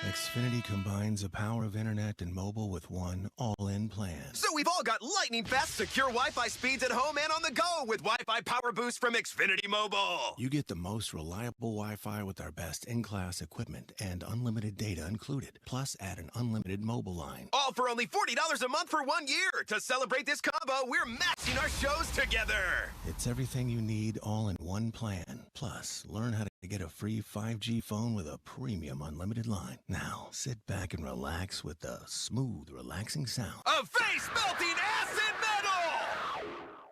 Xfinity combines the power of internet and mobile with one all-in plan. So we've all got lightning-fast, secure Wi-Fi speeds at home and on the go with Wi-Fi Power Boost from Xfinity Mobile. You get the most reliable Wi-Fi with our best in-class equipment and unlimited data included. Plus, add an unlimited mobile line. All for only $40 a month for 1 year. To celebrate this combo, we're matching our shows together. It's everything you need all in one plan. Plus, learn how to get a free 5G phone with a premium unlimited line. Now, sit back and relax with the smooth, relaxing sound of face-melting acid metal!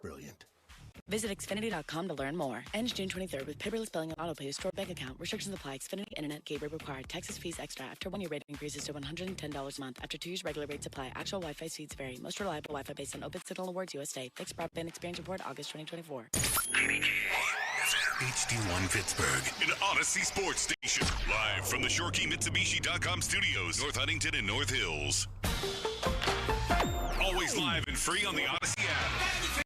Brilliant. Visit Xfinity.com to learn more. Ends June 23rd with paperless billing and autopay to store bank account. Restrictions apply. Xfinity Internet gateway required. Texas fees extra after 1 year rate increases to $110 a month. After 2 years, regular rates apply. Actual Wi-Fi speeds vary. Most reliable Wi-Fi based on Open Signal Awards USA. Fixed broadband experience report August 2024. HD1 Pittsburgh, an Odyssey sports station. Live from the ShoreKeyMitsubishi.com studios, North Huntington and North Hills. Always live and free on the Odyssey app.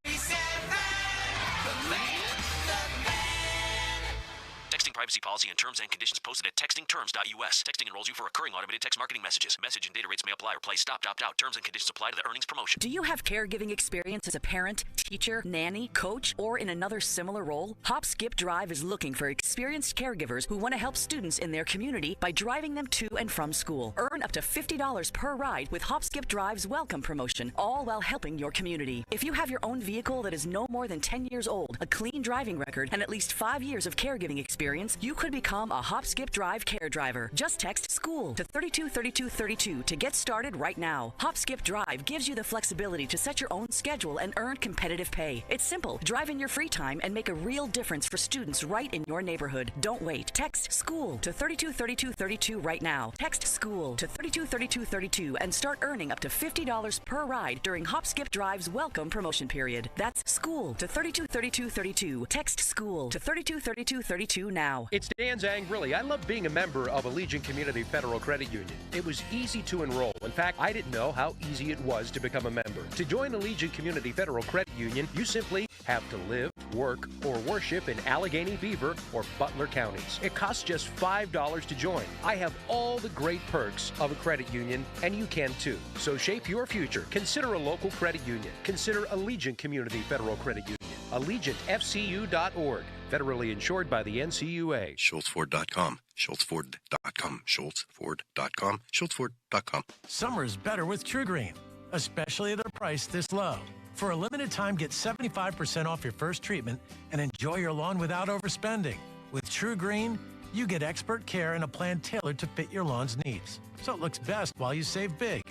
Texting privacy policy and terms and conditions posted at textingterms.us. Texting enrolls you for recurring automated text marketing messages. Message and data rates may apply or play stopped, opt out. Terms and conditions apply to the earnings promotion. Do you have caregiving experience as a parent, teacher, nanny, coach, or in another similar role? Hop Skip Drive is looking for experienced caregivers who want to help students in their community by driving them to and from school. Earn up to $50 per ride with Hop Skip Drive's welcome promotion, all while helping your community. If you have your own vehicle that is no more than 10 years old, a clean driving record, and at least 5 years of caregiving experience, you could become a Hop Skip Drive care driver. Just text SCHOOL to 323232 to get started right now. Hop Skip Drive gives you the flexibility to set your own schedule and earn competitive pay. It's simple. Drive in your free time and make a real difference for students right in your neighborhood. Don't wait. Text SCHOOL to 323232 right now. Text SCHOOL to 323232 and start earning up to $50 per ride during Hop Skip Drive's welcome promotion period. That's SCHOOL to 323232. Text SCHOOL to 323232 now. It's Dan Zangrilli. I love being a member of Allegiant Community Federal Credit Union. It was easy to enroll. In fact, I didn't know how easy it was to become a member. To join Allegiant Community Federal Credit Union, you simply have to live, work, or worship in Allegheny, Beaver, or Butler counties. It costs just $5 to join. I have all the great perks of a credit union, and you can too. So shape your future. Consider a local credit union. Consider Allegiant Community Federal Credit Union. AllegiantFCU.org. Federally insured by the NCUA. SchultzFord.com. SchultzFord.com. SchultzFord.com. SchultzFord.com. Summer's better with True Green, especially at a price this low. For a limited time, get 75% off your first treatment and enjoy your lawn without overspending. With True Green, you get expert care and a plan tailored to fit your lawn's needs, so it looks best while you save big.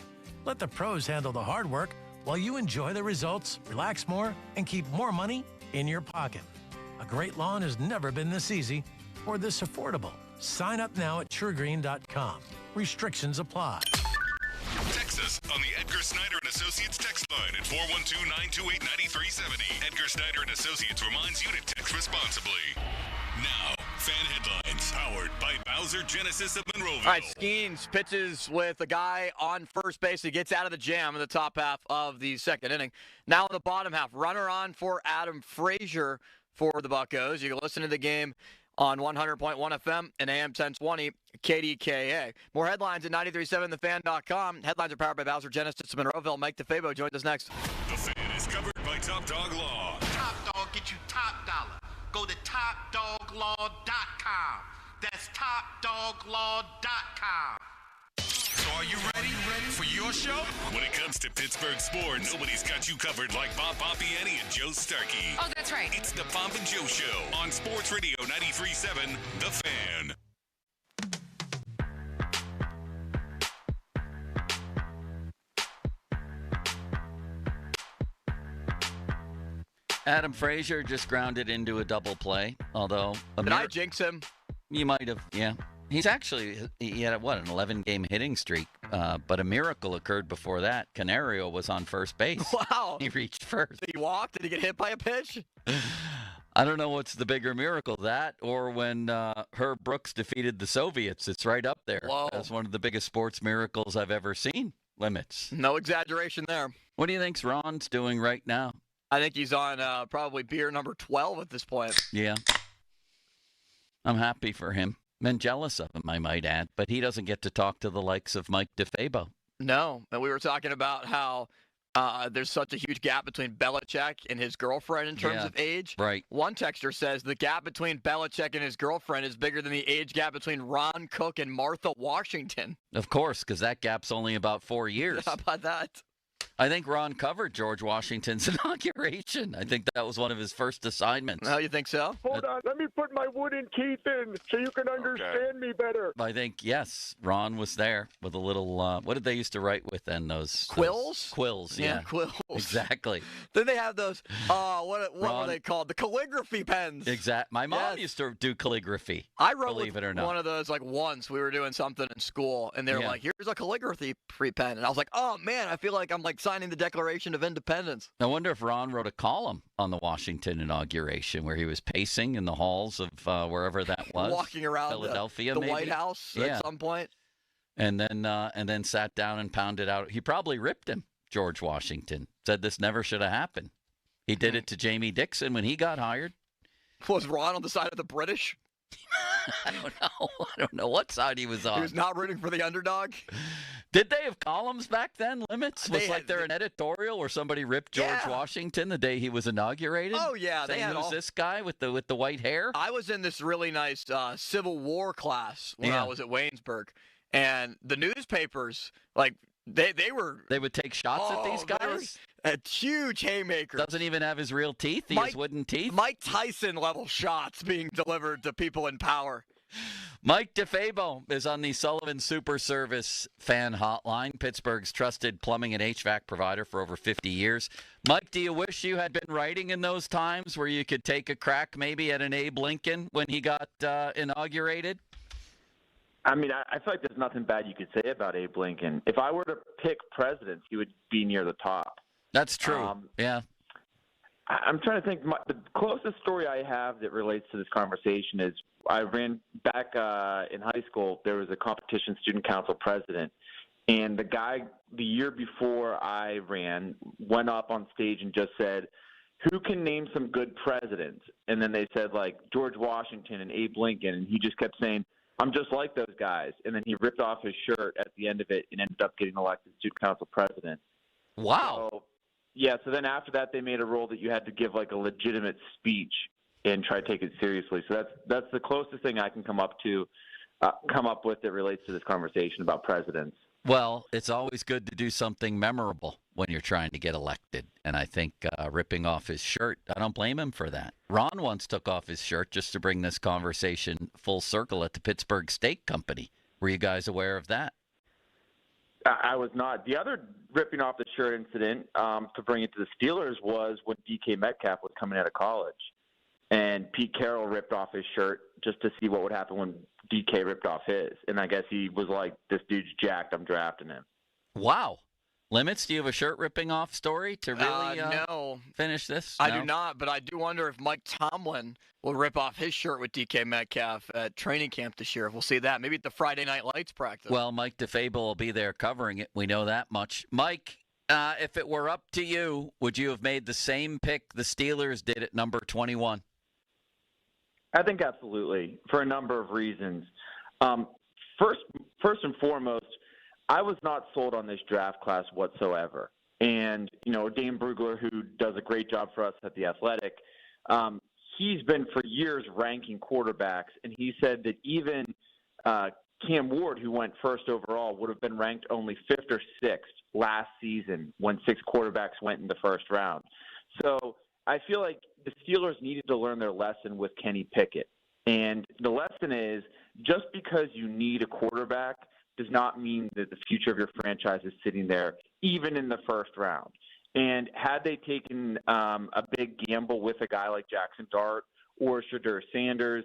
Let the pros handle the hard work while you enjoy the results, relax more, and keep more money in your pocket. A great lawn has never been this easy or this affordable. Sign up now at TrueGreen.com. Restrictions apply. Text us on the Edgar Snyder & Associates text line at 412-928-9370. Edgar Snyder & Associates reminds you to text responsibly. Now, fan headlines powered by Bowser Genesis of Monroeville. All right, Skeens pitches with a guy on first base. He gets out of the jam in the top half of the second inning. Now in the bottom half, runner on for Adam Frazier for the Buccos. You can listen to the game on 100.1 FM and AM 1020 KDKA. More headlines at 937thefan.com. Headlines are powered by Bowser Genesis of Monroeville. Mike DeFabo joins us next. The Fan is covered by Top Dog Law. Top Dog get you top dollar. Go to TopDogLaw.com. That's TopDogLaw.com. So are you ready for your show? When it comes to Pittsburgh sports, nobody's got you covered like Bob Pompiani and Joe Starkey. Oh, that's right. It's the Pomp and Joe Show on Sports Radio 93.7 The Fan. Adam Frazier just grounded into a double play, although... Did I jinx him? You might have, yeah. He had, an 11-game hitting streak, but a miracle occurred before that. Canario was on first base. Wow. He reached first. Did he walk? Did he get hit by a pitch? I don't know what's the bigger miracle, that or when Herb Brooks defeated the Soviets. It's right up there. Whoa. That's one of the biggest sports miracles I've ever seen. Limits. No exaggeration there. What do you think's Ron's doing right now? I think he's on probably beer number 12 at this point. Yeah. I'm happy for him. And jealous of him, I might add. But he doesn't get to talk to the likes of Mike DeFabo. No. And we were talking about how there's such a huge gap between Belichick and his girlfriend in terms of age. Right. One texter says the gap between Belichick and his girlfriend is bigger than the age gap between Ron Cook and Martha Washington. Of course, because that gap's only about 4 years. How about that? I think Ron covered George Washington's inauguration. I think that was one of his first assignments. Oh, you think so? Hold on. Let me put my wooden teeth in so you can understand me better. I think, yes, Ron was there with a little, what did they used to write with then? Those quills? Quills, yeah. Quills. Exactly. Then they have those, what were they called? The calligraphy pens. Exactly. My mom used to do calligraphy. I wrote believe it or not. one of those like once. We were doing something in school, and they were like, here's a calligraphy pen. And I was like, oh, man, I feel like I'm like signing the Declaration of Independence. I wonder if Ron wrote a column on the Washington inauguration where he was pacing in the halls of wherever that was. Walking around Philadelphia, the maybe? White House at some point. And then sat down and pounded out. He probably ripped him, George Washington. Said this never should have happened. He did it to Jamie Dixon when he got hired. Was Ron on the side of the British? I don't know. I don't know what side he was on. He was not rooting for the underdog? Did they have columns back then, Limits? Was there an editorial where somebody ripped George Washington the day he was inaugurated? Oh, yeah. Saying, who's this guy with the white hair? I was in this really nice Civil War class when I was at Waynesburg. And the newspapers, like, they would take shots at these guys? A huge haymaker. Doesn't even have his real teeth. He has wooden teeth. Mike Tyson level shots being delivered to people in power. Mike DeFabo is on the Sullivan Super Service fan hotline, Pittsburgh's trusted plumbing and HVAC provider for over 50 years. Mike, do you wish you had been writing in those times where you could take a crack maybe at an Abe Lincoln when he got inaugurated? I mean, I feel like there's nothing bad you could say about Abe Lincoln. If I were to pick presidents, he would be near the top. That's true. Yeah. I'm trying to think. The closest story I have that relates to this conversation is I ran back in high school. There was a competition student council president, and the guy the year before I ran went up on stage and just said, "Who can name some good presidents?" And then they said like George Washington and Abe Lincoln, and he just kept saying, "I'm just like those guys." And then he ripped off his shirt at the end of it and ended up getting elected student council president. Wow. So then after that, they made a rule that you had to give like a legitimate speech and try to take it seriously. So that's the closest thing I can come up with that relates to this conversation about presidents. Well, it's always good to do something memorable when you're trying to get elected. And I think ripping off his shirt, I don't blame him for that. Ron once took off his shirt just to bring this conversation full circle at the Pittsburgh Steak Company. Were you guys aware of that? I was not. The other ripping off the shirt incident, to bring it to the Steelers, was when DK Metcalf was coming out of college. And Pete Carroll ripped off his shirt just to see what would happen when DK ripped off his. And I guess he was like, this dude's jacked, I'm drafting him. Wow. Limits, do you have a shirt ripping off story to really finish this? I do not, but I do wonder if Mike Tomlin will rip off his shirt with DK Metcalf at training camp this year. We'll see that. Maybe at the Friday Night Lights practice. Well, Mike DeFabo will be there covering it. We know that much. Mike, if it were up to you, would you have made the same pick the Steelers did at number 21? I think absolutely, for a number of reasons. First and foremost, I was not sold on this draft class whatsoever. And, Dane Brugler, who does a great job for us at The Athletic, he's been for years ranking quarterbacks, and he said that even Cam Ward, who went first overall, would have been ranked only 5th or 6th last season when 6 quarterbacks went in the first round. So I feel like the Steelers needed to learn their lesson with Kenny Pickett. And the lesson is just because you need a quarterback does not mean that the future of your franchise is sitting there, even in the first round. And had they taken a big gamble with a guy like Jackson Dart or Shadur Sanders,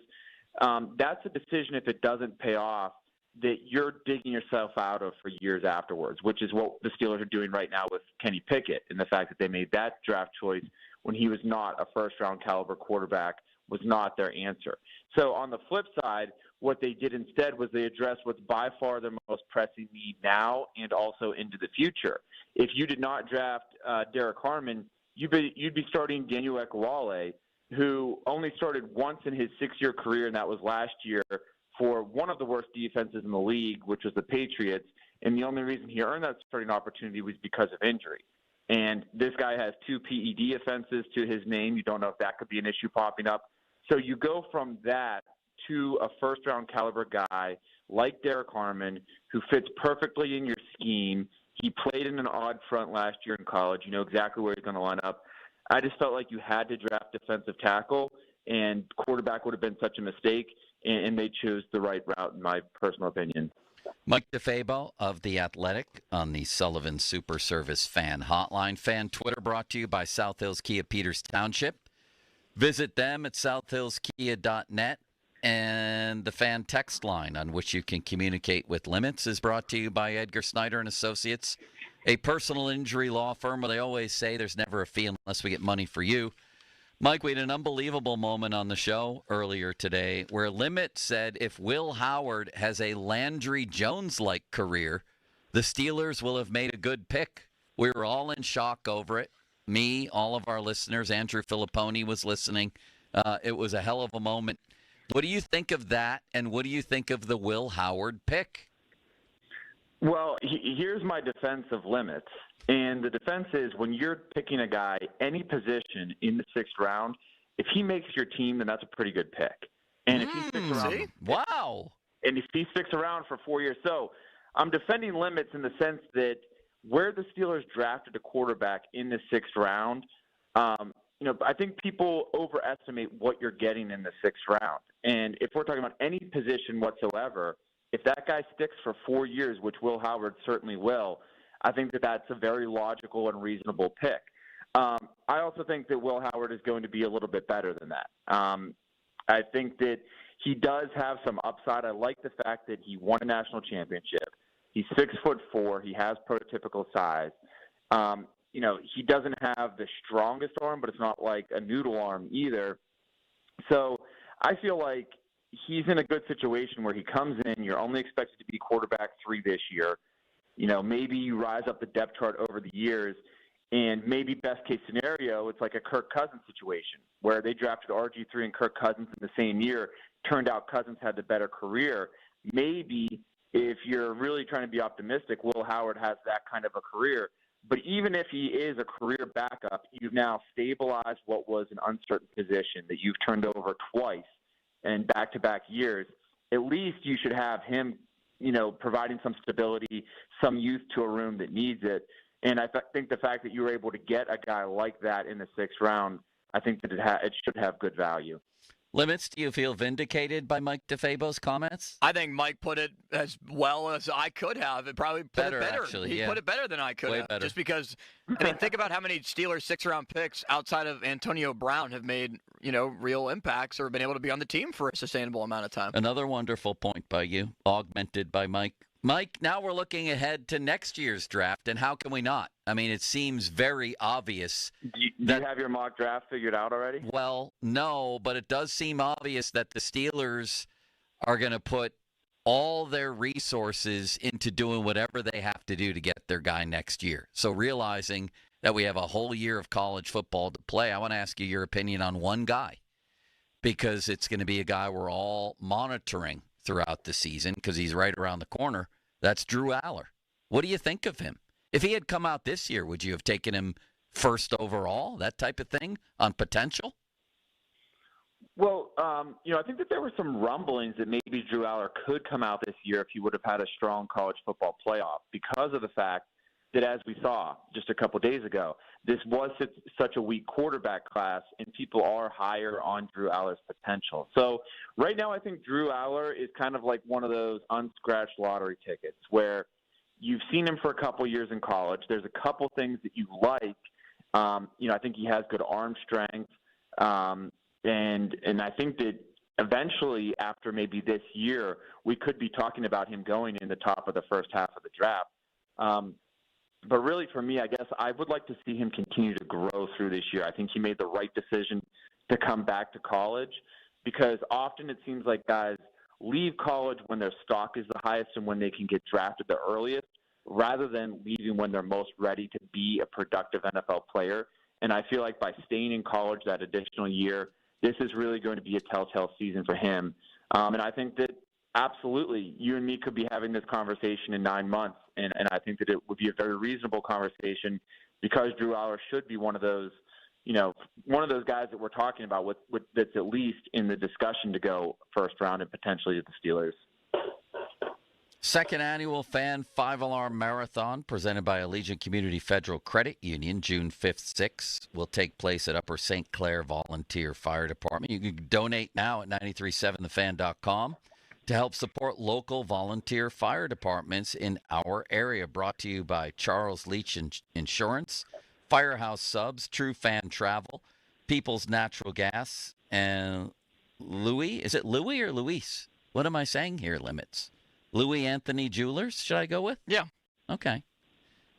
that's a decision, if it doesn't pay off, that you're digging yourself out of for years afterwards, which is what the Steelers are doing right now with Kenny Pickett, and the fact that they made that draft choice when he was not a first-round caliber quarterback was not their answer. So on the flip side, what they did instead was they addressed what's by far their most pressing need now and also into the future. If you did not draft Derek Harmon, you'd be starting Daniel Ekuwale, who only started once in his 6-year career, and that was last year, for one of the worst defenses in the league, which was the Patriots. And the only reason he earned that starting opportunity was because of injury. And this guy has 2 PED offenses to his name. You don't know if that could be an issue popping up. So you go from that to a first-round caliber guy like Derek Harmon, who fits perfectly in your scheme He played in an odd front last year in college. You know exactly where he's going to line up. I just felt like you had to draft defensive tackle, and quarterback would have been such a mistake, and they chose the right route, in my personal opinion. Mike DeFabo of The Athletic on the Sullivan Super Service Fan Hotline. Fan Twitter brought to you by South Hills Kia Peters Township. Visit them at southhillskia.net. And the fan text line on which you can communicate with Limits is brought to you by Edgar Snyder and Associates, a personal injury law firm where they always say there's never a fee unless we get money for you. Mike, we had an unbelievable moment on the show earlier today where Limit said if Will Howard has a Landry Jones-like career, the Steelers will have made a good pick. We were all in shock over it. Me, all of our listeners, Andrew Filipponi was listening. It was a hell of a moment. What do you think of that, and what do you think of the Will Howard pick? Well, here's my defense of Limits. And the defense is when you're picking a guy, any position in the 6th round, if he makes your team, then that's a pretty good pick. And if he sticks around, wow. And if he sticks around for 4 years, so I'm defending Limits in the sense that where the Steelers drafted a quarterback in the 6th round, I think people overestimate what you're getting in the 6th round. And if we're talking about any position whatsoever, if that guy sticks for 4 years, which Will Howard certainly will, I think that that's a very logical and reasonable pick. I also think that Will Howard is going to be a little bit better than that. I think that he does have some upside. I like the fact that he won a national championship. He's 6'4". He has prototypical size. He doesn't have the strongest arm, but it's not like a noodle arm either. So I feel like he's in a good situation where he comes in, you're only expected to be quarterback 3 this year. Maybe you rise up the depth chart over the years, and maybe best case scenario, it's like a Kirk Cousins situation where they drafted RG3 and Kirk Cousins in the same year. Turned out Cousins had the better career. Maybe if you're really trying to be optimistic, Will Howard has that kind of a career. But even if he is a career backup, you've now stabilized what was an uncertain position that you've turned over twice in back-to-back years. At least you should have him, providing some stability, some youth to a room that needs it. And I think the fact that you were able to get a guy like that in the 6th round, I think that it should have good value. Limits, do you feel vindicated by Mike DeFabo's comments? I think Mike put it as well as I could have. It probably put it better. Actually, he put it better than I could have. Better. Just because, think about how many Steelers 6th-round picks outside of Antonio Brown have made, real impacts or been able to be on the team for a sustainable amount of time. Another wonderful point by you, augmented by Mike. Mike, now we're looking ahead to next year's draft, and how can we not? I mean, it seems very obvious. Do you have your mock draft figured out already? Well, no, but it does seem obvious that the Steelers are going to put all their resources into doing whatever they have to do to get their guy next year. So realizing that we have a whole year of college football to play, I want to ask you your opinion on one guy, because it's going to be a guy we're all monitoring throughout the season because he's right around the corner. That's Drew Aller. What do you think of him? If he had come out this year, would you have taken him first overall, that type of thing, on potential? Well, I think that there were some rumblings that maybe Drew Aller could come out this year if he would have had a strong college football playoff because of the fact that, as we saw just a couple days ago, this was such a weak quarterback class, and people are higher on Drew Aller's potential. So right now I think Drew Aller is kind of like one of those unscratched lottery tickets where you've seen him for a couple years in college. There's a couple things that you like. I think he has good arm strength, and I think that eventually after maybe this year, we could be talking about him going in the top of the first half of the draft. But really, for me, I guess I would like to see him continue to grow through this year. I think he made the right decision to come back to college because often it seems like guys leave college when their stock is the highest and when they can get drafted the earliest rather than leaving when they're most ready to be a productive NFL player. And I feel like by staying in college that additional year, this is really going to be a telltale season for him. And I think that absolutely, you and me could be having this conversation in 9 months, and I think that it would be a very reasonable conversation because Drew Aller should be one of those guys that we're talking about with that's at least in the discussion to go first round and potentially to the Steelers. Second annual Fan 5-Alarm Marathon presented by Allegiant Community Federal Credit Union, June 5th, 6th, will take place at Upper St. Clair Volunteer Fire Department. You can donate now at 937thefan.com to help support local volunteer fire departments in our area. Brought to you by Charles Leach Insurance, Firehouse Subs, True Fan Travel, People's Natural Gas, and Louis. Is it Louis or Luis? What am I saying here, Limits? Louis Anthony Jewelers, should I go with? Yeah. Okay.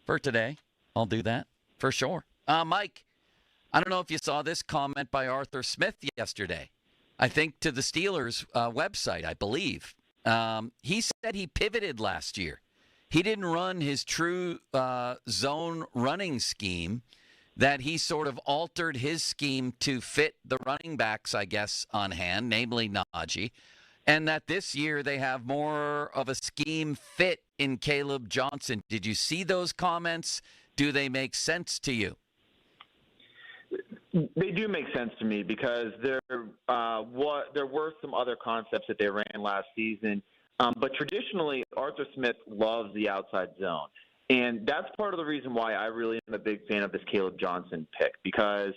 For today, I'll do that for sure. Mike, I don't know if you saw this comment by Arthur Smith yesterday. I think to the Steelers website, I believe. He said he pivoted last year. He didn't run his true zone running scheme, that he sort of altered his scheme to fit the running backs, I guess, on hand, namely Najee. And that this year they have more of a scheme fit in Caleb Johnson. Did you see those comments? Do they make sense to you? They do make sense to me because there were some other concepts that they ran last season. But traditionally, Arthur Smith loves the outside zone. And that's part of the reason why I really am a big fan of this Caleb Johnson pick because,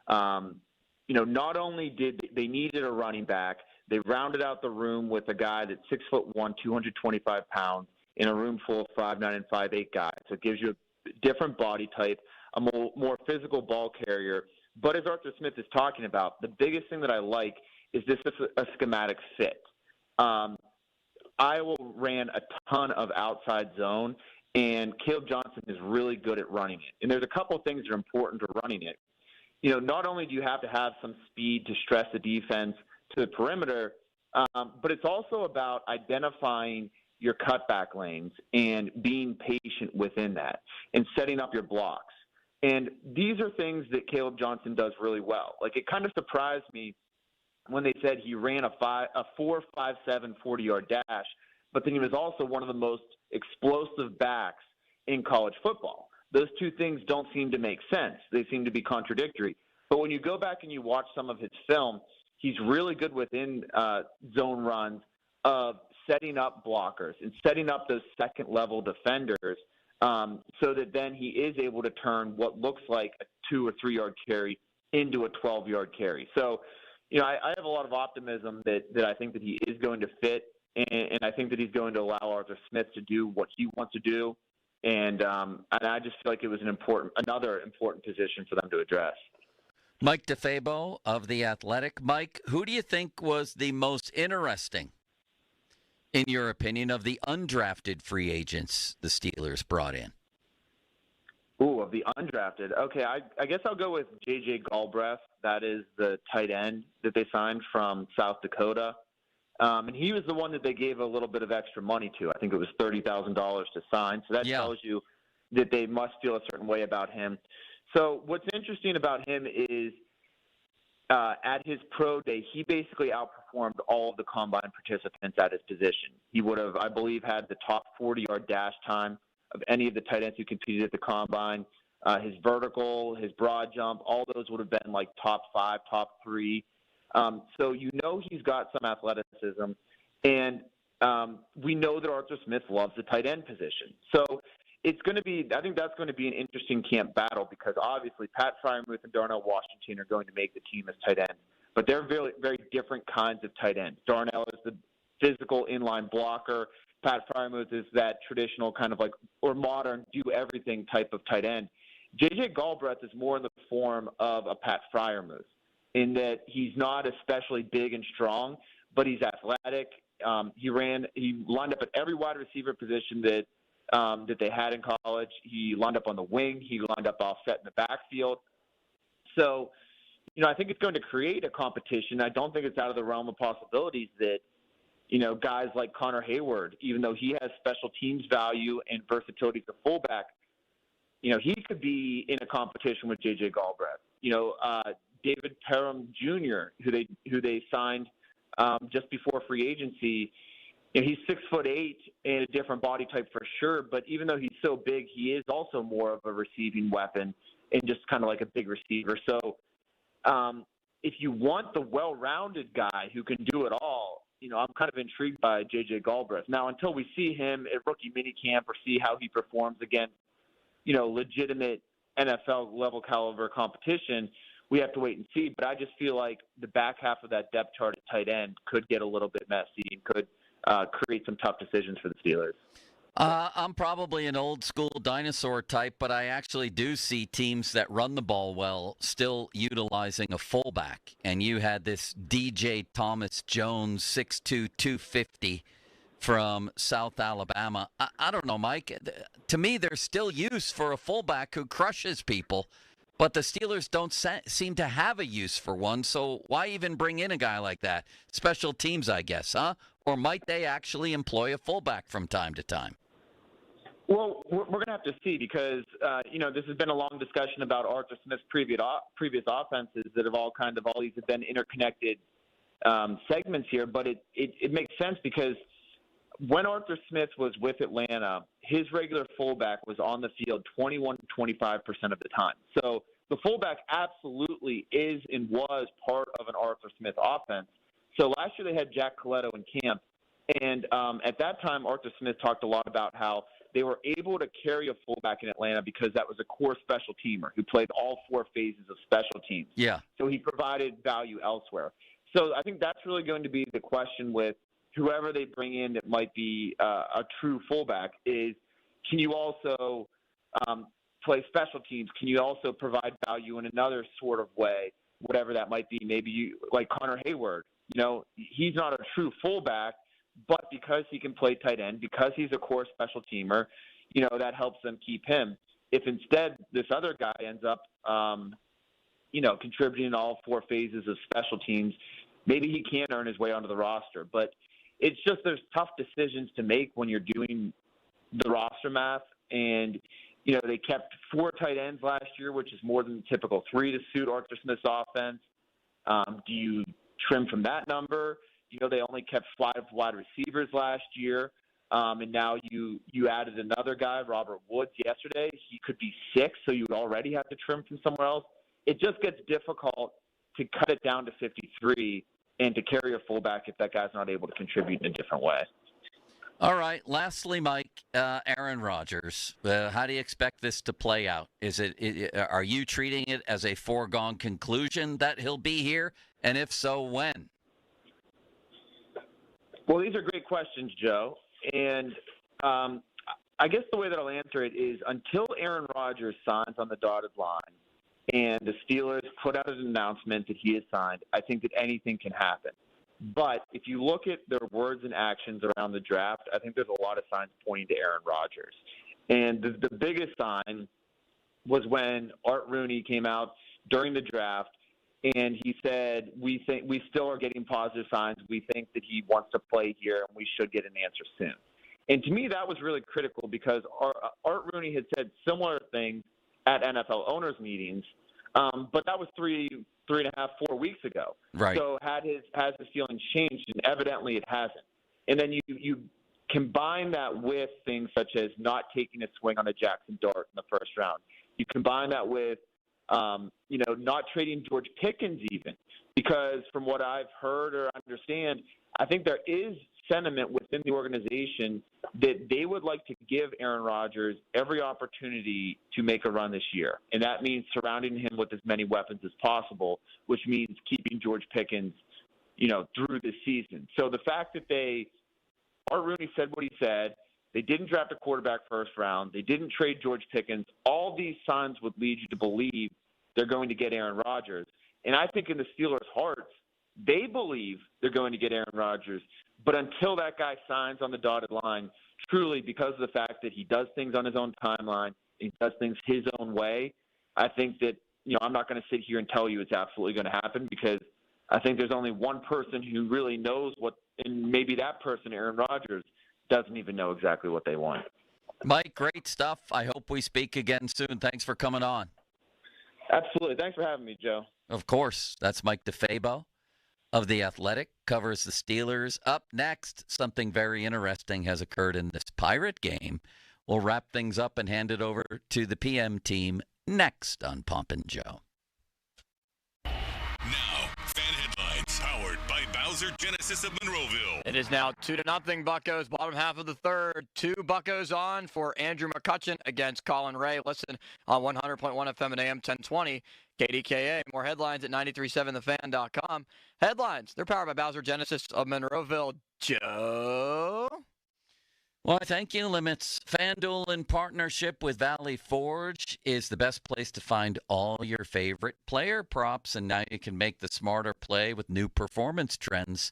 not only did they needed a running back, they rounded out the room with a guy that's 6'1", 225 pounds, in a room full of 5'9" and 5'8" guys. So it gives you a different body type, a more physical ball carrier. But as Arthur Smith is talking about, the biggest thing that I like is this is a schematic fit. Iowa ran a ton of outside zone, and Caleb Johnson is really good at running it. And there's a couple of things that are important to running it. Not only do you have to have some speed to stress the defense to the perimeter, but it's also about identifying your cutback lanes and being patient within that and setting up your blocks. And these are things that Caleb Johnson does really well. Like, it kind of surprised me when they said he ran a 4.57 40-yard dash, but then he was also one of the most explosive backs in college football. Those two things don't seem to make sense. They seem to be contradictory. But when you go back and you watch some of his film, he's really good within zone runs of setting up blockers and setting up those second-level defenders so that then he is able to turn what looks like a 2 or 3 yard carry into a 12-yard carry. So, I have a lot of optimism that I think that he is going to fit, and I think that he's going to allow Arthur Smith to do what he wants to do. And I just feel like it was another important position for them to address. Mike DeFabo of The Athletic. Mike, who do you think was the most interesting, in your opinion, of the undrafted free agents the Steelers brought in? Ooh, of the undrafted. Okay, I guess I'll go with J.J. Galbraith. That is the tight end that they signed from South Dakota. And he was the one that they gave a little bit of extra money to. I think it was $30,000 to sign. So that tells you that they must feel a certain way about him. So what's interesting about him is at his pro day, he basically outperformed all of the combine participants at his position. He would have, I believe, had the top 40-yard dash time of any of the tight ends who competed at the combine. His vertical, his broad jump, all those would have been like top 5, top 3. So he's got some athleticism. And we know that Arthur Smith loves the tight end position. So I think that's going to be an interesting camp battle because obviously Pat Freiermuth and Darnell Washington are going to make the team as tight ends. But they're very, very different kinds of tight ends. Darnell is the physical inline blocker. Pat Freiermuth is that traditional kind of or modern do-everything type of tight end. J.J. Galbraith is more in the form of a Pat Freiermuth in that he's not especially big and strong, but he's athletic. He lined up at every wide receiver position that they had in college. He lined up on the wing. He lined up offset in the backfield. So, I think it's going to create a competition. I don't think it's out of the realm of possibilities that, guys like Connor Hayward, even though he has special teams value and versatility as a fullback, he could be in a competition with J.J. Galbraith. David Parham Jr., who they signed just before free agency, he's 6'8" and a different body type for sure. But even though he's so big, he is also more of a receiving weapon and just kind of like a big receiver. So if you want the well-rounded guy who can do it all, I'm kind of intrigued by J.J. Galbraith. Now, until we see him at rookie minicamp or see how he performs against, legitimate NFL-level caliber competition, we have to wait and see. But I just feel like the back half of that depth chart at tight end could get a little bit messy and could create some tough decisions for the Steelers. I'm probably an old school dinosaur type, but I actually do see teams that run the ball well still utilizing a fullback. And you had this DJ Thomas Jones, 6'2", 250 from South Alabama. I don't know, Mike. To me, there's still use for a fullback who crushes people, but the Steelers don't seem to have a use for one. So why even bring in a guy like that? Special teams, I guess, huh? Or might they actually employ a fullback from time to time? Well, we're going to have to see because, this has been a long discussion about Arthur Smith's previous offenses that have all these have been interconnected segments here. But it makes sense because when Arthur Smith was with Atlanta, his regular fullback was on the field 21 to 25% of the time. So the fullback absolutely is and was part of an Arthur Smith offense. So last year they had Jack Coletto in camp. And at that time, Arthur Smith talked a lot about how they were able to carry a fullback in Atlanta because that was a core special teamer who played all four phases of special teams. Yeah. So he provided value elsewhere. So I think that's really going to be the question with whoever they bring in that might be a true fullback is, can you also play special teams? Can you also provide value in another sort of way, whatever that might be? Maybe you like Connor Hayward. He's not a true fullback, but because he can play tight end, because he's a core special teamer, that helps them keep him. If instead this other guy ends up, contributing in all four phases of special teams, maybe he can earn his way onto the roster. But it's just there's tough decisions to make when you're doing the roster math. And, they kept 4 tight ends last year, which is more than the typical 3 to suit Arthur Smith's offense. Do you trim from that number? They only kept 5 wide receivers last year, and now you added another guy, Robert Woods, yesterday. He could be 6, so you would already have to trim from somewhere else. It just gets difficult to cut it down to 53 and to carry a fullback if that guy's not able to contribute in a different way. All right. Lastly, Mike, Aaron Rodgers, how do you expect this to play out? Are you treating it as a foregone conclusion that he'll be here? And if so, when? Well, these are great questions, Joe. And I guess the way that I'll answer it is until Aaron Rodgers signs on the dotted line and the Steelers put out an announcement that he has signed, I think that anything can happen. But if you look at their words and actions around the draft, I think there's a lot of signs pointing to Aaron Rodgers. And the biggest sign was when Art Rooney came out during the draft and he said, we still are getting positive signs. We think that he wants to play here and we should get an answer soon. And to me, that was really critical because Art Rooney had said similar things at NFL owners meetings, but that was 3.5, 4 weeks ago. Right. So has his feelings changed? And evidently it hasn't. And then you combine that with things such as not taking a swing on a Jackson Dart in the first round. You combine that with not trading George Pickens even, because from what I've heard or understand, I think there is sentiment within the organization that they would like to give Aaron Rodgers every opportunity to make a run this year. And that means surrounding him with as many weapons as possible, which means keeping George Pickens, through this season. So the fact that Art Rooney said what he said, they didn't draft a quarterback first round, they didn't trade George Pickens, all these signs would lead you to believe they're going to get Aaron Rodgers. And I think in the Steelers' hearts, they believe they're going to get Aaron Rodgers. But until that guy signs on the dotted line, truly because of the fact that he does things on his own timeline, he does things his own way, I think that, I'm not going to sit here and tell you it's absolutely going to happen because I think there's only one person who really knows and maybe that person, Aaron Rodgers, doesn't even know exactly what they want. Mike, great stuff. I hope we speak again soon. Thanks for coming on. Absolutely. Thanks for having me, Joe. Of course. That's Mike DeFabo of The Athletic, covers the Steelers. Up next, something very interesting has occurred in this Pirate game. We'll wrap things up and hand it over to the PM team next on Pomp and Joe. Now, fan headlines powered by Bowser Genesis of Monroeville. It is now 2-0 Buccos, bottom half of the third. 2 Buccos on for Andrew McCutcheon against Colin Ray. Listen on 100.1 FM and AM 1020. KDKA. More headlines at 937thefan.com. Headlines, they're powered by Bowser Genesis of Monroeville. Joe? Well, thank you, Limits. FanDuel, in partnership with Valley Forge, is the best place to find all your favorite player props, and now you can make the smarter play with new performance trends.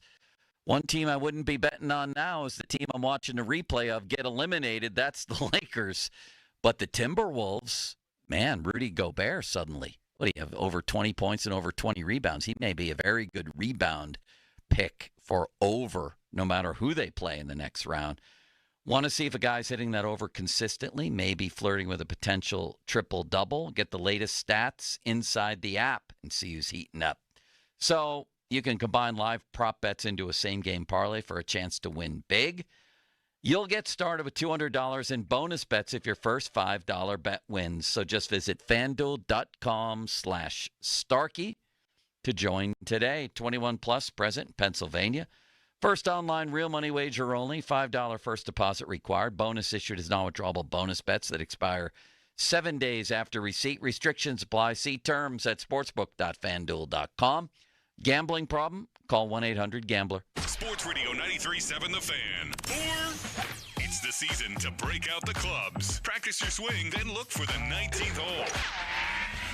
One team I wouldn't be betting on now is the team I'm watching the replay of get eliminated. That's the Lakers. But the Timberwolves, man, Rudy Gobert suddenly. What do you have, over 20 points and over 20 rebounds? He may be a very good rebound pick for over, no matter who they play in the next round. Want to see if a guy's hitting that over consistently, maybe flirting with a potential triple-double. Get the latest stats inside the app and see who's heating up. So you can combine live prop bets into a same-game parlay for a chance to win big. You'll get started with $200 in bonus bets if your first $5 bet wins. So just visit FanDuel.com/Starkey to join today. 21 plus, present in Pennsylvania. First online real money wager only. $5 first deposit required. Bonus issued as non-withdrawable bonus bets that expire 7 days after receipt. Restrictions apply. See terms at sportsbook.fanduel.com. Gambling problem? Call 1-800-GAMBLER. Sports Radio 93.7 The Fan. It's the season to break out the clubs. Practice your swing, then look for the 19th hole.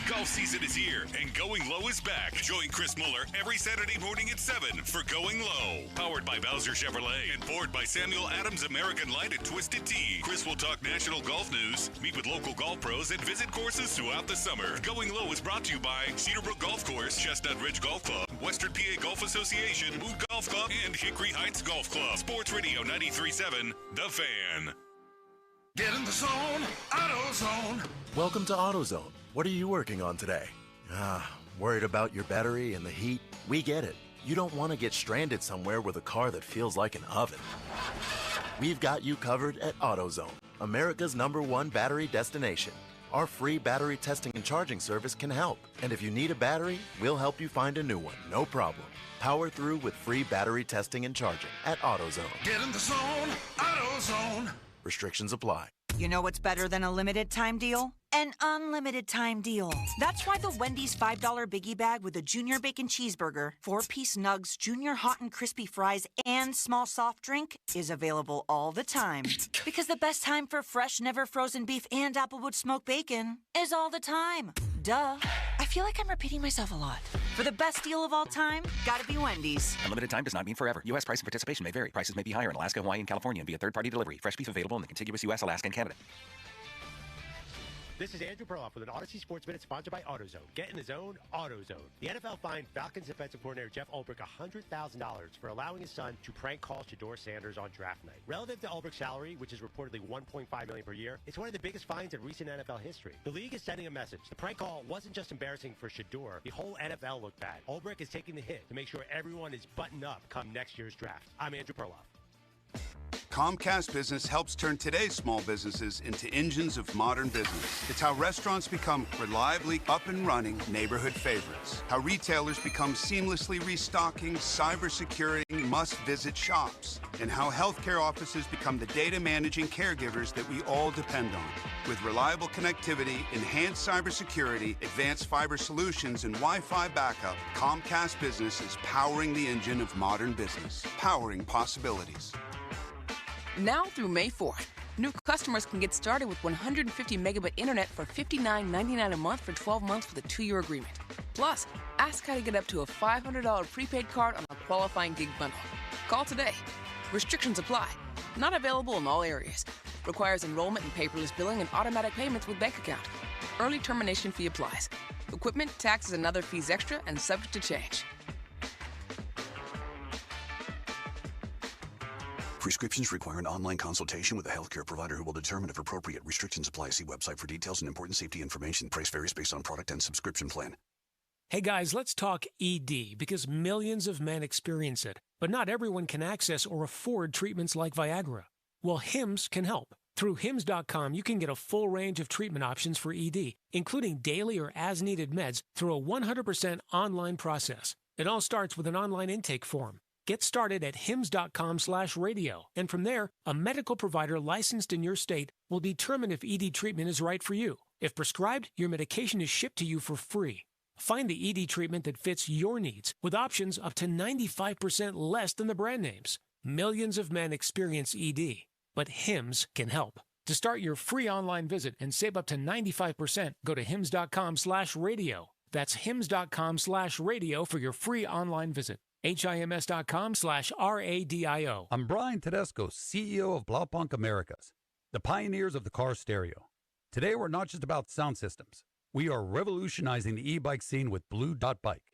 Golf season is here, and Going Low is back. Join Chris Muller every Saturday morning at 7 for Going Low. Powered by Bowser Chevrolet and poured by Samuel Adams American Light and Twisted Tea. Chris will talk national golf news, meet with local golf pros, and visit courses throughout the summer. Going Low is brought to you by Cedarbrook Golf Course, Chestnut Ridge Golf Club, Western PA Golf Association, Mood Golf Club, and Hickory Heights Golf Club. Sports Radio 93.7 The Fan. Get in the zone, AutoZone. Welcome to AutoZone. What are you working on today? Worried about your battery and the heat? We get it. You don't want to get stranded somewhere with a car that feels like an oven. We've got you covered at AutoZone, America's #1 battery destination. Our free battery testing and charging service can help. And if you need a battery, we'll help you find a new one, no problem. Power through with free battery testing and charging at AutoZone. Get in the zone, AutoZone. Restrictions apply. You know what's better than a limited time deal? An unlimited time deal. That's why the Wendy's $5 Biggie Bag with a Junior Bacon Cheeseburger, 4-piece nugs, Junior Hot and Crispy Fries, and small soft drink is available all the time. Because the best time for fresh, never frozen beef and Applewood smoked bacon is all the time. Duh. I feel like I'm repeating myself a lot. For the best deal of all time, gotta be Wendy's. Unlimited time does not mean forever. U.S. price and participation may vary. Prices may be higher in Alaska, Hawaii, and California via third-party delivery. Fresh beef available in the contiguous U.S., Alaska, and Canada. This is Andrew Perloff with an Odyssey Sports Minute sponsored by AutoZone. Get in the zone, AutoZone. The NFL fined Falcons defensive coordinator Jeff Ulbrich $100,000 for allowing his son to prank call Shedeur Sanders on draft night. Relative to Ulbrich's salary, which is reportedly $1.5 million per year, it's one of the biggest fines in recent NFL history. The league is sending a message. The prank call wasn't just embarrassing for Shedeur. The whole NFL looked bad. Ulbrich is taking the hit to make sure everyone is buttoned up come next year's draft. I'm Andrew Perloff. Comcast Business helps turn today's small businesses into engines of modern business. It's how restaurants become reliably up and running neighborhood favorites. How retailers become seamlessly restocking cybersecurity must-visit shops. And how healthcare offices become the data managing caregivers that we all depend on. With reliable connectivity, enhanced cybersecurity, advanced fiber solutions, and Wi-Fi backup, Comcast Business is powering the engine of modern business. Powering possibilities. Now through May 4th, new customers can get started with 150 megabit internet for $59.99 a month for 12 months with a 2-year agreement. Plus, ask how to get up to a $500 prepaid card on a qualifying gig bundle. Call today. Restrictions apply. Not available in all areas. Requires enrollment in paperless billing and automatic payments with bank account. Early termination fee applies. Equipment, taxes, and other fees extra and subject to change. Prescriptions require an online consultation with a healthcare provider who will determine if appropriate. Restrictions apply. See website for details and important safety information. Price varies based on product and subscription plan. Hey guys, let's talk ED because millions of men experience it, but not everyone can access or afford treatments like Viagra. Well, Hims can help. Through Hims.com, you can get a full range of treatment options for ED, including daily or as-needed meds through a 100% online process. It all starts with an online intake form. Get started at hims.com/radio, and from there, a medical provider licensed in your state will determine if ED treatment is right for you. If prescribed, your medication is shipped to you for free. Find the ED treatment that fits your needs with options up to 95% less than the brand names. Millions of men experience ED, but Hims can help. To start your free online visit and save up to 95%, go to hims.com/radio. That's hims.com/radio for your free online visit. HIMS.com/RADIO. I'm Brian Tedesco, CEO of Blaupunkt Americas, the pioneers of the car stereo. Today, we're not just about sound systems. We are revolutionizing the e-bike scene with Blue Dot Bike.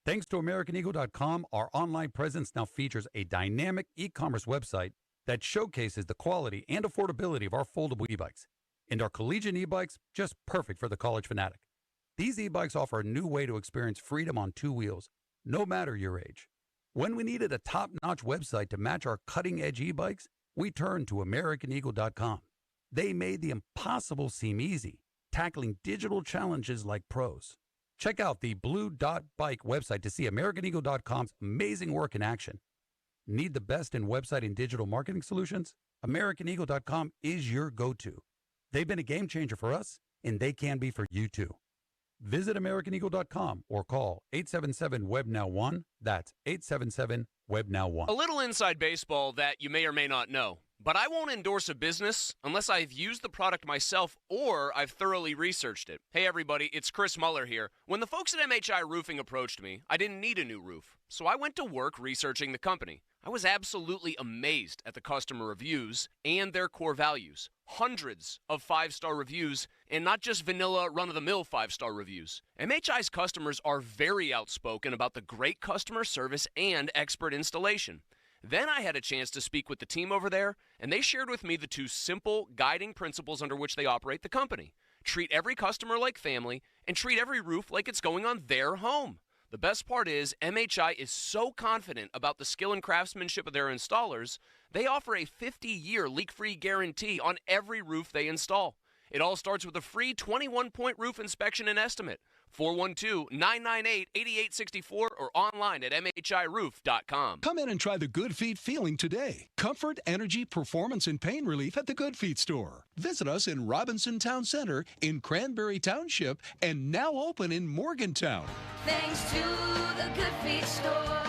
Thanks to AmericanEagle.com, our online presence now features a dynamic e-commerce website that showcases the quality and affordability of our foldable e-bikes. And our collegiate e-bikes, just perfect for the college fanatic. These e-bikes offer a new way to experience freedom on two wheels, no matter your age. When we needed a top-notch website to match our cutting-edge e-bikes, we turned to AmericanEagle.com. They made the impossible seem easy, tackling digital challenges like pros. Check out the Blue Dot Bike website to see AmericanEagle.com's amazing work in action. Need the best in website and digital marketing solutions? AmericanEagle.com is your go-to. They've been a game changer for us, and they can be for you too. Visit AmericanEagle.com or call 877-WEB-NOW-1. That's 877-WEB-NOW-1. A little inside baseball that you may or may not know. But I won't endorse a business unless I've used the product myself or I've thoroughly researched it. Hey everybody, it's Chris Muller here. When the folks at MHI Roofing approached me, I didn't need a new roof. So I went to work researching the company. I was absolutely amazed at the customer reviews and their core values. Hundreds of 5-star reviews, and not just vanilla run-of-the-mill 5-star reviews. MHI's customers are very outspoken about the great customer service and expert installation. Then I had a chance to speak with the team over there, and they shared with me the two simple guiding principles under which they operate the company. Treat every customer like family, and treat every roof like it's going on their home. The best part is MHI is so confident about the skill and craftsmanship of their installers, they offer a 50-year leak-free guarantee on every roof they install. It all starts with a free 21-point roof inspection and estimate. 412-998-8864 or online at MHIRoof.com. Come in and try the Good Feet feeling today. Comfort, energy, performance, and pain relief at the Good Feet store. Visit us in Robinson Town Center, in Cranberry Township, and now open in Morgantown. Thanks to the Good Feet store.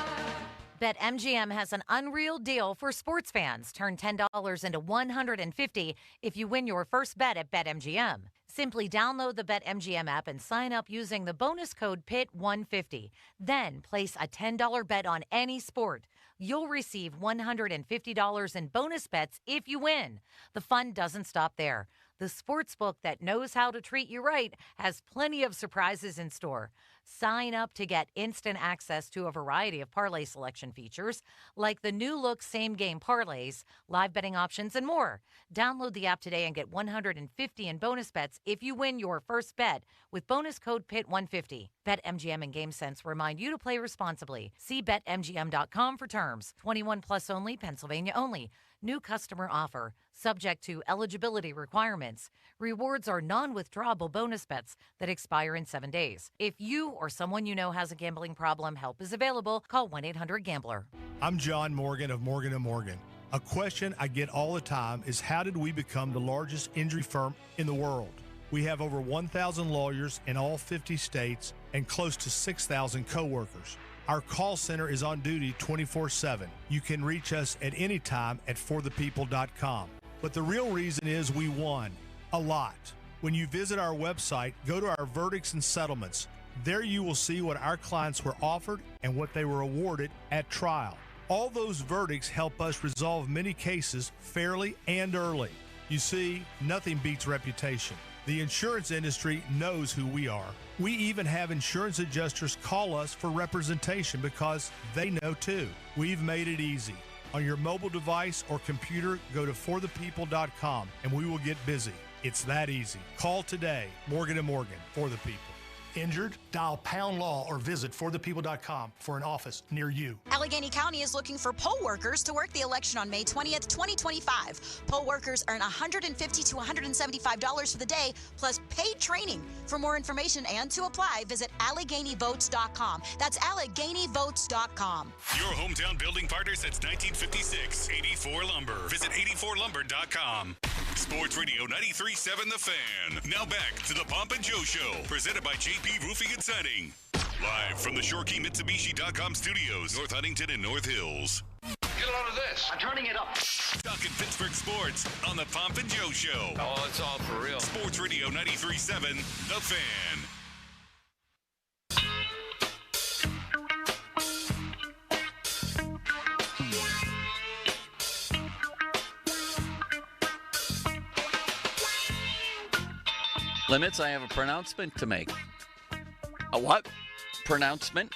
BetMGM has an unreal deal for sports fans. Turn $10 into $150 if you win your first bet at BetMGM. Simply download the BetMGM app and sign up using the bonus code PIT150. Then place a $10 bet on any sport. You'll receive $150 in bonus bets if you win. The fun doesn't stop there. The sportsbook that knows how to treat you right has plenty of surprises in store. Sign up to get instant access to a variety of parlay selection features, like the new look same-game parlays, live betting options, and more. Download the app today and get $150 in bonus bets if you win your first bet with bonus code PIT150. BetMGM and GameSense remind you to play responsibly. See BetMGM.com for terms. 21 plus only, Pennsylvania only. New customer offer. Subject to eligibility requirements. Rewards are non-withdrawable bonus bets that expire in 7 days. If you or someone you know has a gambling problem, help is available. Call 1-800-GAMBLER. I'm John Morgan of Morgan & Morgan. A question I get all the time is, how did we become the largest injury firm in the world? We have over 1,000 lawyers in all 50 states and close to 6,000 co-workers. Our call center is on duty 24/7. You can reach us at any time at forthepeople.com. But the real reason is we won a lot. When you visit our website, go to our verdicts and settlements. There you will see what our clients were offered and what they were awarded at trial. All those verdicts help us resolve many cases fairly and early. You see, nothing beats reputation. The insurance industry knows who we are. We even have insurance adjusters call us for representation because they know too. We've made it easy. On your mobile device or computer, go to forthepeople.com and we will get busy. It's that easy. Call today. Morgan & Morgan, for the people. Injured? Dial Pound Law or visit forthepeople.com for an office near you. Allegheny County is looking for poll workers to work the election on May 20th, 2025. Poll workers earn $150 to $175 for the day, plus paid training. For more information and to apply, visit AlleghenyVotes.com. That's AlleghenyVotes.com. Your hometown building partner since 1956, 84 Lumber. Visit 84lumber.com. Sports Radio 93.7 The Fan. Now back to the Pomp and Joe Show, presented by JP Roofing and Siding. Live from the ShoreKeyMitsubishi.com studios, North Huntington and North Hills. Get a load of this. I'm turning it up. Talking Pittsburgh sports on the Pomp and Joe Show. Oh, it's all for real. Sports Radio 93.7 The Fan. Limits, I have a pronouncement to make. A what? Pronouncement.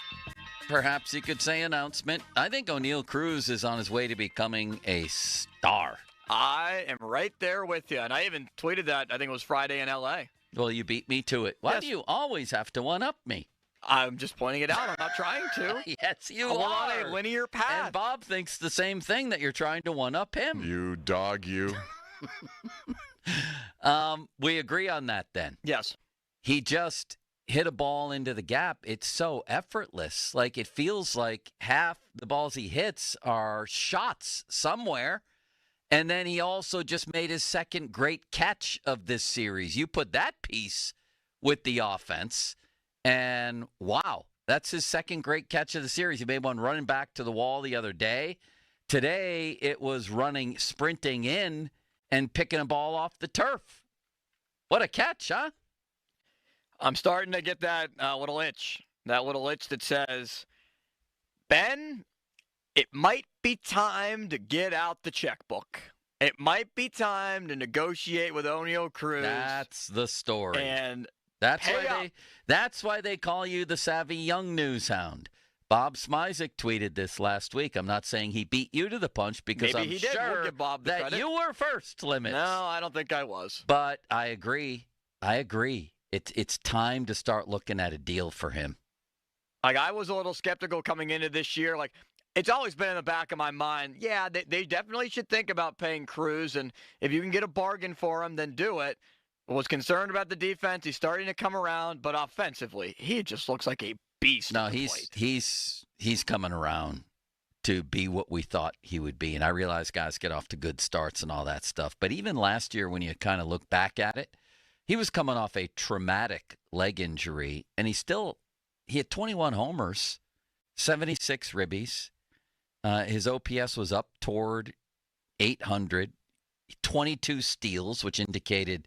Perhaps you could say announcement. I think O'Neal Cruz is on his way to becoming a star. I am right there with you. And I even tweeted that, I think it was Friday in L.A. Well, you beat me to it. Why do you always have to one-up me? I'm just pointing it out. I'm not trying to. Yes, you I'm are. on a linear path. And Bob thinks the same thing, that you're trying to one-up him. You dog, you. We agree on that then. Yes. He just hit a ball into the gap. It's so effortless. Like, it feels like half the balls he hits are shots somewhere. And then he also just made his second great catch of this series. You put that piece with the offense, and wow, that's his second great catch of the series. He made one running back to the wall the other day. Today, it was sprinting in and picking a ball off the turf. What a catch, huh? I'm starting to get that little itch. That little itch that says, Ben, it might be time to get out the checkbook. It might be time to negotiate with O'Neal Cruz. That's the story. And that's why they call you the savvy young news hound. Bob Smizek tweeted this last week. I'm not saying he beat you to the punch, because maybe I'm he did. sure We'll give Bob the that credit. you were first, Limits. No, I don't think I was. But I agree. It's time to start looking at a deal for him. Like, I was a little skeptical coming into this year. Like, it's always been in the back of my mind. Yeah, they definitely should think about paying Cruz, and if you can get a bargain for him, then do it. Was concerned about the defense. He's starting to come around, but offensively, he just looks like a beast. No, he's coming around to be what we thought he would be. And I realize guys get off to good starts and all that stuff. But even last year, when you kind of look back at it, he was coming off a traumatic leg injury, and he had 21 homers, 76 ribbies. His OPS was up toward 800, 22 steals, which indicated,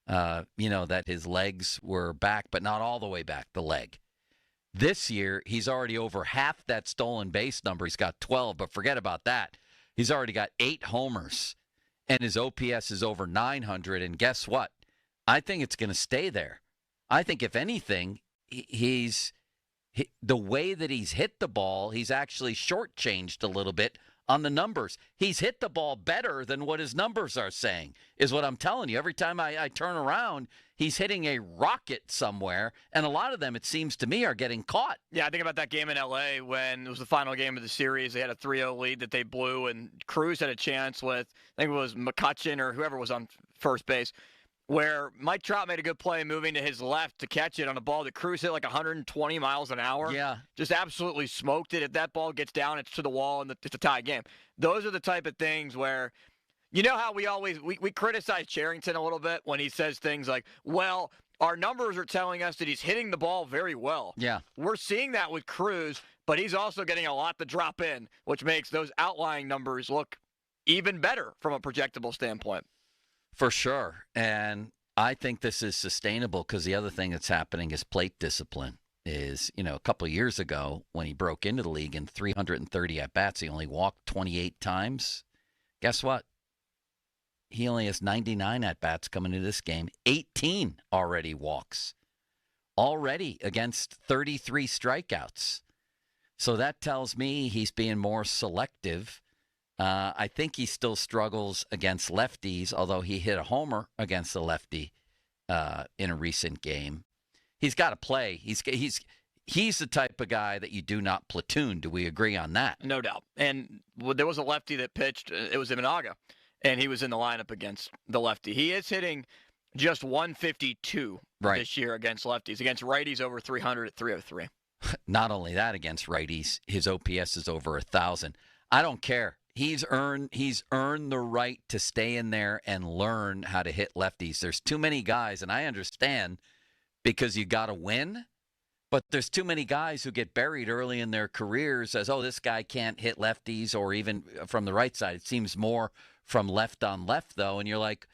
that his legs were back, but not all the way back, the leg. This year, he's already over half that stolen base number. He's got 12, but forget about that. He's already got 8 homers, and his OPS is over 900. And guess what? I think it's going to stay there. I think, if anything, the way that he's hit the ball, he's actually shortchanged a little bit on the numbers. He's hit the ball better than what his numbers are saying, is what I'm telling you. Every time I turn around, he's hitting a rocket somewhere, and a lot of them, it seems to me, are getting caught. Yeah, I think about that game in L.A. when it was the final game of the series. They had a 3-0 lead that they blew, and Cruz had a chance with, I think it was McCutcheon or whoever was on first base, where Mike Trout made a good play moving to his left to catch it on a ball that Cruz hit like 120 miles an hour. Yeah. Just absolutely smoked it. If that ball gets down, it's to the wall, and it's a tie game. Those are the type of things where, you know how we criticize Cherington a little bit when he says things like, well, our numbers are telling us that he's hitting the ball very well. Yeah. We're seeing that with Cruz, but he's also getting a lot to drop in, which makes those outlying numbers look even better from a projectable standpoint. For sure. And I think this is sustainable, because the other thing that's happening is plate discipline. Is, a couple of years ago when he broke into the league in 330 at-bats, he only walked 28 times. Guess what? He only has 99 at-bats coming into this game. 18 already walks. Already against 33 strikeouts. So that tells me he's being more selective. I think he still struggles against lefties, although he hit a homer against a lefty in a recent game. he's got to play. He's the type of guy that you do not platoon. Do we agree on that? No doubt. And there was a lefty that pitched. It was Imanaga, and he was in the lineup against the lefty. He is hitting just 152 this year against lefties. Against righties, over 300 at 303. Not only that, against righties, his OPS is over 1,000. I don't care. He's earned the right to stay in there and learn how to hit lefties. There's too many guys, and I understand because you got to win, but there's too many guys who get buried early in their careers as, oh, this guy can't hit lefties, or even from the right side. It seems more from left on left, though, and you're like,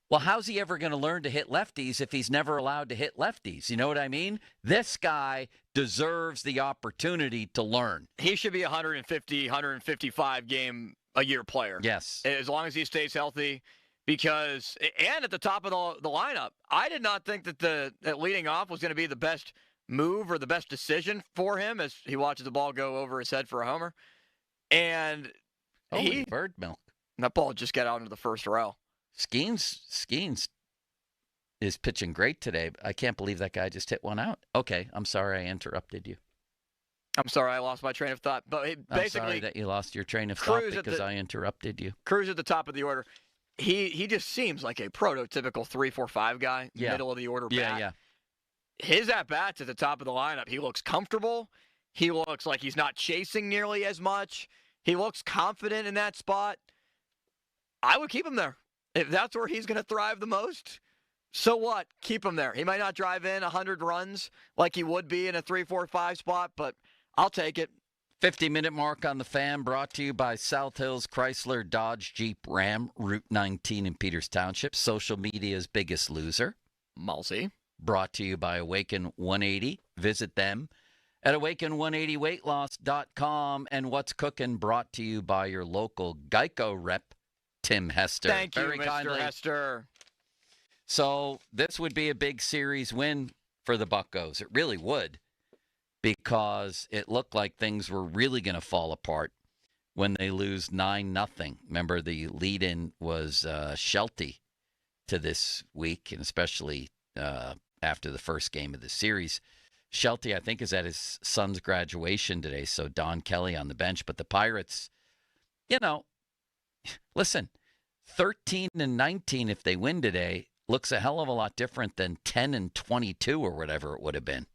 well, how's he ever going to learn to hit lefties if he's never allowed to hit lefties? You know what I mean? This guy deserves the opportunity to learn. He should be 150, 155 game a year player. Yes. As long as he stays healthy. Because, and at the top of the lineup, I did not think that leading off was going to be the best move or the best decision for him as he watches the ball go over his head for a homer. And bird milk. That ball just got out into the first row. Skeens is pitching great today. I can't believe that guy just hit one out. Okay, I'm sorry I interrupted you. I'm sorry I lost my train of thought. But basically, I'm sorry that you lost your train of thought because I interrupted you. Cruz at the top of the order. He just seems like a prototypical 3-4-5 guy, middle of the order bat. Yeah. His at-bats at the top of the lineup, he looks comfortable. He looks like he's not chasing nearly as much. He looks confident in that spot. I would keep him there. If that's where he's going to thrive the most, so what? Keep him there. He might not drive in 100 runs like he would be in a 3-4-5 spot, but I'll take it. 50-minute mark on the Fan, brought to you by South Hills Chrysler Dodge Jeep Ram, Route 19 in Peters Township. Social media's biggest loser. Mulsey. Brought to you by Awaken 180. Visit them at awaken180weightloss.com. And What's Cooking, brought to you by your local Geico rep, Tim Hester. Thank you, Mr. Kindly. Hester. So this would be a big series win for the Buccos. It really would, because it looked like things were really going to fall apart when they lose 9-0. Remember, the lead-in was Shelty to this week, and especially after the first game of the series. Shelty, I think, is at his son's graduation today, so Don Kelly on the bench. But the Pirates, listen, 13-19 if they win today looks a hell of a lot different than 10-22 or whatever it would have been.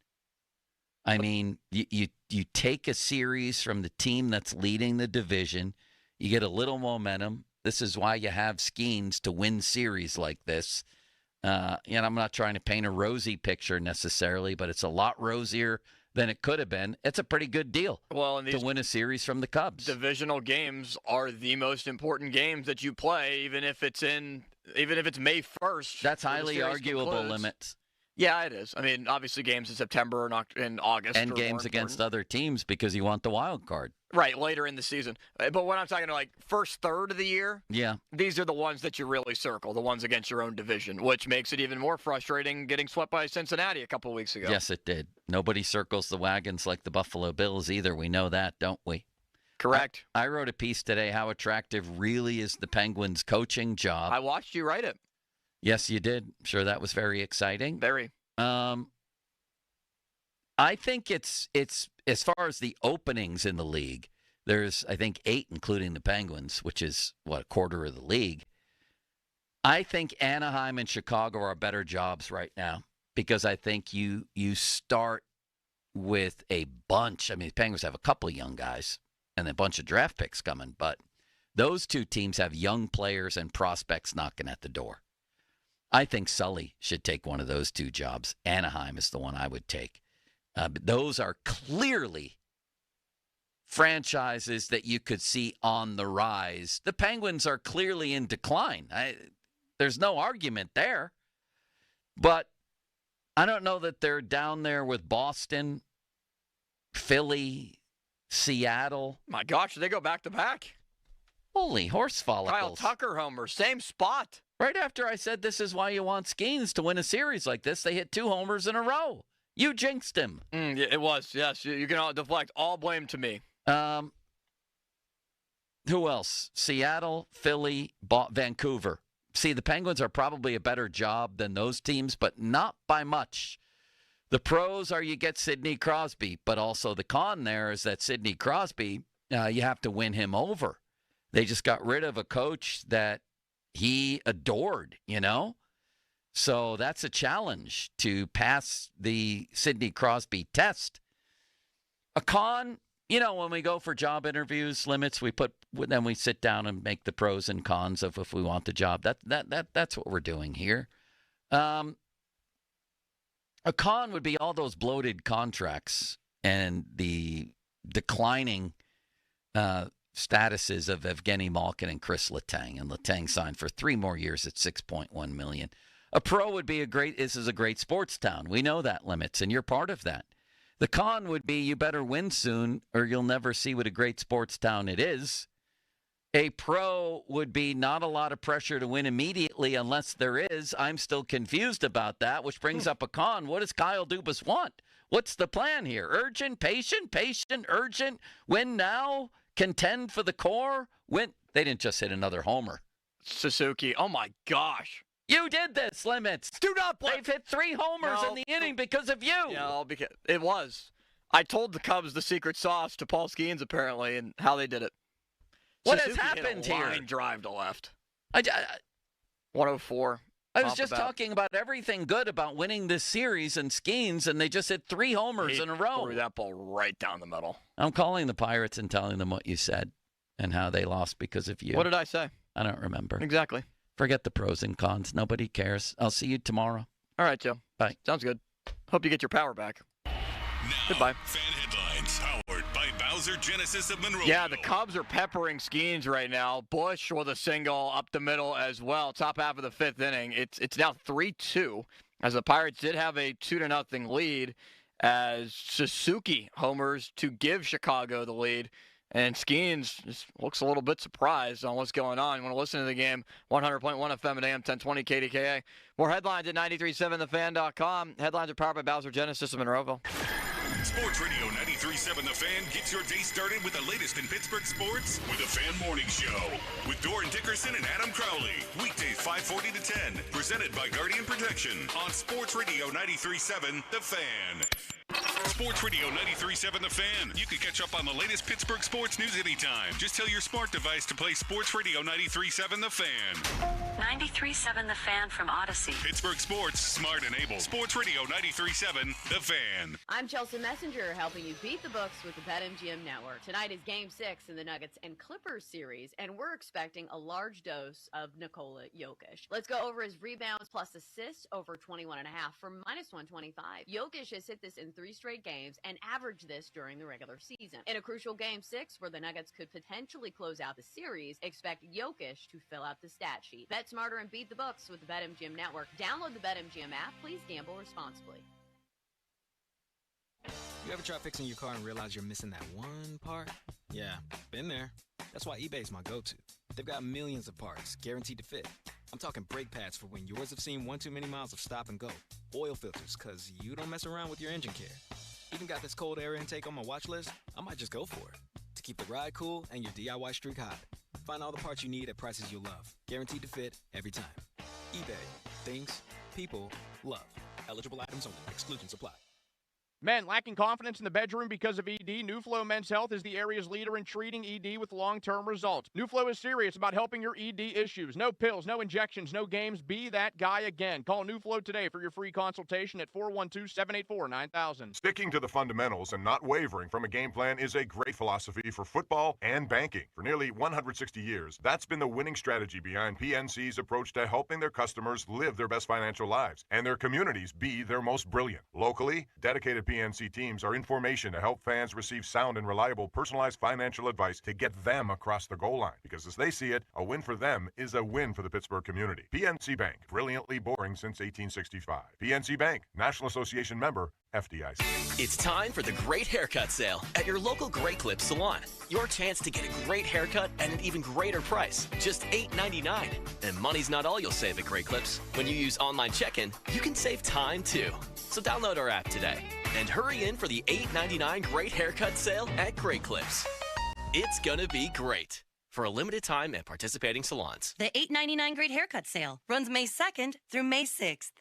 I mean, you take a series from the team that's leading the division, you get a little momentum. This is why you have Skeens to win series like this. I'm not trying to paint a rosy picture necessarily, but it's a lot rosier than it could have been. It's a pretty good deal to win a series from the Cubs. Divisional games are the most important games that you play, even if it's May 1st. That's highly arguable limits. Yeah, it is. I mean, obviously games in September and August. And games against other teams because you want the wild card. Right, later in the season. But when I'm talking like first third of the year, these are the ones that you really circle, the ones against your own division, which makes it even more frustrating getting swept by Cincinnati a couple of weeks ago. Yes, it did. Nobody circles the wagons like the Buffalo Bills either. We know that, don't we? Correct. I wrote a piece today, how attractive really is the Penguins' coaching job. I watched you write it. Yes, you did. I'm sure that was very exciting. Very. I think it's as far as the openings in the league, there's, I think, 8, including the Penguins, which is, a quarter of the league. I think Anaheim and Chicago are better jobs right now because I think you start with a bunch. I mean, the Penguins have a couple of young guys and a bunch of draft picks coming, but those two teams have young players and prospects knocking at the door. I think Sully should take one of those two jobs. Anaheim is the one I would take. But those are clearly franchises that you could see on the rise. The Penguins are clearly in decline. There's no argument there. But I don't know that they're down there with Boston, Philly, Seattle. My gosh, they go back to back. Holy horse follicles. Kyle Tucker homer, same spot. Right after I said this is why you want Skeens to win a series like this, they hit 2 homers in a row. You jinxed him. Yeah, it was, yes. You can all deflect all blame to me. Who else? Seattle, Philly, Vancouver. See, the Penguins are probably a better job than those teams, but not by much. The pros are you get Sidney Crosby, but also the con there is that Sidney Crosby, you have to win him over. They just got rid of a coach that he adored, So that's a challenge to pass the Sidney Crosby test. A con, when we go for job interviews, limits, then we sit down and make the pros and cons of if we want the job. That's what we're doing here. A con would be all those bloated contracts and the declining statuses of Evgeny Malkin and Chris Letang. And Letang signed for 3 more years at $6.1 million. A pro would be this is a great sports town. We know that, limits, and you're part of that. The con would be you better win soon or you'll never see what a great sports town it is. A pro would be not a lot of pressure to win immediately unless there is. I'm still confused about that, which brings up a con. What does Kyle Dubas want? What's the plan here? Urgent, patient, urgent, win now, contend for the core, win. They didn't just hit another homer. Suzuki, oh my gosh. You did this, limits. Do not play. They've hit 3 homers in the inning because of you. No, because it was. I told the Cubs the secret sauce to Paul Skeens, apparently, and how they did it. What Suzuki has happened hit a line here? Drive to left. 104. I was off just the bat. talking about everything good about winning this series and Skeens, and they just hit 3 homers in a row. Threw that ball right down the middle. I'm calling the Pirates and telling them what you said and how they lost because of you. What did I say? I don't remember. Exactly. Forget the pros and cons. Nobody cares. I'll see you tomorrow. All right, Joe. Bye. Sounds good. Hope you get your power back. Now, Goodbye. Fan headlines powered by Bowser Genesis of Monroe. Yeah, the Cubs are peppering Skeens right now. Bush with a single up the middle as well. Top half of the 5th inning. It's now 3-2 as the Pirates did have a 2-0 lead as Suzuki homers to give Chicago the lead. And Skeens just looks a little bit surprised on what's going on. You want to listen to the game, 100.1 FM at AM 1020 KDKA. More headlines at 937thefan.com. Headlines are powered by Bowser Genesis of Monroeville. Sports Radio 93.7 The Fan gets your day started with the latest in Pittsburgh sports with the Fan Morning Show with Doran Dickerson and Adam Crowley. Weekdays 5:40 to 10. Presented by Guardian Protection on Sports Radio 93.7 The Fan. Sports Radio 93.7 The Fan. You can catch up on the latest Pittsburgh sports news anytime. Just tell your smart device to play Sports Radio 93.7 The Fan. 93.7 The Fan from Odyssey. Pittsburgh sports, smart enabled. Sports Radio 93.7 The Fan. I'm Chelsea Messenger, helping you beat the books with the BetMGM Network. Tonight is Game 6 in the Nuggets and Clippers series, and we're expecting a large dose of Nikola Jokic. Let's go over his rebounds plus assists over 21.5 for -125. Jokic has hit this in 3 straight games and averaged this during the regular season. In a crucial Game 6 where the Nuggets could potentially close out the series, expect Jokic to fill out the stat sheet. Bet smarter and beat the books with the BetMGM Network. Download the BetMGM app. Please gamble responsibly. You ever try fixing your car and realize you're missing that one part? Yeah, been there. That's why eBay's my go-to. They've got millions of parts, guaranteed to fit. I'm talking brake pads for when yours have seen one too many miles of stop and go. Oil filters, because you don't mess around with your engine care. Even got this cold air intake on my watch list. I might just go for it. To keep the ride cool and your DIY streak hot. Find all the parts you need at prices you'll love. Guaranteed to fit every time. eBay. Things people love. Eligible items only. Exclusions apply. Men lacking confidence in the bedroom because of ED, NuFlow Men's Health is the area's leader in treating ED with long-term results. NuFlow is serious about helping your ED issues. No pills, no injections, no games. Be that guy again. Call NuFlow today for your free consultation at 412-784-9000. Sticking to the fundamentals and not wavering from a game plan is a great philosophy for football and banking. For nearly 160 years, that's been the winning strategy behind PNC's approach to helping their customers live their best financial lives and their communities be their most brilliant. Locally, dedicated PNC teams are in formation to help fans receive sound and reliable personalized financial advice to get them across the goal line. Because as they see it, a win for them is a win for the Pittsburgh community. PNC Bank, brilliantly boring since 1865. PNC Bank, National Association member, FDIC. It's time for the Great Haircut Sale at your local Great Clips salon. Your chance to get a great haircut at an even greater price, just $8.99. And money's not all you'll save at Great Clips. When you use online check-in, you can save time too. So download our app today and hurry in for the $8.99 Great Haircut Sale at Great Clips. It's gonna be great. For a limited time at participating salons. The $8.99 Great Haircut Sale runs May 2nd through May 6th.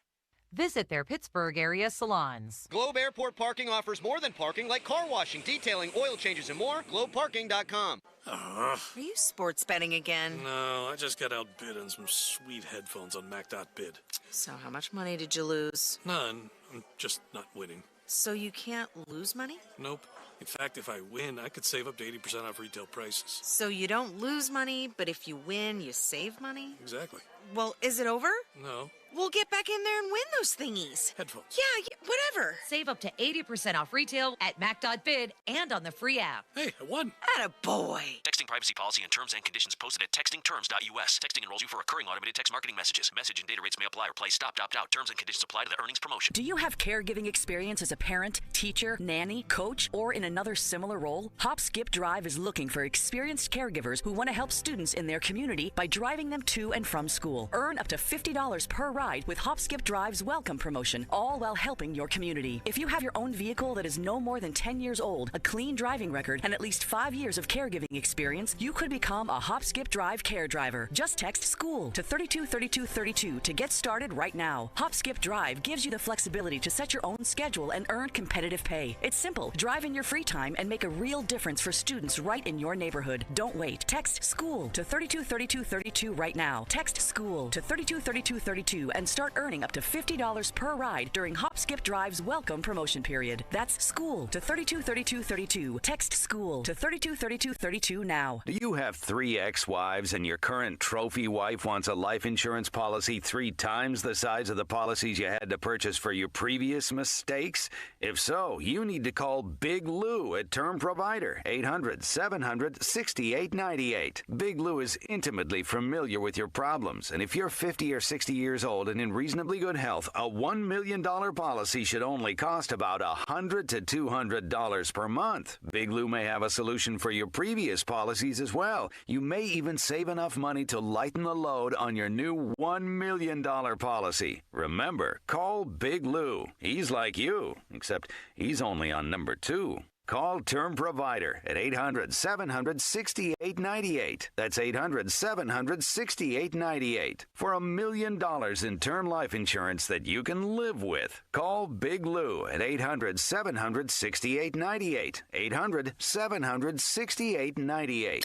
Visit their Pittsburgh area salons. Globe Airport Parking offers more than parking, like car washing, detailing, oil changes, and more. GlobeParking.com. Are you sports betting again? No, I just got outbid on some sweet headphones on Mac.bid. So how much money did you lose? None. I'm just not winning. So you can't lose money? Nope. In fact, if I win, I could save up to 80% off retail prices. So you don't lose money, but if you win, you save money? Exactly. Well, is it over? No. We'll get back in there and win those thingies. Headphones. Yeah, whatever. Save up to 80% off retail at Mac.bid and on the free app. Hey, I won. Attaboy. Texting privacy policy and terms and conditions posted at textingterms.us. Texting enrolls you for recurring automated text marketing messages. Message and data rates may apply or play. Stop, opt out. Terms and conditions apply to the earnings promotion. Do you have caregiving experience as a parent, teacher, nanny, coach, or in another similar role? Hop Skip Drive is looking for experienced caregivers who want to help students in their community by driving them to and from school. Earn up to $50 per ride with Hop Skip Drive's welcome promotion, all while helping your community. If you have your own vehicle that is no more than 10 years old, a clean driving record, and at least 5 years of caregiving experience, you could become a Hop Skip Drive care driver. Just text SCHOOL to 323232 to get started right now. Hop Skip Drive gives you the flexibility to set your own schedule and earn competitive pay. It's simple. Drive in your free time and make a real difference for students right in your neighborhood. Don't wait. Text SCHOOL to 323232 right now. Text SCHOOL to 323232 and start earning up to $50 per ride during Hop Skip Drive's welcome promotion period. That's SCHOOL to 323232. Text SCHOOL to 323232 now. Do you have 3 ex-wives and your current trophy wife wants a life insurance policy 3 times the size of the policies you had to purchase for your previous mistakes? If so, you need to call Big Lou at Term Provider, 800-700-6898. Big Lou is intimately familiar with your problems, and if you're 50 or 60 years old and in reasonably good health, a $1 million policy should only cost about $100 to $200 per month. Big Lou may have a solution for your previous policies as well. You may even save enough money to lighten the load on your new $1 million policy. Remember, call Big Lou. He's like you, except he's only on number 2. Call Term Provider at 800-700-6898. That's 800-700-6898. For $1 million in term life insurance that you can live with. Call Big Lou at 800-700-6898. 800-700-6898.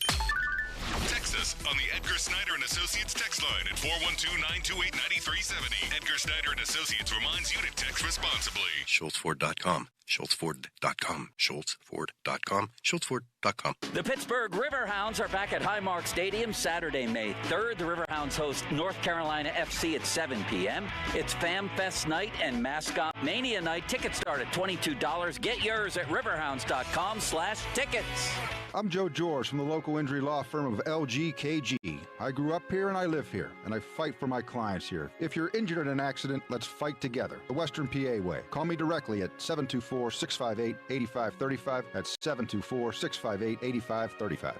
Text us on the Edgar Snyder & Associates text line at 412-928-9370. Edgar Snyder & Associates reminds you to text responsibly. SchultzFord.com. SchultzFord.com. SchultzFord.com. SchultzFord.com. The Pittsburgh Riverhounds are back at Highmark Stadium Saturday, May 3rd. The Riverhounds host North Carolina FC at 7 p.m. It's Fam Fest night and Mascot Mania night. Tickets start at $22. Get yours at riverhounds.com/tickets. I'm Joe George from the local injury law firm of LGKG. I grew up here and I live here, and I fight for my clients here. If you're injured in an accident, let's fight together. The Western PA way. Call me directly at 724-658-8535. That's 724-658-8535.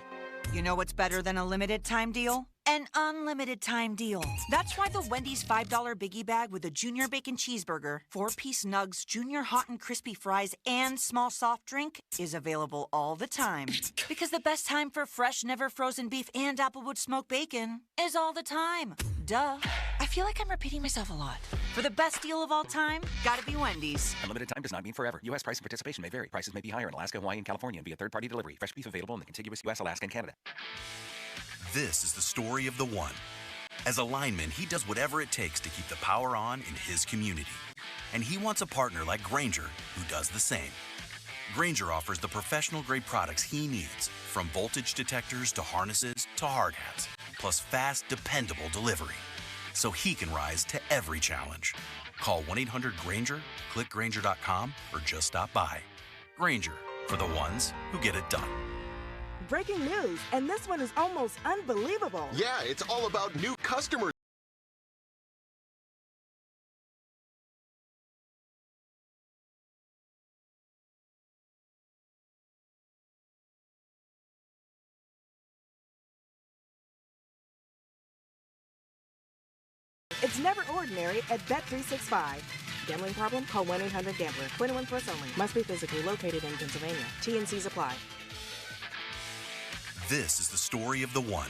You know what's better than a limited time deal? An unlimited time deal. That's why the Wendy's $5 Biggie Bag with a Junior Bacon Cheeseburger, 4-piece nugs, Junior Hot and Crispy Fries, and small soft drink is available all the time. Because the best time for fresh, never frozen beef and Applewood smoked bacon is all the time. Duh. I feel like I'm repeating myself a lot. For the best deal of all time, gotta be Wendy's. Unlimited time does not mean forever. U.S. price and participation may vary. Prices may be higher in Alaska, Hawaii, and California and via third-party delivery. Fresh beef available in the contiguous U.S., Alaska, and Canada. This is the story of the one. As a lineman, he does whatever it takes to keep the power on in his community. And he wants a partner like Grainger who does the same. Grainger offers the professional-grade products he needs, from voltage detectors to harnesses to hard hats, plus fast, dependable delivery, so he can rise to every challenge. Call 1-800-GRAINGER, click Grainger.com, or just stop by. Grainger, for the ones who get it done. Breaking news, and this one is almost unbelievable. Yeah, it's all about new customers. It's never ordinary at Bet365. Gambling problem? Call 1-800-GAMBLER. 21 plus only. Must be physically located in Pennsylvania. T&Cs apply. This is the story of the one.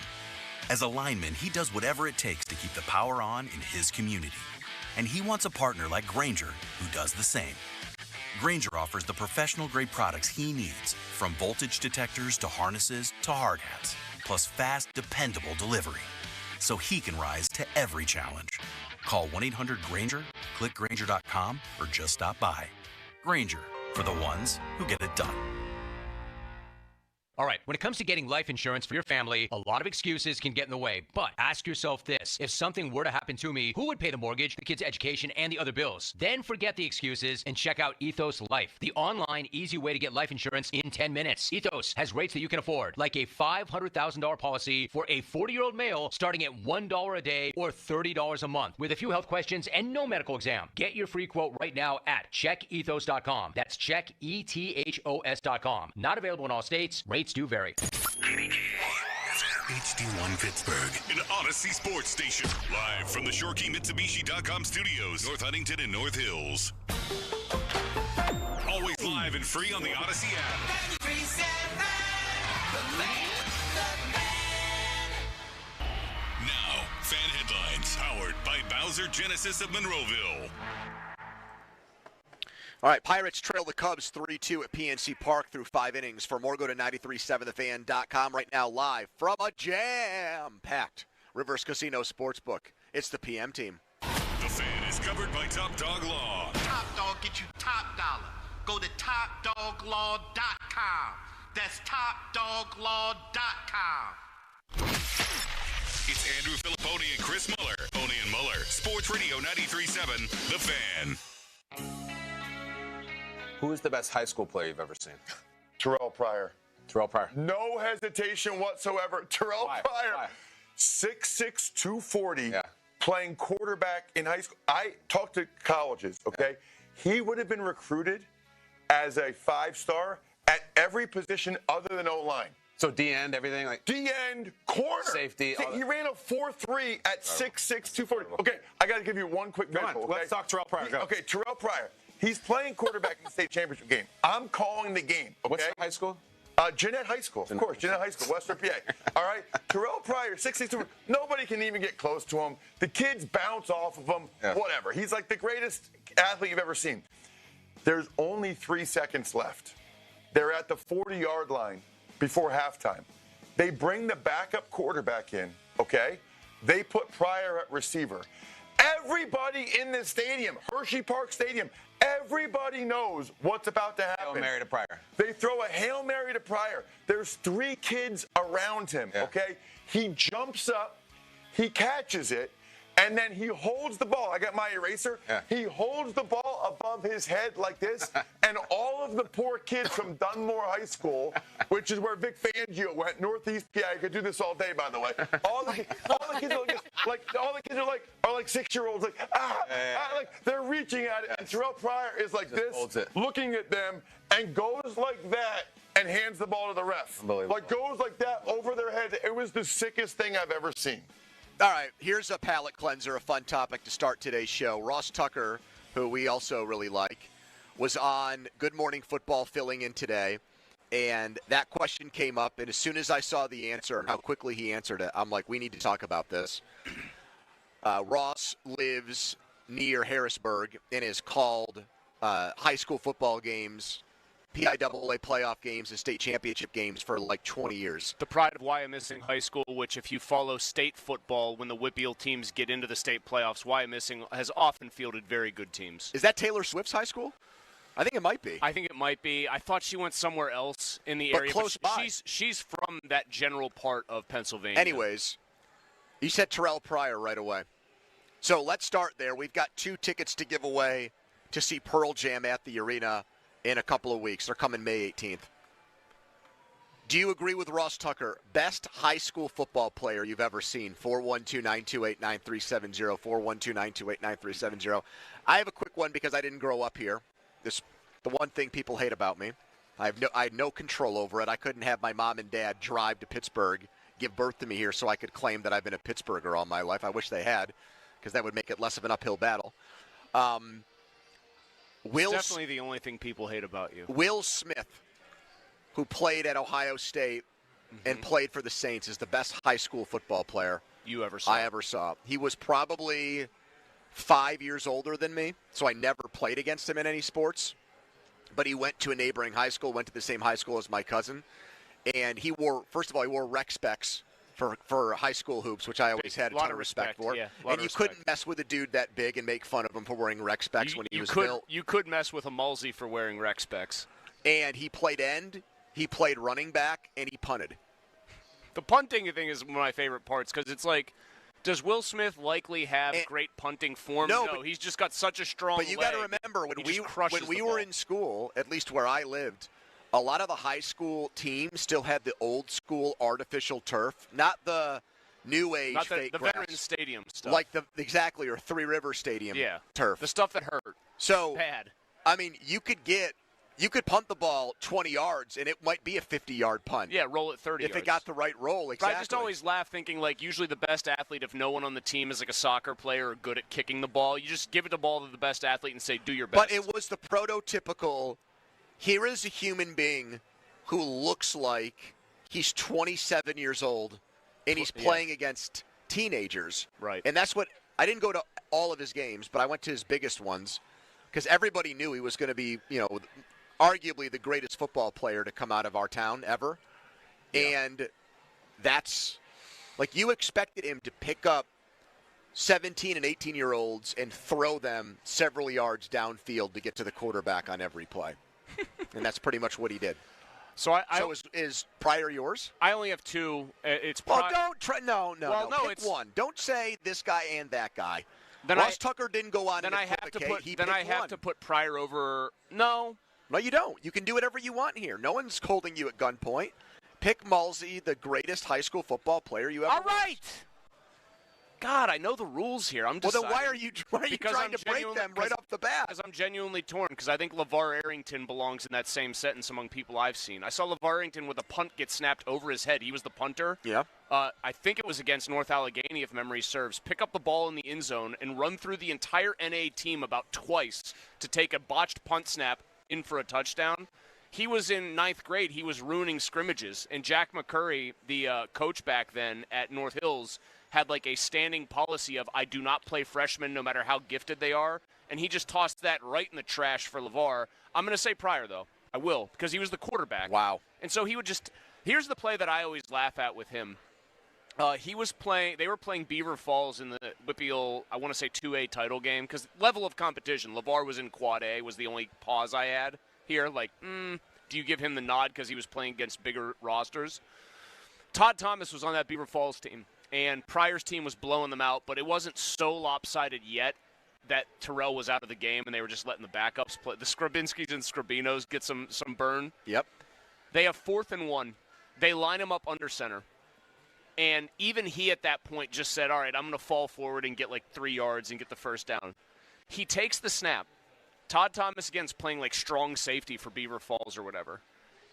As a lineman, he does whatever it takes to keep the power on in his community. And he wants a partner like Grainger who does the same. Grainger offers the professional-grade products he needs, from voltage detectors to harnesses to hard hats, plus fast, dependable delivery, so he can rise to every challenge. Call 1-800-GRAINGER, click Grainger.com, or just stop by. Grainger, for the ones who get it done. All right, when it comes to getting life insurance for your family, a lot of excuses can get in the way. But ask yourself this: if something were to happen to me, who would pay the mortgage, the kids' education, and the other bills? Then forget the excuses and check out Ethos Life, the online, easy way to get life insurance in 10 minutes. Ethos has rates that you can afford, like a $500,000 policy for a 40-year-old male starting at $1 a day or $30 a month, with a few health questions and no medical exam. Get your free quote right now at checkethos.com. That's checkethos.com. Not available in all states. Rates do vary. HD1 Pittsburgh, an Odyssey sports station. Live from the ShoreKeyMitsubishi.com studios, North Huntington and North Hills. Always live and free on the Odyssey app. Now, fan headlines powered by Bowser Genesis of Monroeville. All right, Pirates trail the Cubs 3-2 at PNC Park through 5 innings. For more, go to 937thefan.com. Right now, live from a jam-packed Rivers Casino Sportsbook. It's the PM team. The Fan is covered by Top Dog Law. Top Dog get you top dollar. Go to TopDogLaw.com. That's TopDogLaw.com. It's Andrew Filipponi and Chris Muller. Pony and Muller. Sports Radio 93.7, The Fan. Who is the best high school player you've ever seen? Terrell Pryor. Terrell Pryor. No hesitation whatsoever. Terrell Pryor, Why? 6'6", 240, playing quarterback in high school. I talked to colleges, okay? He would have been recruited as a 5-star at every position other than O-line. So D-end, everything? Like D-end, corner. Safety. He ran a 4.3 at 6'6", 240. Okay, I got to give you one quick visual. Okay? Let's talk Terrell Pryor. Go. Okay, Terrell Pryor. He's playing quarterback in the state championship game. I'm calling the game, okay? What's the high school? Jeanette High School, of course. Jeanette High School, Western PA. All right? Terrell Pryor, 6'6", nobody can even get close to him. The kids bounce off of him, whatever. He's like the greatest athlete you've ever seen. There's only 3 seconds left. They're at the 40-yard line before halftime. They bring the backup quarterback in, okay? They put Pryor at receiver. Everybody in this stadium, Hershey Park Stadium, everybody knows what's about to happen. Hail Mary to Pryor. They throw a Hail Mary to Pryor. There's 3 kids around him, okay? He jumps up, he catches it, and then he holds the ball. I got my eraser. He holds the ball above his head like this, and all of the poor kids from Dunmore High School, which is where Vic Fangio went, Northeast PA. I could do this all day, by the way. All the kids are like 6-year-olds, like like they're reaching at it, and Terrell Pryor is like this, looking at them, and goes like that and hands the ball to the ref. Like goes like that over their head. It was the sickest thing I've ever seen. All right, here's a palate cleanser, a fun topic to start today's show. Ross Tucker, who we also really like, was on Good Morning Football filling in today, and that question came up, and as soon as I saw the answer and how quickly he answered it, I'm like, we need to talk about this. Ross lives near Harrisburg and has called high school football games, PIAA playoff games, and state championship games for like 20 years. The pride of Wyomissing High School, which if you follow state football, when the Whitfield teams get into the state playoffs, Wyomissing has often fielded very good teams. Is that Taylor Swift's high school? I think it might be. I think it might be. I thought she went somewhere else in the area. Close by. She's from that general part of Pennsylvania. Anyways, you said Terrell Pryor right away. So let's start there. We've got 2 tickets to give away to see Pearl Jam at the arena in a couple of weeks. They're coming May 18th. Do you agree with Ross Tucker? Best high school football player you've ever seen? 412-928-9370. 412-928-9370. I have a quick one because I didn't grow up here. The one thing people hate about me. I had no control over it. I couldn't have my mom and dad drive to Pittsburgh, give birth to me here so I could claim that I've been a Pittsburgher all my life. I wish they had, because that would make it less of an uphill battle. It's definitely the only thing people hate about you. Will Smith, who played at Ohio State and played for the Saints, is the best high school football player you ever saw. I ever saw. He was probably 5 years older than me, so I never played against him in any sports. But he went to a neighboring high school, went to the same high school as my cousin. And he wore rec specs for high school hoops, which I always had a ton of respect for. Yeah, and you couldn't mess with a dude that big and make fun of him for wearing rec specs when he was built. You could mess with a Mulsey for wearing rec specs. And he played end, he played running back, and he punted. The punting thing is one of my favorite parts because it's like, does Will Smith likely have great punting form? No, he's just got such a strong leg. But you got to remember, when we were in school, at least where I lived, a lot of the high school teams still had the old school artificial turf, not the new age fake grass. The Veterans Stadium stuff. Like or Three River Stadium turf. The stuff that hurt. So bad. I mean, you could punt the ball 20 yards, and it might be a 50-yard punt. Yeah, roll it 30 yards. If it got the right roll, exactly. But I just always laugh thinking, like, usually the best athlete, if no one on the team is like a soccer player or good at kicking the ball, you just give it the ball to the best athlete and say, do your best. But it was the prototypical, here is a human being who looks like he's 27 years old, and he's playing against teenagers. Right. And that's what, I didn't go to all of his games, but I went to his biggest ones, because everybody knew he was going to be, arguably the greatest football player to come out of our town ever. Yeah. And that's, like, you expected him to pick up 17 and 18-year-olds and throw them several yards downfield to get to the quarterback on every play. And that's pretty much what he did. So is Pryor yours? I only have two. It's don't try. No. Pick one. Don't say this guy and that guy. Ross Tucker didn't go on. Then I have to put Pryor over. No, you don't. You can do whatever you want here. No one's holding you at gunpoint. Pick Mulsey, the greatest high school football player you ever. All right. God, I know the rules here. I'm just. Well, then why are you trying to break them right off the bat? Because I'm genuinely torn. Because I think LeVar Arrington belongs in that same sentence among people I've seen. I saw LeVar Arrington with a punt get snapped over his head. He was the punter. Yeah. I think it was against North Allegheny, if memory serves. Pick up the ball in the end zone and run through the entire NA team about twice to take a botched punt snap in for a touchdown. He was in 9th grade. He was ruining scrimmages. And Jack McCurry, the coach back then at North Hills, had like a standing policy of I do not play freshmen no matter how gifted they are. And he just tossed that right in the trash for LeVar. I'm going to say Pryor, though. I will, because he was the quarterback. Wow. And so he would just – here's the play that I always laugh at with him. They were playing Beaver Falls in the WPIAL, I want to say 2A title game, because level of competition. LeVar was in Quad A, was the only pause I had here. Like, do you give him the nod because he was playing against bigger rosters? Todd Thomas was on that Beaver Falls team, and Pryor's team was blowing them out, but it wasn't so lopsided yet that Terrell was out of the game, and they were just letting the backups play. The Skrabinskis and Skrabinos get some burn. Yep. They have 4th and 1. They line him up under center. And even he at that point just said, all right, I'm going to fall forward and get like 3 yards and get the first down. He takes the snap. Todd Thomas, again's playing like strong safety for Beaver Falls or whatever.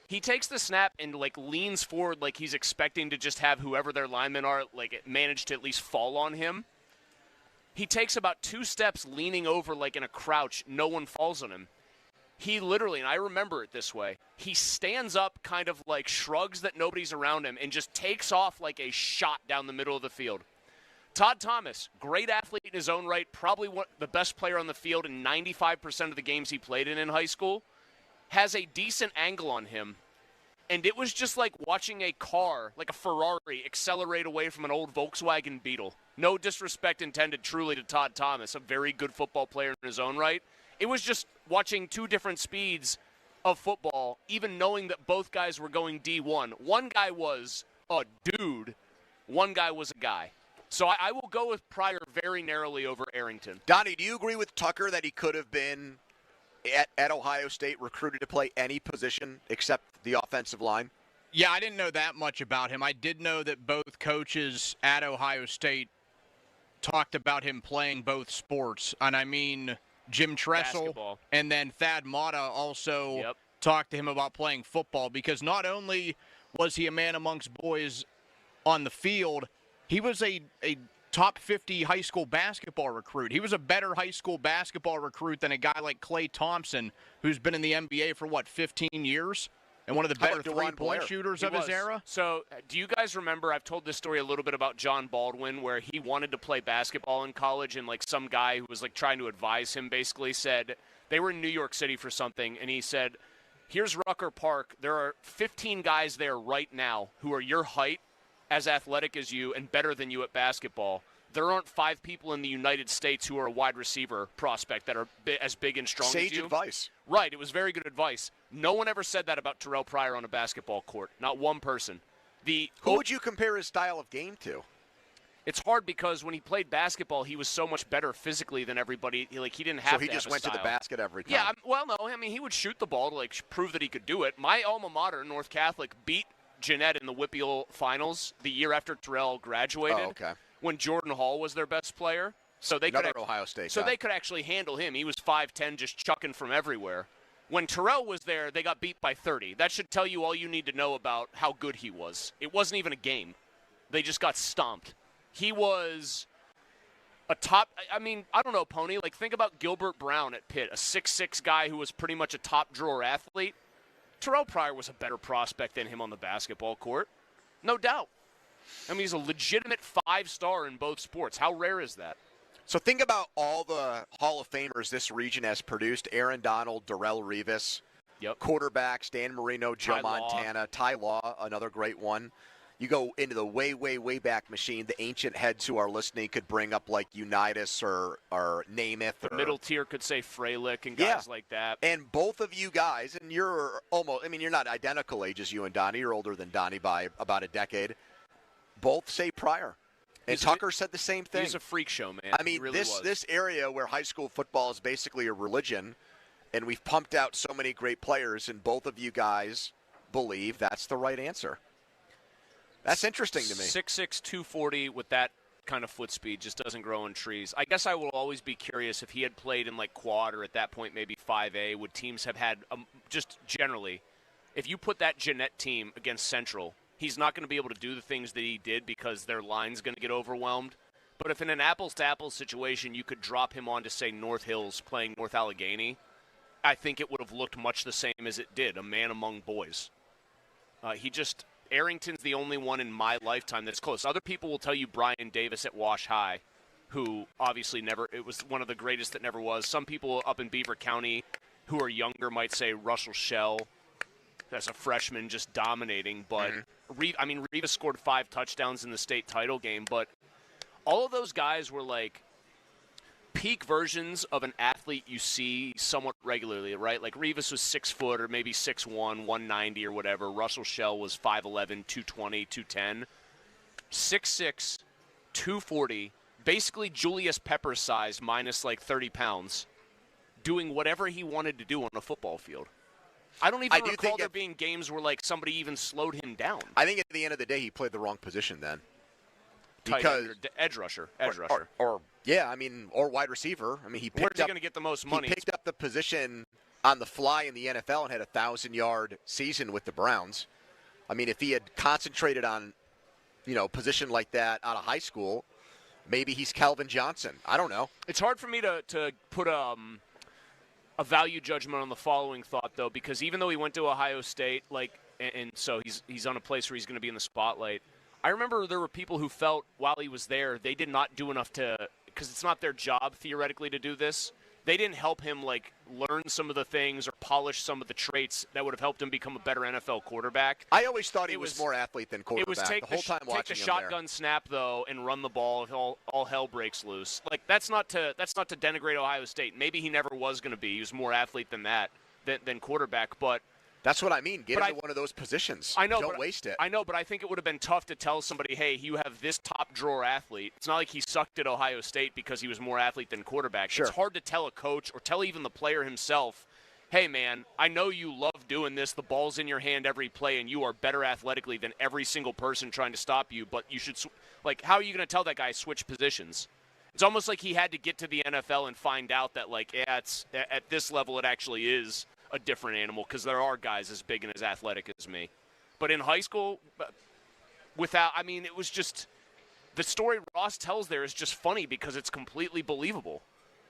He takes the snap and like leans forward like he's expecting to just have whoever their linemen are like manage to at least fall on him. He takes about 2 steps leaning over like in a crouch. No one falls on him. He literally, and I remember it this way, he stands up, kind of like shrugs that nobody's around him, and just takes off like a shot down the middle of the field. Todd Thomas, great athlete in his own right, probably the best player on the field in 95% of the games he played in high school, has a decent angle on him. And it was just like watching a car, like a Ferrari, accelerate away from an old Volkswagen Beetle. No disrespect intended truly to Todd Thomas, a very good football player in his own right. It was just watching 2 different speeds of football, even knowing that both guys were going D1. One guy was a dude. One guy was a guy. So I will go with Pryor very narrowly over Arrington. Donnie, do you agree with Tucker that he could have been at Ohio State recruited to play any position except the offensive line? Yeah, I didn't know that much about him. I did know that both coaches at Ohio State talked about him playing both sports. And I mean, Jim Tressel basketball. And then Thad Matta also talked to him about playing football, because not only was he a man amongst boys on the field, he was a top 50 high school basketball recruit. He was a better high school basketball recruit than a guy like Klay Thompson, who's been in the NBA for, 15 years? and one of the How better about DeJuan three-point Blair? shooters He of his was. era. So, do you guys remember? I've told this story a little bit about John Baldwin, where he wanted to play basketball in college, and like some guy who was like trying to advise him basically said they were in New York City for something, and he said, "Here's Rucker Park. There are 15 guys there right now who are your height, as athletic as you, and better than you at basketball. There aren't 5 people in the United States who are a wide receiver prospect that are as big and strong as you." Sage advice. Right, it was very good advice. No one ever said that about Terrell Pryor on a basketball court. Not one person. Who would you compare his style of game to? It's hard because when he played basketball, he was so much better physically than everybody. Like, he didn't have So he to just have a went to the style. basket every time. Yeah, well, no. I mean, he would shoot the ball to like prove that he could do it. My alma mater, North Catholic, beat Jeanette in the Whippeal finals the year after Terrell graduated. Oh, okay. When Jordan Hall was their best player. So they Another could Ohio State So guy. they could actually handle him. He was 5'10", just chucking from everywhere. When Terrell was there, they got beat by 30. That should tell you all you need to know about how good he was. It wasn't even a game. They just got stomped. He was a top – I mean, I don't know, Pony. Like, think about Gilbert Brown at Pitt, a 6'6" guy who was pretty much a top-drawer athlete. Terrell Pryor was a better prospect than him on the basketball court. No doubt. I mean, he's a legitimate 5-star in both sports. How rare is that? So think about all the Hall of Famers this region has produced. Aaron Donald, Darrell Revis. Yep. Quarterbacks, Dan Marino, Joe Ty Law. Montana. Ty Law, another great one. You go into the way, way, way back machine. The ancient heads who are listening could bring up like Unitas or Namath. The middle tier could say Freilich and guys like that. And both of you guys, and you're almost, I mean, you're not identical ages, you and Donnie. You're older than Donnie by about a decade. Both say Pryor. And Tucker said the same thing. He's a freak show, man. I mean, He really was. this area where high school football is basically a religion, and we've pumped out so many great players, and both of you guys believe that's the right answer. That's interesting to me. 6'6", 240 with that kind of foot speed just doesn't grow in trees. I guess I will always be curious if he had played in like quad or at that point maybe 5A, would teams have had, just generally, if you put that Jeanette team against Central, he's not going to be able to do the things that he did because their line's going to get overwhelmed. But if in an apples-to-apples situation you could drop him on to, say, North Hills playing North Allegheny, I think it would have looked much the same as it did, a man among boys. Arrington's the only one in my lifetime that's close. Other people will tell you Brian Davis at Wash High, who obviously it was one of the greatest that never was. Some people up in Beaver County who are younger might say Russell Shell as a freshman just dominating. But, Rivas scored 5 touchdowns in the state title game. But all of those guys were like peak versions of an athlete you see somewhat regularly, right? Like Rivas was 6 foot or maybe 6'1", 190 or whatever. Russell Shell was 5'11", 220, 210. 6'6", 240, basically Julius Pepper size minus like 30 pounds, doing whatever he wanted to do on a football field. I don't even recall there being games where like somebody even slowed him down. I think at the end of the day he played the wrong position then. Because edge rusher. Or wide receiver. I mean, where's he going to get the most money? He picked up the position on the fly in the NFL and had a 1,000-yard season with the Browns. I mean, if he had concentrated on, position like that out of high school, maybe he's Calvin Johnson. I don't know. It's hard for me to put a value judgment on the following thought, though, because even though he went to Ohio State, and so he's on a place where he's going to be in the spotlight. I remember there were people who felt while he was there they did not do enough because it's not their job theoretically to do this. They didn't help him learn some of the things or polish some of the traits that would have helped him become a better NFL quarterback. I always thought he was more athlete than quarterback. It was the whole time watching take the shotgun snap though and run the ball if all hell breaks loose. That's not to denigrate Ohio State. Maybe he never was going to be. He was more athlete than that than quarterback, but. That's what I mean. Get into one of those positions. I know. Don't waste it. I know, but I think it would have been tough to tell somebody, hey, you have this top-drawer athlete. It's not like he sucked at Ohio State because he was more athlete than quarterback. Sure. It's hard to tell a coach or tell even the player himself, hey, man, I know you love doing this. The ball's in your hand every play, and you are better athletically than every single person trying to stop you, but you should how are you going to tell that guy switch positions? It's almost like he had to get to the NFL and find out that, it's at this level it actually is a different animal because there are guys as big and as athletic as me. But in high school, it was just the story Ross tells there is just funny because it's completely believable.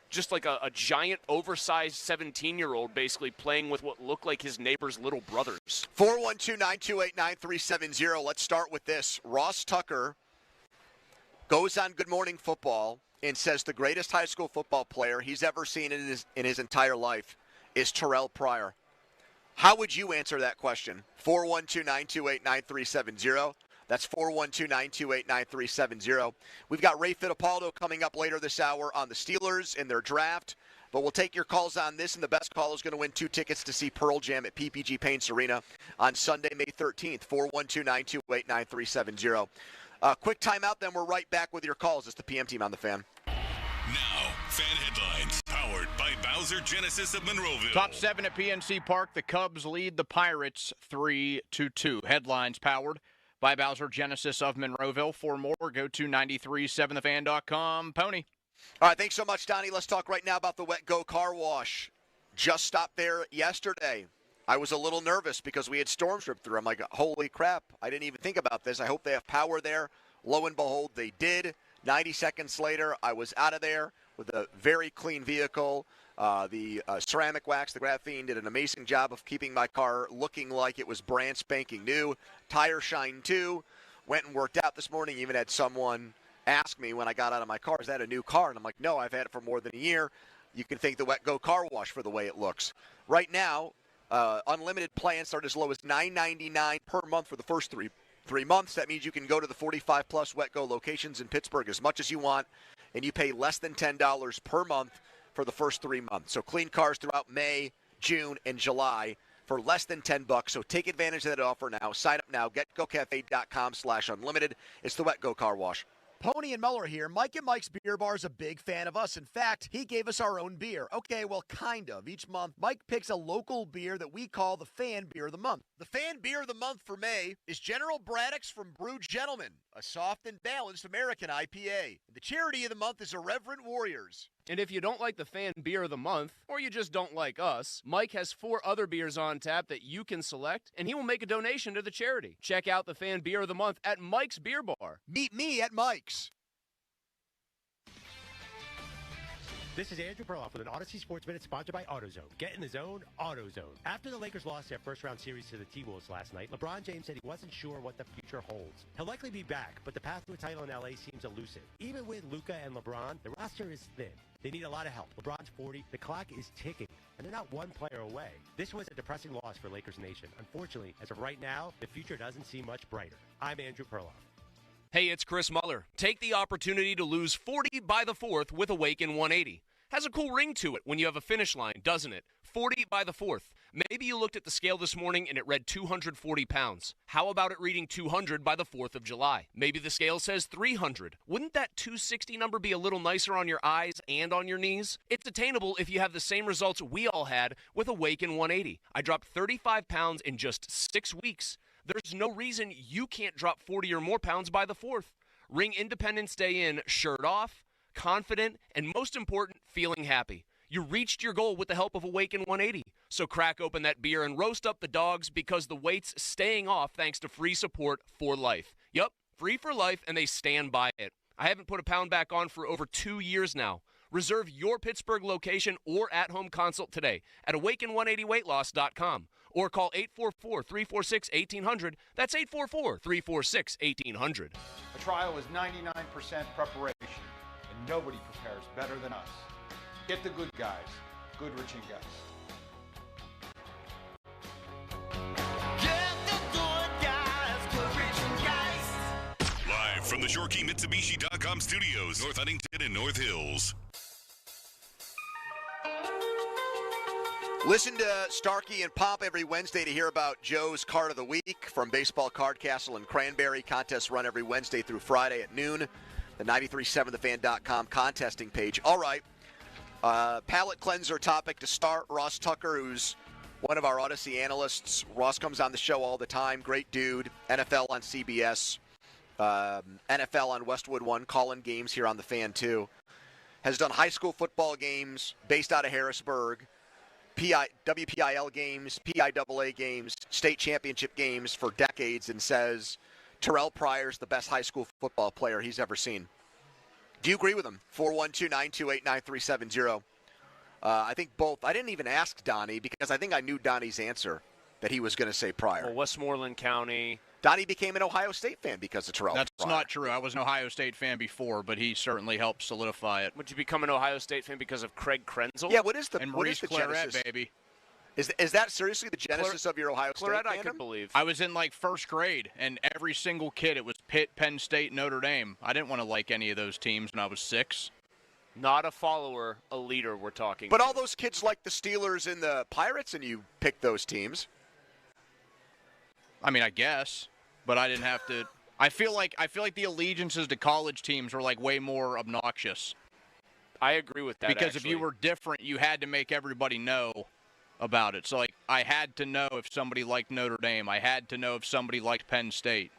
just like a giant, oversized 17-year-old basically playing with what looked like his neighbor's little brothers. 412-928-9370. Let's start with this. Ross Tucker goes on Good Morning Football and says the greatest high school football player he's ever seen in his entire life is Terrell Pryor. How would you answer that question? 412-928-9370. That's 412-928-9370. We've got Ray Fittipaldo coming up later this hour on the Steelers in their draft. But we'll take your calls on this, and the best caller is going to win 2 tickets to see Pearl Jam at PPG Paints Arena on Sunday, May 13th, 412-928-9370. Quick timeout, then we're right back with your calls. It's the PM Team on the Fan. Now, Fan Headlines, powered by Bowser Genesis of Monroeville. Top 7 at PNC Park. The Cubs lead the Pirates 3-2. Headlines powered by Bowser Genesis of Monroeville. For more, go to 937thefan.com. Pony. All right, thanks so much, Donnie. Let's talk right now about the Wet Go Car Wash. Just stopped there yesterday. I was a little nervous because we had storms rip through. I'm like, holy crap, I didn't even think about this. I hope they have power there. Lo and behold, they did. 90 seconds later, I was out of there with a very clean vehicle. The ceramic wax, the graphene, did an amazing job of keeping my car looking like it was brand spanking new. Tire shine too. Went and worked out this morning. Even had someone ask me when I got out of my car, is that a new car? And I'm like, no, I've had it for more than a year. You can thank the Wet Go Car Wash for the way it looks. Right now, unlimited plans start as low as $9.99 per month for the first three months. That means you can go to the 45-plus Wet Go locations in Pittsburgh as much as you want, and you pay less than $10 per month for the first 3 months. So clean cars throughout May, June, and July for less than $10. So take advantage of that offer now. Sign up now. GetGoCafe.com/unlimited. It's the Wet Go Car Wash. Pony and Muller here. Mike and Mike's Beer Bar is a big fan of us. In fact, he gave us our own beer. Okay, well, kind of. Each month, Mike picks a local beer that we call the Fan Beer of the Month. The Fan Beer of the Month for May is General Braddock's from Brew Gentleman, a soft and balanced American IPA. The charity of the month is Irreverent Warriors. And if you don't like the Fan Beer of the Month, or you just don't like us, Mike has 4 other beers on tap that you can select, and he will make a donation to the charity. Check out the Fan Beer of the Month at Mike's Beer Bar. Meet me at Mike's. This is Andrew Perloff with an Odyssey Sports Minute sponsored by AutoZone. Get in the zone, AutoZone. After the Lakers lost their first-round series to the T-Wolves last night, LeBron James said he wasn't sure what the future holds. He'll likely be back, but the path to a title in L.A. seems elusive. Even with Luka and LeBron, the roster is thin. They need a lot of help. LeBron's 40, the clock is ticking, and they're not one player away. This was a depressing loss for Lakers Nation. Unfortunately, as of right now, the future doesn't seem much brighter. I'm Andrew Perloff. Hey, it's Chris Muller. Take the opportunity to lose 40 by the 4th with Awaken 180. Has a cool ring to it when you have a finish line, doesn't it? 40 by the 4th. Maybe you looked at the scale this morning and it read 240 pounds. How about it reading 200 by the 4th of July? Maybe the scale says 300. Wouldn't that 260 number be a little nicer on your eyes and on your knees? It's attainable if you have the same results we all had with Awaken 180. I dropped 35 pounds in just 6 weeks. There's no reason you can't drop 40 or more pounds by the 4th. Ring Independence Day in, shirt off, confident, and most important, feeling happy. You reached your goal with the help of Awaken 180. So crack open that beer and roast up the dogs because the weight's staying off thanks to free support for life. Yup, free for life, and they stand by it. I haven't put a pound back on for over 2 years now. Reserve your Pittsburgh location or at-home consult today at awaken180weightloss.com or call 844-346-1800. That's 844-346-1800. A trial is 99% preparation, and nobody prepares better than us. Get the good guys, Goodrich and Guest. Live from the ShoreKeyMitsubishi.com studios, North Huntington and North Hills. Listen to Starkey and Pop every Wednesday to hear about Joe's Card of the Week from Baseball Card Castle and Cranberry. Contests run every Wednesday through Friday at noon. The 937thefan.com contesting page. All right. Palate cleanser topic to start. Ross Tucker, who's one of our Odyssey analysts. Ross comes on the show all the time. Great dude. NFL on CBS. NFL on Westwood One. Calling games here on the Fan, too. Has done high school football games based out of Harrisburg. WPIL games, PIAA games, state championship games for decades, and says Terrell Pryor's the best high school football player he's ever seen. Do you agree with him? 412-928-9370. I think both. I didn't even ask Donnie because I think I knew Donnie's answer that he was going to say Pryor. Well, Westmoreland County. Donnie became an Ohio State fan because of Terrell That's Pryor. not true. I was an Ohio State fan before, but he certainly helped solidify it. Would you become an Ohio State fan because of Craig Krenzel? Yeah, what is the And what Maurice is the Claret, genesis? baby. Is that seriously the genesis of your Ohio State Claret, fandom? I could believe. I was in like first grade, and every single kid, it was Pitt, Penn State, Notre Dame. I didn't want to like any of those teams when I was 6. Not a follower, a leader we're talking. But all those kids like the Steelers and the Pirates, and you picked those teams. I mean, I guess, but I didn't have to. I feel like the allegiances to college teams were like way more obnoxious. I agree with that. Because if you were different, you had to make everybody know about it. So, like, I had to know if somebody liked Notre Dame. I had to know if somebody liked Penn State.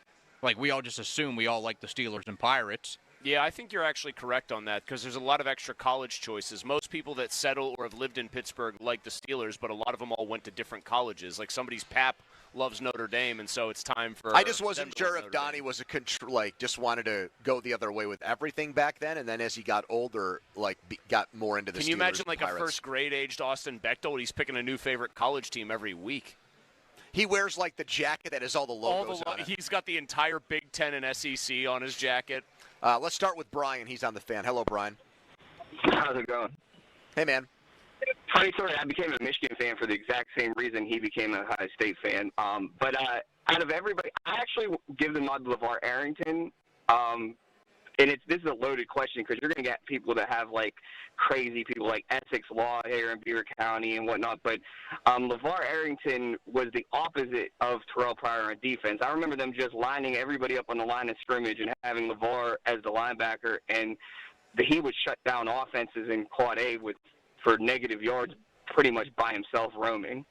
Like, we all just assume we all like the Steelers and Pirates. Yeah, I think you're actually correct on that because there's a lot of extra college choices. Most people that settle or have lived in Pittsburgh like the Steelers, but a lot of them all went to different colleges. Like somebody's pap loves Notre Dame, and so it's time for. I just wasn't sure if Donnie was just wanted to go the other way with everything back then, and then as he got older, got more into the. Can you Steelers imagine and like Pirates. a first grade aged Austin Bechtold? He's picking a new favorite college team every week. He wears like the jacket that has all the logos on it. He's got the entire Big Ten and SEC on his jacket. Let's start with Brian. He's on the fan. Hello, Brian. How's it going? Hey, man. Funny story, I became a Michigan fan for the exact same reason he became an Ohio State fan. But out of everybody, I actually give the nod to LeVar Arrington. And this is a loaded question because you're going to get people that have, like, crazy people like Essex Law here in Beaver County and whatnot. But LeVar Arrington was the opposite of Terrell Pryor on defense. I remember them just lining everybody up on the line of scrimmage and having LeVar as the linebacker, and he would shut down offenses in quad A for negative yards pretty much by himself roaming.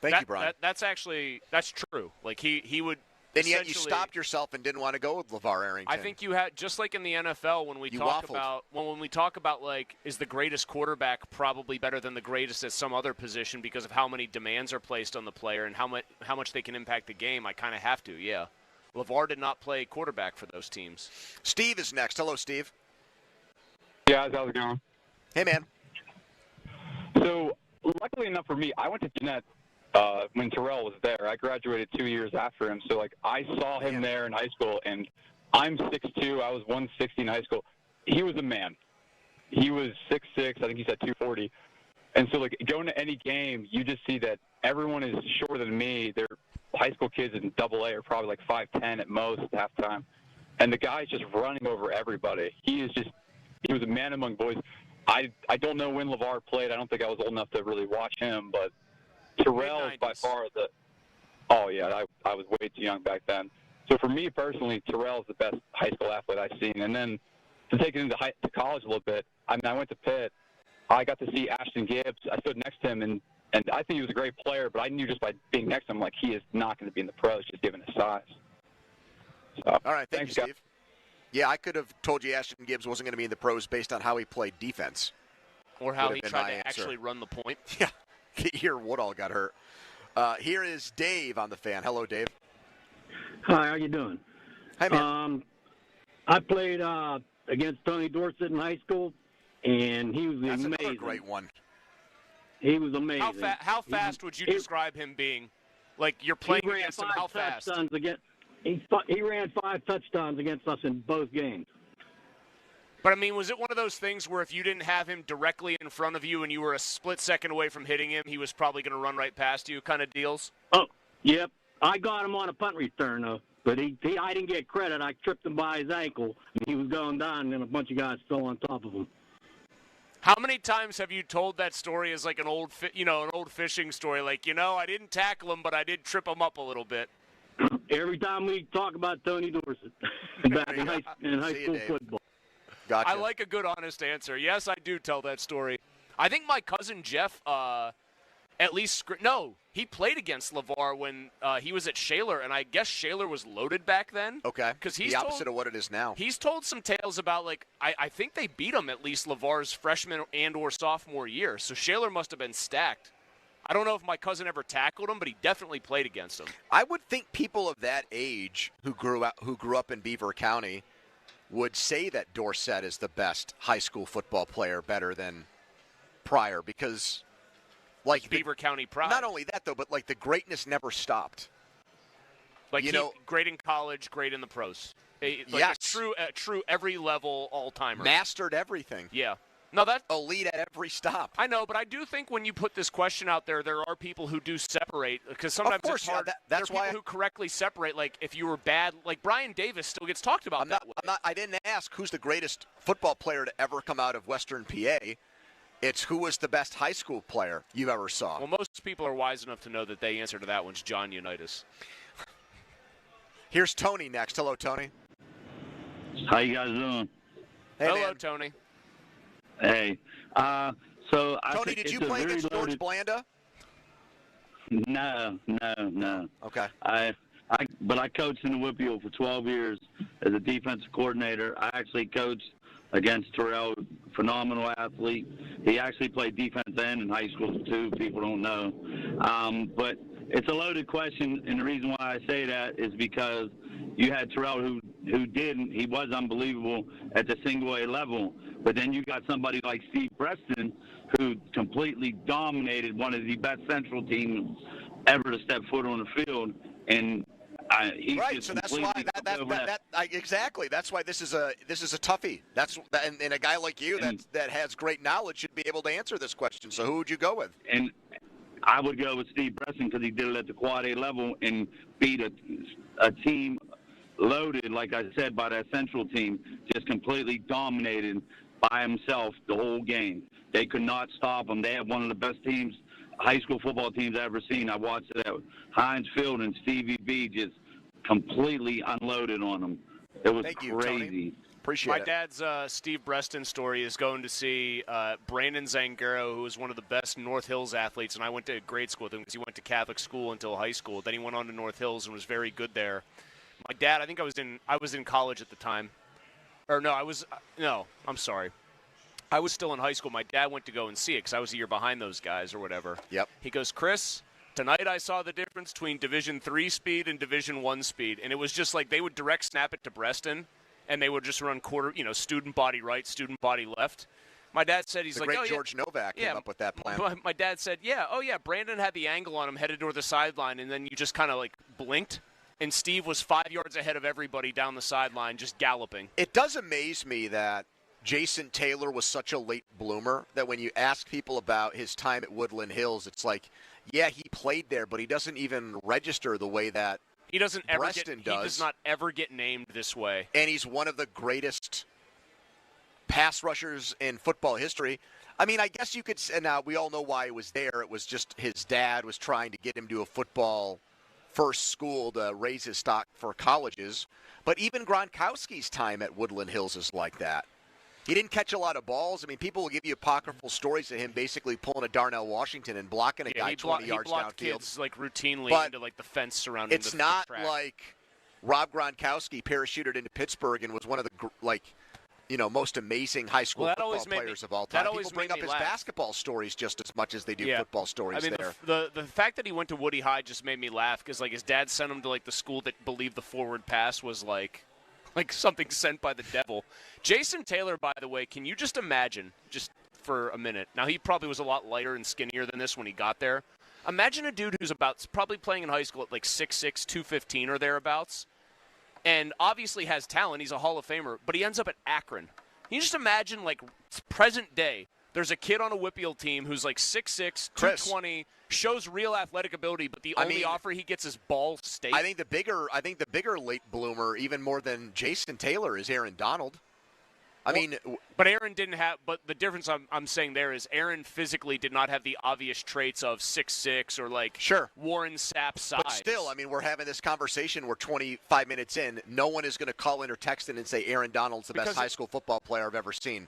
Thank you, Brian. That's true. Like, he would. And yet you stopped yourself and didn't want to go with LeVar Arrington. I think you had, just like in the NFL, when we talk about like, is the greatest quarterback probably better than the greatest at some other position because of how many demands are placed on the player and how much they can impact the game, I kind of have to, yeah. LeVar did not play quarterback for those teams. Steve is next. Hello, Steve. Yeah, how's it going? Hey, man. So, luckily enough for me, I went to Jeanette when Terrell was there. I graduated 2 years after him, so I saw him there in high school, and I'm 6'2", I was 160 in high school. He was a man. He was 6'6", I think he's at 240. And so going to any game, you just see that everyone is shorter than me. They're high school kids in AA are probably like 5'10" at most at halftime. And the guy's just running over everybody. He was a man among boys. I don't know when LeVar played. I don't think I was old enough to really watch him, but Terrell is by far I was way too young back then. So for me personally, Terrell is the best high school athlete I've seen. And then to take it into to college a little bit, I went to Pitt. I got to see Ashton Gibbs. I stood next to him, and I think he was a great player, but I knew just by being next to him, he is not going to be in the pros just given his size. So, all right, thank you, Steve. Yeah, I could have told you Ashton Gibbs wasn't going to be in the pros based on how he played defense. Or how he tried to actually run the point. Yeah. Here, Woodall got hurt. Here is Dave on the fan. Hello, Dave. Hi, how you doing? Hi, man. I played against Tony Dorsett in high school, and he was That's amazing. another great one. He was amazing. How fast would you describe him being? Like, you're playing against him, how fast? He ran 5 touchdowns against us in both games. But, I mean, was it one of those things where if you didn't have him directly in front of you and you were a split second away from hitting him, he was probably going to run right past you kind of deals? Oh, yep. I got him on a punt return, though. But I didn't get credit. I tripped him by his ankle, and he was going down, and a bunch of guys fell on top of him. How many times have you told that story as like an old fishing story? Like, I didn't tackle him, but I did trip him up a little bit. Every time we talk about Tony Dorsett back in high school football. Gotcha. I like a good, honest answer. Yes, I do tell that story. I think my cousin Jeff, he played against LeVar when he was at Shaler, and I guess Shaler was loaded back then. Okay. Because the opposite of what it is now. He's told some tales about, I think they beat him at least LeVar's freshman and or sophomore year. So Shaler must have been stacked. I don't know if my cousin ever tackled him, but he definitely played against him. I would think people of that age who grew up in Beaver County would say that Dorsett is the best high school football player, better than Pryor, because like Beaver County Pride. Not only that though, but like the greatness never stopped. Like great in college, great in the pros. Yes. A true every level all-timer. Mastered everything. Yeah. No, that elite at every stop. I know, but I do think when you put this question out there, there are people who do separate, because sometimes it's hard. That's there are people who correctly separate. Like if you were bad, like Brian Davis still gets talked about that way. I didn't ask who's the greatest football player to ever come out of Western PA. It's who was the best high school player you ever saw. Well, most people are wise enough to know that the answer to that one's John Unitas. Here's Tony next. Hello, Tony. How you guys doing? Hey, Hello, man. Tony. Hey. So I Tony, think did you it's a play very against George loaded- Blanda? No. Okay. But I coached in the Whippeal for 12 years as a defensive coordinator. I actually coached against Terrell, phenomenal athlete. He actually played defense end in high school too. People don't know. But it's a loaded question, and the reason why I say that is because you had Terrell who didn't. He was unbelievable at the single A level. But then you got somebody like Steve Preston who completely dominated one of the best Central teams ever to step foot on the field. And he right, just so that's why exactly. That's why this is a toughie. And a guy like you that has great knowledge should be able to answer this question. So who would you go with? And I would go with Steve Preston because he did it at the quad A level and beat a team loaded, like I said, by that Central team, just completely dominated by himself the whole game. They could not stop him. They had one of the best teams, high school football teams I've ever seen. I watched it at Heinz Field, and Stevie B just completely unloaded on them. It was Thank you, crazy. Tony. Appreciate My it. dad's Steve Breston story is going to see Brandon Zangaro, who was one of the best North Hills athletes, and I went to grade school with him because he went to Catholic school until high school. Then he went on to North Hills and was very good there. My dad, I think I was in college at the time. Or no, I'm sorry. I was still in high school. My dad went to go and see it because I was a year behind those guys or whatever. Yep. He goes, Chris, tonight I saw the difference between Division III speed and Division I speed. And it was just like they would direct snap it to Breston, and they would just run student body right, student body left. My dad said The great George Novak came up with that plan. My dad said, Brandon had the angle on him headed toward the sideline, and then you just kind of like blinked, and Steve was 5 yards ahead of everybody down the sideline just galloping. It does amaze me that Jason Taylor was such a late bloomer that when you ask people about his time at Woodland Hills, it's like, yeah, he played there, but he doesn't even register the way that he doesn't ever Breston does. He does not ever get named this way. And he's one of the greatest pass rushers in football history. I mean, I guess you could – and now we all know why he was there. It was just his dad was trying to get him to a football-first school to raise his stock for colleges. But even Gronkowski's time at Woodland Hills is like that. He didn't catch a lot of balls. I mean, people will give you apocryphal stories of him basically pulling a Darnell Washington and blocking a guy 20 yards downfield. He blocked downfield. kids like routinely But into like the fence surrounding It's the not track. like Rob Gronkowski parachuted into Pittsburgh and was one of the most amazing high school football players of all time. That always People bring made up me his laugh. basketball stories just as much as they do football stories I mean, there. The fact that he went to Woody High just made me laugh because like his dad sent him to like the school that believed the forward pass was like something sent by the devil. Jason Taylor, by the way, can you just imagine, just for a minute? Now, he probably was a lot lighter and skinnier than this when he got there. Imagine a dude who's probably playing in high school at like 6'6", 215 or thereabouts, and obviously has talent. He's a Hall of Famer, but he ends up at Akron. Can you just imagine, like, present day, there's a kid on a Whippeal team who's like 6'6", 220, shows real athletic ability, but the only offer he gets is Ball State. I think the bigger late bloomer, even more than Jason Taylor, is Aaron Donald. But Aaron didn't have. But the difference I'm saying there is Aaron physically did not have the obvious traits of 6'6" or like Warren Sapp size. But still, we're having this conversation. We're 25 minutes in. No one is going to call in or text in and say Aaron Donald's the best high school football player I've ever seen.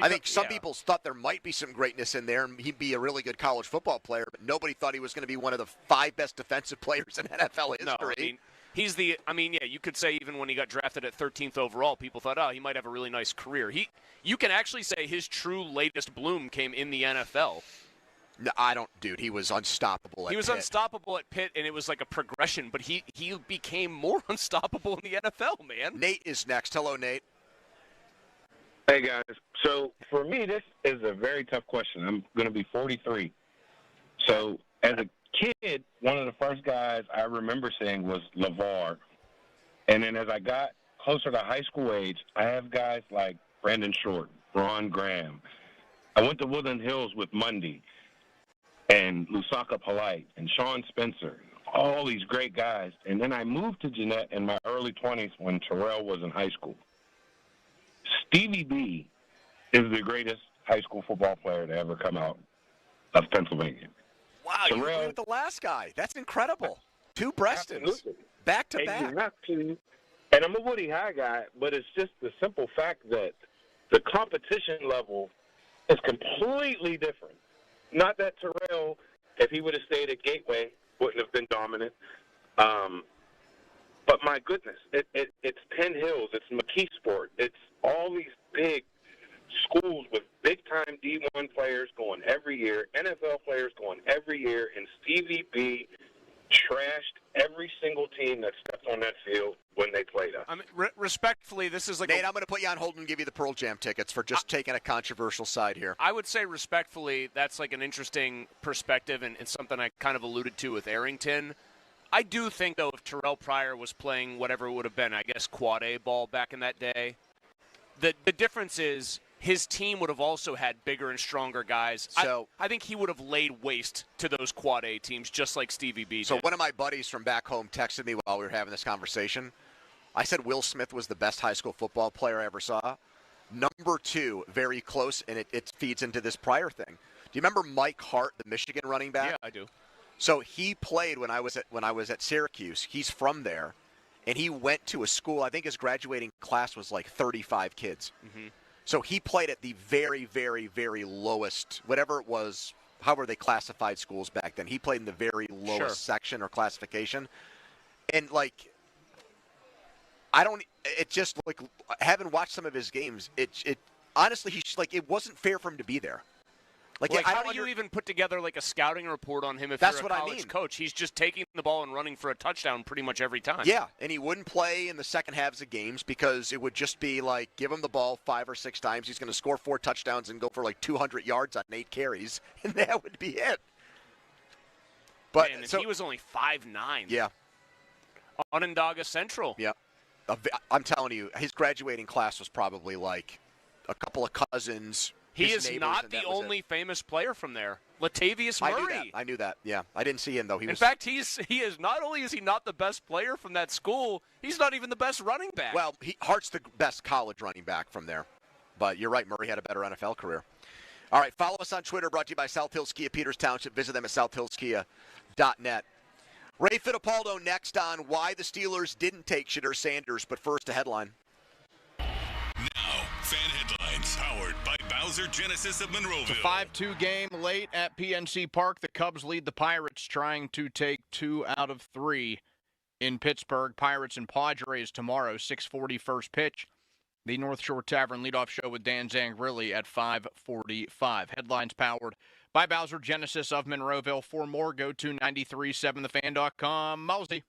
I think some people thought there might be some greatness in there, and he'd be a really good college football player, but nobody thought he was going to be one of the 5 best defensive players in NFL history. No, you could say even when he got drafted at 13th overall, people thought, he might have a really nice career. You can actually say his true latest bloom came in the NFL. No, I don't, dude. He was unstoppable at Pitt. He was unstoppable at Pitt, and it was like a progression, but he became more unstoppable in the NFL, man. Nate is next. Hello, Nate. Hey, guys. So, for me, this is a very tough question. I'm going to be 43. So, as a kid, one of the first guys I remember seeing was LeVar. And then as I got closer to high school age, I have guys like Brandon Short, Ron Graham. I went to Woodland Hills with Mundy and Lusaka Polite and Sean Spencer, all these great guys. And then I moved to Jeanette in my early 20s when Terrell was in high school. Stevie B is the greatest high school football player to ever come out of Pennsylvania. Wow, you agree with the last guy. That's incredible. 2 Brestons, back to back. Exactly. And I'm a Woody High guy, but it's just the simple fact that the competition level is completely different. Not that Terrell, if he would have stayed at Gateway, wouldn't have been dominant. But my goodness, it's Penn Hills, it's McKeesport, it's all these big schools with big-time D1 players going every year, NFL players going every year, and Stevie B trashed every single team that stepped on that field when they played us. I mean, respectfully, this is like Nate, I'm going to put you on hold and give you the Pearl Jam tickets for just taking a controversial side here. I would say respectfully, that's like an interesting perspective and something I kind of alluded to with Arrington. I do think, though, if Terrell Pryor was playing whatever it would have been, I guess quad A ball back in that day, the difference is his team would have also had bigger and stronger guys. So I think he would have laid waste to those quad A teams just like Stevie B did. So one of my buddies from back home texted me while we were having this conversation. I said Will Smith was the best high school football player I ever saw. Number 2, very close, and it feeds into this Pryor thing. Do you remember Mike Hart, the Michigan running back? Yeah, I do. So he played when I was at Syracuse. He's from there, and he went to a school. I think his graduating class was like 35 kids. Mm-hmm. So he played at the very, very, very lowest, whatever it was, however they classified schools back then. He played in the very lowest section or classification. And, like, it just, like, having watched some of his games, it honestly, it wasn't fair for him to be there. Like how do you even put together like a scouting report on him if That's you're a what I college mean. coach? He's just taking the ball and running for a touchdown pretty much every time. Yeah, and he wouldn't play in the second halves of games because it would just be like, give him the ball 5 or 6 times. He's going to score 4 touchdowns and go for like 200 yards on 8 carries, and that would be it. But Man, and he was only 5'9". Yeah. Onondaga Central. Yeah. I'm telling you, his graduating class was probably like a couple of cousins. He is not the only famous player from there. Latavius Murray. I knew that. Yeah, I didn't see him though. In fact, he is not only is he not the best player from that school, he's not even the best running back. Well, Hart's the best college running back from there. But you're right, Murray had a better NFL career. All right, follow us on Twitter, brought to you by South Hills Kia Peters Township. Visit them at southhillskia.net. Ray Fittipaldo next on why the Steelers didn't take Shadur Sanders, but first a headline. Now, fan headlines powered by Bowser Genesis of Monroeville. It's a 5-2 game late at PNC Park. The Cubs lead the Pirates, trying to take 2 out of 3 in Pittsburgh. Pirates and Padres tomorrow, 6:40 first pitch. The North Shore Tavern leadoff show with Dan Zangrilli at 5:45. Headlines powered by Bowser Genesis of Monroeville. For more, go to 937thefan.com. Mosey.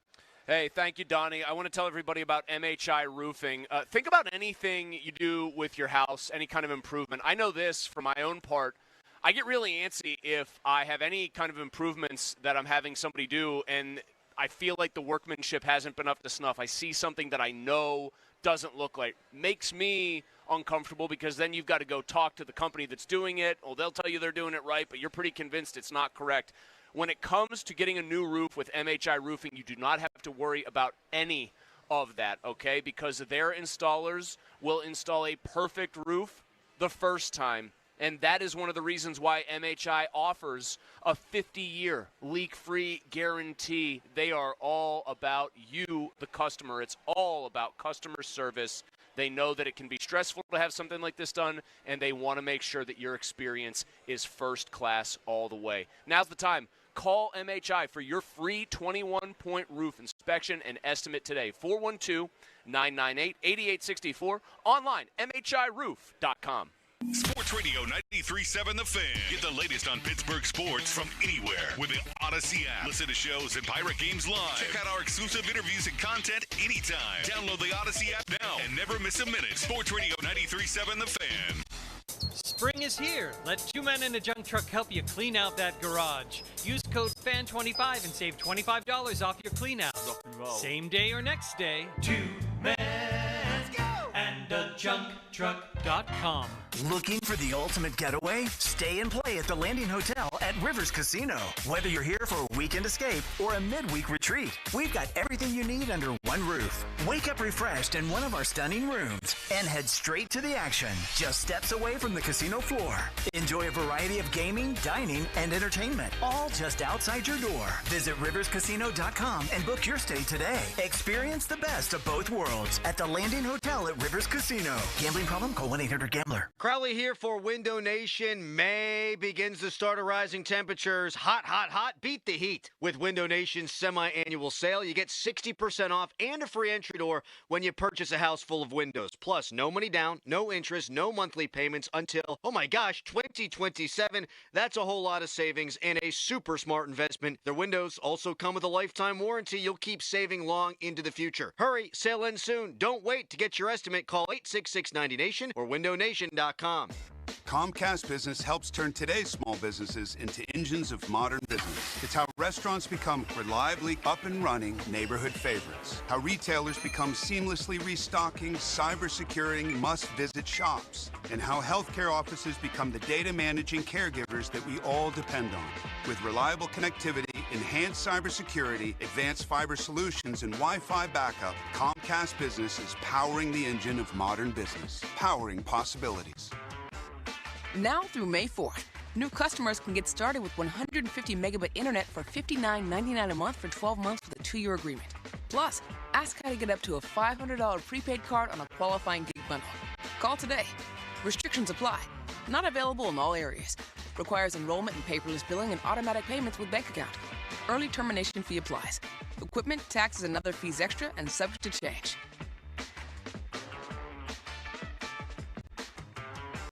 Hey, thank you, Donnie. I want to tell everybody about MHI Roofing. Think about anything you do with your house, any kind of improvement. I know this for my own part. I get really antsy if I have any kind of improvements that I'm having somebody do, and I feel like the workmanship hasn't been up to snuff. I see something that I know doesn't look like. Makes me uncomfortable because then you've got to go talk to the company that's doing it. Well, they'll tell you they're doing it right, but you're pretty convinced it's not correct. When it comes to getting a new roof with MHI Roofing, you do not have to worry about any of that, okay? Because their installers will install a perfect roof the first time. And that is one of the reasons why MHI offers a 50-year leak-free guarantee. They are all about you, the customer. It's all about customer service. They know that it can be stressful to have something like this done, and they want to make sure that your experience is first class all the way. Now's the time. Call MHI for your free 21-point roof inspection and estimate today. 412-998-8864. Online, MHIRoof.com. Sports Radio 93.7 The Fan. Get the latest on Pittsburgh sports from anywhere with the Odyssey app. Listen to shows and Pirate games live. Check out our exclusive interviews and content anytime. Download the Odyssey app now and never miss miss a minute. Sports Radio 93.7 The Fan. Spring is here. Let two men in a junk truck help you clean out that garage. Use code FAN25 and save $25 off your clean out. Same day or next day. Two men and a junk truck.com. Looking for the ultimate getaway? Stay and play at the Landing Hotel at Rivers Casino. Whether you're here for a weekend escape or a midweek retreat, we've got everything you need under one roof. Wake up refreshed in one of our stunning rooms and head straight to the action, just steps away from the casino floor. Enjoy a variety of gaming, dining, and entertainment, all just outside your door. Visit riverscasino.com and book your stay today. Experience the best of both worlds at the Landing Hotel at Rivers Casino. Gambling problem? Call 1-800-GAMBLER. Crowley here for Window Nation. May begins the start of rising temperatures. Hot, hot, hot. Beat the heat. With Window Nation's semi-annual sale, you get 60% off and a free entry door when you purchase a house full of windows. Plus, no money down, no interest, no monthly payments until, 2027. That's a whole lot of savings and a super smart investment. Their windows also come with a lifetime warranty. You'll keep saving long into the future. Hurry, sale ends soon. Don't wait to get your estimate. Call 866-90Nation or windownation.com. Comcast Business helps turn today's small businesses into engines of modern business. It's how restaurants become reliably up and running neighborhood favorites. How retailers become seamlessly restocking, cyber-securing, must-visit shops. And how healthcare offices become the data managing caregivers that we all depend on. With reliable connectivity, enhanced cybersecurity, advanced fiber solutions, and Wi-Fi backup, Comcast Business is powering the engine of modern business. Powering possibilities. Now through May 4th, new customers can get started with 150 megabit internet for $59.99 a month for 12 months with a 2-year agreement. Plus, ask how to get up to a $500 prepaid card on a qualifying gig bundle. Call today. Restrictions apply. Not available in all areas. Requires enrollment and paperless billing and automatic payments with bank account. Early termination fee applies. Equipment, taxes, and other fees extra and subject to change.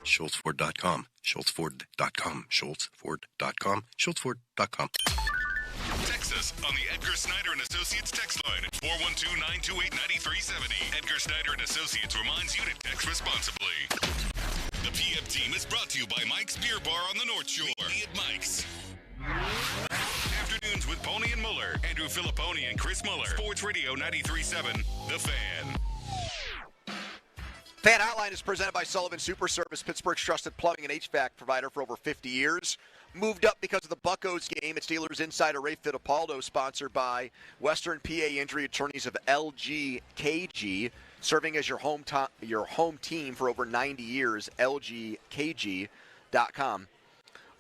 SchultzFord.com, SchultzFord.com, SchultzFord.com, SchultzFord.com. Text us on the Edgar Snyder and Associates text line at 412-928-9370. Edgar Snyder and Associates reminds you to text responsibly. The PM team is brought to you by Mike's Beer Bar on the North Shore. Meet at Mike's. Afternoons with Pony and Muller. Andrew Filipponi and Chris Muller. Sports Radio 93.7, The Fan. Fan Hotline is presented by Sullivan Super Service, Pittsburgh's trusted plumbing and HVAC provider for over 50 years. Moved up because of the Buccos game. It's Steelers insider Ray Fittipaldo, sponsored by Western PA Injury Attorneys of LGKG, serving as your home team for over 90 years, lgkg.com.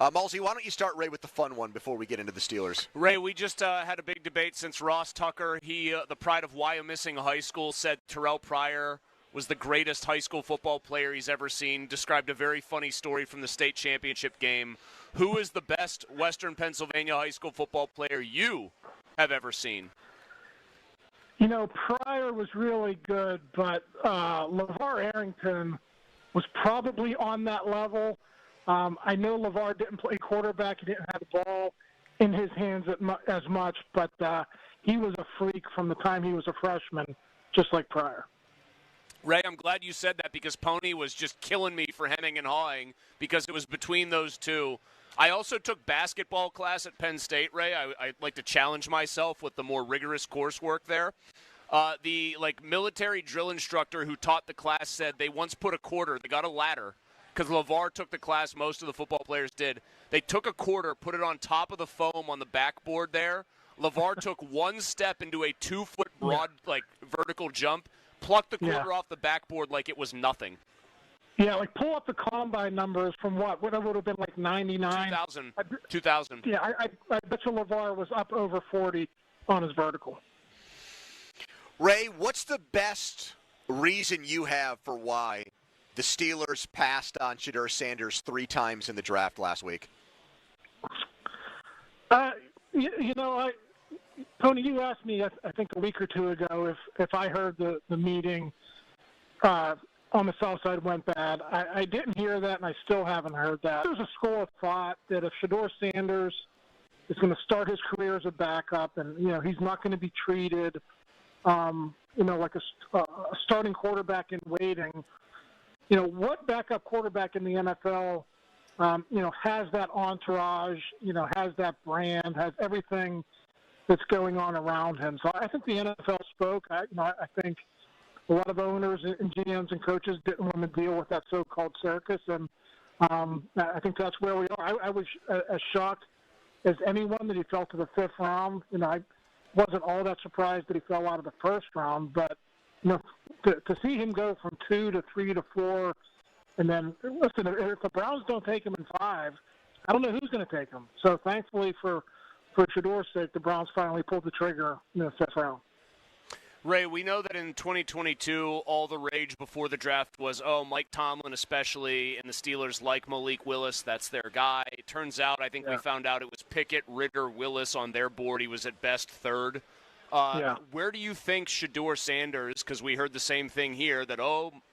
Malsey, why don't you start, Ray, with the fun one before we get into the Steelers? Ray, we just had a big debate since Ross Tucker, the pride of Wyomissing High School, said Terrell Pryor was the greatest high school football player he's ever seen, described a very funny story from the state championship game. Who is the best Western Pennsylvania high school football player you have ever seen? You know, Pryor was really good, but LeVar Arrington was probably on that level. I know LeVar didn't play quarterback. He didn't have the ball in his hands as much, but he was a freak from the time he was a freshman, just like Pryor. Ray, I'm glad you said that because Pony was just killing me for hemming and hawing because it was between those two. I also took basketball class at Penn State, Ray. I'd like to challenge myself with the more rigorous coursework there. The military drill instructor who taught the class said they once put a quarter, they got a ladder, because LeVar took the class, most of the football players did. They took a quarter, put it on top of the foam on the backboard there. LeVar took one step into a 2-foot broad, vertical jump, plucked the quarter off the backboard like it was nothing. Yeah, pull up the combine numbers from what it would have been 99. 2000. Yeah, I bet you LeVar was up over 40 on his vertical. Ray, what's the best reason you have for why the Steelers passed on Shedeur Sanders 3 times in the draft last week? Tony, you asked me, I think a week or two ago, if I heard the meeting on the South Side went bad. I didn't hear that, and I still haven't heard that. There's a school of thought that if Shedeur Sanders is going to start his career as a backup and, he's not going to be treated like a starting quarterback in waiting. What backup quarterback in the NFL, has that entourage, has that brand, has everything that's going on around him. So I think the NFL spoke. I think a lot of owners and GMs and coaches didn't want to deal with that so-called circus, and I think that's where we are. I was as shocked as anyone that he fell to the fifth round. I wasn't all that surprised that he fell out of the first round, but to see him go from 2 to 3 to 4, and then listen, if the Browns don't take him in 5, I don't know who's going to take him. So thankfully for Shador's sake, the Browns finally pulled the trigger in the fifth round. Ray, we know that in 2022, all the rage before the draft was, Mike Tomlin especially, and the Steelers like Malik Willis. That's their guy. It turns out, I think we found out it was Pickett, Ritter, Willis on their board. He was at best third. Where do you think Shador Sanders, because we heard the same thing here, that,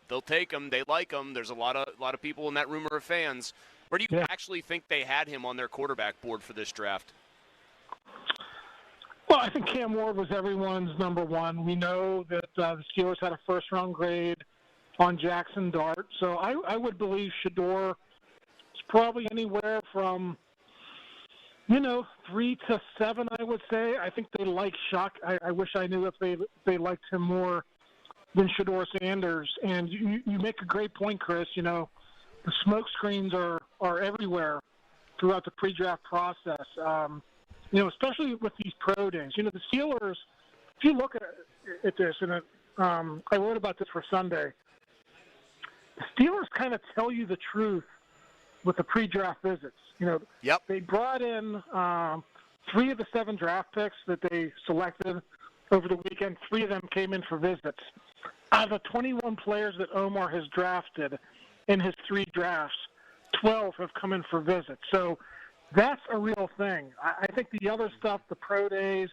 they'll take him, they like him. There's a lot of people in that room are fans. Where do you actually think they had him on their quarterback board for this draft? Well, I think Cam Ward was everyone's number one. We know that the Steelers had a first-round grade on Jackson Dart. So I would believe Shador is probably anywhere from, 3 to 7, I would say. I think they like Shock. I wish I knew if they liked him more than Shador Sanders. And you make a great point, Chris. The smoke screens are everywhere throughout the pre-draft process. Especially with these pro days. The Steelers, if you look at this, and I wrote about this for Sunday, the Steelers kind of tell you the truth with the pre-draft visits. They brought in 3 of the 7 draft picks that they selected over the weekend. 3 of them came in for visits. Out of the 21 players that Omar has drafted in his 3 drafts, 12 have come in for visits. So that's a real thing. I think the other stuff, the pro days,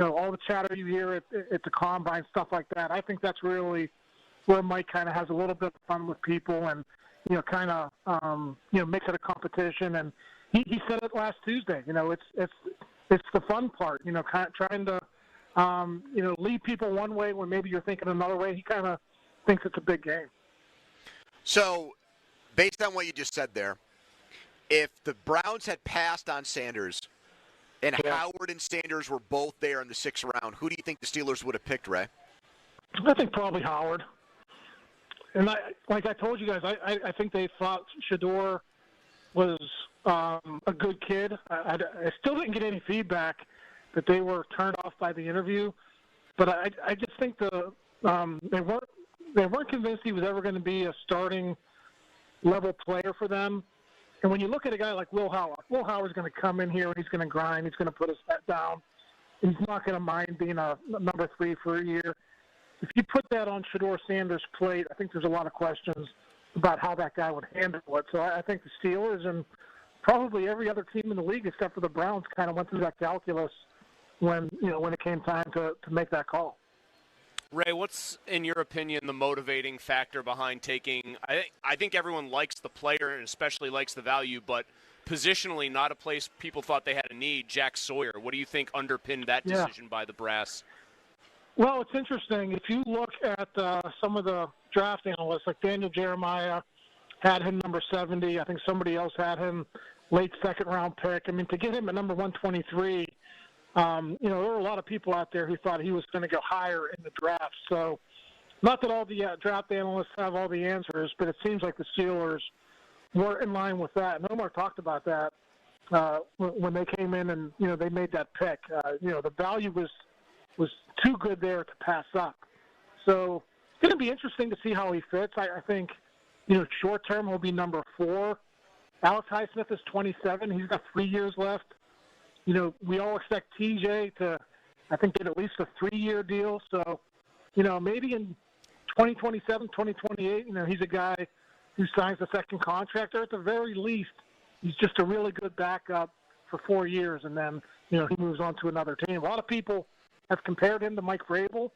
all the chatter you hear at the combine, stuff like that, I think that's really where Mike kind of has a little bit of fun with people and, kind of, makes it a competition. And he said it last Tuesday. It's the fun part, kind of trying to, lead people one way when maybe you're thinking another way. He kind of thinks it's a big game. So, based on what you just said there, if the Browns had passed on Sanders and Howard and Sanders were both there in the 6th round, who do you think the Steelers would have picked, Ray? I think probably Howard. And like I told you guys, I think they thought Shador was a good kid. I still didn't get any feedback that they were turned off by the interview, but I just think they weren't convinced he was ever going to be a starting level player for them. And when you look at a guy like Will Howard's going to come in here and he's going to grind. He's going to put his head down. He's not going to mind being a number 3 for a year. If you put that on Shador Sanders' plate, I think there's a lot of questions about how that guy would handle it. So I think the Steelers and probably every other team in the league except for the Browns kind of went through that calculus when it came time to make that call. Ray, what's, in your opinion, the motivating factor behind taking – I think everyone likes the player and especially likes the value, but positionally not a place people thought they had a need, Jack Sawyer. What do you think underpinned that decision by the brass? Well, it's interesting. If you look at some of the draft analysts, like Daniel Jeremiah had him number 70. I think somebody else had him late 2nd-round pick. I mean, to get him at number 123 – there were a lot of people out there who thought he was going to go higher in the draft. So not that all the draft analysts have all the answers, but it seems like the Steelers were in line with that. And Omar talked about that when they came in and, they made that pick. The value was too good there to pass up. So it's going to be interesting to see how he fits. I think, short term he'll be number 4. Alex Highsmith is 27. He's got 3 years left. We all expect TJ to, I think, get at least a 3-year deal. So, maybe in 2027, 2028, he's a guy who signs a 2nd contract. Or at the very least, he's just a really good backup for 4 years, and then, he moves on to another team. A lot of people have compared him to Mike Vrabel.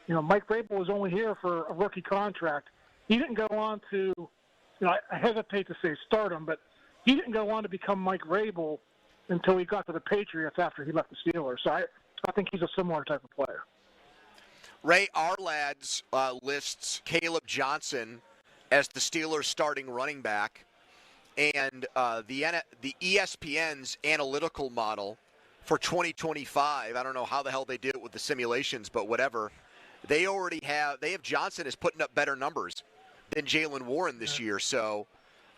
Mike Vrabel was only here for a rookie contract. He didn't go on to, I hesitate to say stardom, but he didn't go on to become Mike Vrabel until he got to the Patriots after he left the Steelers. So I think he's a similar type of player. Ray Arlads lists Caleb Johnson as the Steelers' starting running back, and the ESPN's analytical model for 2025. I don't know how the hell they do it with the simulations, but whatever. They have Johnson is putting up better numbers than Jalen Warren this year. So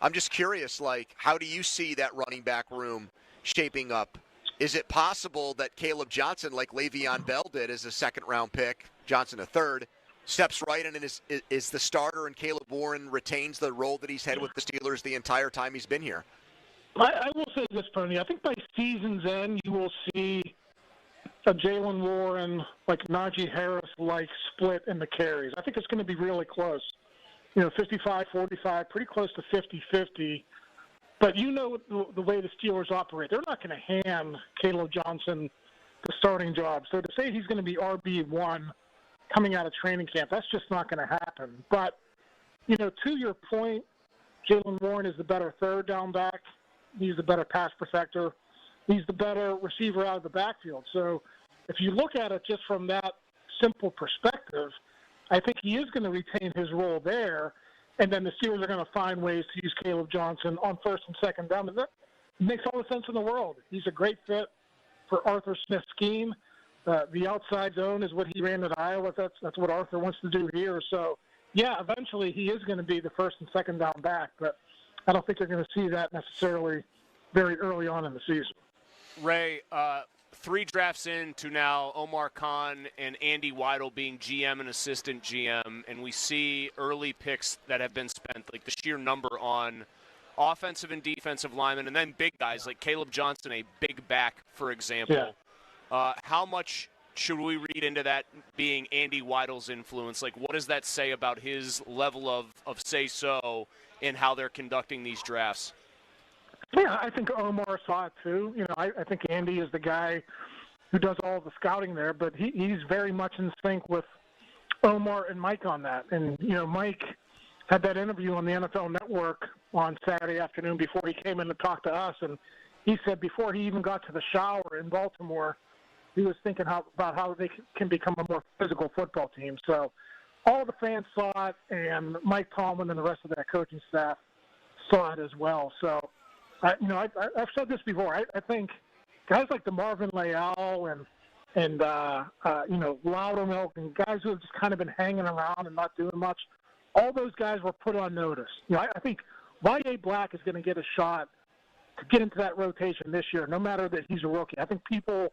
I'm just curious, like, how do you see that running back room shaping up? Is it possible that Caleb Johnson, like Le'Veon Bell did as a second-round pick, Johnson a third, steps right in and is the starter, and Caleb Warren retains the role that he's had with the Steelers the entire time he's been here? I will say this, Tony. I think by season's end, you will see a Jalen Warren, like Najee Harris-like split in the carries. I think it's going to be really close. 55-45, pretty close to 50-50. But you know the way the Steelers operate. They're not going to hand Caleb Johnson the starting job. So to say he's going to be RB1 coming out of training camp, that's just not going to happen. But, to your point, Jalen Warren is the better third down back. He's the better pass protector. He's the better receiver out of the backfield. So if you look at it just from that simple perspective, I think he is going to retain his role there. And then the Steelers are going to find ways to use Caleb Johnson on first and second down. And that makes all the sense in the world. He's a great fit for Arthur Smith's scheme. The outside zone is what he ran at Iowa. That's what Arthur wants to do here. So, yeah, eventually he is going to be the first and second down back. But I don't think you're going to see that necessarily very early on in the season. Ray, 3 drafts in to now Omar Khan and Andy Weidel being GM and assistant GM, and we see early picks that have been spent, like the sheer number on offensive and defensive linemen, and then big guys like Caleb Johnson, a big back, for example. Yeah. How much should we read into that being Andy Weidel's influence? Like, what does that say about his level of say-so in how they're conducting these drafts? Yeah, I think Omar saw it too. I think Andy is the guy who does all the scouting there, but he's very much in sync with Omar and Mike on that. And, Mike had that interview on the NFL Network on Saturday afternoon before he came in to talk to us, and he said before he even got to the shower in Baltimore, he was thinking about how they can become a more physical football team. So all the fans saw it, and Mike Tomlin and the rest of that coaching staff saw it as well. So, I've said this before. I think guys like DeMarvin Leal and Loudermilk and guys who have just kind of been hanging around and not doing much, all those guys were put on notice. I think Y.A. Black is going to get a shot to get into that rotation this year, no matter that he's a rookie. I think people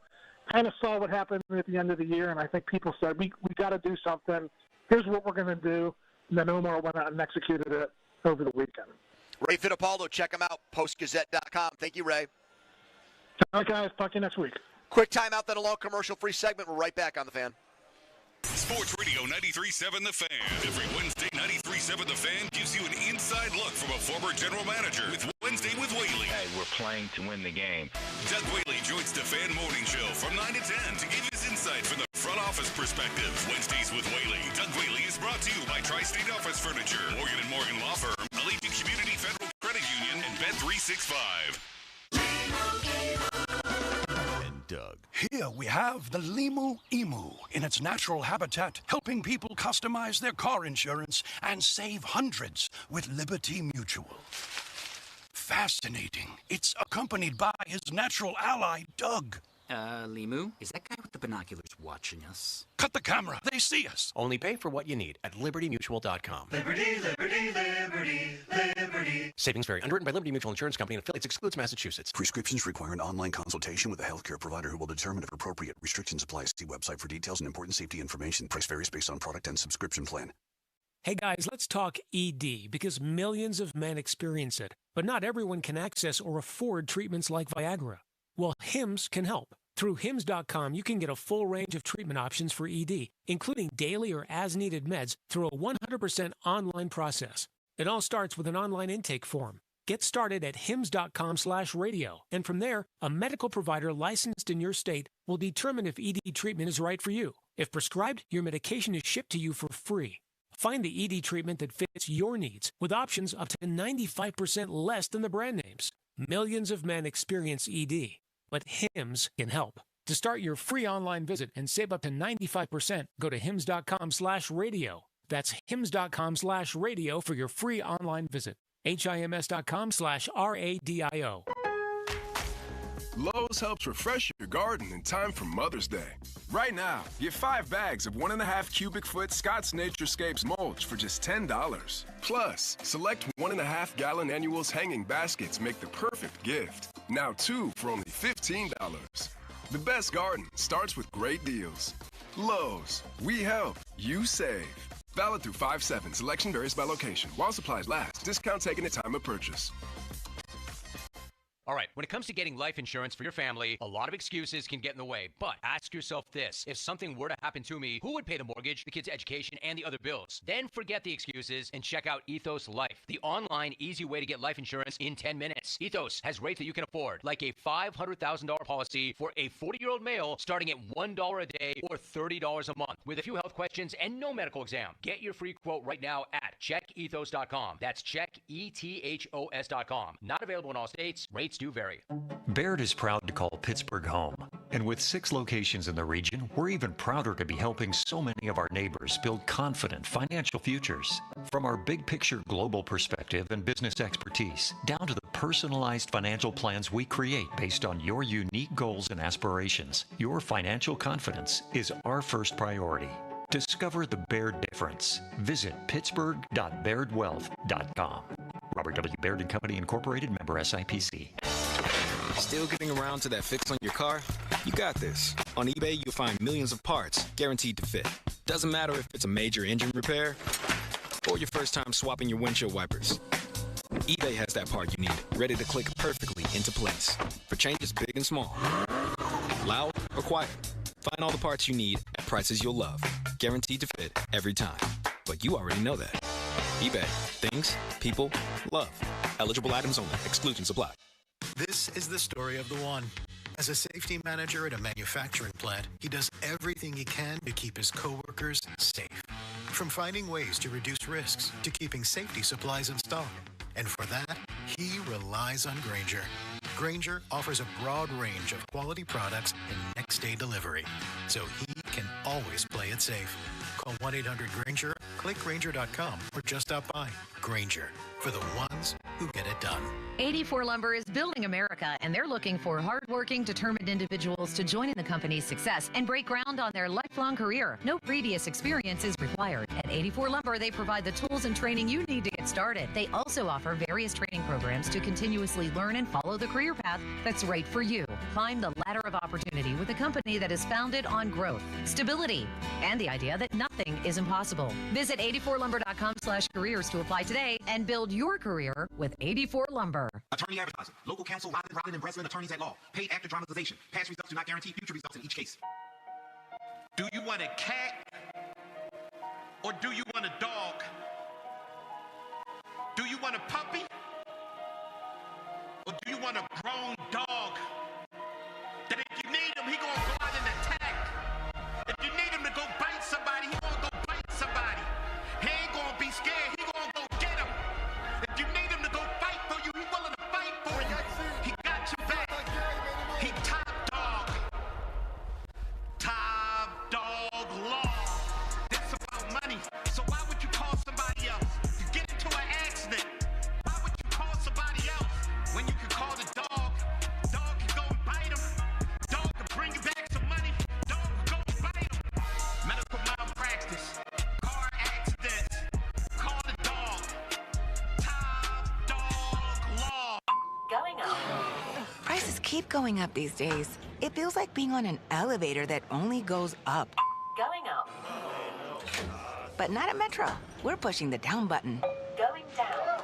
kind of saw what happened at the end of the year, and I think people said, we got to do something. Here's what we're going to do. And then Omar went out and executed it over the weekend. Ray Fittipaldo, check him out, postgazette.com. Thank you, Ray. All right, guys. Talk to you next week. Quick timeout, then a long commercial-free segment. We're right back on The Fan. Sports Radio 93.7 The Fan. Every Wednesday, 93.7 The Fan gives you an inside look from a former general manager with Wednesday with Whaley. Hey, we're playing to win the game. Doug Whaley joins the Fan Morning Show from 9 to 10 to give his insight from the front office perspective. Wednesdays with Whaley. Doug Whaley is brought to you by Tri-State Office Furniture, Morgan & Morgan Law Firm, Allegiant Community Federal Credit Union, and Bet365. Doug. Here we have the Limu Emu in its natural habitat, helping people customize their car insurance and save hundreds with Liberty Mutual. Fascinating. It's accompanied by his natural ally, Doug. Limu, is that guy with the binoculars watching us? Cut the camera. They see us. Only pay for what you need at libertymutual.com. Liberty, liberty, liberty, liberty. Savings vary. Underwritten by Liberty Mutual Insurance Company and affiliates. Excludes Massachusetts. Prescriptions require an online consultation with a healthcare provider who will determine if appropriate. Restrictions apply. See website for details and important safety information. Price varies based on product and subscription plan. Hey guys, let's talk ED because millions of men experience it, but not everyone can access or afford treatments like Viagra. Well, Hims can help. Through Hims.com, you can get a full range of treatment options for ED, including daily or as-needed meds through a 100% online process. It all starts with an online intake form. Get started at hims.com/radio, and from there, a medical provider licensed in your state will determine if ED treatment is right for you. If prescribed, your medication is shipped to you for free. Find the ED treatment that fits your needs with options up to 95% less than the brand names. Millions of men experience ED. But Hims can help. To start your free online visit and save up to 95%, go to hims.com/radio. That's hims.com/radio for your free online visit. HIMS.com/RADIO. Lowe's helps refresh your garden in time for Mother's Day. Right now, get 5 bags of 1.5 cubic foot Scott's Naturescapes mulch for just $10. Plus, select 1.5 gallon annuals hanging baskets make the perfect gift. Now 2 for only $15. The best garden starts with great deals. Lowe's, we help, you save. Valid through 5/7. Selection varies by location. While supplies last. Discount taken at time of purchase. All right, when it comes to getting life insurance for your family, a lot of excuses can get in the way. But ask yourself this. If something were to happen to me, who would pay the mortgage, the kids' education, and the other bills? Then forget the excuses and check out Ethos Life, the online, easy way to get life insurance in 10 minutes. Ethos has rates that you can afford, like a $500,000 policy for a 40-year-old male starting at $1 a day or $30 a month, with a few health questions and no medical exam. Get your free quote right now at checkethos.com. That's checkethos.com. Not available in all states. Rates do vary. Baird is proud to call Pittsburgh home. And with 6 locations in the region, we're even prouder to be helping so many of our neighbors build confident financial futures. From our big picture global perspective and business expertise, down to the personalized financial plans we create based on your unique goals and aspirations, your financial confidence is our first priority. Discover the Baird difference. Visit pittsburgh.bairdwealth.com. Robert W. Baird & Company Incorporated, member SIPC. Still getting around to that fix on your car? You got this. On eBay, you'll find millions of parts guaranteed to fit. Doesn't matter if it's a major engine repair or your first time swapping your windshield wipers. eBay has that part you need, ready to click perfectly into place for changes big and small. Loud or quiet. Find all the parts you need at prices you'll love. Guaranteed to fit every time. But you already know that. eBay. Things, people, love. Eligible items only. Exclusions apply. This is the story of the one. As a safety manager at a manufacturing plant, he does everything he can to keep his coworkers safe. From finding ways to reduce risks to keeping safety supplies in stock. And for that, he relies on Grainger. Grainger offers a broad range of quality products and next-day delivery, so he can always play it safe. Call 1-800-GRAINGER, click Grainger.com, or just stop by. Grainger, for the ones who get it done. 84 Lumber is building America, and they're looking for hardworking, determined individuals to join in the company's success and break ground on their lifelong career. No previous experience is required. At 84 Lumber, they provide the tools and training you need to get started. They also offer various training programs to continuously learn and follow the career path that's right for you. Climb the ladder of opportunity with a company that is founded on growth, stability, and the idea that nothing is impossible. Visit 84lumber.com/careers to apply today and build your career with 84 Lumber. Attorney advertising. Local counsel Robin and Breslin, attorneys at law. Paid after dramatization. Past results do not guarantee future results in each case. Do you want a cat or do you want a dog? Do you want a puppy or do you want a grown dog? That if you need him, he gonna go out and attack. If you need him to go bite somebody, he gonna go bite somebody. He ain't gonna be scared, he gonna go get him. If you need him to go fight for you, he willing to fight for you. He got your back. He top dog. Top dog law. This about money. So why would you call somebody else? You get into an accident. Why would you call somebody else when you can call the dog? Dog can go and bite him. Dog can bring you back some money. Dog can go and bite him. Medical malpractice. Car accidents. Call the dog. Top dog law. Going up. Prices keep going up these days. It feels like being on an elevator that only goes up. Going up. But not at Metro. We're pushing the down button. Going down.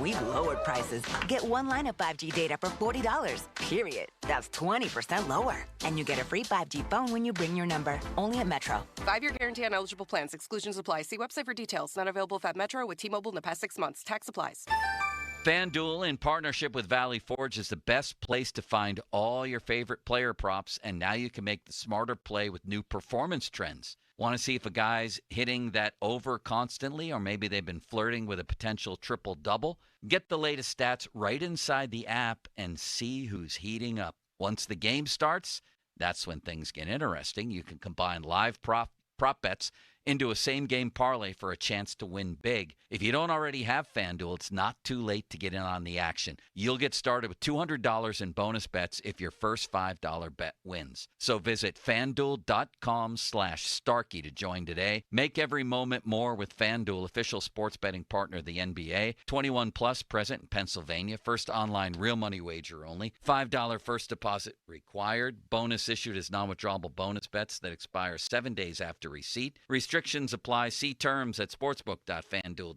We've lowered prices. Get one line of 5G data for $40, period. That's 20% lower. And you get a free 5G phone when you bring your number. Only at Metro. 5-year guarantee on eligible plans. Exclusions apply. See website for details. Not available at Metro with T-Mobile in the past 6 months. Tax applies. FanDuel, in partnership with Valley Forge, is the best place to find all your favorite player props, and now you can make the smarter play with new performance trends. Want to see if a guy's hitting that over constantly, or maybe they've been flirting with a potential triple-double? Get the latest stats right inside the app and see who's heating up. Once the game starts, That's when things get interesting. You can combine live prop bets into a same-game parlay for a chance to win big. If you don't already have FanDuel, it's not too late to get in on the action. You'll get started with $200 in bonus bets if your first $5 bet wins. So visit FanDuel.com/Starkey to join today. Make every moment more with FanDuel, official sports betting partner of the NBA. 21 plus, present in Pennsylvania. First online real money wager only. $5 first deposit required. Bonus issued as non-withdrawable bonus bets that expire 7 days after receipt. Restrictions apply. See terms at sportsbook.fanduel.com.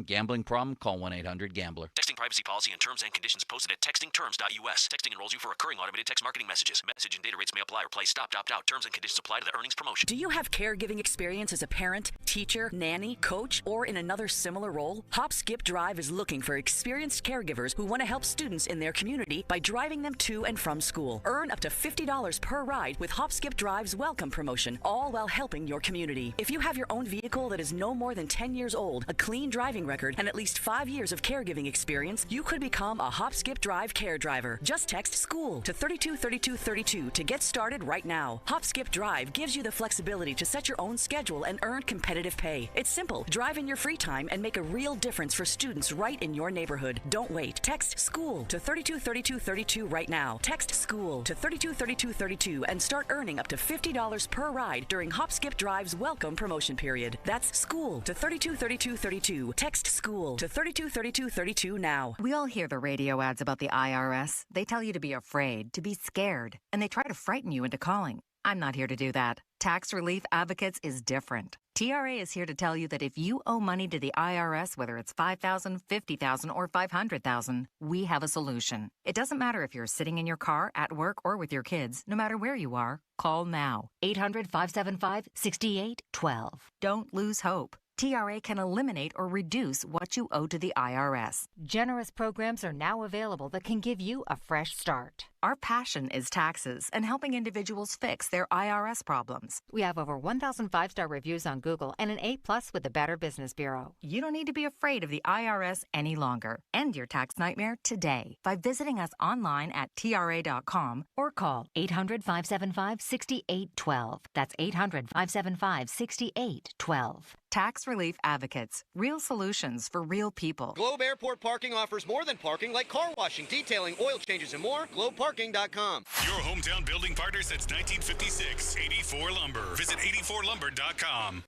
Gambling problem? Call 1-800-GAMBLER. Texting privacy policy and terms and conditions posted at textingterms.us. Texting enrolls you for recurring automated text marketing messages. Message and data rates may apply or play stop, opt out. Terms and conditions apply to the earnings promotion. Do you have caregiving experience as a parent, teacher, nanny, coach, or in another similar role? Hop Skip Drive is looking for experienced caregivers who want to help students in their community by driving them to and from school. Earn up to $50 per ride with Hop Skip Drive's welcome promotion, all while helping your community. If you have your own vehicle that is no more than 10 years old, a clean driving record, and at least 5 years of caregiving experience, you could become a Hop Skip Drive care driver. Just text SCHOOL to 323232 to get started right now. Hop Skip Drive gives you the flexibility to set your own schedule and earn competitive pay. It's simple. Drive in your free time and make a real difference for students right in your neighborhood. Don't wait. Text SCHOOL to 323232 right now. Text SCHOOL to 323232 and start earning up to $50 per ride during Hop Skip Drive's welcome promotion period. That's SCHOOL to 323232. Text SCHOOL to 323232 now. We all hear the radio ads about the IRS. They tell you to be afraid, to be scared, and they try to frighten you into calling. I'm not here to do that. Tax Relief Advocates is different. TRA is here to tell you that if you owe money to the IRS, whether it's $5,000, $50,000, or $500,000, we have a solution. It doesn't matter if you're sitting in your car, at work, or with your kids. No matter where you are, call now. 800-575-6812. Don't lose hope. TRA can eliminate or reduce what you owe to the IRS. Generous programs are now available that can give you a fresh start. Our passion is taxes and helping individuals fix their IRS problems. We have over 1,000 5-star reviews on Google and an A+ with the Better Business Bureau. You don't need to be afraid of the IRS any longer. End your tax nightmare today by visiting us online at TRA.com or call 800-575-6812. That's 800-575-6812. Tax Relief Advocates. Real solutions for real people. Globe Airport Parking offers more than parking, like car washing, detailing, oil changes, and more. GlobeParking.com. Your hometown building partner since 1956. 84 Lumber. Visit 84lumber.com.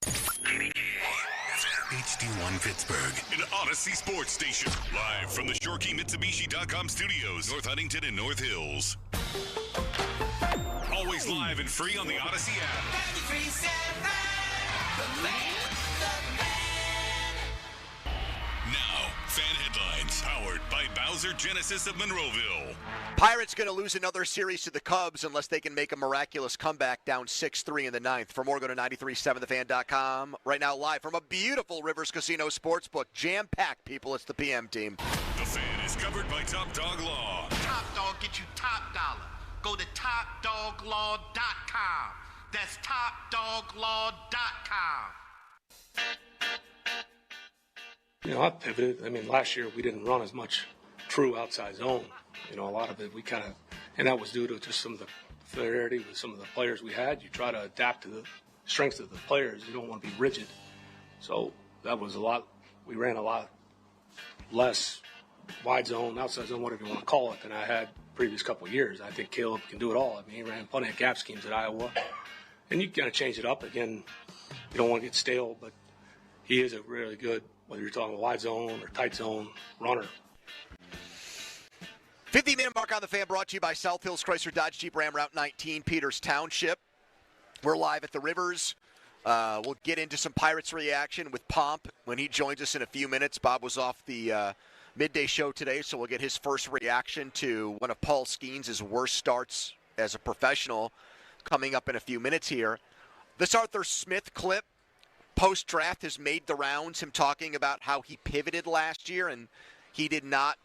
HD1 Pittsburgh, an Odyssey Sports Station. Live from the ShoreKeyMitsubishi.com studios, North Huntington and North Hills. Always live and free on the Odyssey app. Now, fan headlines powered by Bowser Genesis of Monroeville. Pirates going to lose another series to the Cubs unless they can make a miraculous comeback down 6-3 in the ninth. For more, go to 937thefan.com. Right now, live from a beautiful Rivers Casino Sportsbook. Jam-packed, people. It's the PM team. The Fan is covered by Top Dog Law. Top Dog get you top dollar. Go to TopDogLaw.com. That's TopDogLaw.com. I pivoted. Last year we didn't run as much true outside zone. A lot of it we kind of, and that was due to just some of the familiarity with some of the players we had. You try to adapt to the strengths of the players. You don't want to be rigid. So that was a lot. We ran a lot less wide zone, outside zone, whatever you want to call it, than I had previous couple of years. I think Caleb can do it all. He ran plenty of gap schemes at Iowa. And you kind of change it up. Again, you don't want to get stale, but he is a really good, whether you're talking wide zone or tight zone runner. 50-minute mark on the Fan brought to you by South Hills Chrysler Dodge Jeep Ram Route 19, Peters Township. We're live at the Rivers. We'll get into some Pirates reaction with Pomp when he joins us in a few minutes. Bob was off the midday show today, so we'll get his first reaction to one of Paul Skeens' worst starts as a professional coming up in a few minutes here. This Arthur Smith clip post-draft has made the rounds, him talking about how he pivoted last year and he did not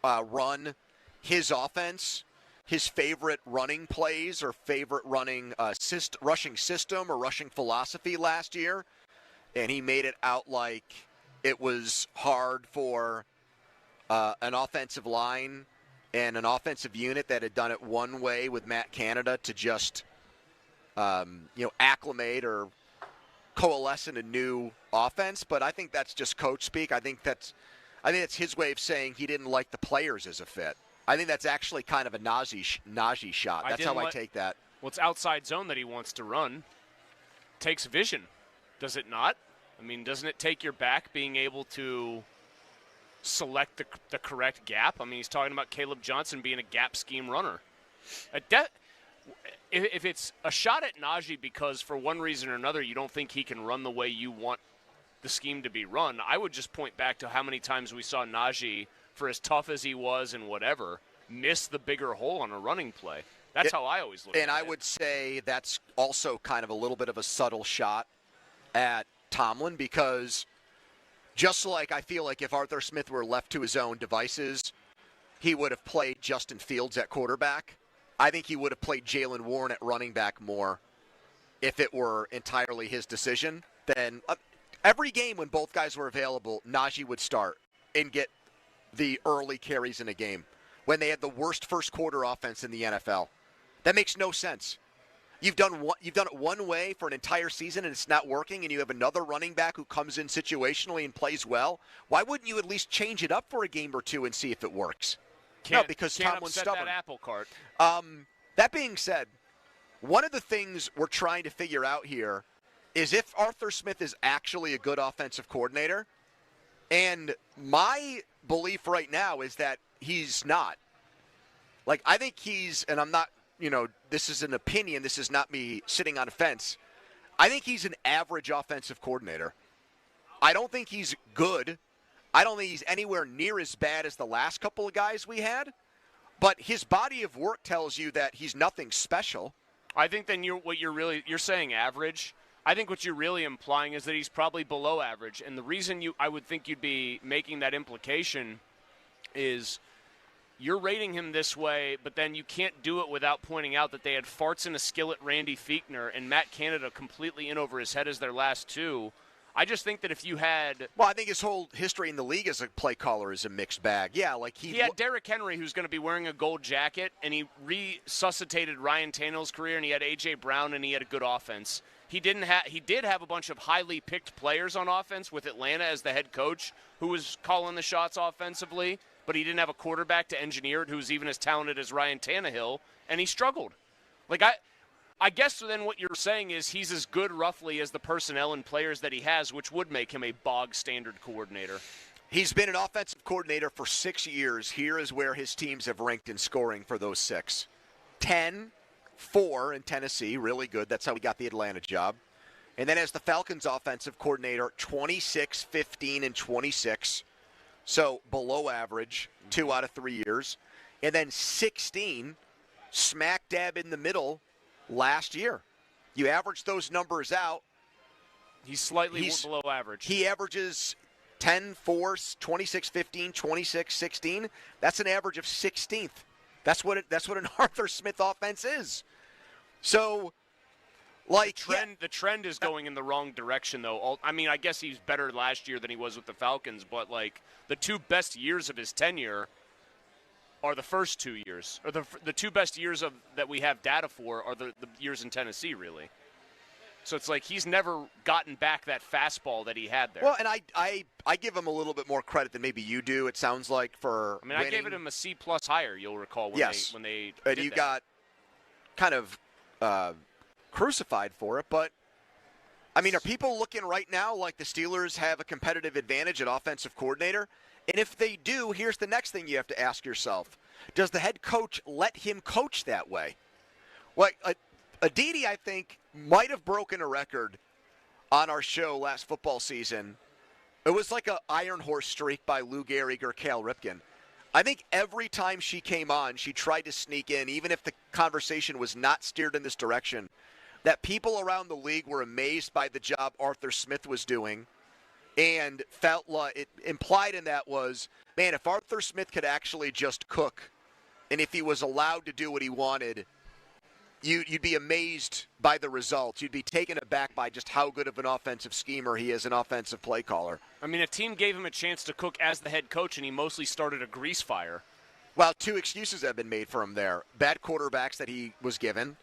run his offense, his favorite running plays or favorite running rushing system or rushing philosophy last year. And he made it out like it was hard for an offensive line and an offensive unit that had done it one way with Matt Canada to just, acclimate or coalesce in a new offense. But I think that's just coach speak. I think that's his way of saying he didn't like the players as a fit. I think that's actually kind of a Najee shot. That's how I take that. Well, it's outside zone that he wants to run. Takes vision, does it not? I mean, doesn't it take your back being able to select the correct gap? I mean, he's talking about Caleb Johnson being a gap scheme runner. If it's a shot at Najee because for one reason or another you don't think he can run the way you want the scheme to be run, I would just point back to how many times we saw Najee, for as tough as he was and whatever, miss the bigger hole on a running play. That's how I always look at it. And I would say that's also kind of a little bit of a subtle shot at Tomlin, because just like I feel like if Arthur Smith were left to his own devices, he would have played Justin Fields at quarterback. I think he would have played Jaylen Warren at running back more if it were entirely his decision. Then every game when both guys were available, Najee would start and get the early carries in a game when they had the worst first quarter offense in the NFL. That makes no sense. You've done it one way for an entire season and it's not working, and you have another running back who comes in situationally and plays well. Why wouldn't you at least change it up for a game or two and see if it works? Because Tomlin's stubborn. That apple cart. That being said, one of the things we're trying to figure out here is if Arthur Smith is actually a good offensive coordinator. And my belief right now is that he's not. Like, I think he's, and I'm not, this is an opinion. This is not me sitting on a fence. I think he's an average offensive coordinator. I don't think he's good. I don't think he's anywhere near as bad as the last couple of guys we had. But his body of work tells you that he's nothing special. I think then you're saying average. I think what you're really implying is that he's probably below average. And the reason I would think you'd be making that implication is you're rating him this way, but then you can't do it without pointing out that they had farts in a skillet Randy Fichtner and Matt Canada completely in over his head as their last two. I just think that if you had... Well, I think his whole history in the league as a play caller is a mixed bag. Yeah, like he had Derrick Henry, who's going to be wearing a gold jacket, and he resuscitated Ryan Tannehill's career, and he had A.J. Brown, and he had a good offense. He did have a bunch of highly picked players on offense with Atlanta as the head coach who was calling the shots offensively, but he didn't have a quarterback to engineer it who was even as talented as Ryan Tannehill, and he struggled. Like, I guess then what you're saying is he's as good roughly as the personnel and players that he has, which would make him a bog standard coordinator. He's been an offensive coordinator for 6 years. Here is where his teams have ranked in scoring for those 6. 10, 4 in Tennessee, really good. That's how he got the Atlanta job. And then as the Falcons offensive coordinator, 26, 15, and 26. So below average, 2 out of 3 years. And then 16, smack dab in the middle last year. You average those numbers out. He's slightly below average. He averages 10, 4, 26, 15, 26, 16. That's an average of 16th. That's what an Arthur Smith offense is. So, like, the trend is going in the wrong direction, though. I mean, I guess he's better last year than he was with the Falcons, but like the 2 best years of his tenure are the first 2 years, or the 2 best years that we have data for are the years in Tennessee, really. So it's like he's never gotten back that fastball that he had there. Well, and I give him a little bit more credit than maybe you do. It sounds like for. I mean, winning. I gave him a C+ higher. You'll recall when they and did you that. got kind of crucified for it. But I mean, are people looking right now like the Steelers have a competitive advantage at offensive coordinator? And if they do, here's the next thing you have to ask yourself: does the head coach let him coach that way? Like Aditi, I think, might have broken a record on our show last football season. It was like an iron horse streak by Lou Gehrig or Cal Ripken. I think every time she came on, she tried to sneak in, even if the conversation was not steered in this direction, that people around the league were amazed by the job Arthur Smith was doing and felt like it implied in that was, man, if Arthur Smith could actually just cook and if he was allowed to do what he wanted, you'd be amazed by the results. You'd be taken aback by just how good of an offensive schemer he is, an offensive play caller. I mean, a team gave him a chance to cook as the head coach, and he mostly started a grease fire. Well, two excuses have been made for him there. Bad quarterbacks that he was given,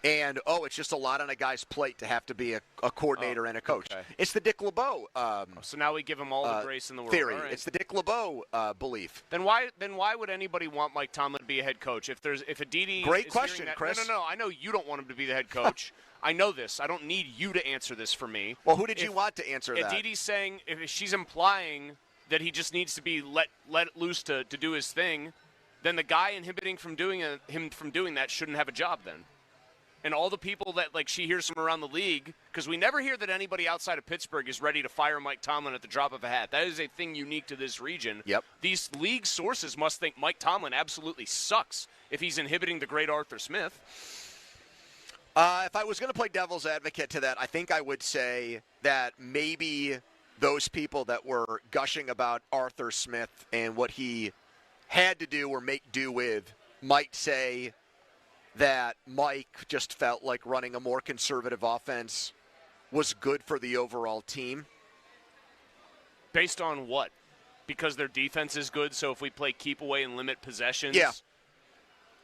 and, it's just a lot on a guy's plate to have to be a coordinator and a coach. Okay. It's the Dick LeBeau so now we give him all the grace in the world. theory. All right. It's the Dick LeBeau belief. Then why would anybody want Mike Tomlin to be a head coach? If Aditi Great is question, hearing that, Chris. No. I know you don't want him to be the head coach. I know this. I don't need you to answer this for me. Well, who did you want to answer that? Aditi's saying if she's implying that he just needs to be let loose to do his thing, then the guy inhibiting him from doing that shouldn't have a job then. And all the people that she hears from around the league, because we never hear that anybody outside of Pittsburgh is ready to fire Mike Tomlin at the drop of a hat. That is a thing unique to this region. Yep. These league sources must think Mike Tomlin absolutely sucks if he's inhibiting the great Arthur Smith. If I was going to play devil's advocate to that, I think I would say that maybe those people that were gushing about Arthur Smith and what he had to do or make do with might say that Mike just felt like running a more conservative offense was good for the overall team. Based on what? Because their defense is good, so if we play keep away and limit possessions? Yeah.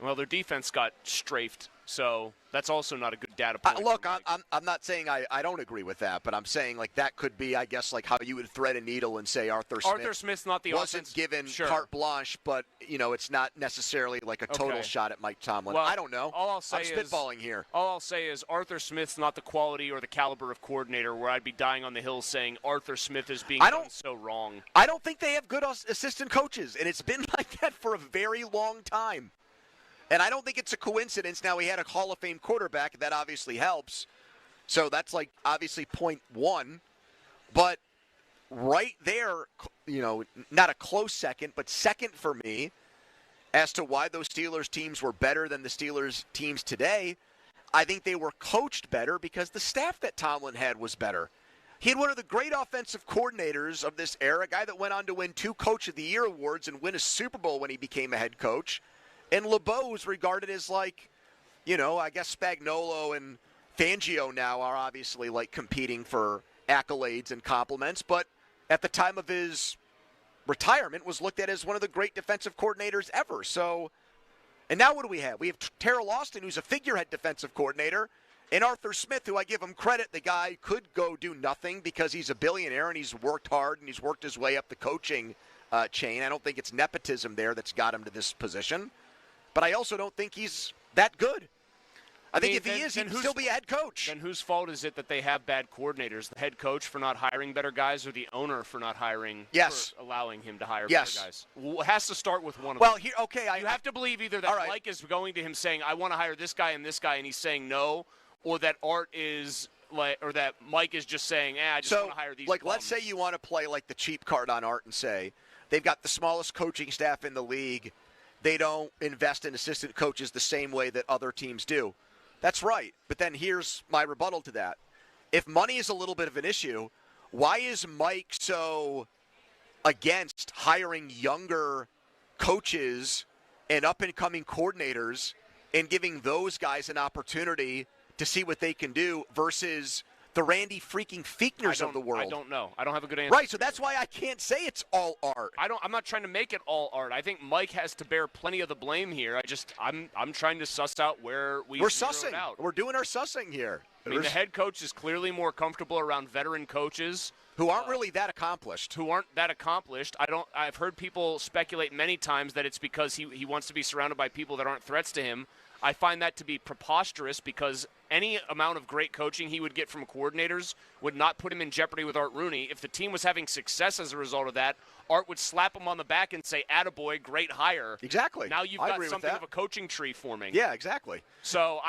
Well, their defense got strafed, so that's also not a good data point. Look, I'm not saying I don't agree with that, but I'm saying that could be, I guess, how you would thread a needle and say Arthur Smith's not the wasn't offense. given Sure. carte blanche, but it's not necessarily a total shot at Mike Tomlin. Well, I don't know. All I'll say I'm spitballing here. All I'll say is Arthur Smith's not the quality or the caliber of coordinator where I'd be dying on the hill saying Arthur Smith is being done so wrong. I don't think they have good assistant coaches, and it's been like that for a very long time. And I don't think it's a coincidence. Now, he had a Hall of Fame quarterback. That obviously helps. So that's obviously point one. But right there, not a close second, but second for me as to why those Steelers teams were better than the Steelers teams today, I think they were coached better because the staff that Tomlin had was better. He had one of the great offensive coordinators of this era, a guy that went on to win 2 Coach of the Year awards and win a Super Bowl when he became a head coach. And LeBeau is regarded as I guess Spagnuolo and Fangio now are obviously competing for accolades and compliments, but at the time of his retirement was looked at as one of the great defensive coordinators ever. So, and now what do we have? We have Terrell Austin, who's a figurehead defensive coordinator, and Arthur Smith, who I give him credit, the guy could go do nothing because he's a billionaire and he's worked hard and he's worked his way up the coaching chain. I don't think it's nepotism there that's got him to this position. But I also don't think he's that good. I think if he is, he'd still be a head coach. Then whose fault is it that they have bad coordinators? The head coach for not hiring better guys, or the owner for not hiring? Yes. For allowing him to hire Yes. better guys. Well, it has to start with one of Well, them. here, okay. You have to believe either that Mike is going to him saying, "I want to hire this guy, and he's saying no, or that Art is or that Mike is just saying, I just want to hire these. Let's say you want to play the cheap card on Art and say they've got the smallest coaching staff in the league. They don't invest in assistant coaches the same way that other teams do. That's right. But then here's my rebuttal to that. If money is a little bit of an issue, why is Mike so against hiring younger coaches and up-and-coming coordinators and giving those guys an opportunity to see what they can do versus the Randy freaking Fichtners of the world? I don't know. I don't have a good answer. Right, so that's why I can't say it's all Art. I'm not trying to make it all Art. I think Mike has to bear plenty of the blame here. I'm trying to suss out where we're sussing. Out. We're doing our sussing here. I mean, the head coach is clearly more comfortable around veteran coaches who aren't really that accomplished. I've heard people speculate many times that it's because he wants to be surrounded by people that aren't threats to him. I find that to be preposterous because any amount of great coaching he would get from coordinators would not put him in jeopardy with Art Rooney. If the team was having success as a result of that, Art would slap him on the back and say, "Attaboy, great hire." Exactly. Now you've got something of a coaching tree forming. Yeah, exactly. So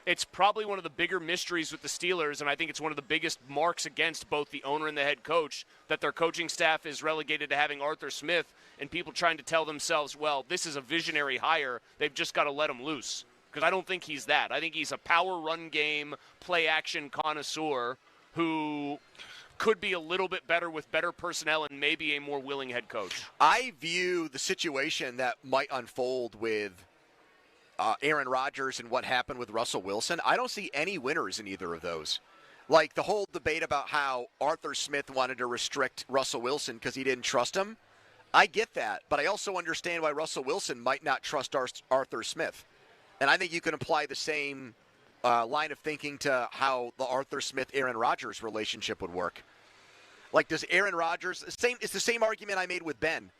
it's probably one of the bigger mysteries with the Steelers, and I think it's one of the biggest marks against both the owner and the head coach that their coaching staff is relegated to having Arthur Smith and people trying to tell themselves, well, this is a visionary hire. They've just got to let him loose. Because I don't think he's that. I think he's a power run game, play action connoisseur who could be a little bit better with better personnel and maybe a more willing head coach. I view the situation that might unfold with Aaron Rodgers and what happened with Russell Wilson. I don't see any winners in either of those. Like the whole debate about how Arthur Smith wanted to restrict Russell Wilson because he didn't trust him. I get that, but I also understand why Russell Wilson might not trust Arthur Smith. And I think you can apply the same line of thinking to how the Arthur Smith-Aaron Rodgers relationship would work. Like, does Aaron Rodgers, it's the same argument I made with Ben.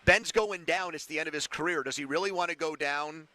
Ben's going down. It's the end of his career. Does he really want to go down,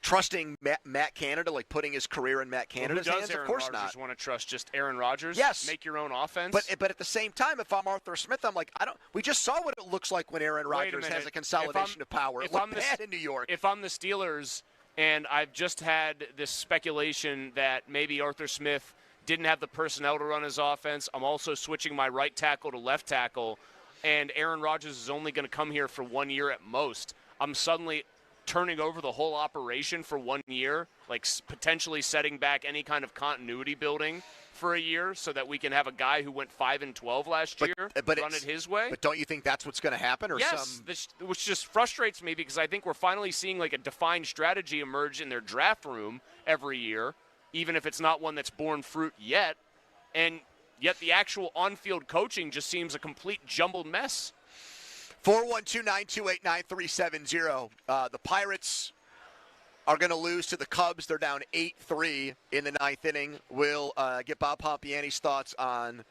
trusting Matt Canada, like putting his career in Matt Canada's hands? Of course not. Aaron Rodgers want to trust just Aaron Rodgers? Yes. Make your own offense? But at the same time, if I'm Arthur Smith, I'm like, we just saw what it looks like when Aaron Rodgers has a consolidation of power. It looked bad in New York. If I'm the Steelers and I've just had this speculation that maybe Arthur Smith didn't have the personnel to run his offense, I'm also switching my right tackle to left tackle, and Aaron Rodgers is only going to come here for 1 year at most, I'm suddenly turning over the whole operation for 1 year, like potentially setting back any kind of continuity building for a year so that we can have a guy who went 5-12 last year run it his way. But don't you think that's what's going to happen? Or yes, which just frustrates me because I think we're finally seeing like a defined strategy emerge in their draft room every year, even if it's not one that's borne fruit yet. And yet the actual on-field coaching just seems a complete jumbled mess. 412-928-9370. The Pirates are going to lose to the Cubs. They're down 8-3 in the ninth inning. We'll get Bob Pompiani's thoughts on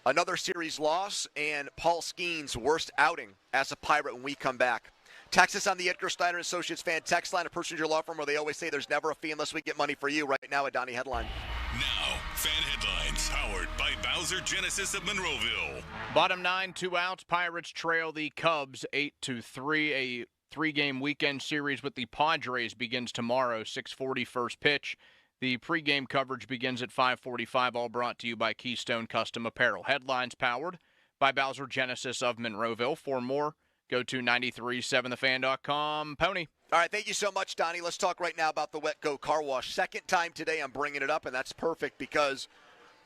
another series loss and Paul Skeen's worst outing as a Pirate when we come back. Text us on the Edgar Steiner Associates fan text line, a personal law firm where they always say there's never a fee unless we get money for you. Right now, a Donnie headline. Now, fan headlines powered by Bowser Genesis of Monroeville. Bottom 9, 2 outs. Pirates trail the Cubs 8-3. A 3-game weekend series with the Padres begins tomorrow, 6:40 first pitch. The pregame coverage begins at 5:45, all brought to you by Keystone Custom Apparel. Headlines powered by Bowser Genesis of Monroeville. For more, go to 937thefan.com. Pony. All right, thank you so much, Donnie. Let's talk right now about the Wet Go Car Wash. Second time today I'm bringing it up, and that's perfect because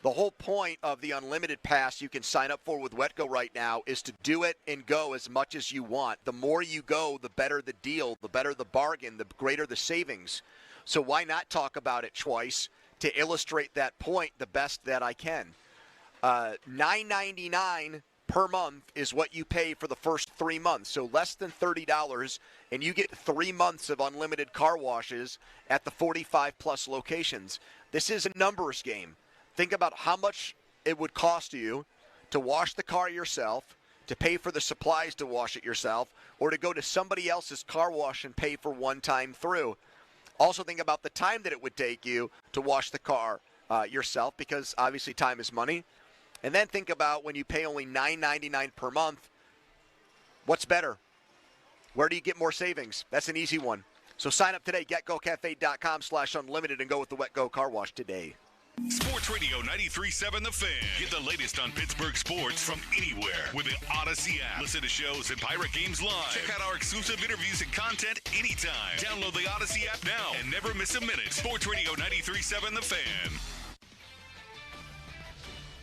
the whole point of the unlimited pass you can sign up for with WetGo right now is to do it and go as much as you want. The more you go, the better the deal, the better the bargain, the greater the savings. So why not talk about it twice to illustrate that point the best that I can? $9.99 per month is what you pay for the first 3 months. So less than $30, and you get 3 months of unlimited car washes at the 45-plus locations. This is a numbers game. Think about how much it would cost you to wash the car yourself, to pay for the supplies to wash it yourself, or to go to somebody else's car wash and pay for one time through. Also think about the time that it would take you to wash the car yourself, because obviously time is money. And then think about when you pay only $9.99 per month, what's better? Where do you get more savings? That's an easy one. So sign up today, getgocafe.com/unlimited, and go with the WetGo Car Wash today. Sports Radio 93.7 The Fan. Get the latest on Pittsburgh sports from anywhere with the Odyssey app. Listen to shows and Pirate games live. Check out our exclusive interviews and content anytime. Download the Odyssey app now and never miss a minute. Sports Radio 93.7 The Fan.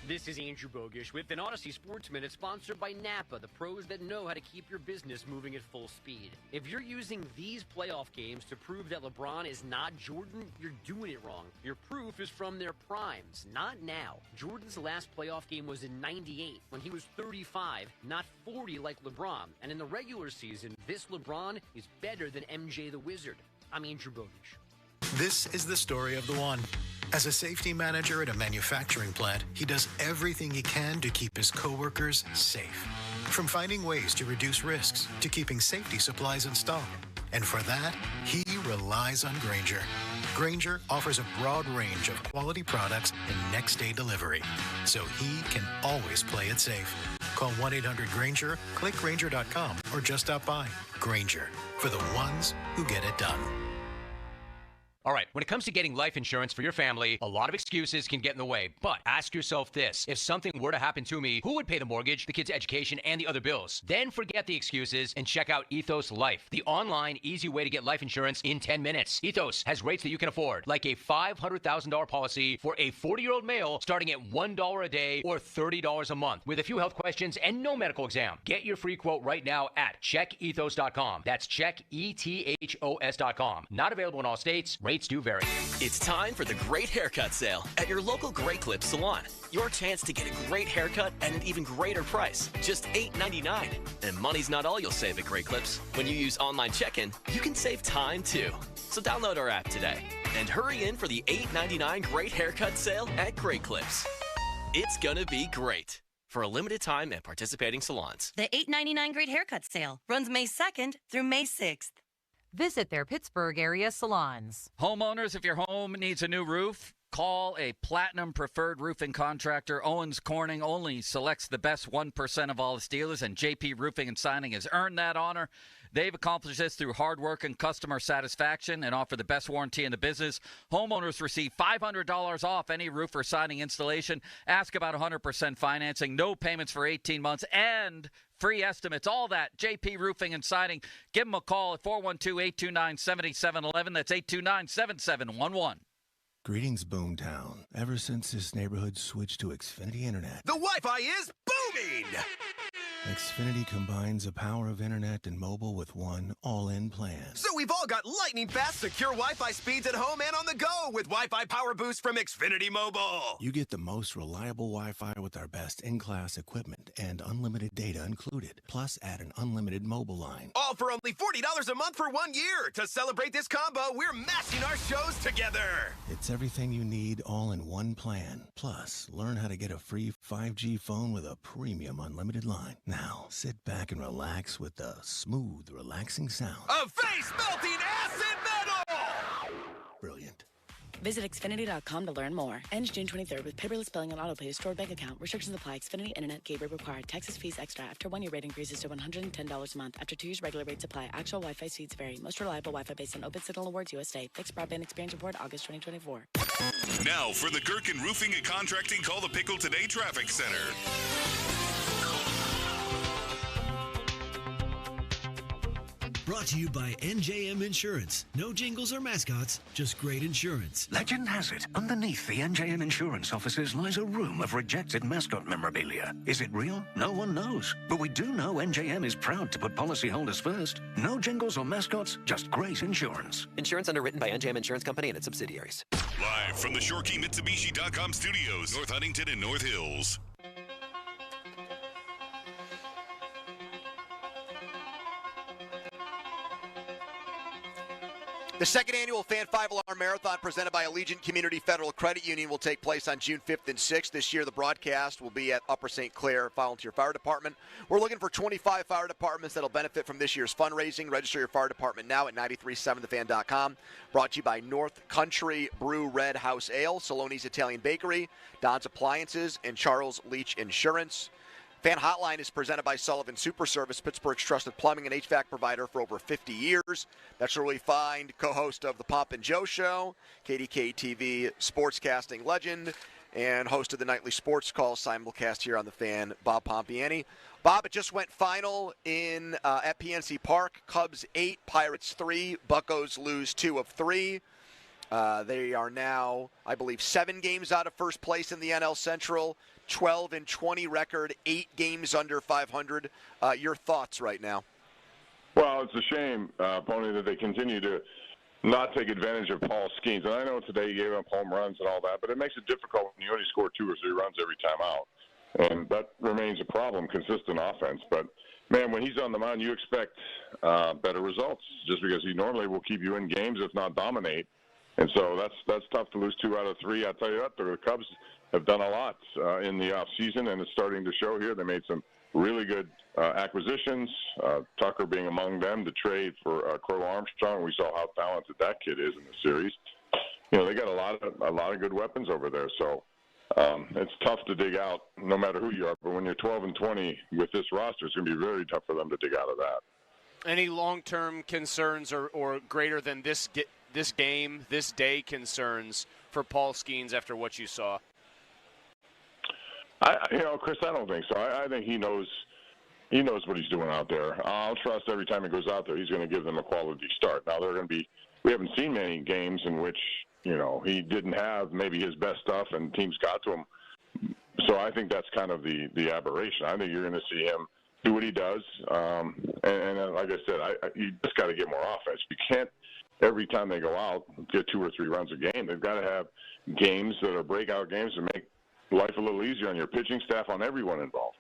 This is Andrew Bogish with an Odyssey Sports Minute sponsored by Napa, the pros that know how to keep your business moving at full speed. If you're using these playoff games to prove that LeBron is not Jordan, you're doing it wrong. Your proof is from their primes, not now. Jordan's last playoff game was in '98 when he was 35, not 40 like LeBron. And in the regular season, this LeBron is better than MJ the Wizard. I'm Andrew Bogish. This is the story of the one. As a safety manager at a manufacturing plant, he does everything he can to keep his coworkers safe. From finding ways to reduce risks to keeping safety supplies in stock. And for that, he relies on Grainger. Grainger offers a broad range of quality products and next-day delivery, so he can always play it safe. Call 1-800-GRAINGER, click Grainger.com, or just stop by. Grainger, for the ones who get it done. All right, when it comes to getting life insurance for your family, a lot of excuses can get in the way. But ask yourself this. If something were to happen to me, who would pay the mortgage, the kids' education, and the other bills? Then forget the excuses and check out Ethos Life, the online, easy way to get life insurance in 10 minutes. Ethos has rates that you can afford, like a $500,000 policy for a 40-year-old male starting at $1 a day or $30 a month, with a few health questions and no medical exam. Get your free quote right now at checkethos.com. That's checkethos.com. Not available in all states. Rates Rates do vary. It's time for the Great Haircut Sale at your local Great Clips salon. Your chance to get a great haircut at an even greater price, just $8.99. And money's not all you'll save at Great Clips. When you use online check-in, you can save time too. So download our app today and hurry in for the $8.99 Great Haircut Sale at Great Clips. It's gonna be great. For a limited time at participating salons. The $8.99 Great Haircut Sale runs May 2nd through May 6th. Visit their Pittsburgh area salons. Homeowners, if your home needs a new roof, call a Platinum Preferred Roofing Contractor. Owens Corning only selects the best 1% of all its dealers, and JP Roofing and Signing has earned that honor. They've accomplished this through hard work and customer satisfaction and offer the best warranty in the business. Homeowners receive $500 off any roof or siding installation. Ask about 100% financing, no payments for 18 months, and free estimates. All that, JP Roofing and Siding. Give them a call at 412-829-7711. That's 829-7711. Greetings, Boomtown. Ever since this neighborhood switched to Xfinity Internet, the Wi-Fi is booming! Xfinity combines the power of internet and mobile with one all-in plan. So we've all got lightning-fast, secure Wi-Fi speeds at home and on the go with Wi-Fi Power Boost from Xfinity Mobile. You get the most reliable Wi-Fi with our best in-class equipment and unlimited data included. Plus, add an unlimited mobile line. All for only $40 a month for 1 year. To celebrate this combo, we're matching our shows together. It's everything you need all in one plan. Plus, learn how to get a free 5G phone with a premium unlimited line. Now, sit back and relax with the smooth, relaxing sound of face-melting acid metal! Brilliant. Visit Xfinity.com to learn more. Ends June 23rd with paperless billing and autopay to stored bank account. Restrictions apply. Xfinity Internet gateway required. Taxes, fees extra. After 1 year rate increases to $110 a month. After 2 years, regular rates apply. Actual Wi-Fi speeds vary. Most reliable Wi-Fi based on Open Signal Awards USA. Fixed broadband experience report August 2024. Now for the Gherkin Roofing and Contracting Call the Pickle Today Traffic Center. Brought to you by NJM Insurance. No jingles or mascots, just great insurance. Legend has it, underneath the NJM Insurance offices lies a room of rejected mascot memorabilia. Is it real? No one knows. But we do know NJM is proud to put policyholders first. No jingles or mascots, just great insurance. Insurance underwritten by NJM Insurance Company and its subsidiaries. Live from the ShoreKeyMitsubishi.com studios, North Huntington and North Hills. The second annual Fan 5-Alarm Marathon presented by Allegiant Community Federal Credit Union will take place on June 5th and 6th. This year, the broadcast will be at Upper St. Clair Volunteer Fire Department. We're looking for 25 fire departments that will benefit from this year's fundraising. Register your fire department now at 937thefan.com. Brought to you by North Country Brew Red House Ale, Saloni's Italian Bakery, Don's Appliances, and Charles Leach Insurance. Fan Hotline is presented by Sullivan Super Service, Pittsburgh's trusted plumbing and HVAC provider for over 50 years. That's where we find co-host of the Pomp and Joe Show, KDK-TV sportscasting legend, and host of the nightly sports call simulcast here on the Fan, Bob Pompiani. Bob, it just went final in at PNC Park. Cubs 8, Pirates 3. Buccos lose 2 of 3. They are now, I believe, 7 games out of first place in the NL Central. 12-20 record, 8 games under 500. Your thoughts right now? Well, it's a shame, Pony, that they continue to not take advantage of Paul Skeens. And I know today he gave up home runs and all that, but it makes it difficult when you only score 2 or 3 runs every time out. And that remains a problem, consistent offense. But, man, when he's on the mound, you expect better results just because he normally will keep you in games, if not dominate. And so that's tough to lose 2 out of 3. I'll tell you what, the Cubs have done a lot in the offseason, and it's starting to show here. They made some really good acquisitions, Tucker being among them, to trade for Crow Armstrong. We saw how talented that kid is in the series. You know, they got a lot of good weapons over there, so it's tough to dig out no matter who you are. But when you're 12-20 with this roster, it's going to be very tough for them to dig out of that. Any long-term concerns or greater than this game, this day concerns for Paul Skeens after what you saw? Chris, I don't think so. I think he knows what he's doing out there. I'll trust every time he goes out there, he's going to give them a quality start. Now, we haven't seen many games in which, he didn't have maybe his best stuff and teams got to him. So I think that's kind of the aberration. I think you're going to see him do what he does. And like I said, you just got to get more offense. You can't every time they go out, get 2 or 3 runs a game. They've got to have games that are breakout games to make life a little easier on your pitching staff, on everyone involved.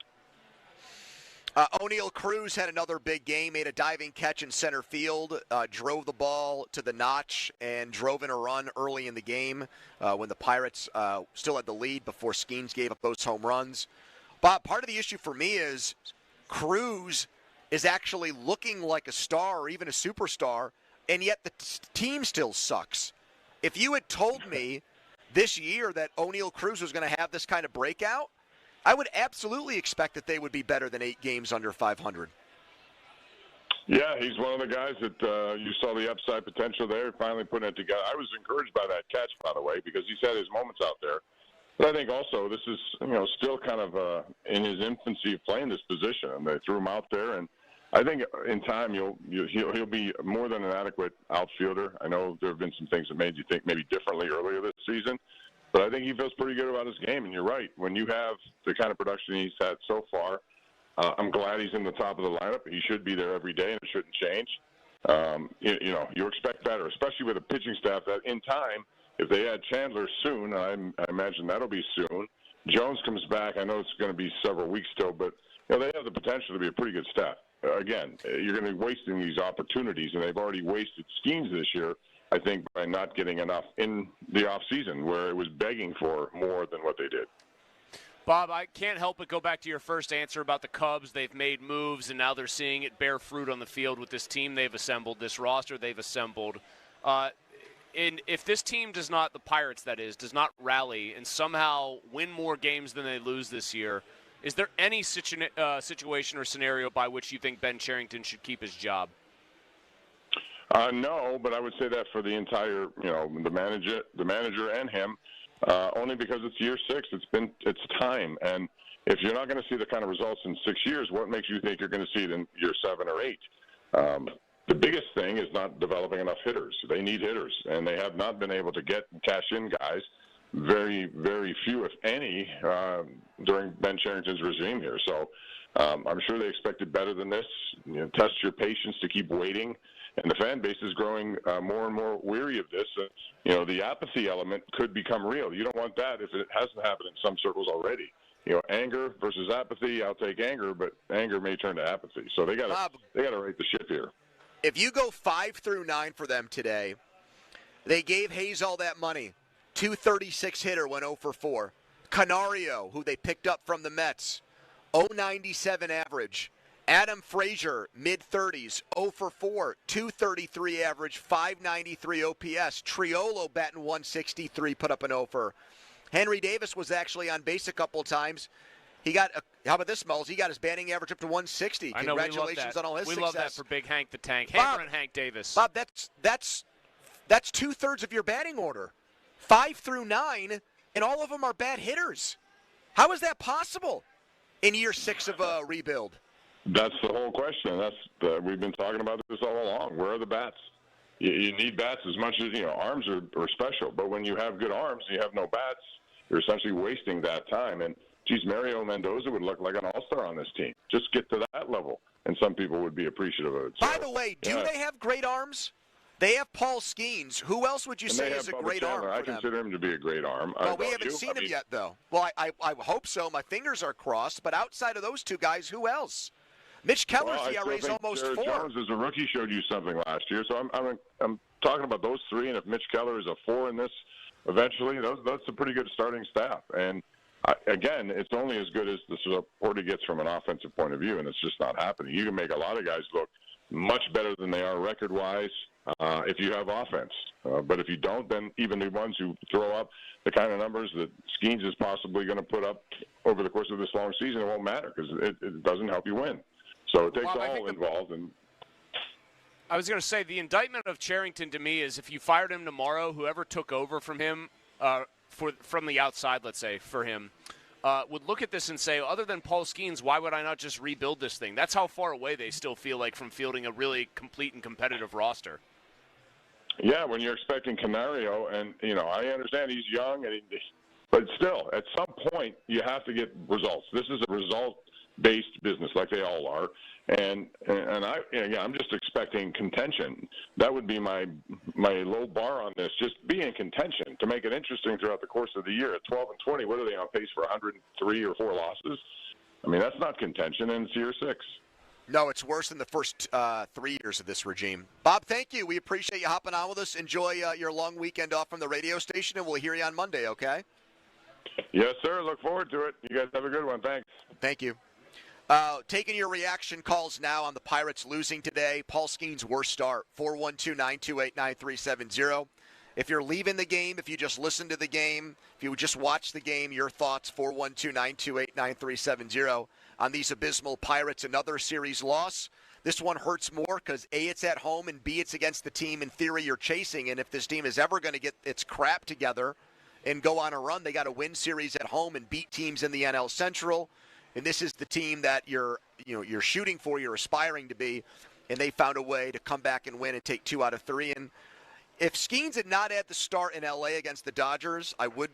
O'Neal Cruz had another big game, made a diving catch in center field, drove the ball to the notch, and drove in a run early in the game when the Pirates still had the lead before Skeens gave up those home runs. Bob, part of the issue for me is Cruz is actually looking like a star or even a superstar, and yet the team still sucks. If you had told me this year that O'Neal Cruz was going to have this kind of breakout, I would absolutely expect that they would be better than 8 games under 500. Yeah, he's one of the guys that you saw the upside potential there, finally putting it together. I was encouraged by that catch, by the way, because he's had his moments out there. But I think also this is, still kind of in his infancy of playing this position, and they threw him out there. And I think in time he'll be more than an adequate outfielder. I know there have been some things that made you think maybe differently earlier this season. But I think he feels pretty good about his game, and you're right. When you have the kind of production he's had so far, I'm glad he's in the top of the lineup. He should be there every day, and it shouldn't change. You expect better, especially with a pitching staff that in time, if they add Chandler soon, I imagine that'll be soon. Jones comes back. I know it's going to be several weeks still, but they have the potential to be a pretty good staff. Again, you're going to be wasting these opportunities, and they've already wasted Skeens this year, I think, by not getting enough in the offseason where it was begging for more than what they did. Bob, I can't help but go back to your first answer about the Cubs. They've made moves, and now they're seeing it bear fruit on the field with this team they've assembled, this roster they've assembled. And if this team does not, the Pirates that is, does not rally and somehow win more games than they lose this year, is there any situation or scenario by which you think Ben Cherington should keep his job? No, but I would say that for the entire, the manager and him, only because it's year 6. It's time, and if you're not going to see the kind of results in 6 years, what makes you think you're going to see it in year 7 or 8? The biggest thing is not developing enough hitters. They need hitters, and they have not been able to get cash in guys. Very, very few, if any, during Ben Cherington's regime here. So I'm sure they expected better than this. Test your patience to keep waiting. And the fan base is growing more and more weary of this. The apathy element could become real. You don't want that if it hasn't happened in some circles already. Anger versus apathy. I'll take anger, but anger may turn to apathy. So they got to right the ship here. If you go 5 through 9 for them today, they gave Hayes all that money. 236 hitter, went 0 for 4. Canario, who they picked up from the Mets, 0.97 average. Adam Frazier, mid-30s, 0 for 4, 233 average, 593 OPS. Triolo batting 163, put up an 0 for. Henry Davis was actually on base a couple of times. He got, how about this, Mulls? He got his batting average up to 160. Congratulations on all his success. We love that for Big Hank the Tank. Bob, Hammer and Hank Davis. Bob, that's 2/3 of your batting order. 5 through 9, and all of them are bad hitters. How is that possible in year 6 of a rebuild? That's the whole question. We've been talking about this all along. Where are the bats? You need bats as much as, arms are special. But when you have good arms and you have no bats, you're essentially wasting that time. And, Mario Mendoza would look like an all-star on this team. Just get to that level, and some people would be appreciative of it. By the way, do they have great arms? They have Paul Skeens. Who else would you say is a great arm for them? I consider him to be a great arm. Well, we haven't seen him yet, though. Well, I hope so. My fingers are crossed. But outside of those two guys, who else? Mitch Keller's ERA is almost 4. Jones, as a rookie, showed you something last year. So I'm talking about those 3, and if Mitch Keller is a 4 in this eventually, that's a pretty good starting staff. And again, it's only as good as the support he gets from an offensive point of view, and it's just not happening. You can make a lot of guys look much better than they are record-wise if you have offense. But if you don't, then even the ones who throw up the kind of numbers that Skeens is possibly going to put up over the course of this long season, it won't matter because it doesn't help you win. So it takes all involved. I was going to say, the indictment of Cherington to me is if you fired him tomorrow, whoever took over from him from the outside, let's say, for him, would look at this and say, other than Paul Skeens, why would I not just rebuild this thing? That's how far away they still feel like from fielding a really complete and competitive roster. Yeah, when you're expecting Canario, and, I understand he's young, but still, at some point, you have to get results. This is a result based business like they all are. And I'm just expecting contention. That would be my low bar on this. Just be in contention to make it interesting throughout the course of the year. At 12-20, what are they on pace for? 103 or 4 losses? I mean, that's not contention, and it's year 6. No, it's worse than the first 3 years of this regime. Bob, thank you. We appreciate you hopping on with us. Enjoy your long weekend off from the radio station, and we'll hear you on Monday, okay? Yes, sir. Look forward to it. You guys have a good one. Thanks. Thank you. Taking your reaction calls now on the Pirates losing today. Paul Skeens' worst start, 412-928-9370. If you're leaving the game, if you just listen to the game, if you just watch the game, your thoughts, 412-928-9370 on these abysmal Pirates. Another series loss. This one hurts more because, A, it's at home, and B, it's against the team, in theory, you're chasing. And if this team is ever going to get its crap together and go on a run, they got to win series at home and beat teams in the NL Central. And this is the team that you're shooting for, you're aspiring to be, and they found a way to come back and win and take 2 out of 3. And if Skeens had not had the start in L.A. against the Dodgers, I would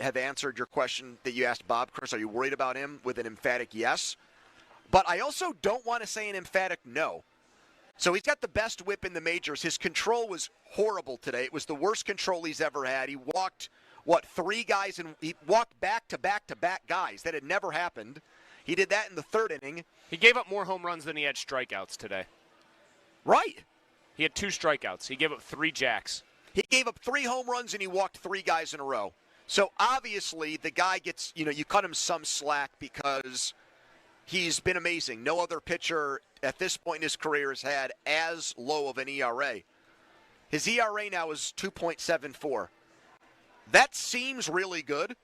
have answered your question that you asked Bob. Chris, are you worried about him, with an emphatic yes? But I also don't want to say an emphatic no. So he's got the best whip in the majors. His control was horrible today. It was the worst control he's ever had. He walked 3 guys, and he walked back-to-back-to-back guys. That had never happened. He did that in the 3rd inning. He gave up more home runs than he had strikeouts today. Right. He had 2 strikeouts. He gave up 3 jacks. He gave up 3 home runs, and he walked 3 guys in a row. So obviously the guy gets, you cut him some slack because he's been amazing. No other pitcher at this point in his career has had as low of an ERA. His ERA now is 2.74. That seems really good.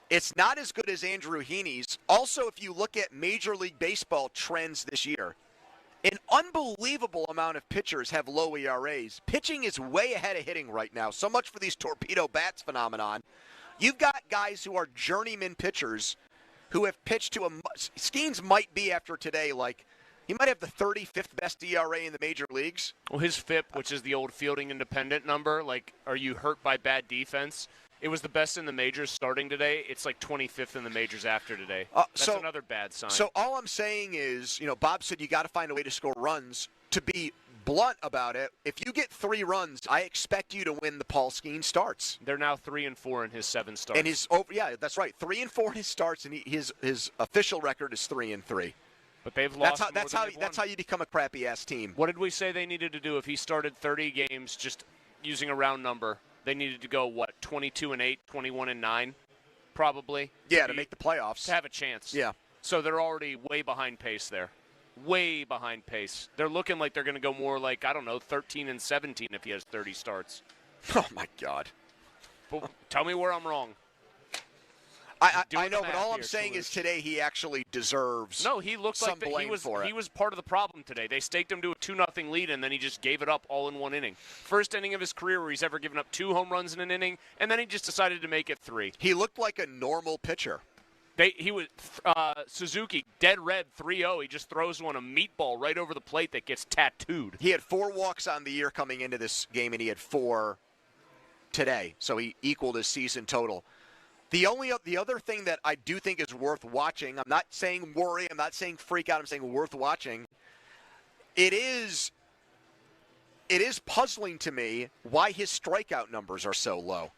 It's not as good as Andrew Heaney's. Also, if you look at Major League Baseball trends this year, an unbelievable amount of pitchers have low ERAs. Pitching is way ahead of hitting right now. So much for these torpedo bats phenomenon. You've got guys who are journeyman pitchers who have pitched to Skeens might be, after today, he might have the 35th best ERA in the major leagues. Well, his FIP, which is the old fielding independent number, are you hurt by bad defense? It was the best in the majors starting today. It's 25th in the majors after today. That's another bad sign. So all I'm saying is, Bob said you got to find a way to score runs. To be blunt about it, if you get 3 runs, I expect you to win the Paul Skeens starts. They're now 3-4 in his 7 starts. And that's right, 3-4 in his starts, and his official record is 3-3. But they've lost. That's how you become a crappy ass team. What did we say they needed to do if he started 30 games, just using a round number? They needed to go 22-8, 21-9, probably. Yeah, to make the playoffs. To have a chance. Yeah. So they're already way behind pace there. Way behind pace. They're looking like they're going to go more 13-17 if he has 30 starts. Oh my God. But tell me where I'm wrong. I know, but all I'm saying is today he actually deserves. No, he looked some like blame for it. He was part of the problem today. They staked him to a 2-0 lead, and then he just gave it up all in 1 inning. First inning of his career where he's ever given up 2 home runs in an inning, and then he just decided to make it 3. He looked like a normal pitcher. He was Suzuki, dead red, 3-0. He just throws one a meatball right over the plate that gets tattooed. He had 4 walks on the year coming into this game, and he had 4 today, so he equaled his season total. The other thing that I do think is worth watching, I'm not saying worry, I'm not saying freak out, I'm saying worth watching. It is puzzling to me why his strikeout numbers are so low.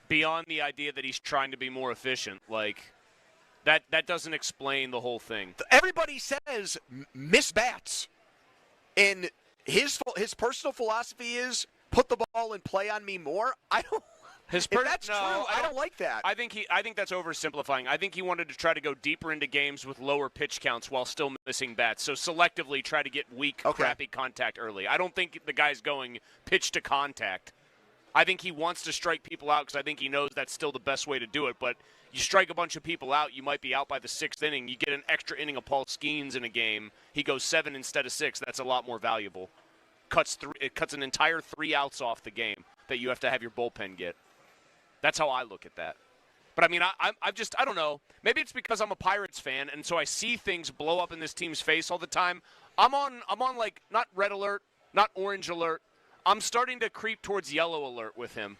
Beyond the idea that he's trying to be more efficient, that doesn't explain the whole thing. Everybody says miss bats, and his personal philosophy is put the ball and play on me more. If that's true, I don't like that. I think that's oversimplifying. I think he wanted to try to go deeper into games with lower pitch counts while still missing bats. So selectively try to get weak, crappy contact early. I don't think the guy's going pitch to contact. I think he wants to strike people out because I think he knows that's still the best way to do it. But you strike a bunch of people out, you might be out by the 6th inning. You get an extra inning of Paul Skeens in a game. He goes 7 instead of 6. That's a lot more valuable. It cuts an entire 3 outs off the game that you have to have your bullpen get. That's how I look at that. But, I mean, I don't know. Maybe it's because I'm a Pirates fan, and so I see things blow up in this team's face all the time. I'm on not red alert, not orange alert. I'm starting to creep towards yellow alert with him.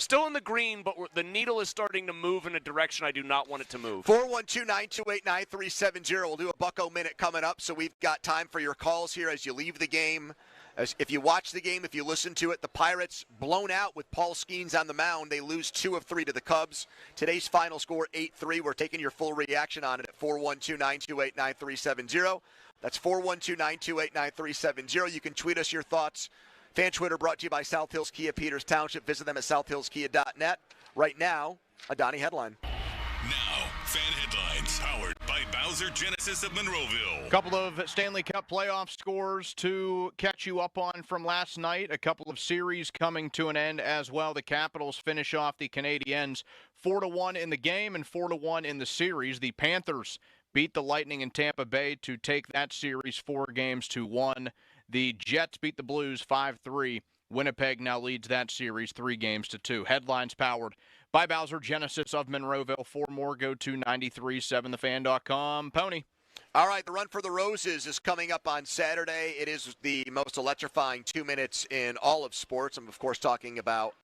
Still in the green, but the needle is starting to move in a direction I do not want it to move. 412-928-9370. We'll do a Bucko Minute coming up, so we've got time for your calls here as you leave the game. If you watch the game, if you listen to it, the Pirates blown out with Paul Skeens on the mound. They lose 2 of 3 to the Cubs. Today's final score, 8-3. We're taking your full reaction on it at 412-928-9370. That's 412-928-9370. You can tweet us your thoughts. Fan Twitter brought to you by South Hills Kia Peters Township. Visit them at southhillskia.net. Right now, a Donnie headline. Now, fan headlines powered by Bowser Genesis of Monroeville. A couple of Stanley Cup playoff scores to catch you up on from last night. A couple of series coming to an end as well. The Capitals finish off the Canadiens 4-1 in the game and 4-1 in the series. The Panthers beat the Lightning in Tampa Bay to take that series 4-1. The Jets beat the Blues 5-3. Winnipeg now leads that series 3-2. Headlines powered by Bowser Genesis of Monroeville. For more, go to 937thefan.com. Pony. All right, the Run for the Roses is coming up on Saturday. It is the most electrifying 2 minutes in all of sports. I'm, of course, talking about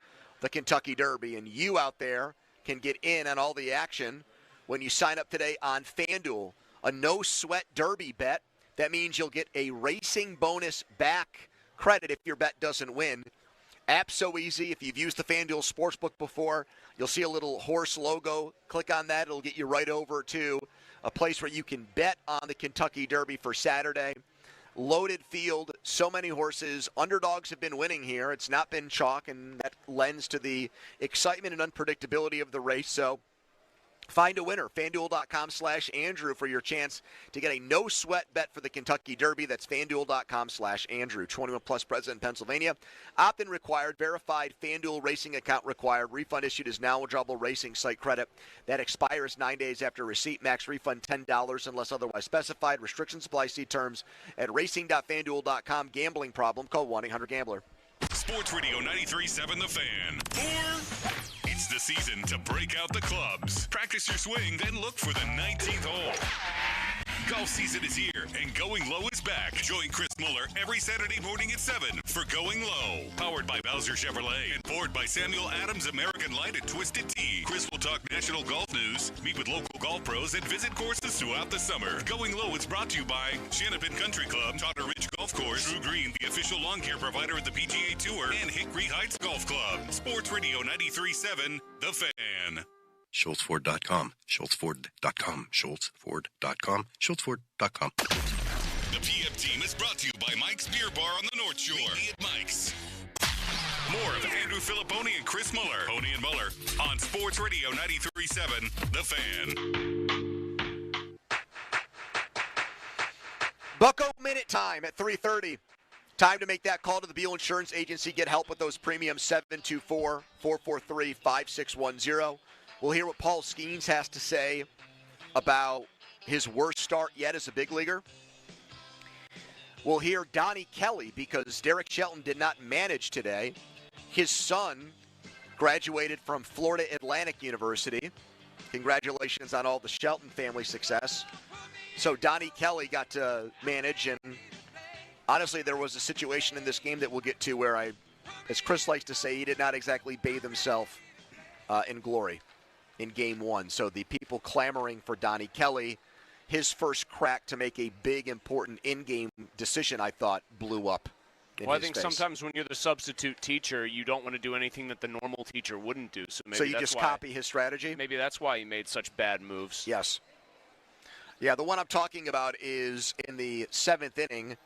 the Kentucky Derby. And you out there can get in on all the action when you sign up today on FanDuel. A no-sweat Derby bet. That means you'll get a racing bonus back credit if your bet doesn't win. App's so easy. If you've used the FanDuel Sportsbook before, you'll see a little horse logo. Click on that. It'll get you right over to a place where you can bet on the Kentucky Derby for Saturday. Loaded field, so many horses. Underdogs have been winning here. It's not been chalk, and that lends to the excitement and unpredictability of the race. So find a winner. FanDuel.com/Andrew for your chance to get a no-sweat bet for the Kentucky Derby. That's FanDuel.com/Andrew. 21 plus present in Pennsylvania. Opt-in required. Verified FanDuel racing account required. Refund issued as now-withdrawable racing site credit. That expires 9 days after receipt. Max refund $10 unless otherwise specified. Restrictions apply. See terms at racing.fanduel.com. Gambling problem? Call 1-800-GAMBLER. Sports Radio 93.7 The Fan. It's the season to break out the clubs. Practice your swing, then look for the 19th hole. Golf season is here, and Going Low is back. Join Chris Muller every Saturday morning at 7 for Going Low. Powered by Bowser Chevrolet and poured by Samuel Adams American Light at Twisted Tea. Chris will talk national golf news, meet with local golf pros, and visit courses throughout the summer. Going Low is brought to you by Shanapin Country Club, Totter Ridge Golf Course, True Green, the official lawn care provider of the PGA Tour, and Hickory Heights Golf Club. Sports Radio 93.7 The Fan. SchultzFord.com, SchultzFord.com, SchultzFord.com, SchultzFord.com. The PM team is brought to you by Mike's Beer Bar on the North Shore. Meet me at Mike's. More of Andrew Filipponi and Chris Muller. Pony and Muller on Sports Radio 93.7 The Fan. Bucko Minute time at 3:30. Time to make that call to the Beal Insurance Agency. Get help with those premiums, 724-443-5610. We'll hear what Paul Skeens has to say about his worst start yet as a big leaguer. We'll hear Donnie Kelly because Derek Shelton did not manage today. His son graduated from Florida Atlantic University. Congratulations on all the Shelton family success. So Donnie Kelly got to manage, and honestly, there was a situation in this game that we'll get to where as Chris likes to say, he did not exactly bathe himself in glory in Game 1. So the people clamoring for Donnie Kelly, his first crack to make a big, important in-game decision, I thought, blew up in Well, I his think face. sometimes when you're the substitute teacher, you don't want to do anything that the normal teacher wouldn't do. So maybe you that's just why, copy his strategy? Maybe that's why he made such bad moves. Yes. Yeah, the one I'm talking about is in the 7th inning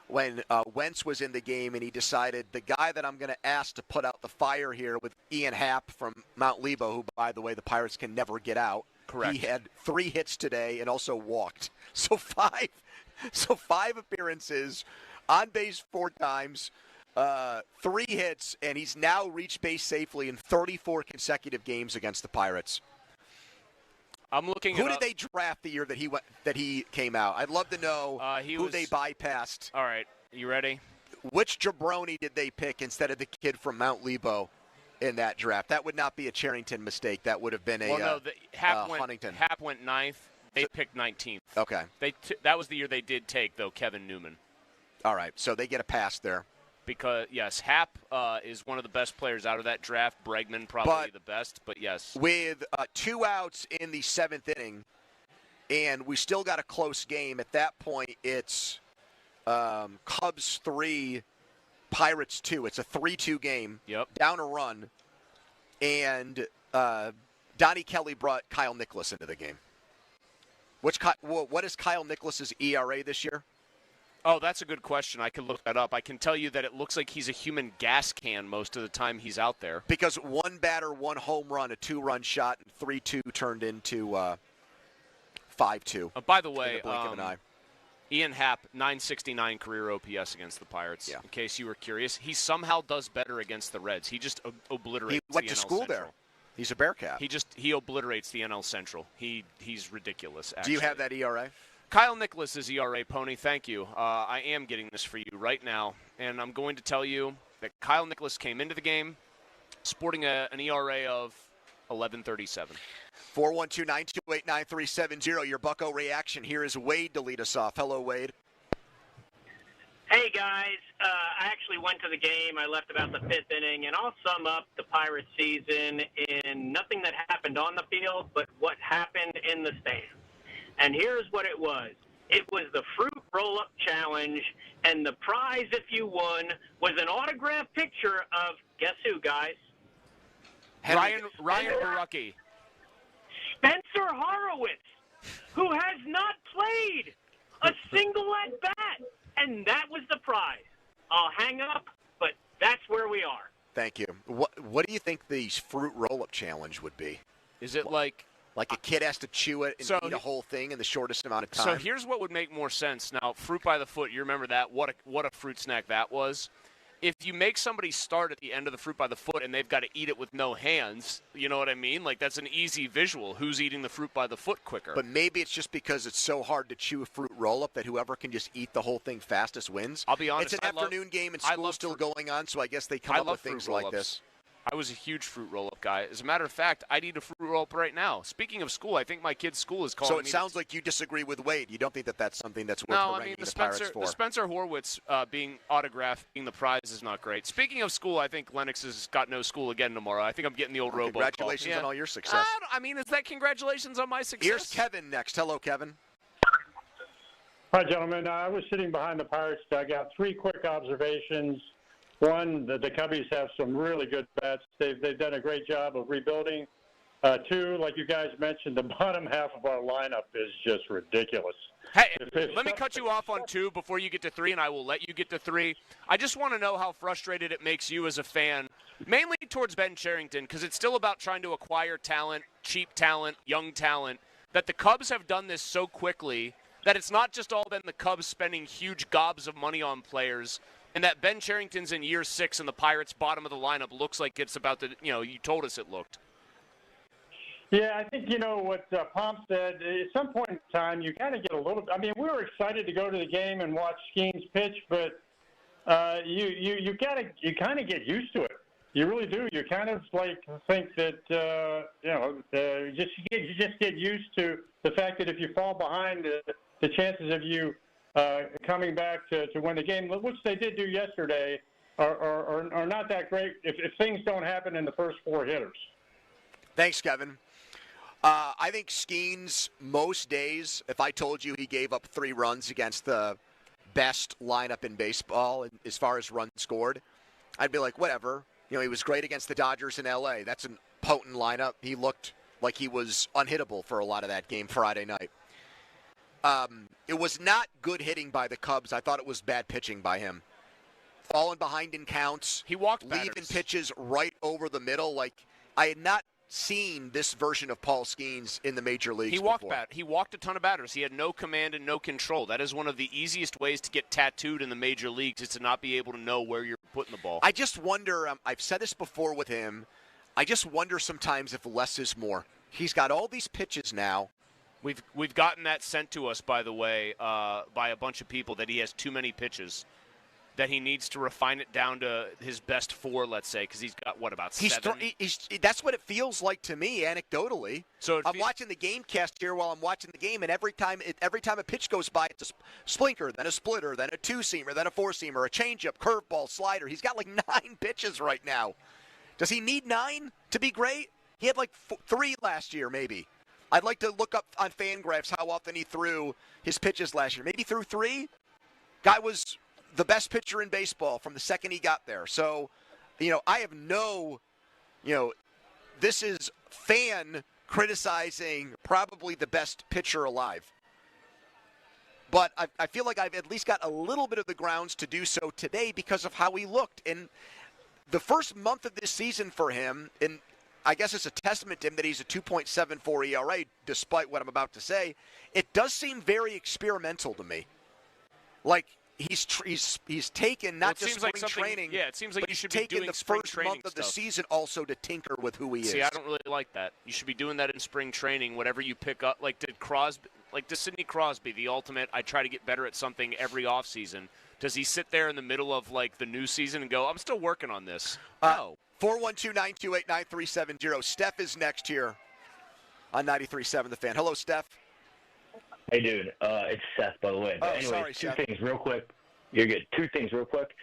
when Wentz was in the game, and he decided the guy that I'm going to ask to put out the fire here with Ian Happ from Mount Lebo, who, by the way, the Pirates can never get out. Correct. He had 3 hits today and also walked. So five appearances, on base 4 times, 3 hits, and he's now reached base safely in 34 consecutive games against the Pirates. I'm looking. Who did they draft the year that he came out? I'd love to know who they bypassed. All right, you ready? Which jabroni did they pick instead of the kid from Mount Lebo in that draft? That would not be a Charrington mistake. That would have been a Huntington. Happ went 9th. They picked 19th. Okay. That was the year they did take, though, Kevin Newman. All right, so they get a pass there. Because, yes, Happ is one of the best players out of that draft. Bregman probably the best, but yes. With 2 outs in the 7th inning, and we still got a close game, at that point it's Cubs 3, Pirates 2. It's a 3-2 game. Yep. Down a run, and Donnie Kelly brought Kyle Nicholas into the game. What is Kyle Nicholas's ERA this year? Oh, that's a good question. I can look that up. I can tell you that it looks like he's a human gas can most of the time he's out there. Because 1 batter, 1 home run, a 2-run shot, and 3-2 turned into 5-2. By the way, in the blink of an eye. Ian Happ, 969 career OPS against the Pirates. Yeah. In case you were curious, he somehow does better against the Reds. He just obliterates. He went the to NL school Central. there. He's a Bearcat. He obliterates the NL Central. He's ridiculous. Actually. Do you have that ERA? Kyle Nicholas's ERA, Pony. Thank you. I am getting this for you right now, and I'm going to tell you that Kyle Nicholas came into the game sporting an ERA of 11.37. 412-928-9370. Your Bucko reaction. Here is Wade to lead us off. Hello, Wade. Hey, guys. I actually went to the game. I left about the 5th inning, and I'll sum up the Pirates season in nothing that happened on the field, but what happened in the stands. And here's what it was. It was the fruit roll-up challenge, and the prize, if you won, was an autographed picture of, guess who, guys? Ryan Barucki. Spencer Horowitz, who has not played a single at-bat. And that was the prize. I'll hang up, but that's where we are. Thank you. What do you think the fruit roll-up challenge would be? Is it like a kid has to chew it and eat a whole thing in the shortest amount of time? So here's what would make more sense. Now, fruit by the foot, you remember that? What a fruit snack that was. If you make somebody start at the end of the fruit by the foot and they've got to eat it with no hands, you know what I mean? Like, that's an easy visual. Who's eating the fruit by the foot quicker? But maybe it's just because it's so hard to chew a fruit roll-up that whoever can just eat the whole thing fastest wins. I'll be honest. It's an afternoon game and school's still going on, so I guess they come up with things like this. I was a huge fruit roll-up guy. As a matter of fact, I'd eat a fruit roll-up right now. Speaking of school, I think my kid's school is calling me. So it sounds like you disagree with Wade. You don't think that that's something that's worth haranguing the Pirates for? The Spencer Horwitz being autographed, being the prize is not great. Speaking of school, I think Lennox has got no school again tomorrow. I think I'm getting the old robo. Congratulations on all your success. Is that congratulations on my success? Here's Kevin next. Hello, Kevin. Hi, gentlemen. I was sitting behind the Pirates dugout. 3 quick observations. One, the Cubbies have some really good bats. They've done a great job of rebuilding. 2, like you guys mentioned, the bottom half of our lineup is just ridiculous. Hey, let me cut you off on 2 before you get to 3, and I will let you get to 3. I just want to know how frustrated it makes you as a fan, mainly towards Ben Cherington, because it's still about trying to acquire talent, cheap talent, young talent, that the Cubs have done this so quickly that it's not just all been the Cubs spending huge gobs of money on players, and that Ben Cherington's in year 6 and the Pirates' bottom of the lineup looks like it's about to, you told us it looked. Yeah, I think, what Pomp said, at some point in time, you kind of get a little – I mean, we were excited to go to the game and watch Skeens pitch, but you kind of get used to it. You really do. You kind of, think that, you just get used to the fact that if you fall behind, the chances of you coming back to win the game, which they did do yesterday, are not that great if things don't happen in the first 4 hitters. Thanks, Kevin. I think Skeens, most days, if I told you he gave up 3 runs against the best lineup in baseball as far as runs scored, I'd be like, whatever. He was great against the Dodgers in L.A. That's a potent lineup. He looked like he was unhittable for a lot of that game Friday night. It was not good hitting by the Cubs. I thought it was bad pitching by him. Falling behind in counts. He walked leaving batters. Pitches right over the middle. Like, I had not seen this version of Paul Skeens in the major leagues before. He walked a ton of batters. He had no command and no control. That is one of the easiest ways to get tattooed in the major leagues, is to not be able to know where you're putting the ball. I just wonder, I've said this before with him, I just wonder sometimes if less is more. He's got all these pitches now. We've gotten that sent to us, by the way, by a bunch of people, that he has too many pitches. that he needs to refine it down to his best 4, let's say, because he's got, about 7? That's what it feels like to me, anecdotally. So I'm watching the game cast here while I'm watching the game, and every time a pitch goes by, it's a splinker, then a splitter, then a 2-seamer, then a 4-seamer, a changeup, curveball, slider. He's got like 9 pitches right now. Does he need 9 to be great? He had like 3 last year, maybe. I'd like to look up on Fangraphs how often he threw his pitches last year. Maybe threw 3? Guy was the best pitcher in baseball from the second he got there. So, I have this is fan criticizing probably the best pitcher alive. But I feel like I've at least got a little bit of the grounds to do so today because of how he looked. And the first month of this season for him, and I guess it's a testament to him that he's a 2.74 ERA, despite what I'm about to say, it does seem very experimental to me. Like, he's taken not just spring training. Yeah, it seems like but you should he's be doing taken the spring first training month of the stuff. season also to tinker with who he is. See, I don't really like that. You should be doing that in spring training. Whatever you pick up, like did Sidney Crosby, the ultimate. I try to get better at something every offseason. Does he sit there in the middle of like the new season and go, "I'm still working on this"? No. 412-928-9370. Steph is next here on 93.7 The Fan. Hello, Steph. Hey, dude. It's Seth, by the way. But anyways, sorry, two Seth. things real quick. You're good. 2 things real quick.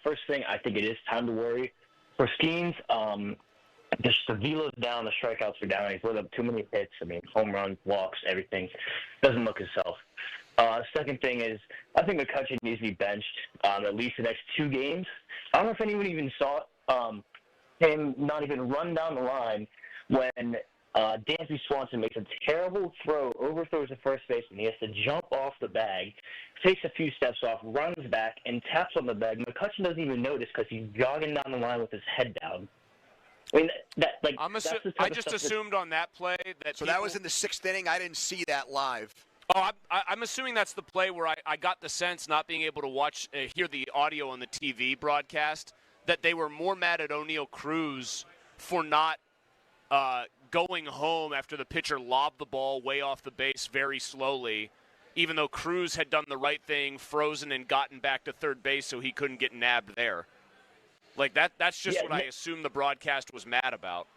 First thing, I think it is time to worry. For Skeens, just the velo's down, the strikeouts are down. He's lit up too many hits. I mean, home runs, walks, everything. Doesn't look himself. Second thing is, I think McCutchen needs to be benched at least the next 2 games. I don't know if anyone even saw him not even run down the line when Dansby Swanson makes a terrible throw, overthrows the first baseman. He has to jump off the bag, takes a few steps off, runs back, and taps on the bag. McCutchen doesn't even notice because he's jogging down the line with his head down. I mean, I just assumed on that play that. So that was in the 6th inning. I didn't see that live. Oh, I'm assuming that's the play where I got the sense, not being able to hear the audio on the TV broadcast, that they were more mad at O'Neal Cruz for not going home after the pitcher lobbed the ball way off the base very slowly, even though Cruz had done the right thing, frozen and gotten back to third base so he couldn't get nabbed there. Like that's just what I assume the broadcast was mad about.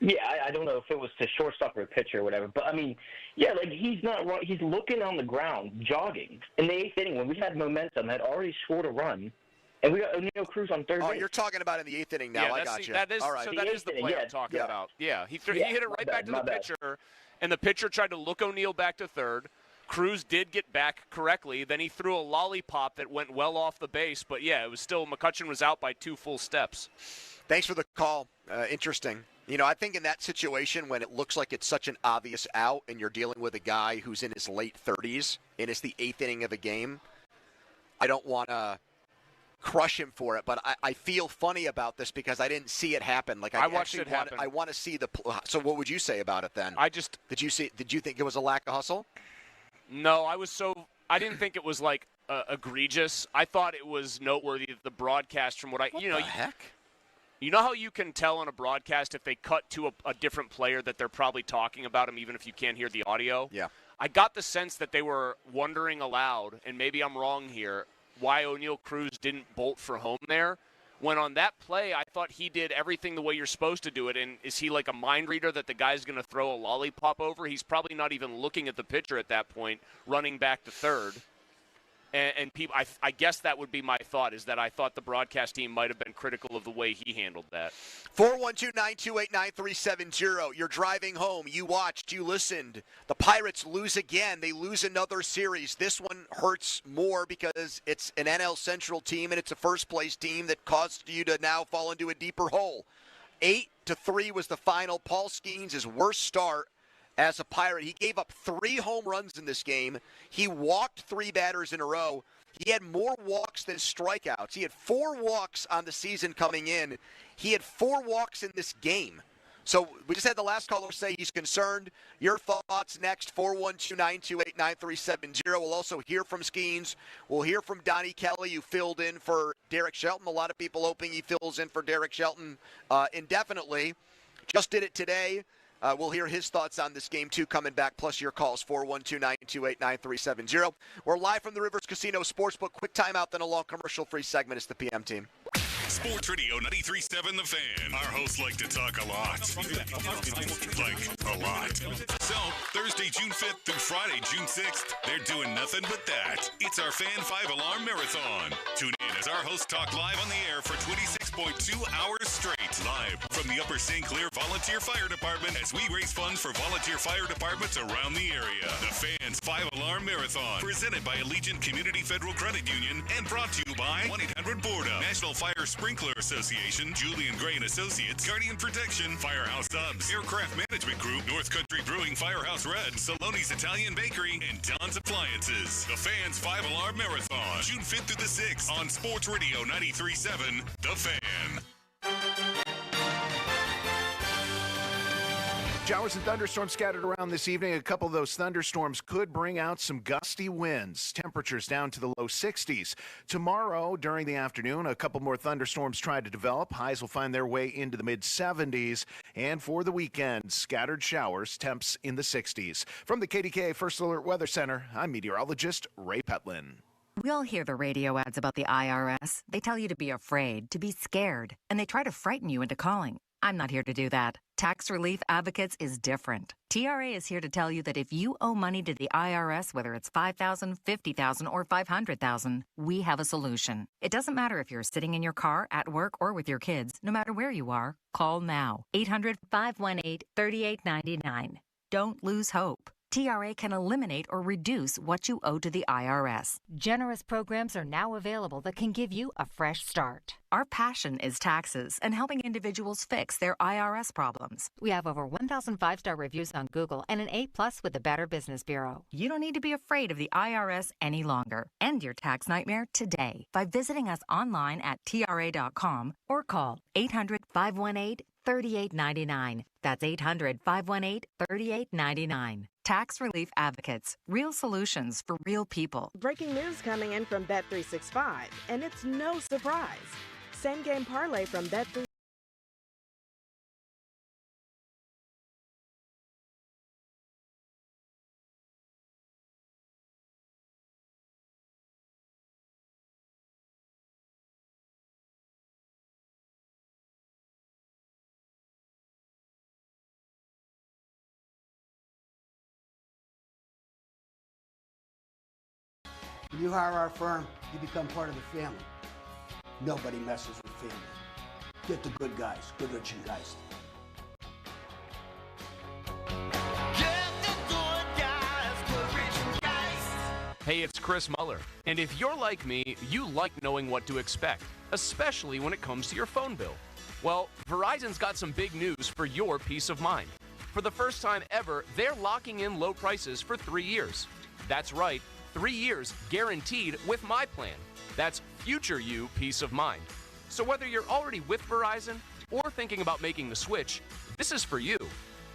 Yeah, I don't know if it was to shortstop or a pitcher or whatever, but I mean, yeah, like he's not wrong. He's looking on the ground, jogging. In the 8th inning, when we had momentum, had already scored a run, and we got O'Neal Cruz on third base. Oh, you're talking about in the 8th inning now. Yeah, I got you. That is, all right. So that is the play I'm talking about. Yeah, he hit it right back to the pitcher, and the pitcher tried to look O'Neal back to third. Cruz did get back correctly. Then he threw a lollipop that went well off the base. But, yeah, it was still McCutchen was out by 2 full steps. Thanks for the call. Interesting. I think in that situation when it looks like it's such an obvious out and you're dealing with a guy who's in his late 30s and it's the 8th inning of a game, I don't want to crush him for it. But I feel funny about this because I didn't see it happen. Like I watched it happen. I want to see the – so what would you say about it then? Did you think it was a lack of hustle? No, I didn't think it was like egregious. I thought it was noteworthy that the broadcast from what the heck? You know how you can tell on a broadcast if they cut to a different player that they're probably talking about him even if you can't hear the audio? Yeah. I got the sense that they were wondering aloud, and maybe I'm wrong here, why O'Neal Cruz didn't bolt for home there. When on that play, I thought he did everything the way you're supposed to do it. And is he like a mind reader that the guy's going to throw a lollipop over? He's probably not even looking at the pitcher at that point, running back to third. And people, I guess that would be my thought, is that I thought the broadcast team might have been critical of the way he handled that. 412-928-9370. You're driving home. You watched. You listened. The Pirates lose again. They lose another series. This one hurts more because it's an NL Central team and it's a first-place team that caused you to now fall into a deeper hole. 8-3 was the final. Paul Skeens, his worst start as a Pirate. He gave up 3 home runs in this game. He walked 3 batters in a row. He had more walks than strikeouts. He had 4 walks on the season coming in. He had 4 walks in this game. So we just had the last caller say he's concerned. Your thoughts next, 412-928-9370. We'll also hear from Skeens. We'll hear from Donnie Kelly, who filled in for Derek Shelton. A lot of people hoping he fills in for Derek Shelton indefinitely. Just did it today. We'll hear his thoughts on this game, too, coming back, plus your calls, 412-928-9370. We're live from the Rivers Casino Sportsbook. Quick timeout, then a long commercial-free segment. It's the PM team. Sports Radio 93.7 The Fan. Our hosts like to talk a lot. Like, a lot. So, Thursday, June 5th through Friday, June 6th, they're doing nothing but that. It's our Fan 5-Alarm Marathon. Tune in as our hosts talk live on the air for 26.2 hours straight. Live from the Upper St. Clair Volunteer Fire Department as we raise funds for volunteer fire departments around the area. The Fans 5-Alarm Marathon. Presented by Allegiant Community Federal Credit Union and brought to you by 1-800-BORDA, National Fire Sprinkler Association, Julian Gray and Associates, Guardian Protection, Firehouse Subs, Aircraft Management Group, North Country Brewing, Firehouse Red, Saloni's Italian Bakery, and Don's Appliances. The Fans 5-Alarm Marathon, June 5th through the 6th on Sports Radio 93.7 The Fan. Showers and thunderstorms scattered around this evening. A couple of those thunderstorms could bring out some gusty winds. Temperatures down to the low 60s. Tomorrow, during the afternoon, a couple more thunderstorms try to develop. Highs will find their way into the mid-70s. And for the weekend, scattered showers, temps in the 60s. From the KDKA First Alert Weather Center, I'm meteorologist Ray Petlin. We all hear the radio ads about the IRS. They tell you to be afraid, to be scared, and they try to frighten you into calling. I'm not here to do that. Tax Relief Advocates is different. TRA is here to tell you that if you owe money to the IRS, whether it's $5,000, $50,000, or $500,000, we have a solution. It doesn't matter if you're sitting in your car, at work, or with your kids. No matter where you are, call now. 800-518-3899. Don't lose hope. TRA can eliminate or reduce what you owe to the IRS. Generous programs are now available that can give you a fresh start. Our passion is taxes and helping individuals fix their IRS problems. We have over 1,000 5-star reviews on Google and an A+ with the Better Business Bureau. You don't need to be afraid of the IRS any longer. End your tax nightmare today by visiting us online at TRA.com or call 800-518-3899. That's 800-518-3899. Tax Relief Advocates. Real solutions for real people. Breaking news coming in from Bet365, and it's no surprise. Same game parlay from Bet365. When you hire our firm, you become part of the family. Nobody messes with family. Get the good guys, good-looking guys. Hey, it's Chris Muller. And if you're like me, you like knowing what to expect, especially when it comes to your phone bill. Well, Verizon's got some big news for your peace of mind. For the first time ever, they're locking in low prices for 3 years. That's right. 3 years guaranteed with my plan. That's future you peace of mind. So whether you're already with Verizon or thinking about making the switch, this is for you.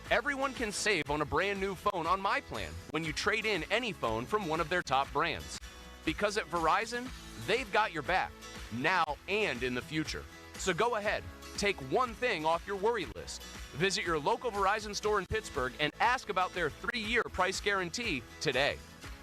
Everyone can save on a brand new phone on my plan when you trade in any phone from one of their top brands. Because at Verizon, they've got your back, now and in the future. So go ahead, take one thing off your worry list. Visit your local Verizon store in Pittsburgh and ask about their 3-year price guarantee today.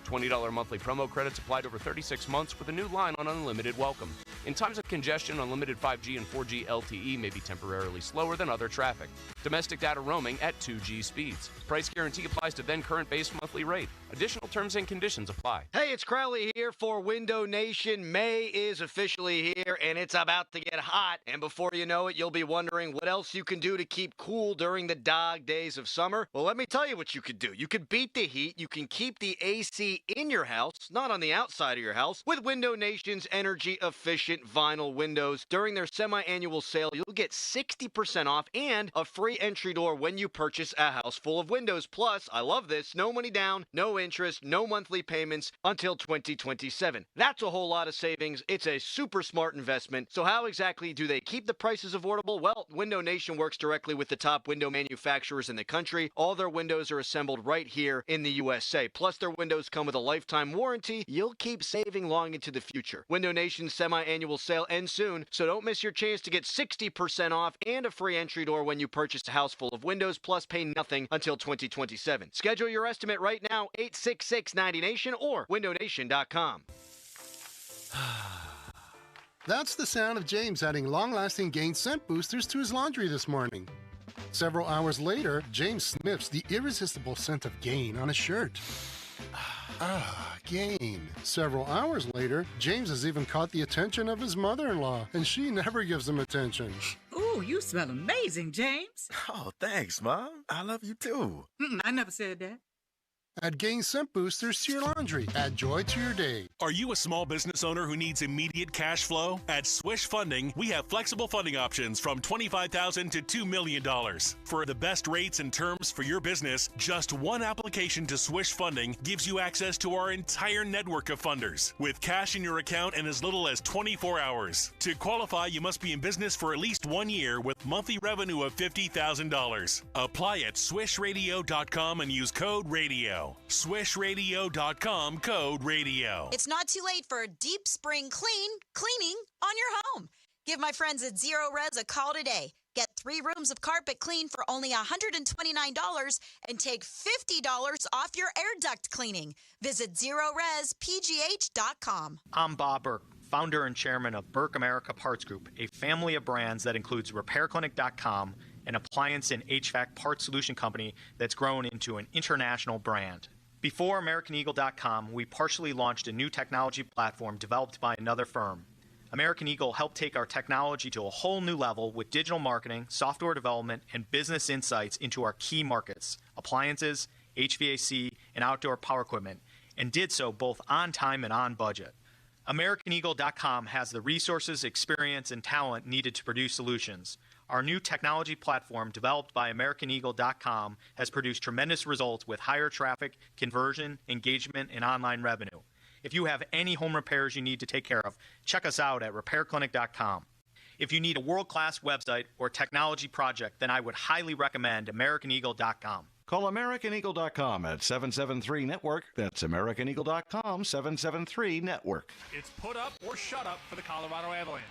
$20 monthly promo credits applied over 36 months with a new line on unlimited welcome. In times of congestion, unlimited 5G and 4G LTE may be temporarily slower than other traffic. Domestic data roaming at 2G speeds. Price guarantee applies to then current base monthly rate. Additional terms and conditions apply. Hey, it's Crowley here for Window Nation. May is officially here, and it's about to get hot. And before you know it, you'll be wondering what else you can do to keep cool during the dog days of summer. Well, let me tell you what you could do. You could beat the heat. You can keep the AC in your house, not on the outside of your house, with Window Nation's energy-efficient vinyl windows. During their semi-annual sale, you'll get 60% off and a free entry door when you purchase a house full of windows. Plus, I love this, no money down, no interest, no monthly payments until 2027. That's a whole lot of savings. It's a super smart investment. So how exactly do they keep the prices affordable? Well, Window Nation works directly with the top window manufacturers in the country. All their windows are assembled right here in the USA. Plus, their windows come with a lifetime warranty. You'll keep saving long into the future. Window Nation's semi-annual annual sale ends soon, so don't miss your chance to get 60% off and a free entry door when you purchase a house full of windows, plus pay nothing until 2027. Schedule your estimate right now, 866-90Nation or windownation.com. That's the sound of James adding long-lasting Gain scent boosters to his laundry this morning. Several hours later, James sniffs the irresistible scent of Gain on his shirt. Gain. Several hours later, James has even caught the attention of his mother-in-law, and she never gives him attention. Ooh, you smell amazing, James. Oh, thanks, Mom. I love you too. I never said that. Add Gain scent boosters to your laundry. Add joy to your day. Are you a small business owner who needs immediate cash flow? At Swish Funding, we have flexible funding options from $25,000 to $2 million. For the best rates and terms for your business, just one application to Swish Funding gives you access to our entire network of funders, with cash in your account in as little as 24 hours. To qualify, you must be in business for at least 1 year with monthly revenue of $50,000. Apply at swishradio.com and use code RADIO. SwishRadio.com, code RADIO. It's not too late for a deep spring cleaning on your home. Give my friends at Zero Res a call today. Get 3 rooms of carpet clean for only $129 and take $50 off your air duct cleaning. Visit ZeroResPGH.com. I'm Bob Burke, founder and chairman of Burke America Parts Group, a family of brands that includes RepairClinic.com, an appliance and HVAC parts solution company that's grown into an international brand. Before AmericanEagle.com, we partially launched a new technology platform developed by another firm. American Eagle helped take our technology to a whole new level with digital marketing, software development, and business insights into our key markets, appliances, HVAC, and outdoor power equipment, and did so both on time and on budget. AmericanEagle.com has the resources, experience, and talent needed to produce solutions. Our new technology platform, developed by AmericanEagle.com, has produced tremendous results with higher traffic, conversion, engagement, and online revenue. If you have any home repairs you need to take care of, check us out at RepairClinic.com. If you need a world-class website or technology project, then I would highly recommend AmericanEagle.com. Call AmericanEagle.com at 773-NETWORK. That's AmericanEagle.com, 773-NETWORK. It's put up or shut up for the Colorado Avalanche.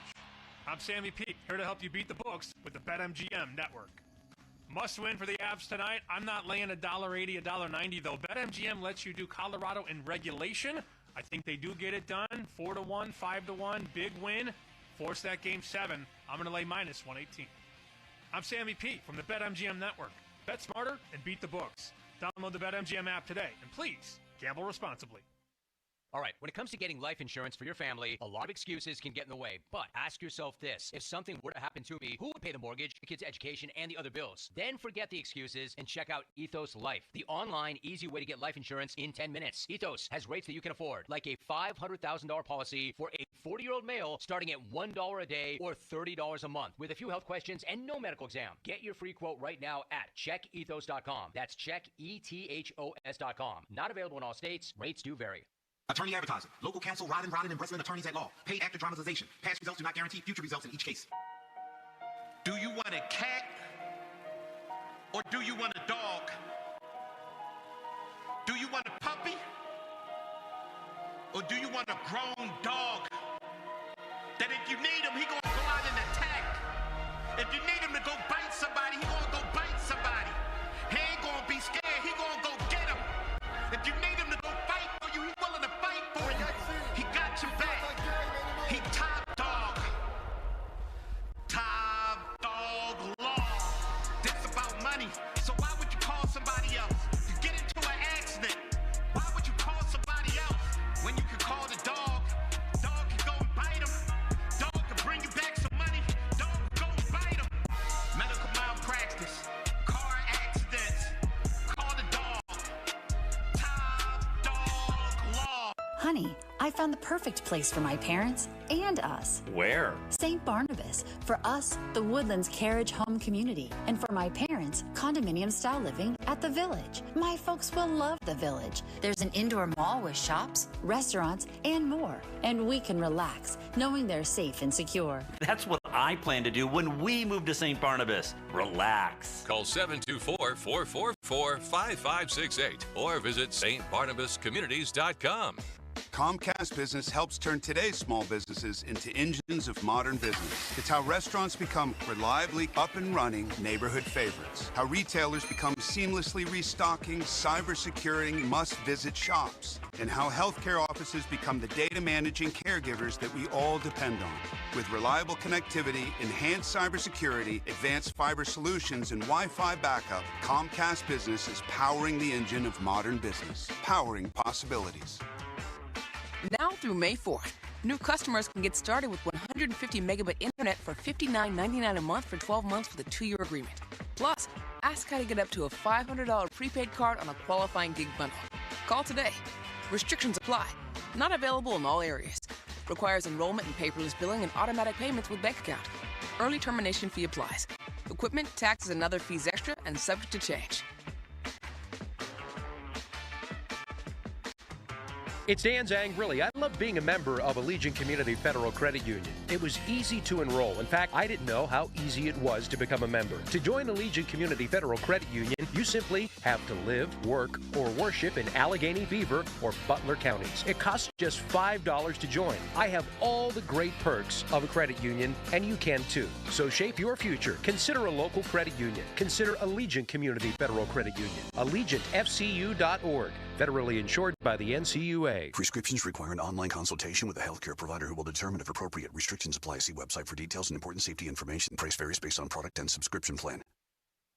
I'm Sammy Pete, here to help you beat the books with the BetMGM Network. Must win for the Avs tonight. I'm not laying $1.80, $1.90, though. BetMGM lets you do Colorado in regulation. I think they do get it done. 4-1, 5-1, big win. Force that game 7. I'm going to lay minus 118. I'm Sammy Pete from the BetMGM Network. Bet smarter and beat the books. Download the BetMGM app today. And please, gamble responsibly. All right, when it comes to getting life insurance for your family, a lot of excuses can get in the way. But ask yourself this: if something were to happen to me, who would pay the mortgage, the kids' education, and the other bills? Then forget the excuses and check out Ethos Life, the online, easy way to get life insurance in 10 minutes. Ethos has rates that you can afford, like a $500,000 policy for a 40-year-old male starting at $1 a day or $30 a month, with a few health questions and no medical exam. Get your free quote right now at checkethos.com. That's checkethos.com. Not available in all states. Rates do vary. Attorney advertising. Local counsel Rodden and Breslin attorneys at law. Paid actor dramatization. Past results do not guarantee future results in each case. Do you want a cat or do you want a dog? Do you want a puppy or do you want a grown dog that if you need him, he gonna go out and attack? If you need him to go bite somebody, he gonna go bite somebody. He ain't gonna be scared, he gonna go get him. If you need him to go fight for you, he's willing to fight for you. He got your back. He top dog. Top dog law. This about money. So why would you call somebody else? You get into an accident. Why would you call somebody else when you can call the dog? Dog can go and bite him. Dog can bring you back some money. Dog can go and bite him. Medical malpractice. Car accidents. Call the dog. Honey, I found the perfect place for my parents and us. Where? St. Barnabas. For us, the Woodlands Carriage Home Community. And for my parents, condominium-style living at the Village. My folks will love the Village. There's an indoor mall with shops, restaurants, and more. And we can relax, knowing they're safe and secure. That's what I plan to do when we move to St. Barnabas. Relax. Call 724-444-5568 or visit stbarnabascommunities.com. Comcast Business helps turn today's small businesses into engines of modern business. It's how restaurants become reliably up and running neighborhood favorites. How retailers become seamlessly restocking, cyber-securing, must-visit shops. And how healthcare offices become the data managing caregivers that we all depend on. With reliable connectivity, enhanced cybersecurity, advanced fiber solutions, and Wi-Fi backup, Comcast Business is powering the engine of modern business. Powering possibilities. Now through May 4th, new customers can get started with 150 megabit internet for $59.99 a month for 12 months with a 2-year agreement. Plus, ask how to get up to a $500 prepaid card on a qualifying gig bundle. Call today. Restrictions apply. Not available in all areas. Requires enrollment in paperless billing and automatic payments with bank account. Early termination fee applies. Equipment, taxes, and other fees extra and subject to change. It's Dan Zangrilli. I love being a member of Allegiant Community Federal Credit Union. It was easy to enroll. In fact, I didn't know how easy it was to become a member. To join Allegiant Community Federal Credit Union, you simply have to live, work, or worship in Allegheny, Beaver, or Butler counties. It costs just $5 to join. I have all the great perks of a credit union, and you can too. So shape your future. Consider a local credit union. Consider Allegiant Community Federal Credit Union. AllegiantFCU.org. Federally insured by the NCUA. Prescriptions require an online consultation with a healthcare provider who will determine if appropriate. Restrictions apply. See website for details and important safety information. Price varies based on product and subscription plan.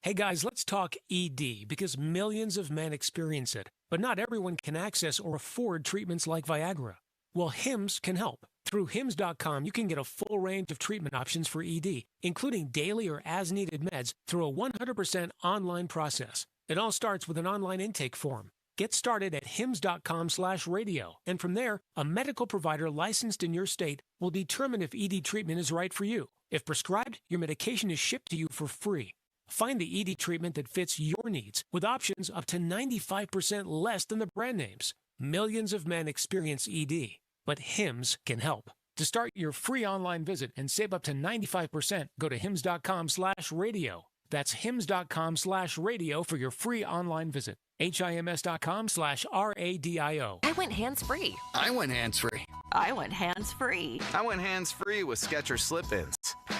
Hey guys, let's talk ED because millions of men experience it, but not everyone can access or afford treatments like Viagra. Well, HIMS can help. Through HIMS.com, you can get a full range of treatment options for ED, including daily or as-needed meds through a 100% online process. It all starts with an online intake form. Get started at hims.com/radio, and from there, a medical provider licensed in your state will determine if ED treatment is right for you. If prescribed, your medication is shipped to you for free. Find the ED treatment that fits your needs with options up to 95% less than the brand names. Millions of men experience ED, but HIMS can help. To start your free online visit and save up to 95%, go to hims.com/radio. That's hims.com/radio for your free online visit. HIMS.com/RADIO. I went hands-free. I went hands-free. I went hands-free. I went hands-free with Skechers Slip-ins.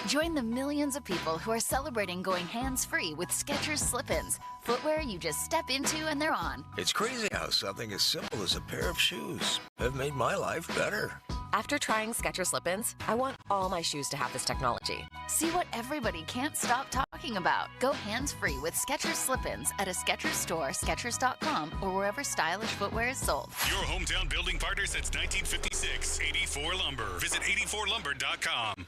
Join the millions of people who are celebrating going hands-free with Skechers Slip-ins. Footwear you just step into and they're on. It's crazy how something as simple as a pair of shoes have made my life better. After trying Skechers Slip-ins, I want all my shoes to have this technology. See what everybody can't stop talking about. Go hands-free with Skechers Slip-ins at a Skechers store, Skechers.com, or wherever stylish footwear is sold. Your hometown building partner since 1956, 84 Lumber. Visit 84lumber.com.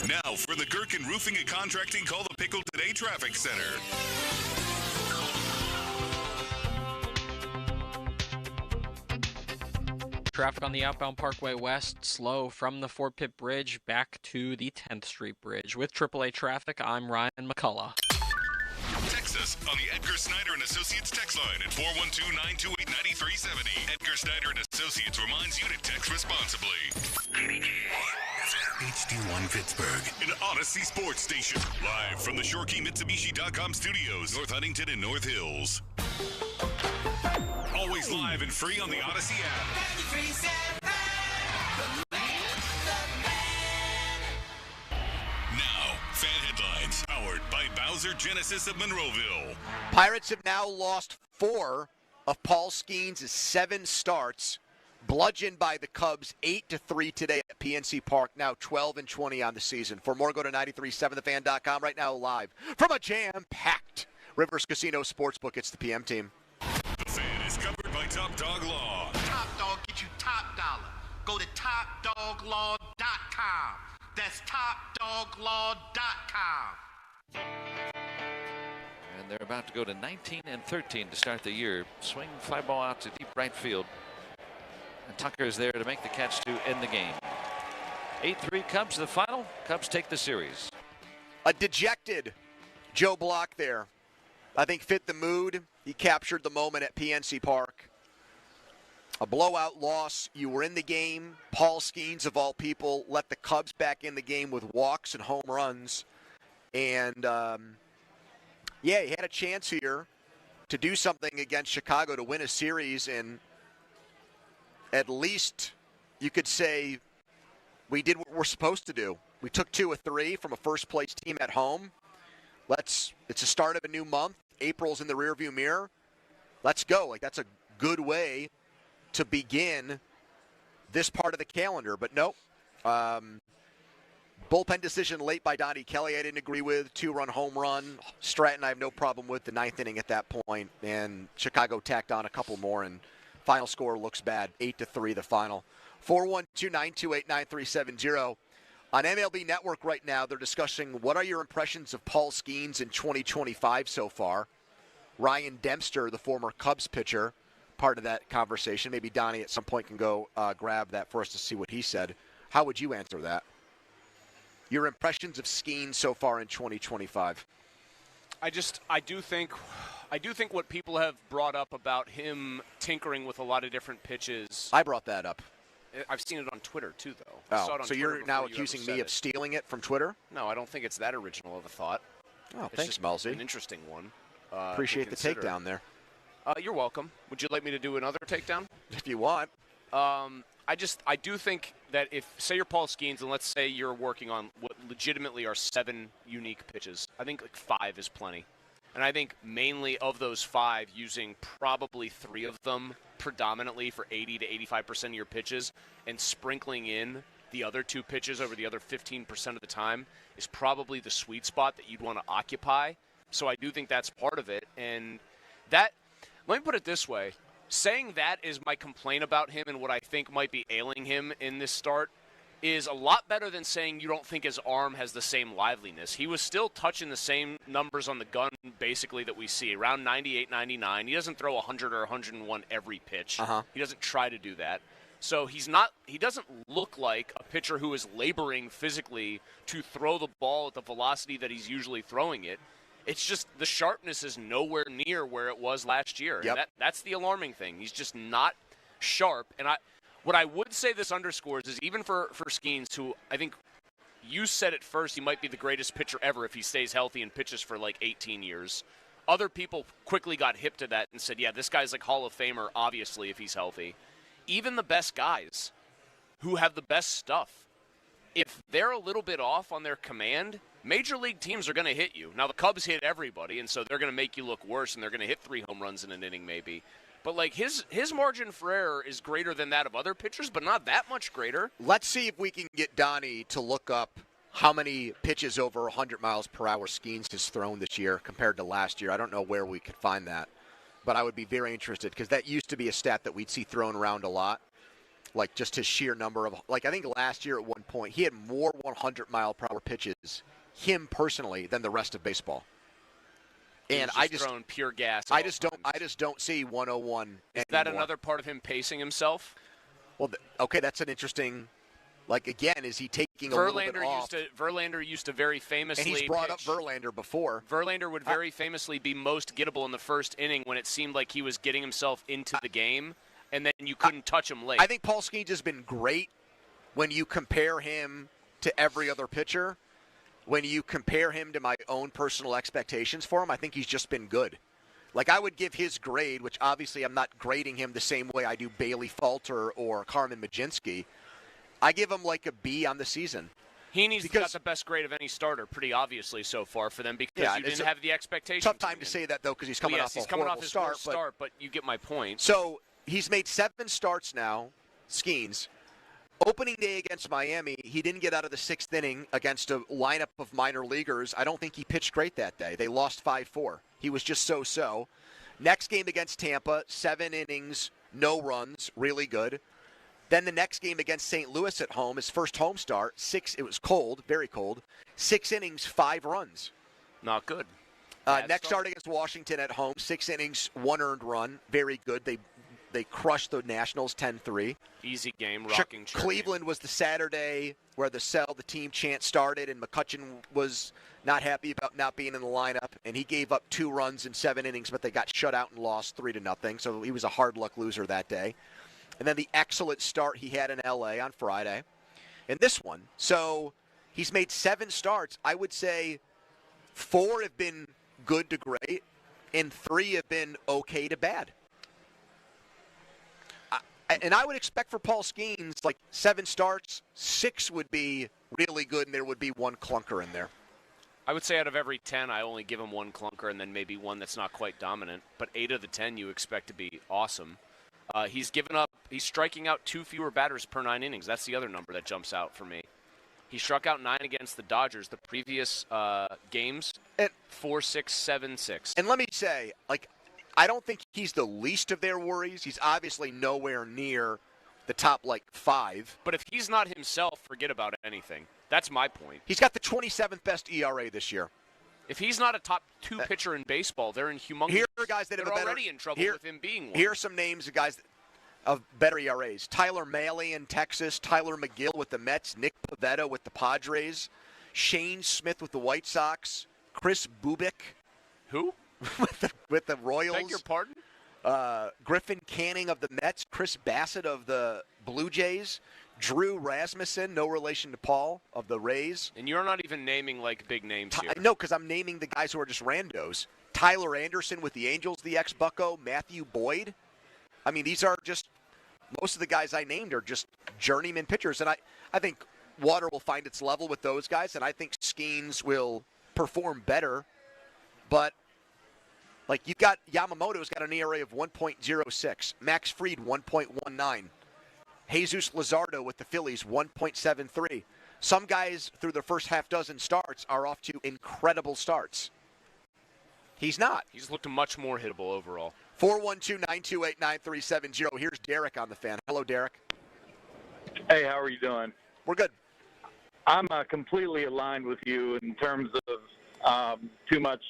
Now for the Gherkin Roofing and Contracting, call the Pickle Today Traffic Center. Traffic on the outbound Parkway West, slow from the Fort Pitt Bridge back to the 10th Street Bridge. With AAA Traffic, I'm Ryan McCullough. Text us on the Edgar Snyder and Associates text line at 412-928-9370. Edgar Snyder and Associates reminds you to text responsibly. HD1 Pittsburgh, an Odyssey sports station. Live from the ShoreKeyMitsubishi.com studios, North Huntington and North Hills. Always live and free on the Odyssey app. Now, fan headlines powered by Bowser Genesis of Monroeville. Pirates have now lost 4 of Paul Skeens' 7 starts, bludgeoned by the Cubs 8-3 today at PNC Park, now 12-20 on the season. For more, go to 937thefan.com. Right now live from a jam-packed Rivers Casino Sportsbook. It's the PM team. The Fan is covered by Top Dog Law. Top Dog get you top dollar. Go to topdoglaw.com. That's topdoglaw.com. And they're about to go to 19-13 to start the year. Swing fly ball out to deep right field. And Tucker is there to make the catch to end the game. 8-3 Cubs to the final. Cubs take the series. A dejected Joe Block there, I think, fit the mood. He captured the moment at PNC Park. A blowout loss. You were in the game. Paul Skeens, of all people, let the Cubs back in the game with walks and home runs. And, he had a chance here to do something against Chicago to win a series. And at least you could say we did what we're supposed to do. We took 2 of 3 from a first-place team at home. It's the start of a new month. April's in the rearview mirror. Let's go. Like, that's a good way to begin this part of the calendar. But nope. Bullpen decision late by Donnie Kelly I didn't agree with. 2-run home run. Stratton I have no problem with. The 9th inning at that point. And Chicago tacked on a couple more, and final score looks bad. 8-3 the final. 412-928-9370. On MLB Network right now, they're discussing what are your impressions of Paul Skeens in 2025 so far. Ryan Dempster, the former Cubs pitcher, part of that conversation. Maybe Donnie at some point can go grab that for us to see what he said. How would you answer that? Your impressions of Skeens so far in 2025. I do think what people have brought up about him tinkering with a lot of different pitches. I brought that up. I've seen it on Twitter too, though. Oh, so you're now accusing me of stealing it from Twitter? No, I don't think it's that original of a thought. Oh, thanks, Melzy. An interesting one. Appreciate the takedown there. You're welcome. Would you like me to do another takedown? If you want. I do think that if, say you're Paul Skeens, and let's say you're working on what legitimately are 7 unique pitches, I think like 5 is plenty. And I think mainly of those 5, using probably 3 of them predominantly for 80 to 85% of your pitches, and sprinkling in the other 2 pitches over the other 15% of the time is probably the sweet spot that you'd want to occupy. So I do think that's part of it. And that, let me put it this way. Saying that is my complaint about him and what I think might be ailing him in this start is a lot better than saying you don't think his arm has the same liveliness. He was still touching the same numbers on the gun, basically, that we see, around 98, 99. He doesn't throw 100 or 101 every pitch. He doesn't try to do that. So he doesn't look like a pitcher who is laboring physically to throw the ball at the velocity that he's usually throwing it. It's just the sharpness is nowhere near where it was last year. Yep. And that's the alarming thing. He's just not sharp. And what I would say this underscores is even for Skeens, who I think you said at first he might be the greatest pitcher ever if he stays healthy and pitches for like 18 years. Other people quickly got hip to that and said, yeah, this guy's like Hall of Famer, obviously, if he's healthy. Even the best guys who have the best stuff, if they're a little bit off on their command, major league teams are going to hit you. Now, the Cubs hit everybody, and so they're going to make you look worse, and they're going to hit 3 home runs in an inning maybe. But, like, his margin for error is greater than that of other pitchers, but not that much greater. Let's see if we can get Donnie to look up how many pitches over 100 miles per hour Skeens has thrown this year compared to last year. I don't know where we could find that, but I would be very interested because that used to be a stat that we'd see thrown around a lot, like just his sheer number of – like I think last year at one point he had more 100-mile-per-hour pitches, him personally, than the rest of baseball. And I just thrown pure gas. I just don't see 101. Is that another part of him pacing himself? Well, okay, that's an interesting. Like again, is he taking a little bit off? Verlander used to very famously. And he's brought up Verlander before. Verlander would very famously be most gettable in the first inning when it seemed like he was getting himself into the game, and then you couldn't touch him late. I think Paul Skeens has been great when you compare him to every other pitcher. When you compare him to my own personal expectations for him, I think he's just been good. Like, I would give his grade, which obviously I'm not grading him the same way I do Bailey Falter or Carmen Majinski. I give him like a B on the season. Heaney's got the best grade of any starter, pretty obviously so far for them because you didn't have the expectations. Tough time to say that, though, because he's coming off a horrible start. But you get my point. So he's made 7 starts now, Skeens. Opening day against Miami, he didn't get out of the 6th inning against a lineup of minor leaguers. I don't think he pitched great that day. They lost 5-4. He was just so-so. Next game against Tampa, 7 innings, no runs, really good. Then the next game against St. Louis at home, his first home start, it was cold, very cold. 6 innings, 5 runs. Not good. Next start against Washington at home, 6 innings, 1 earned run, very good. They crushed the Nationals 10-3. Easy game, rocking chair. Cleveland was the Saturday where the team chant started, and McCutchen was not happy about not being in the lineup, and he gave up 2 runs in 7 innings, but they got shut out and lost 3-0. So he was a hard luck loser that day. And then the excellent start he had in L.A. on Friday, and this one. So he's made 7 starts. I would say 4 have been good to great, and 3 have been okay to bad. And I would expect for Paul Skeens, like 7 starts, 6 would be really good, and there would be 1 clunker in there. I would say out of every 10, I only give him 1 clunker and then maybe 1 that's not quite dominant. But 8 of the 10 you expect to be awesome. He's striking out 2 fewer batters per 9 innings. That's the other number that jumps out for me. He struck out 9 against the Dodgers the previous games, 4-6-7-6. And let me say, I don't think he's the least of their worries. He's obviously nowhere near the top, 5. But if he's not himself, forget about anything. That's my point. He's got the 27th best ERA this year. If he's not a top 2 pitcher in baseball, they're in humongous. Here are guys that they're already in trouble with him being one. Here are some names of guys of better ERAs. Tyler Mahle in Texas, Tyler McGill with the Mets, Nick Pivetta with the Padres, Shane Smith with the White Sox, Chris Bubik. Who? with the Royals. Beg your pardon? Griffin Canning of the Mets, Chris Bassett of the Blue Jays, Drew Rasmussen, no relation to Paul, of the Rays. And you're not even naming, big names here. No, because I'm naming the guys who are just randos. Tyler Anderson with the Angels, the ex-Bucco, Matthew Boyd. I mean, these are just, most of the guys I named are just journeyman pitchers. And I think Water will find its level with those guys, and I think Skeens will perform better. But, you've got Yamamoto's got an ERA of 1.06. Max Fried, 1.19. Jesus Luzardo with the Phillies, 1.73. Some guys through their first half dozen starts are off to incredible starts. He's not. He's looked much more hittable overall. 412-928-9370. Here's Derek on the Fan. Hello, Derek. Hey, how are you doing? We're good. I'm completely aligned with you in terms of too much.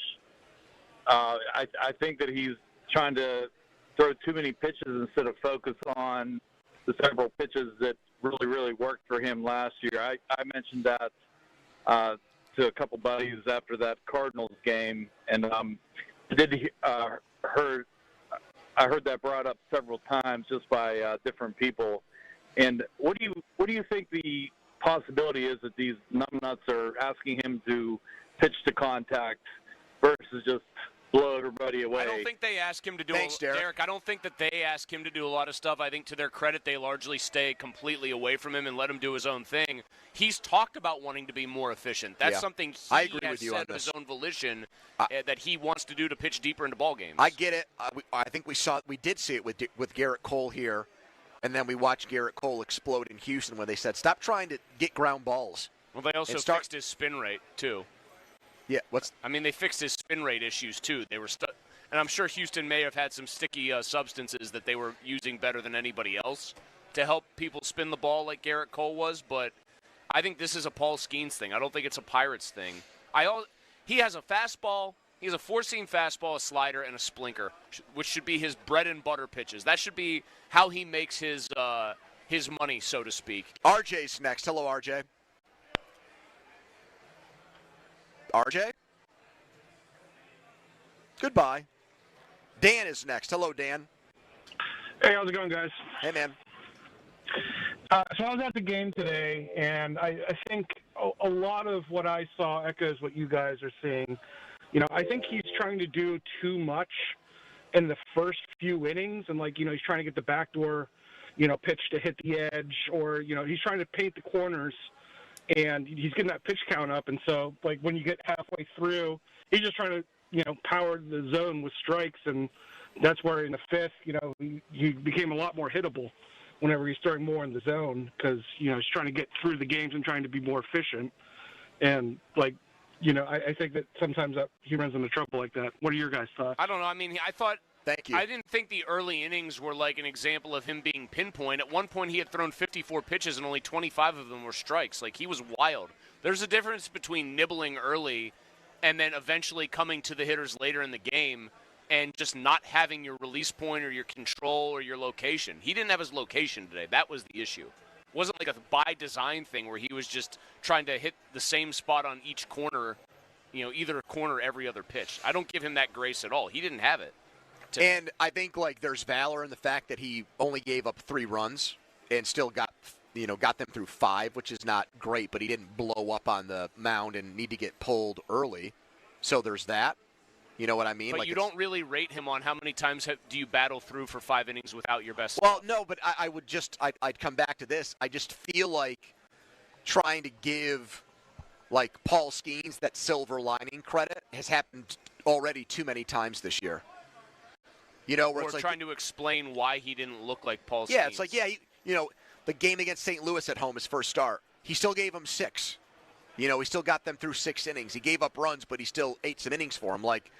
I think that he's trying to throw too many pitches instead of focus on the several pitches that really, really worked for him last year. I mentioned that to a couple buddies after that Cardinals game, and I heard that brought up several times just by different people. And what do you think the possibility is that these numbnuts are asking him to pitch to contact versus just blow everybody away? I don't think they ask him to do Derek. I don't think that they ask him to do a lot of stuff. I think to their credit, they largely stay completely away from him and let him do his own thing. He's talked about wanting to be more efficient. That's something he has said of his own volition that he wants to do to pitch deeper into ball games. I get it. I think we did see it with Garrett Cole here, and then we watched Garrett Cole explode in Houston when they said, stop trying to get ground balls. Well, they also fixed his spin rate, too. Yeah, they fixed his spin rate issues too. They were and I'm sure Houston may have had some sticky substances that they were using better than anybody else to help people spin the ball like Garrett Cole was. But I think this is a Paul Skeens thing. I don't think it's a Pirates thing. He has a fastball. He has a 4-seam fastball, a slider, and a splinter, which should be his bread and butter pitches. That should be how he makes his money, so to speak. RJ's next. Hello, RJ. RJ? Goodbye. Dan is next. Hello, Dan. Hey, how's it going, guys? Hey, man. So I was at the game today, and I think a lot of what I saw echoes what you guys are seeing. I think he's trying to do too much in the first few innings, and he's trying to get the backdoor, pitch to hit the edge, or he's trying to paint the corners. And he's getting that pitch count up, and so when you get halfway through, he's just trying to power the zone with strikes, and that's where in the fifth, he became a lot more hittable whenever he's throwing more in the zone because he's trying to get through the games and trying to be more efficient. And I think that sometimes he runs into trouble like that. What are your guys' thoughts? I don't know. I mean, I thought. Thank you. I didn't think the early innings were like an example of him being pinpoint. At one point, he had thrown 54 pitches and only 25 of them were strikes. He was wild. There's a difference between nibbling early and then eventually coming to the hitters later in the game and just not having your release point or your control or your location. He didn't have his location today. That was the issue. It wasn't like a by design thing where he was just trying to hit the same spot on each corner, either corner every other pitch. I don't give him that grace at all. He didn't have it. And I think there's valor in the fact that he only gave up 3 runs and still got them through 5, which is not great, but he didn't blow up on the mound and need to get pulled early. So there's that. You know what I mean? But like you don't really rate him on how many times do you battle through for 5 innings without your best Well, stuff. no, but I'd come back to this. I just feel like trying to give, like, Paul Skeens that silver lining credit has happened already too many times this year. You know, where Or it's like trying to explain why he didn't look like Paul Skeens. Yeah, it's like, the game against St. Louis at home, his first start, he still gave him 6. You know, he still got them through 6 innings. He gave up runs, but he still ate some innings for him. Like,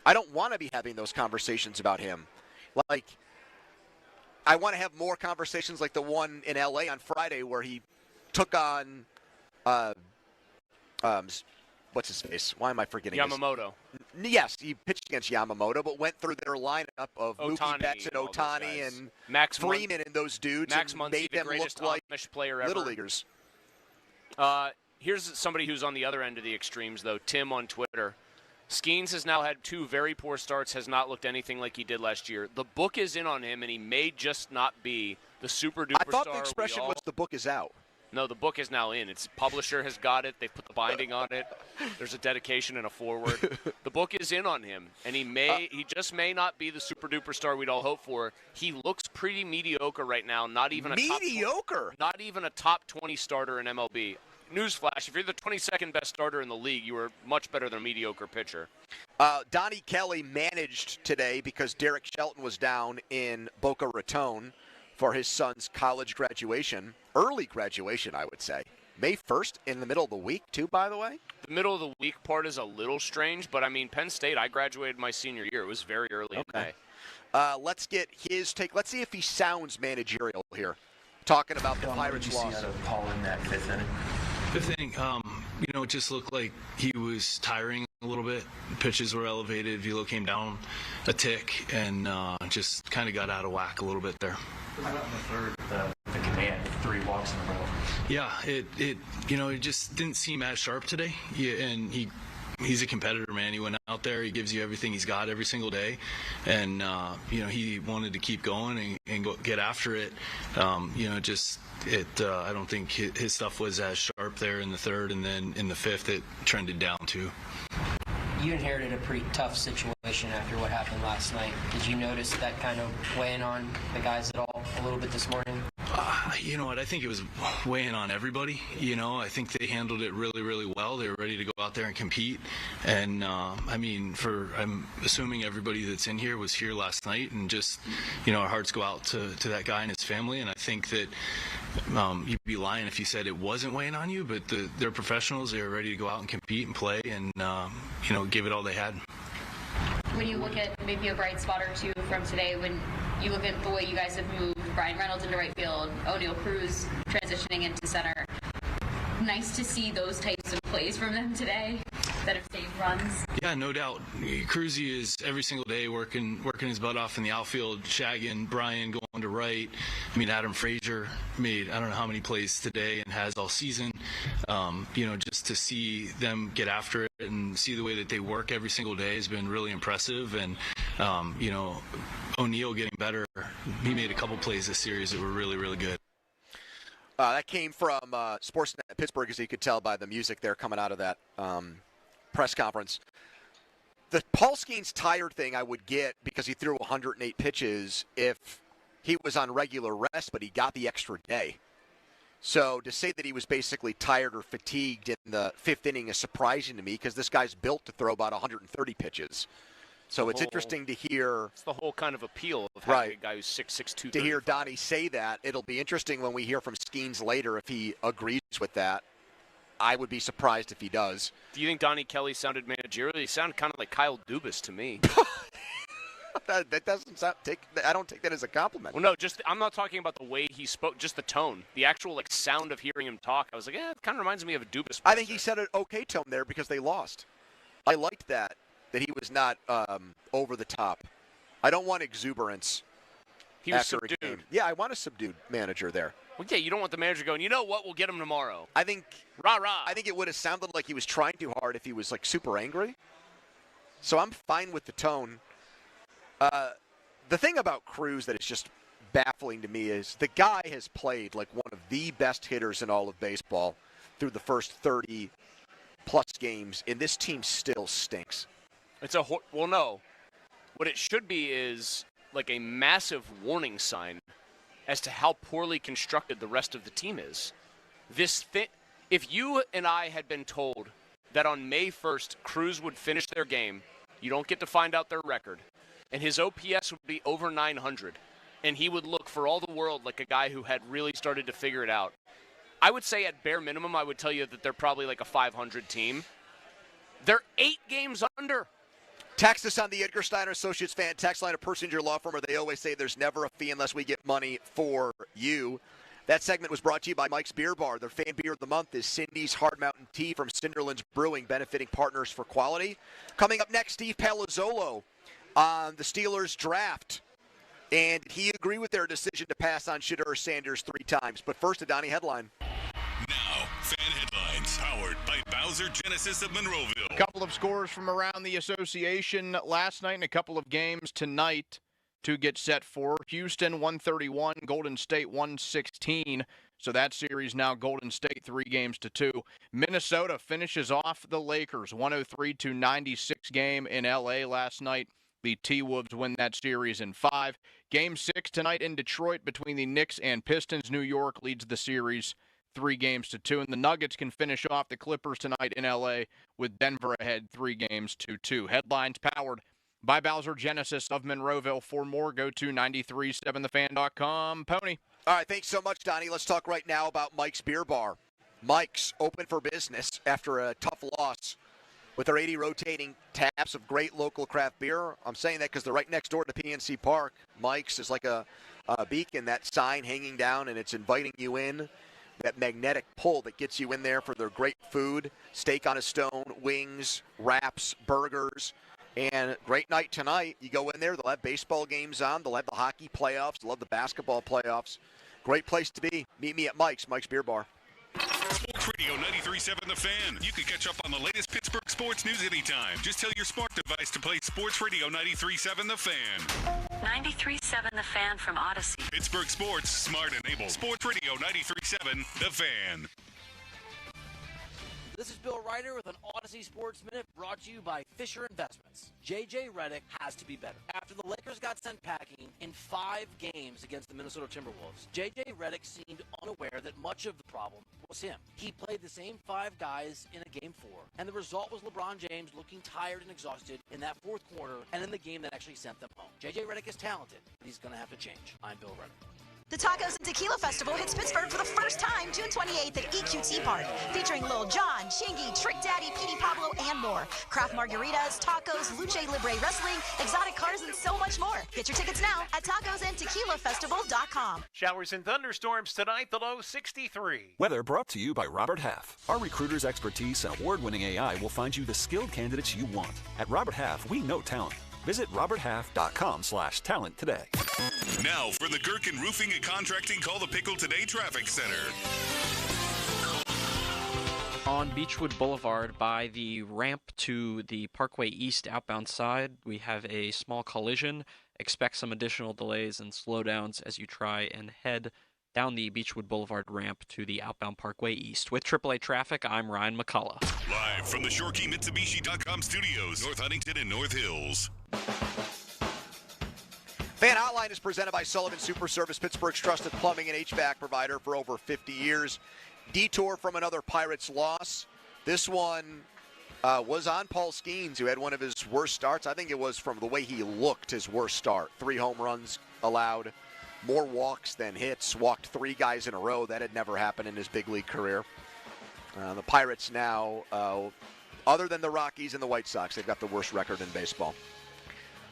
I don't want to be having those conversations about him. Like, I want to have more conversations like the one in L.A. on Friday where he took on, what's his face? Why am I forgetting Yamamoto. Yes, he pitched against Yamamoto, but went through their lineup of Mookie Ohtani Betts and Ohtani and Max Freeman and those dudes Max and Muncy, made the them greatest look like Amish player ever. little leaguers. Here's somebody who's on the other end of the extremes, though. Tim on Twitter. Skeens has now had 2 very poor starts, has not looked anything like he did last year. The book is in on him, and he may just not be the super-duper star. I thought the expression was the book is out. No, the book is now in. Its publisher has got it. They put the binding on it. There's a dedication and a foreword. The book is in on him, and he just may not be the super-duper star we'd all hope for. He looks pretty mediocre right now. Not even a top 20 starter in MLB. Newsflash, if you're the 22nd best starter in the league, you are much better than a mediocre pitcher. Donnie Kelly managed today because Derek Shelton was down in Boca Raton for his son's college graduation. Early graduation, I would say. May 1st, in the middle of the week, too, by the way? The middle of the week part is a little strange, but, I mean, Penn State, I graduated my senior year. It was very early in May. Let's get his take. Let's see if he sounds managerial here, talking about the Pirates' loss. What did you see out of Paul in that 5th inning? 5th inning, it just looked like he was tiring a little bit. Pitches were elevated. Velo came down a tick and just kind of got out of whack a little bit there. How about in the 3rd, the command, 3 walks in a row? Yeah, it just didn't seem as sharp today. Yeah, and he's a competitor, man. He went out there. He gives you everything he's got every single day, and he wanted to keep going and go get after it. I don't think his stuff was as sharp there in the 3rd, and then in the 5th it trended down too. You inherited a pretty tough situation after what happened last night. Did you notice that kind of weighing on the guys at all a little bit this morning? You know what? I think it was weighing on everybody. I think they handled it really, really well. They were ready to go out there and compete. And, I'm assuming everybody that's in here was here last night. And just, our hearts go out to that guy and his family. And I think that you'd be lying if you said it wasn't weighing on you. But they're professionals. They were ready to go out and compete and play and, give it all they had. When you look at maybe a bright spot or two from today, when you look at the way you guys have moved Brian Reynolds into right field, O'Neill Cruz transitioning into center, nice to see those types of plays from them today that have saved runs. Yeah, no doubt. Cruzy is every single day working his butt off in the outfield, shagging Brian going to right. Adam Frazier made I don't know how many plays today and has all season. Just to see them get after it and see the way that they work every single day has been really impressive. And O'Neill getting better. He made a couple plays this series that were really, really good. That came from Sportsnet Pittsburgh, as you could tell by the music there coming out of that press conference. The Paul Skeens tired thing I would get because he threw 108 pitches if he was on regular rest, but he got the extra day. So to say that he was basically tired or fatigued in the 5th inning is surprising to me because this guy's built to throw about 130 pitches. So it's interesting to hear. It's the whole kind of appeal of having a guy who's 6'6", 235. To hear Donnie say that. It'll be interesting when we hear from Skeens later if he agrees with that. I would be surprised if he does. Do you think Donnie Kelly sounded managerial? He sounded kind of like Kyle Dubas to me. That doesn't sound. I don't take that as a compliment. Well, no, I'm not talking about the way he spoke, just the tone, the actual sound of hearing him talk. I was like, it kind of reminds me of a Dubas. I think he said an okay tone there because they lost. I liked that he was not over the top. I don't want exuberance. He was after subdued. A game. Yeah, I want a subdued manager there. Well, yeah, you don't want the manager going, you know what, we'll get him tomorrow. I think rah-rah. I think it would have sounded like he was trying too hard if he was super angry. So I'm fine with the tone. The thing about Cruz that is just baffling to me is the guy has played like one of the best hitters in all of baseball through the first 30-plus games, and this team still stinks. Well, no. What it should be is like a massive warning sign as to how poorly constructed the rest of the team is. If you and I had been told that on May 1st, Cruz would finish their game, you don't get to find out their record, and his OPS would be over 900, and he would look for all the world like a guy who had really started to figure it out. I would say at bare minimum, I would tell you that they're probably like a 500 team. They're 8 games under. Text us on the Edgar Steiner Associates fan text line, a person in your law firm, where they always say there's never a fee unless we get money for you. That segment was brought to you by Mike's Beer Bar. Their fan beer of the month is Cindy's Hard Mountain Tea from Cinderlands Brewing, benefiting Partners for Quality. Coming up next, Steve Palazzolo on the Steelers draft. And he agreed with their decision to pass on Shedeur Sanders 3 times. But first, a Donnie headline. Now, fan headlines powered by Bowser Genesis of Monroeville. A couple of scores from around the association last night and a couple of games tonight to get set for. Houston 131, Golden State 116. So that series now Golden State 3-2. Minnesota finishes off the Lakers 103-96 game in LA last night. The T-Wolves win that series in 5. Game 6 tonight in Detroit between the Knicks and Pistons. New York leads the series 3-2. And the Nuggets can finish off the Clippers tonight in LA with Denver ahead 3-2. Headlines powered by Bowser Genesis of Monroeville. For more, go to 937thefan.com. Pony. All right, thanks so much, Donnie. Let's talk right now about Mike's Beer Bar. Mike's open for business after a tough loss with their 80 rotating taps of great local craft beer. I'm saying that because they're right next door to PNC Park. Mike's is like a beacon, that sign hanging down, and it's inviting you in. That magnetic pull that gets you in there for their great food, steak on a stone, wings, wraps, burgers, and great night tonight. You go in there, they'll have baseball games on, they'll have the hockey playoffs, they'll have the basketball playoffs. Great place to be. Meet me at Mike's Beer Bar. Sports Radio 93.7 The Fan. You can catch up on the latest Pittsburgh sports news anytime. Just tell your smart device to play Sports Radio 93.7 The Fan. 93.7 The Fan from Odyssey. Pittsburgh sports, smart enabled. Sports Radio 93.7 The Fan. This is Bill Ryder with an Odyssey Sports Minute brought to you by Fisher Investments. J.J. Redick has to be better. After the Lakers got sent packing in 5 games against the Minnesota Timberwolves, J.J. Redick seemed unaware that much of the problem was him. He played the same 5 guys in a Game 4, and the result was LeBron James looking tired and exhausted in that 4th quarter and in the game that actually sent them home. J.J. Redick is talented, but he's going to have to change. I'm Bill Ryder. The Tacos and Tequila Festival hits Pittsburgh for the first time June 28th at EQT Park, featuring Lil Jon, Chingy, Trick Daddy, Petey Pablo, and more. Craft margaritas, tacos, lucha libre wrestling, exotic cars, and so much more. Get your tickets now at tacosandtequilafestival.com. Showers and thunderstorms tonight, the low 63. Weather brought to you by Robert Half. Our recruiters' expertise and award-winning AI will find you the skilled candidates you want. At Robert Half, we know talent. Visit roberthalf.com/talent today. Now for the Gherkin Roofing and Contracting Call the Pickle Today Traffic Center. On Beechwood Boulevard by the ramp to the Parkway East outbound side, we have a small collision. Expect some additional delays and slowdowns as you try and head down the Beechwood Boulevard ramp to the outbound Parkway East. With AAA Traffic, I'm Ryan McCullough. Live from the ShoreKeyMitsubishi.com studios, North Huntington and North Hills. Fan Hotline is presented by Sullivan Super Service, Pittsburgh's trusted plumbing and HVAC provider for over 50 years. Detour from another Pirates loss. This one was on Paul Skeens, who had one of his worst starts. I think it was from the way he looked, his worst start. 3 home runs allowed, more walks than hits, walked 3 guys in a row. That had never happened in his big league career. The Pirates now, other than the Rockies and the White Sox, they've got the worst record in baseball.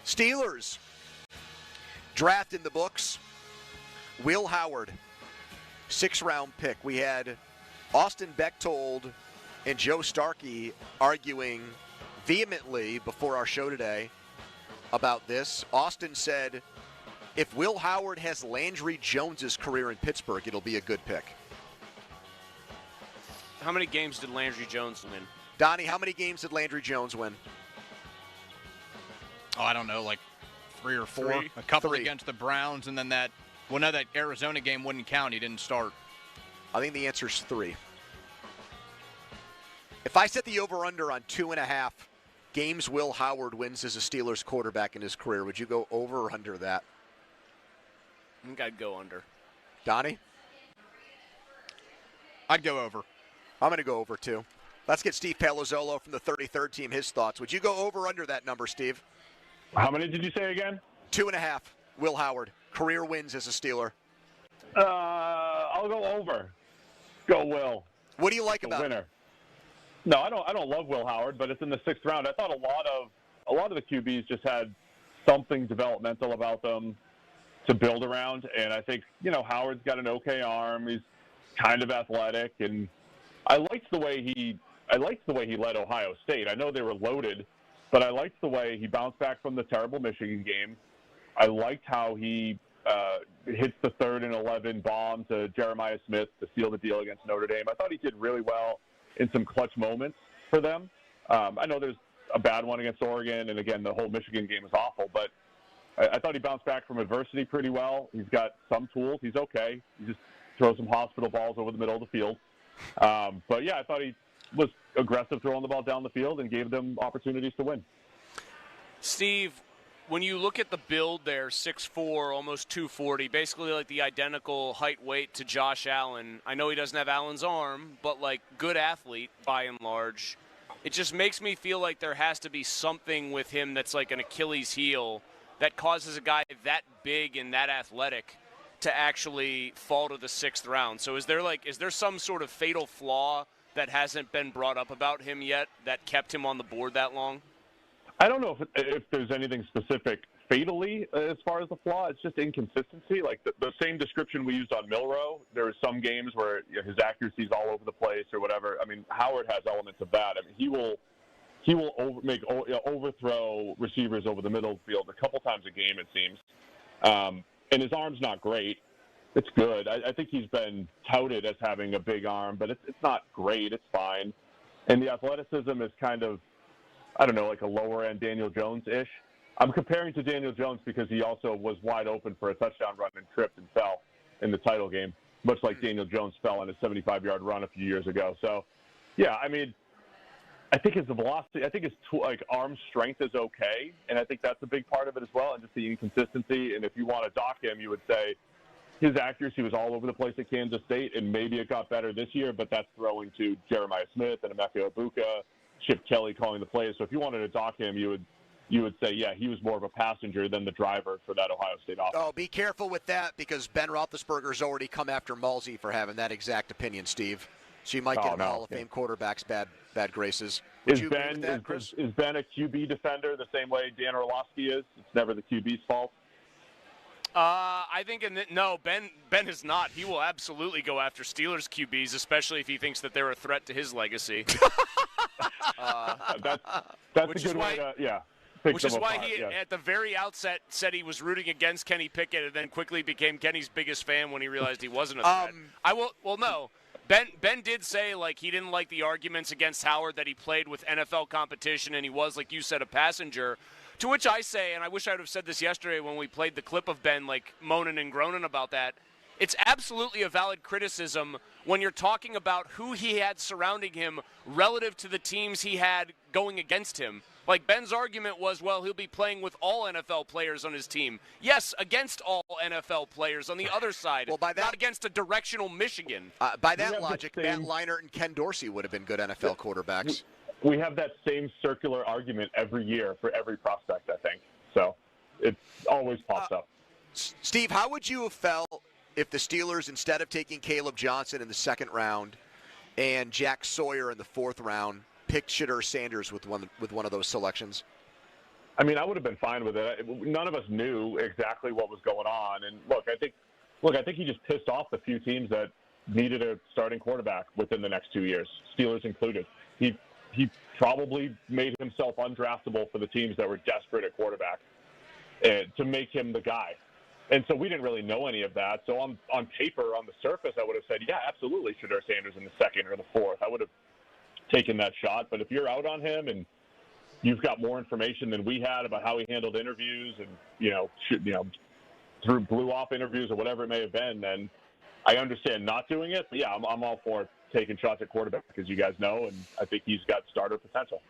Steelers. Draft in the books. Will Howard, 6th-round pick. We had Austin Bechtold and Joe Starkey arguing vehemently before our show today about this. Austin said, if Will Howard has Landry Jones's career in Pittsburgh, it'll be a good pick. How many games did Landry Jones win? Donnie, how many games did Landry Jones win? Oh, I don't know, like 3 or 4. 3? A couple 3. Against the Browns, and then that Arizona game wouldn't count. He didn't start. I think the answer's 3. If I set the over-under on 2.5 games Will Howard wins as a Steelers quarterback in his career. Would you go over or under that? I think I'd go under. Donnie? I'd go over. I'm going to go over, too. Let's get Steve Palazzolo from the 33rd team his thoughts. Would you go over or under that number, Steve? How many did you say again? 2.5. Will Howard. Career wins as a Steeler. I'll go over. Go Will. What do you like about winner? No, I don't love Will Howard, but it's in the 6th round. I thought a lot of the QBs just had something developmental about them to build around, and I think Howard's got an okay arm. He's kind of athletic, and I liked the way he led Ohio State. I know they were loaded, but I liked the way he bounced back from the terrible Michigan game. I liked how he hits the 3rd and 11 bomb to Jeremiah Smith to seal the deal against Notre Dame. I thought he did really well in some clutch moments for them. I know there's a bad one against Oregon, and again, the whole Michigan game was awful, but I thought he bounced back from adversity pretty well. He's got some tools. He's okay. He just throws some hospital balls over the middle of the field. But, yeah, I thought he was aggressive throwing the ball down the field and gave them opportunities to win. Steve, when you look at the build there, 6'4", almost 240, basically like the identical height weight to Josh Allen. I know he doesn't have Allen's arm, but like good athlete by and large. It just makes me feel like there has to be something with him that's like an Achilles heel that causes a guy that big and that athletic to actually fall to the 6th round. So is there some sort of fatal flaw that hasn't been brought up about him yet that kept him on the board that long? I don't know if there's anything specific fatally as far as the flaw. It's just inconsistency. Like the same description we used on Milroe, there are some games where his accuracy is all over the place or whatever. I mean, Howard has elements of that. I mean, he will overthrow receivers over the middle of the field a couple times a game, it seems. And his arm's not great. It's good. I think he's been touted as having a big arm, but it's not great. It's fine. And the athleticism is kind of, I don't know, like a lower-end Daniel Jones-ish. I'm comparing to Daniel Jones because he also was wide open for a touchdown run and tripped and fell in the title game, much like Daniel Jones fell on a 75-yard run a few years ago. So, yeah, I mean, I think his velocity, I think his arm strength is okay, and I think that's a big part of it as well, and just the inconsistency. And if you want to dock him, you would say his accuracy was all over the place at Kansas State, and maybe it got better this year, but that's throwing to Jeremiah Smith and Emeka Egbuka, Chip Kelly calling the plays. So if you wanted to dock him, you would say, yeah, he was more of a passenger than the driver for that Ohio State offense. Oh, be careful with that because Ben Roethlisberger's already come after Mulsey for having that exact opinion, Steve. So you might get Hall of Fame quarterbacks bad graces. Would you agree with that, Chris? Is Ben a QB defender the same way Dan Orlovsky is? It's never the QB's fault. I think no, Ben is not. He will absolutely go after Steelers QBs, especially if he thinks that they're a threat to his legacy. That's a good way to, yeah. Which is why he, at the very outset, said he was rooting against Kenny Pickett and then quickly became Kenny's biggest fan when he realized he wasn't a threat. No. Ben did say, like, he didn't like the arguments against Howard that he played with NFL competition and he was, like you said, a passenger. To which I say, and I wish I would have said this yesterday when we played the clip of Ben, like, moaning and groaning about that, it's absolutely a valid criticism when you're talking about who he had surrounding him relative to the teams he had going against him. Like, Ben's argument was, well, he'll be playing with all NFL players on his team. Yes, against all NFL players on the other side, not against a directional Michigan. By that logic, Matt Leinart and Ken Dorsey would have been good NFL quarterbacks. We have that same circular argument every year for every prospect, I think. So it always pops up. Steve, how would you have felt if the Steelers, instead of taking Caleb Johnson in the 2nd round and Jack Sawyer in the 4th round, picked Shedeur Sanders with one of those selections? I mean, I would have been fine with it. None of us knew exactly what was going on. And look, I think he just pissed off the few teams that needed a starting quarterback within the next 2 years, Steelers included. He probably made himself undraftable for the teams that were desperate at quarterback to make him the guy. And so we didn't really know any of that. So on paper, on the surface, I would have said, yeah, absolutely, Shedeur Sanders in the 2nd or the 4th. I would have taken that shot. But if you're out on him and you've got more information than we had about how he handled interviews and, through blew off interviews or whatever it may have been, then I understand not doing it. But, yeah, I'm all for taking shots at quarterback, as you guys know, and I think he's got starter potential.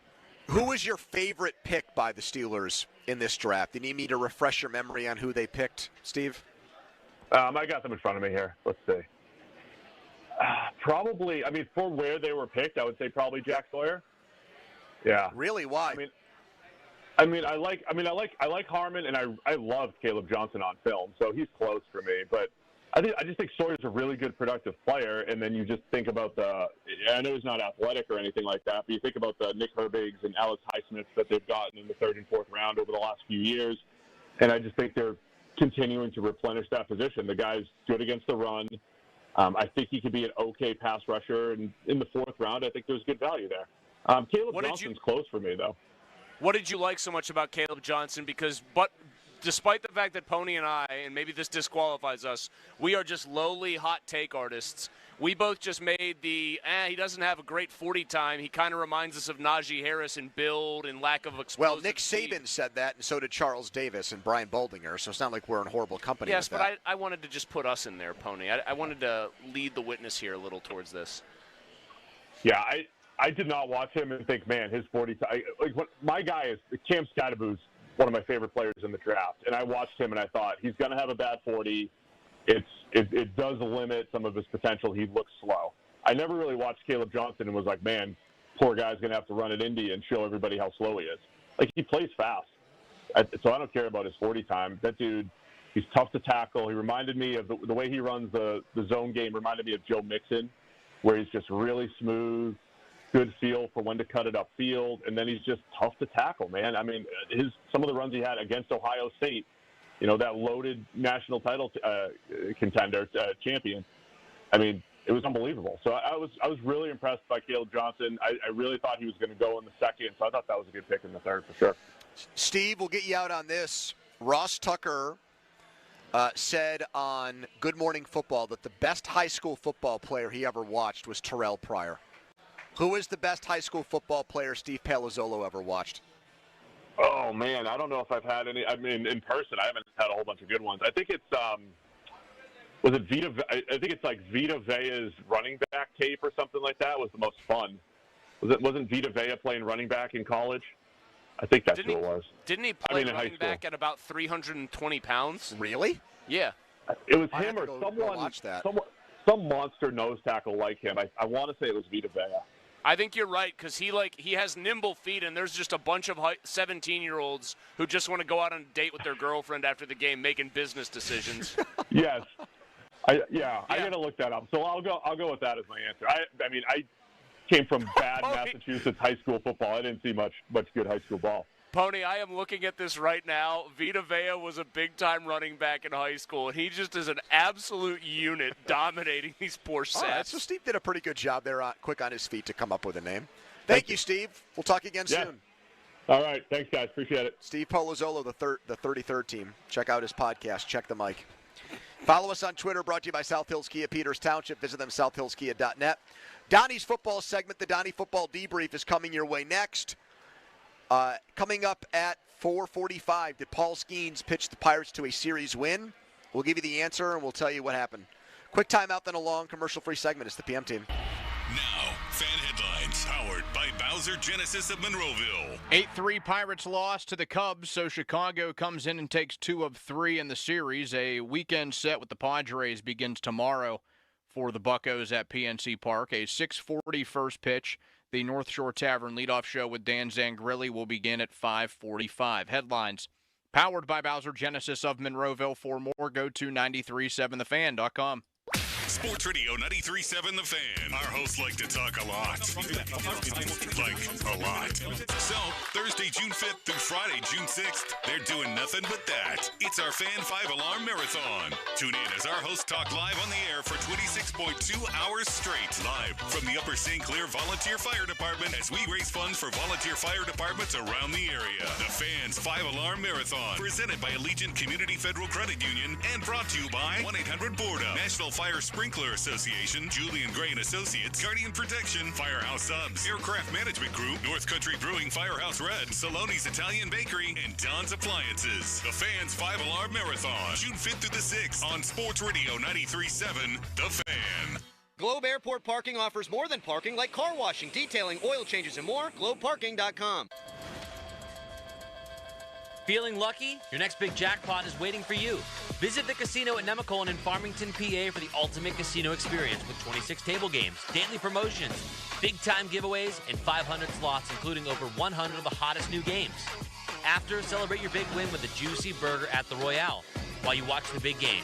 Who was your favorite pick by the Steelers in this draft? You need me to refresh your memory on who they picked, Steve? I got them in front of me here. Let's see. Probably, for where they were picked, I would say probably Jack Sawyer. Yeah. Really? Why? I like Harmon, and I loved Caleb Johnson on film, so he's close for me. But I just think Sawyer's a really good, productive player, and then you just think about I know he's not athletic or anything like that, but you think about the Nick Herbigs and Alex Highsmith that they've gotten in the 3rd and 4th round over the last few years, and I just think they're continuing to replenish that position. The guy's good against the run. I think he could be an okay pass rusher, and in the 4th round, I think there's good value there. Caleb Johnson's close for me, though. What did you like so much about Caleb Johnson? Despite the fact that Pony and I, and maybe this disqualifies us, we are just lowly hot take artists. We both just made he doesn't have a great 40 time. He kind of reminds us of Najee Harris in build and lack of explosive Well, Nick Saban said that, and so did Charles Davis and Brian Boldinger, so it's not like we're in horrible company Yes, with but that. I wanted to just put us in there, Pony. I wanted to lead the witness here a little towards this. Yeah, I did not watch him and think, man, his 40 time. My guy is Cam Skatteboo's one of my favorite players in the draft, and I watched him and I thought he's going to have a bad 40. It does limit some of his potential. He looks slow. I never really watched Caleb Johnson and was like, man, poor guy's going to have to run at Indy and show everybody how slow he is. He plays fast, so I don't care about his 40 time. That dude, he's tough to tackle. He reminded me of the way he runs the zone game. Reminded me of Joe Mixon, where he's just really smooth. Good feel for when to cut it upfield, and then he's just tough to tackle, man. Some of the runs he had against Ohio State, that loaded national title contender, champion. It was unbelievable. So I was really impressed by Caleb Johnson. I really thought he was going to go in the 2nd, so I thought that was a good pick in the 3rd for sure. Steve, we'll get you out on this. Ross Tucker said on Good Morning Football that the best high school football player he ever watched was Terrell Pryor. Who is the best high school football player Steve Palazzolo ever watched? Oh, man, I don't know if I've had any. In person, I haven't had a whole bunch of good ones. I think it's was it Vita? I think it's like Vita Vea's running back tape or something like that was the most fun. Wasn't Vita Vea playing running back in college? I think that's who it was. Didn't he play running back at about 320 pounds? Really? Yeah. It was him or someone. Some monster nose tackle like him. I want to say it was Vita Vea. I think you're right because he has nimble feet, and there's just a bunch of 17-year-olds who just want to go out on a date with their girlfriend after the game, making business decisions. Yes, I got to look that up. So I'll go with that as my answer. I came from bad Massachusetts high school football. I didn't see much good high school ball. Pony, I am looking at this right now. Vita Vea was a big-time running back in high school, and he just is an absolute unit dominating these poor sets. Right, so Steve did a pretty good job there, quick on his feet to come up with a name. Thank you, Steve. We'll talk again soon. All right. Thanks, guys. Appreciate it. Steve Palazzolo, the 33rd team. Check out his podcast. Check the mic. Follow us on Twitter, brought to you by South Hills Kia, Peters Township. Visit them, southhillskia.net. Donnie's football segment, the Donnie Football Debrief, is coming your way next. Coming up at 4:45, did Paul Skeens pitch the Pirates to a series win? We'll give you the answer, and we'll tell you what happened. Quick timeout, then a long commercial-free segment. It's the PM team. Now, fan headlines, powered by Bowser Genesis of Monroeville. 8-3 Pirates lost to the Cubs, so Chicago comes in and takes 2 of 3 in the series. A weekend set with the Padres begins tomorrow for the Buccos at PNC Park. A 6:40 first pitch. The North Shore Tavern leadoff show with Dan Zangrilli will begin at 5:45. Headlines, powered by Bowser Genesis of Monroeville. For more, go to 937thefan.com. Sports Radio 93.7 The Fan. Our hosts like to talk a lot. Like a lot. So, Thursday, June 5th through Friday, June 6th, they're doing nothing but that. It's our Fan 5-Alarm Marathon. Tune in as our hosts talk live on the air for 26.2 hours straight. Live from the Upper St. Clair Volunteer Fire Department as we raise funds for volunteer fire departments around the area. The Fans 5-Alarm Marathon. Presented by Allegiant Community Federal Credit Union and brought to you by 1-800-BORDA. Nashville Fire Sprinkler Association, Julian Gray and Associates, Guardian Protection, Firehouse Subs, Aircraft Management Group, North Country Brewing, Firehouse Red, Saloni's Italian Bakery, and Don's Appliances. The Fans 5-Alarm Marathon, June 5th through the 6th on Sports Radio 93.7 The Fan. Globe Airport Parking offers more than parking, like car washing, detailing, oil changes, and more. GlobeParking.com. Feeling lucky? Your next big jackpot is waiting for you. Visit the casino at Nemacolin in Farmington, PA for the ultimate casino experience with 26 table games, daily promotions, big-time giveaways, and 500 slots, including over 100 of the hottest new games. After, celebrate your big win with a juicy burger at the Royale while you watch the big game.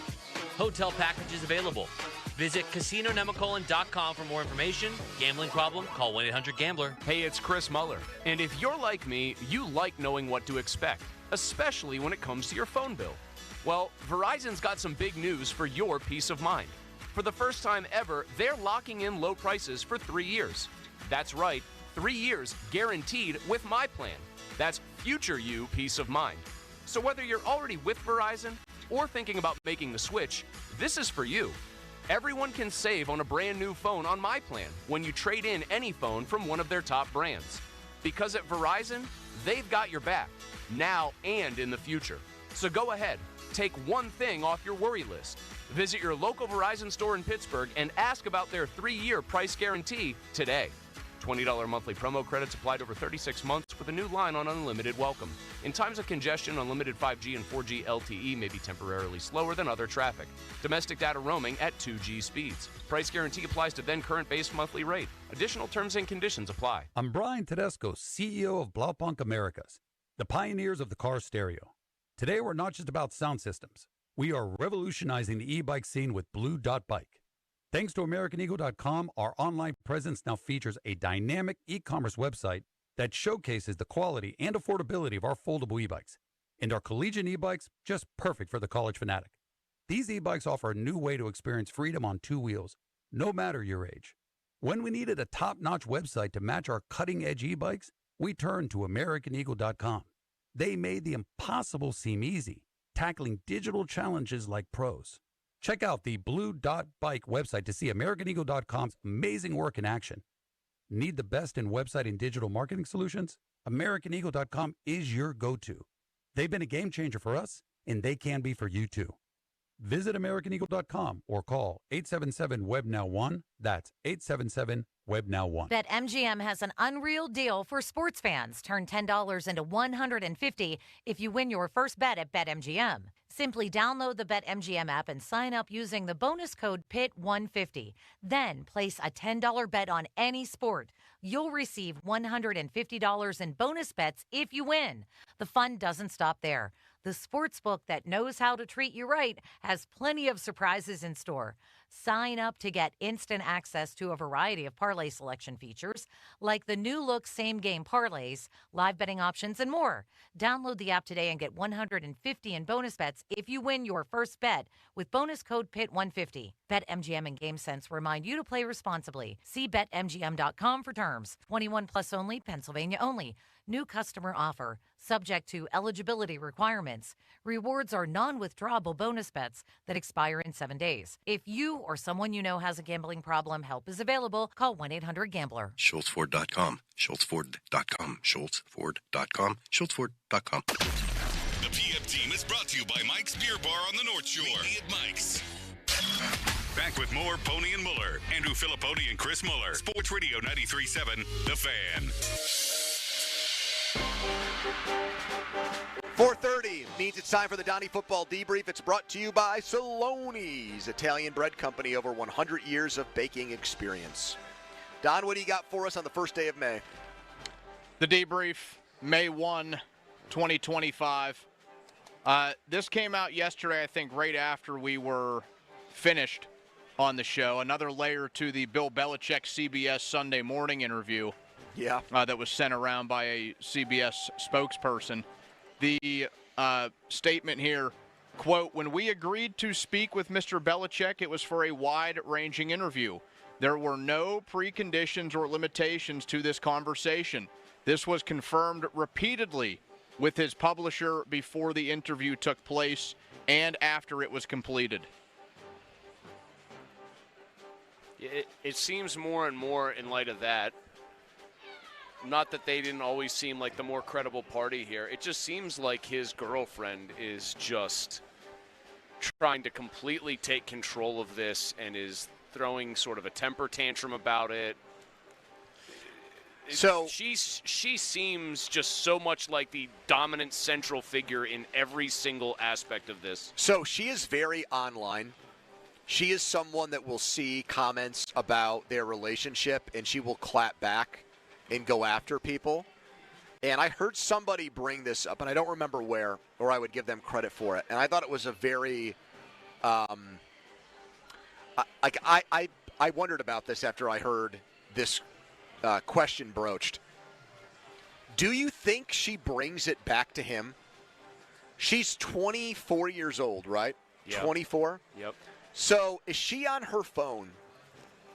Hotel packages available. Visit CasinoNemacolin.com for more information. Gambling problem? Call 1-800-GAMBLER. Hey, it's Chris Muller. And if you're like me, you like knowing what to expect, especially when it comes to your phone bill. Well, Verizon's got some big news for your peace of mind. For the first time ever, they're locking in low prices for 3 years. That's right, 3 years guaranteed with my plan. That's future you peace of mind. So whether you're already with Verizon or thinking about making the switch, this is for you. Everyone can save on a brand new phone on my plan when you trade in any phone from one of their top brands. Because at Verizon, they've got your back, now and in the future. So go ahead, take one thing off your worry list. Visit your local Verizon store in Pittsburgh and ask about their 3-year price guarantee today. $20 monthly promo credits applied over 36 months with a new line on unlimited welcome. In times of congestion, unlimited 5G and 4G LTE may be temporarily slower than other traffic. Domestic data roaming at 2G speeds. Price guarantee applies to then current base monthly rate. Additional terms and conditions apply. I'm Brian Tedesco, CEO of Blaupunkt Americas, the pioneers of the car stereo. Today, we're not just about sound systems. We are revolutionizing the e-bike scene with Blue Dot Bike. Thanks to AmericanEagle.com, our online presence now features a dynamic e-commerce website that showcases the quality and affordability of our foldable e-bikes. And our collegiate e-bikes, just perfect for the college fanatic. These e-bikes offer a new way to experience freedom on 2 wheels, no matter your age. When we needed a top-notch website to match our cutting-edge e-bikes, we turned to AmericanEagle.com. They made the impossible seem easy, tackling digital challenges like pros. Check out the Blue Dot Bike website to see AmericanEagle.com's amazing work in action. Need the best in website and digital marketing solutions? AmericanEagle.com is your go-to. They've been a game changer for us, and they can be for you too. Visit AmericanEagle.com or call 877-WEB-NOW-1. That's 877-WEB-NOW-1. BetMGM has an unreal deal for sports fans. Turn $10 into $150 if you win your first bet at BetMGM. Simply download the BetMGM app and sign up using the bonus code PIT150. Then place a $10 bet on any sport. You'll receive $150 in bonus bets if you win. The fun doesn't stop there. The sportsbook that knows how to treat you right has plenty of surprises in store. Sign up to get instant access to a variety of parlay selection features, like the new look same-game parlays, live betting options, and more. Download the app today and get $150 in bonus bets if you win your first bet with bonus code PIT150. BetMGM and GameSense remind you to play responsibly. See BetMGM.com for terms. 21 plus only, Pennsylvania only. New customer offer. Subject to eligibility requirements. Rewards are non-withdrawable bonus bets that expire in 7 days. If you or someone you know has a gambling problem, help is available. Call 1-800-GAMBLER. SchultzFord.com. SchultzFord.com. SchultzFord.com. SchultzFord.com. The PM team is brought to you by Mike's Beer Bar on the North Shore. Meet at Mike's. Back with more Pony and Muller. Andrew Filipponi and Chris Muller. Sports Radio 93.7, The Fan. 4:30 means it's time for the Donnie Football Debrief. It's brought to you by Saloni's Italian Bread Company, over 100 years of baking experience. Don, what do you got for us on the first day of May? The debrief, May 1, 2025. This came out yesterday, I think, right after we were finished on the show. Another layer to the Bill Belichick CBS Sunday morning interview. Yeah. That was sent around by a CBS spokesperson. The statement here, quote, "When we agreed to speak with Mr. Belichick, it was for a wide-ranging interview. There were no preconditions or limitations to this conversation. This was confirmed repeatedly with his publisher before the interview took place and after it was completed." It seems more and more in light of that. Not that they didn't always seem like the more credible party here. It just seems like his girlfriend is just trying to completely take control of this and is throwing sort of a temper tantrum about it. So she seems just so much like the dominant central figure in every single aspect of this. So she is very online. She is someone that will see comments about their relationship, and she will clap back and go after people. And I heard somebody bring this up, and I don't remember where, or I would give them credit for it. And I thought it was a very, I wondered about this after I heard this question broached. Do you think she brings it back to him? She's 24 years old, right? Yep. 24? Yep. So is she on her phone,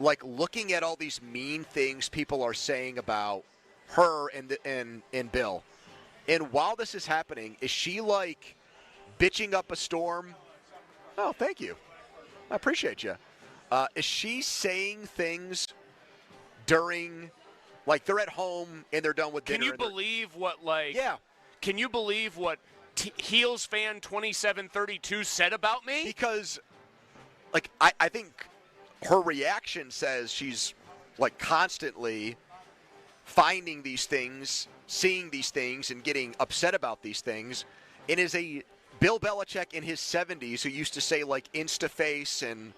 like looking at all these mean things people are saying about her and Bill? And while this is happening, is she like bitching up a storm? Oh, thank you. I appreciate you. Is she saying things during, like they're at home and they're done with dinner? Can you believe what, like, yeah. Can you believe what Heels fan 2732 said about me? Because, like, I think her reaction says she's, like, constantly finding these things, seeing these things, and getting upset about these things. And is a Bill Belichick in his 70s who used to say, like, Instaface and...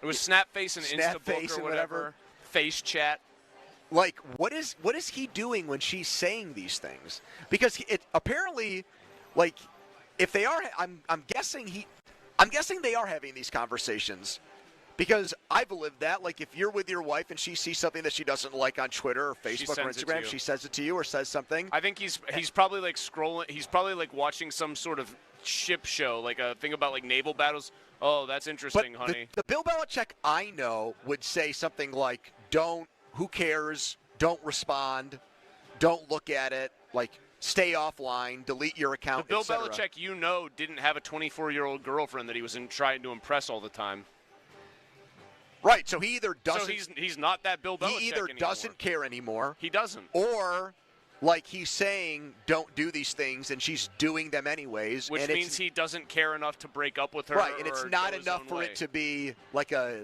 It was Snapface and Instabook or whatever. Face chat. Like, what is he doing when she's saying these things? Because it apparently, like, if they are, I'm guessing they are having these conversations. Because I've lived that. Like, if you're with your wife and she sees something that she doesn't like on Twitter or Facebook or Instagram, she says it to you or says something. I think he's probably like scrolling. He's probably like watching some sort of ship show, like a thing about like naval battles. Oh, that's interesting, But honey. the Bill Belichick I know would say something like, who cares, don't respond, don't look at it, like, stay offline, delete your account, The Bill etc. Belichick didn't have a 24-year-old girlfriend that he was trying to impress all the time. Right, so he either doesn't... So he's not that Bill Belichick He either anymore. doesn't care anymore... He doesn't. Or, like, he's saying, don't do these things, and she's doing them anyways. Which and means he doesn't care enough to break up with her. Right, and it's or not go his enough own for way. it to be, like, a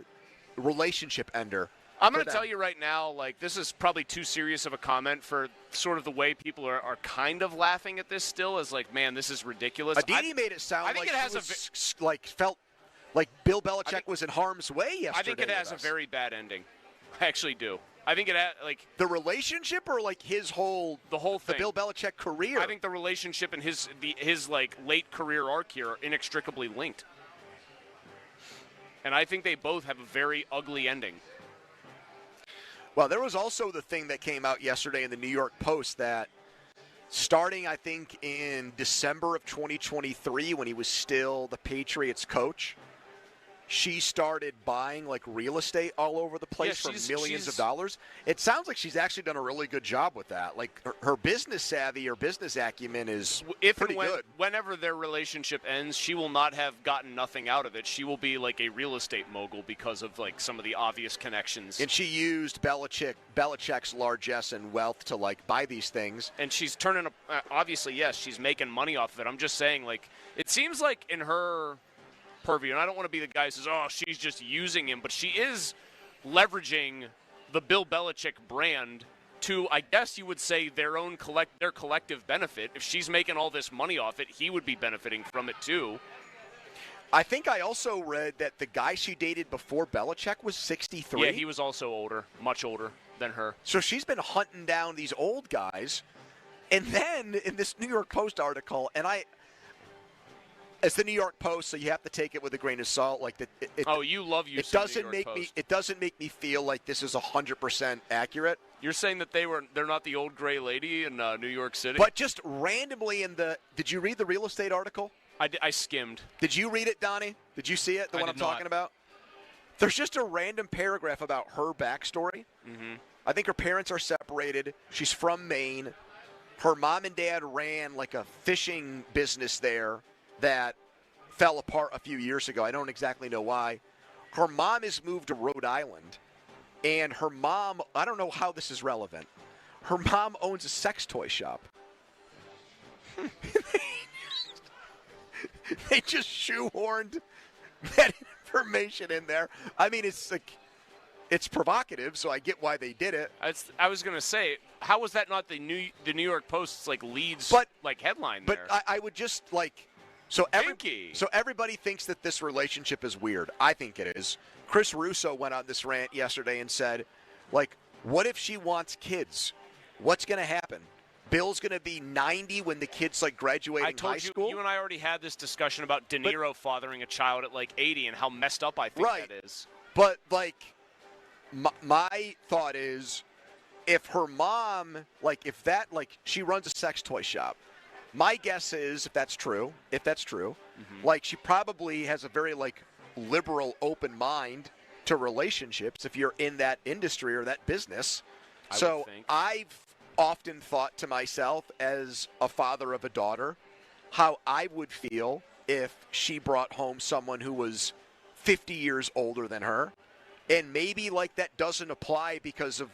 relationship ender. I'm going to tell you right now, like, this is probably too serious of a comment for sort of the way people are kind of laughing at this still, as like, man, this is ridiculous. Aditi made it sound I think like it has felt like Bill Belichick was in harm's way yesterday. I think it has a very bad ending. I actually do. I think it like the relationship or like the whole thing. The Bill Belichick career. I think the relationship and his like late career arc here are inextricably linked. And I think they both have a very ugly ending. Well, there was also the thing that came out yesterday in the New York Post that starting, I think, in December of 2023 when he was still the Patriots coach, she started buying, like, real estate all over the place for millions of dollars. It sounds like she's actually done a really good job with that. Like, her business savvy or business acumen is pretty good. Whenever their relationship ends, she will not have gotten nothing out of it. She will be like a real estate mogul because of, like, some of the obvious connections. And she used Belichick's largesse and wealth to, like, buy these things. And she's turning obviously, yes, she's making money off of it. I'm just saying, like, it seems like in her purview, and I don't want to be the guy who says, oh, she's just using him, but she is leveraging the Bill Belichick brand to, I guess you would say, their collective benefit. If she's making all this money off it, he would be benefiting from it too. I think I also read that the guy she dated before Belichick was 63. Yeah, he was also older, much older than her. So she's been hunting down these old guys. And then in this New York Post article, and it's the New York Post, so you have to take it with a grain of salt. Like you love using it doesn't the New York Post. It doesn't make me feel like this is 100% accurate. You're saying that they're not the old gray lady in New York City? But just randomly did you read the real estate article? I skimmed. Did you read it, Donnie? Did you see it? The one I'm talking about? There's just a random paragraph about her backstory. Mm-hmm. I think her parents are separated. She's from Maine. Her mom and dad ran like a fishing business there that fell apart a few years ago. I don't exactly know why. Her mom has moved to Rhode Island, and her mom, I don't know how this is relevant, her mom owns a sex toy shop. They just shoehorned that information in there. I mean, it's like it's provocative, so I get why they did it. I was going to say, how was that not the New York Post's leads headline But there? I would just so everybody thinks that this relationship is weird. I think it is. Chris Russo went on this rant yesterday and said, what if she wants kids? What's going to happen? Bill's going to be 90 when the kid's graduating high school? You and I already had this discussion about De Niro fathering a child at 80 and how messed up I think that is. But my thought is, if her mom, she runs a sex toy shop, my guess is, if that's true, she probably has a very, liberal, open mind to relationships if you're in that industry or that business. So I've often thought to myself, as a father of a daughter, how I would feel if she brought home someone who was 50 years older than her. And maybe that doesn't apply because of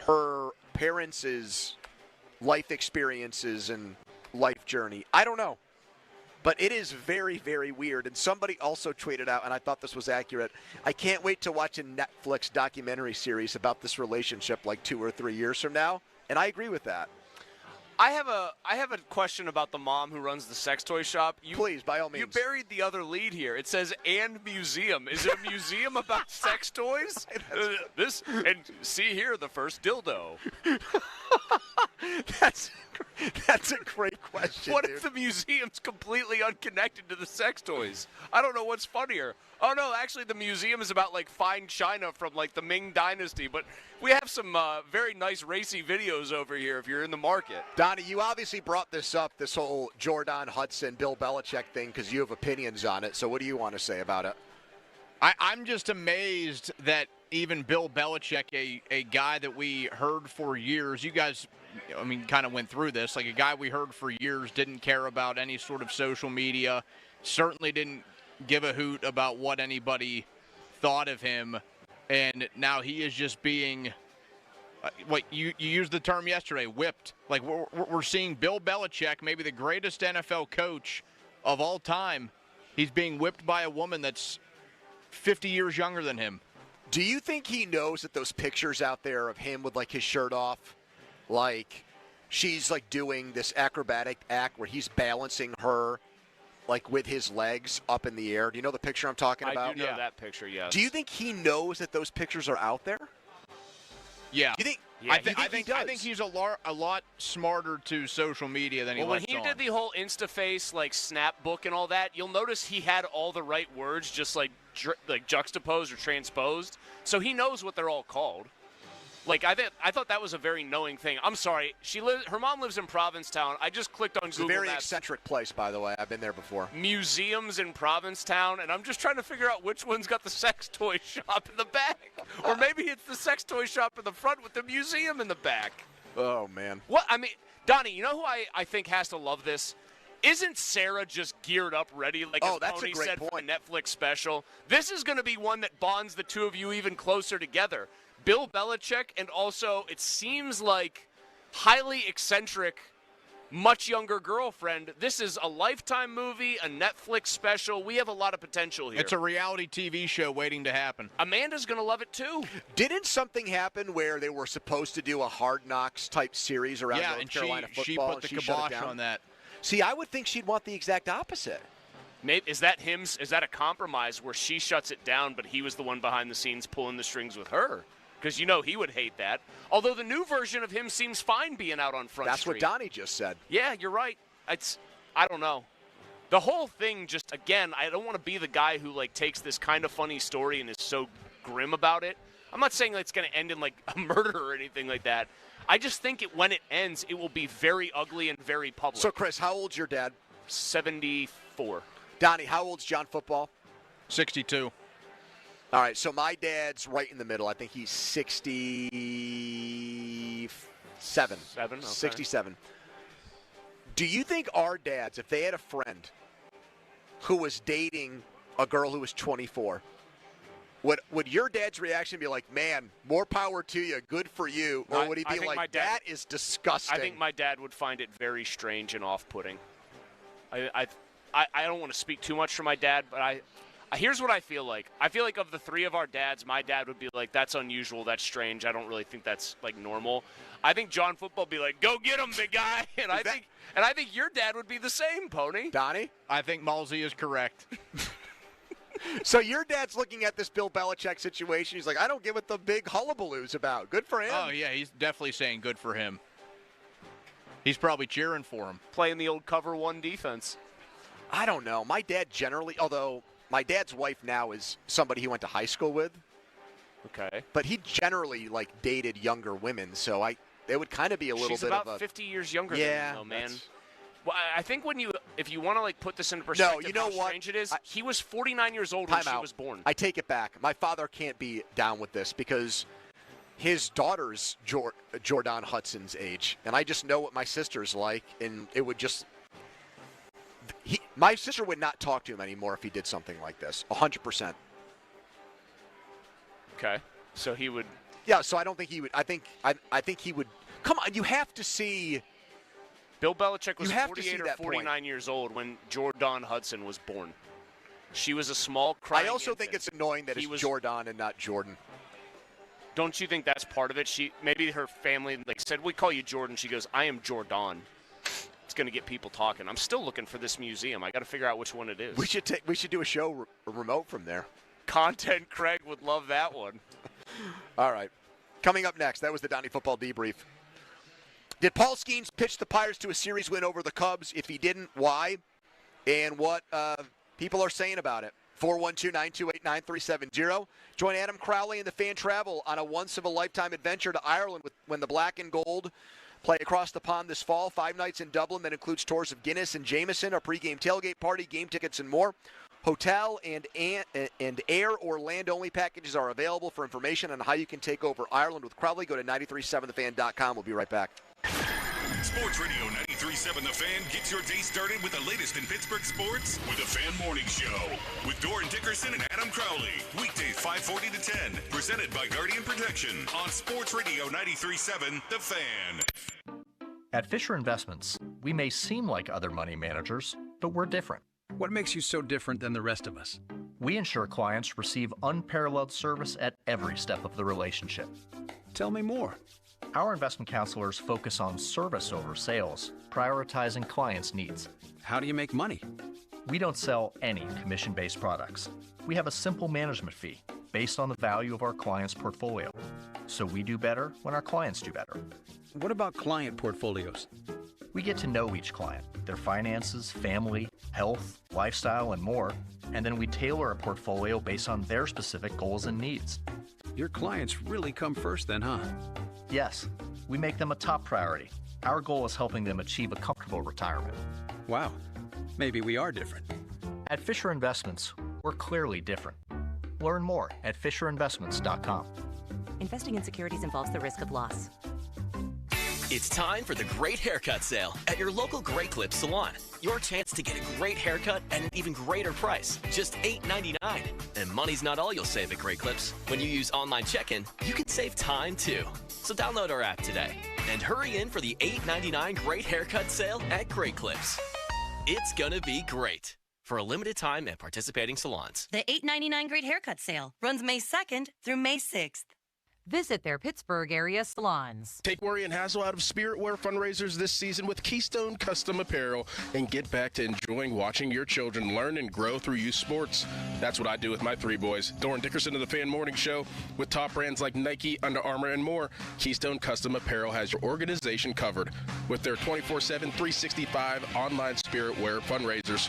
her parents' life experiences and life journey. I don't know. But it is very, very weird. And somebody also tweeted out, and I thought this was accurate, I can't wait to watch a Netflix documentary series about this relationship 2 or 3 years from now. And I agree with that. I have a question about the mom who runs the sex toy shop. Please, by all means. You buried the other lead here. It says, and museum. Is it a museum about sex toys? And see here, the first dildo. That's a great question. What if the museum's completely unconnected to the sex toys? I don't know what's funnier. Oh, no, actually, the museum is about, fine china from, the Ming Dynasty. But we have some very nice racy videos over here if you're in the market. Donnie, you obviously brought this up, this whole Jordan Hudson, Bill Belichick thing, because you have opinions on it. So what do you want to say about it? I'm just amazed that even Bill Belichick, a guy that we heard for years, you guys, kind of went through this, a guy we heard for years didn't care about any sort of social media, certainly didn't give a hoot about what anybody thought of him, and now he is just being, you used the term yesterday, whipped. We're seeing Bill Belichick, maybe the greatest NFL coach of all time, he's being whipped by a woman that's 50 years younger than him. Do you think he knows that those pictures out there of him with his shirt off, she's doing this acrobatic act where he's balancing her with his legs up in the air? Do you know the picture I'm talking about? I do know that picture, yes. Do you think he knows that those pictures are out there? Yeah. You think? Yeah, I think he's a lot smarter to social media than he lets on. When he did the whole InstaFace snap book and all that, you'll notice he had all the right words just juxtaposed or transposed, so he knows what they're all called. I thought that was a very knowing thing. I'm sorry, her mom lives in Provincetown. I just clicked on Google Maps. It's a very eccentric place, by the way. I've been there before. Museums in Provincetown, and I'm just trying to figure out which one's got the sex toy shop in the back. Or maybe it's the sex toy shop in the front with the museum in the back. Oh, man. What? Donnie, you know who I think has to love this? Isn't Sarah just geared up, ready, as Tony said, for a Netflix special? This is going to be one that bonds the two of you even closer together. Bill Belichick, and also, it seems highly eccentric, much younger girlfriend. This is a Lifetime movie, a Netflix special. We have a lot of potential here. It's a reality TV show waiting to happen. Amanda's going to love it, too. Didn't something happen where they were supposed to do a Hard Knocks type series around North Carolina football? She put the kibosh on that. See, I would think she'd want the exact opposite. Maybe, is that a compromise where she shuts it down, but he was the one behind the scenes pulling the strings with her? Because he would hate that. Although the new version of him seems fine being out on Front Street. That's what Donnie just said. Yeah, you're right. I don't know. The whole thing just, again, I don't want to be the guy who takes this kind of funny story and is so grim about it. I'm not saying it's going to end in a murder or anything like that. I just think when it ends, it will be very ugly and very public. So, Chris, how old's your dad? 74. Donnie, how old's John Football? 62. All right, so my dad's right in the middle. I think he's 67. 67. Do you think our dads, if they had a friend who was dating a girl who was 24, would your dad's reaction be like, man, more power to you, good for you? Or would he be like, that is disgusting? I think my dad would find it very strange and off-putting. I don't want to speak too much for my dad, but Here's what I feel like. I feel like of the three of our dads, my dad would be like, that's unusual, that's strange. I don't really think that's like normal. I think John Football would be like, go get him, big guy. And I think your dad would be the same, Pony. Donnie? I think Malzy is correct. So your dad's looking at this Bill Belichick situation. He's like, I don't get what the big hullabaloo's about. Good for him. Oh, yeah, he's definitely saying good for him. He's probably cheering for him. Playing the old cover one defense. I don't know. My dad generally, although my dad's wife now is somebody he went to high school with. Okay. But he generally, like, dated younger women, so it would kind of be a little She's bit about of a 50 years younger than him, though, man. Well, I think if you want to like put this into perspective, no, you know how strange it is, he was 49 years old when she was born. I take it back. My father can't be down with this because his daughter's Jordan Hudson's age, and I just know what my sister's like, and it would just my sister would not talk to him anymore if he did something like this. 100%. Okay, so he would. Yeah, so I don't think he would. I think he would. Come on, you have to see. Bill Belichick was 48 or 49 years old when Jordan Hudson was born. She was a small crying I also infant. think it's annoying that it's Jordan and not Jordan. Don't you think that's part of it? Maybe her family said, we call you Jordan. She goes, I am Jordan. It's going to get people talking. I'm still looking for this museum. I got to figure out which one it is. We should do a show remote from there. Content Craig would love that one. All right. Coming up next, that was the Donnie Football Debrief. Did Paul Skeens pitch the Pirates to a series win over the Cubs? If he didn't, why? And what people are saying about it. 412-928-9370. Join Adam Crowley and the Fan Travel on a once-of-a-lifetime adventure to Ireland when the Black and Gold play across the pond this fall. 5 nights in Dublin that includes tours of Guinness and Jameson, a pregame tailgate party, game tickets, and more. Hotel and air or land-only packages are available. For information on how you can take over Ireland with Crowley, go to 937thefan.com. We'll be right back. Sports Radio 93.7 The Fan gets your day started with the latest in Pittsburgh sports with the Fan Morning Show with Doran Dickerson and Adam Crowley. Weekdays 5:40 to 10. Presented by Guardian Protection on Sports Radio 93.7 The Fan. At Fisher Investments, we may seem like other money managers, but we're different. What makes you so different than the rest of us? We ensure clients receive unparalleled service at every step of the relationship. Tell me more. Our investment counselors focus on service over sales, prioritizing clients' needs. How do you make money? We don't sell any commission-based products. We have a simple management fee based on the value of our client's portfolio. So we do better when our clients do better. What about client portfolios? We get to know each client, their finances, family, health, lifestyle, and more, and then we tailor a portfolio based on their specific goals and needs. Your clients really come first then, huh? Yes, we make them a top priority. Our goal is helping them achieve a comfortable retirement. Wow, maybe we are different. At Fisher Investments, we're clearly different. Learn more at FisherInvestments.com. Investing in securities involves the risk of loss. It's time for the Great Haircut Sale at your local Great Clips salon. Your chance to get a great haircut at an even greater price, just $8.99. And money's not all you'll save at Great Clips. When you use online check-in, you can save time too. So download our app today and hurry in for the $8.99 Great Haircut Sale at Great Clips. It's gonna be great. For a limited time at participating salons. The $8.99 Great Haircut Sale runs May 2nd through May 6th. Visit their Pittsburgh area salons. Take worry and hassle out of spirit wear fundraisers this season with Keystone Custom Apparel and get back to enjoying watching your children learn and grow through youth sports. That's what I do with my 3 boys. Doran Dickerson of the Fan Morning Show. With top brands like Nike, Under Armour, and more, Keystone Custom Apparel has your organization covered. With their 24/7, 365 online spirit wear fundraisers,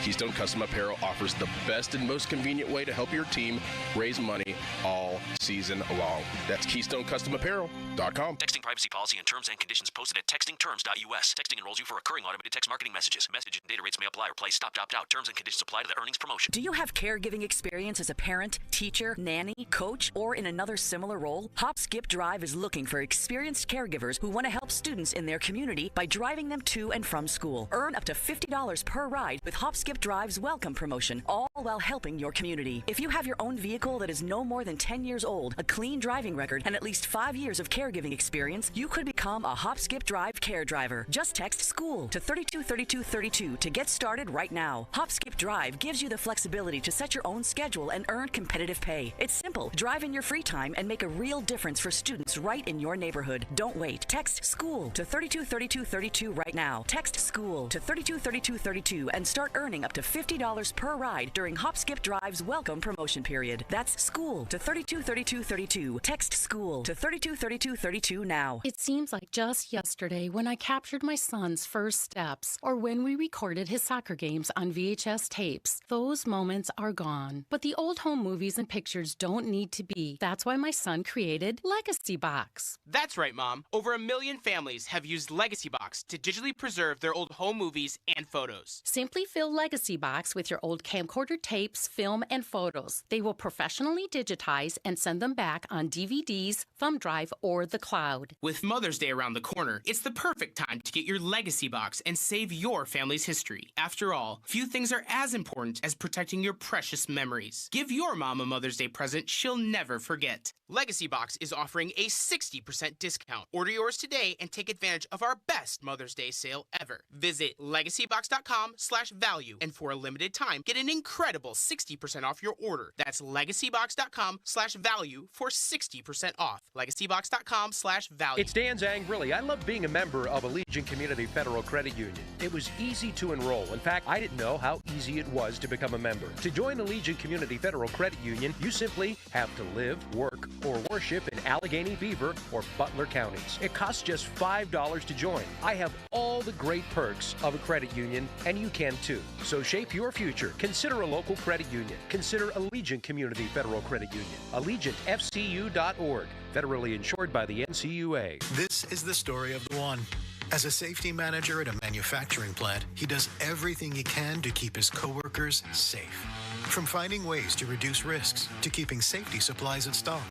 Keystone Custom Apparel offers the best and most convenient way to help your team raise money all season long. That's KeystoneCustomApparel.com. Texting privacy policy and terms and conditions posted at textingterms.us. Texting enrolls you for recurring automated text marketing messages. Message and data rates may apply or play. Stop, opt out. Terms and conditions apply to the earnings promotion. Do you have caregiving experience as a parent, teacher, nanny, coach, or in another similar role? Hop Skip Drive is looking for experienced caregivers who want to help students in their community by driving them to and from school. Earn up to $50 per ride with Hop Skip Skip Drive's welcome promotion, all while helping your community. If you have your own vehicle that is no more than 10 years old, a clean driving record, and at least 5 years of caregiving experience, you could become a Hop Skip Drive care driver. Just text SCHOOL to 323232 to get started right now. Hop Skip Drive gives you the flexibility to set your own schedule and earn competitive pay. It's simple. Drive in your free time and make a real difference for students right in your neighborhood. Don't wait. Text SCHOOL to 323232 right now. Text SCHOOL to 323232 and start earning up to $50 per ride during Hop Skip Drive's welcome promotion period. That's SCHOOL to 323232. Text SCHOOL to 323232 now. It seems like just yesterday when I captured my son's first steps, or when we recorded his soccer games on VHS tapes. Those moments are gone. But the old home movies and pictures don't need to be. That's why my son created Legacy Box. That's right, Mom. Over 1 million families have used Legacy Box to digitally preserve their old home movies and photos. Simply fill Legacy Box with your old camcorder tapes, film, and photos. They will professionally digitize and send them back on DVDs, thumb drive, or the cloud. With Mother's Day around the corner, it's the perfect time to get your Legacy Box and save your family's history. After all, few things are as important as protecting your precious memories. Give your mom a Mother's Day present she'll never forget. Legacy Box is offering a 60% discount. Order yours today and take advantage of our best Mother's Day sale ever. Visit legacybox.com/value and for a limited time, get an incredible 60% off your order. That's legacybox.com/value for 60% off. legacybox.com/value. It's Dan Zangrilli. I love being a member of Allegiant Community Federal Credit Union. It was easy to enroll. In fact, I didn't know how easy it was to become a member. To join Allegiant Community Federal Credit Union, you simply have to live, work, or worship in Allegheny, Beaver, or Butler counties. It costs just $5 to join. I have all the great perks of a credit union, and you can too. So shape your future. Consider a local credit union. Consider Allegiant Community Federal Credit Union. AllegiantFCU.org. Federally insured by the NCUA. This is the story of the one. As a safety manager at a manufacturing plant, he does everything he can to keep his coworkers safe. From finding ways to reduce risks to keeping safety supplies in stock.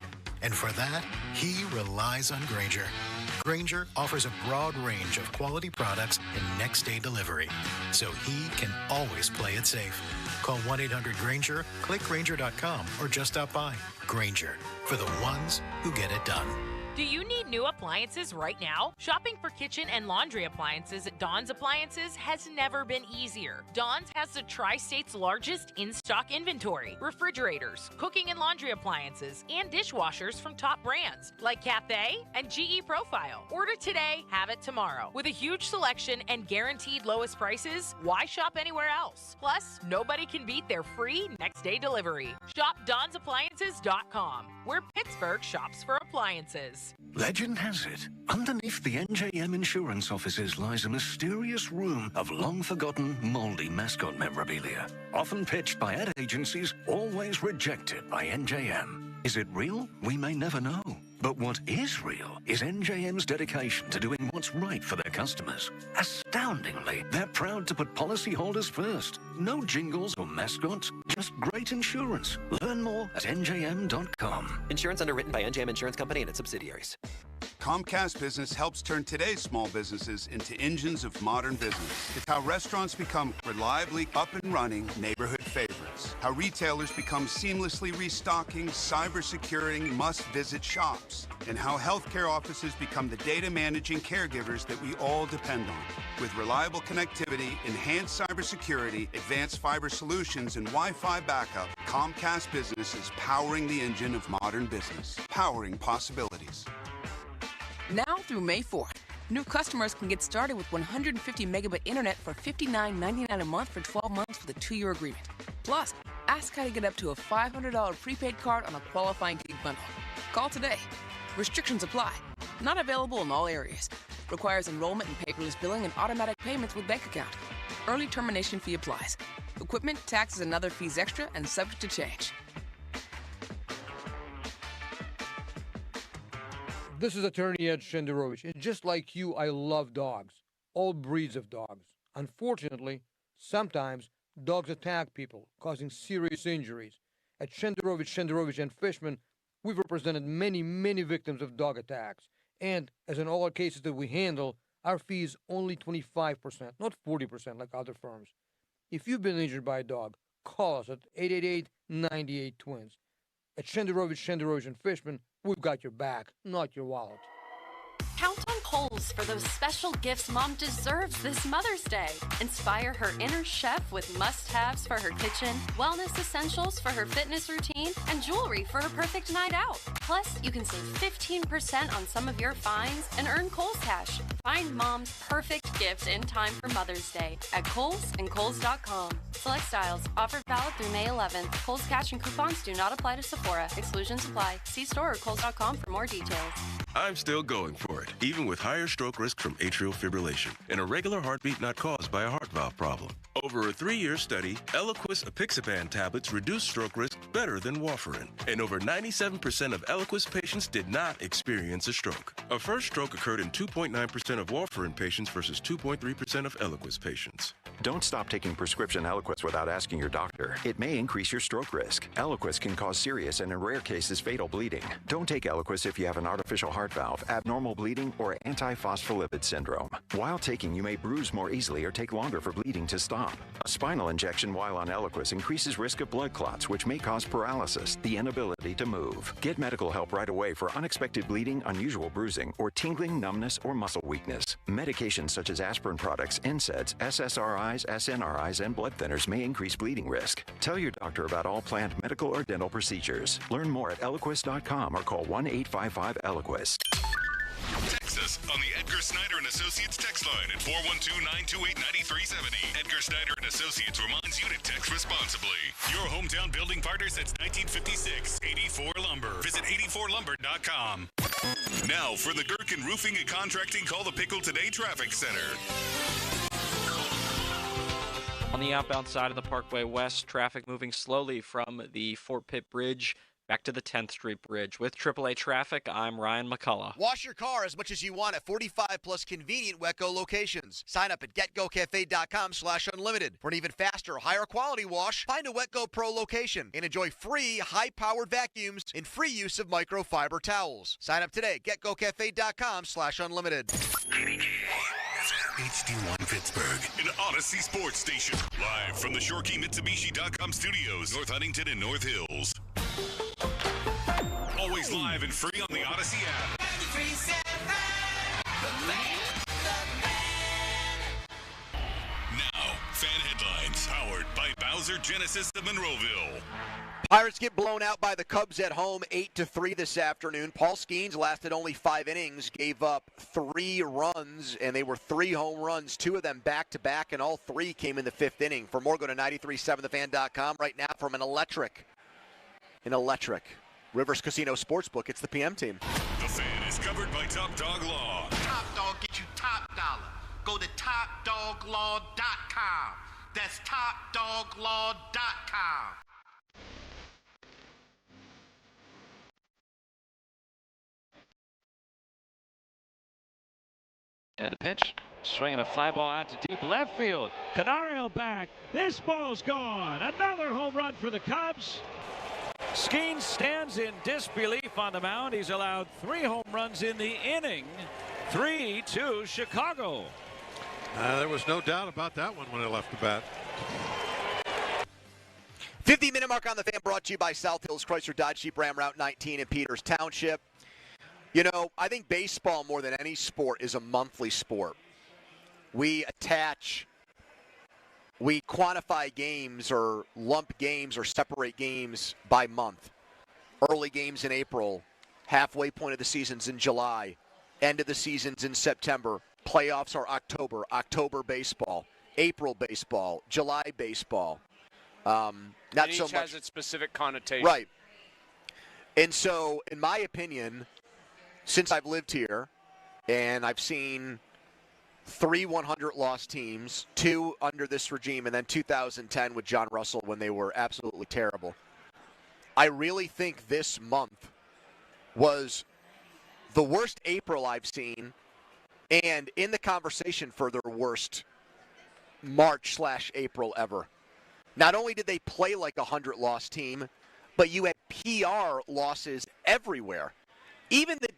And for that, he relies on Grainger. Grainger offers a broad range of quality products and next-day delivery, so he can always play it safe. Call 1-800-GRAINGER, click Grainger.com, or just stop by. Grainger, for the ones who get it done. Do you need new appliances right now? Shopping for kitchen and laundry appliances at Dawn's Appliances has never been easier. Dawn's has the Tri-State's largest in-stock inventory. Refrigerators, cooking and laundry appliances, and dishwashers from top brands like Cathay and GE Profile. Order today, have it tomorrow. With a huge selection and guaranteed lowest prices, why shop anywhere else? Plus, nobody can beat their free next-day delivery. Shop DawnsAppliances.com, where Pittsburgh shops for appliances. Legend has it, underneath the NJM insurance offices lies a mysterious room of long-forgotten, moldy mascot memorabilia. Often pitched by ad agencies, always rejected by NJM. Is it real? We may never know. But what is real is NJM's dedication to doing what's right for their customers. Astoundingly, they're proud to put policyholders first. No jingles or mascots, just great insurance. Learn more at njm.com. Insurance underwritten by NJM Insurance Company and its subsidiaries. Comcast Business helps turn today's small businesses into engines of modern business. It's how restaurants become reliably up and running neighborhood favorites. How retailers become seamlessly restocking, cyber-securing, must-visit shops. And how healthcare offices become the data managing caregivers that we all depend on. With reliable connectivity, enhanced cybersecurity, advanced fiber solutions, and Wi-Fi backup, Comcast Business is powering the engine of modern business. Powering possibilities. Now through May 4th, new customers can get started with 150 megabit internet for $59.99 a month for 12 months with a 2-year agreement. Plus, ask how to get up to a $500 prepaid card on a qualifying gig bundle. Call today. Restrictions apply. Not available in all areas. Requires enrollment in paperless billing and automatic payments with bank account. Early termination fee applies. Equipment, taxes, and other fees extra and subject to change. This is attorney Ed Shenderovich, and just like you, I love dogs. All breeds of dogs. Unfortunately, sometimes dogs attack people, causing serious injuries. At Shenderovich, and Fishman, we've represented many victims of dog attacks. And, as in all our cases that we handle, our fee is only 25%, not 40% like other firms. If you've been injured by a dog, call us at 888-98-TWINS. At Shenderovich and Fishman, we've got your back, not your wallet. Count on Kohl's for those special gifts Mom deserves this Mother's Day. Inspire her inner chef with must-haves for her kitchen, wellness essentials for her fitness routine, and jewelry for her perfect night out. Plus, you can save 15% on some of your finds and earn Kohl's cash. Find Mom's perfect gift in time for Mother's Day at Kohl's and Kohl's.com. Select styles. Offer valid through May 11th. Kohl's cash and coupons do not apply to Sephora. Exclusions apply. See store or Kohl's.com for more details. I'm still going for it, even with higher stroke risk from atrial fibrillation, an irregular heartbeat not caused by a heart valve problem. Over a 3-year study, Eliquis apixaban tablets reduced stroke risk better than warfarin, and over 97% of Eliquis patients did not experience a stroke. A first stroke occurred in 2.9% of warfarin patients versus 2.3% of Eliquis patients. Don't stop taking prescription Eliquis without asking your doctor. It may increase your stroke risk. Eliquis can cause serious and in rare cases fatal bleeding. Don't take Eliquis if you have an artificial heart valve, abnormal bleeding, or antiphospholipid syndrome. While taking, you may bruise more easily or take longer for bleeding to stop. A spinal injection while on Eliquis increases risk of blood clots, which may cause paralysis, the inability to move. Get medical help right away for unexpected bleeding, unusual bruising, or tingling, numbness, or muscle weakness. Medications such as aspirin products, NSAIDs, SSRIs, SNRIs, and blood thinners may increase bleeding risk. Tell your doctor about all planned medical or dental procedures. Learn more at Eliquis.com or call 1-855-ELIQUIS. Text us on the Edgar Snyder and Associates text line at 412-928-9370. Edgar Snyder and Associates reminds you to text responsibly. Your hometown building partner since 1956, 84 Lumber. Visit 84lumber.com. Now for the Gherkin Roofing and Contracting Call the Pickle Today Traffic Center. On the outbound side of the Parkway West, traffic moving slowly from the Fort Pitt Bridge back to the 10th Street Bridge. With AAA Traffic, I'm Ryan McCullough. Wash your car as much as you want at 45 plus convenient Wetco locations. Sign up at getgocafe.com/unlimited. For an even faster, higher quality wash, find a Wetco Pro location and enjoy free high-powered vacuums and free use of microfiber towels. Sign up today at getgocafe.com/unlimited. HD1 Pittsburgh, an Odyssey sports station. Live from the ShoreKeyMitsubishi.com studios, North Huntington and North Hills. Always live and free on the Odyssey app. Now, fan headlines powered by Bowser Genesis of Monroeville. Pirates get blown out by the Cubs at home 8-3 this afternoon. Paul Skeens lasted only 5 innings, gave up 3 runs, and they were 3 home runs, 2 of them back-to-back, and all 3 came in the 5th inning. For more, go to 937thefan.com right now from an electric Rivers Casino Sportsbook. It's the PM team. The Fan is covered by Top Dog Law. Top Dog get you top dollar. Go to topdoglaw.com. That's topdoglaw.com. And the pitch, swinging a fly ball out to deep left field. Canario back. This ball's gone. Another home run for the Cubs. Skeens stands in disbelief on the mound. He's allowed 3 home runs in the inning. 3-2 Chicago. There was no doubt about that one when it left the bat. 50-minute mark on the Fan, brought to you by South Hills Chrysler Dodge Jeep Ram Route 19 in Peters Township. You know, I think baseball, more than any sport, is a monthly sport. We quantify games or lump games or separate games by month. Early games in April, halfway point of the season's in July, end of the season's in September, playoffs are October baseball, April baseball, July baseball. Not each so much has its specific connotation. Right. And so, in my opinion, since I've lived here, and I've seen 3 100-loss teams, 2 under this regime, and then 2010 with John Russell when they were absolutely terrible. I really think this month was the worst April I've seen, and in the conversation for their worst March/April ever. Not only did they play like a 100-loss team, but you had PR losses everywhere. Even the